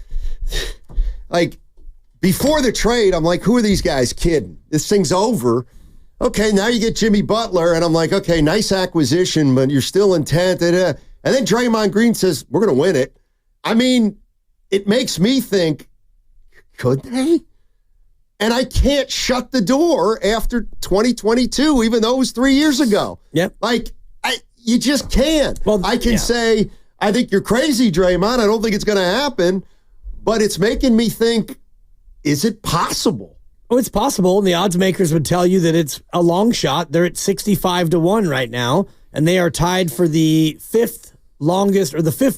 like, before the trade, I'm like, who are these guys kidding? This thing's over. Okay, now you get Jimmy Butler, and I'm like, okay, nice acquisition, but you're still intent. And then Draymond Green says, we're going to win it. I mean, it makes me think, could they? And I can't shut the door after 2022, even though it was 3 years ago. Yep. You just can't. Well, I can say, I think you're crazy, Draymond. I don't think it's going to happen. But it's making me think, is it possible? Oh, it's possible. And the odds makers would tell you that it's a long shot. They're at 65-1 right now. And they are tied for the fifth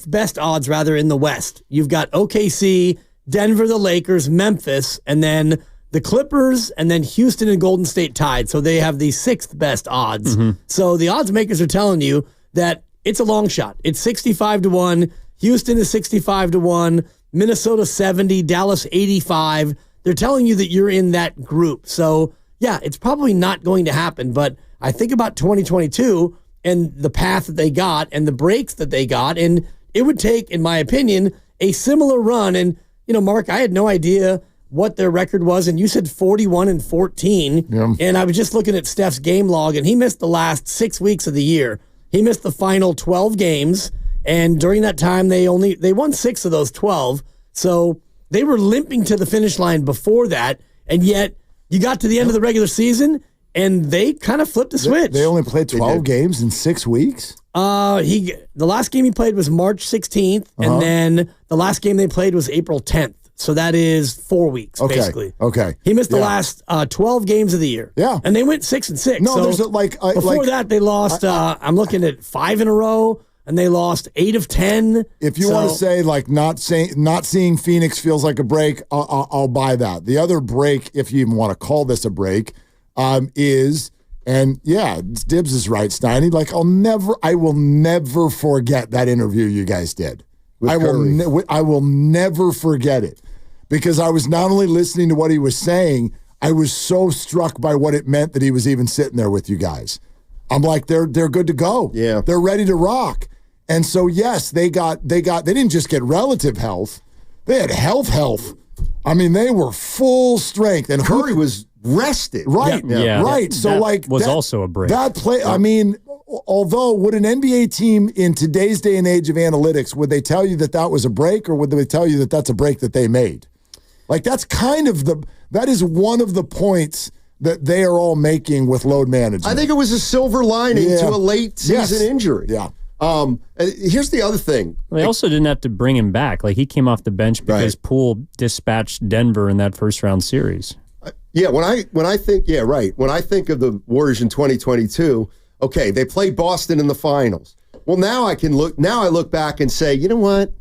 best odds, rather, in the West. You've got OKC, Denver, the Lakers, Memphis, and then the Clippers, and then Houston and Golden State tied. So they have the sixth best odds. Mm-hmm. So the odds makers are telling you that it's a long shot. It's 65-1. Houston is 65-1. Minnesota 70. Dallas 85. They're telling you that you're in that group. So, yeah, it's probably not going to happen. But I think about 2022 and the path that they got and the breaks that they got. And it would take, in my opinion, a similar run. And, Mark, I had no idea what their record was, and you said 41-14. Yeah. And I was just looking at Steph's game log, and he missed the last 6 weeks of the year. He missed the final 12 games, and during that time, they won 6 of those 12. So they were limping to the finish line before that, and yet you got to the end of the regular season, and they kind of flipped the switch. They only played 12 games in 6 weeks? The last game he played was March 16th, and then the last game they played was April 10th. So that is 4 weeks, basically. Okay. He missed the last 12 games of the year. Yeah. And they went 6-6. No, so there's before that, they lost, I'm looking at 5 in a row, and they lost 8 of 10. If you want to say, not seeing Phoenix feels like a break, I'll buy that. The other break, if you even want to call this a break, is, and yeah, Dibs is right, Steiny, I will never forget that interview you guys did. I will never forget it. Because I was not only listening to what he was saying, I was so struck by what it meant that he was even sitting there with you guys. I'm like, they're good to go. Yeah. They're ready to rock. And so, yes, they didn't just get relative health. They had health. I mean, they were full strength. And Curry was rested. Right. Yeah. Right. So, that was also a break. That play, I mean, although would an NBA team in today's day and age of analytics, would they tell you that was a break, or would they tell you that that's a break that they made? That's kind of that is one of the points that they are all making with load management. I think it was a silver lining to a late season injury. Yeah. Here's the other thing. They also didn't have to bring him back. He came off the bench because Poole dispatched Denver in that first round series. When I think of the Warriors in 2022, okay, they played Boston in the finals. Well, now I look back and say, you know what?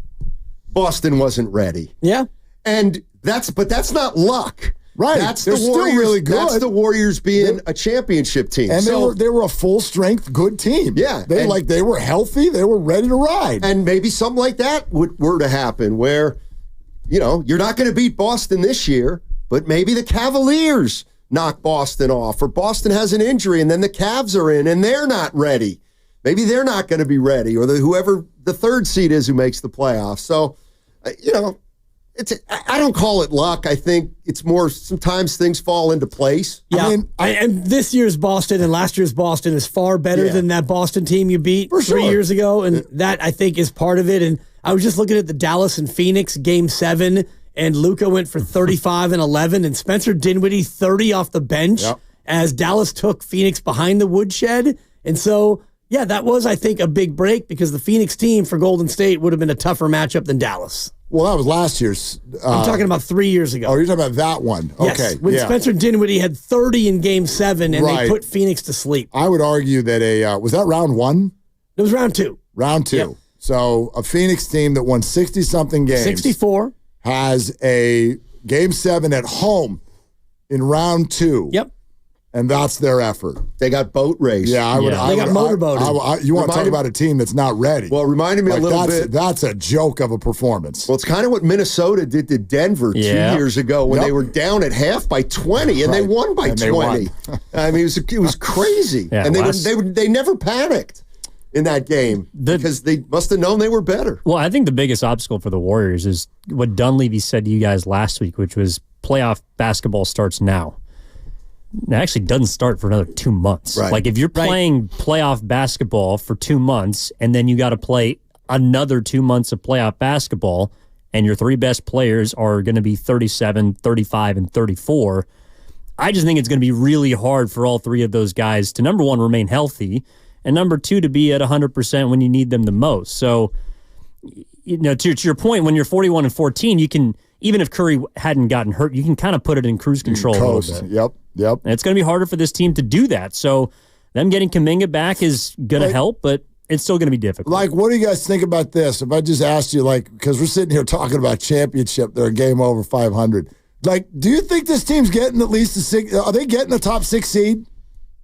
Boston wasn't ready. Yeah. And that's not luck. Right. That's They're the Warriors, still really good. That's the Warriors being a championship team. And they were a full strength good team. Yeah. They were healthy, they were ready to ride. And maybe something like that were to happen where, you're not going to beat Boston this year, but maybe the Cavaliers knock Boston off, or Boston has an injury and then the Cavs are in and they're not ready. Maybe they're not going to be ready, or whoever the third seed is who makes the playoffs. So, I don't call it luck. I think it's more sometimes things fall into place. Yeah, and this year's Boston and last year's Boston is far better than that Boston team you beat 3 years ago, and that I think is part of it. And I was just looking at the Dallas and Phoenix Game 7, and Luka went for 35 and 11, and Spencer Dinwiddie 30 off the bench as Dallas took Phoenix behind the woodshed. And so, yeah, that was, I think, a big break because the Phoenix team for Golden State would have been a tougher matchup than Dallas. Well, that was last year's. I'm talking about 3 years ago. Oh, you're talking about that one. Yes, Okay. when Spencer Dinwiddie had 30 in Game 7 and they put Phoenix to sleep. I would argue that was that round 1? It was round 2. Round 2. Yep. So a Phoenix team that won 60-something games. 64. Has a Game 7 at home in round 2. Yep. And that's their effort. They got boat race. Yeah, they got motorboated. You want to talk about a team that's not ready. Well, it reminded me a little bit. That's a joke of a performance. Well, it's kind of what Minnesota did to Denver 2 years ago when they were down at half by 20, and they won by 20. I mean, it was crazy. Yeah, and they never panicked in that game because they must have known they were better. Well, I think the biggest obstacle for the Warriors is what Dunleavy said to you guys last week, which was playoff basketball starts now. It actually doesn't start for another 2 months. Right. Like if you're playing playoff basketball for 2 months and then you got to play another 2 months of playoff basketball and your 3 best players are going to be 37, 35, and 34, I just think it's going to be really hard for all 3 of those guys to, number 1, remain healthy, and number 2, to be at 100% when you need them the most. So, to your point, when you're 41 and 14, you can, even if Curry hadn't gotten hurt, you can kind of put it in cruise control a little bit. Yep. And it's going to be harder for this team to do that. So them getting Kuminga back is going to help, but it's still going to be difficult. Like, what do you guys think about this? If I just asked you, because we're sitting here talking about championship, they're a game over 500. Do you think this team's getting at least a 6? Are they getting a top 6 seed?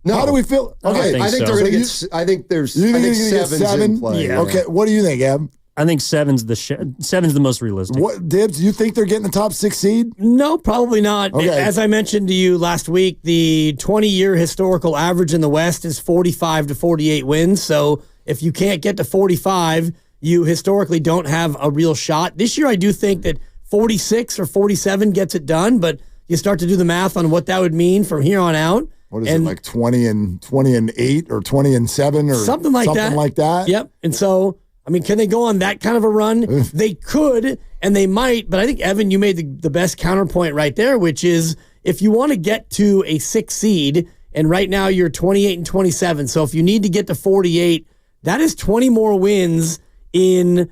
No. How do we feel? Okay, I think they're going to get. I think there's. I think 7's in play. Yeah. Okay, what do you think, Em? I think 7's the most realistic. What, Dibs, do you think they're getting the top 6 seed? No, probably not. Okay. As I mentioned to you last week, the 20-year historical average in the West is 45 to 48 wins. So if you can't get to 45, you historically don't have a real shot. This year, I do think that 46 or 47 gets it done, but you start to do the math on what that would mean from here on out. What is it, like 20 and 8 or 20 and 7 or something like that? Yep. And so, I mean, can they go on that kind of a run? They could, and they might, but I think, Evan, you made the best counterpoint right there, which is if you want to get to a 6 seed, and right now you're 28 and 27, so if you need to get to 48, that is 20 more wins in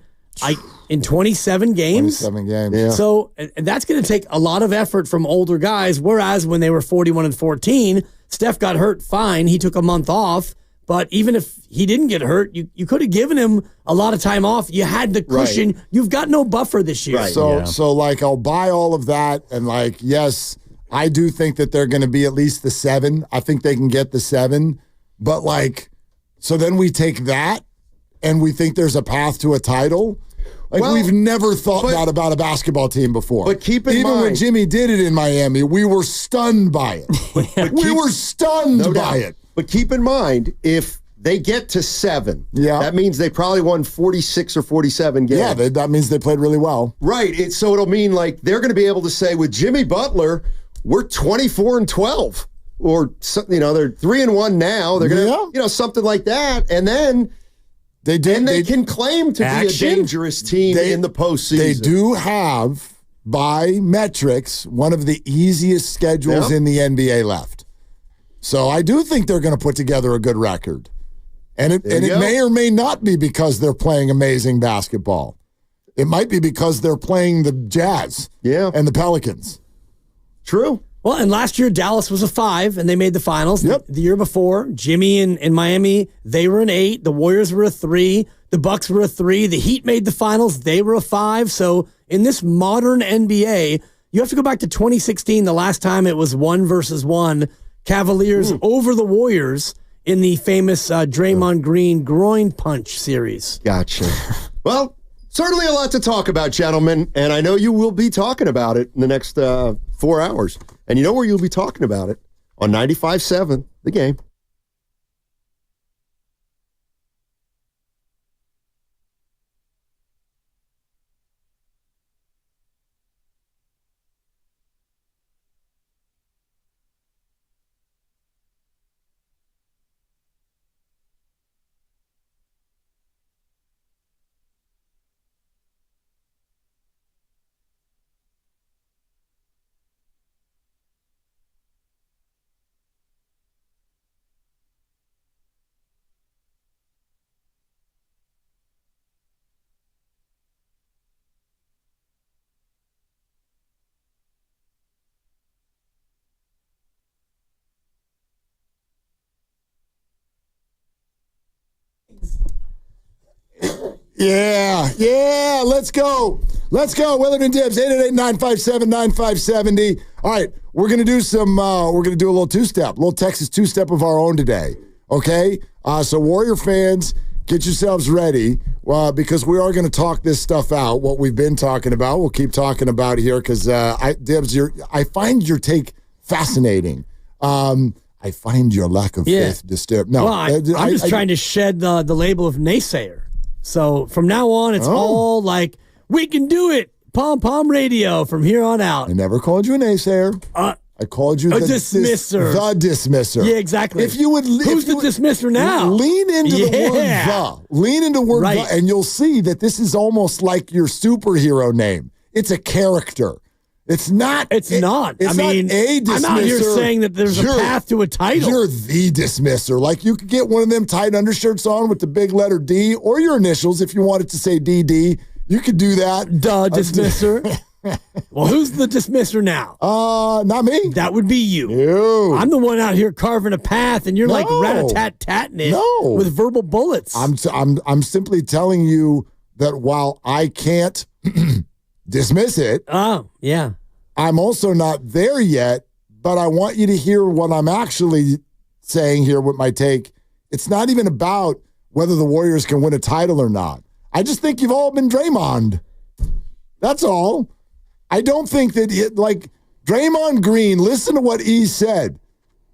27 games. 27 games. Yeah. So that's going to take a lot of effort from older guys, whereas when they were 41 and 14, Steph got hurt, fine. He took a month off. But even if he didn't get hurt, you could have given him a lot of time off. You had the cushion. Right. You've got no buffer this year. Right. So I'll buy all of that. And yes, I do think that they're going to be at least the 7. I think they can get the 7. But so then we take that and we think there's a path to a title. We've never thought that about a basketball team before. But keep in mind, even when Jimmy did it in Miami, we were stunned by it. We were stunned by it. But keep in mind, if they get to 7, that means they probably won 46 or 47 games. Yeah, that means they played really well. Right. So it'll mean they're going to be able to say with Jimmy Butler, we're 24 and 12, or they're 3-1 now. They're going to something like that, and then. They can claim to be a dangerous team in the postseason. They do have, by metrics, one of the easiest schedules in the NBA left. So I do think they're going to put together a good record. And it may or may not be because they're playing amazing basketball. It might be because they're playing the Jazz and the Pelicans. True. Well, and last year, Dallas was a 5, and they made the finals. Yep. The year before, Jimmy in Miami, they were an 8. The Warriors were a 3. The Bucks were a 3. The Heat made the finals. They were a 5. So in this modern NBA, you have to go back to 2016, the last time it was 1 versus 1. Cavaliers over the Warriors in the famous Draymond Green groin punch series. Gotcha. Well, certainly a lot to talk about, gentlemen, and I know you will be talking about it in the next 4 hours. And you know where you'll be talking about it? On 95.7, The Game. Yeah, let's go. Willard and Dibs, 888-957-9570. All right, we're going to do a little two-step, a little Texas two-step of our own today, okay? So Warrior fans, get yourselves ready because we are going to talk this stuff out, what we've been talking about. We'll keep talking about it here because, Dibs, I find your take fascinating. I find your lack of faith disturbing. No, well, I'm just trying to shed the label of naysayer. So from now on, it's all like, we can do it. Pom-pom radio from here on out. I never called you a naysayer. I called you a dismisser. The dismisser. Yeah, exactly. If you would, who's the dismisser now? Lean into the word the. Lean into word the, and you'll see that this is almost like your superhero name. It's a character. It's not. It's not. It's not a dismisser. I'm out here saying that there's a path to a title. You're the dismisser. Like you could get one of them tight undershirts on with the big letter D or your initials if you wanted to say DD. You could do that. Dismisser. Well, who's the dismisser now? Not me. That would be you. I'm the one out here carving a path, and you're like rat-a-tat-tatting it with verbal bullets. I'm simply telling you that while I can't dismiss it. Oh, yeah. I'm also not there yet, but I want you to hear what I'm actually saying here with my take. It's not even about whether the Warriors can win a title or not. I just think you've all been Draymond. That's all. I don't think that, Draymond Green, listen to what he said.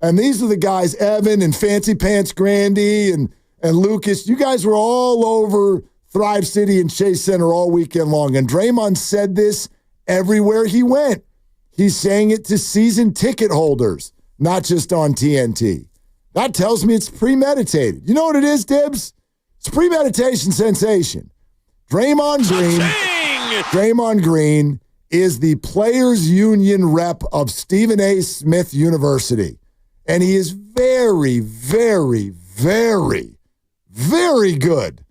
And these are the guys, Evan and Fancy Pants Grandy and Lucas. You guys were all over Thrive City and Chase Center all weekend long. And Draymond said this everywhere he went. He's saying it to season ticket holders, not just on TNT. That tells me it's premeditated. You know what it is, Dibs? It's premeditation sensation. Draymond Green is the Players Union rep of Stephen A. Smith University. And he is very, very, very, very good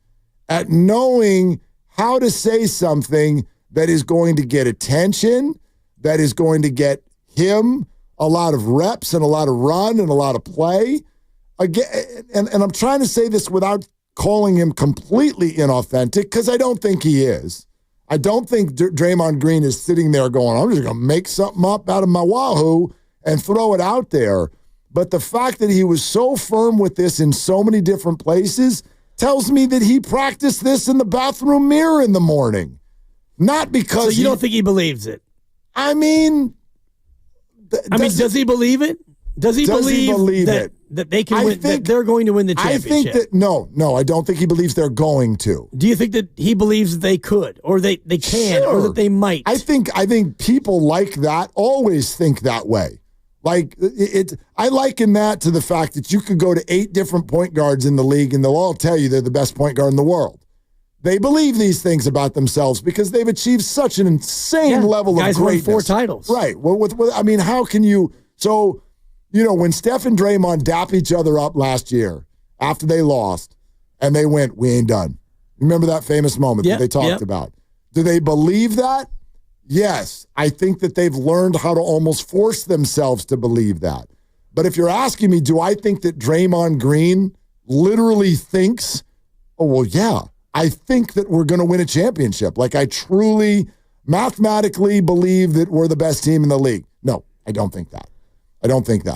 at knowing how to say something that is going to get attention, that is going to get him a lot of reps and a lot of run and a lot of play. Again, and I'm trying to say this without calling him completely inauthentic, because I don't think he is. I don't think Draymond Green is sitting there going, I'm just going to make something up out of my wahoo and throw it out there. But the fact that he was so firm with this in so many different places tells me that he practiced this in the bathroom mirror in the morning. Not because So you don't think he believes it? I mean... does he believe it? Does he believe that they can win, that they're going to win the championship? I think that, no, I don't think he believes they're going to. Do you think that he believes that they could, or they can, or that they might? I think people like that always think that way. Like, I liken that to the fact that you could go to 8 different point guards in the league, and they'll all tell you they're the best point guard in the world. They believe these things about themselves because they've achieved such an insane level of greatness. Guys won 4 titles. Right. Well, I mean, how can you... So... when Steph and Draymond dap each other up last year after they lost and they went, we ain't done. Remember that famous moment that they talked about? Do they believe that? Yes. I think that they've learned how to almost force themselves to believe that. But if you're asking me, do I think that Draymond Green literally thinks, oh, well, yeah, I think that we're going to win a championship. Like I truly mathematically believe that we're the best team in the league. No, I don't think that.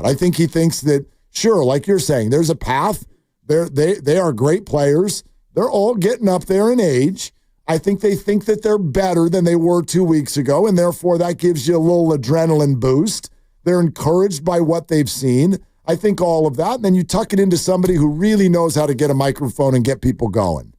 I think he thinks that, sure, like you're saying, there's a path. They are great players. They're all getting up there in age. I think they think that they're better than they were 2 weeks ago, and therefore that gives you a little adrenaline boost. They're encouraged by what they've seen. I think all of that. And then you tuck it into somebody who really knows how to get a microphone and get people going.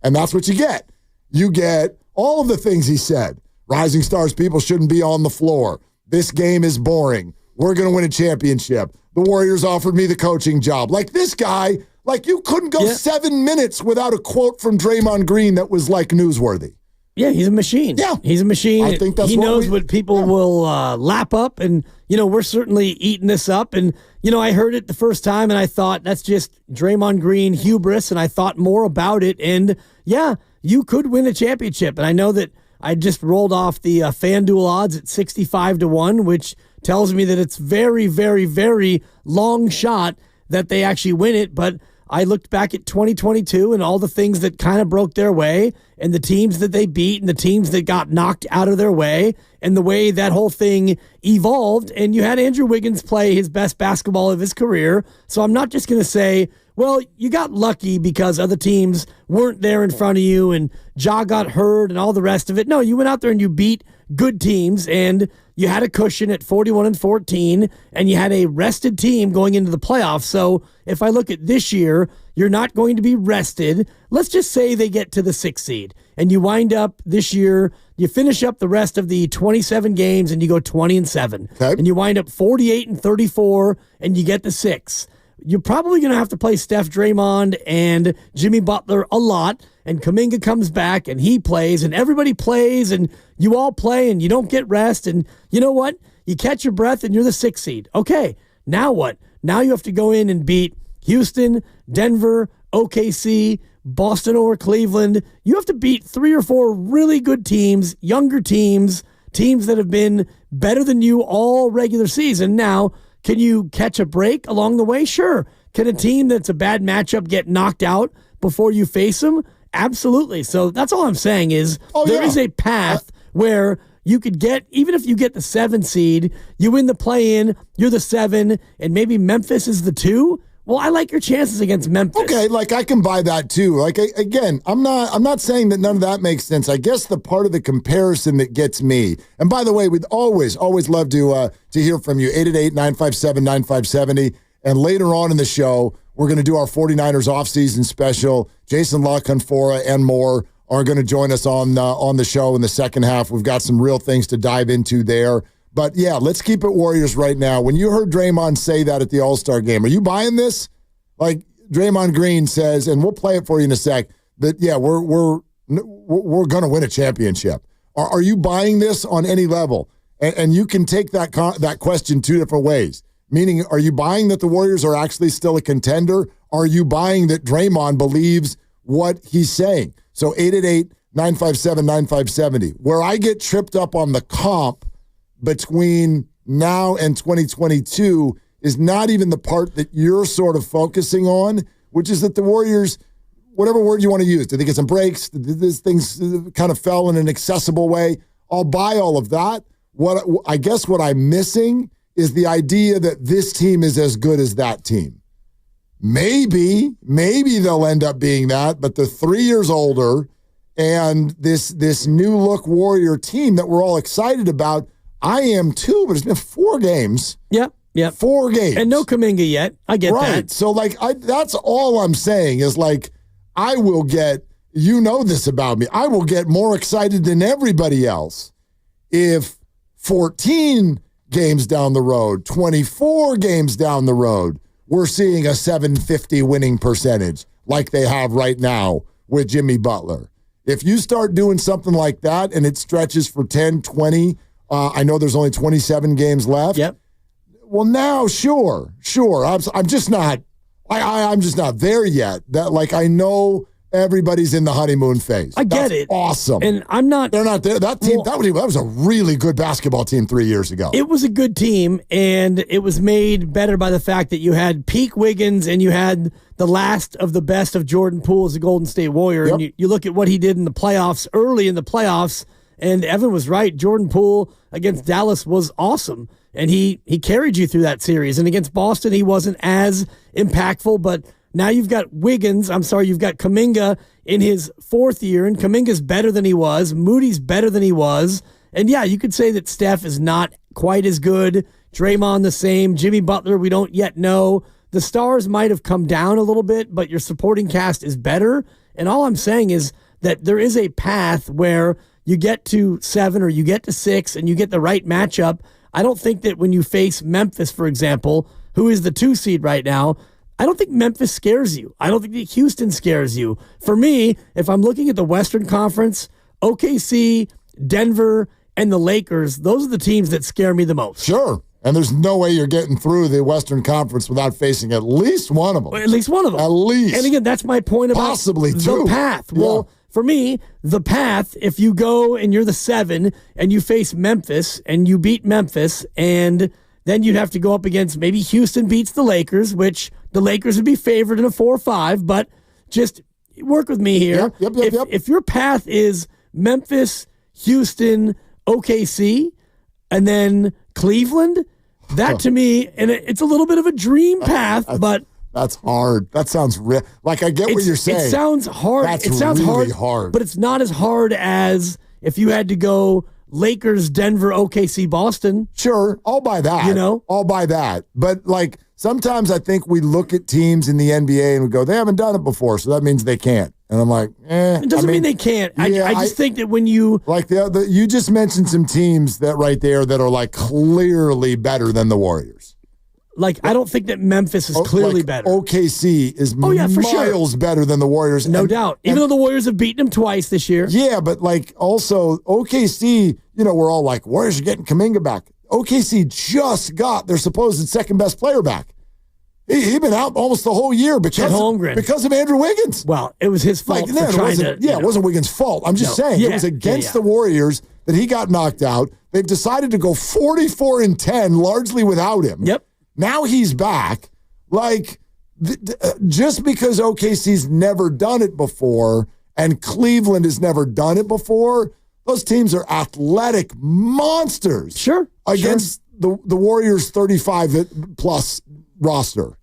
And that's what you get. You get all of the things he said. Rising stars, people shouldn't be on the floor. This game is boring. We're going to win a championship. The Warriors offered me the coaching job. Like this guy, like you couldn't go 7 minutes without a quote from Draymond Green that was like newsworthy. Yeah, he's a machine. Yeah. He's a machine. I think that's he knows what people will lap up. And, we're certainly eating this up. And, I heard it the first time and I thought that's just Draymond Green hubris. And I thought more about it. And, yeah, you could win a championship. And I know that I just rolled off the FanDuel odds at 65-1, which tells me that it's very, very, very long shot that they actually win it. But I looked back at 2022 and all the things that kind of broke their way and the teams that they beat and the teams that got knocked out of their way and the way that whole thing evolved. And you had Andrew Wiggins play his best basketball of his career. So I'm not just going to say, well, you got lucky because other teams weren't there in front of you and Ja got hurt and all the rest of it. No, you went out there and you beat good teams and you had a cushion at 41-14 and you had a rested team going into the playoffs. So if I look at this year, you're not going to be rested. Let's just say they get to the 6th seed and you wind up this year, you finish up the rest of the 27 games and you go 20-7. Okay. And you wind up 48-34 and you get the 6. You're probably going to have to play Steph, Draymond, and Jimmy Butler a lot. And Kuminga comes back and he plays and everybody plays and you all play and you don't get rest. And you know what? You catch your breath and you're the 6th seed. Okay, now what? Now you have to go in and beat Houston, Denver, OKC, Boston or Cleveland. You have to beat 3 or 4 really good teams, younger teams, teams that have been better than you all regular season. Now, can you catch a break along the way? Sure. Can a team that's a bad matchup get knocked out before you face them? Absolutely. So that's all I'm saying is there is a path where you could get, even if you get the 7 seed, you win the play-in, you're the 7, and maybe Memphis is the 2. Well, I like your chances against Memphis. Okay, like I can buy that too. Like again, I'm not saying that none of that makes sense. I guess the part of the comparison that gets me, and by the way, we'd always love to hear from you. 888-957-9570. And later on in the show, we're going to do our 49ers offseason special. Jason La Canfora and more are going to join us on the show in the second half. We've got some real things to dive into there. But, yeah, let's keep it Warriors right now. When you heard Draymond say that at the All-Star game, are you buying this? Like Draymond Green says, and we'll play it for you in a sec, that, yeah, we're going to win a championship. Are you buying this on any level? And you can take that question 2 different ways. Meaning, are you buying that the Warriors are actually still a contender? Are you buying that Draymond believes what he's saying? So 888-957-9570. Where I get tripped up on the comp between now and 2022 is not even the part that you're sort of focusing on, which is that the Warriors, whatever word you want to use, did they get some breaks? Did these things kind of fell in an accessible way? I'll buy all of that. What I'm missing is the idea that this team is as good as that team. Maybe they'll end up being that, but they're 3 years older, and this new look Warrior team that we're all excited about, I am too, but it's been 4 games. Yep. 4 games. And no Kuminga yet. I get that. Right. So, that's all I'm saying is, I will get, you know this about me, I will get more excited than everybody else if 14 games down the road, 24 games down the road, we're seeing a 750 winning percentage like they have right now with Jimmy Butler. If you start doing something like that and it stretches for 10, 20, I know there's only 27 games left. Yep. Well, now, sure. I'm just not there yet. That I know everybody's in the honeymoon phase. I get it. Awesome. And I'm not. They're not there. That team. That was a really good basketball team 3 years ago. It was a good team, and it was made better by the fact that you had peak Wiggins and you had the last of the best of Jordan Poole as a Golden State Warrior. Yep. And you look at what he did in the playoffs, early in the playoffs, and Evan was right. Jordan Poole against Dallas was awesome, and he carried you through that series. And against Boston, he wasn't as impactful, but now you've got you've got Kuminga in his 4th year, and Kuminga's better than he was. Moody's better than he was. And yeah, you could say that Steph is not quite as good. Draymond the same. Jimmy Butler, we don't yet know. The stars might have come down a little bit, but your supporting cast is better. And all I'm saying is that there is a path where you get to 7 or you get to 6 and you get the right matchup. I don't think that when you face Memphis, for example, who is the 2 seed right now, I don't think Memphis scares you. I don't think that Houston scares you. For me, if I'm looking at the Western Conference, OKC, Denver, and the Lakers, those are the teams that scare me the most. Sure. And there's no way you're getting through the Western Conference without facing at least one of them. At least one of them. At least. And again, that's my point about possibly the path. Yeah. Well, for me, the path, if you go and you're the 7 and you face Memphis and you beat Memphis, and then you'd have to go up against maybe Houston beats the Lakers, which the Lakers would be favored in a 4-5, but just work with me here. Yep. If your path is Memphis, Houston, OKC, and then Cleveland, that to me, and it's a little bit of a dream path, but that's hard. That sounds like I get what you're saying. It sounds hard. That's it sounds really hard, but it's not as hard as if you had to go Lakers, Denver, OKC, Boston. Sure, I'll buy that. I'll buy that. But like sometimes I think we look at teams in the NBA and we go, they haven't done it before, so that means they can't. And I'm like, It doesn't mean they can't. I just think that when you like you just mentioned some teams that right there that are like clearly better than the Warriors. Like I don't think that Memphis is clearly better. OKC is miles better than the Warriors, no doubt. Even though the Warriors have beaten them twice this year. Yeah, but like also OKC, we're all like Warriors are getting Kuminga back. OKC just got their supposed second best player back. He'd been out almost the whole year because of Andrew Wiggins. Well, it was his fault. It wasn't Wiggins' fault. I'm just saying it was against the Warriors that he got knocked out. They've decided to go 44-10, largely without him. Yep. Now he's back. Like just because OKC's never done it before and Cleveland has never done it before, those teams are athletic monsters. Sure. Against the Warriors' 35+ roster.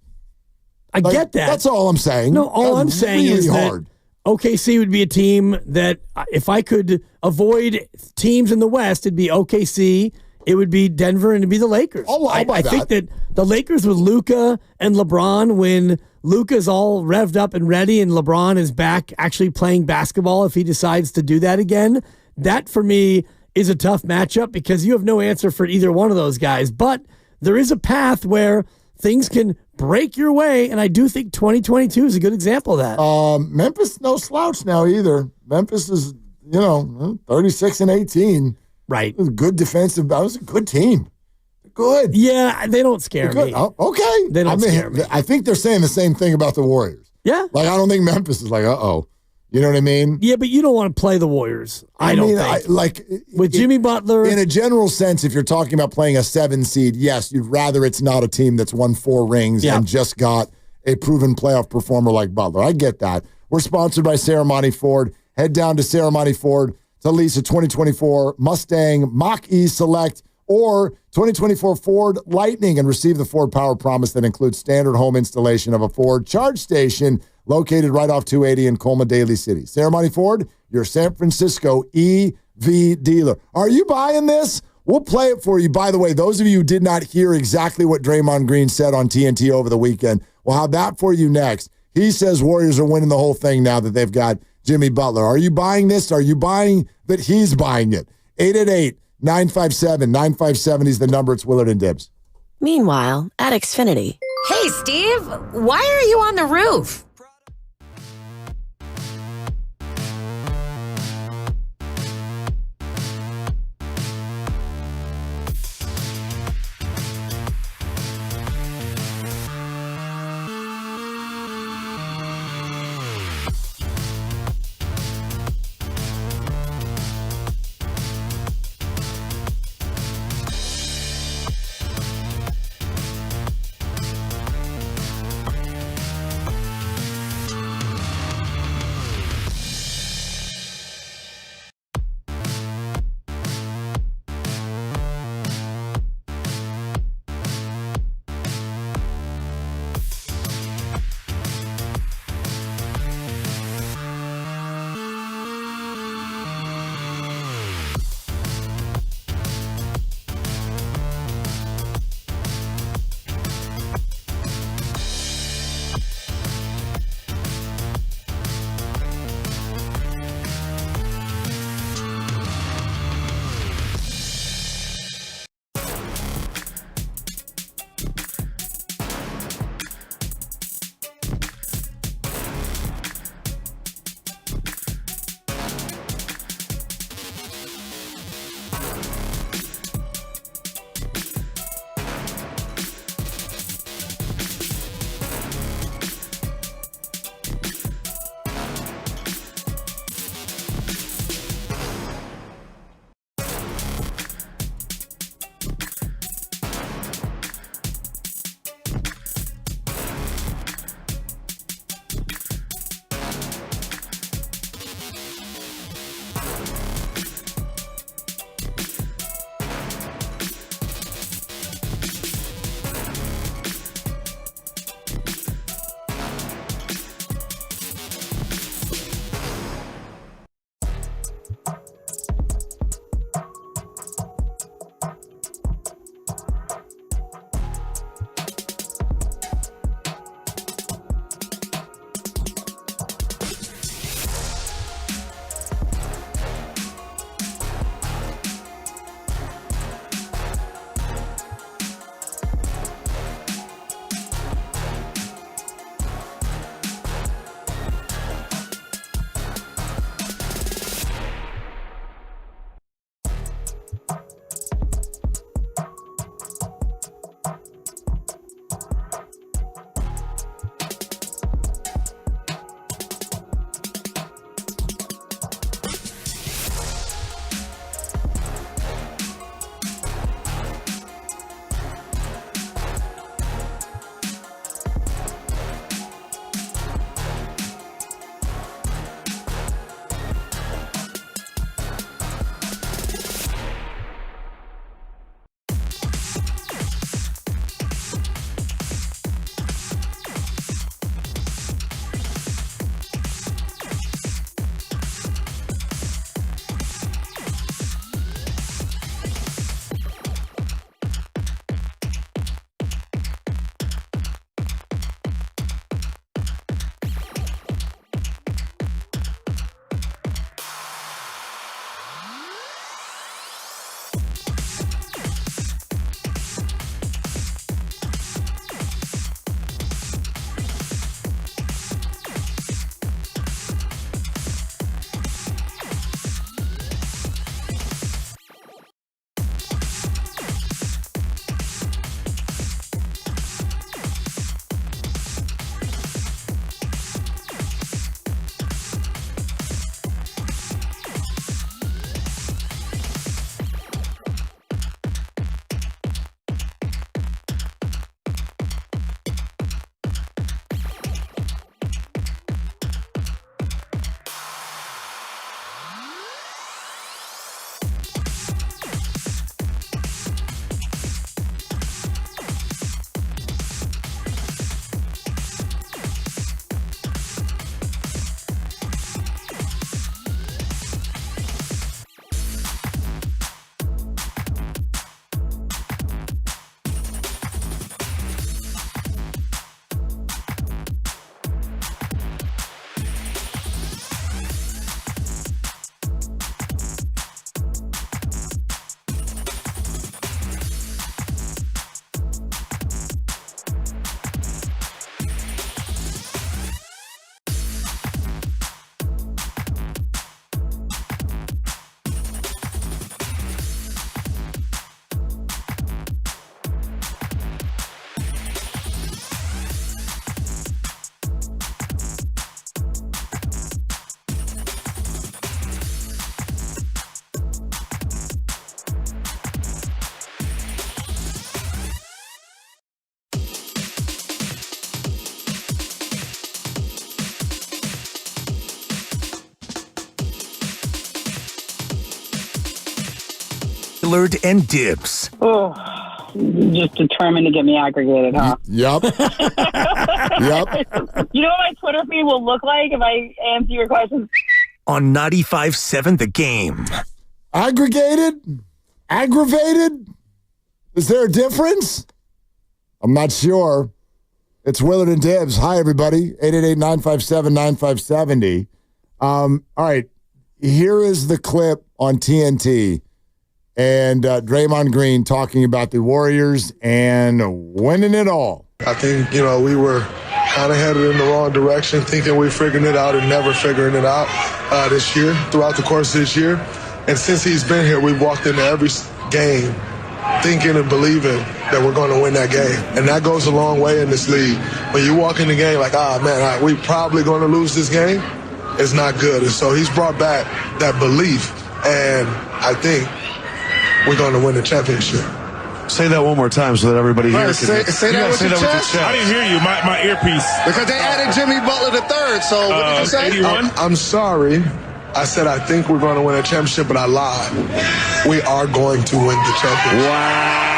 I get that. That's all I'm saying. No, all I'm saying is that OKC would be a team that if I could avoid teams in the West, it'd be OKC, it would be Denver, and it'd be the Lakers. I think that the Lakers with Luka and LeBron, when Luka's all revved up and ready and LeBron is back actually playing basketball if he decides to do that again, that for me is a tough matchup because you have no answer for either one of those guys. But there is a path where things can break your way, and I do think 2022 is a good example of that. Memphis, no slouch now either. Memphis is, 36-18. Right. Good defensive. That was a good team. Good. Yeah, they don't scare me. Oh, okay. They don't scare me. I think they're saying the same thing about the Warriors. Yeah. Like, I don't think Memphis is like, uh-oh. You know what I mean? Yeah, but you don't want to play the Warriors. I don't think. With Jimmy Butler. In a general sense, if you're talking about playing a 7 seed, yes, you'd rather it's not a team that's won 4 rings and just got a proven playoff performer like Butler. I get that. We're sponsored by Serramonte Ford. Head down to Serramonte Ford to lease a 2024 Mustang Mach-E Select or 2024 Ford Lightning and receive the Ford Power Promise that includes standard home installation of a Ford charge station located right off 280 in Colma Daly City. Serramonte Ford, your San Francisco EV dealer. Are you buying this? We'll play it for you. By the way, those of you who did not hear exactly what Draymond Green said on TNT over the weekend, we'll have that for you next. He says Warriors are winning the whole thing now that they've got Jimmy Butler. Are you buying this? Are you buying that he's buying it? 888-957-9570 is the number. It's Willard and Dibs. Meanwhile, at Xfinity. Hey, Steve, why are you on the roof? Lillard and Dibs. Oh, just determined to get me aggregated, huh? Yep. Yep. You know what my Twitter feed will look like if I answer your questions? On 95.7 The Game. Aggregated? Aggravated? Is there a difference? I'm not sure. It's Willard and Dibs. Hi, everybody. 888-957-9570. All right. Here is the clip on TNT. And Draymond Green talking about the Warriors and winning it all. I think, we were kind of headed in the wrong direction, thinking we figuring it out and never figuring it out this year, throughout the course of this year. And since he's been here, we've walked into every game thinking and believing that we're going to win that game. And that goes a long way in this league. When you walk in the game like, we probably going to lose this game, it's not good. And so he's brought back that belief. And I think we're going to win the championship. Say that one more time so that everybody here can say that with your chest. I didn't hear you. My earpiece. Because they added Jimmy Butler III. So what did you say? 81? I'm sorry. I said, I think we're going to win a championship, but I lied. We are going to win the championship. Wow.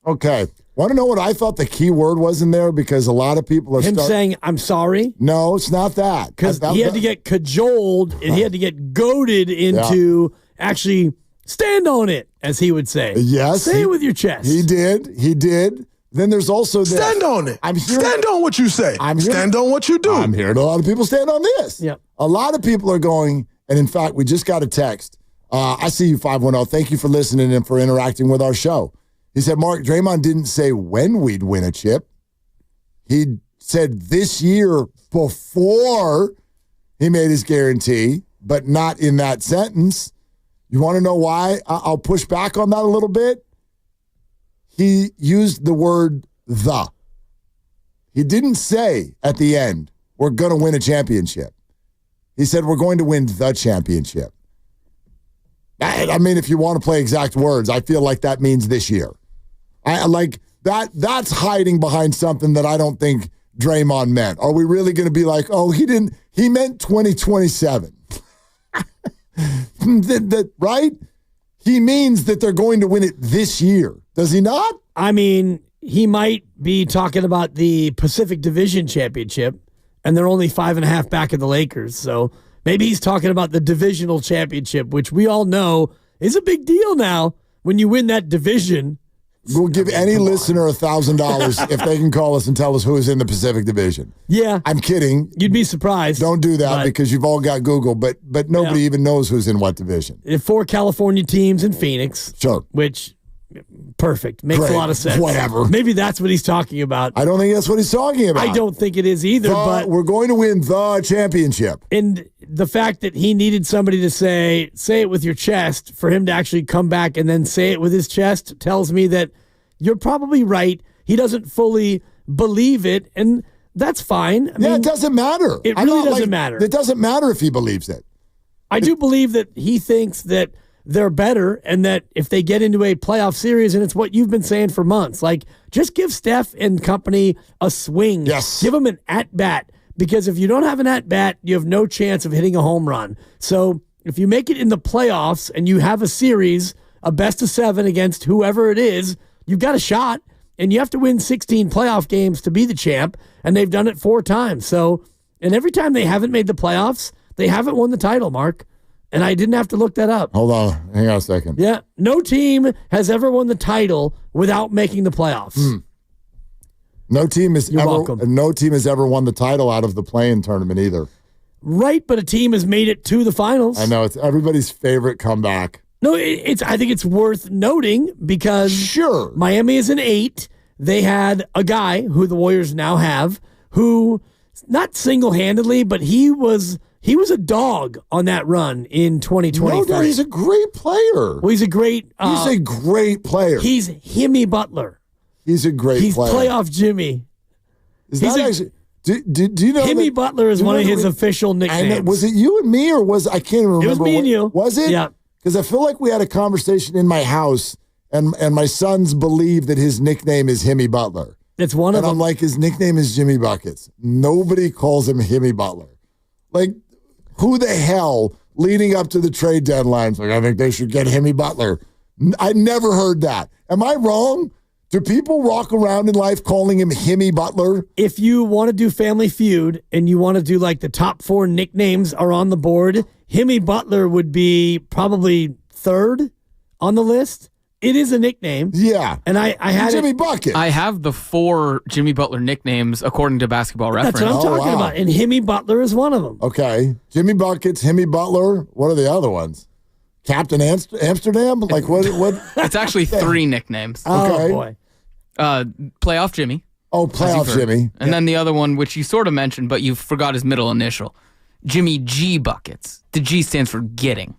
Okay. Want to know what I thought the key word was in there? Because a lot of people are saying, I'm sorry? No, it's not that. Because he had to get cajoled and he had to get goaded into actually stand on it, as he would say. Yes. Say it with your chest. He did. Then there's also this. Stand on it. Stand on what you say. Stand on what you do. I'm hearing a lot of people stand on this. Yep. A lot of people are going, and in fact, we just got a text. I see you, 510. Thank you for listening and for interacting with our show. He said, Mark, Draymond didn't say when we'd win a chip. He said this year before he made his guarantee, but not in that sentence. You want to know why? I'll push back on that a little bit. He used the word the. He didn't say at the end, we're going to win a championship. He said, we're going to win the championship. I mean, if you want to play exact words, I feel like that means this year. I like that. That's hiding behind something that I don't think Draymond meant. Are we really going to be like, oh, he didn't? He meant 2027, right? He means that they're going to win it this year. Does he not? I mean, he might be talking about the Pacific Division Championship, and they're only 5.5 back of the Lakers. So maybe he's talking about the divisional championship, which we all know is a big deal now when you win that division. We'll give any listener $1,000 if they can call us and tell us who is in the Pacific Division. Yeah. I'm kidding. You'd be surprised. Don't do that because you've all got Google, but nobody even knows who's in what division. 4 California teams in Phoenix. Sure. Which, perfect. Makes a lot of sense. Whatever. Maybe that's what he's talking about. I don't think that's what he's talking about. I don't think it is either, but we're going to win the championship. And the fact that he needed somebody to say it with your chest for him to actually come back and then say it with his chest tells me that you're probably right. He doesn't fully believe it, and that's fine. I mean, it doesn't matter. It really doesn't matter. It doesn't matter if he believes it. I do believe that he thinks that they're better and that if they get into a playoff series, and it's what you've been saying for months, like just give Steph and company a swing. Yes. Give them an at-bat. Because if you don't have an at-bat, you have no chance of hitting a home run. So if you make it in the playoffs and you have a series, a best-of-7 against whoever it is, you've got a shot, and you have to win 16 playoff games to be the champ, and they've done it 4 times. So, and every time they haven't made the playoffs, they haven't won the title, Mark. And I didn't have to look that up. Hold on. Hang on a second. Yeah. No team has ever won the title without making the playoffs. No team has welcome. No team has ever won the title out of the play-in tournament either. Right, but a team has made it to the finals. I know. It's everybody's favorite comeback. No, I think it's worth noting because Miami is an 8. They had a guy who the Warriors now have who, not single-handedly, but he was a dog on that run in 2023. No, he's a great player. Well, he's a great player. He's Jimmy Butler. He's a great player. He's playoff Jimmy. Is that actually? Do you know Jimmy Butler is one of his official nicknames. Was it you and me, or I can't even remember. It was me and you. Was it? Yeah. Because I feel like we had a conversation in my house, and my sons believe that his nickname is Jimmy Butler. It's one of them. And I'm like, his nickname is Jimmy Buckets. Nobody calls him Jimmy Butler. Like, who the hell leading up to the trade deadline? Like, I think they should get Jimmy Butler. I never heard that. Am I wrong? Do people walk around in life calling him Jimmy Butler? If you want to do Family Feud and you want to do like the top 4 nicknames are on the board, Jimmy Butler would be probably 3rd on the list. It is a nickname. Yeah. And I had Jimmy Bucket. I have the 4 Jimmy Butler nicknames according to Basketball Reference. That's what I'm talking about. And Jimmy Butler is one of them. Okay. Jimmy Buckets, Jimmy Butler. What are the other ones? Captain Amsterdam? Like what? It's actually 3 nicknames. Oh, boy. Playoff Jimmy. Oh, Playoff Jimmy. And then the other one, which you sort of mentioned, but you forgot his middle initial. Jimmy G Buckets. The G stands for getting.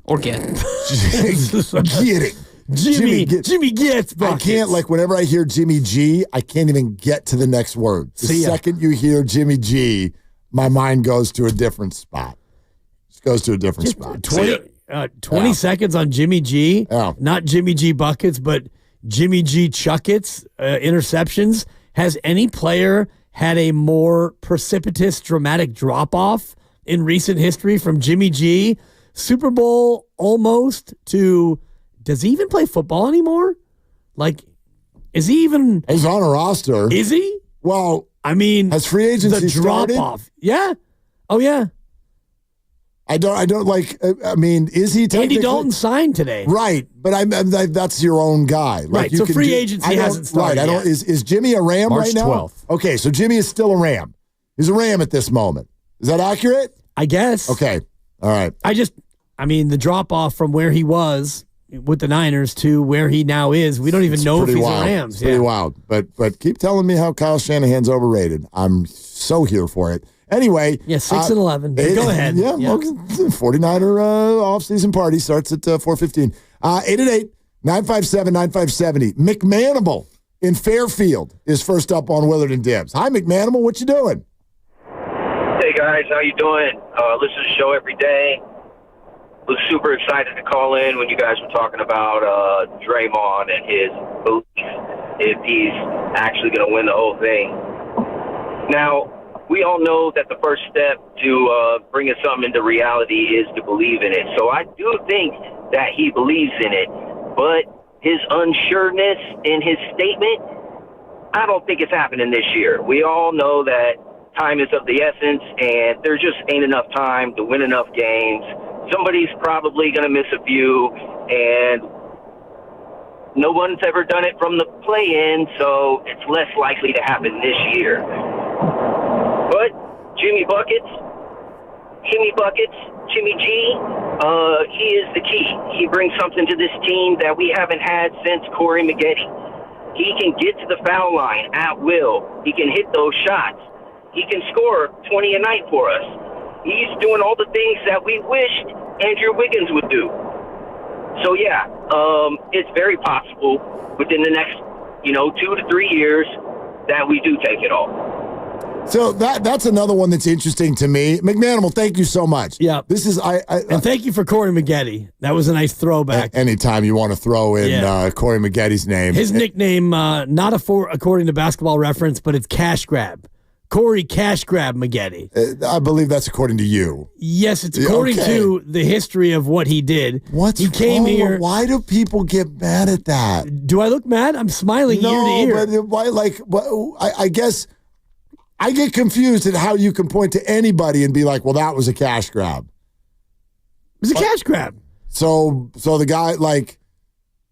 Or get. Getting. Jimmy gets buckets. I can't, like, whenever I hear Jimmy G, I can't even get to the next word. The second you hear Jimmy G, my mind goes to a different spot. Just goes to a different spot. 20 seconds on Jimmy G. Not Jimmy G Buckets, but Jimmy G Chuckets, interceptions. Has any player had a more precipitous, dramatic drop-off in recent history, from Jimmy G, Super Bowl almost, to does he even play football anymore? Like, is he even? He's on a roster. Is he? Well, I mean, has free agency the drop started? off? Yeah. Oh yeah. I don't like. I mean, is he? Andy Dalton signed today, right? But that's your own guy, like, right? You So can free agency hasn't started. Right? I don't. Yet. Is Jimmy a Ram March right now? 12th. Okay, so Jimmy is still a Ram. He's a Ram at this moment. Is that accurate? I guess. Okay. All right. I mean, the drop off from where he was with the Niners to where he now is, we don't even know if he's wild. a Rams. It's pretty wild. But keep telling me how Kyle Shanahan's overrated. I'm so here for it. Anyway. Yeah, 6-11. Go ahead. Yeah. 49er offseason party starts at 4:15. 888-957-9570. McManimal in Fairfield is first up on Willard and Dibs. Hi, McManimal. What you doing? Hey, guys. How you doing? Listen to the show every day. Was super excited to call in when you guys were talking about Draymond and his belief if he's actually going to win the whole thing. Now, we all know that the first step to bringing something into reality is to believe in it. So I do think that he believes in it, but his unsureness in his statement, I don't think it's happening this year. We all know that time is of the essence, and there just ain't enough time to win enough games. Somebody's probably going to miss a few, and no one's ever done it from the play-in, so it's less likely to happen this year. But Jimmy G, he is the key. He brings something to this team that we haven't had since Corey Maggette. He can get to the foul line at will. He can hit those shots. He can score 20 a night for us. He's doing all the things that we wished Andrew Wiggins would do. So, yeah, it's very possible within the next, 2 to 3 years that we do take it all. So that's another one that's interesting to me. McManimal, thank you so much. Yeah. This is and thank you for Corey Maggette. That was a nice throwback. Anytime you want to throw in Corey Maggette's name. His nickname, not according to Basketball Reference, but it's Cash Grab. Corey Cash Grab Maggette. I believe that's according to you. Yes, it's according to the history of what he did. He came here. Why do people get mad at that? Do I look mad? I'm smiling ear to ear. But why? I guess I get confused at how you can point to anybody and be like, "Well, that was a cash grab." It was a cash grab. So the guy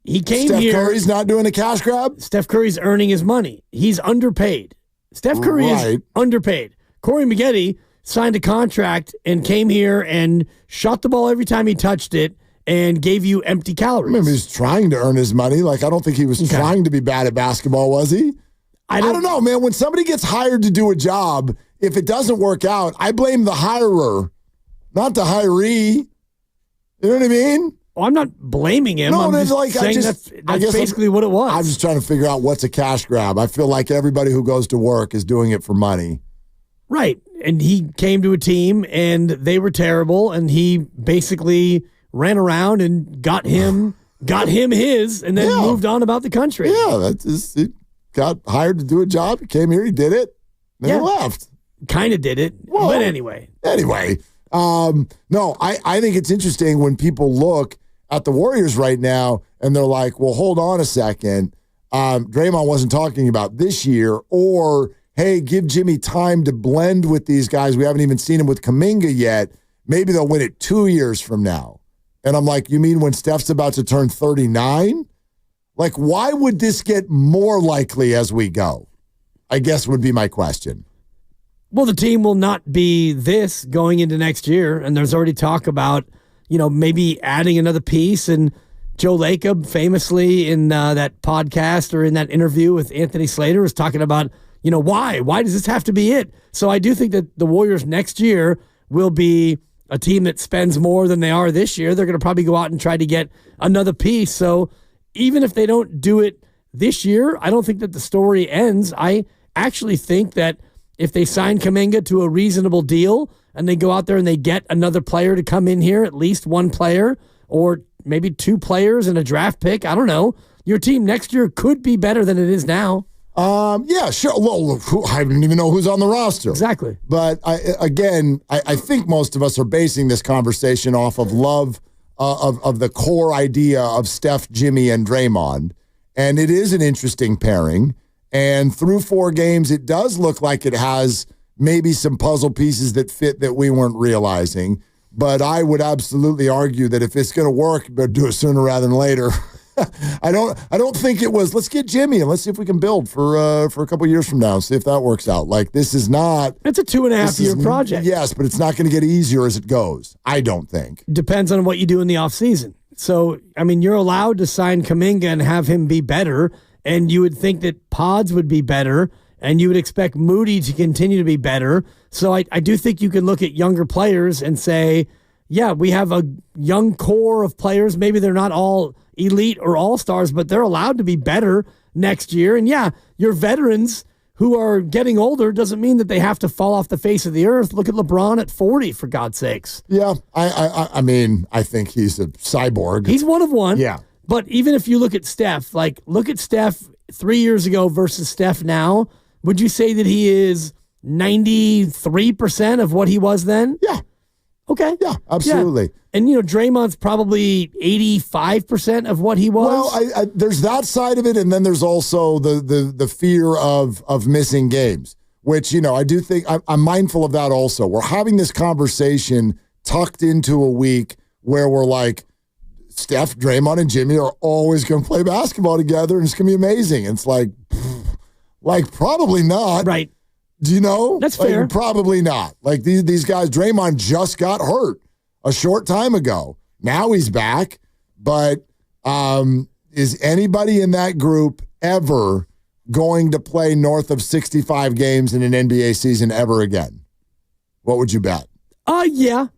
he came Steph here. Steph Curry's not doing a cash grab. Steph Curry's earning his money. He's underpaid. Steph Curry is underpaid. Corey Maggette signed a contract and came here and shot the ball every time he touched it and gave you empty calories. I remember he was trying to earn his money. I don't think he was trying to be bad at basketball, was he? I don't know, man. When somebody gets hired to do a job, if it doesn't work out, I blame the hirer, not the hiree. You know what I mean? Well, I'm not blaming him. No, I'm just saying that's basically what it was. I'm just trying to figure out what's a cash grab. I feel like everybody who goes to work is doing it for money. Right. And he came to a team and they were terrible, and he basically ran around and got him his and then moved on about the country. Yeah, that's just, he got hired to do a job. He came here, he did it, then he left. Kind of did it. Well, but anyway. No, I think it's interesting when people look at the Warriors right now and they're like, well, hold on a second. Draymond wasn't talking about this year, or, hey, give Jimmy time to blend with these guys. We haven't even seen him with Kuminga yet. Maybe they'll win it 2 years from now. And I'm like, you mean when Steph's about to turn 39? Why would this get more likely as we go? I guess would be my question. Well, the team will not be this going into next year, and there's already talk about, maybe adding another piece. And Joe Lacob famously in that podcast or in that interview with Anthony Slater was talking about, why? Why does this have to be it? So I do think that the Warriors next year will be a team that spends more than they are this year. They're going to probably go out and try to get another piece. So even if they don't do it this year, I don't think that the story ends. I actually think that if they sign Kuminga to a reasonable deal and they go out there and they get another player to come in here, at least one player or maybe two players and a draft pick, I don't know, your team next year could be better than it is now. Yeah, sure. Well, I don't even know who's on the roster. Exactly. But I think most of us are basing this conversation off of love of the core idea of Steph, Jimmy, and Draymond. And it is an interesting pairing. And through 4 games, it does look like it has maybe some puzzle pieces that fit that we weren't realizing. But I would absolutely argue that if it's going to work, but do it sooner rather than later. I don't think it was, let's get Jimmy and let's see if we can build for a couple years from now and see if that works out. Like, this is not. It's a 2.5 year project. Yes, but it's not going to get easier as it goes. I don't think. Depends on what you do in the offseason. So, I mean, you're allowed to sign Kuminga and have him be better, and you would think that Pods would be better, and you would expect Moody to continue to be better. So I do think you can look at younger players and say, yeah, we have a young core of players. Maybe they're not all elite or all-stars, but they're allowed to be better next year. And yeah, your veterans who are getting older doesn't mean that they have to fall off the face of the earth. Look at LeBron at 40, for God's sakes. Yeah, I mean, I think he's a cyborg. He's one of one. Yeah. But even if you look at Steph, like, look at Steph 3 years ago versus Steph now, would you say that he is 93% of what he was then? Yeah. Okay. Yeah, absolutely. Yeah. And, Draymond's probably 85% of what he was. Well, there's that side of it, and then there's also the fear of missing games, which, I do think I'm mindful of that also. We're having this conversation tucked into a week where we're like, Steph, Draymond, and Jimmy are always going to play basketball together, and it's going to be amazing. It's like probably not. Right. Do you know? That's fair. Probably not. Like, these guys, Draymond just got hurt a short time ago. Now he's back. But is anybody in that group ever going to play north of 65 games in an NBA season ever again? What would you bet? Yeah.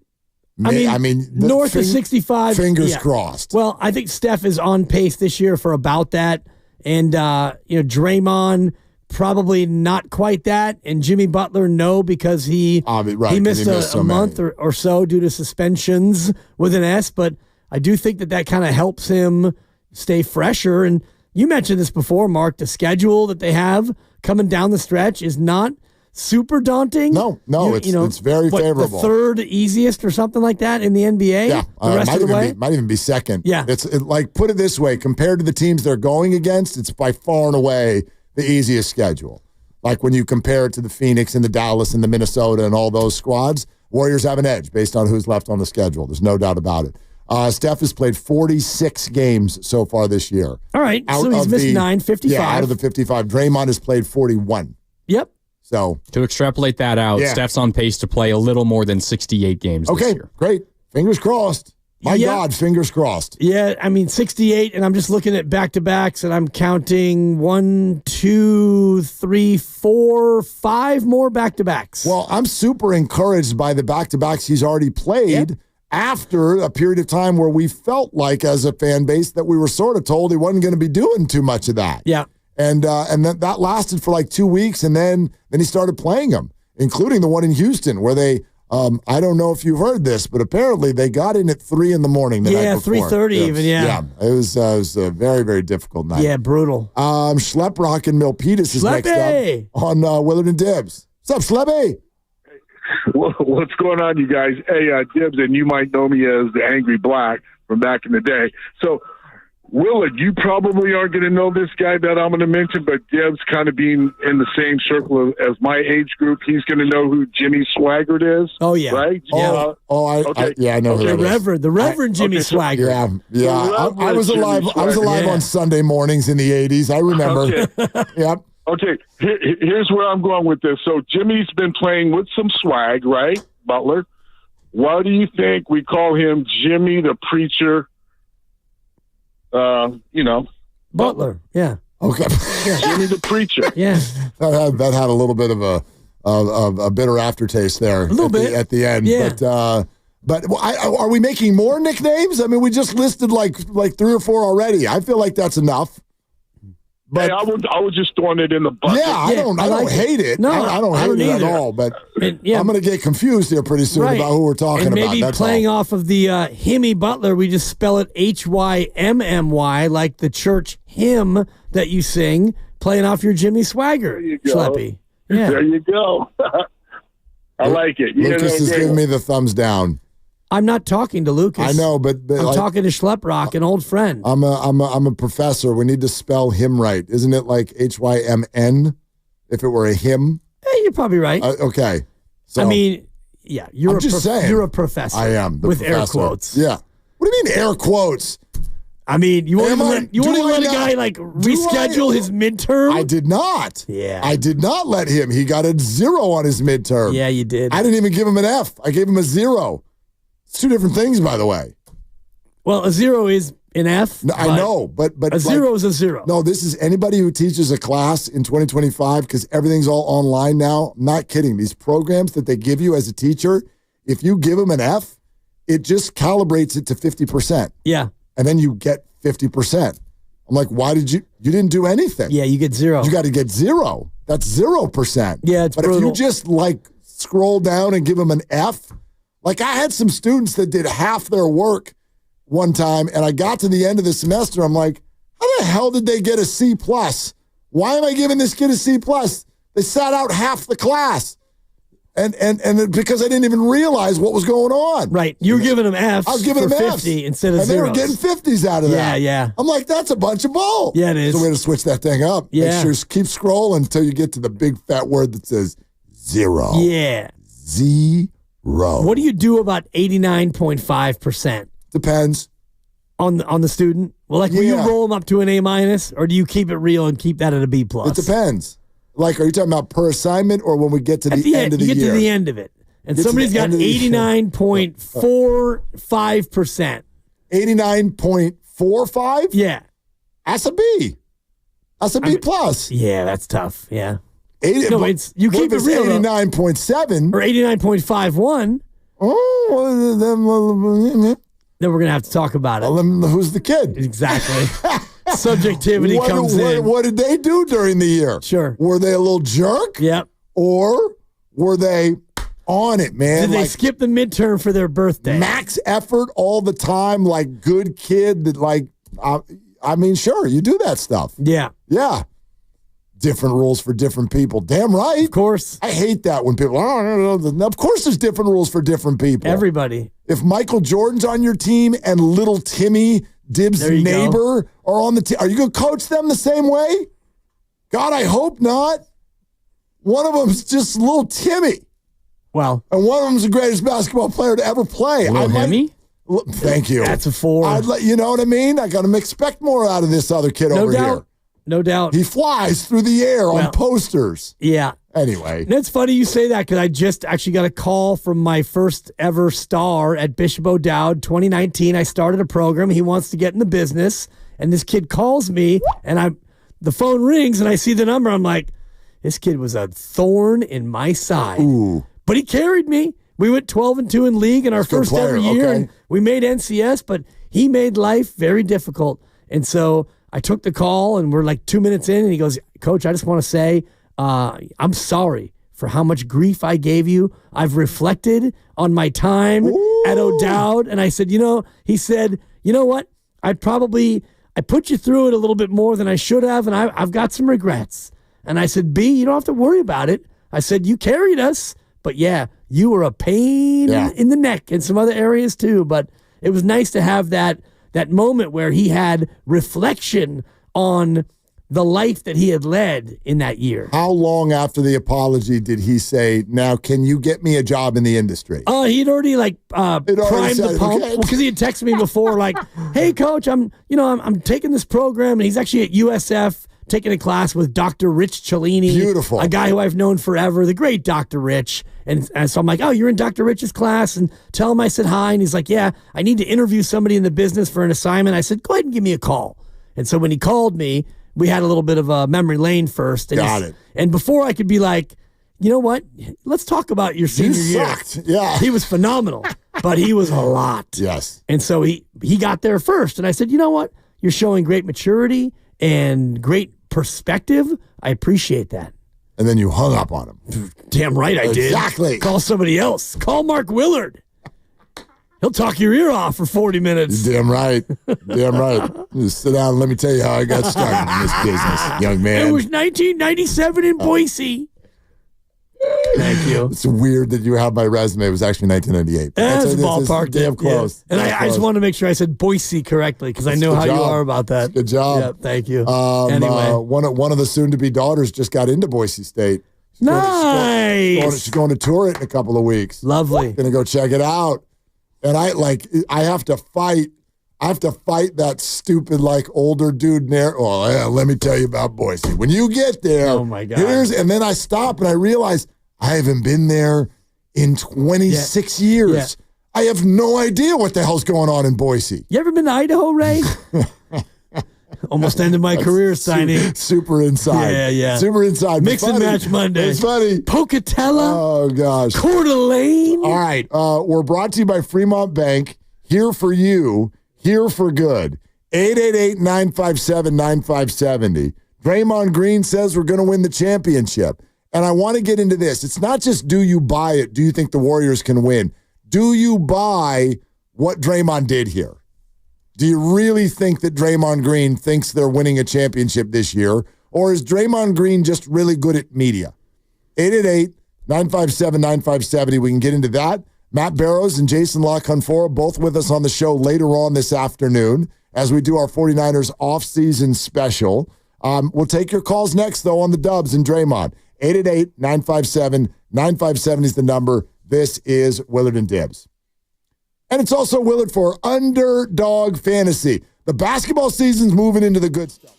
I mean, north of 65. Fingers crossed. Well, I think Steph is on pace this year for about that. And, Draymond, probably not quite that. And Jimmy Butler, no, because he missed a month or so due to suspensions with an S. But I do think that kind of helps him stay fresher. And you mentioned this before, Mark, the schedule that they have coming down the stretch is not super daunting. No, it's very favorable. The third easiest or something like that in the NBA. Yeah, the rest of the way might even be second. Yeah, put it this way: compared to the teams they're going against, it's by far and away the easiest schedule. Like, when you compare it to the Phoenix and the Dallas and the Minnesota and all those squads, Warriors have an edge based on who's left on the schedule. There's no doubt about it. Steph has played 46 games so far this year. All right, so he's missed 55. Yeah, out of the 55. Draymond has played 41. Yep. So to extrapolate that out, Steph's on pace to play a little more than 68 games this year. Great. Fingers crossed. My God, fingers crossed. Yeah, I mean, 68, and I'm just looking at back-to-backs, and I'm counting 1, 2, 3, 4, 5 more back-to-backs. Well, I'm super encouraged by the back-to-backs he's already played after a period of time where we felt like, as a fan base, that we were sort of told he wasn't going to be doing too much of that. Yeah. And that lasted for like 2 weeks, and then he started playing them, including the one in Houston where they I don't know if you've heard this, but apparently they got in at 3 a.m. the night before. 3:30 even. Yeah, it was a very, very difficult night. Yeah, brutal. Schleprock and Milpitas is next up on Willard and Dibbs. What's up, Schleppy? What's going on, you guys? Hey, Dibbs, and you might know me as the Angry Black from back in the day. So, Willard, you probably aren't going to know this guy that I'm going to mention, but Deb's kind of being in the same circle as my age group. He's going to know who Jimmy Swaggart is. Oh, yeah. Right? I know who the Reverend Jimmy Swaggart. Yeah. I was alive. I was alive on Sunday mornings in the 80s. I remember. Okay. Yep. Okay. Here's where I'm going with this. So Jimmy's been playing with some swag, right, Butler? Why do you think we call him Jimmy the Preacher? Butler. Yeah. Okay. Jimmy the Preacher. Yeah. That had a little bit of a bitter aftertaste there. A little bit at the end. Yeah. But are we making more nicknames? I mean, we just listed like 3 or 4 already. I feel like that's enough. But I was just throwing it in the bucket. Yeah, I don't hate it. No, I don't hate it at all. But I'm going to get confused here pretty soon about who we're talking and about. Maybe playing off of the Hymmy Butler, we just spell it Hymmy, like the church hymn that you sing. playing off your Jimmy swagger, Schleppy. Yeah. There you go. I like it. Lucas is giving me the thumbs down. I'm not talking to Lucas. I know, but I'm talking to Schlepprock, an old friend. I'm a professor. We need to spell him right. Isn't it like Hymn? If it were a hymn? Hey, you're probably right. Okay. So, I mean, yeah, you're saying. You're a professor. I am. With professor. air quotes. Yeah. What do you mean air quotes? I mean, you want to let a guy like reschedule his midterm? I did not. Yeah. I did not let him. He got a 0 on his midterm. Yeah, you did. I didn't even give him an F. I gave him a 0. It's two different things, by the way. Well, a 0 is an F. No, I know, but a 0 is a 0. No, this is anybody who teaches a class in 2025 because everything's all online now. I'm not kidding. These programs that they give you as a teacher, if you give them an F, it just calibrates it to 50%. Yeah. And then you get 50%. I'm like, why did you didn't do anything? Yeah, you get 0. You got to get 0. That's 0%. Yeah, it's But brutal. if you just like scroll down and give them an F, like I had some students that did half their work one time, and I got to the end of the semester, I'm like, how the hell did they get a C+? Why am I giving this kid a C+? They sat out half the class. And because I didn't even realize what was going on. Right. You were giving them Fs. I was giving them 50 Fs. instead of and zeros. they were getting 50s out of that. Yeah. I'm like, that's a bunch of bull. Yeah, it is. So we had to switch that thing up. Yeah. Make sure keep scrolling until you get to the big fat word that says 0. Yeah. 0. What do you do about 89.5%? Depends. On the student? Well, like, will you roll them up to an A-, or do you keep it real and keep that at a B+? It depends. Like, are you talking about per assignment or when we get to the end of the year? You get to the end of it. And somebody's got 89.45%. 89.45? Yeah. That's a B. That's a B plus. Yeah, that's tough. Yeah. You it keep it real. 89.7 or 89.51. Oh, then we're gonna have to talk about it. Well, then who's the kid? Exactly. Subjectivity comes in. What did they do during the year? Sure. Were they a little jerk? Yep. Or were they on it, man? Did they skip the midterm for their birthday? Max effort all the time, like good kid that I mean, sure, you do that stuff. Yeah. Yeah. Different rules for different people. Damn right. Of course. I hate that when people, of course there's different rules for different people. Everybody. If Michael Jordan's on your team and little Timmy, Dibs' neighbor, are on the team, are you going to coach them the same way? God, I hope not. One of them's just little Timmy. Well. And one of them's the greatest basketball player to ever play. Little Hemi? Thank you. That's a 4. You know what I mean? I got to expect more out of this other kid over here. No doubt. He flies through the air on posters. Yeah. Anyway. And it's funny you say that because I just actually got a call from my first ever star at Bishop O'Dowd 2019. I started a program. He wants to get in the business. And this kid calls me and the phone rings and I see the number. I'm like, this kid was a thorn in my side. Ooh. But he carried me. We went 12-2 in league in our first ever year. Okay. And we made NCS, but he made life very difficult. And so I took the call, and we're like 2 minutes in, and he goes, Coach, I just want to say I'm sorry for how much grief I gave you. I've reflected on my time at O'Dowd, and I said, he said, you know what? I put you through it a little bit more than I should have, and I've got some regrets. And I said, B, you don't have to worry about it. I said, you carried us, but yeah, you were a pain in the neck and some other areas too. But it was nice to have that moment where he had reflection on the life that he had led in that year. How long after the apology did he say, now can you get me a job in the industry? He'd already primed the pump because he had texted me before like, hey coach, I'm taking this program, and he's actually at USF taking a class with Dr. Rich Cellini. Beautiful. A guy who I've known forever, the great Dr. Rich. And so I'm like, oh, you're in Dr. Rich's class? And tell him I said hi. And he's like, yeah, I need to interview somebody in the business for an assignment. I said, go ahead and give me a call. And so when he called me, we had a little bit of a memory lane first. And Got it. And before I could be like, you know what? Let's talk about your senior year. Sucked. Yeah. He was phenomenal, but he was a lot. Yes. And so he got there first. And I said, you know what? You're showing great maturity and great perspective. I appreciate that. And then you hung up on him. Damn right I did. Exactly. Call somebody else. Call Mark Willard. He'll talk your ear off for 40 minutes. Damn right. Damn right. Just sit down and let me tell you how I got started in this business, young man. It was 1997 in Boise. Thank you. It's weird that you have my resume. It was actually 1998. That's ballpark. Damn close. Yeah. And I just want to make sure I said Boise correctly because I know how you are about that. Good job. Yeah, thank you. Anyway. One of the soon-to-be daughters just got into Boise State. Nice. She's going to tour it in a couple of weeks. Lovely. Going to go check it out. And I have to fight that stupid, older dude there. Well, yeah, let me tell you about Boise. When you get there, oh my God. And then I stop and I realize I haven't been there in 26 years. Yeah. I have no idea what the hell's going on in Boise. You ever been to Idaho, Ray? Almost ended my career, Steiny. Super inside. Yeah. Super inside. Mix and match Monday. It's funny. Pocatello. Oh, gosh. Coeur d'Alene. All right. We're brought to you by Fremont Bank. Here for you. Here for good. 888-957-9570. Draymond Green says we're going to win the championship. And I want to get into this. It's not just do you buy it, do you think the Warriors can win? Do you buy what Draymond did here? Do you really think that Draymond Green thinks they're winning a championship this year? Or is Draymond Green just really good at media? 888-957-9570. We can get into that. Matt Barrows and Jason La Canfora both with us on the show later on this afternoon as we do our 49ers off-season special. We'll take your calls next, though, on the Dubs and Draymond. 888-957-9570 is the number. This is Willard and Dibs. And it's also Willard for Underdog Fantasy. The basketball season's moving into the good stuff.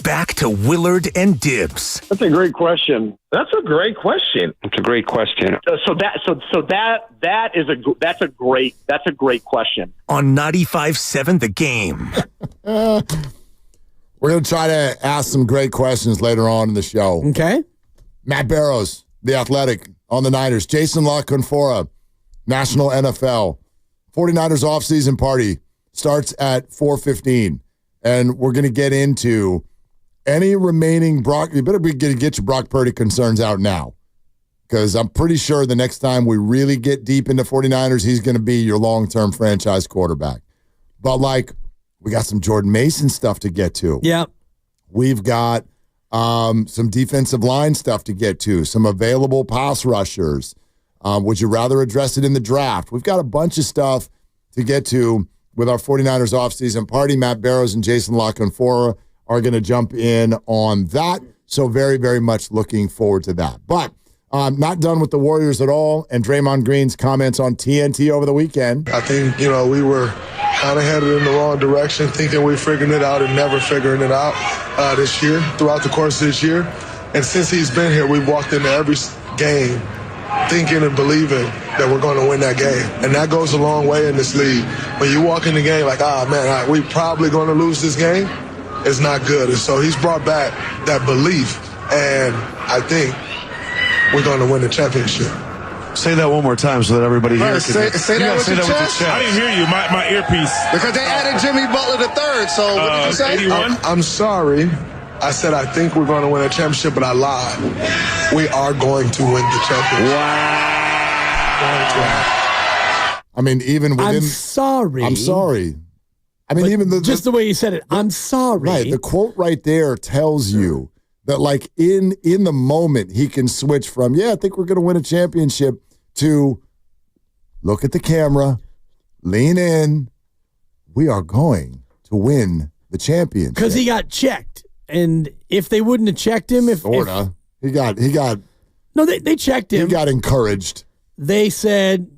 back to Willard and Dibs. That's a great question. That's a great question. It's a great question. That's a great question. On 95.7 The Game. We're going to try to ask some great questions later on in the show. Okay. Matt Barrows, The Athletic, on the Niners. Jason La Canfora, National NFL. 49ers offseason party starts at 4:15. And we're going to get into any remaining you better get your Brock Purdy concerns out now. Because I'm pretty sure the next time we really get deep into 49ers, he's going to be your long-term franchise quarterback. But, we got some Jordan Mason stuff to get to. Yeah. We've got some defensive line stuff to get to, some available pass rushers. Would you rather address it in the draft? We've got a bunch of stuff to get to with our 49ers offseason party. Matt Barrows and Jason La Canfora are going to jump in on that. So very, very much looking forward to that. But not done with the Warriors at all. And Draymond Green's comments on TNT over the weekend. I think, we were kind of headed in the wrong direction, thinking we figured it out and never figuring it out this year, throughout the course of this year. And since he's been here, we've walked into every game thinking and believing that we're going to win that game. And that goes a long way in this league. When you walk in the game we probably going to lose this game, it's not good. And so he's brought back that belief, and I think we're going to win the championship. Say that one more time so that everybody here can say that with your chest. I didn't hear you. My earpiece. Because they added Jimmy Butler the third. So what did you say? 81? I'm sorry. I said I think we're going to win a championship, but I lied. We are going to win the championship. Wow. I mean, even within... I'm sorry. I mean, even just the way you said it, I'm sorry. Right. The quote right there tells you that, in the moment, he can switch from, I think we're going to win a championship, to look at the camera, lean in, we are going to win the championship. Because he got checked. And if they wouldn't have checked him, he got. No, they checked him. He got encouraged. They said,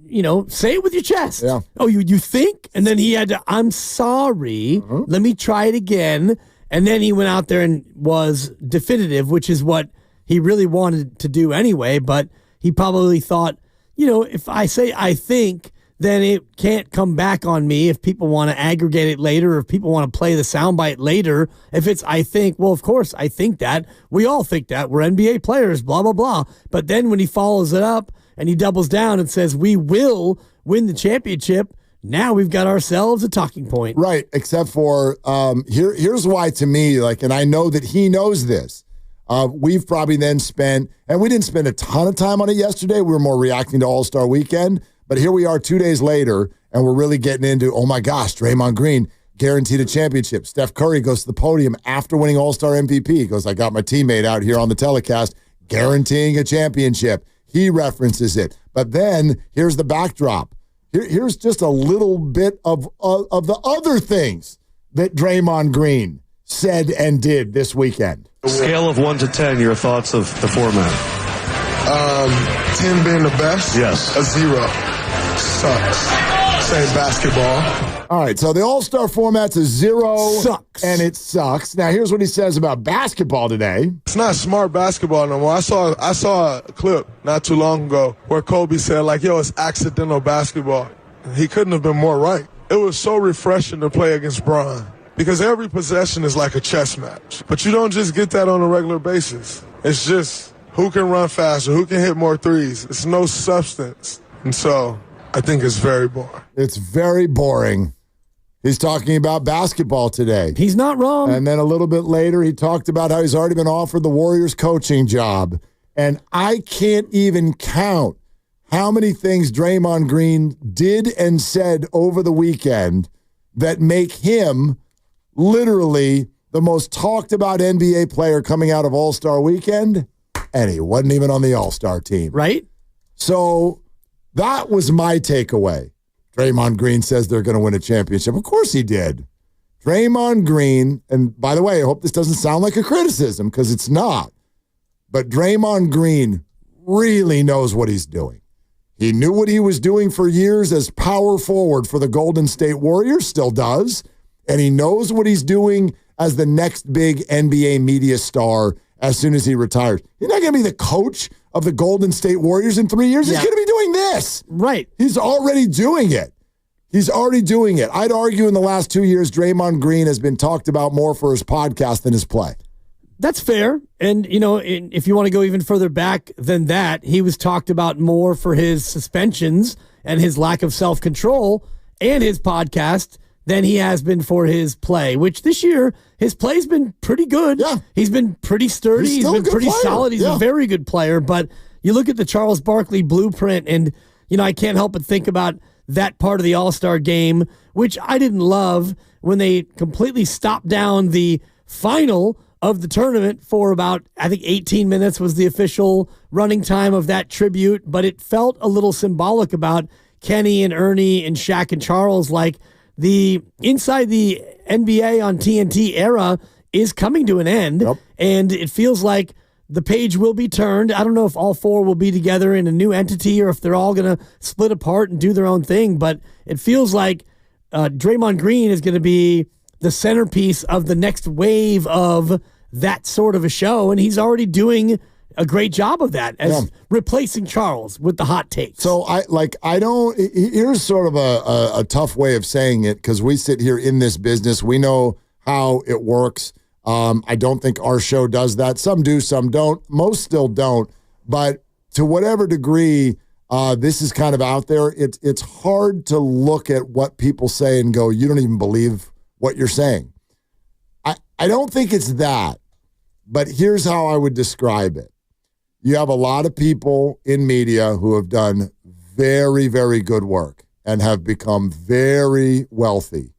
say it with your chest. Yeah. Oh, you think? And then he had to, I'm sorry. Let me try it again. And then he went out there and was definitive, which is what he really wanted to do anyway. But he probably thought, if I say I think, then it can't come back on me if people want to aggregate it later, or if people want to play the soundbite later. If it's I think, well, of course, I think that. We all think that. We're NBA players, blah, blah, blah. But then when he follows it up and he doubles down and says, we will win the championship, now we've got ourselves a talking point. Right, except for here's why, to me, and I know that he knows this. We've probably then spent, and we didn't spend a ton of time on it yesterday. We were more reacting to All-Star Weekend. But here we are 2 days later, and we're really getting into, oh my gosh, Draymond Green guaranteed a championship. Steph Curry goes to the podium after winning All-Star MVP. He goes, I got my teammate out here on the telecast guaranteeing a championship. He references it. But then here's the backdrop. Here's just a little bit of the other things that Draymond Green said and did this weekend. Scale of 1 to 10, your thoughts of the format. 10 being the best. Yes. A 0. Sucks. Same basketball. All right, so the All-Star format's a 0. Sucks. And it sucks. Now, here's what he says about basketball today. It's not smart basketball no more. I saw a clip not too long ago where Kobe said, it's accidental basketball. He couldn't have been more right. It was so refreshing to play against Bron, because every possession is like a chess match. But you don't just get that on a regular basis. It's just who can run faster, who can hit more threes. It's no substance. And so I think it's very boring. It's very boring. He's talking about basketball today. He's not wrong. And then a little bit later, he talked about how he's already been offered the Warriors coaching job. And I can't even count how many things Draymond Green did and said over the weekend that make him literally the most talked about NBA player coming out of All-Star Weekend. And he wasn't even on the All-Star team. Right? So that was my takeaway. Draymond Green says they're going to win a championship. Of course he did. Draymond Green, and by the way, I hope this doesn't sound like a criticism, because it's not, but Draymond Green really knows what he's doing. He knew what he was doing for years as power forward for the Golden State Warriors, still does, and he knows what he's doing as the next big NBA media star as soon as he retires. He's not going to be the coach of the Golden State Warriors in 3 years. He's going to be doing this. Right. He's already doing it. I'd argue in the last 2 years, Draymond Green has been talked about more for his podcast than his play. That's fair. And, if you want to go even further back than that, he was talked about more for his suspensions and his lack of self-control and his podcast than he has been for his play, which this year, his play's been pretty good. Yeah. He's been pretty sturdy. He's been pretty solid. He's a very good player. But you look at the Charles Barkley blueprint, and, I can't help but think about that part of the All-Star game, which I didn't love when they completely stopped down the final of the tournament for about, I think 18 minutes was the official running time of that tribute, but it felt a little symbolic about Kenny and Ernie and Shaq and Charles, like the inside the NBA on TNT era is coming to an end, and it feels like the page will be turned. I don't know if all four will be together in a new entity or if they're all going to split apart and do their own thing, but it feels like Draymond Green is going to be the centerpiece of the next wave of that sort of a show, and he's already doing a great job of that as replacing Charles with the hot takes. So here's sort of a tough way of saying it, because we sit here in this business. We know how it works. I don't think our show does that. Some do, some don't. Most still don't. But to whatever degree this is kind of out there, it's hard to look at what people say and go, you don't even believe what you're saying. I don't think it's that. But here's how I would describe it. You have a lot of people in media who have done very, very good work and have become very wealthy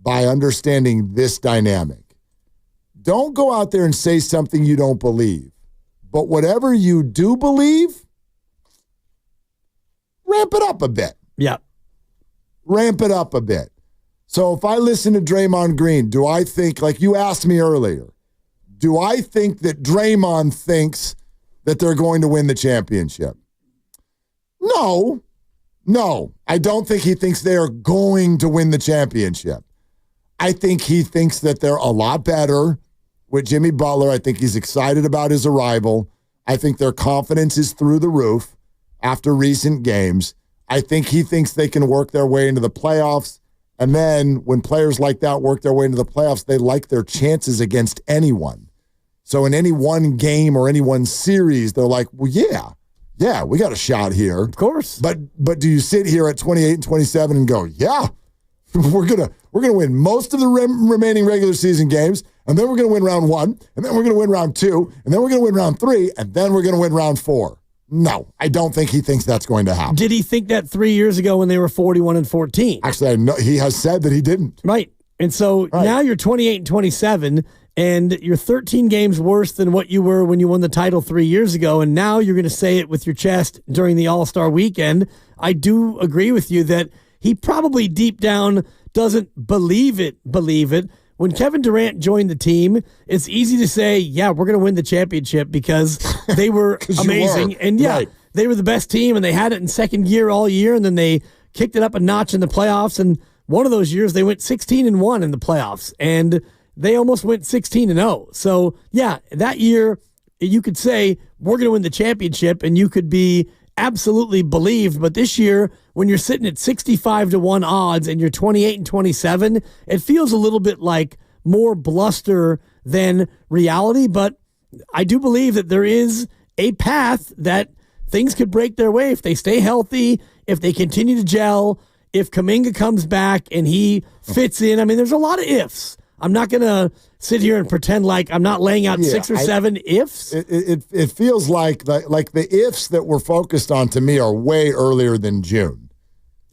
by understanding this dynamic. Don't go out there and say something you don't believe. But whatever you do believe, ramp it up a bit. Yeah. Ramp it up a bit. So if I listen to Draymond Green, do I think, like you asked me earlier, do I think that Draymond thinks that they're going to win the championship? No, I don't think he thinks they are going to win the championship. I think he thinks that they're a lot better with Jimmy Butler. I think he's excited about his arrival. I think their confidence is through the roof after recent games. I think he thinks they can work their way into the playoffs. And then when players like that work their way into the playoffs, they like their chances against anyone. So in any one game or any one series, they're like, well, yeah, we got a shot here. Of course. But do you sit here at 28 and 27 and go, yeah, we're gonna win most of the remaining regular season games, and then we're gonna win round 1, and then we're gonna win round 2, and then we're gonna win round 3, and then we're gonna win round 4. No, I don't think he thinks that's going to happen. Did he think that 3 years ago when they were 41-14? Actually, I know he has said that he didn't. Right. And so now you're 28 and 27, and you're 13 games worse than what you were when you won the title 3 years ago, and now you're going to say it with your chest during the All-Star weekend. I do agree with you that he probably deep down doesn't believe it. When Kevin Durant joined the team, it's easy to say, yeah, we're going to win the championship because they were amazing. And they were the best team, and they had it in second gear all year, and then they kicked it up a notch in the playoffs, and one of those years they went 16-1 in the playoffs, and they almost went 16-0. So, yeah, that year you could say we're going to win the championship, and you could be absolutely believed. But this year, when you're sitting at 65-1 odds and you're 28 and 27, it feels a little bit like more bluster than reality. But I do believe that there is a path that things could break their way if they stay healthy, if they continue to gel, if Kuminga comes back and he fits in. I mean, there's a lot of ifs. I'm not going to sit here and pretend like I'm not laying out 6 or 7 ifs. It feels like the ifs that we're focused on to me are way earlier than June.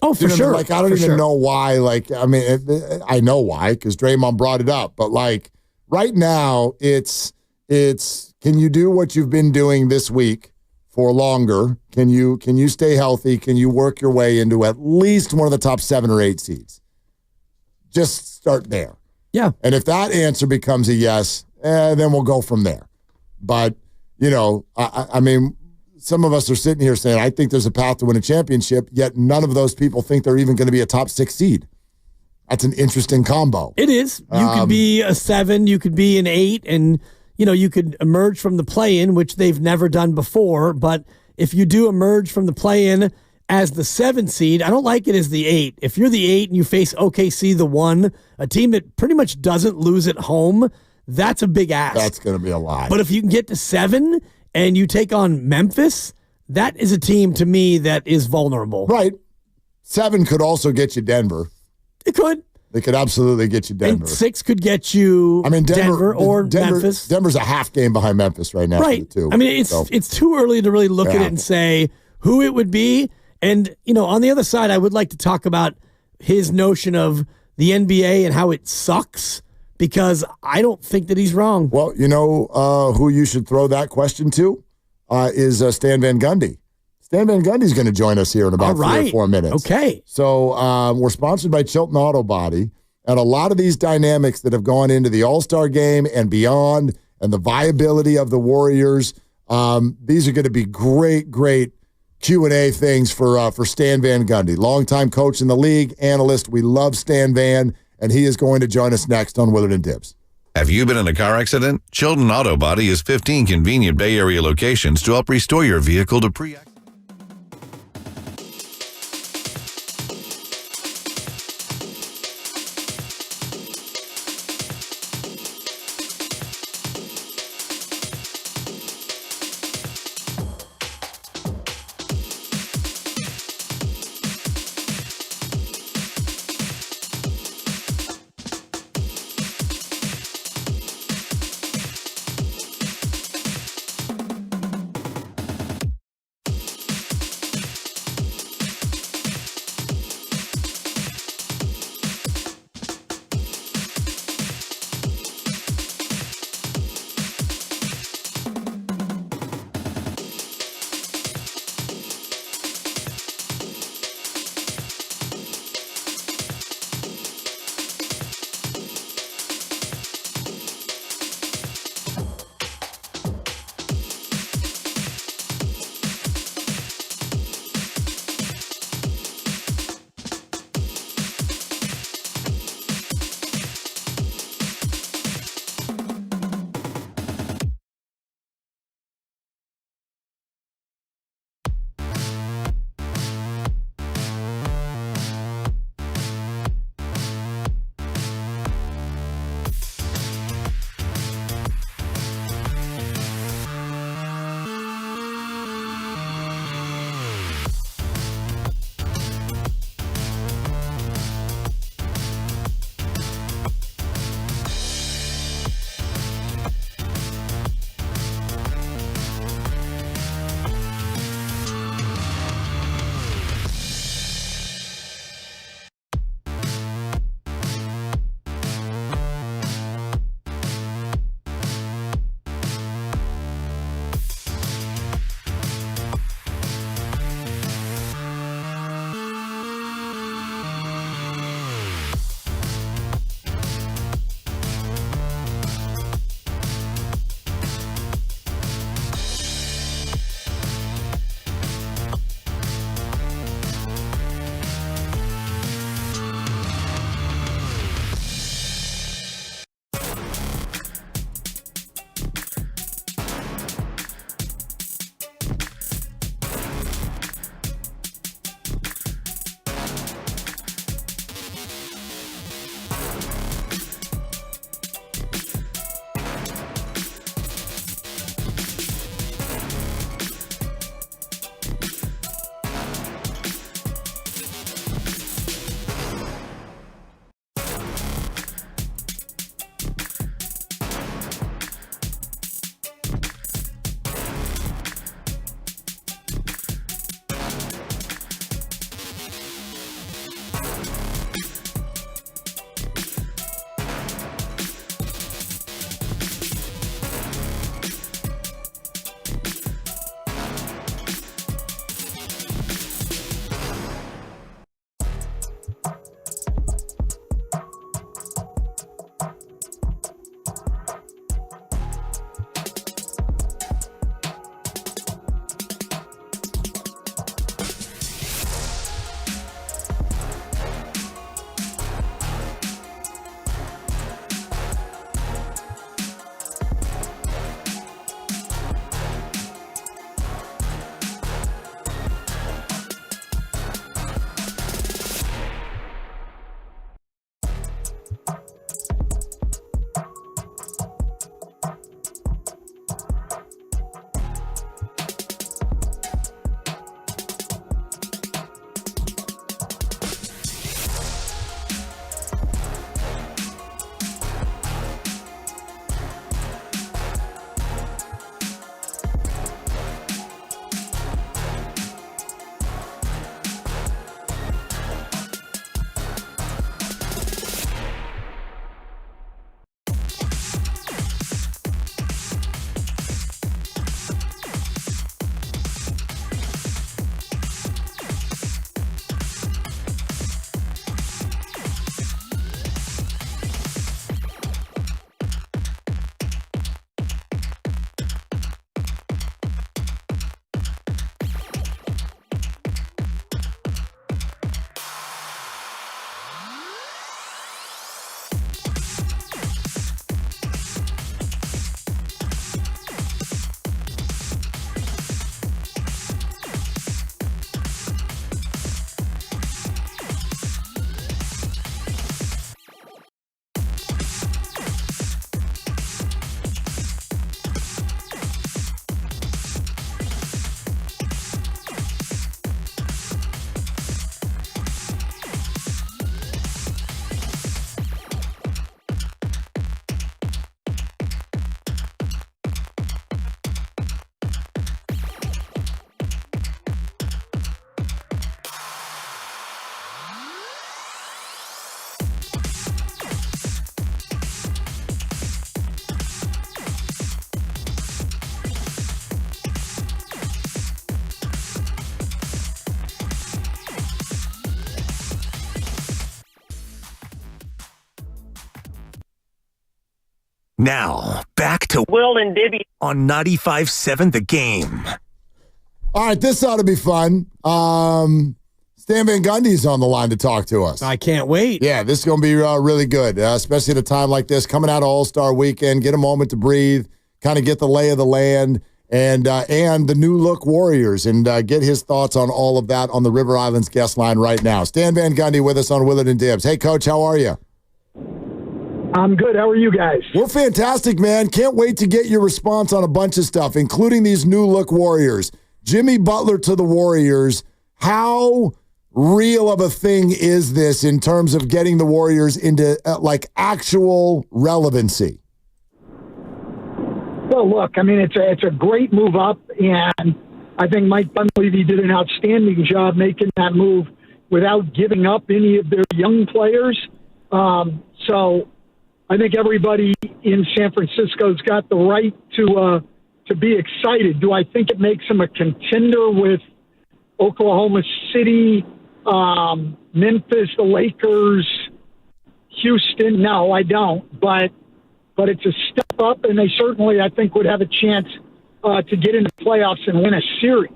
Oh, for sure. Like, I don't even know why. Like, I mean, I know why because Draymond brought it up. But like right now, it's can you do what you've been doing this week for longer? Can you stay healthy? Can you work your way into at least one of the top 7 or 8 seeds? Just start there. Yeah. And if that answer becomes a yes, then we'll go from there. But, you know, I mean, some of us are sitting here saying, I think there's a path to win a championship, yet none of those people think they're even going to be a top 6 seed. That's an interesting combo. It is. You could be a 7, you could be an 8, and you could emerge from the play-in, which they've never done before. But if you do emerge from the play-in as the 7 seed, I don't like it as the 8. If you're the 8 and you face OKC, the 1, a team that pretty much doesn't lose at home, that's a big ask. That's going to be a lot. But if you can get to 7 and you take on Memphis, that is a team to me that is vulnerable. Right. 7 could also get you Denver. It could. They could absolutely get you Denver. And 6 could get you Denver or Memphis. Denver's a half game behind Memphis right now. Right. Too. I mean, it's too early to really look at it and say who it would be. And, on the other side, I would like to talk about his notion of the NBA and how it sucks, because I don't think that he's wrong. Well, who you should throw that question to is Stan Van Gundy. Stan Van Gundy's going to join us here in about 3 or 4 minutes. Okay. So we're sponsored by Chilton Auto Body, and a lot of these dynamics that have gone into the All-Star game and beyond, and the viability of the Warriors, these are going to be great Q&A things for Stan Van Gundy, longtime coach in the league, analyst. We love Stan Van, and he is going to join us next on Willard and Dibs. Have you been in a car accident? Chilton Auto Body has 15 convenient Bay Area locations to help restore your vehicle to pre-accident. Now, back to Will and Dibby on 95.7 The Game. All right, this ought to be fun. Stan Van Gundy's on the line to talk to us. I can't wait. Yeah, this is going to be really good, especially at a time like this, coming out of All-Star Weekend, get a moment to breathe, kind of get the lay of the land, and the new-look Warriors, and get his thoughts on all of that on the River Islands guest line right now. Stan Van Gundy with us on Willard and Dibs. Hey, Coach, how are you? I'm good. How are you guys? We're fantastic, man. Can't wait to get your response on a bunch of stuff, including these new-look Warriors. Jimmy Butler to the Warriors. How real of a thing is this in terms of getting the Warriors into actual relevancy? Well, look, I mean, it's a great move up, and I think Mike Dunleavy did an outstanding job making that move without giving up any of their young players. So I think everybody in San Francisco's got the right to be excited. Do I think it makes them a contender with Oklahoma City, Memphis, the Lakers, Houston? No, I don't. But it's a step up, and they certainly, I think, would have a chance to get into the playoffs and win a series.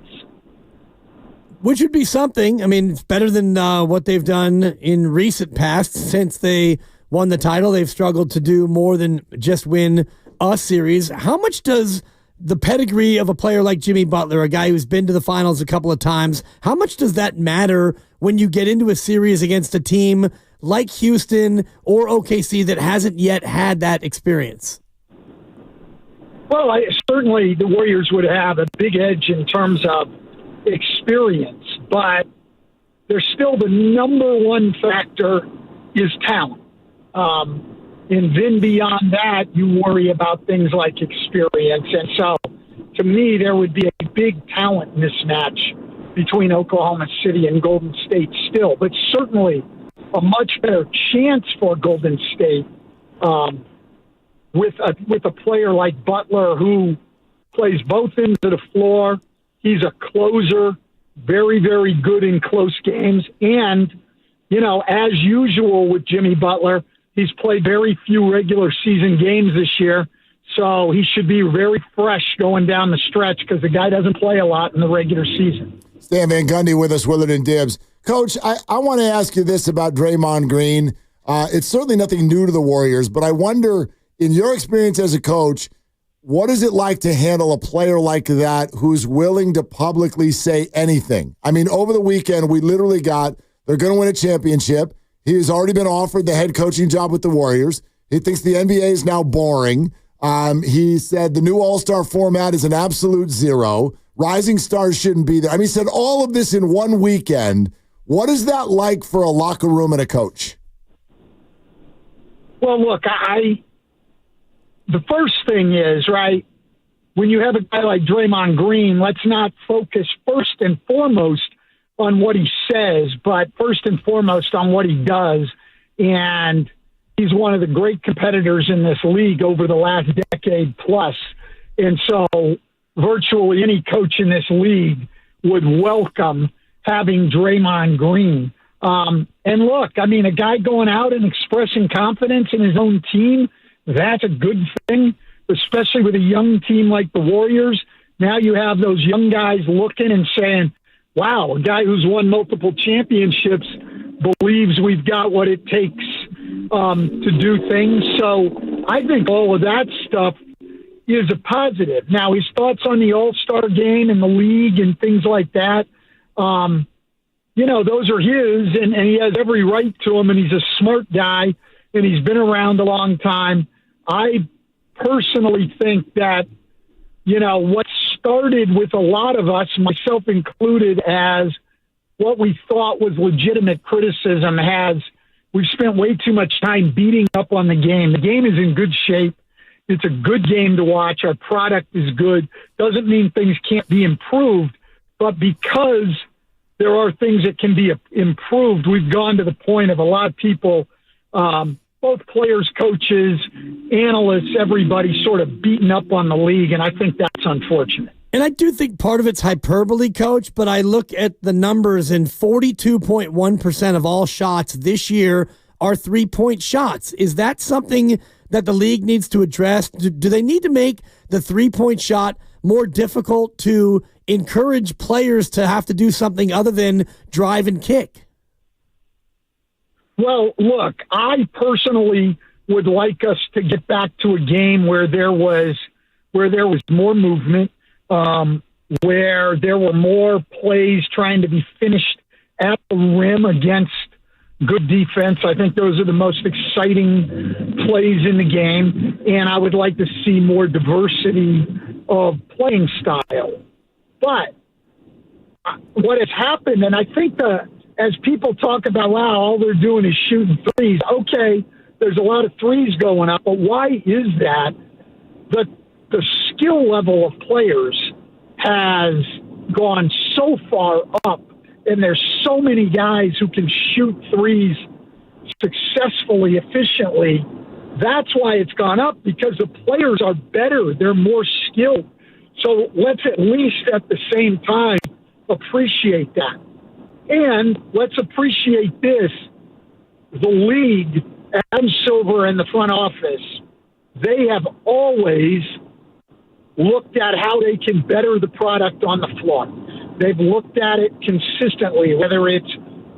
Which would be something. I mean, it's better than what they've done in recent past. Since they won the title, they've struggled to do more than just win a series. How much does the pedigree of a player like Jimmy Butler, a guy who's been to the finals a couple of times, how much does that matter when you get into a series against a team like Houston or OKC that hasn't yet had that experience? Well, certainly the Warriors would have a big edge in terms of experience, but there's still the number one factor is talent. And then beyond that, you worry about things like experience. And so, to me, there would be a big talent mismatch between Oklahoma City and Golden State still, but certainly a much better chance for Golden State with a player like Butler who plays both ends of the floor. He's a closer, very, very good in close games. And, you know, as usual with Jimmy Butler, he's played very few regular season games this year, so he should be very fresh going down the stretch because the guy doesn't play a lot in the regular season. Stan Van Gundy with us, Willard and Dibs. Coach, I want to ask you this about Draymond Green. It's certainly nothing new to the Warriors, but I wonder, in your experience as a coach, what is it like to handle a player like that who's willing to publicly say anything? I mean, over the weekend, we literally got, they're going to win a championship. He has already been offered the head coaching job with the Warriors. He thinks the NBA is now boring. He said the new All-Star format is an absolute zero. Rising stars shouldn't be there. I mean, he said all of this in one weekend. What is that like for a locker room and a coach? Well, look, the first thing is, right, when you have a guy like Draymond Green, let's not focus first and foremost on what he says, but first and foremost on what he does. And he's one of the great competitors in this league over the last decade plus. And so virtually any coach in this league would welcome having Draymond Green. And look, I mean, a guy going out and expressing confidence in his own team, that's a good thing, especially with a young team like the Warriors. Now you have those young guys looking and saying, wow, a guy who's won multiple championships believes we've got what it takes to do things. So I think all of that stuff is a positive. Now, his thoughts on the All-Star game and the league and things like that, you know, those are his, and he has every right to them, and he's a smart guy, and he's been around a long time. I personally think that, you know, what started with a lot of us, myself included, as what we thought was legitimate criticism we've spent way too much time beating up on the game. The game is in good shape. It's a good game to watch. Our product is good. Doesn't mean things can't be improved, but because there are things that can be improved, we've gone to the point of a lot of people, both players, coaches, analysts, everybody sort of beating up on the league, and I think that's unfortunate. And I do think part of it's hyperbole, Coach, but I look at the numbers, and 42.1% of all shots this year are 3-point shots. Is that something that the league needs to address? Do they need to make the 3-point shot more difficult to encourage players to have to do something other than drive and kick? Well, look, I personally would like us to get back to a game where there was more movement, where there were more plays trying to be finished at the rim against good defense. I think those are the most exciting plays in the game, and I would like to see more diversity of playing style. But what has happened, and I think as people talk about, wow, all they're doing is shooting threes. Okay, there's a lot of threes going up, but why is that? The skill level of players has gone so far up, and there's so many guys who can shoot threes successfully, efficiently. That's why it's gone up, because the players are better. They're more skilled. So let's at least at the same time appreciate that. And let's appreciate this. The league, Adam Silver and the front office, they have always looked at how they can better the product on the floor. They've looked at it consistently, whether it's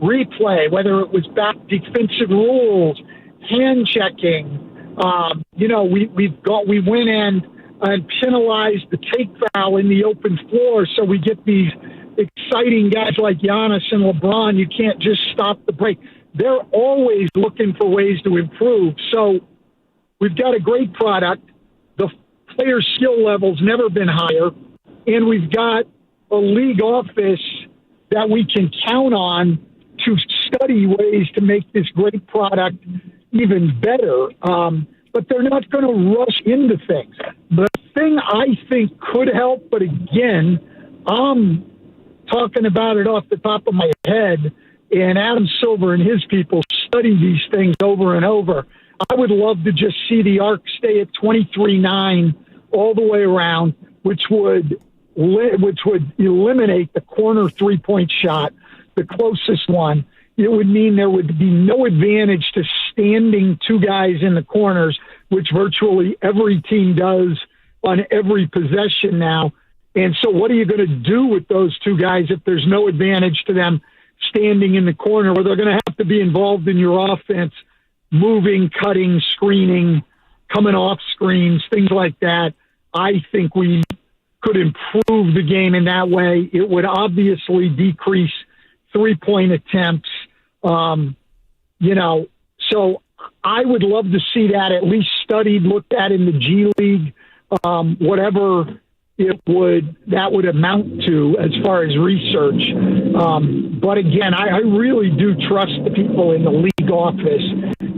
replay, whether it was back defensive rules, hand checking. We went in and penalized the take foul in the open floor, so we get these exciting guys like Giannis and LeBron. You can't just stop the break. They're always looking for ways to improve. So we've got a great product. The player skill level's never been higher, and we've got a league office that we can count on to study ways to make this great product even better. But they're not going to rush into things. The thing I think could help, but again, I'm talking about it off the top of my head, and Adam Silver and his people study these things over and over. I would love to just see the arc stay at 23-9 all the way around, which would eliminate the corner 3-point shot, the closest one. It would mean there would be no advantage to standing two guys in the corners, which virtually every team does on every possession now. And so what are you going to do with those two guys if there's no advantage to them standing in the corner, where they're going to have to be involved in your offense, moving, cutting, screening, coming off screens, things like that? I think we could improve the game in that way. It would obviously decrease 3-point attempts. So I would love to see that at least studied, looked at in the G League, whatever that would amount to as far as research. But again, I really do trust the people in the league office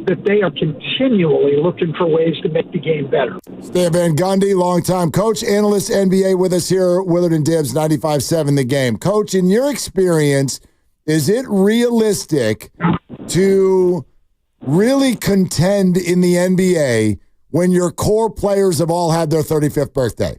that they are continually looking for ways to make the game better. Stan Van Gundy, longtime coach, analyst, NBA with us here, Willard and Dibs, 95.7 The Game. Coach, in your experience, is it realistic to really contend in the NBA when your core players have all had their 35th birthday?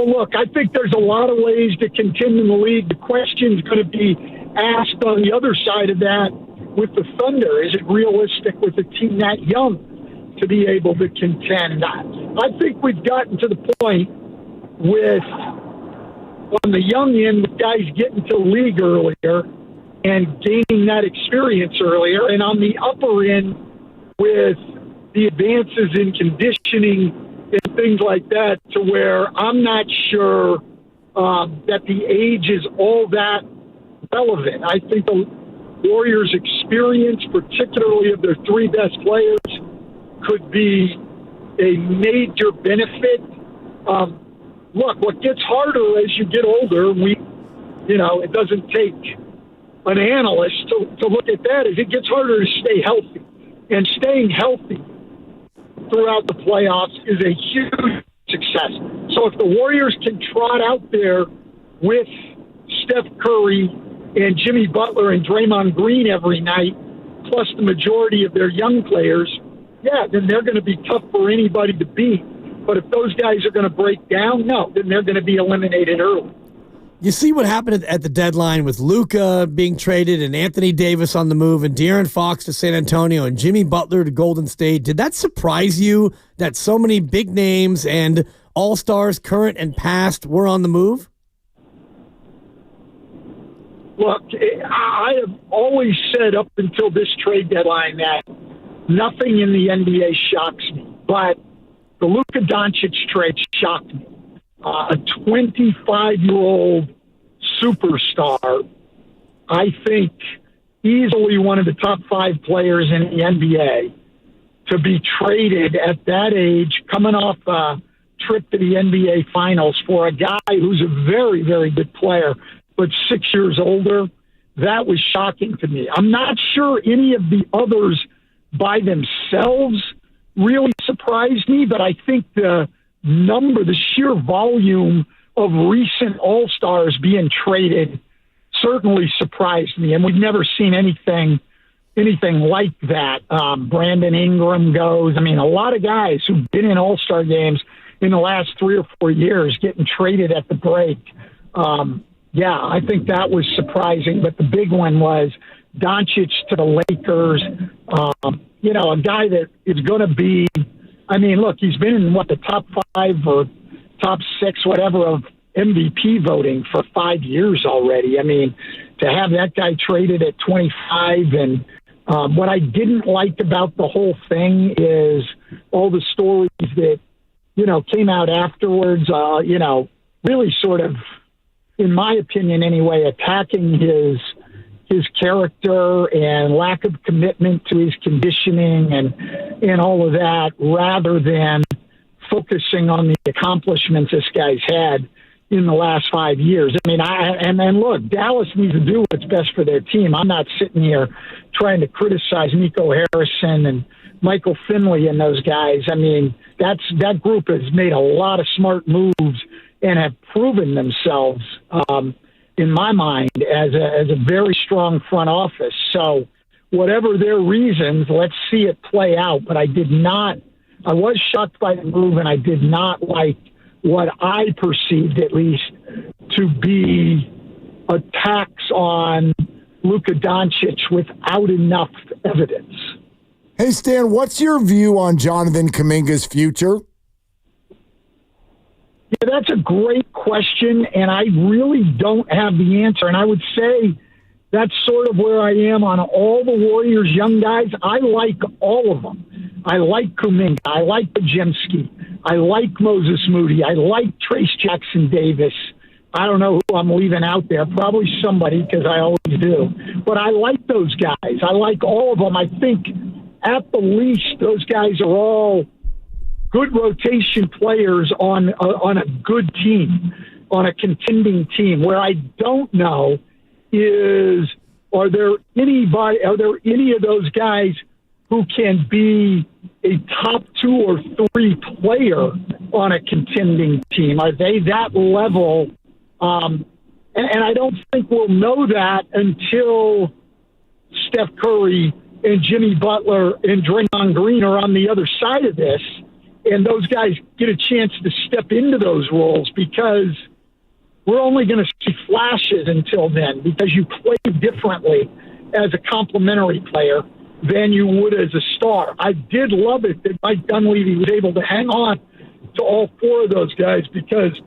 Look, I think there's a lot of ways to contend in the league. The question's going to be asked on the other side of that with the Thunder. Is it realistic with a team that young to be able to contend? I think we've gotten to the point with, on the young end, with guys getting to the league earlier and gaining that experience earlier, and on the upper end with the advances in conditioning and things like that, to where I'm not sure that the age is all that relevant. I think the Warriors' experience, particularly of their three best players, could be a major benefit. Look, what gets harder as you get older, it doesn't take an analyst to look at that, is it gets harder to stay healthy. And staying healthy throughout the playoffs is a huge success. So if the Warriors can trot out there with Steph Curry and Jimmy Butler and Draymond Green every night, plus the majority of their young players, then they're going to be tough for anybody to beat. But if those guys are going to break down, then they're going to be eliminated early. You see what happened at the deadline with Luka being traded and Anthony Davis on the move and De'Aaron Fox to San Antonio and Jimmy Butler to Golden State. Did that surprise you that so many big names and all-stars, current and past, were on the move? Look, I have always said up until this trade deadline that nothing in the NBA shocks me. But the Luka Doncic trade shocked me. A 25-year-old superstar, I think easily one of the top 5 players in the NBA, to be traded at that age, coming off a trip to the NBA Finals for a guy who's a very, very good player, but 6 years older, that was shocking to me. I'm not sure any of the others by themselves really surprised me, but I think the sheer volume of recent All-Stars being traded certainly surprised me, and we've never seen anything like that. Brandon Ingram goes. I mean, a lot of guys who've been in All-Star games in the last 3 or 4 years getting traded at the break. Yeah, I think that was surprising, but the big one was Doncic to the Lakers. A guy that is going to be, I mean, look, he's been in, the top 5 or top 6, whatever, of MVP voting for 5 years already. I mean, to have that guy traded at 25. And what I didn't like about the whole thing is all the stories that, came out afterwards, really sort of, in my opinion anyway, attacking his character and lack of commitment to his conditioning and all of that, rather than focusing on the accomplishments this guy's had in the last 5 years. I mean, and look, Dallas needs to do what's best for their team. I'm not sitting here trying to criticize Nico Harrison and Michael Finley and those guys. I mean, that group has made a lot of smart moves and have proven themselves, in my mind, as a very strong front office. So whatever their reasons, let's see it play out. But I was shocked by the move, and I did not like what I perceived, at least, to be attacks on Luka Doncic without enough evidence. Hey, Stan, what's your view on Jonathan Kuminga's future? Yeah, that's a great question, and I really don't have the answer. And I would say that's sort of where I am on all the Warriors young guys. I like all of them. I like Kuminga. I like Podziemski. I like Moses Moody. I like Trace Jackson Davis. I don't know who I'm leaving out there. Probably somebody, because I always do. But I like those guys. I like all of them. I think at the least those guys are all good rotation players on a good team, on a contending team. Where I don't know is, are there any of those guys who can be a top 2 or 3 player on a contending team? Are they that level? And I don't think we'll know that until Steph Curry and Jimmy Butler and Draymond Green are on the other side of this, and those guys get a chance to step into those roles, because we're only going to see flashes until then, because you play differently as a complementary player than you would as a star. I did love it that Mike Dunleavy was able to hang on to all 4 of those guys, because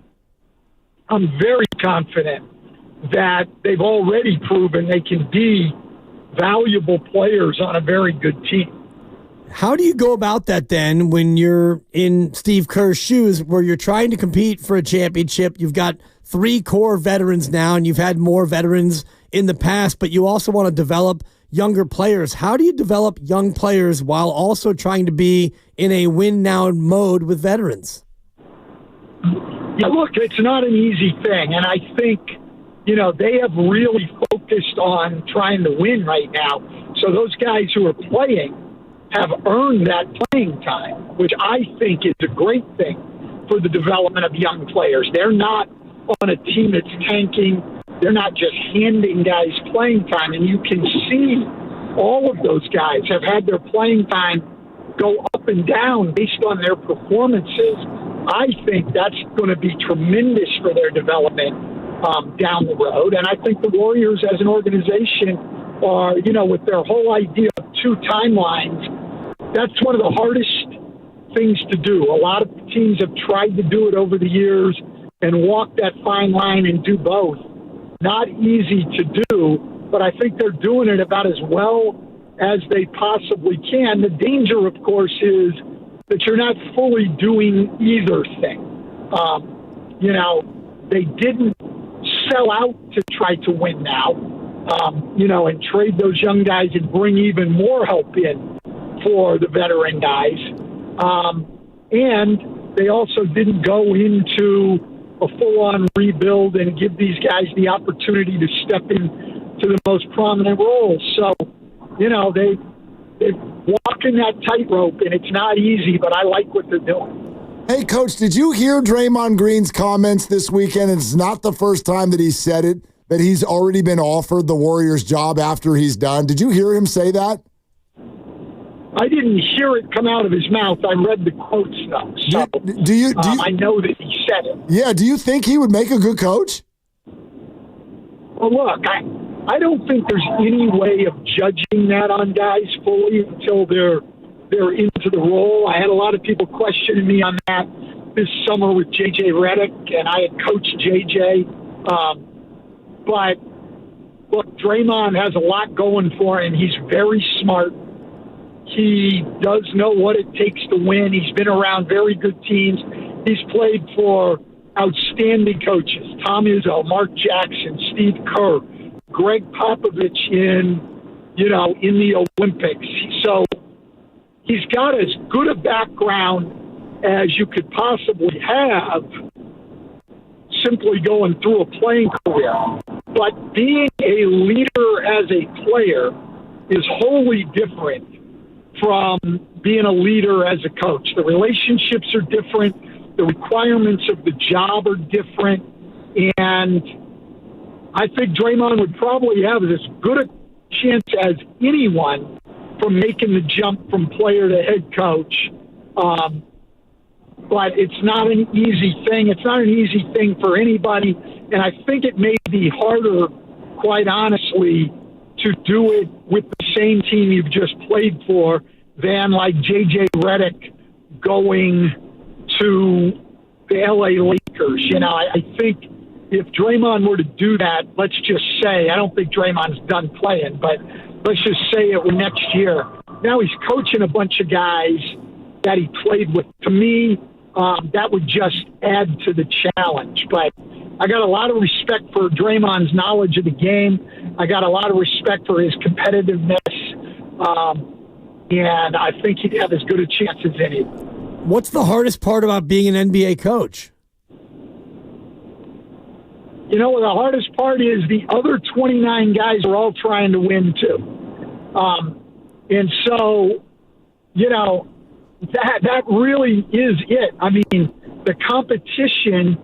I'm very confident that they've already proven they can be valuable players on a very good team. How do you go about that then when you're in Steve Kerr's shoes, where you're trying to compete for a championship? You've got 3 core veterans now, and you've had more veterans in the past, but you also want to develop younger players. How do you develop young players while also trying to be in a win-now mode with veterans? Yeah, look, it's not an easy thing, and I think, they have really focused on trying to win right now. So those guys who are playing have earned that playing time, which I think is a great thing for the development of young players. They're not on a team that's tanking. They're not just handing guys playing time. And you can see all of those guys have had their playing time go up and down based on their performances. I think that's going to be tremendous for their development. down the road. And I think the Warriors as an organization are, with their whole idea of 2 timelines, that's one of the hardest things to do. A lot of teams have tried to do it over the years and walk that fine line and do both. Not easy to do, but I think they're doing it about as well as they possibly can. The danger, of course, is that you're not fully doing either thing. They didn't sell out to try to win now, and trade those young guys and bring even more help in for the veteran guys. And they also didn't go into a full-on rebuild and give these guys the opportunity to step into the most prominent roles. So, they're walking that tightrope, and it's not easy, but I like what they're doing. Hey, Coach, did you hear Draymond Green's comments this weekend? It's not the first time that he said it, that he's already been offered the Warriors job after he's done. Did you hear him say that? I didn't hear it come out of his mouth. I read the quotes, though. So do you I know that he said it. Yeah, do you think he would make a good coach? Well, look, I don't think there's any way of judging that on guys fully until they're into the role. I had a lot of people questioning me on that this summer with J.J. Redick, and I had coached J.J. But, look, Draymond has a lot going for him. He's very smart. He does know what it takes to win. He's been around very good teams. He's played for outstanding coaches. Tom Izzo, Mark Jackson, Steve Kerr, Greg Popovich in the Olympics. So he's got as good a background as you could possibly have simply going through a playing career. But being a leader as a player is wholly different from being a leader as a coach. The relationships are different. The requirements of the job are different. And I think Draymond would probably have as good a chance as anyone from making the jump from player to head coach. But it's not an easy thing. It's not an easy thing for anybody. And I think it may be harder, quite honestly, to do it with the same team you've just played for than like J.J. Redick going to the L.A. Lakers. I think if Draymond were to do that, let's just say, I don't think Draymond's done playing, but let's just say it was next year. Now he's coaching a bunch of guys that he played with. To me, that would just add to the challenge. But I got a lot of respect for Draymond's knowledge of the game. I got a lot of respect for his competitiveness. And I think he'd have as good a chance as any. What's the hardest part about being an NBA coach? The hardest part is the other 29 guys are all trying to win too. And so, that really is it. I mean, the competition,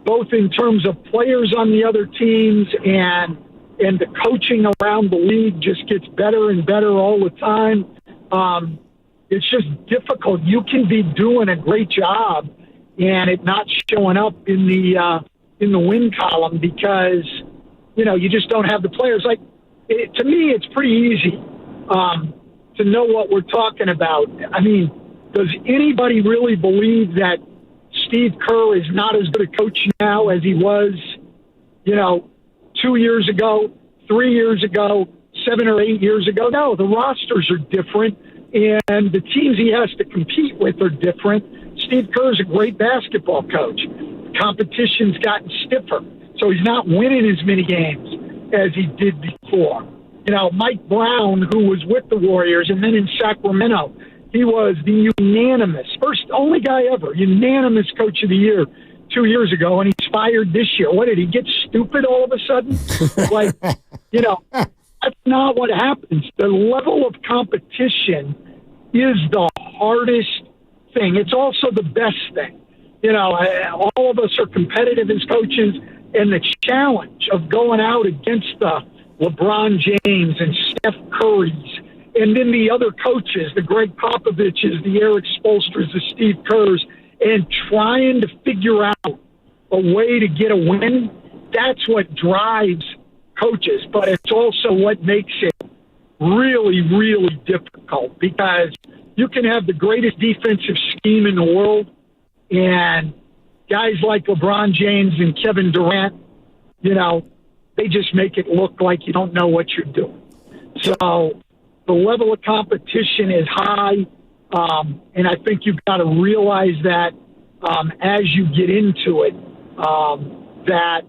both in terms of players on the other teams and the coaching around the league, just gets better and better all the time. It's just difficult. You can be doing a great job and it not showing up in the win column because, you just don't have the players. To me, it's pretty easy to know what we're talking about. I mean, does anybody really believe that Steve Kerr is not as good a coach now as he was, 2 years ago, 3 years ago, 7 or 8 years ago? No, the rosters are different, and the teams he has to compete with are different. Steve Kerr's a great basketball coach. The competition's gotten stiffer, so he's not winning as many games as he did before. Mike Brown, who was with the Warriors and then in Sacramento, he was the only guy ever, unanimous coach of the year 2 years ago, and he's fired this year. What, did he get stupid all of a sudden? That's not what happens. The level of competition is the hardest thing. It's also the best thing. All of us are competitive as coaches, and the challenge of going out against the LeBron James and Steph Curry's, and then the other coaches, the Greg Popoviches, the Eric Spoelstras, the Steve Kerrs, and trying to figure out a way to get a win, that's what drives coaches, but it's also what makes it really, really difficult because you can have the greatest defensive scheme in the world, and guys like LeBron James and Kevin Durant, they just make it look like you don't know what you're doing. So the level of competition is high, and I think you've got to realize that as you get into it, that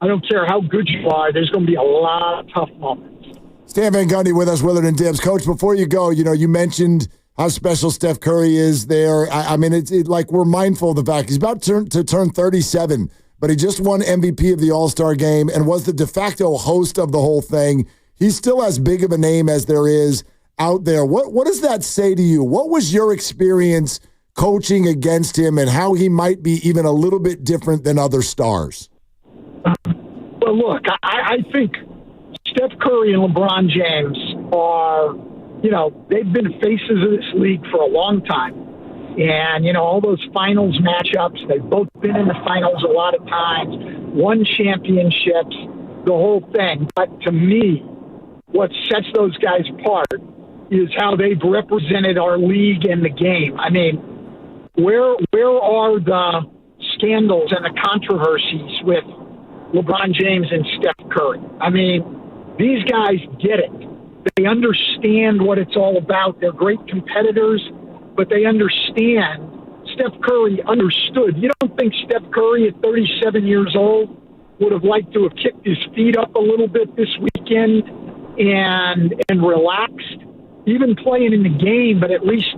I don't care how good you are, there's going to be a lot of tough moments. Stan Van Gundy with us, Willard and Dibs. Coach, before you go, you mentioned how special Steph Curry is there. I mean, it's like we're mindful of the fact he's about to turn 37, but he just won MVP of the All-Star game and was the de facto host of the whole thing. He's still as big of a name as there is out there. What does that say to you? What was your experience coaching against him and how he might be even a little bit different than other stars? Well, look, I think Steph Curry and LeBron James are, they've been faces of this league for a long time. And, all those finals matchups, they've both been in the finals a lot of times, won championships, the whole thing. But to me, what sets those guys apart is how they've represented our league and the game. I mean, where are the scandals and the controversies with LeBron James and Steph Curry? I mean, these guys get it. They understand what it's all about. They're great competitors, but they understand. Steph Curry understood. You don't think Steph Curry at 37 years old would have liked to have kicked his feet up a little bit this weekend and relaxed, even playing in the game, but at least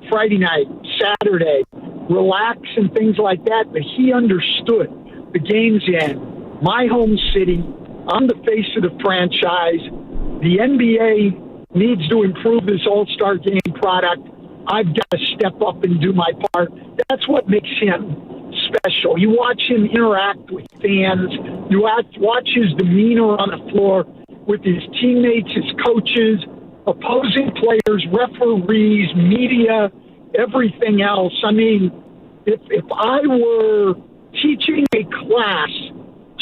Friday night, Saturday, relax and things like that. But he understood the game's in my home city. I'm the face of the franchise. The NBA needs to improve this All-Star game product. I've got to step up and do my part. That's what makes him special. You watch him interact with fans. You watch his demeanor on the floor with his teammates, his coaches, opposing players, referees, media, everything else. I mean, if I were teaching a class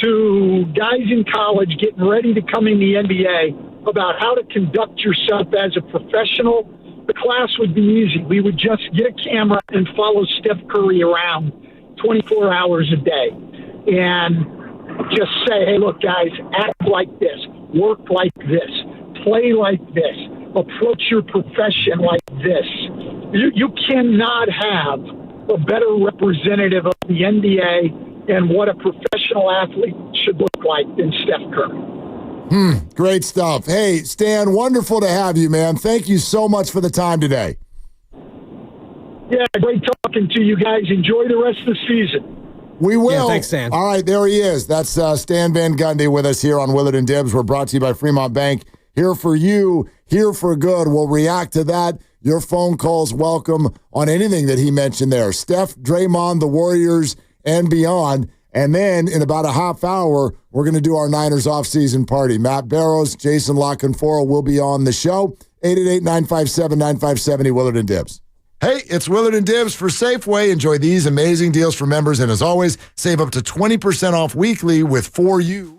to guys in college getting ready to come in the NBA about how to conduct yourself as a professional, the class would be easy. We would just get a camera and follow Steph Curry around 24 hours a day and just say, hey, look, guys, act like this, work like this, play like this, approach your profession like this. You cannot have a better representative of the NBA and what a professional athlete should look like than Steph Curry. Great stuff. Hey, Stan, wonderful to have you, man. Thank you so much for the time today. Yeah, great talking to you guys. Enjoy the rest of the season. We will. Yeah, thanks, Stan. All right, there he is. That's Stan Van Gundy with us here on Willard and Dibs. We're brought to you by Fremont Bank. Here for you, here for good. We'll react to that. Your phone calls welcome on anything that he mentioned there. Steph, Draymond, the Warriors, and beyond. And then in about a half hour, we're going to do our Niners offseason party. Matt Barrows, Jason LaConfora will be on the show. 888-957-9570, Willard and Dibs. Hey, it's Willard and Dibs for Safeway. Enjoy these amazing deals for members. And as always, save up to 20% off weekly with 4U.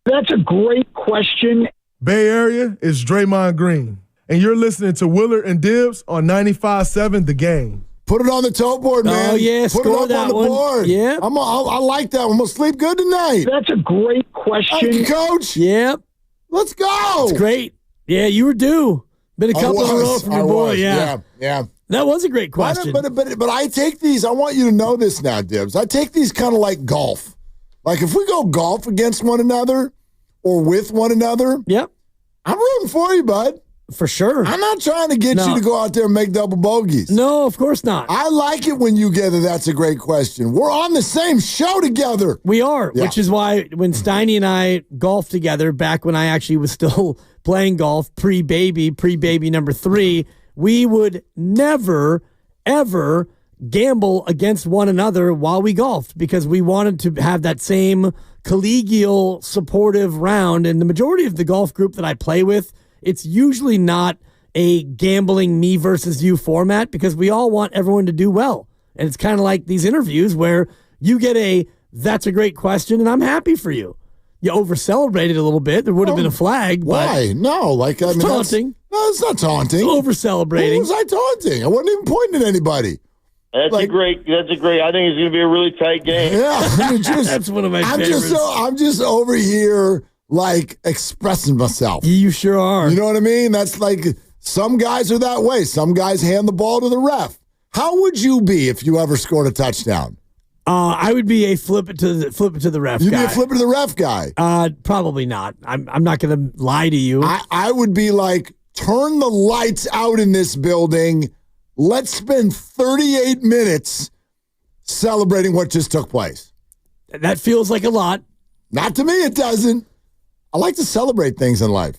That's a great question. Bay Area is Draymond Green, and you're listening to Willard and Dibbs on 95.7 The Game. Put it on the toe board, man. Oh, yeah, Put score it up on the one. board. Yeah. I like that one. I'm going to sleep good tonight. That's a great question. Thank you, Coach. Yep. Let's go. It's great. Yeah, you were due. Been a couple in a row from your boy. Yeah. That was a great question. But I take these, I want you to know this now, Dibbs. I take these kind of like golf. Like if we go golf against one another or with one another, yep, I'm rooting for you, bud. For sure. I'm not trying to get you to go out there and make double bogeys. No, of course not. I like it when you get it. That's a great question. We're on the same show together. We are, which is why when Steiny and I golfed together back when I actually was still playing golf, pre-baby number 3, we would never, ever gamble against one another while we golfed because we wanted to have that same collegial, supportive round. And the majority of the golf group that I play with, it's usually not a gambling me versus you format because we all want everyone to do well. And it's kind of like these interviews where you get that's a great question, and I'm happy for you. You over-celebrated a little bit. There would have been a flag. Why? No. Like, I mean, taunting. No, it's not taunting. It's over-celebrating. Who was I taunting? I wasn't even pointing at anybody. That's a great. I think it's going to be a really tight game. Yeah. I mean, that's one of my favorites. I'm just over here, like, expressing myself. You sure are. You know what I mean? That's like, some guys are that way. Some guys hand the ball to the ref. How would you be if you ever scored a touchdown? I would be a flip it to the ref guy. You'd be a flip it to the ref guy? Probably not. I'm not going to lie to you. I would be like, turn the lights out in this building. Let's spend 38 minutes celebrating what just took place. That feels like a lot. Not to me, it doesn't. I like to celebrate things in life.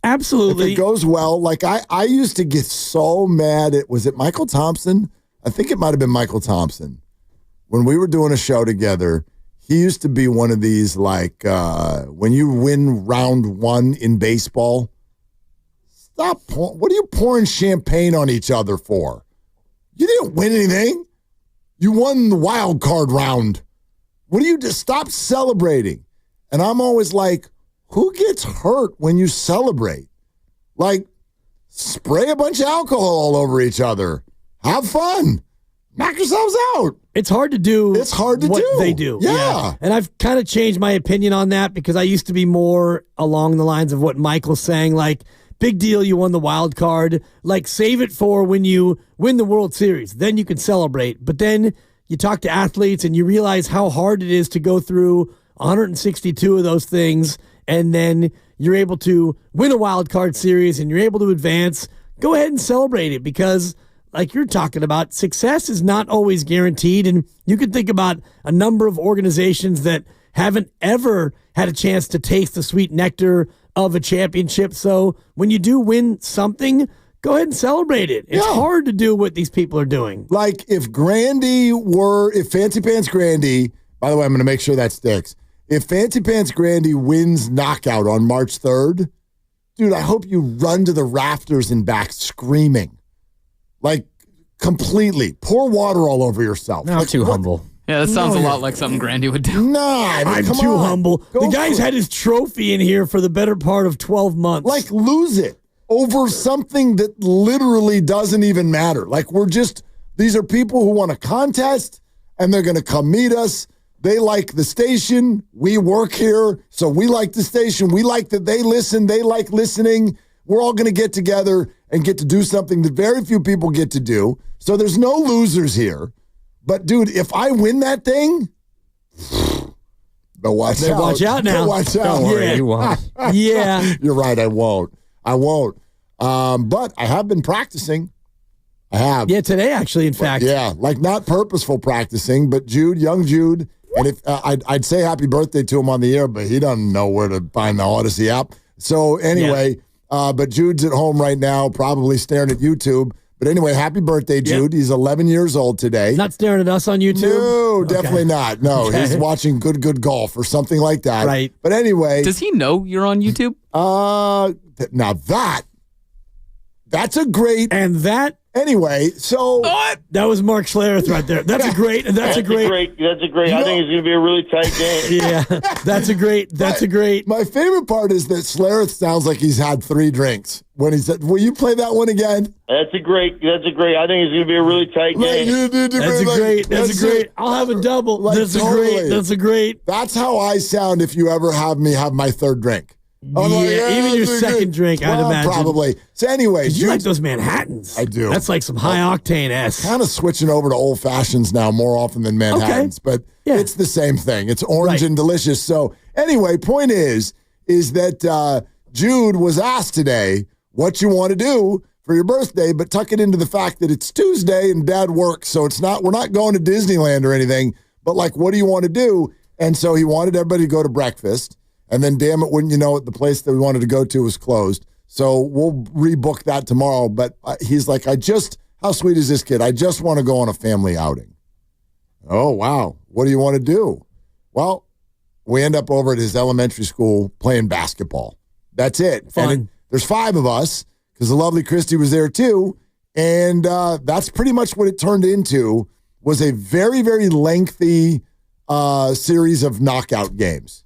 Absolutely. If it goes well, like I used to get so mad at, was it Michael Thompson? I think it might have been Michael Thompson. When we were doing a show together, he used to be one of these, like, when you win round 1 in baseball, what are you pouring champagne on each other for? You didn't win anything. You won the wild card round. What do you just stop celebrating? And I'm always like, who gets hurt when you celebrate? Like, spray a bunch of alcohol all over each other. Have fun. Knock yourselves out. It's hard to do. It's hard to what do. They do. Yeah. And I've kind of changed my opinion on that because I used to be more along the lines of what Michael's saying, like, big deal, you won the wild card. Like, save it for when you win the World Series. Then you can celebrate. But then you talk to athletes and you realize how hard it is to go through 162 of those things, and then you're able to win a wild card series and you're able to advance. Go ahead and celebrate it because, like you're talking about, success is not always guaranteed. And you can think about a number of organizations that haven't ever had a chance to taste the sweet nectar of a championship. So when you do win something, go ahead and celebrate it. It's hard to do what these people are doing. Like if Fancy Pants Grandy, by the way, I'm going to make sure that sticks. If Fancy Pants Grandy wins knockout on March 3rd, dude, I hope you run to the rafters and back screaming. Like, completely. Pour water all over yourself. Not too humble. Yeah, that sounds a lot like something Grandy would do. Nah, I'm too humble. The guy's had his trophy in here for the better part of 12 months. Like, lose it over something that literally doesn't even matter. Like, these are people who want to contest, and they're going to come meet us. They like the station. We work here, so we like the station. We like that they listen. They like listening. We're all going to get together and get to do something that very few people get to do. So there's no losers here. But, dude, if I win that thing, but watch out. Watch out now. Watch out. Don't worry, you won't. Yeah. You're right, I won't. But I have been practicing. I have. Yeah, today, actually, in fact. Yeah, like not purposeful practicing, but young Jude, and if I'd say happy birthday to him on the air, but he doesn't know where to find the Odyssey app. So anyway, but Jude's at home right now, probably staring at YouTube. But anyway, happy birthday, Jude. He's 11 years old today. Not staring at us on YouTube? No, definitely not. No, he's watching Good Golf or something like that. Right. But anyway. Does he know you're on YouTube? Now that's a great. And that Anyway, so that was Mark Schlereth right there. That's a great. That's a great. I think it's going to be a really tight game. Yeah, that's a great. My favorite part is that Schlereth sounds like he's had 3 drinks when he said, "Will you play that one again?" That's a great. I think it's going to be a really tight game. That's a great. I'll have a double. That's a great. That's how I sound if you ever have me have my 3rd drink. Even your second drink, I'd imagine. Probably. So anyway, you like those Manhattans. I do. That's like some high-octane S. Kind of switching over to old fashions now more often than Manhattans, but it's the same thing. It's orange and delicious. So anyway, point is that Jude was asked today what you want to do for your birthday, but tuck it into the fact that it's Tuesday and Dad works, so we're not going to Disneyland or anything, but like, what do you want to do? And so he wanted everybody to go to breakfast. And then, damn it, wouldn't you know it, the place that we wanted to go to was closed. So we'll rebook that tomorrow. But he's like, how sweet is this kid? I just want to go on a family outing. Oh, wow. What do you want to do? Well, we end up over at his elementary school playing basketball. That's it. Fun. And there's 5 of us because the lovely Christy was there too. And that's pretty much what it turned into, was a very, very lengthy series of knockout games.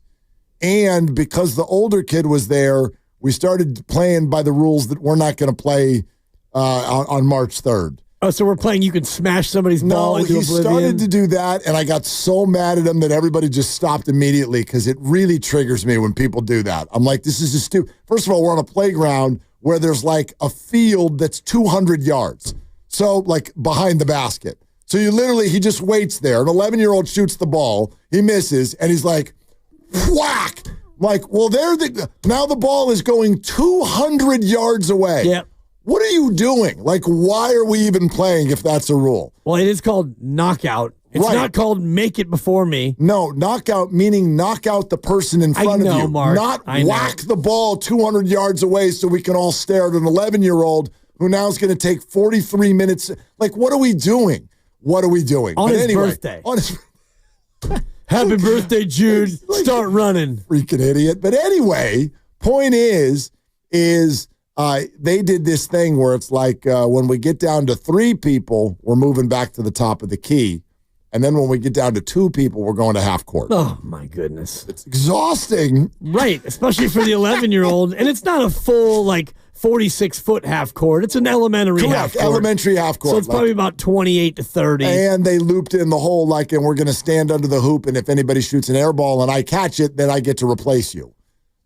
And because the older kid was there, we started playing by the rules that we're not going to play on March 3rd. Oh, so we're playing you can smash somebody's ball into oblivion? No, he started to do that, and I got so mad at him that everybody just stopped immediately because it really triggers me when people do that. I'm like, this is just stupid. First of all, we're on a playground where there's like a field that's 200 yards. So, like, behind the basket. So he just waits there. An 11-year-old shoots the ball. He misses, and he's like, whack! Like, well, now the ball is going 200 yards away. Yep. What are you doing? Like, why are we even playing if that's a rule? Well, it is called knockout. It's not called make it before me. No, knockout meaning knock out the person in front of you. Mark. Not whack the ball 200 yards away so we can all stare at an 11-year-old who now is going to take 43 minutes. Like, what are we doing? What are we doing? On his birthday. Happy birthday, Jude. Start running. Freaking idiot. But anyway, point is they did this thing where it's like when we get down to 3 people, we're moving back to the top of the key. And then when we get down to 2 people, we're going to half court. Oh, my goodness. It's exhausting. Right, especially for the 11-year-old. And it's not a full, 46-foot half court. It's an elementary half court. Elementary half court. So it's probably about 28 to 30. And they looped in the whole, and we're going to stand under the hoop, and if anybody shoots an air ball and I catch it, then I get to replace you.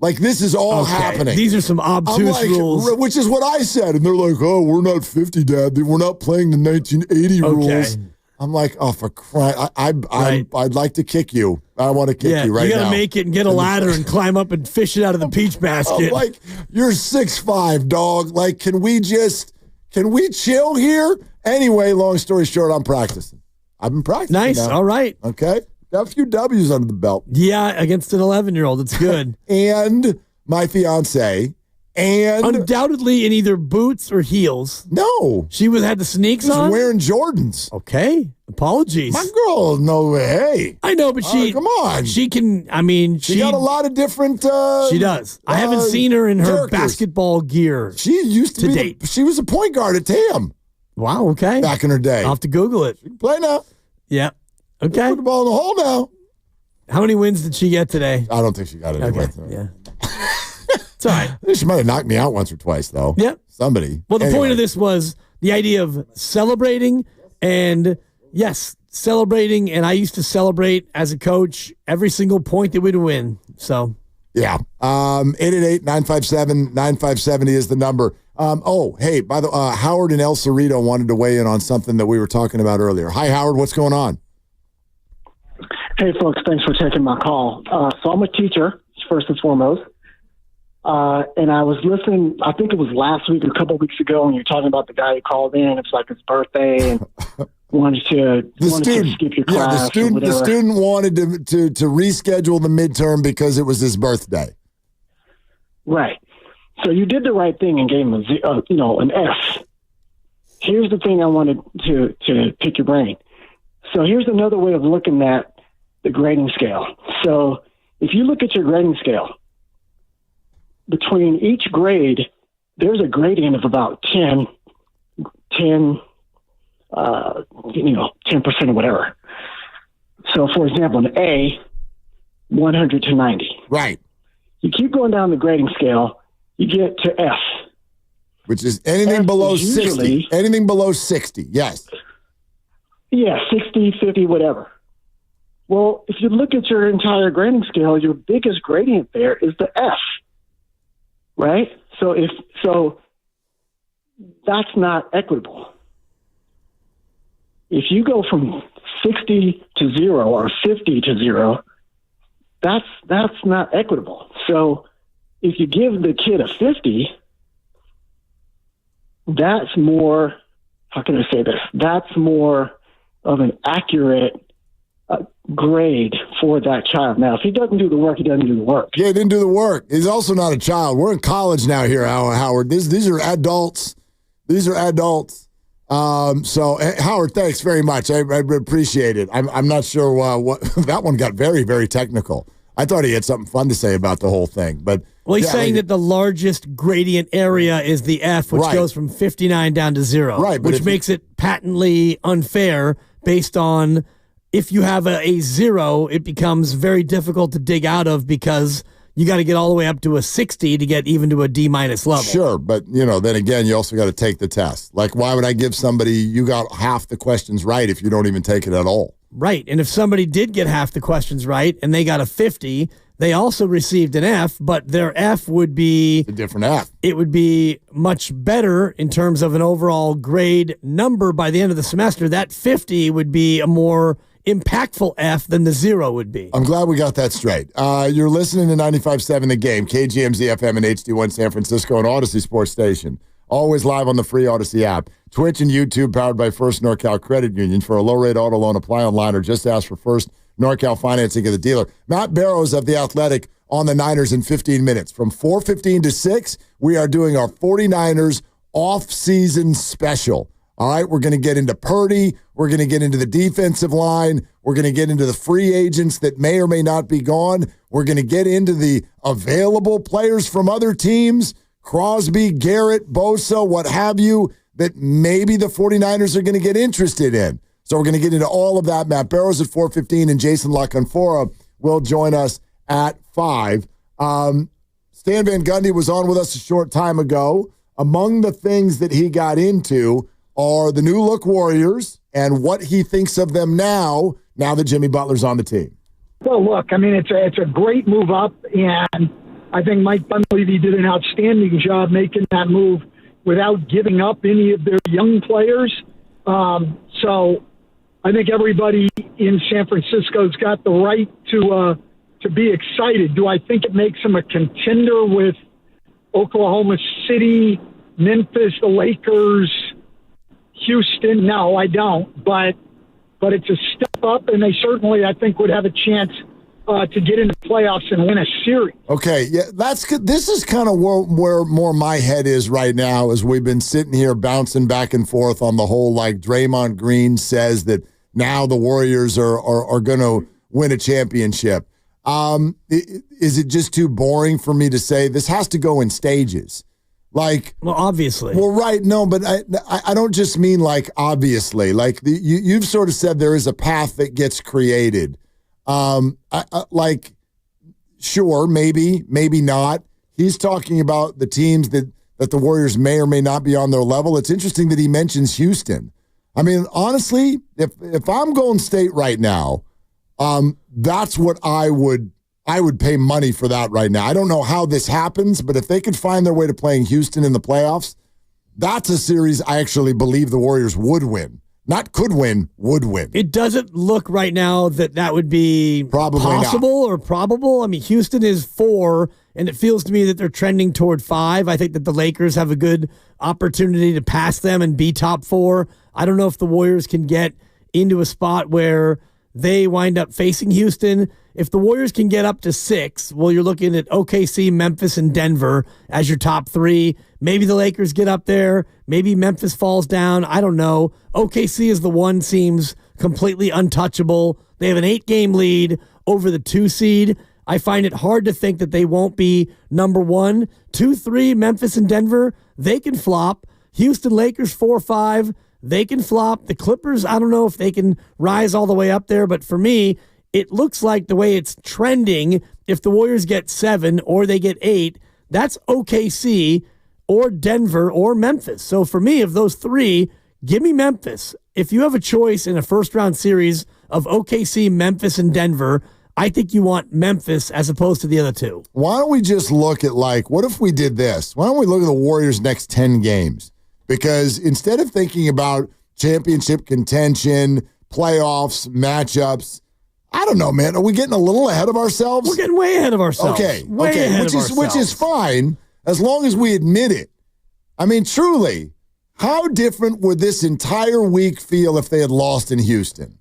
Like, this is all happening. These are some obtuse rules. Which is what I said. And they're like, oh, we're not 50, Dad. We're not playing the 1980 rules. I'm like, oh, for crying. I'd like to kick you. I want to kick you right now. You got to make it and get a ladder and climb up and fish it out of the peach basket. You're 6'5", dog. Like, can we chill here? Anyway, long story short, I'm practicing. I've been practicing. Nice. Now. All right. Okay. Got a few W's under the belt. Yeah, against an 11-year-old. It's good. And my fiance. And undoubtedly in either boots or heels. No. She had the sneaks on? Wearing Jordans. Okay. Apologies. My girl, no way. I know, but come on. She can, she got a lot of different she does. I haven't seen her in her basketball gear. She used to be she was a point guard at TAM. Wow, okay. Back in her day. I'll have to Google it. She can play now. Yeah. Okay. Put the ball in the hole now. How many wins did she get today? I don't think she got it. Okay. Yeah. It's all right. She might have knocked me out once or twice, though. Yeah. Somebody. Well, the point of this was the idea of celebrating and, yes, celebrating. And I used to celebrate as a coach every single point that we'd win. So. Yeah. 888-957-9570 is the number. Hey, by the way, Howard and El Cerrito wanted to weigh in on something that we were talking about earlier. Hi, Howard. What's going on? Hey, folks. Thanks for taking my call. So I'm a teacher, first and foremost. And I was listening, I think it was last week or a couple of weeks ago, when you were talking about the guy who called in. It's like his birthday and wanted to skip your class. Yeah, the student wanted to reschedule the midterm because it was his birthday. Right. So you did the right thing and gave him an F. Here's the thing I wanted to pick your brain. So here's another way of looking at the grading scale. So if you look at your grading scale, between each grade, there's a gradient of about 10 10, 10% or whatever. So, for example, an A, 100 to 90. Right. You keep going down the grading scale, you get to F. Which is anything below usually, 60. Anything below 60, yes. Yeah, 60, 50, whatever. Well, if you look at your entire grading scale, your biggest gradient there is the F, right? So that's not equitable. If you go from 60 to 0 or 50 to 0, that's not equitable. So if you give the kid a 50, that's more, how can I say this? That's more of an accurate grade for that child. Now, if he doesn't do the work, he doesn't do the work. Yeah, he didn't do the work. He's also not a child. We're in college now here, Howard. These are adults. These are adults. So, Howard, thanks very much. I appreciate it. I'm not sure what that one got very, very technical. I thought he had something fun to say about the whole thing. But well, he's saying that the largest gradient area is the F, which goes from 59 down to 0. Right. Which makes it patently unfair based on if you have a 0, it becomes very difficult to dig out of because you got to get all the way up to a 60 to get even to a D- level. Sure, but then again, you also got to take the test. Like, why would I give somebody you got half the questions right if you don't even take it at all? Right, and if somebody did get half the questions right and they got a 50, they also received an F, but their F would be a different F. It would be much better in terms of an overall grade number by the end of the semester. That 50 would be a more impactful F than the 0 would be. I'm glad we got that straight. You're listening to 95.7 The Game, KGMZ FM and HD1 San Francisco and Odyssey Sports Station. Always live on the free Odyssey app. Twitch and YouTube powered by First NorCal Credit Union. For a low-rate auto loan, apply online or just ask for First NorCal financing of the dealer. Matt Barrows of The Athletic on the Niners in 15 minutes. From 4:15 to 6, we are doing our 49ers off-season special. All right, we're going to get into Purdy. We're going to get into the defensive line. We're going to get into the free agents that may or may not be gone. We're going to get into the available players from other teams, Crosby, Garrett, Bosa, what have you, that maybe the 49ers are going to get interested in. So we're going to get into all of that. Matt Barrows at 4:15 and Jason La Canfora will join us at 5. Stan Van Gundy was on with us a short time ago. Among the things that he got into are the new look Warriors and what he thinks of them now that Jimmy Butler's on the team. Well, look, I mean, it's a great move up, and I think Mike Dunleavy did an outstanding job making that move without giving up any of their young players. So I think everybody in San Francisco's got the right to be excited. Do I think it makes them a contender with Oklahoma City, Memphis, the Lakers, Houston? No, I don't. But it's a step up, and they certainly, I think, would have a chance to get into the playoffs and win a series. Okay, yeah, that's good. This is kind of where more my head is right now, as we've been sitting here bouncing back and forth on the whole, like, Draymond Green says that now the Warriors are going to win a championship. Is it just too boring for me to say this has to go in stages? Like, well, obviously. Well, right. No, but I don't just mean like obviously. Like you've sort of said there is a path that gets created. Like, sure, maybe not. He's talking about the teams that the Warriors may or may not be on their level. It's interesting that he mentions Houston. I mean, honestly, if I'm Golden State right now, that's what I would pay money for that right now. I don't know how this happens, but if they could find their way to playing Houston in the playoffs, that's a series I actually believe the Warriors would win. Not could win, would win. It doesn't look right now that would be probably possible or probable. I mean, Houston is 4, and it feels to me that they're trending toward 5. I think that the Lakers have a good opportunity to pass them and be top 4. I don't know if the Warriors can get into a spot where they wind up facing Houston. If the Warriors can get up to 6, well, you're looking at OKC, Memphis, and Denver as your top 3. Maybe the Lakers get up there. Maybe Memphis falls down. I don't know. OKC is the one seems completely untouchable. They have an 8-game lead over the 2 seed. I find it hard to think that they won't be number 1. 2, 3, Memphis and Denver, they can flop. Houston Lakers 4-5. They can flop. The Clippers, I don't know if they can rise all the way up there, but for me, it looks like the way it's trending, if the Warriors get 7 or they get 8, that's OKC or Denver or Memphis. So for me, of those three, give me Memphis. If you have a choice in a first-round series of OKC, Memphis, and Denver, I think you want Memphis as opposed to the other two. Why don't we just look at, what if we did this? Why don't we look at the Warriors' next 10 games? Because instead of thinking about championship contention, playoffs, matchups, I don't know, man. Are we getting a little ahead of ourselves? We're getting way ahead of ourselves. Okay, which is fine as long as we admit it. I mean, truly, how different would this entire week feel if they had lost in Houston?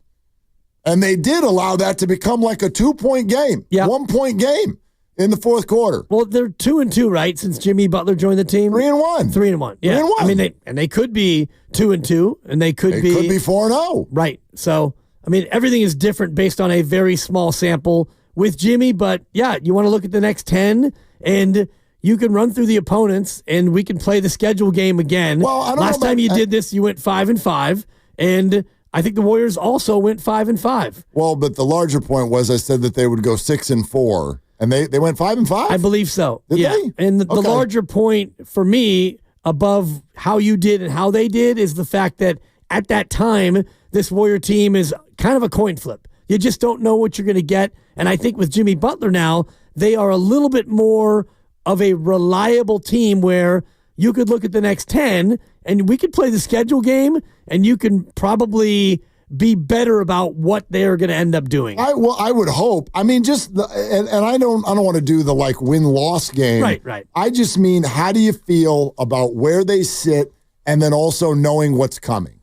And they did allow that to become like a 2-point game, 1-point game in the fourth quarter. Well, they're 2-2, right? Since Jimmy Butler joined the team, 3-1, 3-1. Yeah, 3-1. I mean, they could be 2-2, and they could be 4-0. Right. So, I mean, everything is different based on a very small sample with Jimmy. But yeah, you want to look at the next 10, and you can run through the opponents, and we can play the schedule game again. Well, I don't Last time you did this, you went 5-5, and I think the Warriors also went 5-5. Well, but the larger point was I said that they would go 6-4, and they went 5-5. I believe so. Did they? And the larger point for me, above how you did and how they did, is the fact that at that time, this Warrior team is kind of a coin flip. You just don't know what you're going to get. And I think with Jimmy Butler now, they are a little bit more of a reliable team where you could look at the next 10 and we could play the schedule game and you can probably be better about what they're going to end up doing. I would hope. I mean, and I don't want to do the win-loss game. Right. I just mean, how do you feel about where they sit and then also knowing what's coming?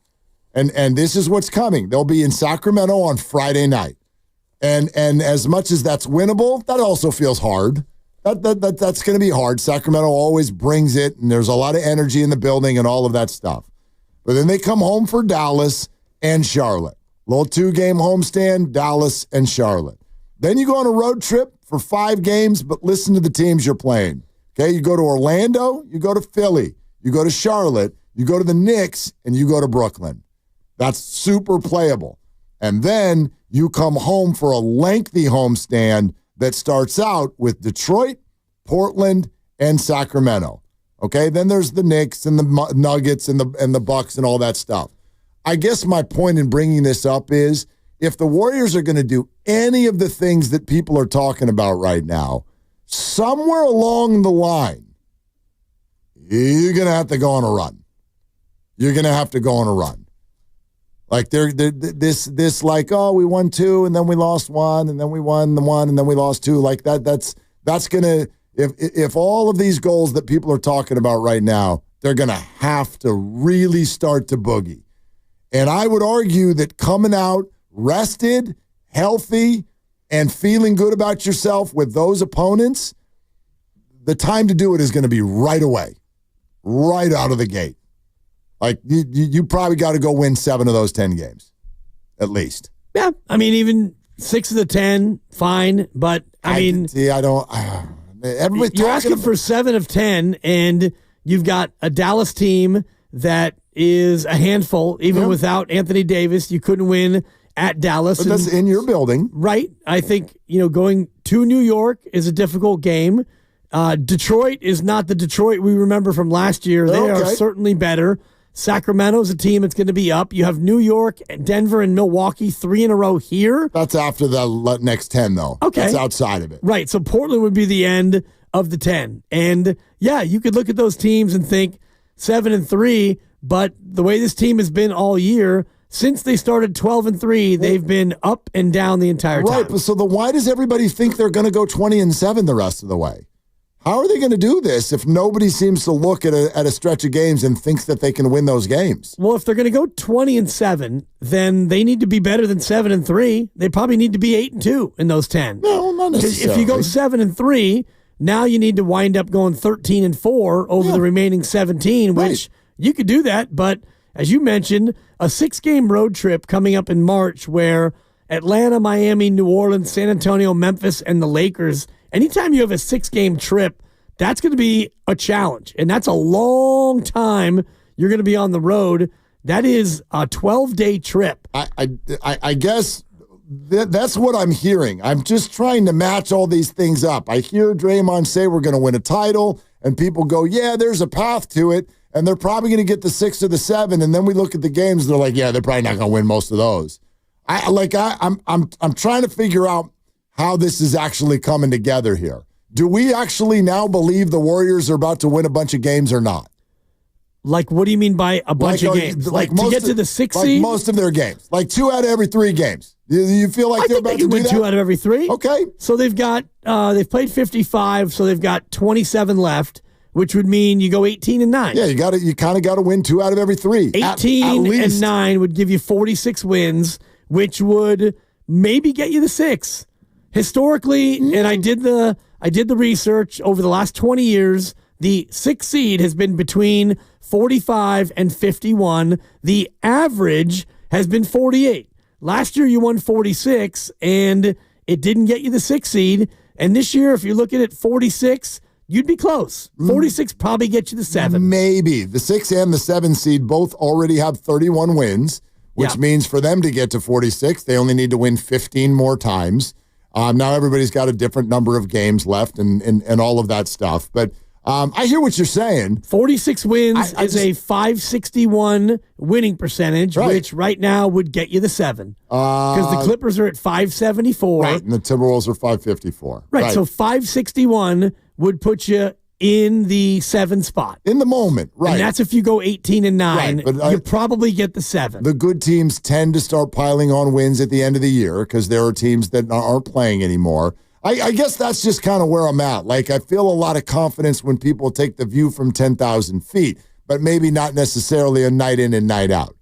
And this is what's coming. They'll be in Sacramento on Friday night. And as much as that's winnable, that also feels hard. That's going to be hard. Sacramento always brings it, and there's a lot of energy in the building and all of that stuff. But then they come home for Dallas and Charlotte. Little 2-game homestand, Dallas and Charlotte. Then you go on a road trip for 5 games, but listen to the teams you're playing. Okay, you go to Orlando, you go to Philly, you go to Charlotte, you go to the Knicks, and you go to Brooklyn. That's super playable. And then you come home for a lengthy homestand that starts out with Detroit, Portland, and Sacramento. Okay, then there's the Knicks and the Nuggets and the Bucks and all that stuff. I guess my point in bringing this up is if the Warriors are going to do any of the things that people are talking about right now, somewhere along the line, you're going to have to go on a run. You're going to have to go on a run. Like this like, oh, we won 2 and then we lost 1 and then we won the 1 and then we lost 2. Like that's going to, if all of these goals that people are talking about right now, they're going to have to really start to boogie. And I would argue that coming out rested, healthy, and feeling good about yourself with those opponents, the time to do it is going to be right away, right out of the gate. Like, you probably got to go win 7 of those 10 games, at least. Yeah, I mean, even 6 of the 10, fine. But, everybody's you're asking for 7 of 10, and you've got a Dallas team that is a handful. Even without Anthony Davis, you couldn't win at Dallas. But that's in your building. Right. I think, going to New York is a difficult game. Detroit is not the Detroit we remember from last year. They are certainly better. Sacramento is a team that's going to be up. You have New York, Denver, and Milwaukee 3 in a row here. That's after the next 10, though. Okay. That's outside of it. Right. So Portland would be the end of the 10. And, yeah, you could look at those teams and think 7-3, but the way this team has been all year, since they started 12-3, they've been up and down the entire time. Right. But so why does everybody think they're going to go 20-7 the rest of the way? How are they going to do this if nobody seems to look at a stretch of games and thinks that they can win those games? Well, if they're going to go 20-7, then they need to be better than 7-3. They probably need to be 8-2 in those 10. No, not necessarily. If you go 7-3, now you need to wind up going 13-4 over the remaining 17, which you could do that. But as you mentioned, a 6-game road trip coming up in March where Atlanta, Miami, New Orleans, San Antonio, Memphis, and the Lakers. Anytime you have a 6-game trip, that's going to be a challenge. And that's a long time you're going to be on the road. That is a 12-day trip. I guess that's what I'm hearing. I'm just trying to match all these things up. I hear Draymond say we're going to win a title, and people go, yeah, there's a path to it, and they're probably going to get the 6 or the 7, and then we look at the games, and they're like, yeah, they're probably not going to win most of those. I'm trying to figure out how this is actually coming together here. Do we actually now believe the Warriors are about to win a bunch of games or not? Like, what do you mean by a bunch of games? Like to get to the 6 seed? Most of their games. Like 2 out of every 3 games. You feel like they're about to win 2 out of every 3? Okay. So they've got, they've played 55, so they've got 27 left, which would mean you go 18-9. Yeah, you kind of got to win 2 out of every 3. 18-9 would give you 46 wins, which would maybe get you the 6. Historically, and I did the research over the last 20 years, the 6th seed has been between 45 and 51. The average has been 48. Last year you won 46, and it didn't get you the 6th seed. And this year, if you're looking at 46, you'd be close. 46 probably gets you the 7. Maybe. The 6 and the 7 seed both already have 31 wins, which means for them to get to 46, they only need to win 15 more times. Now everybody's got a different number of games left and all of that stuff. But I hear what you're saying. 46 wins is a 561 winning percentage, which right now would get you the 7. Because the Clippers are at 574. Right, and the Timberwolves are 554. Right, so 561 would put you in the 7 spot. In the moment, right. And that's if you go 18-9. Right, you probably get the 7. The good teams tend to start piling on wins at the end of the year because there are teams that aren't playing anymore. I guess that's just kind of where I'm at. Like, I feel a lot of confidence when people take the view from 10,000 feet, but maybe not necessarily a night in and night out.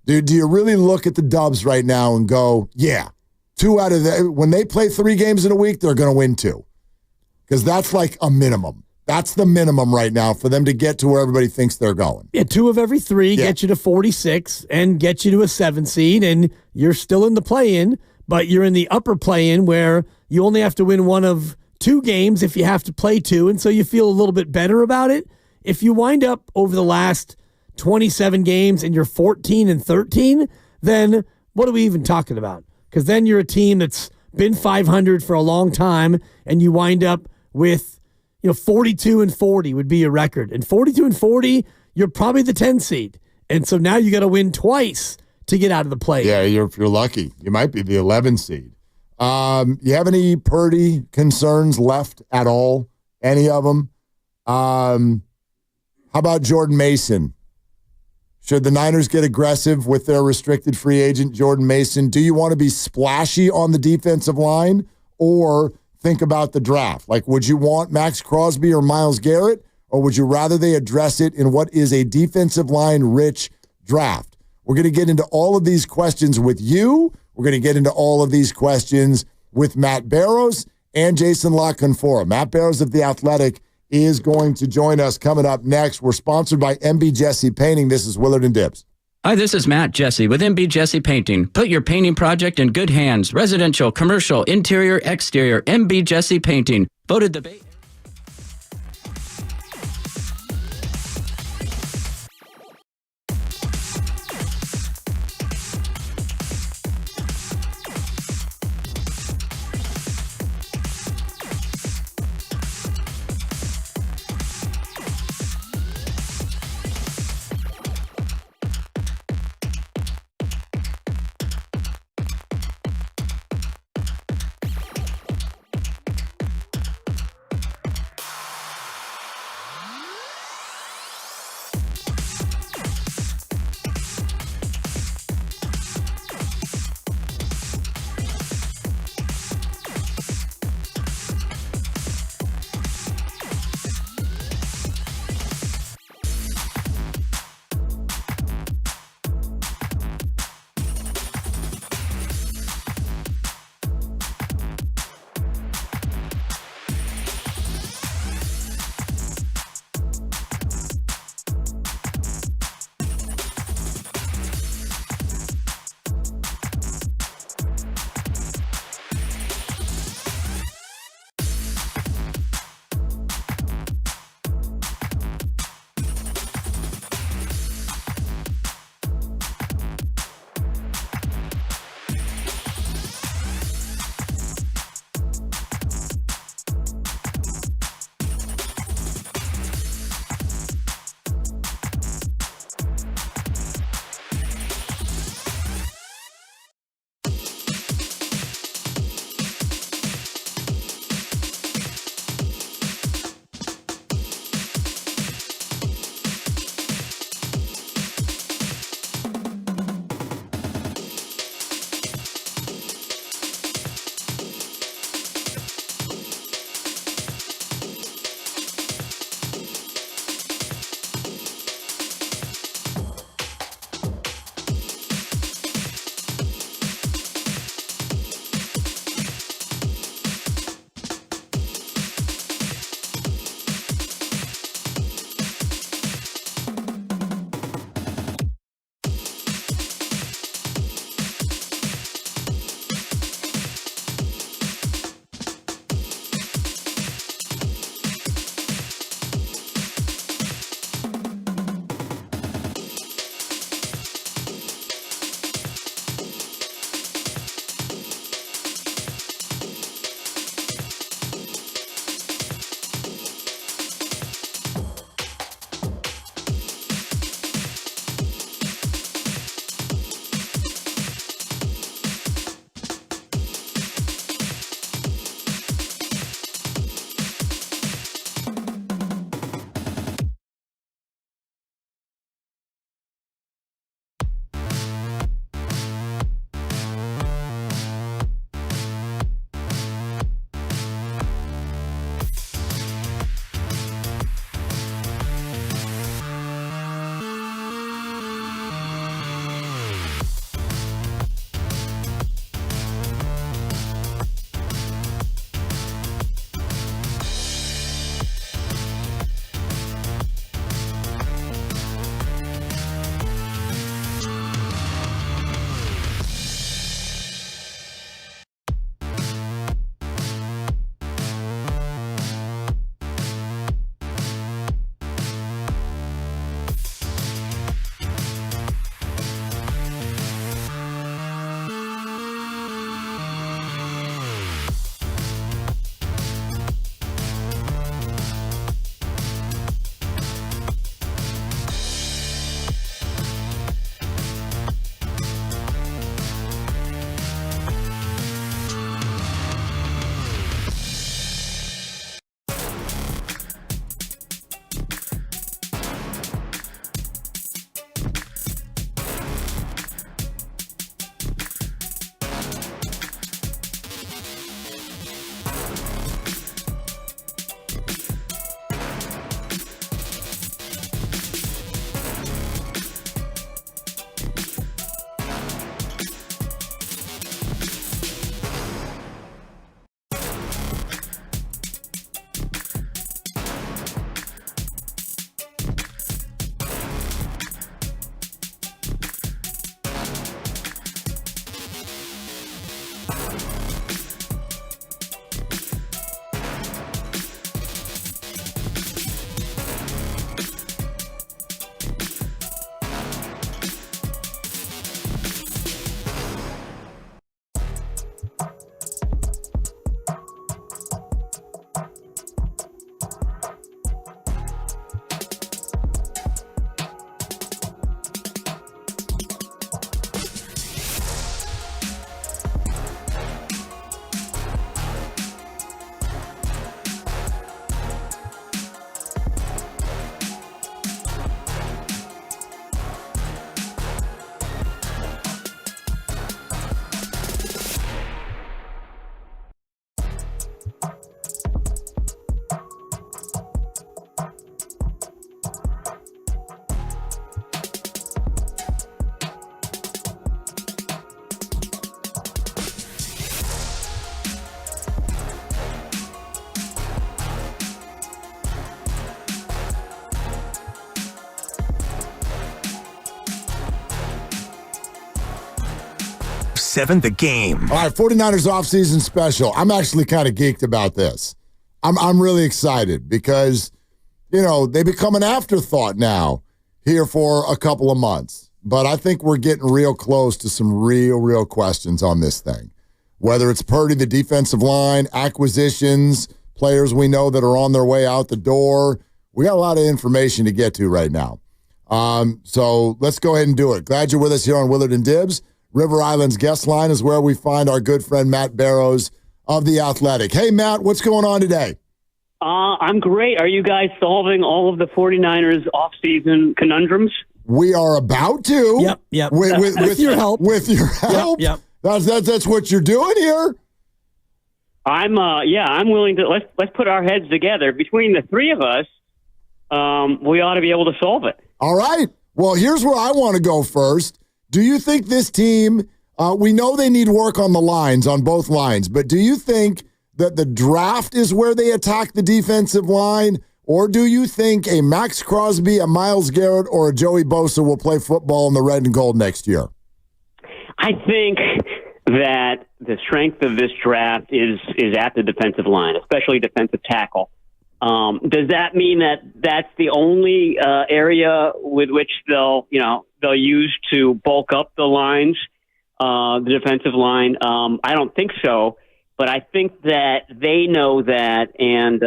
Do you really look at the Dubs right now and go, yeah, 2 out of when they play 3 games in a week, they're going to win 2? Because that's like a minimum. That's the minimum right now for them to get to where everybody thinks they're going. Yeah, 2 of every 3 get you to 46 and get you to a 7 seed, and you're still in the play-in, but you're in the upper play-in where you only have to win 1 of 2 games if you have to play 2, and so you feel a little bit better about it. If you wind up over the last 27 games and you're 14-13, then what are we even talking about? Because then you're a team that's been 500 for a long time, and you wind up with 42-40 would be your record. And 42-40, you're probably the 10 seed. And so now you got to win twice to get out of the play. Yeah, if you're lucky. You might be the 11 seed. You have any Purdy concerns left at all? Any of them? How about Jordan Mason? Should the Niners get aggressive with their restricted free agent, Jordan Mason? Do you want to be splashy on the defensive line or think about the draft? Like, would you want Max Crosby or Myles Garrett, or would you rather they address it in what is a defensive line-rich draft? We're going to get into all of these questions with you. We're going to get into all of these questions with Matt Barrows and Jason La Canfora. Matt Barrows of The Athletic is going to join us coming up next. We're sponsored by MB Jesse Painting. This is Willard and Dibbs. Hi, this is Matt Jesse with MB Jesse Painting. Put your painting project in good hands. Residential, commercial, interior, exterior, MB Jesse Painting. Voted the Bay. The game. All right, 49ers offseason special. I'm actually kind of geeked about this. I'm really excited because, they become an afterthought now here for a couple of months. But I think we're getting real close to some real questions on this thing. Whether it's Purdy, the defensive line, acquisitions, players we know that are on their way out the door. We got a lot of information to get to right now. So let's go ahead and do it. Glad you're with us here on Willard and Dibs. River Island's guest line is where we find our good friend Matt Barrows of The Athletic. Hey, Matt, what's going on today? I'm great. Are you guys solving all of the 49ers offseason conundrums? We are about to. Yep. With your help. With your help. Yep. That's what you're doing here. I'm willing to let's put our heads together. Between the three of us, we ought to be able to solve it. All right. Well, here's where I want to go first. Do you think this team, we know they need work on the lines, on both lines, but do you think that the draft is where they attack the defensive line, or do you think a Max Crosby, a Myles Garrett, or a Joey Bosa will play football in the red and gold next year? I think that the strength of this draft is at the defensive line, especially defensive tackle. Does that mean that that's the only area with which they'll use to bulk up the lines, the defensive line? I don't think so, but I think that they know that, and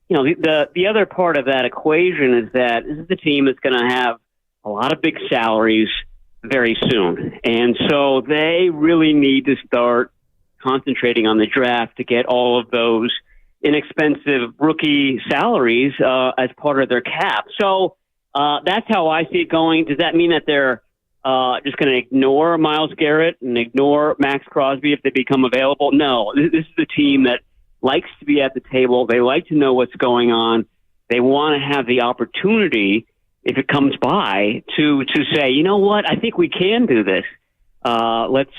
the other part of that equation is that this is the team that's going to have a lot of big salaries very soon, and so they really need to start concentrating on the draft to get all of those inexpensive rookie salaries as part of their cap. So that's how I see it going. Does that mean that they're just going to ignore Myles Garrett and ignore Max Crosby if they become available? No, this is a team that likes to be at the table. They like to know what's going on. They want to have the opportunity, if it comes by, to say, you know what, I think we can do this. Let's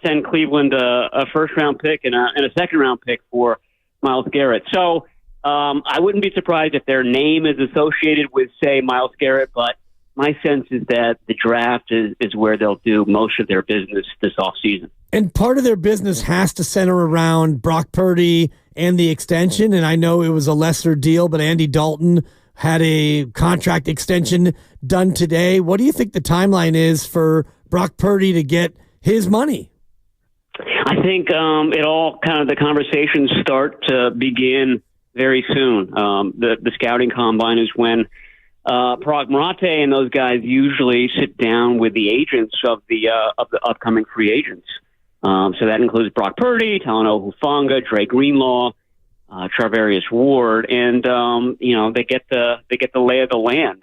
send Cleveland a first round pick and a second round pick for Myles Garrett. So I wouldn't be surprised if their name is associated with, say, Myles Garrett, but my sense is that the draft is where they'll do most of their business this offseason. And part of their business has to center around Brock Purdy and the extension, and I know it was a lesser deal, but Andy Dalton had a contract extension done today. What do you think the timeline is for Brock Purdy to get his money? I think the conversations start to begin very soon. The scouting combine is when Parag Marate and those guys usually sit down with the agents of the upcoming free agents. So that includes Brock Purdy, Talanoa Hufanga, Dre Greenlaw, Charvarius Ward, and they get the lay of the land.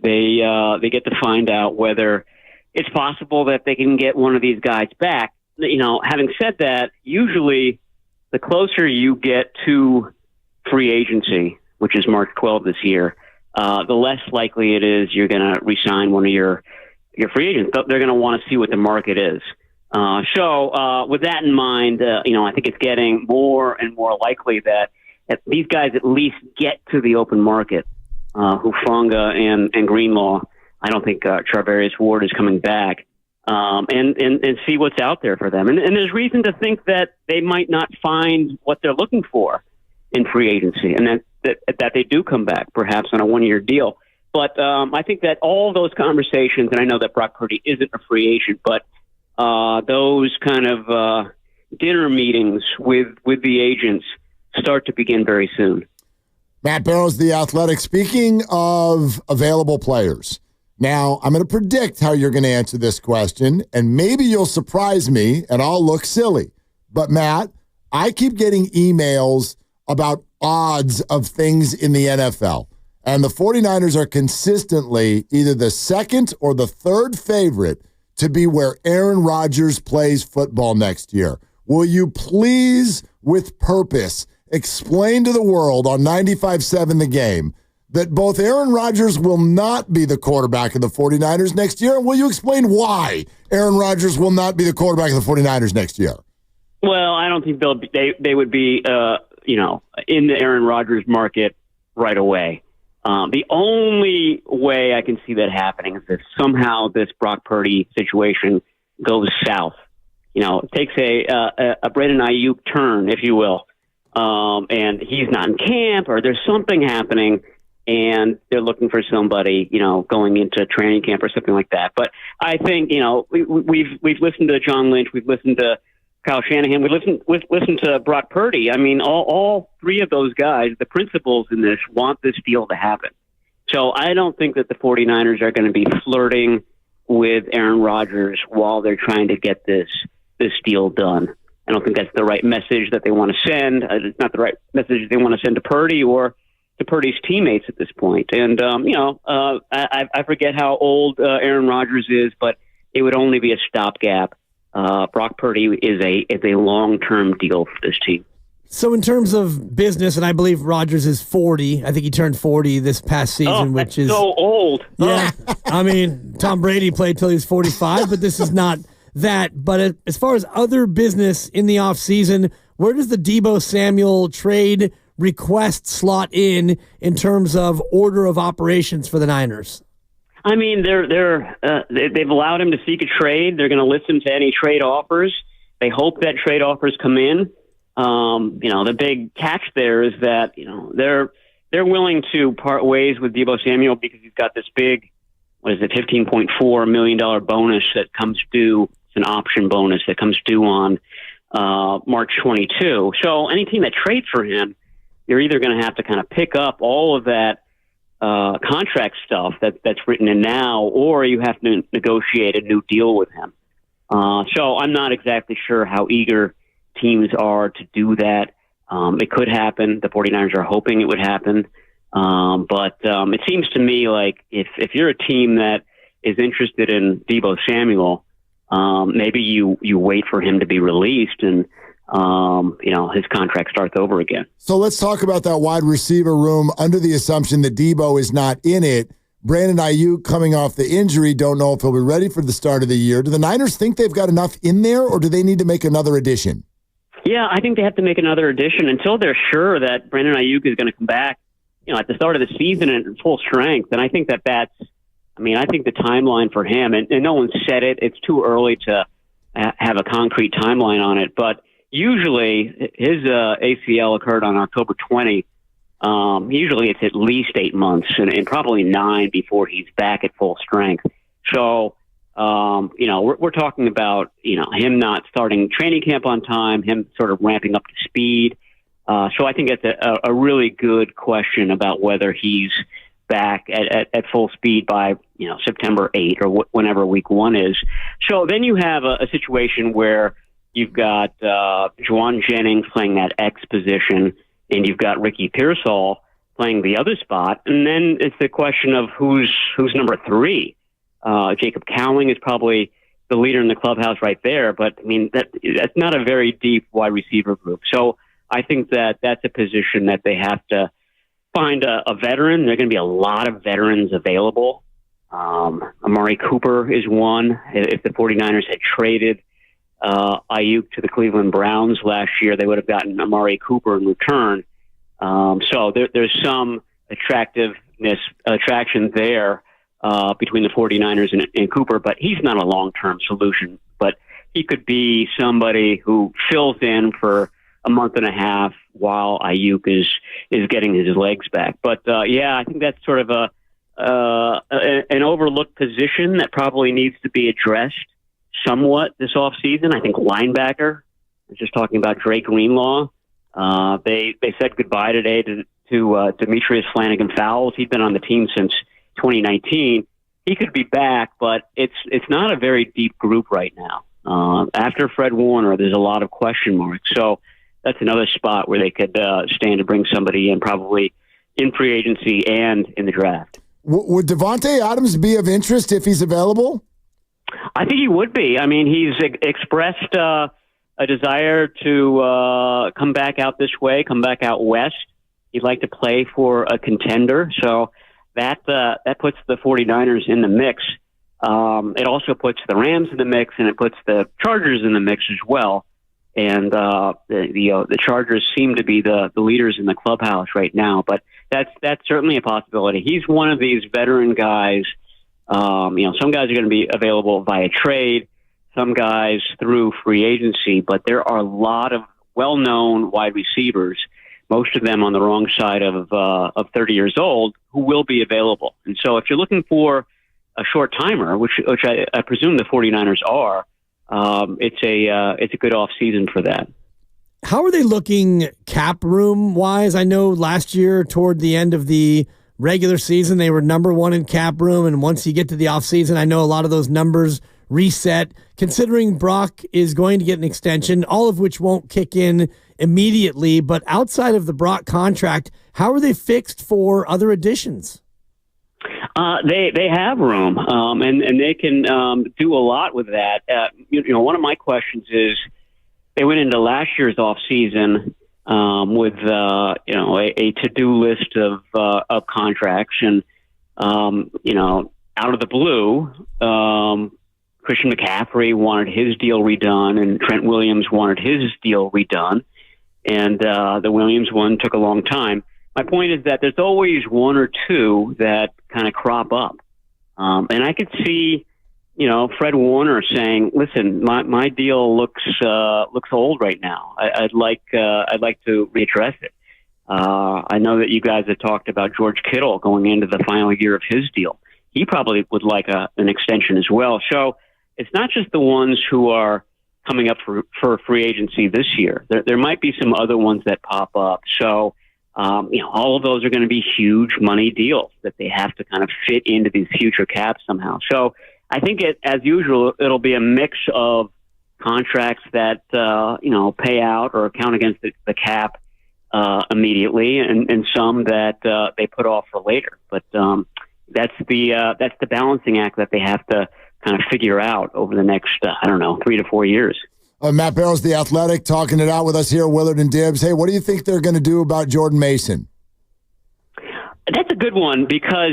They get to find out whether it's possible that they can get one of these guys back. Having said that, usually the closer you get to free agency, which is March 12 this year, the less likely it is you're going to re-sign one of your free agents. They're going to want to see what the market is. So with that in mind, I think it's getting more and more likely that these guys at least get to the open market. Hufanga and Greenlaw. I don't think Charvarius Ward is coming back. and see what's out there for them. And there's reason to think that they might not find what they're looking for in free agency, and that they do come back, perhaps on a one-year deal. But I think that all those conversations, and I know that Brock Purdy isn't a free agent, but those kind of dinner meetings with the agents start to begin very soon. Matt Barrows, The Athletic. Speaking of available players, now I'm going to predict how you're going to answer this question, and maybe you'll surprise me and I'll look silly. But, Matt, I keep getting emails about odds of things in the NFL, and the 49ers are consistently either the second or the third favorite to be where Aaron Rodgers plays football next year. Will you please, with purpose, explain to the world on 95.7 The Game that both Aaron Rodgers will not be the quarterback of the 49ers next year? And will you explain why Aaron Rodgers will not be the quarterback of the 49ers next year? Well, I don't think they would be in the Aaron Rodgers market right away. The only way I can see that happening is if somehow this Brock Purdy situation goes south. It takes a Brandon Ayuk turn, if you will, and he's not in camp, or there's something happening, and they're looking for somebody, going into training camp or something like that. But I think, we've listened to John Lynch, we've listened to Kyle Shanahan, we've listened to Brock Purdy. I mean, all three of those guys, the principals in this, want this deal to happen. So I don't think that the 49ers are going to be flirting with Aaron Rodgers while they're trying to get this deal done. I don't think that's the right message that they want to send. It's not the right message they want to send to Purdy or to Purdy's teammates at this point. And, I forget how old Aaron Rodgers is, but it would only be a stopgap. Brock Purdy is a long-term deal for this team. So in terms of business, and I believe Rodgers is 40. I think he turned 40 this past season, which is so old. Yeah. I mean, Tom Brady played till he was 45, but this is not that. But as far as other business in the offseason, where does the Deebo Samuel trade request slot in terms of order of operations for the Niners? I mean, they've allowed him to seek a trade. They're going to listen to any trade offers. They hope that trade offers come in. The big catch there is that they're willing to part ways with Deebo Samuel because he's got this big, $15.4 million bonus that comes due. It's an option bonus that comes due on March 22. So any team that trades for him, you're either going to have to kind of pick up all of that contract stuff that's written in now, or you have to negotiate a new deal with him. So I'm not exactly sure how eager teams are to do that. It could happen. The 49ers are hoping it would happen. But it seems to me like if you're a team that is interested in Deebo Samuel, maybe you wait for him to be released and his contract starts over again. So let's talk about that wide receiver room under the assumption that Deebo is not in it. Brandon Ayuk coming off the injury, don't know if he'll be ready for the start of the year. Do the Niners think they've got enough in there, or do they need to make another addition? Yeah, I think they have to make another addition until they're sure that Brandon Ayuk is going to come back, at the start of the season at full strength. And I think I think the timeline for him, and no one said it, it's too early to have a concrete timeline on it, but usually his ACL occurred on October 20. Usually it's at least 8 months and probably 9 before he's back at full strength. So, we're talking about, him not starting training camp on time, him sort of ramping up to speed. So I think it's a really good question about whether he's back at full speed by, September 8 or whenever week 1 is. So then you have a situation where you've got Juwan Jennings playing that X position, and you've got Ricky Pearsall playing the other spot. And then it's the question of who's number 3. Jacob Cowling is probably the leader in the clubhouse right there, but that's not a very deep wide receiver group. So I think that's a position that they have to find a veteran. There are going to be a lot of veterans available. Amari Cooper is one. If the 49ers had traded Ayuk to the Cleveland Browns last year, they would have gotten Amari Cooper in return. So there's some attraction there. between the 49ers and Cooper, but he's not a long-term solution. But he could be somebody who fills in for a month and a half while Ayuk is getting his legs back. But yeah, I think that's sort of an overlooked position that probably needs to be addressed somewhat this offseason. I think linebacker. I was just talking about Dre Greenlaw. They said goodbye today to Demetrius Flanagan-Fowles. He'd been on the team since 2019. He could be back, but it's not a very deep group right now. After Fred Warner, there's a lot of question marks. So that's another spot where they could stand to bring somebody in, probably in free agency and in the draft. Would Devontae Adams be of interest if he's available? I think he would be. I mean, he's expressed a desire to come back out this way, come back out west. He'd like to play for a contender. So that puts the 49ers in the mix. It also puts the Rams in the mix, and it puts the Chargers in the mix as well. And the Chargers seem to be the leaders in the clubhouse right now. But that's certainly a possibility. He's one of these veteran guys. Some guys are going to be available via trade, some guys through free agency. But there are a lot of well-known wide receivers, most of them on the wrong side of 30 years old, who will be available. And so if you're looking for a short timer, which I presume the 49ers are, it's a good off season for that. How are they looking cap room wise? I know last year toward the end of the regular season, they were number one in cap room. And once you get to the off season, I know a lot of those numbers reset. Considering Brock is going to get an extension, all of which won't kick in immediately, but outside of the Brock contract, how are they fixed for other additions? They have room, and they can do a lot with that. One of my questions is, they went into last year's off season with a to-do list of contracts, and out of the blue, Christian McCaffrey wanted his deal redone, and Trent Williams wanted his deal redone, and the Williams one took a long time. My point is that there's always one or two that kind of crop up. And I could see, Fred Warner saying, listen, my deal looks old right now. I'd like to readdress it. I know that you guys have talked about George Kittle going into the final year of his deal. He probably would like an extension as well. So it's not just the ones who are coming up for free agency this year. There might be some other ones that pop up. So, all of those are going to be huge money deals that they have to kind of fit into these future caps somehow. So I think as usual, it'll be a mix of contracts that, pay out or count against the cap immediately, and some that they put off for later. But that's the balancing act that they have to kind of figure out over the next, 3 to 4 years. Matt Barrows, The Athletic, talking it out with us here, Willard and Dibbs. Hey, what do you think they're going to do about Jordan Mason? That's a good one, because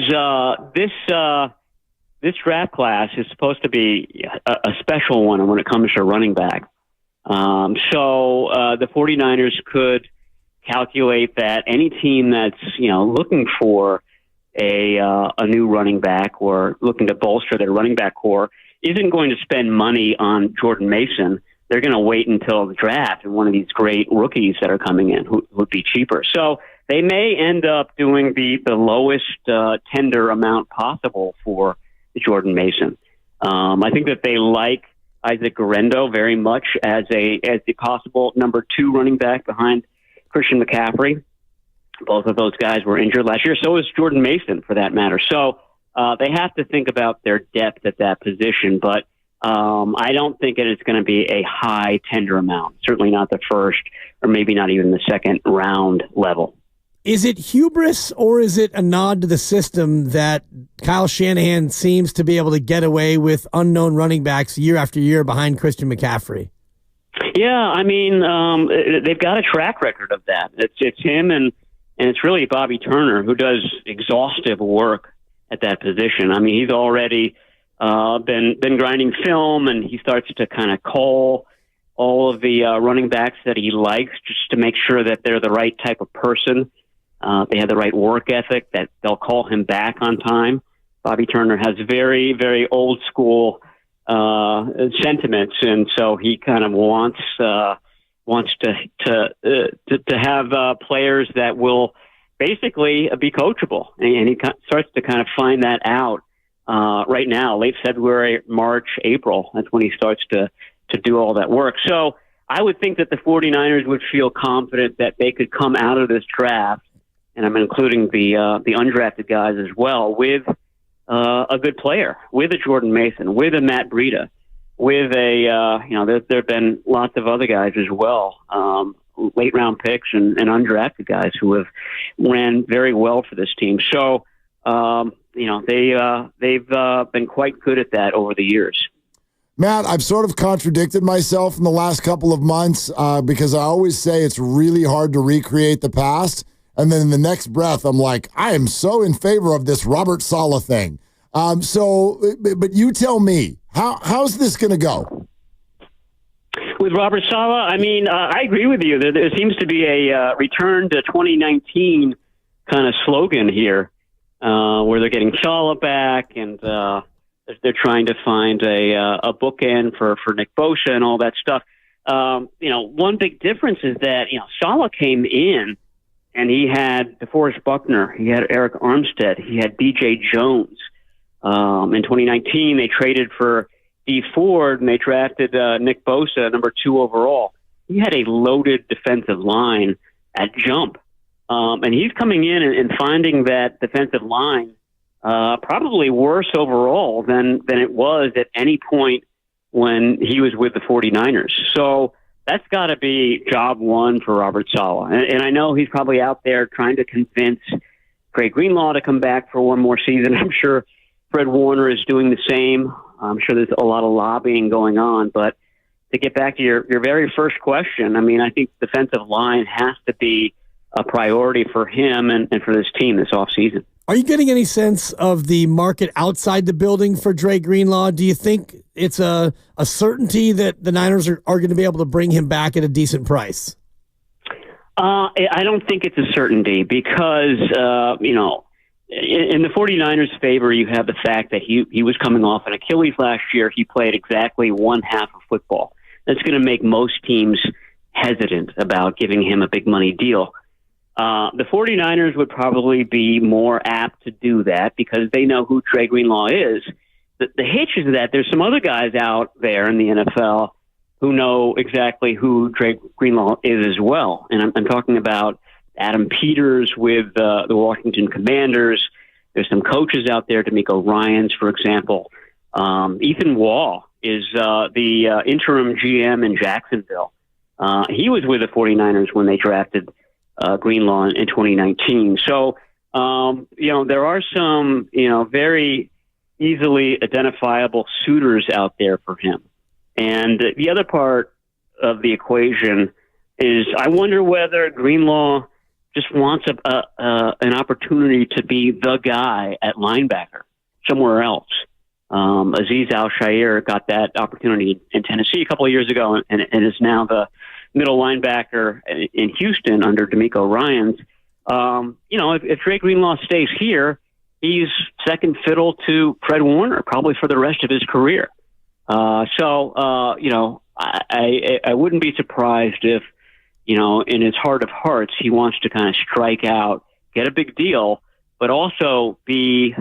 this draft class is supposed to be a special one when it comes to running back. So the 49ers could calculate that any team that's looking for a new running back or looking to bolster their running back core isn't going to spend money on Jordan Mason. They're going to wait until the draft and one of these great rookies that are coming in who would be cheaper. So they may end up doing the lowest tender amount possible for Jordan Mason. I think that they like Isaac Guerrero very much as the possible number 2 running back behind Christian McCaffrey. Both of those guys were injured last year. So is Jordan Mason, for that matter. So they have to think about their depth at that position, but I don't think it is going to be a high tender amount. Certainly not the first, or maybe not even the second round level. Is it hubris, or is it a nod to the system that Kyle Shanahan seems to be able to get away with unknown running backs year after year behind Christian McCaffrey? Yeah, I mean, they've got a track record of that. It's him and it's really Bobby Turner who does exhaustive work at that position. I mean, he's already been grinding film, and he starts to kind of call all of the running backs that he likes just to make sure that they're the right type of person. They have the right work ethic, that they'll call him back on time. Bobby Turner has very, very old school sentiments, and so he kind of wants to have players that will basically be coachable, and he starts to kind of find that out right now, late February, March, April. That's when he starts to do all that work. So I would think that the 49ers would feel confident that they could come out of this draft, and I'm including the undrafted guys as well, with a good player, with a Jordan Mason, with a Matt Breida, with a there have been lots of other guys as well, late round picks and undrafted guys who have ran very well for this team. So they've been quite good at that over the years. Matt, I've sort of contradicted myself in the last couple of months because I always say it's really hard to recreate the past. And then in the next breath, I'm like, I am so in favor of this Robert Saleh thing. But you tell me, how's this going to go? With Robert Saleh, I mean, I agree with you. There seems to be a return to 2019 kind of slogan here, where they're getting Saleh back, and they're trying to find a bookend for Nick Bosa and all that stuff. One big difference is that Saleh came in, and he had DeForest Buckner, he had Eric Armstead, he had B.J. Jones. In 2019, they traded for D. Ford, and they drafted Nick Bosa, number 2 overall. He had a loaded defensive line at jump. And he's coming in and finding that defensive line probably worse overall than it was at any point when he was with the 49ers. So that's got to be job one for Robert Saleh. And I know he's probably out there trying to convince Craig Greenlaw to come back for one more season. I'm sure Fred Warner is doing the same. I'm sure there's a lot of lobbying going on. But to get back to your very first question, I mean, I think defensive line has to be a priority for him and for this team this offseason. Are you getting any sense of the market outside the building for Dre Greenlaw? Do you think it's a certainty that the Niners are going to be able to bring him back at a decent price? I don't think it's a certainty because, in the 49ers' favor, you have the fact that he was coming off an Achilles last year. He played exactly one half of football. That's going to make most teams hesitant about giving him a big money deal. The 49ers would probably be more apt to do that because they know who Dre Greenlaw is. The hitch is that there's some other guys out there in the NFL who know exactly who Dre Greenlaw is as well. And I'm talking about Adam Peters with the Washington Commanders. There's some coaches out there, D'Amico Ryans, for example. Ethan Waugh is the interim GM in Jacksonville. He was with the 49ers when they drafted Greenlaw in 2019. So, there are some, very easily identifiable suitors out there for him. And the other part of the equation is I wonder whether Greenlaw just wants an opportunity to be the guy at linebacker somewhere else. Azeez Al-Shaair got that opportunity in Tennessee a couple of years ago and is now the middle linebacker in Houston under D'Amico Ryans. If Dre Greenlaw stays here, he's second fiddle to Fred Warner probably for the rest of his career. I wouldn't be surprised if, in his heart of hearts, he wants to kind of strike out, get a big deal, but also be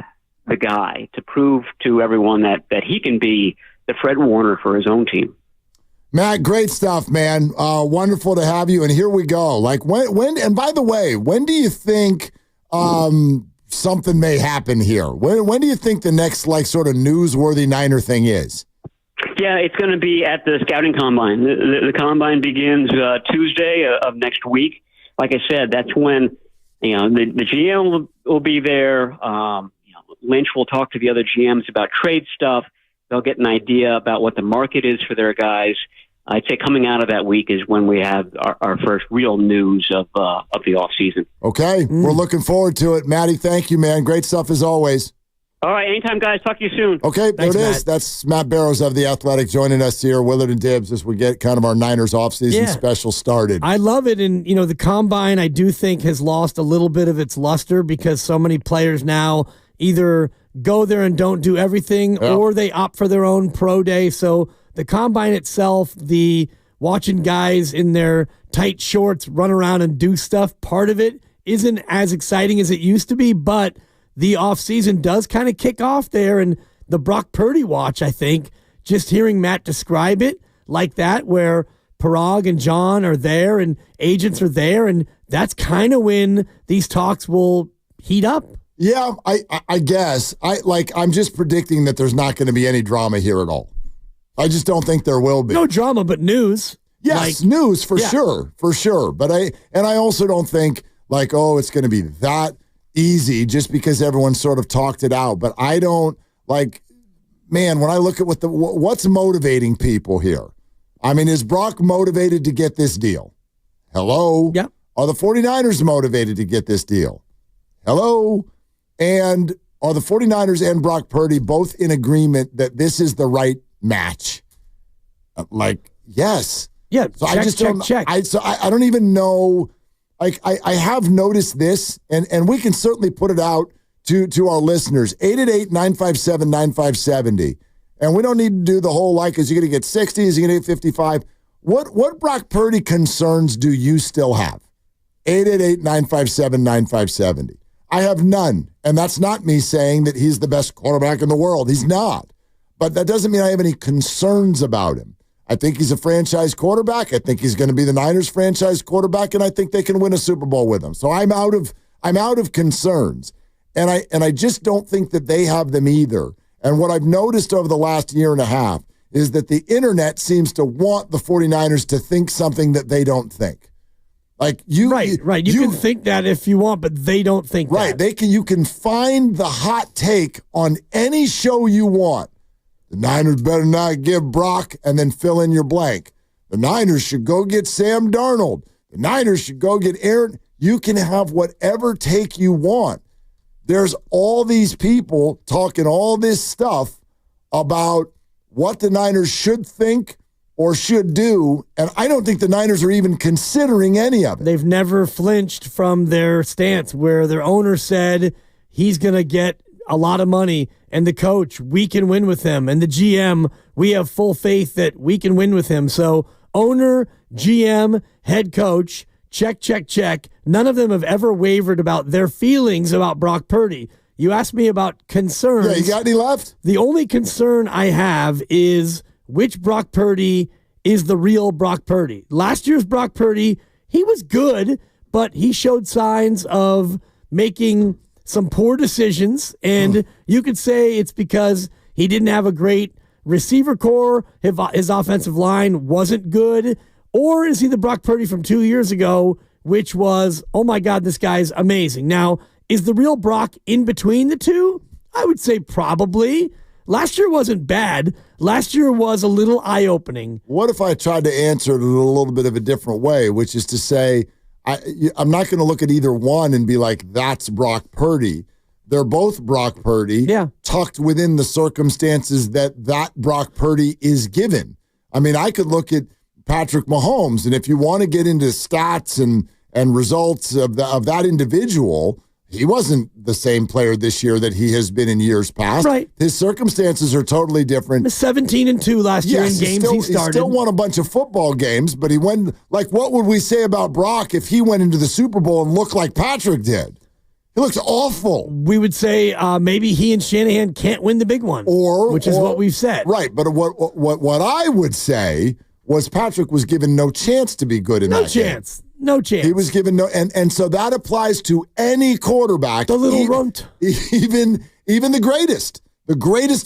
the guy to prove to everyone that he can be the Fred Warner for his own team. Matt, great stuff, man. Wonderful to have you. And here we go. Like when? And by the way, when do you think something may happen here? When do you think the next sort of newsworthy Niner thing is? Yeah, it's going to be at the scouting combine. The combine begins Tuesday of next week. Like I said, that's when the GM will be there. Lynch will talk to the other GMs about trade stuff. They'll get an idea about what the market is for their guys. I'd say coming out of that week is when we have our first real news of the off season. Okay, we're looking forward to it, Matty. Thank you, man. Great stuff as always. All right, anytime, guys. Talk to you soon. Okay, thanks, there it is. Matt. That's Matt Barrows of The Athletic joining us here, Willard and Dibbs, as we get kind of our Niners offseason special started. I love it. And, the Combine, I do think, has lost a little bit of its luster because so many players now, either go there and don't do everything, or they opt for their own pro day. So the combine itself, the watching guys in their tight shorts run around and do stuff, part of it isn't as exciting as it used to be, but the offseason does kind of kick off there. And the Brock Purdy watch, I think, just hearing Matt describe it like that, where Parag and John are there and agents are there, and that's kind of when these talks will heat up. Yeah, I guess. I'm just predicting that there's not going to be any drama here at all. I just don't think there will be. No drama, but news. Yes, news for sure. But I also don't think it's going to be that easy just because everyone sort of talked it out. But I don't man, when I look at what's motivating people here, I mean, is Brock motivated to get this deal? Hello? Yeah. Are the 49ers motivated to get this deal? Hello? And are the 49ers and Brock Purdy both in agreement that this is the right match? Yes. Yeah. So check. I don't even know. I have noticed this, and we can certainly put it out to our listeners. 888-957-9570. And we don't need to do the whole is he going to get 60? Is he going to get 55? What Brock Purdy concerns do you still have? 888-957-9570. I have none. And that's not me saying that he's the best quarterback in the world. He's not. But that doesn't mean I have any concerns about him. I think he's a franchise quarterback. I think he's going to be the Niners franchise quarterback, and I think they can win a Super Bowl with him. So I'm out of concerns. And I just don't think that they have them either. And what I've noticed over the last year and a half is that the internet seems to want the 49ers to think something that they don't think. Right. You can think that if you want, but they don't think that. Right. You can find the hot take on any show you want. The Niners better not give Brock and then fill in your blank. The Niners should go get Sam Darnold. The Niners should go get Aaron. You can have whatever take you want. There's all these people talking all this stuff about what the Niners should think or should do, and I don't think the Niners are even considering any of it. They've never flinched from their stance where their owner said he's going to get a lot of money, and the coach, we can win with him, and the GM, we have full faith that we can win with him. So owner, GM, head coach, check. None of them have ever wavered about their feelings about Brock Purdy. You asked me about concerns. Yeah, you got any left? The only concern I have is which Brock Purdy is the real Brock Purdy. Last year's Brock Purdy, he was good, but he showed signs of making some poor decisions, and you could say it's because he didn't have a great receiver core, his offensive line wasn't good, or is he the Brock Purdy from 2 years ago, which was, oh my God, this guy's amazing. Now, is the real Brock in between the two? I would say probably. Last year wasn't bad. Last year was a little eye-opening. What if I tried to answer it in a little bit of a different way, which is to say, I'm not going to look at either one and be like, that's Brock Purdy. They're both Brock Purdy, tucked within the circumstances that Brock Purdy is given. I mean, I could look at Patrick Mahomes, and if you want to get into stats and results of that individual, he wasn't the same player this year that he has been in years past. Right. His circumstances are totally different. 17-2 last year in games he started. He still won a bunch of football games, but he went, what would we say about Brock if he went into the Super Bowl and looked like Patrick did? He looks awful. We would say maybe he and Shanahan can't win the big one, which is what we've said. Right, but what I would say was Patrick was given no chance to be good in that game. No chance. He was given no, and so that applies to any quarterback. The little runt. Even the greatest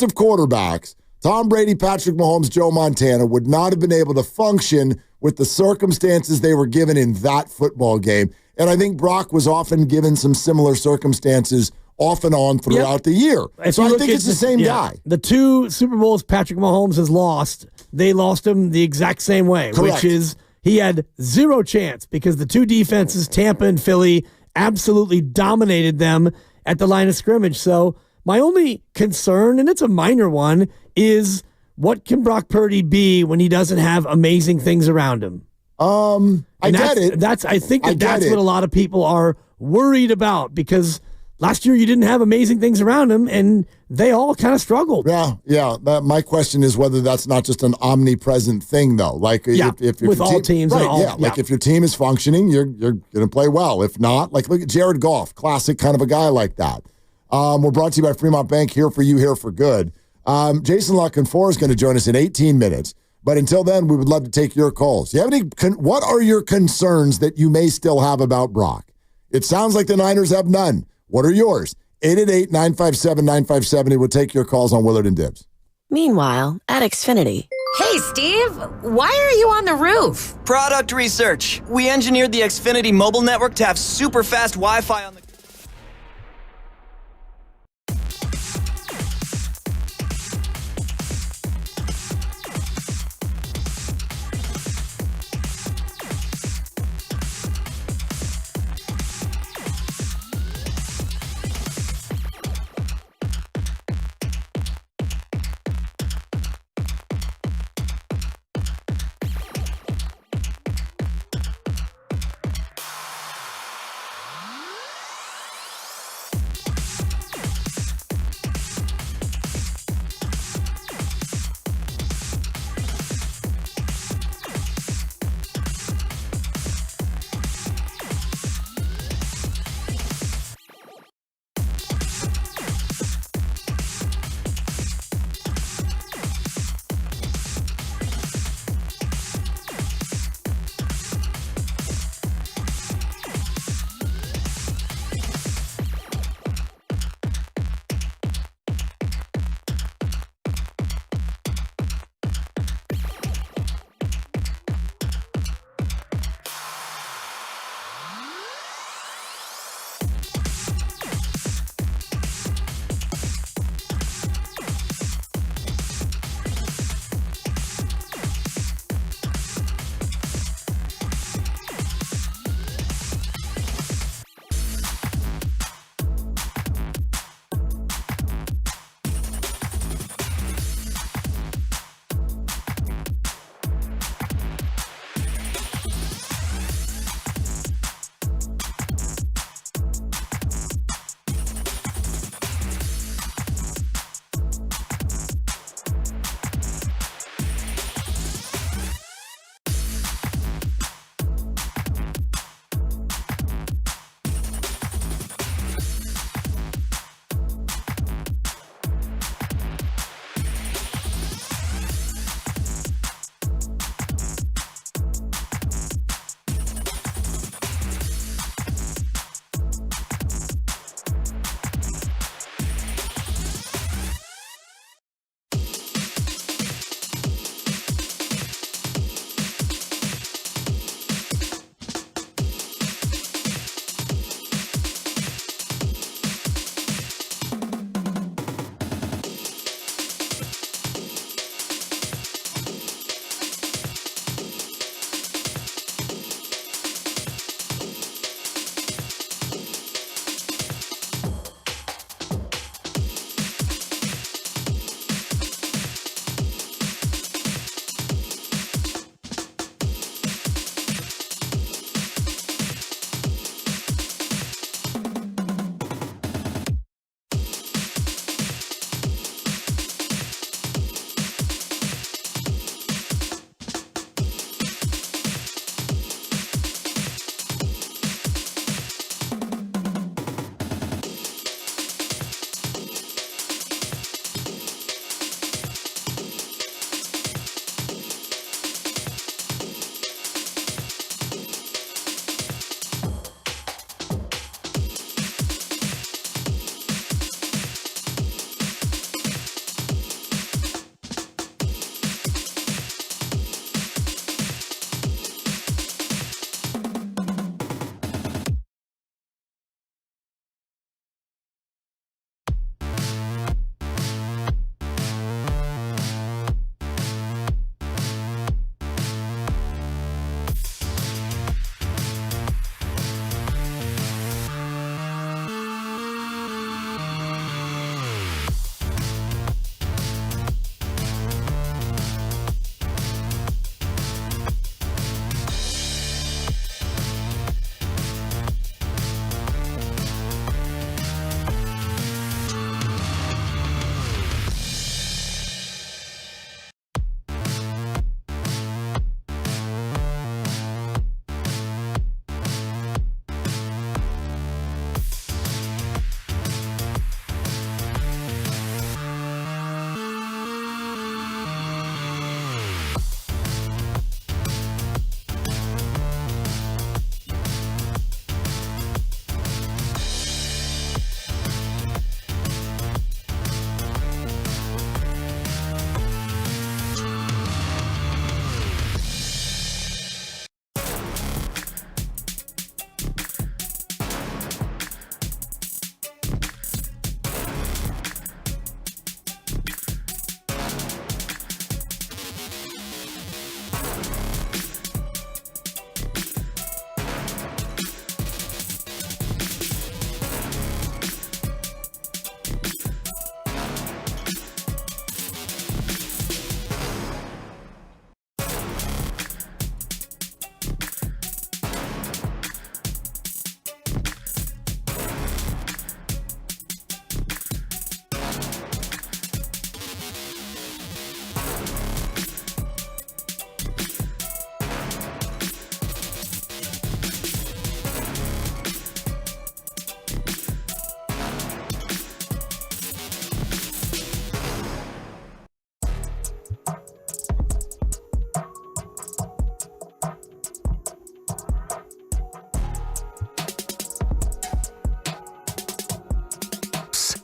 of quarterbacks, Tom Brady, Patrick Mahomes, Joe Montana, would not have been able to function with the circumstances they were given in that football game. And I think Brock was often given some similar circumstances off and on throughout the year. So I think it's the same guy. The two Super Bowls Patrick Mahomes has lost, they lost him the exact same way, Correct. Which is he had zero chance because the two defenses, Tampa and Philly, absolutely dominated them at the line of scrimmage. So my only concern, and it's a minor one, is what can Brock Purdy be when he doesn't have amazing things around him? I get it. I think that's what a lot of people are worried about because, last year you didn't have amazing things around him, and they all kind of struggled. Yeah. My question is whether that's not just an omnipresent thing, though. Like, if with all teams, right? Like if your team is functioning, you're going to play well. If not, like look at Jared Goff, classic kind of a guy like that. We're brought to you by Fremont Bank. Here for you, here for good. Jason La Canfora is going to join us in 18 minutes. But until then, we would love to take your calls. You have any? What are your concerns that you may still have about Brock? It sounds like the Niners have none. What are yours? 888-957-9570. We'll take your calls on Willard and Dibs. Meanwhile, at Xfinity. Hey, Steve, why are you on the roof? Product research. We engineered the Xfinity mobile network to have super fast Wi-Fi on the...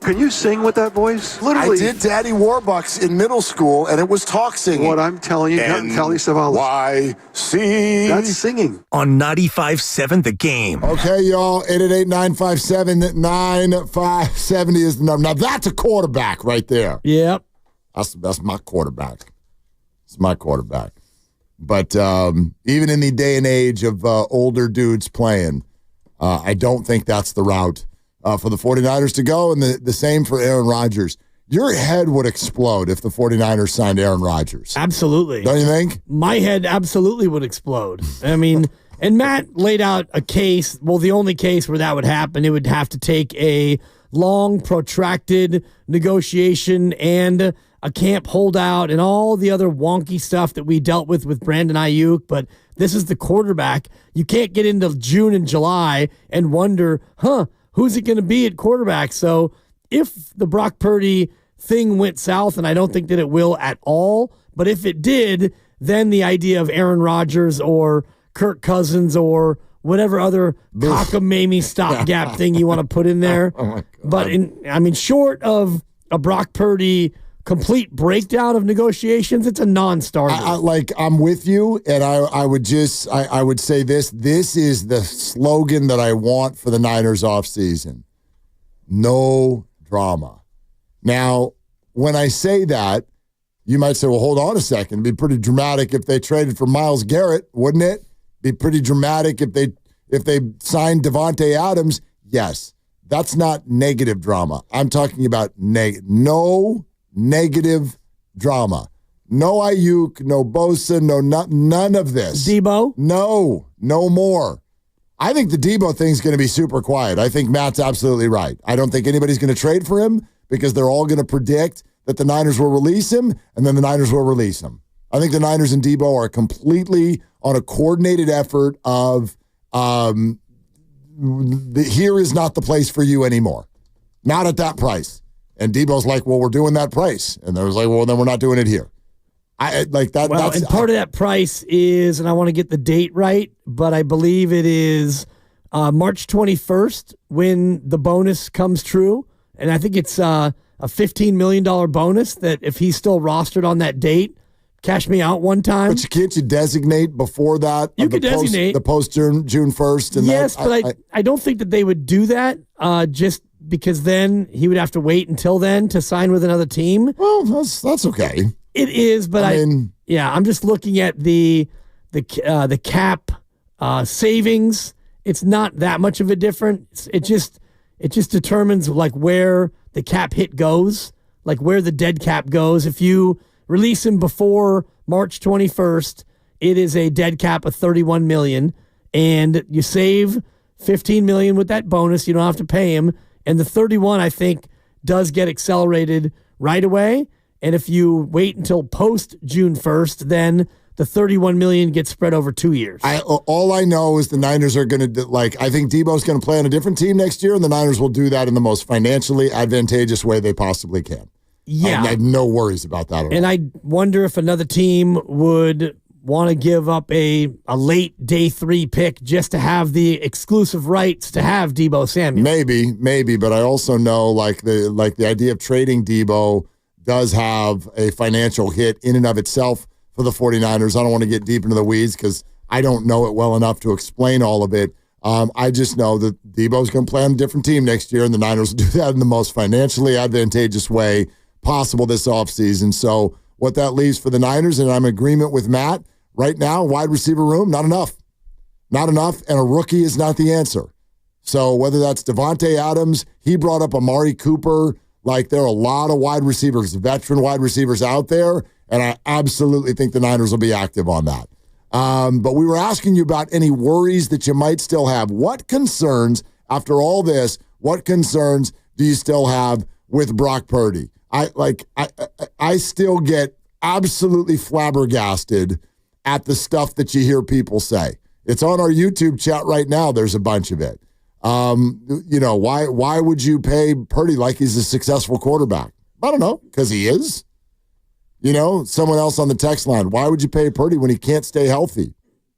Can you sing with that voice? Literally. I did Daddy Warbucks in middle school, and it was talk singing. What I'm telling you, Kelly Savalas. NYC. That's singing. On 95.7 The Game. Okay, y'all. 888-957-9570 is the number. Now, that's a quarterback right there. Yep. That's my quarterback. It's my quarterback. But even in the day and age of older dudes playing, I don't think that's the route for the 49ers to go, and the same for Aaron Rodgers. Your head would explode if the 49ers signed Aaron Rodgers. Absolutely. Don't you think? My head absolutely would explode. I mean, and Matt laid out a case, well, the only case where that would happen, it would have to take a long, protracted negotiation and a camp holdout and all the other wonky stuff that we dealt with Brandon Ayuk, but this is the quarterback. You can't get into June and July and wonder, who's it going to be at quarterback? So if the Brock Purdy thing went south, and I don't think that it will at all, but if it did, then the idea of Aaron Rodgers or Kirk Cousins or whatever other cockamamie stopgap thing you want to put in there. Oh my God. But short of a Brock Purdy complete breakdown of negotiations, it's a non-starter. I'm with you, and I would say this. This is the slogan that I want for the Niners offseason. No drama. Now, when I say that, you might say, well, hold on a second. It'd be pretty dramatic if they traded for Myles Garrett, wouldn't it? Be pretty dramatic if they signed Devontae Adams. Yes. That's not negative drama. I'm talking about no negative drama. No Ayuk, no Bosa, none of this. Debo? No more. I think the Debo thing's going to be super quiet. I think Matt's absolutely right. I don't think anybody's going to trade for him because they're all going to predict that the Niners will release him, and then the Niners will release him. I think the Niners and Debo are completely on a coordinated effort of here is not the place for you anymore. Not at that price. And Debo's like, well, we're doing that price. And they was like, well, then we're not doing it here. And part of that price is, and I want to get the date right, but I believe it is March 21st when the bonus comes true. And I think it's a $15 million bonus that if he's still rostered on that date, cash me out one time. But can't you designate before that? You could designate. The post June 1st. And yes, but I don't think that they would do that just because then he would have to wait until then to sign with another team. Well, that's okay. It is, but I'm just looking at the cap savings. It's not that much of a difference. It just determines like where the cap hit goes, like where the dead cap goes. If you release him before March 21st, it is a dead cap of $31 million, and you save $15 million with that bonus. You don't have to pay him, and the 31 I think does get accelerated right away. And if you wait until post June 1st, then the $31 million gets spread over 2 years. All I know is the Niners are going to, I think Debo's going to play on a different team next year, and the Niners will do that in the most financially advantageous way they possibly can. Yeah. I have no worries about that at all. And I wonder if another team would want to give up a late day 3 pick just to have the exclusive rights to have Debo Samuel. Maybe, but I also know the idea of trading Debo does have a financial hit in and of itself for the 49ers. I don't want to get deep into the weeds because I don't know it well enough to explain all of it. I just know that Debo's going to play on a different team next year, and the Niners will do that in the most financially advantageous way possible this offseason. So what that leaves for the Niners, and I'm in agreement with Matt, right now, wide receiver room, not enough. Not enough, and a rookie is not the answer. So whether that's Devontae Adams, he brought up Amari Cooper, there are a lot of wide receivers, veteran wide receivers out there, and I absolutely think the Niners will be active on that. But we were asking you about any worries that you might still have. What concerns, after all this, what concerns do you still have with Brock Purdy? I still get absolutely flabbergasted at the stuff that you hear people say. It's on our YouTube chat right now. There's a bunch of it. Why would you pay Purdy like he's a successful quarterback? I don't know, because he is. Someone else on the text line, why would you pay Purdy when he can't stay healthy?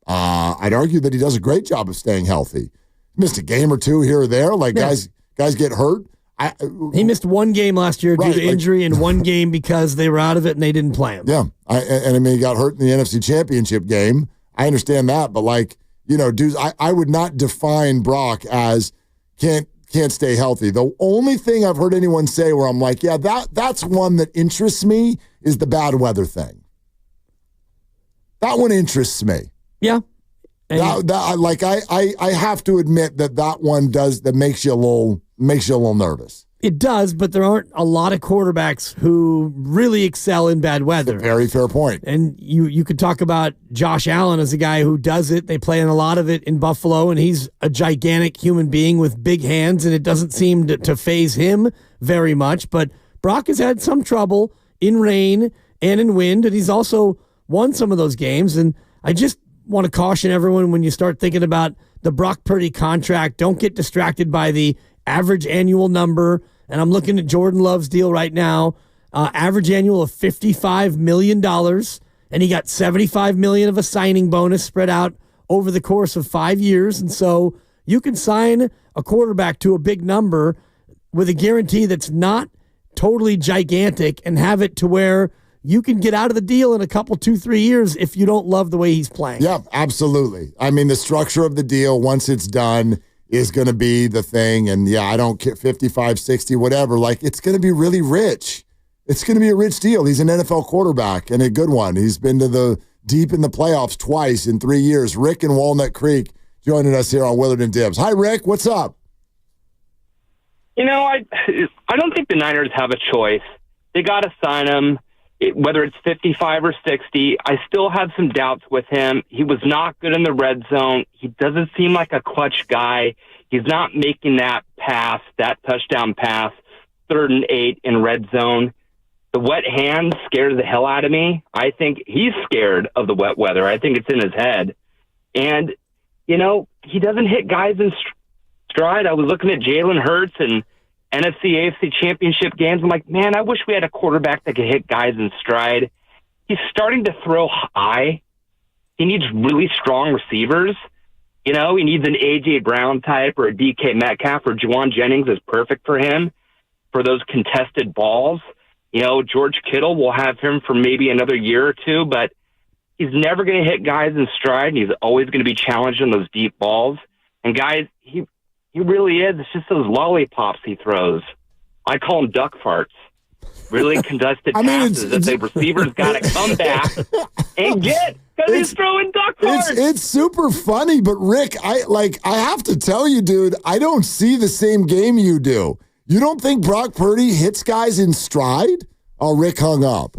I'd argue that he does a great job of staying healthy. Missed a game or two here or there. Guys get hurt. He missed one game last year due to injury and one game because they were out of it and they didn't play him. Yeah. I mean, he got hurt in the NFC Championship game. I understand that, but dudes, I would not define Brock as can't stay healthy. The only thing I've heard anyone say where I'm like, yeah, that's one that interests me is the bad weather thing. That one interests me. Yeah. I have to admit that one makes you a little nervous. It does, but there aren't a lot of quarterbacks who really excel in bad weather. Very fair point. And you could talk about Josh Allen as a guy who does it. They play in a lot of it in Buffalo, and he's a gigantic human being with big hands, and it doesn't seem to faze him very much. But Brock has had some trouble in rain and in wind, and he's also won some of those games. And I just want to caution everyone when you start thinking about the Brock Purdy contract, don't get distracted by the average annual number. And I'm looking at Jordan Love's deal right now, average annual of $55 million, and he got $75 million of a signing bonus spread out over the course of 5 years. And so you can sign a quarterback to a big number with a guarantee that's not totally gigantic and have it to where you can get out of the deal in a couple, 2-3 years if you don't love the way he's playing. Yeah, absolutely. I mean, the structure of the deal, once it's done, is going to be the thing. And yeah, I don't care, 55, 60, whatever. It's going to be really rich. It's going to be a rich deal. He's an NFL quarterback and a good one. He's been to deep in the playoffs twice in 3 years. Rick in Walnut Creek joining us here on Willard and Dibs. Hi, Rick. What's up? I don't think the Niners have a choice. They got to sign him, whether it's 55 or 60. I still have some doubts with him. He was not good in the red zone. He doesn't seem like a clutch guy. He's not making that pass, that touchdown pass, 3rd and 8 in red zone. The wet hand scared the hell out of me. I think he's scared of the wet weather. I think it's in his head. And, he doesn't hit guys in stride. I was looking at Jalen Hurts and NFC, AFC championship games. I'm like, man, I wish we had a quarterback that could hit guys in stride. He's starting to throw high. He needs really strong receivers. He needs an A.J. Brown type or a DK Metcalf or Juwan Jennings is perfect for him for those contested balls. George Kittle will have him for maybe another year or two, but he's never going to hit guys in stride, and he's always going to be challenged on those deep balls. And guys, he really is. It's just those lollipops he throws. I call them duck farts. Really contested passes that the receivers got to come back and get because he's throwing duck farts. It's super funny, but Rick, I have to tell you, dude, I don't see the same game you do. You don't think Brock Purdy hits guys in stride? Oh, Rick hung up.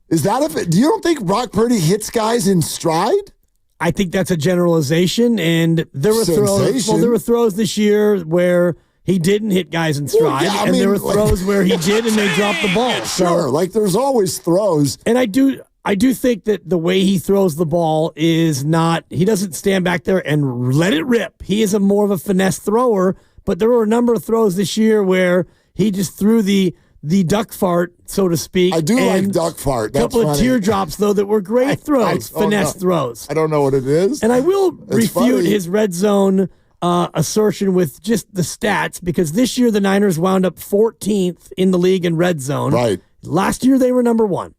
Is that do you don't think Brock Purdy hits guys in stride? I think that's a generalization, and there were throws. Well, there were throws this year where he didn't hit guys in stride, and there were throws where he did, and they dropped the ball. Sure, there's always throws, and I do think that the way he throws the ball is not. He doesn't stand back there and let it rip. He is more of a finesse thrower, but there were a number of throws this year where he just threw the duck fart, so to speak. I do like duck fart. A couple of teardrops, though, that were great throws, finesse throws. I don't know what it is. And I will refute his red zone assertion with just the stats, because this year the Niners wound up 14th in the league in red zone. Right. Last year they were number 1.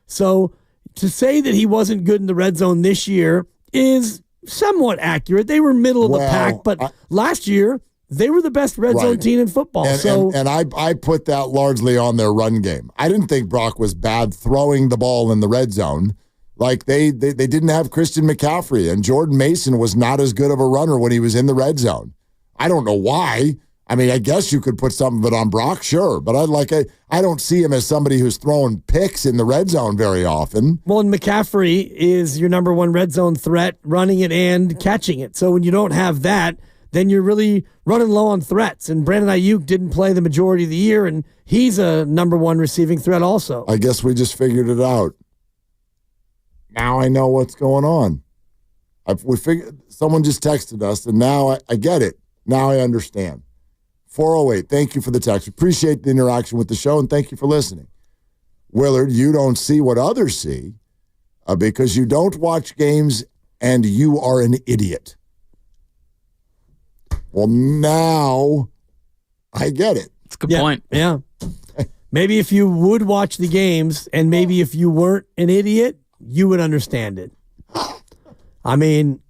So to say that he wasn't good in the red zone this year is somewhat accurate. They were middle of the pack, but last year they were the best red zone team in football. And I put that largely on their run game. I didn't think Brock was bad throwing the ball in the red zone. They didn't have Christian McCaffrey, and Jordan Mason was not as good of a runner when he was in the red zone. I don't know why. I mean, I guess you could put some of it on Brock, sure, but I don't see him as somebody who's throwing picks in the red zone very often. Well, and McCaffrey is your number 1 red zone threat, running it and catching it. So when you don't have that, then you're really running low on threats. And Brandon Ayuk didn't play the majority of the year, and he's a number 1 receiving threat also. I guess we just figured it out. Now I know what's going on. Someone just texted us, and now I get it. Now I understand. 408, thank you for the text. Appreciate the interaction with the show, and thank you for listening. Willard, you don't see what others see because you don't watch games, and you are an idiot. Well, now I get it. That's a good point. Yeah. Maybe if you would watch the games and maybe if you weren't an idiot, you would understand it. I mean,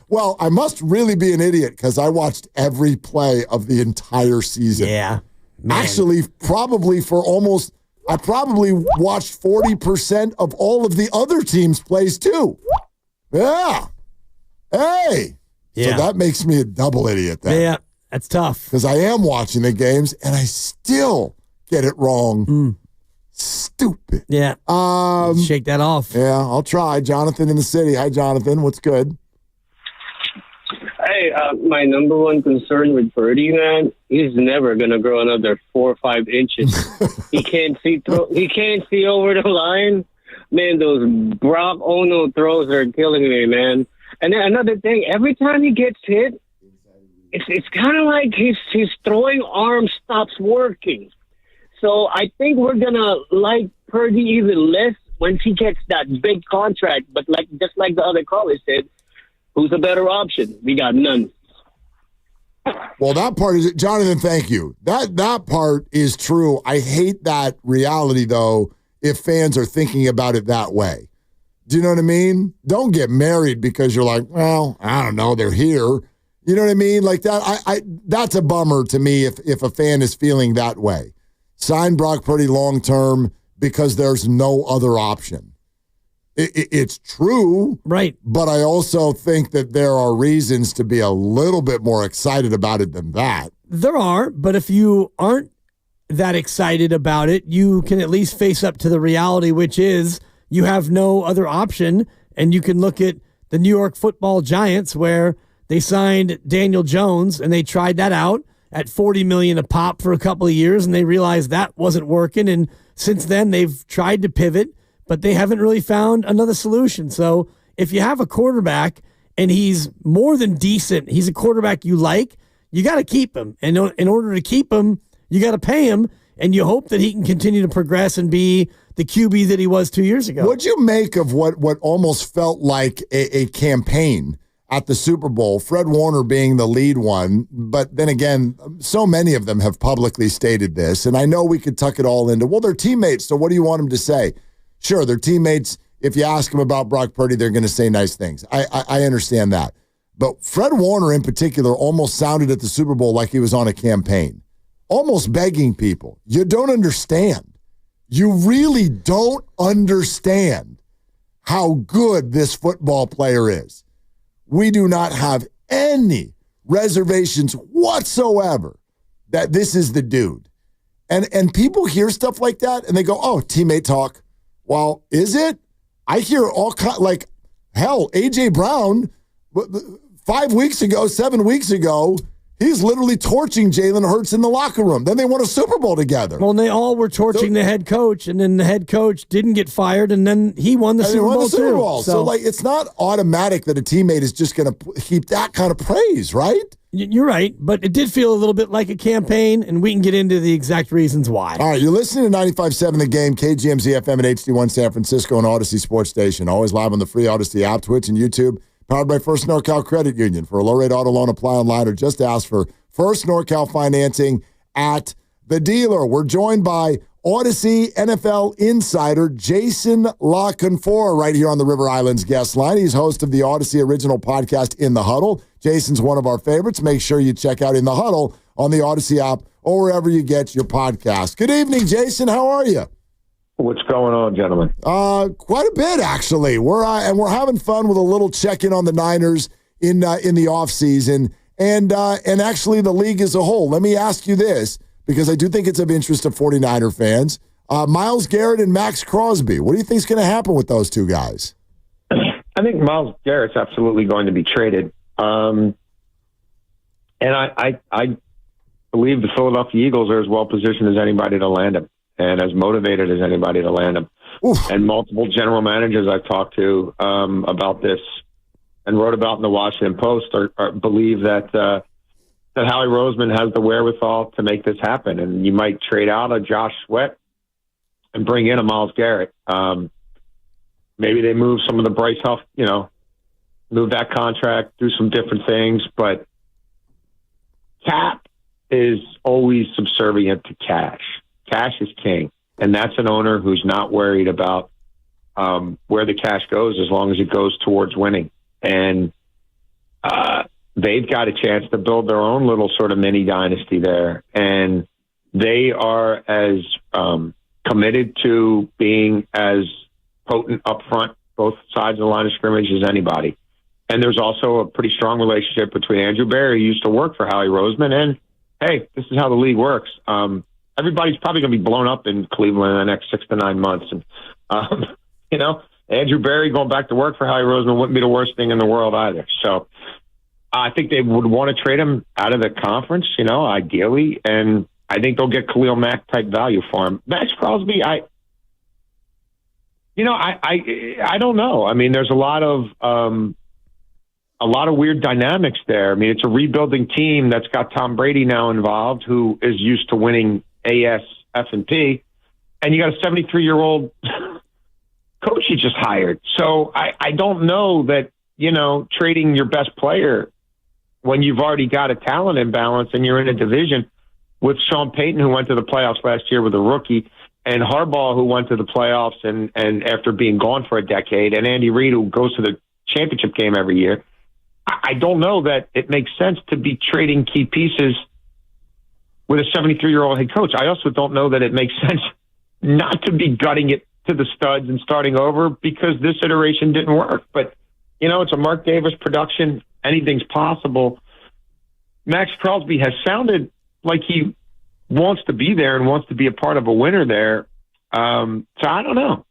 well, I must really be an idiot because I watched every play of the entire season. Yeah. Man. Actually, probably I probably watched 40% of all of the other teams' plays too. Yeah. Hey. Yeah. So that makes me a double idiot then. Yeah, that's tough. Because I am watching the games and I still get it wrong. Stupid. Yeah. Shake that off. Yeah, I'll try. Jonathan in the city. Hi, Jonathan. What's good? Hey, my number one concern with Purdy, man, he's never gonna grow another 4 or 5 inches. He can't see over the line. Man, those Brock Ono throws are killing me, man. And then another thing, every time he gets hit, it's kind of like his throwing arm stops working. So I think we're gonna like Purdy even less once he gets that big contract. But just like the other caller said, who's a better option? We got none. Well, that part is Jonathan. Thank you. That part is true. I hate that reality though. If fans are thinking about it that way, do you know what I mean? Don't get married because you're like, well, I don't know, they're here. You know what I mean? Like that. That's a bummer to me if a fan is feeling that way. Sign Brock Purdy long term because there's no other option. It's true, right? But I also think that there are reasons to be a little bit more excited about it than that. There are, but if you aren't that excited about it, you can at least face up to the reality, which is you have no other option, and you can look at the New York Football Giants where they signed Daniel Jones and they tried that out at $40 million a pop for a couple of years, and they realized that wasn't working, and since then they've tried to pivot, but they haven't really found another solution. So if you have a quarterback and he's more than decent, he's a quarterback you like, you got to keep him. And in order to keep him, you got to pay him, and you hope that he can continue to progress and be the QB that he was 2 years ago. What'd you make of what almost felt like a campaign at the Super Bowl, Fred Warner being the lead one, but then again, so many of them have publicly stated this, and I know we could tuck it all into, well, they're teammates, so what do you want them to say? Sure, they're teammates. If you ask them about Brock Purdy, they're going to say nice things. I understand that. But Fred Warner in particular almost sounded at the Super Bowl like he was on a campaign, almost begging people. You don't understand. You really don't understand how good this football player is. We do not have any reservations whatsoever that this is the dude. And people hear stuff like that and they go, oh, teammate talk. Well, is it? I hear all kinds, like, hell, A.J. Brown, 7 weeks ago, he's literally torching Jalen Hurts in the locker room. Then they won a Super Bowl together. Well, and they all were torching the head coach, and then the head coach didn't get fired, and then he won the Super Bowl too. So, like, it's not automatic that a teammate is just going to heap that kind of praise, right? You're right, but it did feel a little bit like a campaign, and we can get into the exact reasons why. All right, you're listening to 95.7 The Game, KGMZ FM and HD1 San Francisco and Odyssey Sports Station. Always live on the free Odyssey app, Twitch, and YouTube. Powered by First NorCal Credit Union. For a low-rate auto loan, apply online or just ask for First NorCal financing at the dealer. We're joined by Odyssey NFL insider Jason La Canfora right here on the River Islands guest line. He's host of the Odyssey original podcast, In the Huddle. Jason's one of our favorites. Make sure you check out In the Huddle on the Odyssey app or wherever you get your podcast. Good evening, Jason. How are you? What's going on, gentlemen? Quite a bit, actually. We're having fun with a little check-in on the Niners in the offseason and actually the league as a whole. Let me ask you this, because I do think it's of interest to 49er fans. Myles Garrett and Max Crosby. What do you think is going to happen with those two guys? I think Myles Garrett's absolutely going to be traded. And I believe the Philadelphia Eagles are as well positioned as anybody to land him and as motivated as anybody to land him. Oof. And multiple general managers I've talked to about this and wrote about in the Washington Post believe that Howie Roseman has the wherewithal to make this happen. And you might trade out a Josh Sweat and bring in a Myles Garrett. Maybe they move some of the Bryce Huff, move that contract, do some different things. But cap is always subservient to cash. Cash is king. And that's an owner who's not worried about where the cash goes as long as it goes towards winning. And they've got a chance to build their own little sort of mini dynasty there. And they are as committed to being as potent up front, both sides of the line of scrimmage, as anybody. And there's also a pretty strong relationship between Andrew Barry, who used to work for Howie Roseman, and, hey, this is how the league works. Everybody's probably going to be blown up in Cleveland in the next 6 to 9 months. And, Andrew Barry going back to work for Howie Roseman wouldn't be the worst thing in the world either. So I think they would want to trade him out of the conference, ideally. And I think they'll get Khalil Mack type value for him. Max Crosby, I don't know. I mean, there's a lot of weird dynamics there. I mean, it's a rebuilding team that's got Tom Brady now involved, who is used to winning ASF&P, and you got a 73-year-old coach you just hired. So I don't know that, trading your best player when you've already got a talent imbalance and you're in a division with Sean Payton, who went to the playoffs last year with a rookie, and Harbaugh, who went to the playoffs and after being gone for a decade, and Andy Reid, who goes to the championship game every year. I don't know that it makes sense to be trading key pieces with a 73-year-old head coach. I also don't know that it makes sense not to be gutting it to the studs and starting over because this iteration didn't work. But, it's a Mark Davis production. Anything's possible. Max Crosby has sounded like he wants to be there and wants to be a part of a winner there. So I don't know.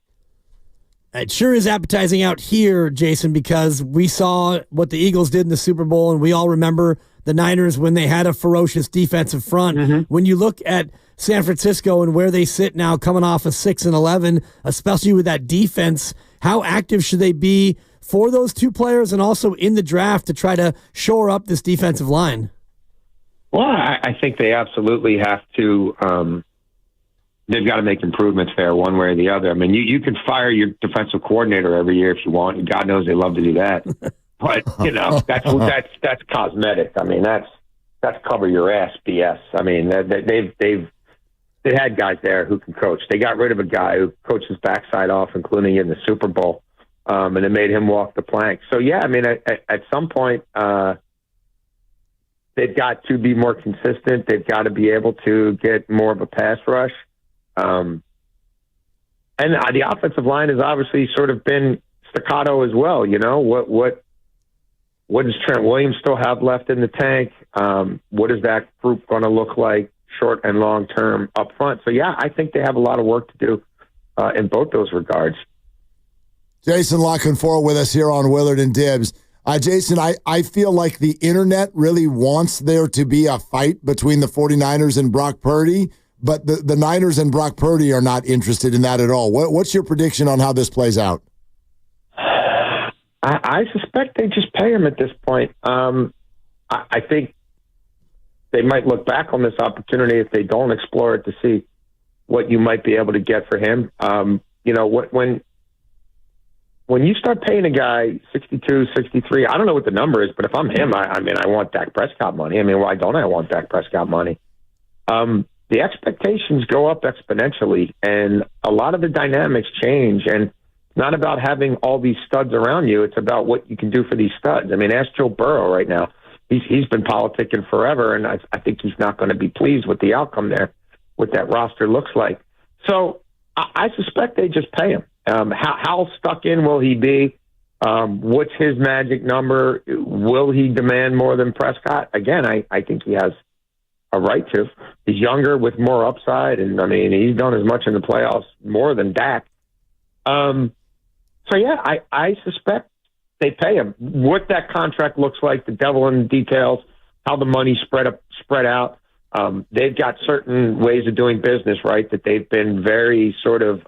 It sure is appetizing out here, Jason, because we saw what the Eagles did in the Super Bowl, and we all remember the Niners when they had a ferocious defensive front. Mm-hmm. When you look at San Francisco and where they sit now, coming off of 6-11, especially with that defense, how active should they be for those two players and also in the draft to try to shore up this defensive line? Well, I think they absolutely have to. They've got to make improvements there one way or the other. I mean, you can fire your defensive coordinator every year if you want. And God knows they love to do that. But, that's cosmetic. I mean, that's cover your ass BS. I mean, they had guys there who can coach. They got rid of a guy who coached his backside off, including in the Super Bowl, and it made him walk the plank. So, yeah, I mean, at some point, they've got to be more consistent. They've got to be able to get more of a pass rush. And the offensive line has obviously sort of been staccato as well. What does Trent Williams still have left in the tank? What is that group going to look like short and long term up front? So, yeah, I think they have a lot of work to do in both those regards. Jason La Canfora with us here on Willard and Dibs. Jason, I feel like the internet really wants there to be a fight between the 49ers and Brock Purdy, but the Niners and Brock Purdy are not interested in that at all. What's your prediction on how this plays out? I suspect they just pay him at this point. I think they might look back on this opportunity if they don't explore it to see what you might be able to get for him. When you start paying a guy 62, 63, I don't know what the number is, but if I'm him, I want Dak Prescott money. I mean, why don't I want Dak Prescott money? The expectations go up exponentially, and a lot of the dynamics change. And it's not about having all these studs around you. It's about what you can do for these studs. I mean, ask Joe Burrow right now. He's been politicking forever, and I think he's not going to be pleased with the outcome there, what that roster looks like. So I suspect they just pay him. How stuck in will he be? What's his magic number? Will he demand more than Prescott? Again, I think he has a right to. He's younger with more upside, and I mean, he's done as much in the playoffs more than Dak. So yeah, I suspect they pay him. What that contract looks like, the devil in the details, how the money spread out. They've got certain ways of doing business, right, that they've been very sort of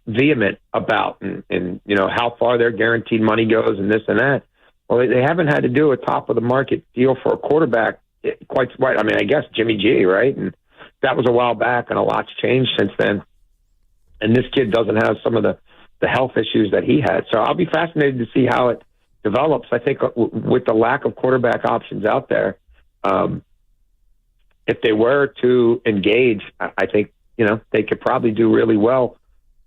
vehement about, and how far their guaranteed money goes and this and that. Well, they haven't had to do a top of the market deal for a quarterback quite right. I mean, I guess Jimmy G, right? And that was a while back, and a lot's changed since then. And this kid doesn't have some of the health issues that he had. So I'll be fascinated to see how it develops. I think with the lack of quarterback options out there, if they were to engage, I think, they could probably do really well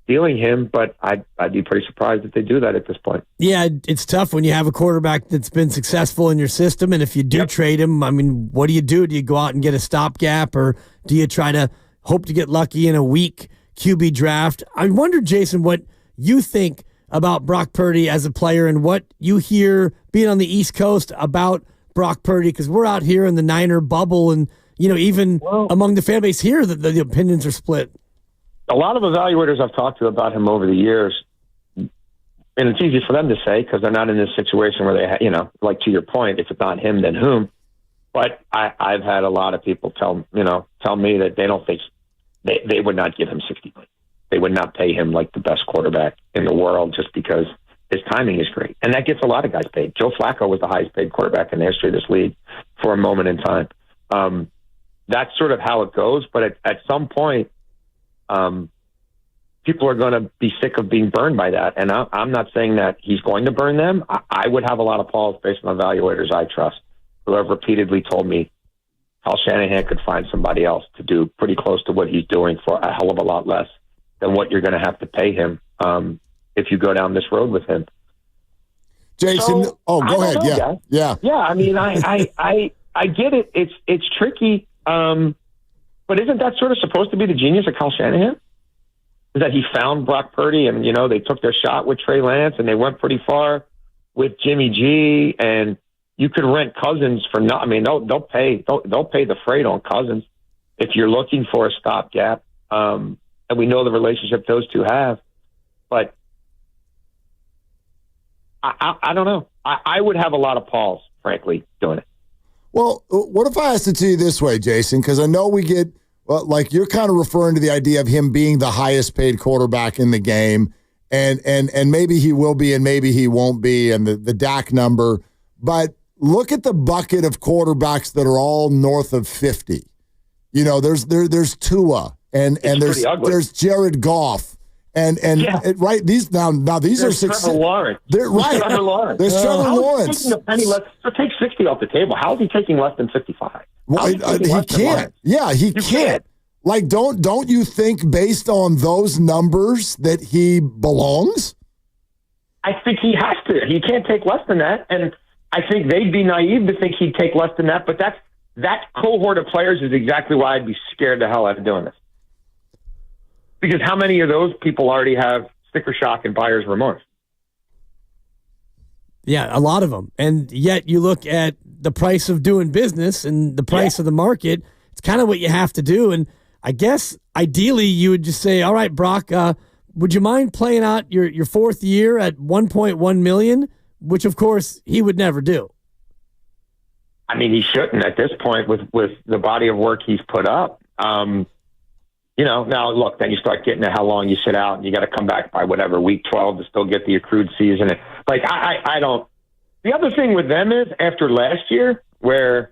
dealing him, but I'd be pretty surprised if they do that at this point. Yeah, it's tough when you have a quarterback that's been successful in your system, and if you do trade him, I mean, what do you do? Do you go out and get a stopgap, or do you try to hope to get lucky in a weak QB draft? I wonder, Jason, what you think about Brock Purdy as a player and what you hear being on the East Coast about Brock Purdy, because we're out here in the Niner bubble, and even among the fan base here, the opinions are split. A lot of evaluators I've talked to about him over the years, and it's easy for them to say because they're not in this situation where they, like to your point, if it's not him, then whom? But I've had a lot of people tell me that they don't think they would not give him $60 million. They would not pay him like the best quarterback in the world just because his timing is great, and that gets a lot of guys paid. Joe Flacco was the highest paid quarterback in the history of this league for a moment in time. That's sort of how it goes, but at some point, people are going to be sick of being burned by that. And I'm not saying that he's going to burn them. I would have a lot of pause based on evaluators I trust who have repeatedly told me Kyle Shanahan could find somebody else to do pretty close to what he's doing for a hell of a lot less than what you're going to have to pay him if you go down this road with him. Jason, go ahead. Yeah. I mean, I get it. It's tricky. But isn't that sort of supposed to be the genius of Kyle Shanahan? Is that he found Brock Purdy and, they took their shot with Trey Lance and they went pretty far with Jimmy G, and you could rent Cousins for they'll pay the freight on Cousins if you're looking for a stopgap. And we know the relationship those two have, but I don't know. I would have a lot of pause, frankly, doing it. Well, what if I asked it to you this way, Jason? Because I know we get, you're kind of referring to the idea of him being the highest paid quarterback in the game, and maybe he will be and maybe he won't be, and the Dak number. But look at the bucket of quarterbacks that are all north of 50. There's Tua, and there's Jared Goff. Right, these are success. Trevor Lawrence. Right. Trevor Lawrence. There's Trevor Lawrence. Taking a penny less, so take 60 off the table. How is he taking less than 55? Well, he can't. Yeah, he can't. Like, don't you think based on those numbers that he belongs? I think he has to. He can't take less than that, and I think they'd be naive to think he'd take less than that. But that cohort of players is exactly why I'd be scared the hell out of doing this. Because how many of those people already have sticker shock and buyer's remorse? Yeah, a lot of them. And yet you look at the price of doing business and the price of the market, it's kind of what you have to do. And I guess ideally you would just say, all right, Brock, would you mind playing out your fourth year at $1.1 million, which of course he would never do. I mean, he shouldn't at this point with the body of work he's put up. Now look, then you start getting to how long you sit out, and you got to come back by whatever week 12 to still get the accrued season. I don't. The other thing with them is after last year, where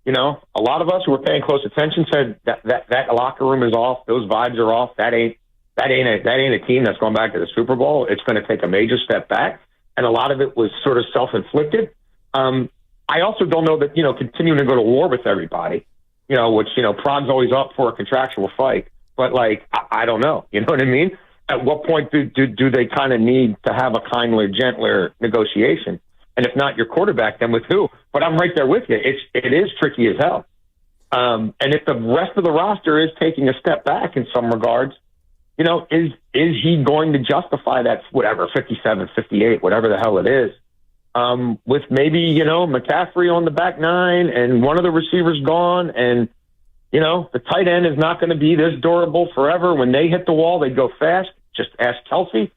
a lot of us who were paying close attention said that locker room is off, those vibes are off. That ain't a team that's going back to the Super Bowl. It's going to take a major step back, and a lot of it was sort of self-inflicted. I also don't know that continuing to go to war with everybody, which Prague's always up for a contractual fight. But I don't know. You know what I mean? At what point do they kind of need to have a kindler, gentler negotiation? And if not your quarterback, then with who? But I'm right there with you. It is tricky as hell. And if the rest of the roster is taking a step back in some regards, is he going to justify that, whatever, 57, 58, whatever the hell it is, with maybe, McCaffrey on the back nine and one of the receivers gone, and the tight end is not going to be this durable forever. When they hit the wall, they go fast. Just ask Kelsey.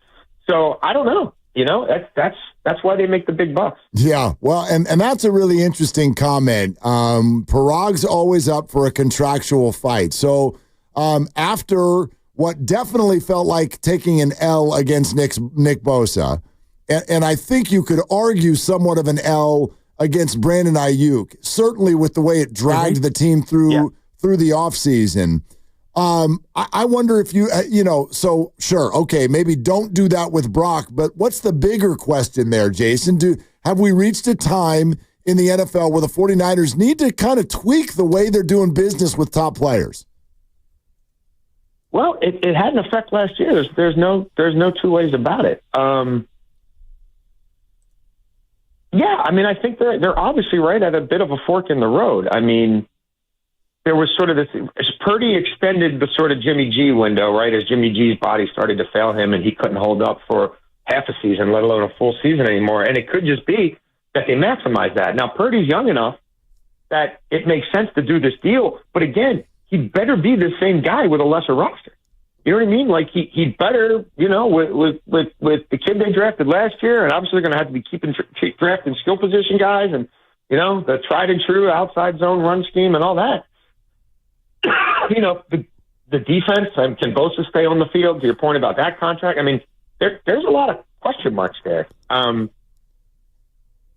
So I don't know. That's why they make the big bucks. Yeah, well, and that's a really interesting comment. Parag's always up for a contractual fight. So after what definitely felt like taking an L against Nick Bosa, and I think you could argue somewhat of an L against Brandon Ayuk, certainly with the way it dragged the team through the offseason. I wonder if so sure, okay, maybe don't do that with Brock, but what's the bigger question there, Jason? Have we reached a time in the NFL where the 49ers need to kind of tweak the way they're doing business with top players? Well, it had an effect last year. There's no two ways about it. Yeah, I mean, I think they're obviously right at a bit of a fork in the road. I mean, there was sort of this, Purdy extended the sort of Jimmy G window, right, as Jimmy G's body started to fail him and he couldn't hold up for half a season, let alone a full season anymore. And it could just be that they maximize that. Now, Purdy's young enough that it makes sense to do this deal, but again, he better be the same guy with a lesser roster. You know what I mean? Like he better, you know, with the kid they drafted last year, and obviously they're going to have to be keeping drafting skill position guys, and you know the tried and true outside zone run scheme and all that. You know the defense can Bosa stay on the field? To your point about that contract, I mean there's a lot of question marks there. And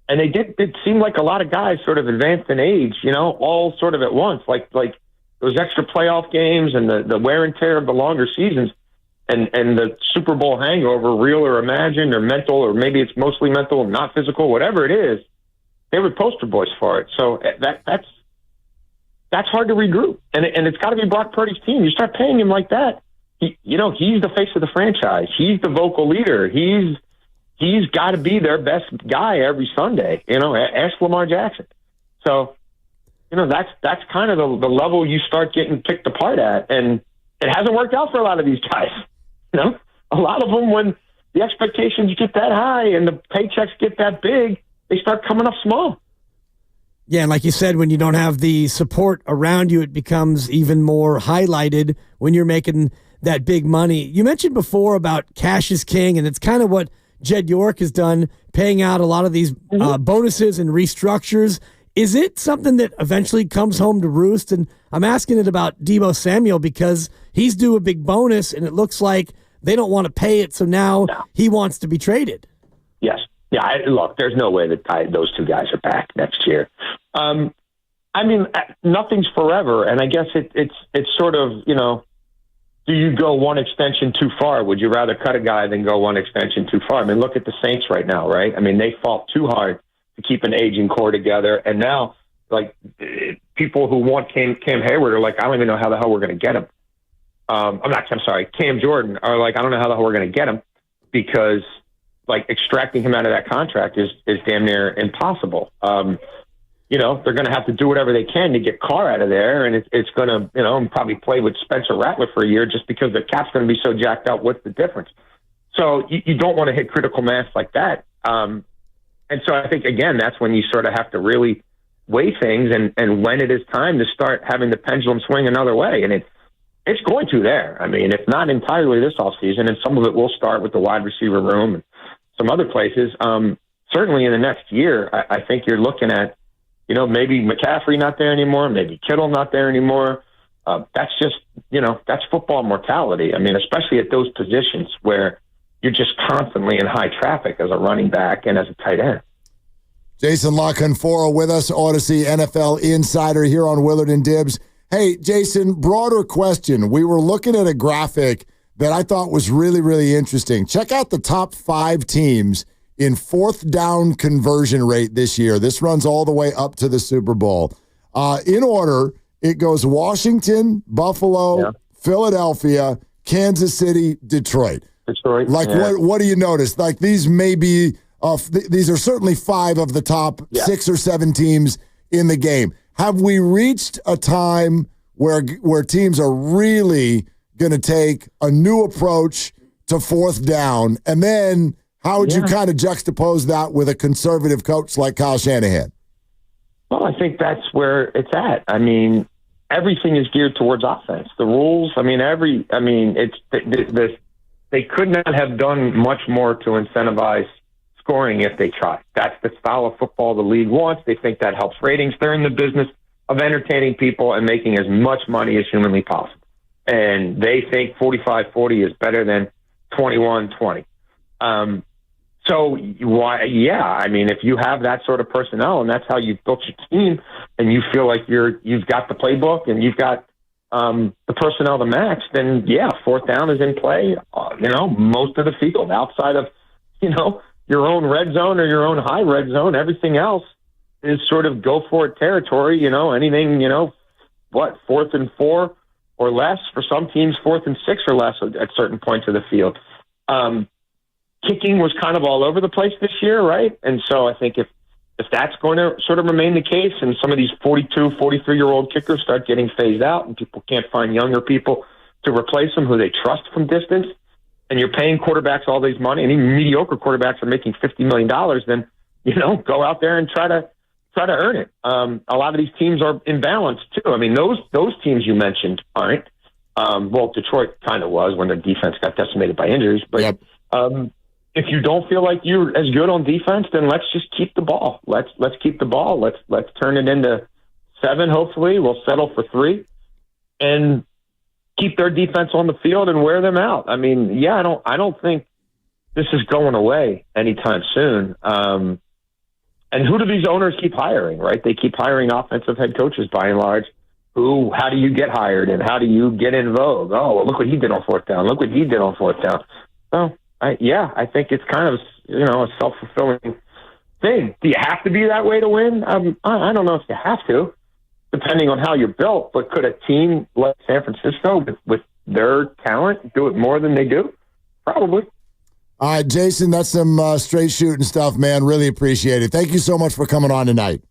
they did seem like a lot of guys sort of advanced in age, you know, all sort of at once, like those extra playoff games and the wear and tear of the longer seasons and the Super Bowl hangover, real or imagined or mental, or maybe it's mostly mental and not physical, whatever it is, they were poster boys for it. So that's hard to regroup. And it's got to be Brock Purdy's team. You start paying him like that, he's the face of the franchise. He's the vocal leader. He's got to be their best guy every Sunday. You know, ask Lamar Jackson. So, you know, that's kind of the level you start getting picked apart at. And it hasn't worked out for a lot of these guys. You know, a lot of them, when the expectations get that high and the paychecks get that big, they start coming up small. Yeah, and like you said, when you don't have the support around you, it becomes even more highlighted when you're making that big money. You mentioned before about cash is king, and it's kind of what Jed York has done, paying out a lot of these bonuses and restructures. Is it something that eventually comes home to roost? And I'm asking it about Deebo Samuel because he's due a big bonus, and it looks like they don't want to pay it, so now he wants to be traded. Yes. Yeah, look, there's no way that those two guys are back next year. I mean, nothing's forever, and I guess it's sort of, you know, do you go one extension too far? Would you rather cut a guy than go one extension too far? I mean, look at the Saints right now, right? I mean, they fought too hard to keep an aging core together, and now, like, people who want Cam Hayward are like, I don't even know how the hell we're going to get him. Cam Jordan are like, I don't know how the hell we're going to get him because, like, extracting him out of that contract is damn near impossible. You know, they're going to have to do whatever they can to get Carr out of there, and it's going to, you know, probably play with Spencer Rattler for a year just because the cap's going to be so jacked up. What's the difference? So you don't want to hit critical mass like that. And so I think, again, that's when you sort of have to really weigh things and when it is time to start having the pendulum swing another way. And it's going to there. I mean, it's not entirely this offseason, and some of it will start with the wide receiver room and some other places. Certainly in the next year, I think you're looking at, you know, maybe McCaffrey not there anymore, maybe Kittle not there anymore. That's just, you know, that's football mortality. I mean, especially at those positions where you're just constantly in high traffic as a running back and as a tight end. Jason La Canfora with us, Odyssey NFL insider here on Willard and Dibs. Hey, Jason, broader question. We were looking at a graphic that I thought was really, really interesting. Check out the top 5 teams in fourth down conversion rate this year. This runs all the way up to the Super Bowl. In order, it goes Washington, Buffalo, Philadelphia, Kansas City, Detroit. Like, what do you notice? Like, these may be, these are certainly 5 of the top 6 or 7 teams in the game. Have we reached a time where teams are really going to take a new approach to fourth down? And then how would you kind of juxtapose that with a conservative coach like Kyle Shanahan? Well, I think that's where it's at. I mean, everything is geared towards offense. The rules, they could not have done much more to incentivize scoring if they tried. That's the style of football the league wants. They think that helps ratings. They're in the business of entertaining people and making as much money as humanly possible. And they think 45-40 is better than 21-20. So why? Yeah, I mean, if you have that sort of personnel and that's how you've built your team, and you feel like you've got the playbook and you've got the personnel to match, then yeah, fourth down is in play. You know, most of the field outside of, you know, your own red zone or your own high red zone, everything else is sort of go for it territory. Anything, 4th and 4 or less. For some teams, 4th and 6 or less at certain points of the field. Kicking was kind of all over the place this year, right? And so I think if that's going to sort of remain the case and some of these 42, 43-year-old kickers start getting phased out and people can't find younger people to replace them who they trust from distance, and you're paying quarterbacks all this money, and even mediocre quarterbacks are making $50 million, then, go out there and try to earn it. A lot of these teams are imbalanced, too. I mean, those teams you mentioned aren't. Well, Detroit kind of was when their defense got decimated by injuries, but yep. If you don't feel like you're as good on defense, then let's just keep the ball. Let's keep the ball. Let's turn it into 7. Hopefully, we'll settle for 3, and keep their defense on the field and wear them out. I mean, I don't think this is going away anytime soon. And who do these owners keep hiring? Right? They keep hiring offensive head coaches by and large. How do you get hired and how do you get in vogue? Oh, well, look what he did on 4th down. Look what he did on 4th down. Well, I think it's kind of, a self-fulfilling thing. Do you have to be that way to win? I don't know if you have to, depending on how you're built, but could a team like San Francisco with their talent do it more than they do? Probably. All right, Jason, that's some straight shooting stuff, man. Really appreciate it. Thank you so much for coming on tonight.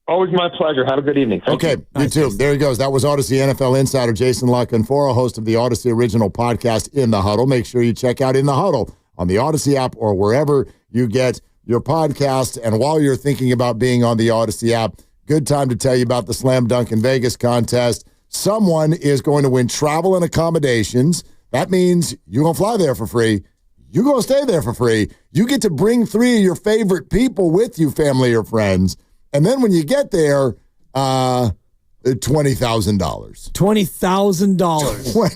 Always my pleasure. Have a good evening. Thank you. You too. There he goes. That was Odyssey NFL insider Jason La Canfora, host of the Odyssey original podcast, In the Huddle. Make sure you check out In the Huddle on the Odyssey app or wherever you get your podcast. And while you're thinking about being on the Odyssey app, good time to tell you about the Slam Dunk in Vegas contest. Someone is going to win travel and accommodations. That means you're going to fly there for free. You're going to stay there for free. You get to bring 3 of your favorite people with you, family or friends. And then when you get there, $20,000. $20,000.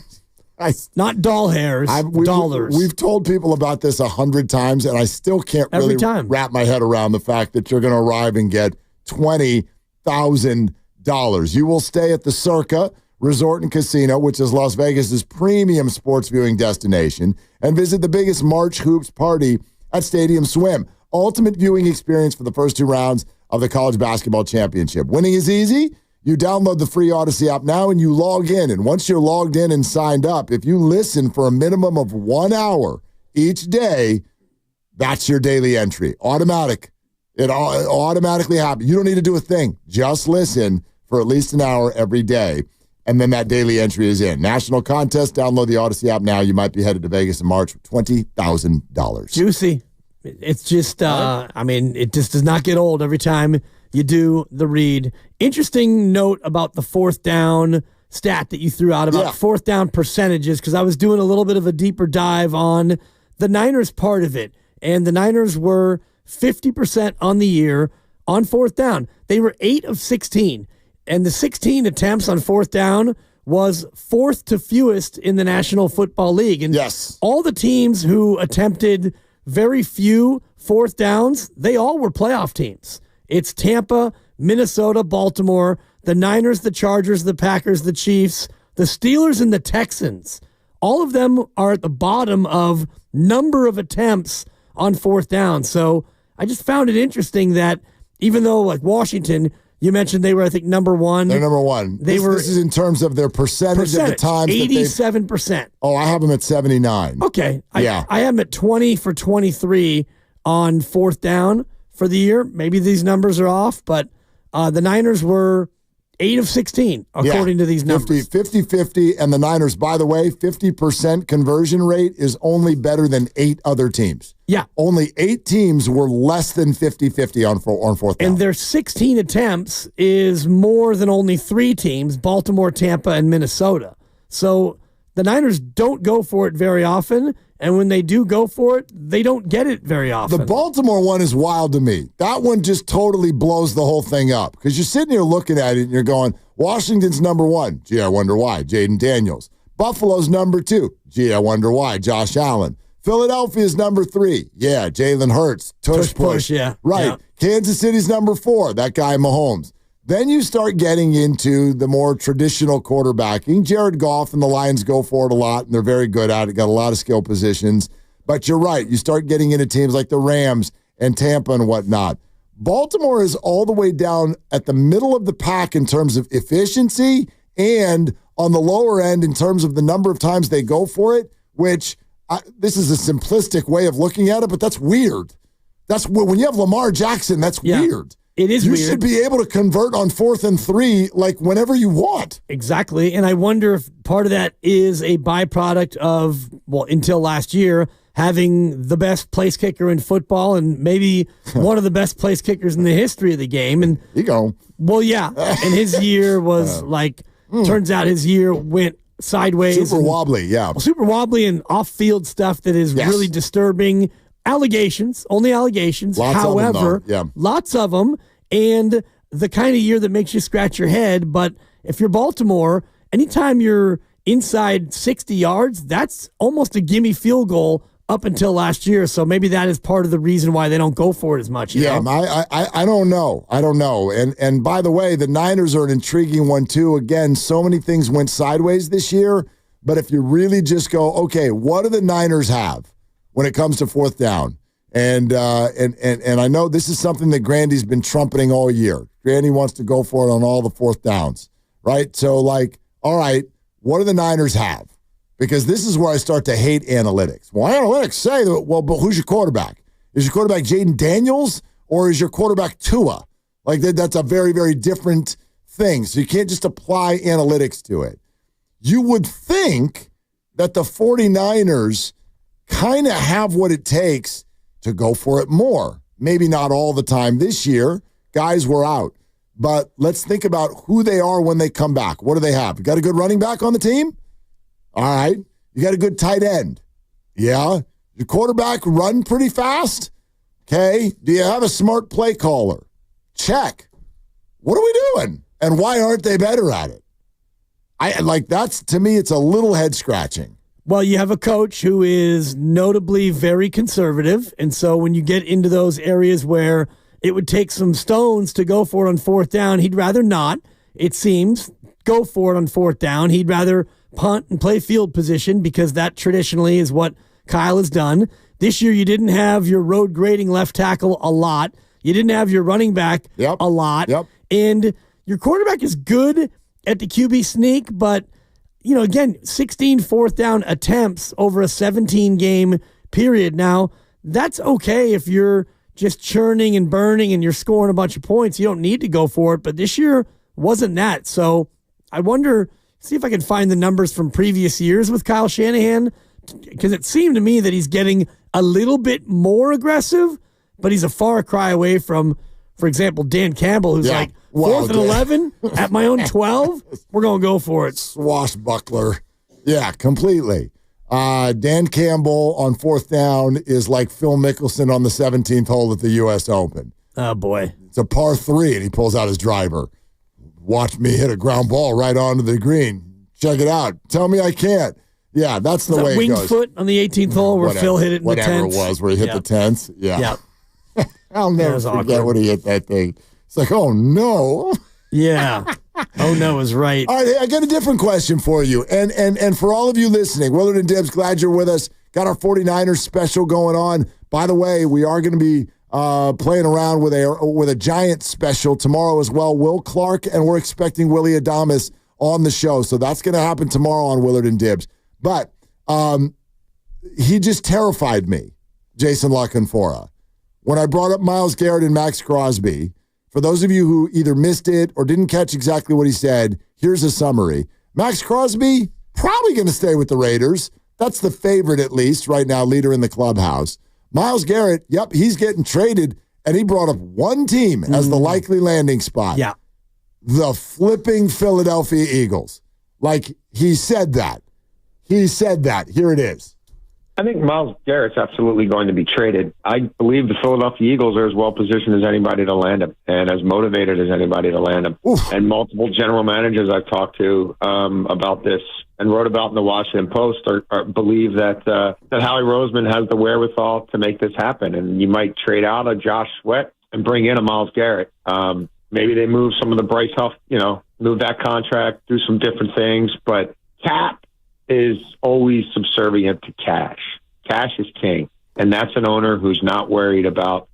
Not doll hairs, dollars. We've told people about this 100 times, and I still can't really wrap my head around the fact that you're going to arrive and get $20,000. You will stay at the Circa Resort and Casino, which is Las Vegas's premium sports viewing destination, and visit the biggest March Hoops party at Stadium Swim. Ultimate viewing experience for the first 2 rounds of the college basketball championship. Winning is easy. You download the free Odyssey app now and you log in. And once you're logged in and signed up, if you listen for a minimum of 1 hour each day, that's your daily entry. Automatic. It automatically happens. You don't need to do a thing. Just listen for at least an hour every day. And then that daily entry is in. National contest. Download the Odyssey app now. You might be headed to Vegas in March with $20,000. Juicy. It's just, it just does not get old every time you do the read. Interesting note about the 4th down stat that you threw out about 4th down percentages, because I was doing a little bit of a deeper dive on the Niners part of it. And the Niners were 50% on the year on 4th down. They were 8 of 16. And the 16 attempts on 4th down was 4th to fewest in the National Football League. And all the teams who attempted very few 4th downs, they all were playoff teams. It's Tampa, Minnesota, Baltimore, the Niners, the Chargers, the Packers, the Chiefs, the Steelers, and the Texans. All of them are at the bottom of number of attempts on 4th down. So I just found it interesting that even though, like Washington, you mentioned they were, I think, number 1. They're number 1. This is in terms of their percentage of the times. 87%. Oh, I have them at 79. Okay. I have them at 20 for 23 on 4th down for the year. Maybe these numbers are off, but the Niners were 8 of 16, according to these numbers. 50-50, and the Niners, by the way, 50% conversion rate is only better than 8 other teams. Yeah. Only 8 teams were less than 50-50 on 4th down. And their 16 attempts is more than only 3 teams, Baltimore, Tampa, and Minnesota. So the Niners don't go for it very often, and when they do go for it, they don't get it very often. The Baltimore one is wild to me. That one just totally blows the whole thing up, because you're sitting here looking at it and you're going, Washington's number 1. Gee, I wonder why. Jaden Daniels. Buffalo's number 2. Gee, I wonder why. Josh Allen. Philadelphia's number 3. Yeah, Jalen Hurts. Tush push. Yeah. Right. Yeah. Kansas City's number 4. That guy Mahomes. Then you start getting into the more traditional quarterbacking. Jared Goff and the Lions go for it a lot, and they're very good at it, got a lot of skill positions. But you're right. You start getting into teams like the Rams and Tampa and whatnot. Baltimore is all the way down at the middle of the pack in terms of efficiency and on the lower end in terms of the number of times they go for it, which this is a simplistic way of looking at it, but that's weird. That's when you have Lamar Jackson, that's weird. It is weird. You should be able to convert on 4th and 3 like whenever you want. Exactly. And I wonder if part of that is a byproduct of, well, until last year, having the best place kicker in football and maybe one of the best place kickers in the history of the game. And you go. Well, yeah. And his year was turns out his year went sideways. Super wobbly, yeah. Well, super wobbly and off-field stuff that is really disturbing. Allegations, only allegations. However, lots of them, and the kind of year that makes you scratch your head. But if you're Baltimore, anytime you're inside 60 yards, that's almost a gimme field goal up until last year. So maybe that is part of the reason why they don't go for it as much. You know? I don't know. I don't know. And by the way, the Niners are an intriguing one too. Again, so many things went sideways this year. But if you really just go, okay, what do the Niners have when it comes to 4th down? And I know this is something that Grandy's been trumpeting all year. Grandy wants to go for it on all the 4th downs, right? So, all right, what do the Niners have? Because this is where I start to hate analytics. Well, analytics say, but who's your quarterback? Is your quarterback Jaden Daniels or is your quarterback Tua? That's a very, very different thing. So you can't just apply analytics to it. You would think that the 49ers kind of have what it takes to go for it more. Maybe not all the time this year. Guys were out. But let's think about who they are when they come back. What do they have? You got a good running back on the team? All right. You got a good tight end? Yeah. Your quarterback run pretty fast? Okay. Do you have a smart play caller? Check. What are we doing? And why aren't they better at it? That's, to me, it's a little head scratching. Well, you have a coach who is notably very conservative, and so when you get into those areas where it would take some stones to go for it on 4th down, he'd rather not, it seems, go for it on 4th down. He'd rather punt and play field position because that traditionally is what Kyle has done. This year you didn't have your road grading left tackle a lot. You didn't have your running back a lot. And your quarterback is good at the QB sneak, but again, 16 4th down attempts over a 17-game period. Now, that's okay if you're just churning and burning and you're scoring a bunch of points. You don't need to go for it, but this year wasn't that. So I wonder, see if I can find the numbers from previous years with Kyle Shanahan, because it seemed to me that he's getting a little bit more aggressive, but he's a far cry away from, for example, Dan Campbell, who's 4th and 11 at my own 12. We're going to go for it. Swashbuckler. Yeah, completely. Dan Campbell on 4th down is like Phil Mickelson on the 17th hole at the U.S. Open. Oh, boy. It's a par 3, and he pulls out his driver. Watch me hit a ground ball right onto the green. Check it out. Tell me I can't. Yeah, that's the way it goes. Winged foot on the 18th hole where Phil hit it in the 10th. Whatever it was, where he hit the 10th. Yeah. I'll never forget when he hit that thing. It's like, oh, no. Yeah. Oh, no is right. All right, I got a different question for you. And for all of you listening, Willard and Dibbs, glad you're with us. Got our 49ers special going on. By the way, we are going to be playing around with a Giant special tomorrow as well. Will Clark, and we're expecting Willie Adames on the show. So that's going to happen tomorrow on Willard and Dibbs. But he just terrified me, Jason La Canfora. When I brought up Myles Garrett and Max Crosby, for those of you who either missed it or didn't catch exactly what he said, here's a summary. Max Crosby, probably going to stay with the Raiders. That's the favorite, at least, right now, leader in the clubhouse. Myles Garrett, yep, he's getting traded, and he brought up one team as the likely landing spot. Yeah. The flipping Philadelphia Eagles. He said that. He said that. Here it is. I think Myles Garrett's absolutely going to be traded. I believe the Philadelphia Eagles are as well positioned as anybody to land him and as motivated as anybody to land him. Oof. And multiple general managers I've talked to about this and wrote about in the Washington Post believe that Howie Roseman has the wherewithal to make this happen. And you might trade out a Josh Sweat and bring in a Myles Garrett. Maybe they move some of the Bryce Huff, move that contract, do some different things. But cap is always subservient to cash. Cash is king. And that's an owner who's not worried about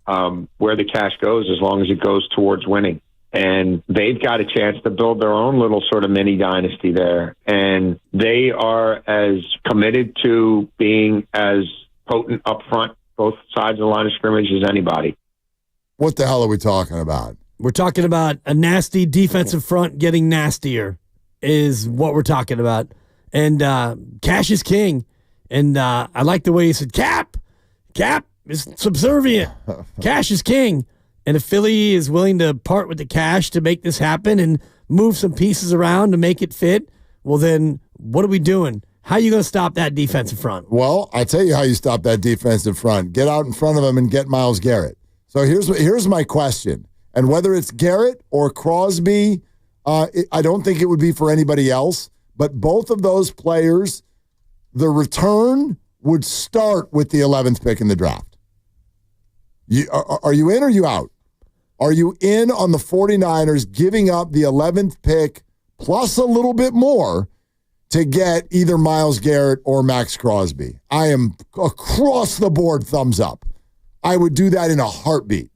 where the cash goes as long as it goes towards winning. And they've got a chance to build their own little sort of mini dynasty there. And they are as committed to being as potent up front, both sides of the line of scrimmage, as anybody. What the hell are we talking about? We're talking about a nasty defensive front getting nastier is what we're talking about. And cash is king. And I like the way he said, Cap is subservient. Cash is king. And if Philly is willing to part with the cash to make this happen and move some pieces around to make it fit, well, then what are we doing? How are you going to stop that defensive front? Well, I tell you how you stop that defensive front. Get out in front of them and get Myles Garrett. So here's my question. And whether it's Garrett or Crosby, I don't think it would be for anybody else. But both of those players, the return would start with the 11th pick in the draft. Are you in or are you out? Are you in on the 49ers giving up the 11th pick plus a little bit more to get either Myles Garrett or Max Crosby? I am across the board thumbs up. I would do that in a heartbeat.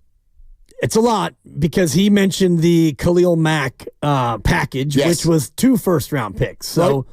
It's a lot because he mentioned the Khalil Mack package, which was 2 first-round picks. So, right.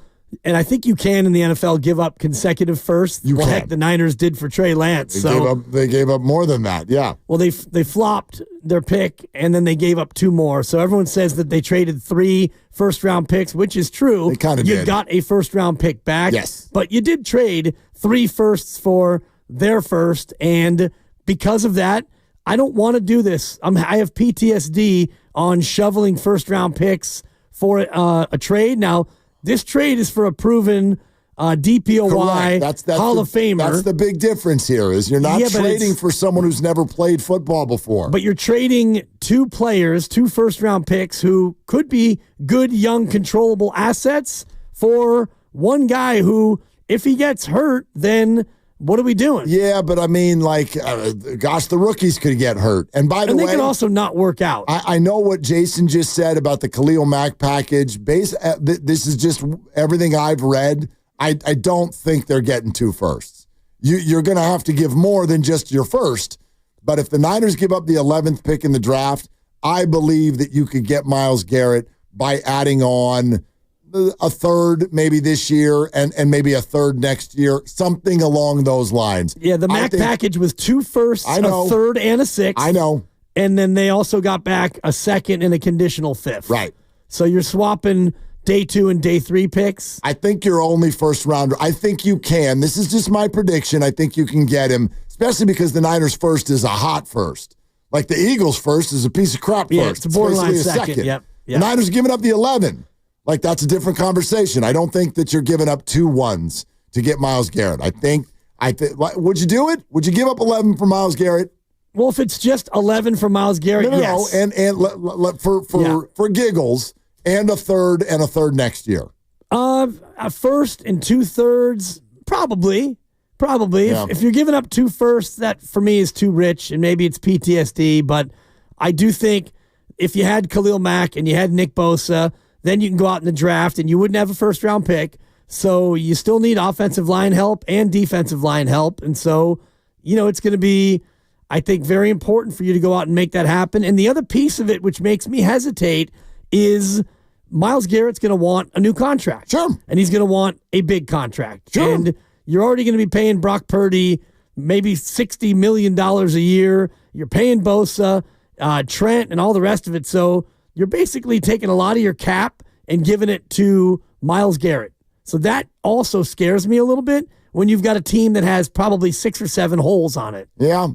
And I think you can in the NFL give up consecutive firsts. You can. Heck, the Niners did for Trey Lance. They gave up more than that, yeah. Well, they flopped their pick, and then they gave up 2 more. So everyone says that they traded 3 first-round picks, which is true. They kind of did. You got a first-round pick back. Yes. But you did trade 3 firsts for their first, and because of that, I don't want to do this. I have PTSD on shoveling first-round picks for a trade. Now, this trade is for a proven DPOY Hall of Famer. That's the big difference here is you're not trading for someone who's never played football before. But you're trading 2 players, 2 first-round picks who could be good, young, controllable assets for one guy who, if he gets hurt, then what are we doing? Yeah, but I mean, the rookies could get hurt. And by the way, they could also not work out. I know what Jason just said about the Khalil Mack package. This is just everything I've read. I don't think they're getting 2 firsts. You're going to have to give more than just your first. But if the Niners give up the 11th pick in the draft, I believe that you could get Myles Garrett by adding on a third maybe this year and maybe a third next year, something along those lines. Yeah, the Mac package was 2 firsts, a third, and a 6th. I know. And then they also got back a 2nd and a conditional 5th. Right. So you're swapping day 2 and day 3 picks. I think you're only first rounder. I think you can. This is just my prediction. I think you can get him, especially because the Niners first is a hot first. Like the Eagles first is a piece of crap first. It's a borderline second. Yep. The Niners are giving up the 11. Like, that's a different conversation. I don't think that you're giving up 2 1s to get Myles Garrett. I think, would you do it? Would you give up 11 for Myles Garrett? Well, if it's just 11 for Myles Garrett, yes. No, for giggles, and a third next year. A first and 2 thirds, probably. Yeah. If you're giving up 2 firsts, that for me is too rich, and maybe it's PTSD. But I do think if you had Khalil Mack and you had Nick Bosa, then you can go out in the draft and you wouldn't have a first-round pick. So you still need offensive line help and defensive line help. And so, it's going to be, I think, very important for you to go out and make that happen. And the other piece of it, which makes me hesitate, is Myles Garrett's going to want a new contract. Sure. And he's going to want a big contract. Sure. And you're already going to be paying Brock Purdy maybe $60 million a year. You're paying Bosa, Trent, and all the rest of it. So you're basically taking a lot of your cap and giving it to Myles Garrett. So that also scares me a little bit when you've got a team that has probably 6 or 7 holes on it. Yeah.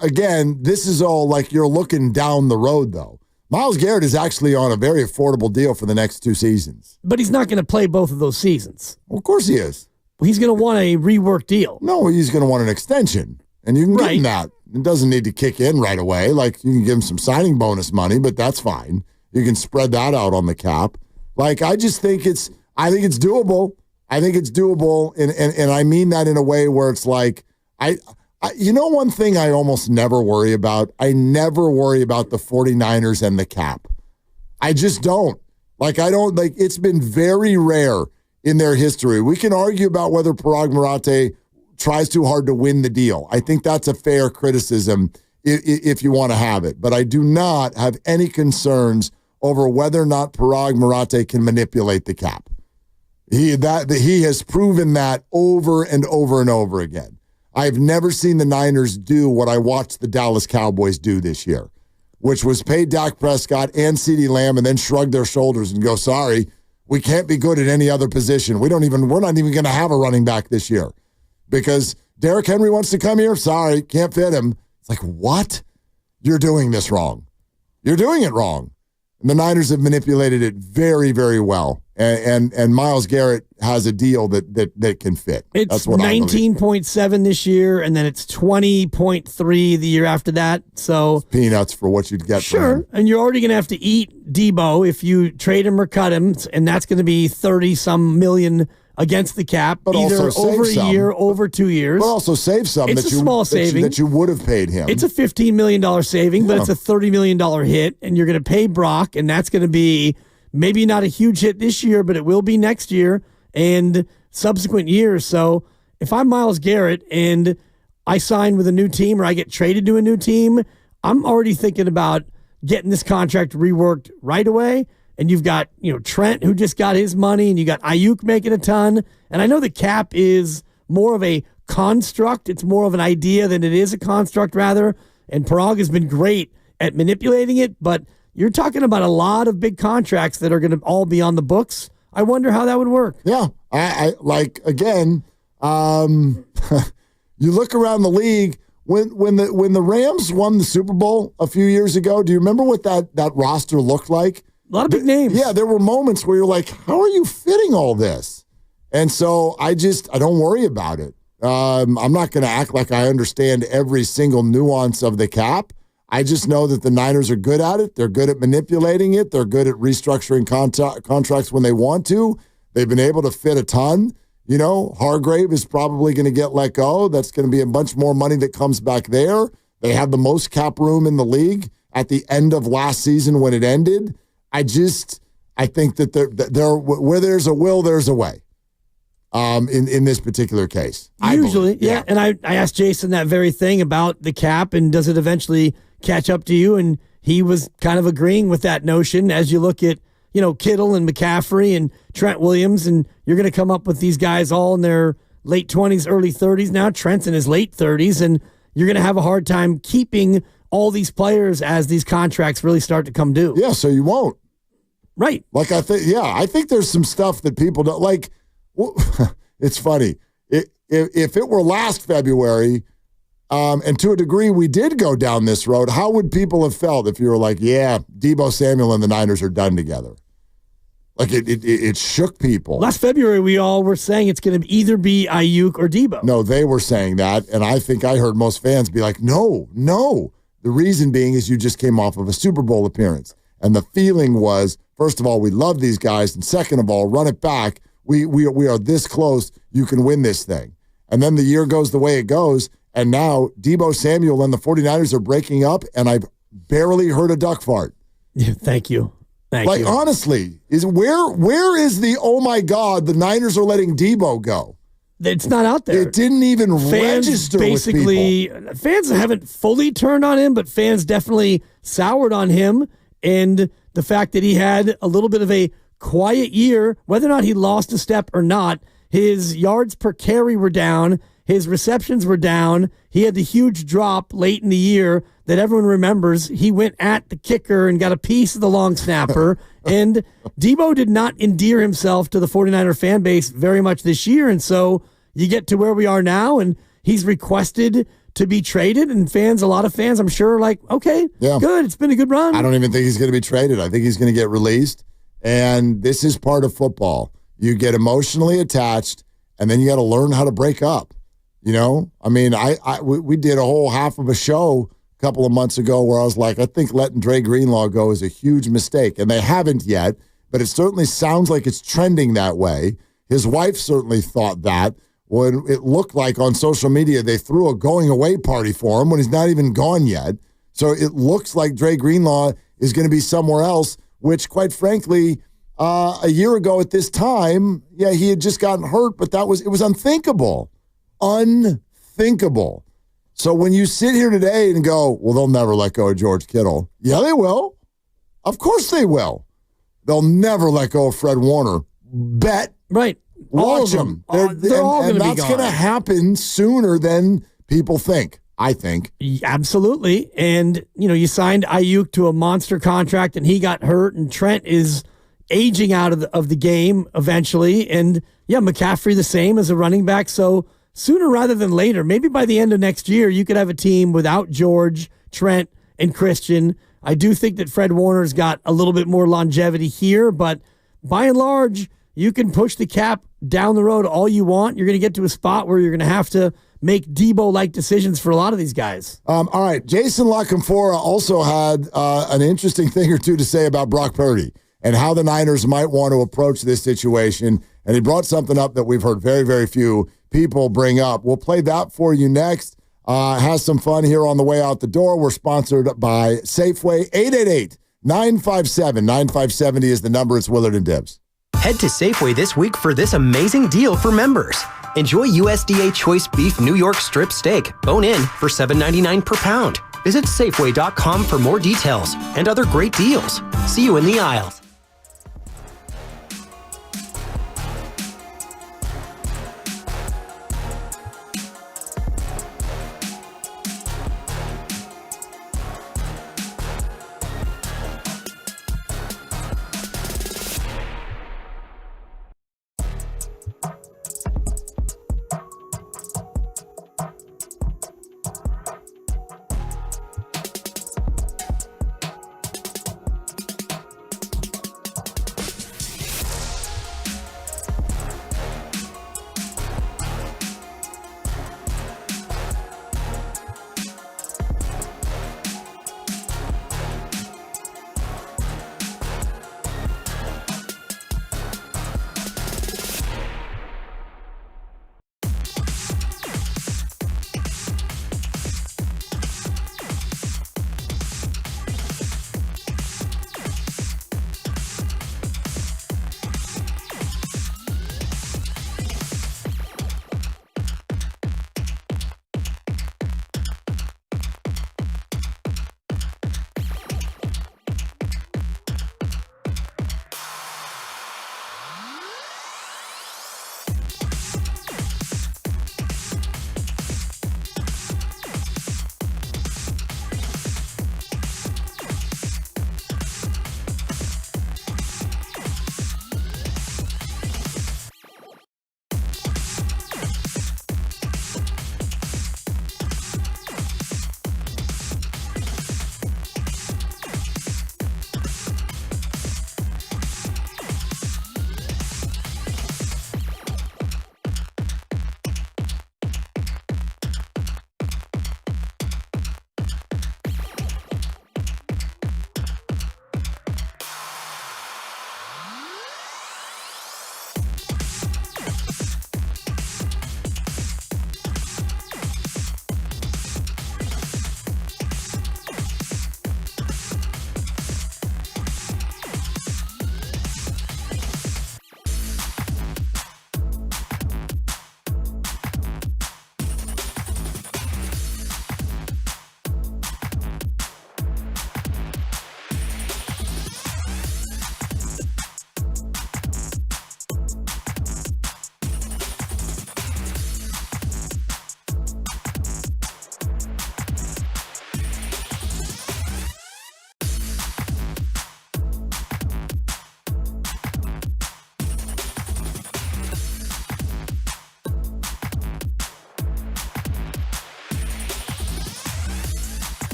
Again, this is all like you're looking down the road, though. Myles Garrett is actually on a very affordable deal for the next 2 seasons. But he's not going to play both of those seasons. Well, of course he is. Well, he's going to want a rework deal. No, he's going to want an extension. And you can give him that. It doesn't need to kick in right away. Like, you can give him some signing bonus money, but that's fine. You can spread that out on the cap. Like, I just think it's doable. I think it's doable. And I mean that in a way where it's like, one thing I almost never worry about? I never worry about the 49ers and the cap. I just don't. It's been very rare in their history. We can argue about whether Parag Marate tries too hard to win the deal. I think that's a fair criticism if you want to have it. But I do not have any concerns over whether or not Parag Marate can manipulate the cap. He has proven that over and over and over again. I've never seen the Niners do what I watched the Dallas Cowboys do this year, which was pay Dak Prescott and CeeDee Lamb and then shrug their shoulders and go, sorry, we can't be good at any other position. We're not even going to have a running back this year because Derrick Henry wants to come here. Sorry, can't fit him. It's like, what? You're doing this wrong. You're doing it wrong. And the Niners have manipulated it very, very well. And Myles Garrett has a deal that can fit. It's 19.7 this year, and then it's 20.3 the year after that. So it's peanuts for what you'd get. Sure, and you're already going to have to eat Debo if you trade him or cut him, and that's going to be 30-some million against the cap, but either over a year, over 2 years. But also save some it's that you would have paid him. It's a $15 million saving, but it's a $30 million hit, and you're going to pay Brock, and that's going to be maybe not a huge hit this year, but it will be next year and subsequent years. So if I'm Myles Garrett and I sign with a new team or I get traded to a new team, I'm already thinking about getting this contract reworked right away. And you've got, Trent, who just got his money, and you got Ayuk making a ton. And I know the cap is more of a construct. It's more of an idea than it is a construct, rather. And Parag has been great at manipulating it, but you're talking about a lot of big contracts that are going to all be on the books. I wonder how that would work. Yeah. I again, you look around the league, when the Rams won the Super Bowl a few years ago, do you remember what that roster looked like? A lot of big names. Yeah, there were moments where you're like, how are you fitting all this? And so I don't worry about it. I'm not going to act like I understand every single nuance of the cap. I just know that the Niners are good at it. They're good at manipulating it. They're good at restructuring contracts when they want to. They've been able to fit a ton. Hargrave is probably going to get let go. That's going to be a bunch more money that comes back there. They have the most cap room in the league at the end of last season when it ended. I think that there where there's a will, there's a way. In this particular case, usually, yeah. And I asked Jason that very thing about the cap and does it eventually catch up to you? And he was kind of agreeing with that notion. As you look at Kittle and McCaffrey and Trent Williams, and you're going to come up with these guys all in their late 20s, early 30s. Now Trent's in his late 30s, and you're going to have a hard time keeping all these players as these contracts really start to come due. Yeah, so you won't. Right. Like I think there's some stuff that people don't like. It's funny. If it were last February, and to a degree we did go down this road, how would people have felt if you were like, yeah, Deebo Samuel and the Niners are done together? Like it shook people. Last February, we all were saying it's going to either be Ayuk or Deebo. No, they were saying that, and I think I heard most fans be like, no. The reason being is you just came off of a Super Bowl appearance. And the feeling was, first of all, we love these guys. And second of all, run it back. We are this close. You can win this thing. And then the year goes the way it goes. And now Deebo Samuel and the 49ers are breaking up. And I've barely heard a duck fart. Yeah, thank you. Thank you. Honestly, where is the, oh my God, the Niners are letting Deebo go? It's not out there. It didn't even register with people. Fans haven't fully turned on him, but fans definitely soured on him. And the fact that he had a little bit of a quiet year, whether or not he lost a step or not, his yards per carry were down. His receptions were down. He had the huge drop late in the year that everyone remembers. He went at the kicker and got a piece of the long snapper. And Deebo did not endear himself to the 49er fan base very much this year. And so you get to where we are now, and he's requested to be traded. And a lot of fans, I'm sure, are like, okay, good. It's been a good run. I don't even think he's going to be traded. I think he's going to get released. And this is part of football. You get emotionally attached, and then you got to learn how to break up. I mean, we did a whole half of a show a couple of months ago where I was like, I think letting Dre Greenlaw go is a huge mistake. And they haven't yet, but it certainly sounds like it's trending that way. His wife certainly thought that when it looked like on social media they threw a going away party for him when he's not even gone yet. So it looks like Dre Greenlaw is going to be somewhere else, which quite frankly, a year ago at this time, he had just gotten hurt, but it was unthinkable. unthinkable. So when you sit here today and go, well, they'll never let go of George Kittle. Yeah, they will. Of course they will. They'll never let go of Fred Warner. Bet. Right. Watch them. They're all going to be gone. And that's going to happen sooner than people think, I think. Absolutely. And, you signed Ayuk to a monster contract, and he got hurt, and Trent is aging out of the game eventually. And, yeah, McCaffrey the same as a running back. So sooner rather than later, maybe by the end of next year, you could have a team without George, Trent, and Christian. I do think that Fred Warner's got a little bit more longevity here, but by and large, you can push the cap down the road all you want. You're going to get to a spot where you're going to have to make Debo-like decisions for a lot of these guys. All right. Jason LaCamfora also had an interesting thing or two to say about Brock Purdy and how the Niners might want to approach this situation. And he brought something up that we've heard very, very few people bring up. We'll play that for you next. Have some fun here on the way out the door. We're sponsored by Safeway. 888-957-9570 is the number. It's Willard and Dibs. Head to Safeway this week for this amazing deal for members. Enjoy USDA Choice Beef New York Strip Steak, bone-in, for $7.99 per pound. Visit Safeway.com for more details and other great deals. See you in the aisles.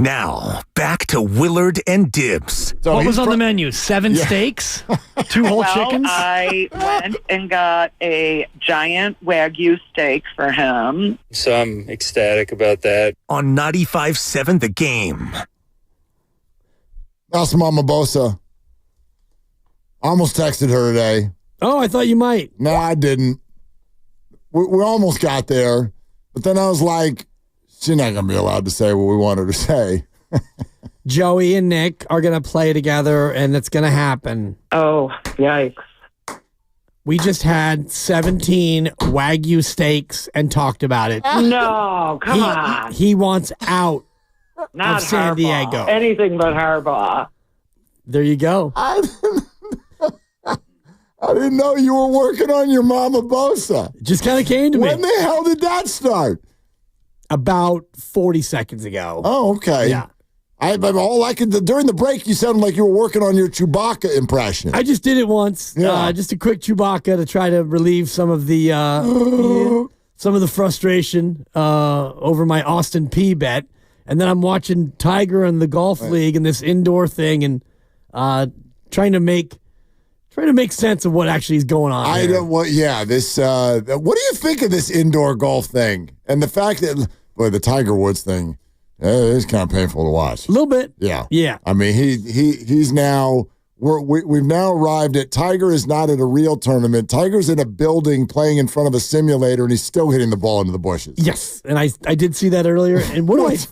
Now, back to Willard and Dibs. So what was on the menu? 7 steaks? 2 whole chickens? I went and got a giant Wagyu steak for him. So I'm ecstatic about that. On 95.7 The Game. That's Mama Bosa. I almost texted her today. Oh, I thought you might. No, I didn't. We almost got there, but then I was like, she's not going to be allowed to say what we want her to say. Joey and Nick are going to play together, and it's going to happen. Oh, yikes. We just had 17 Wagyu steaks and talked about it. No, come on. He wants out Not of San Harbaugh. Diego. Anything but Harbaugh. There you go. I didn't know you were working on your Mama Bosa. It just kind of came to me. When the hell did that start? About 40 seconds ago. Oh, okay. Yeah. During the break, you sounded like you were working on your Chewbacca impression. I just did it once. Yeah. Just a quick Chewbacca to try to relieve some of the frustration over my Austin P bet. And then I'm watching Tiger and the Golf League and this indoor thing and trying to make sense of what actually is going on. I don't. What do you think of this indoor golf thing and the fact that the Tiger Woods thing is kind of painful to watch. A little bit. Yeah. I mean, he's now. We've now arrived at Tiger is not at a real tournament. Tiger's in a building playing in front of a simulator, and he's still hitting the ball into the bushes. Yes, and I did see that earlier. And what is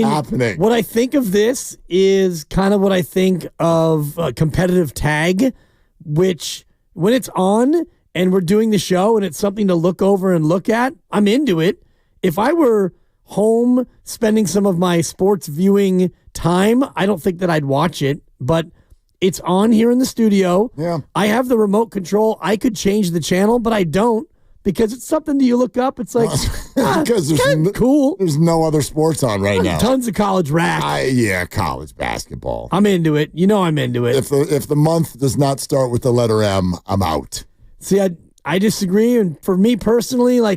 happening? What I think of this is kind of what I think of competitive tag, which when it's on and we're doing the show and it's something to look over and look at, I'm into it. If I were home spending some of my sports viewing time, I don't think that I'd watch it, but it's on here in the studio. Yeah. I have the remote control. I could change the channel, but I don't because it's something that you look up. It's like, because there's cool. There's no other sports on right now. Tons of college rack. College basketball. I'm into it. You know I'm into it. If the month does not start with the letter M, I'm out. See, I disagree. And for me personally, like,